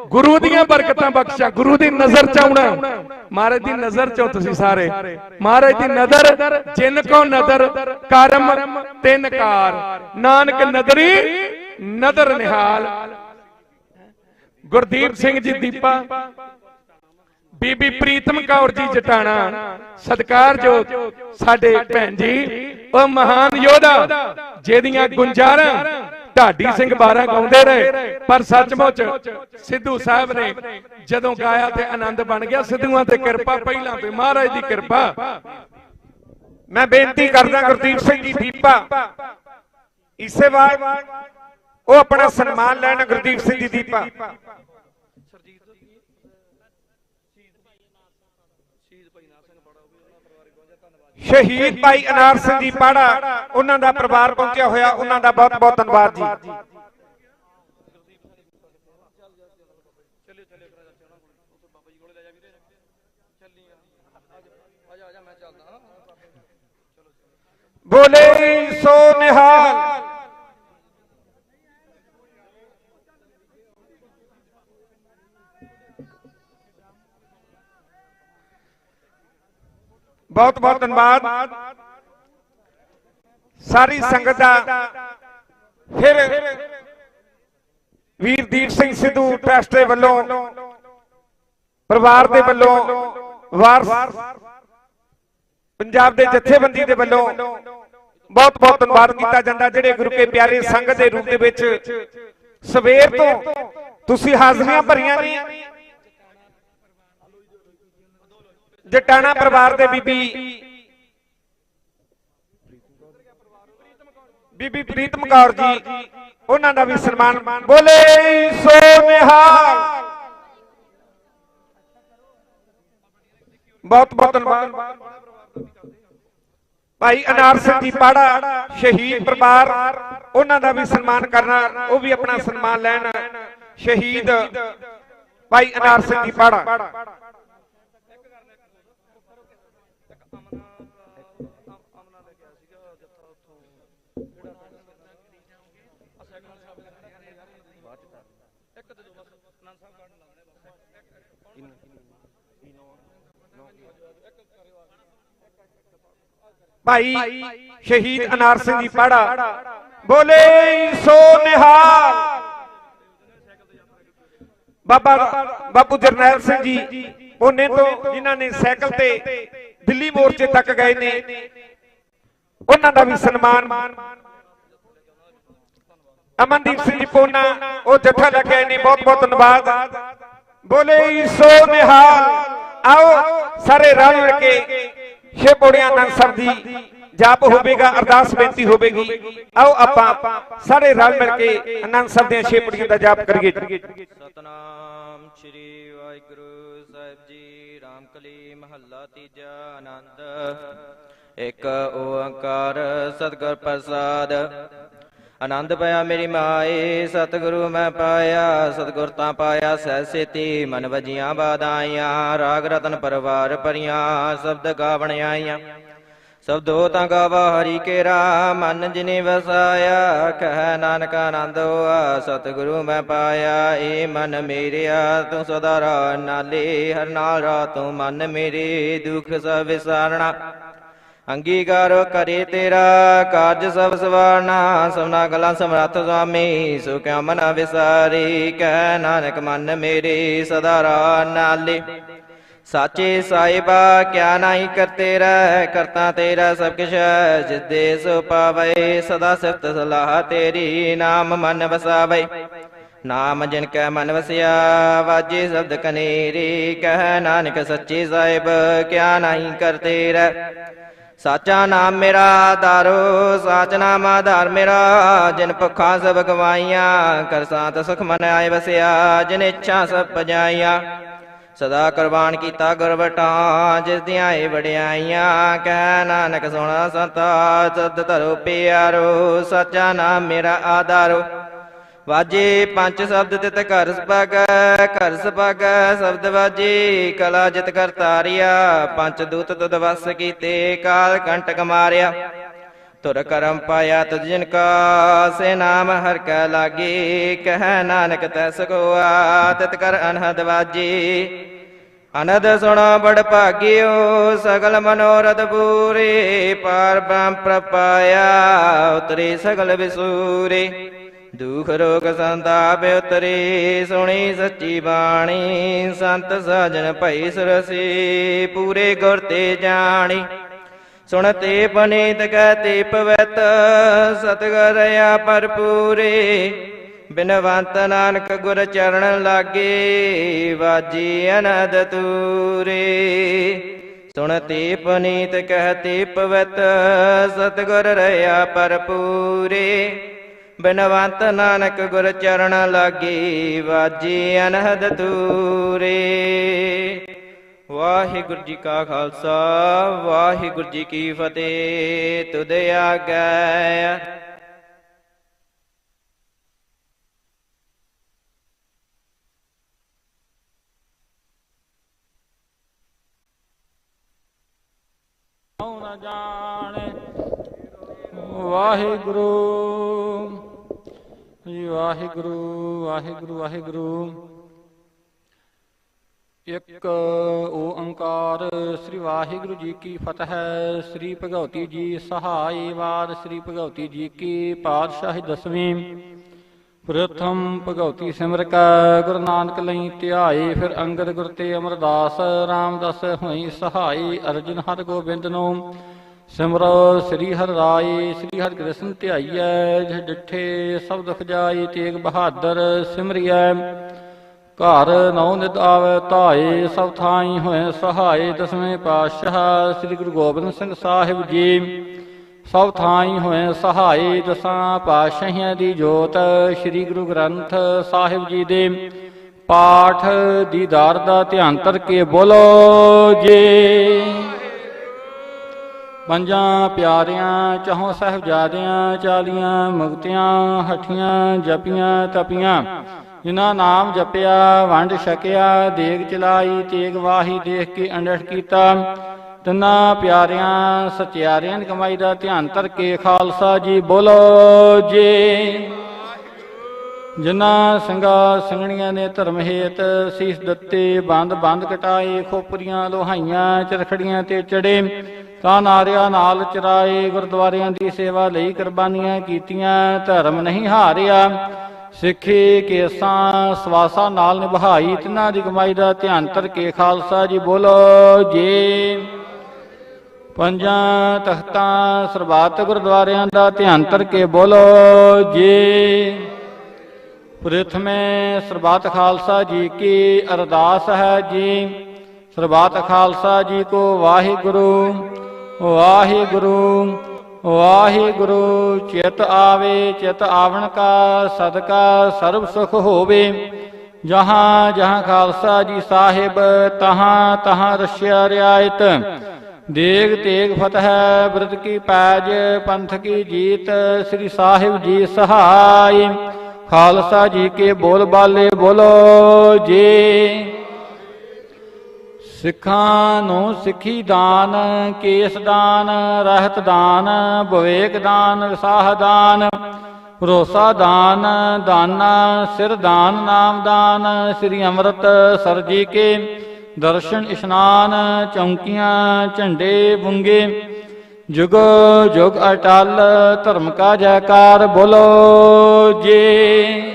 Speaker 4: गुरु दियां बरकतां बख्शा, गुरु दी नजर च आउणा, महाराज दी नजर चो तुसीं सारे, महाराज दी नजर जिन को नदर करम ते नकार, नानक नदरी नदर निहाल। गुरदीप सिंह जी दीपा, बीबी प्रीतम कौर जी जटाना, सत्कार जो साडे भैन जी, ओ महान योधा जेदियां गुंजारां ढाडी सिंह बारा गाउंदे रहे, पर सचमुच सिद्धू साहब ने जदों गाया ते आनंद बन गया। सिद्धूआं ते किरपा पहलां ते महाराज दी किरपा।
Speaker 18: मैं बेनती करदा गुरदीप सिंह जी दीपा इसे बाद वो अपना सन्मान लैन। गुरदीप सिंह जी दीपा शहीद भाई अनार सिंह जी पाड़ा, उन्हां दा परिवार पहुंचा होया, उन्हां दा बहुत बहुत धन्यवाद जी। बोले सो निहाल। बहुत बहुत धन्यवाद सारी संगत दा। फिर वीर दीप सिंह सिद्धू ट्रस्ट दे वल्लों, परिवार दे वल्लों, वारस पंजाब दे जथेबंदी दे वल्लों बहुत बहुत धन्यवाद किया जाता, जिहड़े गुरु के प्यारे संघ दे रूप दे विच सवेर तो तुसीं हाज़रियां भरियां ने। जटाना परिवार दे बीबी प्रीतम कौर जी, उन्हां दा भी सन्मान। बोले सो निहाल। बहुत बहुत धन्यवाद भाई अनार सिंह जी पाड़ा, शहीद परिवार, उन्हां दा भी सन्मान करना, वो भी अपना सन्मान लैन। शहीद भाई अनार सिंह जी पाड़ा। भाई शहीद अनार सिंह जी पाड़ा। बोले सो निहाल। बाबा बापू जरनैल सिंह जी पुणे तो, जिन्हां ने साइकिल ते दिल्ली मोर्चे तक गए ने, उन्हां दा भी सन्मान। अमनदीप सिंह जी पोना, वो जत्था लग गए ने, बहुत बहुत धन्यवाद। बोले सो निहाल। आओ सारे रल मिल के छे पौड़ियां आनंद साहब दी जाप होवेगा, अरदास बेनती होवेगी। आओ आपां सारे रल मिल के आनंद साहब दी छे पौड़ियां दा जाप करिए।
Speaker 7: सतनाम श्री वाहिगुरु साहिब जी। रामकली महला तीजा। आनंद एक ओंकार सतगुर प्रसाद। आनंद पाया मेरी माए, सतगुरु मैं पाया, सतगुर तां पाया सहसेती, मन वजियां बाधाइयां, राग रतन परवार परियां, शब्द गावण आईयां। शब्दो तां गावा हरि केरा, मन जिने वसाया, कह नानक आनंद होआ, सतगुरु मैं पाया। ए मन मेरिया तू सदा रह नाले, हर नाल रह तू मन मेरे, दुख सब विसारना अंगीकारो करे तेरा, कारज सब सवारना, सबना गला समर्थ स्वामी, सो क्या मना विसारी, कह नानक मन मेरे सदा रह नाले। साचे साहिबा क्या नहीं करते रह, करता तेरा सब किश, जिस दे सो पावे, सदा सिफत सलाह तेरी, नाम मन वसावे। नाम जिनका मन वसिया, वाजे शब्द कनेरी, कह नानक सच्चे साहिब क्या नहीं करते रह। साचा नाम मेरा आधारो, साच नाम आधार मेरा, जिन भुखा सब गवाइया, कर सात सुख मन आए वसिया, जिन इच्छा सब पजाइया। सदा कुर्बान कीता गुरबटा, जिस दियां ए वडियाइया, कह नानक सोना संता, सद धरो प्यारो, साचा नाम मेरा आधारो। वाजे पंच शब्द तित कर सपग, कर सपग शब्द वाजे, कला जित कर तारिया, पंच दूत तुद वस कीते, काल कंटक मारिया। तुर करम पाया तुझ जिनका से नाम हर कै लागे कह नानक तैस गोआ तित कर अनहद बाजी अनद सुनो बड़ भाग्यो सगल मनोरथ पूरे पार ब्रह्म प्रपाया उतरे सगल विसूरे दुख रोग संताप उतरे सुनी सच्ची बाणी संत साजन भई सुरसी पूरे गुर ते जानी सुनते पनीत कहते पवित सतगरया भरपूरे बिनवंत नानक गुर चरण लागे वाजी अनद तूरे सुनते पनीत कहते पवित सतगुर रया भरपूरे बिनवंत नानक गुर चरण लागे वाजी अनहद तूरे। वाहिगुरु जी का खालसा वाहिगुरु जी की फतेह। तुद आज्ञा
Speaker 6: न जाने वाहिगुरु वाहिगुरु वाहिगुरु वाहिगुरु। एक ओंकार श्री वाहिगुरु जी की फतह। श्री भगवती जी सहाय वाद श्री भगवती जी की पातशाही दसवीं। प्रथम भगवती सिमर का गुरु नानक लई ध्याए फिर अंगद गुर ते अमरदास रामदास होई सहाय अर्जुन हर गोबिंद नो सिमरो श्री हर राय श्री हर कृष्ण ध्याइए जिह डिठे सब दुख जाए तेग बहादुर सिमरिए घर नौ नित आवे धाए सब थाई होए सहाय दसवें पातशाह श्री गुरु गोबिंद सिंह साहिब जी सब थाई होए सहाय दसां पातशाहियां दी जोत श्री गुरु ग्रंथ साहिब जी दे पाठ दीदार दा ध्यान करके बोलो जी। पंजां प्यारियां चहों साहिबजादियां चालियां मुक्तियां हठियां जपियां तपियां जिन्हां नाम जपिया वंड छकिया देग चलाई तेग वाही देख के अंडठ कीता तिन्हां प्यारियां सचियारियां दी कमाई दा ध्यान करके खालसा जी बोलो जी। जिन्हां ਸਿੰਘਾਂ ਸਿੰਘਣੀਆਂ ने धर्म हेत सीस दत्ते बंद बंद कटाए खोपरियां लोहाइयां चरखड़ियां ते चढ़े ਤਾਂ ਨਾਰਿਆਂ ਨਾਲ ਚਰਾਏ ਗੁਰਦੁਆਰਿਆਂ ਦੀ ਸੇਵਾ ਲਈ ਕੁਰਬਾਨੀਆਂ ਕੀਤੀਆਂ ਧਰਮ ਨਹੀਂ ਹਾਰਿਆ ਸਿੱਖੀ ਕੇਸਾਂ ਸਵਾਸਾਂ ਨਾਲ ਨਿਭਾਈ ਤਿੰਨਾਂ ਦੀ ਕਮਾਈ ਦਾ ਧਿਆਨ ਧਰਕੇ ਖਾਲਸਾ ਜੀ ਬੋਲੋ ਜੀ। ਪੰਜਾਂ ਤਖਤਾਂ ਸਰਬੱਤ ਗੁਰਦੁਆਰਿਆਂ ਦਾ ਧਿਆਨ ਧਰਕੇ ਬੋਲੋ ਜੀ। ਪ੍ਰਥਮੇ ਸਰਬੱਤ ਖਾਲਸਾ ਜੀ ਕੀ ਅਰਦਾਸ ਹੈ ਜੀ। ਸਰਬੱਤ ਖਾਲਸਾ ਜੀ ਕੋ ਵਾਹਿਗੁਰੂ ਵਾਹਿਗੁਰੂ ਵਾਹਿਗੁਰੂ। ਚਿਤ ਆਵੇ ਚਿਤ ਆਵਣ ਕਾ ਸਦਕਾ ਸਰਬ ਸੁਖ ਹੋਵੇ। ਜਹਾਂ ਜਹਾਂ ਖਾਲਸਾ ਜੀ ਸਾਹਿਬ ਤਹਾਂ ਤਹਾਂ ਰਸ਼ਿਆ ਰਿਆਇਤ। ਦੇਗ ਤੇਗ ਫਤਿਹ ਬਿਰਦ ਕੀ ਪੈਜ ਪੰਥ ਕੀ ਜੀਤ ਸ੍ਰੀ ਸਾਹਿਬ ਜੀ ਸਹਾਈ। ਖਾਲਸਾ ਜੀ ਕੇ ਬੋਲ ਬਾਲੇ ਬੋਲੋ ਜੀ। ਸਿੱਖਾਂ ਨੂੰ ਸਿੱਖੀ ਦਾਨ ਕੇਸ ਦਾਨ ਰਹਿਤ ਦਾਨ ਵਿਵੇਕ ਦਾਨ ਵਿਸਾਹ ਦਾਨ ਭਰੋਸਾ ਦਾਨ ਦਾਨਾ ਸਿਰ ਦਾਨ ਨਾਮ ਦਾਨ ਸ੍ਰੀ ਅੰਮ੍ਰਿਤ ਸਰ ਜੀ ਕੇ ਦਰਸ਼ਨ ਇਸ਼ਨਾਨ ਚੌਂਕੀਆਂ ਝੰਡੇ ਬੁੰਗੇ ਜੁਗ ਜੁਗ ਅਟਲ ਧਰਮ ਕਾ ਜੈਕਾਰ ਬੋਲੋ ਜੀ।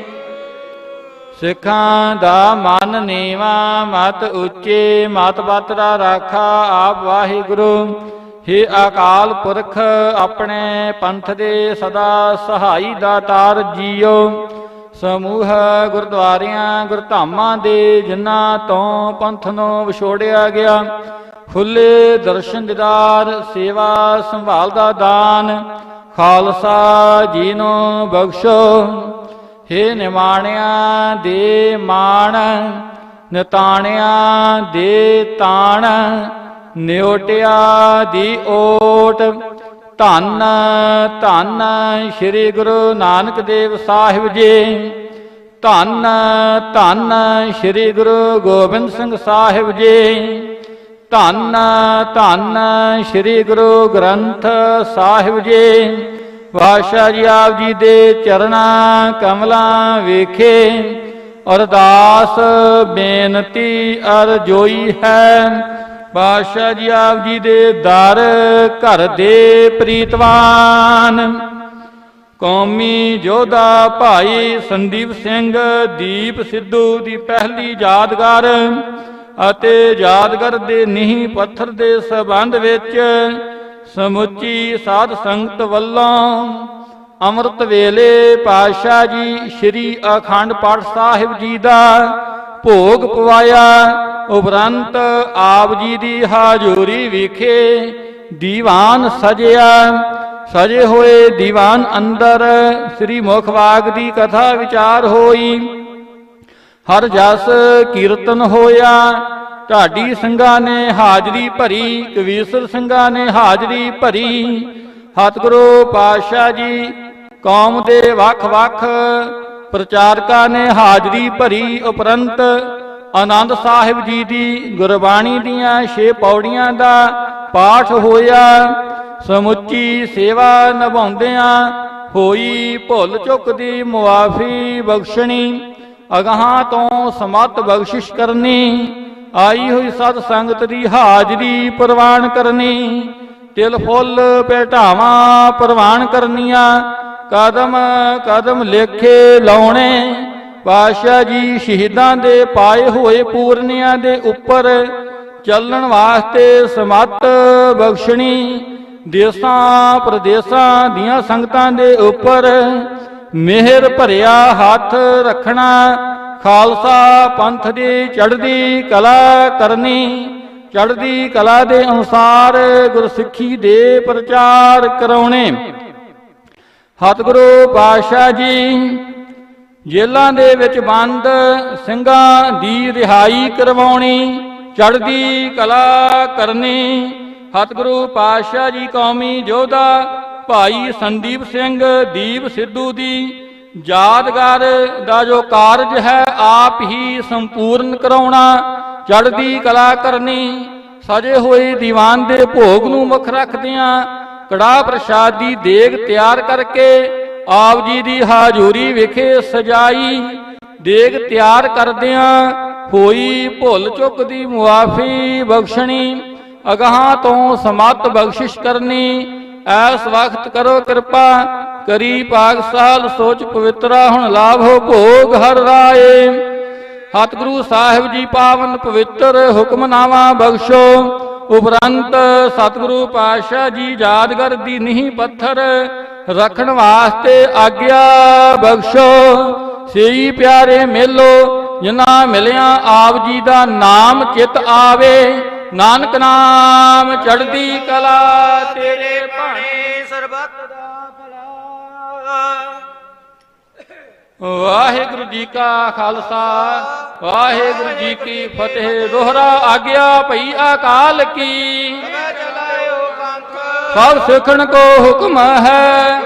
Speaker 6: ਸਿੱਖਾਂ ਦਾ ਮਨ ਨੀਵਾ ਮਤ ਉੱਚੇ ਮਤ ਬਤਰਾ ਰਾਖਾ ਆਪ ਵਾਹਿਗੁਰੂ। ਹੇ ਅਕਾਲ ਪੁਰਖ ਆਪਣੇ ਪੰਥ ਦੇ ਸਦਾ ਸਹਾਈ ਦਾਤਾਰ ਜੀਓ। ਸਮੂਹ ਗੁਰਦੁਆਰਿਆਂ ਗੁਰਧਾਮਾਂ ਦੇ ਜਿਨ੍ਹਾਂ ਤੋਂ ਪੰਥ ਨੂੰ ਵਿਛੋੜਿਆ ਗਿਆ ਖੁੱਲੇ ਦਰਸ਼ਨ ਦੀਦਾਰ ਸੇਵਾ ਸੰਭਾਲ ਦਾ ਦਾਨ ਖਾਲਸਾ ਜੀ ਨੂੰ ਬਖਸ਼ੋ। ਹੇ ਨਿਮਾਣਿਆਂ ਦੇ ਮਾਣ ਨਿਤਾਣਿਆਂ ਦੇ ਤਾਣ ਨਿਓਟਿਆ ਦੀ ਓਟ ਧੰਨ ਧੰਨ ਸ੍ਰੀ ਗੁਰੂ ਨਾਨਕ ਦੇਵ ਸਾਹਿਬ ਜੀ। ਧੰਨ ਧੰਨ ਸ੍ਰੀ ਗੁਰੂ ਗੋਬਿੰਦ ਸਿੰਘ ਸਾਹਿਬ ਜੀ।
Speaker 10: ਧੰਨ ਧੰਨ ਸ੍ਰੀ ਗੁਰੂ ਗ੍ਰੰਥ ਸਾਹਿਬ ਜੀ। ਪਾਤਸ਼ਾਹ ਜੀ ਆਪ ਜੀ ਦੇ ਚਰਨਾਂ ਕਮਲਾਂ ਵੇਖੇ ਅਰਦਾਸ ਬੇਨਤੀ ਅਰਜੋਈ ਹੈ। ਪਾਤਸ਼ਾਹ ਜੀ ਆਪ ਜੀ ਦੇ ਦਰ ਘਰ ਦੇ ਪ੍ਰੀਤਵਾਨ ਕੌਮੀ ਯੋਧਾ ਭਾਈ ਸੰਦੀਪ ਸਿੰਘ ਦੀਪ ਸਿੱਧੂ ਦੀ ਪਹਿਲੀ ਯਾਦਗਾਰ ਅਤੇ ਯਾਦਗਾਰ ਦੇ ਨੀਂਹ ਪੱਥਰ ਦੇ ਸੰਬੰਧ ਵਿੱਚ ਸਮੁੱਚੀ ਸਾਧ ਸੰਗਤ ਵੱਲੋਂ ਅੰਮ੍ਰਿਤ ਵੇਲੇ ਪਾਤਸ਼ਾਹ ਜੀ ਸ੍ਰੀ ਅਖੰਡ ਪਾਠ ਸਾਹਿਬ ਜੀ ਦਾ ਭੋਗ ਪਵਾਇਆ। ਉਪਰੰਤ ਆਪ ਜੀ ਦੀ ਹਾਜ਼ਰੀ ਵਿਖੇ ਦੀਵਾਨ ਸਜਿਆ। ਸਜੇ ਹੋਏ ਦੀਵਾਨ ਅੰਦਰ ਸ੍ਰੀ ਮੁਖ ਬਾਗ ਦੀ ਕਥਾ ਵਿਚਾਰ ਹੋਈ। ਹਰ ਜਸ ਕੀਰਤਨ ਹੋਇਆ। ਢਾਡੀ ਸਿੰਘਾਂ ਨੇ ਹਾਜ਼ਰੀ ਭਰੀ, ਕਵੀਸ਼ਰ ਸਿੰਘਾਂ ਨੇ ਹਾਜ਼ਰੀ ਭਰੀ। ਸਤਿਗੁਰੂ ਪਾਤਸ਼ਾਹ ਜੀ ਕੌਮ ਦੇ ਵੱਖ-ਵੱਖ ਪ੍ਰਚਾਰਕਾਂ ਨੇ ਹਾਜ਼ਰੀ ਭਰੀ। ਉਪਰੰਤ ਆਨੰਦ ਸਾਹਿਬ ਜੀ ਦੀ ਗੁਰਬਾਣੀ ਦੀਆਂ 6 ਪੌੜੀਆਂ ਦਾ ਪਾਠ ਹੋਇਆ। ਸਮੁੱਚੀ ਸੇਵਾ ਨਿਭਾਉਂਦਿਆਂ ਹੋਈ ਭੁੱਲ ਚੁੱਕ ਦੀ ਮੁਆਫੀ ਬਖਸ਼ਣੀ। ਅਗਾਹਾਂ ਤੋਂ ਸਮਤ ਬਖਸ਼ਿਸ਼ ਕਰਨੀ। ਆਈ ਹੋਈ ਸਤ ਸੰਗਤ ਦੀ ਹਾਜ਼ਰੀ ਪ੍ਰਵਾਨ ਕਰਨੀ। ਤਿਲ ਫੁੱਲ ਭੇਟਾਵਾਂ ਪ੍ਰਵਾਨ ਕਰਨੀਆਂ। ਕਦਮ ਕਦਮ ਲੇਖੇ ਲਾਉਣੇ। ਪਾਤਸ਼ਾਹ ਜੀ ਸ਼ਹੀਦਾਂ ਦੇ ਪਾਏ ਹੋਏ ਪੂਰਨਿਆਂ ਦੇ ਉੱਪਰ ਚੱਲਣ ਵਾਸਤੇ ਸਮਤ ਬਖਸ਼ਣੀ। ਦੇਸਾਂ ਪ੍ਰਦੇਸਾਂ ਦੀਆਂ ਸੰਗਤਾਂ ਦੇ ਉੱਪਰ ਮਿਹਰ ਭਰਿਆ ਹੱਥ ਰੱਖਣਾ। ਖਾਲਸਾ ਪੰਥ ਦੀ ਚੜ੍ਹਦੀ ਕਲਾ ਕਰਨੀ। ਚੜ੍ਹਦੀ ਕਲਾ ਦੇ ਅਨੁਸਾਰ ਗੁਰਸਿੱਖੀ ਦੇ ਪ੍ਰਚਾਰ ਕਰਾਉਣੇ। ਸਤਿਗੁਰੂ ਪਾਤਸ਼ਾਹ ਜੀ ਜੇਲ੍ਹਾਂ ਦੇ ਵਿੱਚ ਬੰਦ ਸਿੰਘਾਂ ਦੀ ਰਿਹਾਈ ਕਰਵਾਉਣੀ। ਚੜ੍ਹਦੀ ਕਲਾ ਕਰਨੀ। ਸਤਿਗੁਰੂ ਪਾਤਸ਼ਾਹ ਜੀ ਕੌਮੀ ਯੋਧਾ ਭਾਈ ਸੰਦੀਪ ਸਿੰਘ ਦੀਪ ਸਿੱਧੂ ਦੀ ਯਾਦਗਾਰ ਦਾ ਜੋ ਕਾਰਜ ਹੈ ਆਪ ਹੀ ਸੰਪੂਰਨ ਕਰਾਉਣਾ। ਚੜ੍ਹਦੀ ਕਲਾ ਕਰਨੀ। ਸਜੇ ਹੋਏ ਦੀਵਾਨ ਦੇ ਭੋਗ ਨੂੰ ਮੁੱਖ ਰੱਖਦਿਆਂ ਕੜਾਹ ਪ੍ਰਸ਼ਾਦ ਦੀ ਦੇਗ ਤਿਆਰ ਕਰਕੇ ਆਪ ਜੀ ਦੀ ਹਾਜ਼ਰੀ ਵਿਖੇ ਸਜਾਈ। ਦੇਗ ਤਿਆਰ ਕਰਦਿਆਂ ਹੋਈ ਭੁੱਲ ਚੁੱਕ ਦੀ ਮੁਆਫੀ ਬਖਸ਼ਣੀ। ਅਗਾਹਾਂ ਤੋਂ ਸਮਤ ਬਖਸ਼ਿਸ਼ ਕਰਨੀ। ਐਸ ਵਕਤ ਕਰੋ ਕਿਰਪਾ ਕਰੀ ਪਾਕਸਾਲ ਸੋਚ ਪਵਿੱਤਰਾ ਹੁਣ ਲਾਭ ਹੋ ਭੋਗ ਹਰ ਰਾਏ। ਸਤਿਗੁਰੂ ਸਾਹਿਬ ਜੀ ਪਾਵਨ ਪਵਿੱਤਰ ਹੁਕਮਨਾਮਾ ਬਖਸ਼ੋ। ਉਪਰੰਤ ਸਤਿਗੁਰੂ ਪਾਤਸ਼ਾਹ ਜੀ ਯਾਦਗਾਰ ਦੀ ਨੀਂਹ ਪੱਥਰ ਰੱਖਣ ਵਾਸਤੇ ਆਗਿਆ ਬਖਸ਼ੋ। ਸਈ ਪਿਆਰੇ ਮੇਲੋ ਜਿਨ੍ਹਾਂ ਮਿਲਿਆ ਆਪ ਜੀ ਦਾ ਨਾਮ ਚਿਤ ਆਵੇ। ਨਾਨਕ ਨਾਮ ਚੜ੍ਹਦੀ ਕਲਾ ਤੇਰੇ ਭਾਣੇ ਸਰਬੱਤ ਦਾ ਭਲਾ। ਵਾਹਿਗੁਰੂ ਜੀ ਕਾ ਖਾਲਸਾ ਵਾਹਿਗੁਰੂ ਜੀ ਕੀ ਫਤਿਹ। ਦੋਹਰਾ ਆਗਿਆ ਭਈ ਅਕਾਲ ਕੀ। ਸਭ ਸਿੱਖਣ ਕੋ ਹੁਕਮ ਹੈ।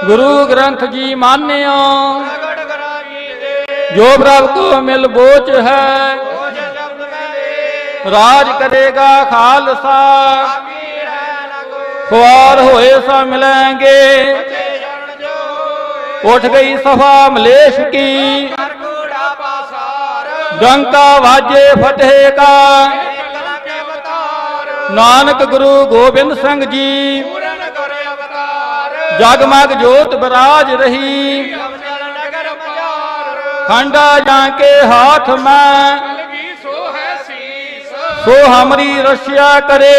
Speaker 10: ਗੁਰੂ ਗ੍ਰੰਥ ਜੀ ਮਾਨਿਓ। ਜੋ ਪ੍ਰਭ ਕੋ ਮਿਲ ਬੋਚ ਹੈ। ਰਾਜ ਕਰੇਗਾ ਖਾਲਸਾ। ਖੁਆਰ ਹੋਏ ਸਾ ਮਿਲेंगे। उठ गई सफा मलेश की। डंका वाजे फतेह का। नानक गुरु गोबिंद सिंह जी जगमग जोत बराज रही। खंडा जाके हाथ में सो हमरी रक्षा करे।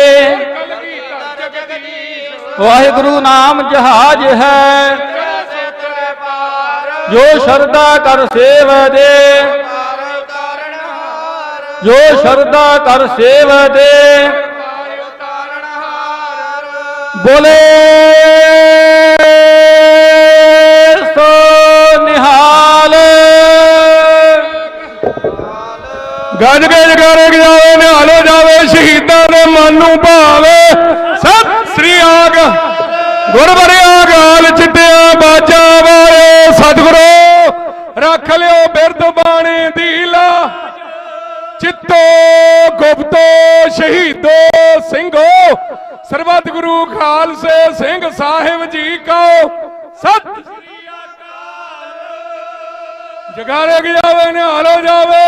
Speaker 10: वाहिगुरु नाम जहाज है। जो श्रद्धा कर सेव दे। जो श्रद्धा कर सेव दे। बोले सो निहाल।
Speaker 14: गज गज कर जावे निहालो जावे शहीदां दे मन नूं भावे। सत श्री आग गुरबरिया गाल चिट्टिया बाजा वाले सतगुरु रख लियो बिरद बाणी दी ला।
Speaker 4: चित्तो गुप्तो शहीदो सिंहो सरबत गुरु खालसे सिंह साहिब जी को सत जगारे जावे निहालो जावे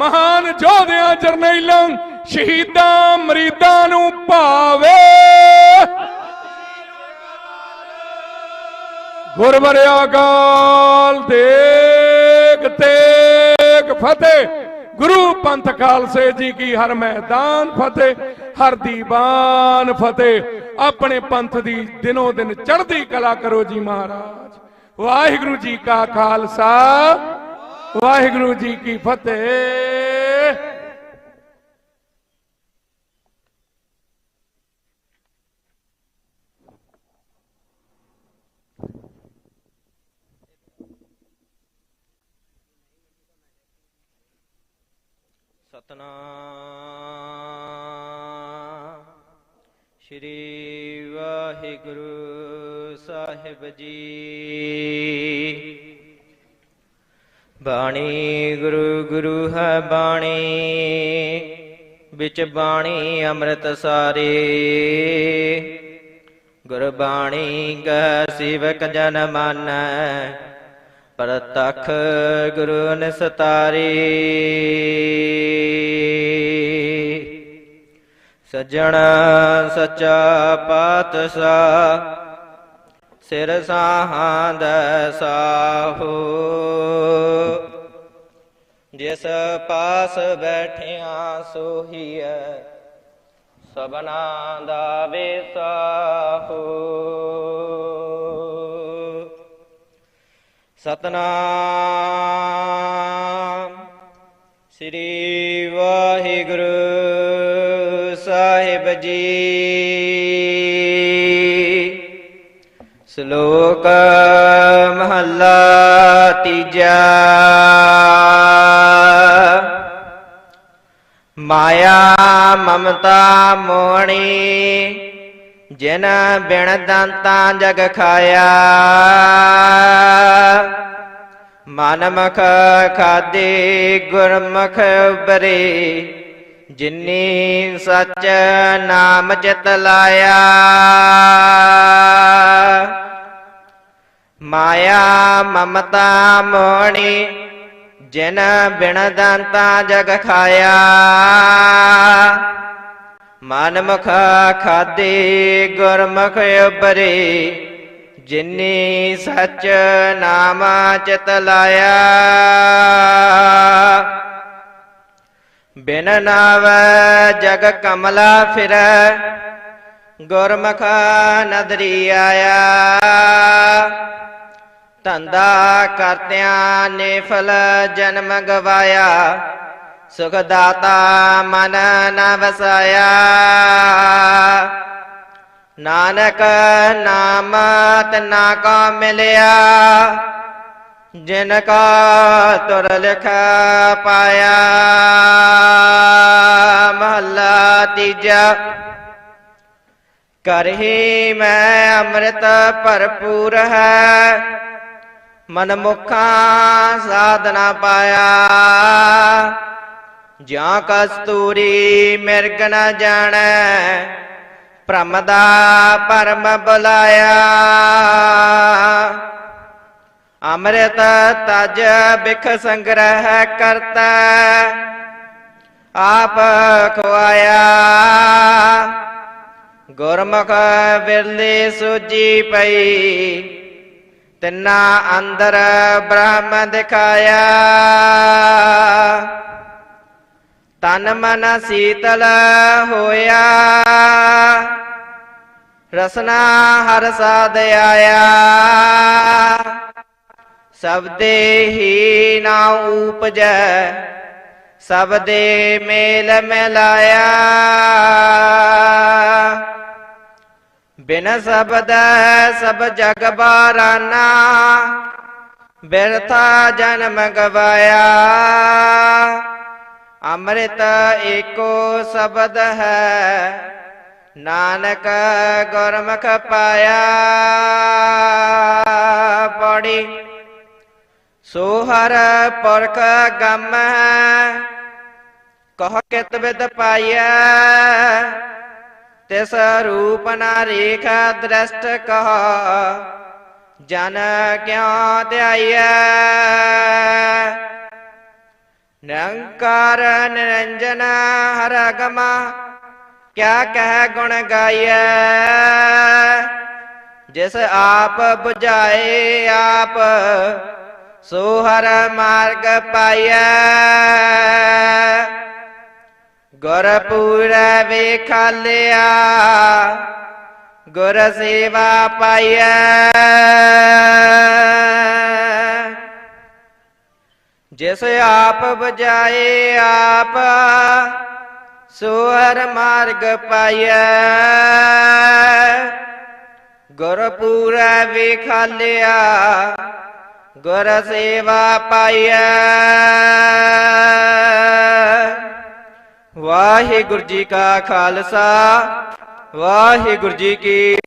Speaker 4: महान योधियां जरनैलों शहीदां मरीदां नूं भावे गुरवरिया अकाल तेग तेग फतेह गुरु पंथ खालसे जी की हर मैदान फतेह हर दीवान फतेह अपने पंथ दी दिनों दिन चढ़दी कला करो जी महाराज। वाहिगुरु जी का खालसा वाहिगुरु जी की फतेह।
Speaker 7: सतनाम श्री वाहिगुरु साहिब जी। बाणी गुरु गुरु है बाणी बिच बाणी अमृत सारे गुरबाणी गह सेवक जन मान प्रतख गुरु निस्तारी। सज्जन सच्चा पातशाह सिर साहांद साहो जिस पास बैठिया सोहिया सबना दा वेसाहो। सतनाम श्री वाहिगुरु साहिब जी। श्लोक महला तीजा। माया ममता मोहनी जिन बिन दंता जग खाया मनमुख खादे गुरमुख उबरे जिन्नी सच नाम चित लाया। माया ममता मोहनी जिन बिन दंता जग खाया मनमुख खादे गुरमुख उबरे जिन्नी सच नाम चित लाया। बिन नाव जग कमला फिर गुरमुख नदरी आया धंधा करत्या ने फल जन्म गवाया सुखदाता मन न वसाया। नानक नाम तना को मिलया जिनका तुर लिख पाया। महला तीजा। करही मैं अमृत भरपूर है मनमुखा साधना पाया। ज्यों कस्तूरी मिर्ग न जाने प्रमदा परम बुलाया। अमृत तज बिख संग्रह करता आप खुआया। गुरमुख बिरली सूजी पई तिना अंदर ब्रह्म दिखाया। तन मन शीतल होया रसना हर साध आया। सबदे ही ना उपजै सबदे मेल मिलाया। बिन सबद सब जग बाराना बिरथा जन्म गवाया। अमृत एको शब्द है नानक गुरमुख पाया। पौड़ी सोहर पुरख गम कह कित विद पाइया तिस रूप न रेखा दृष्ट कह जन क्यों ध्याइया निरंकार निरंजन हर अगमा क्या कह गुण गाइया जिस आप बुझाए आप सो हर मार्ग पाइया गुरपुर वेखालिया गुर सेवा पाइया जिस आप बुझाए आप सो हर मार्ग पाइया गुरपुर वेखालिया गुर सेवा पाइया। वाहिगुरु जी का खालसा वाहिगुरु जी की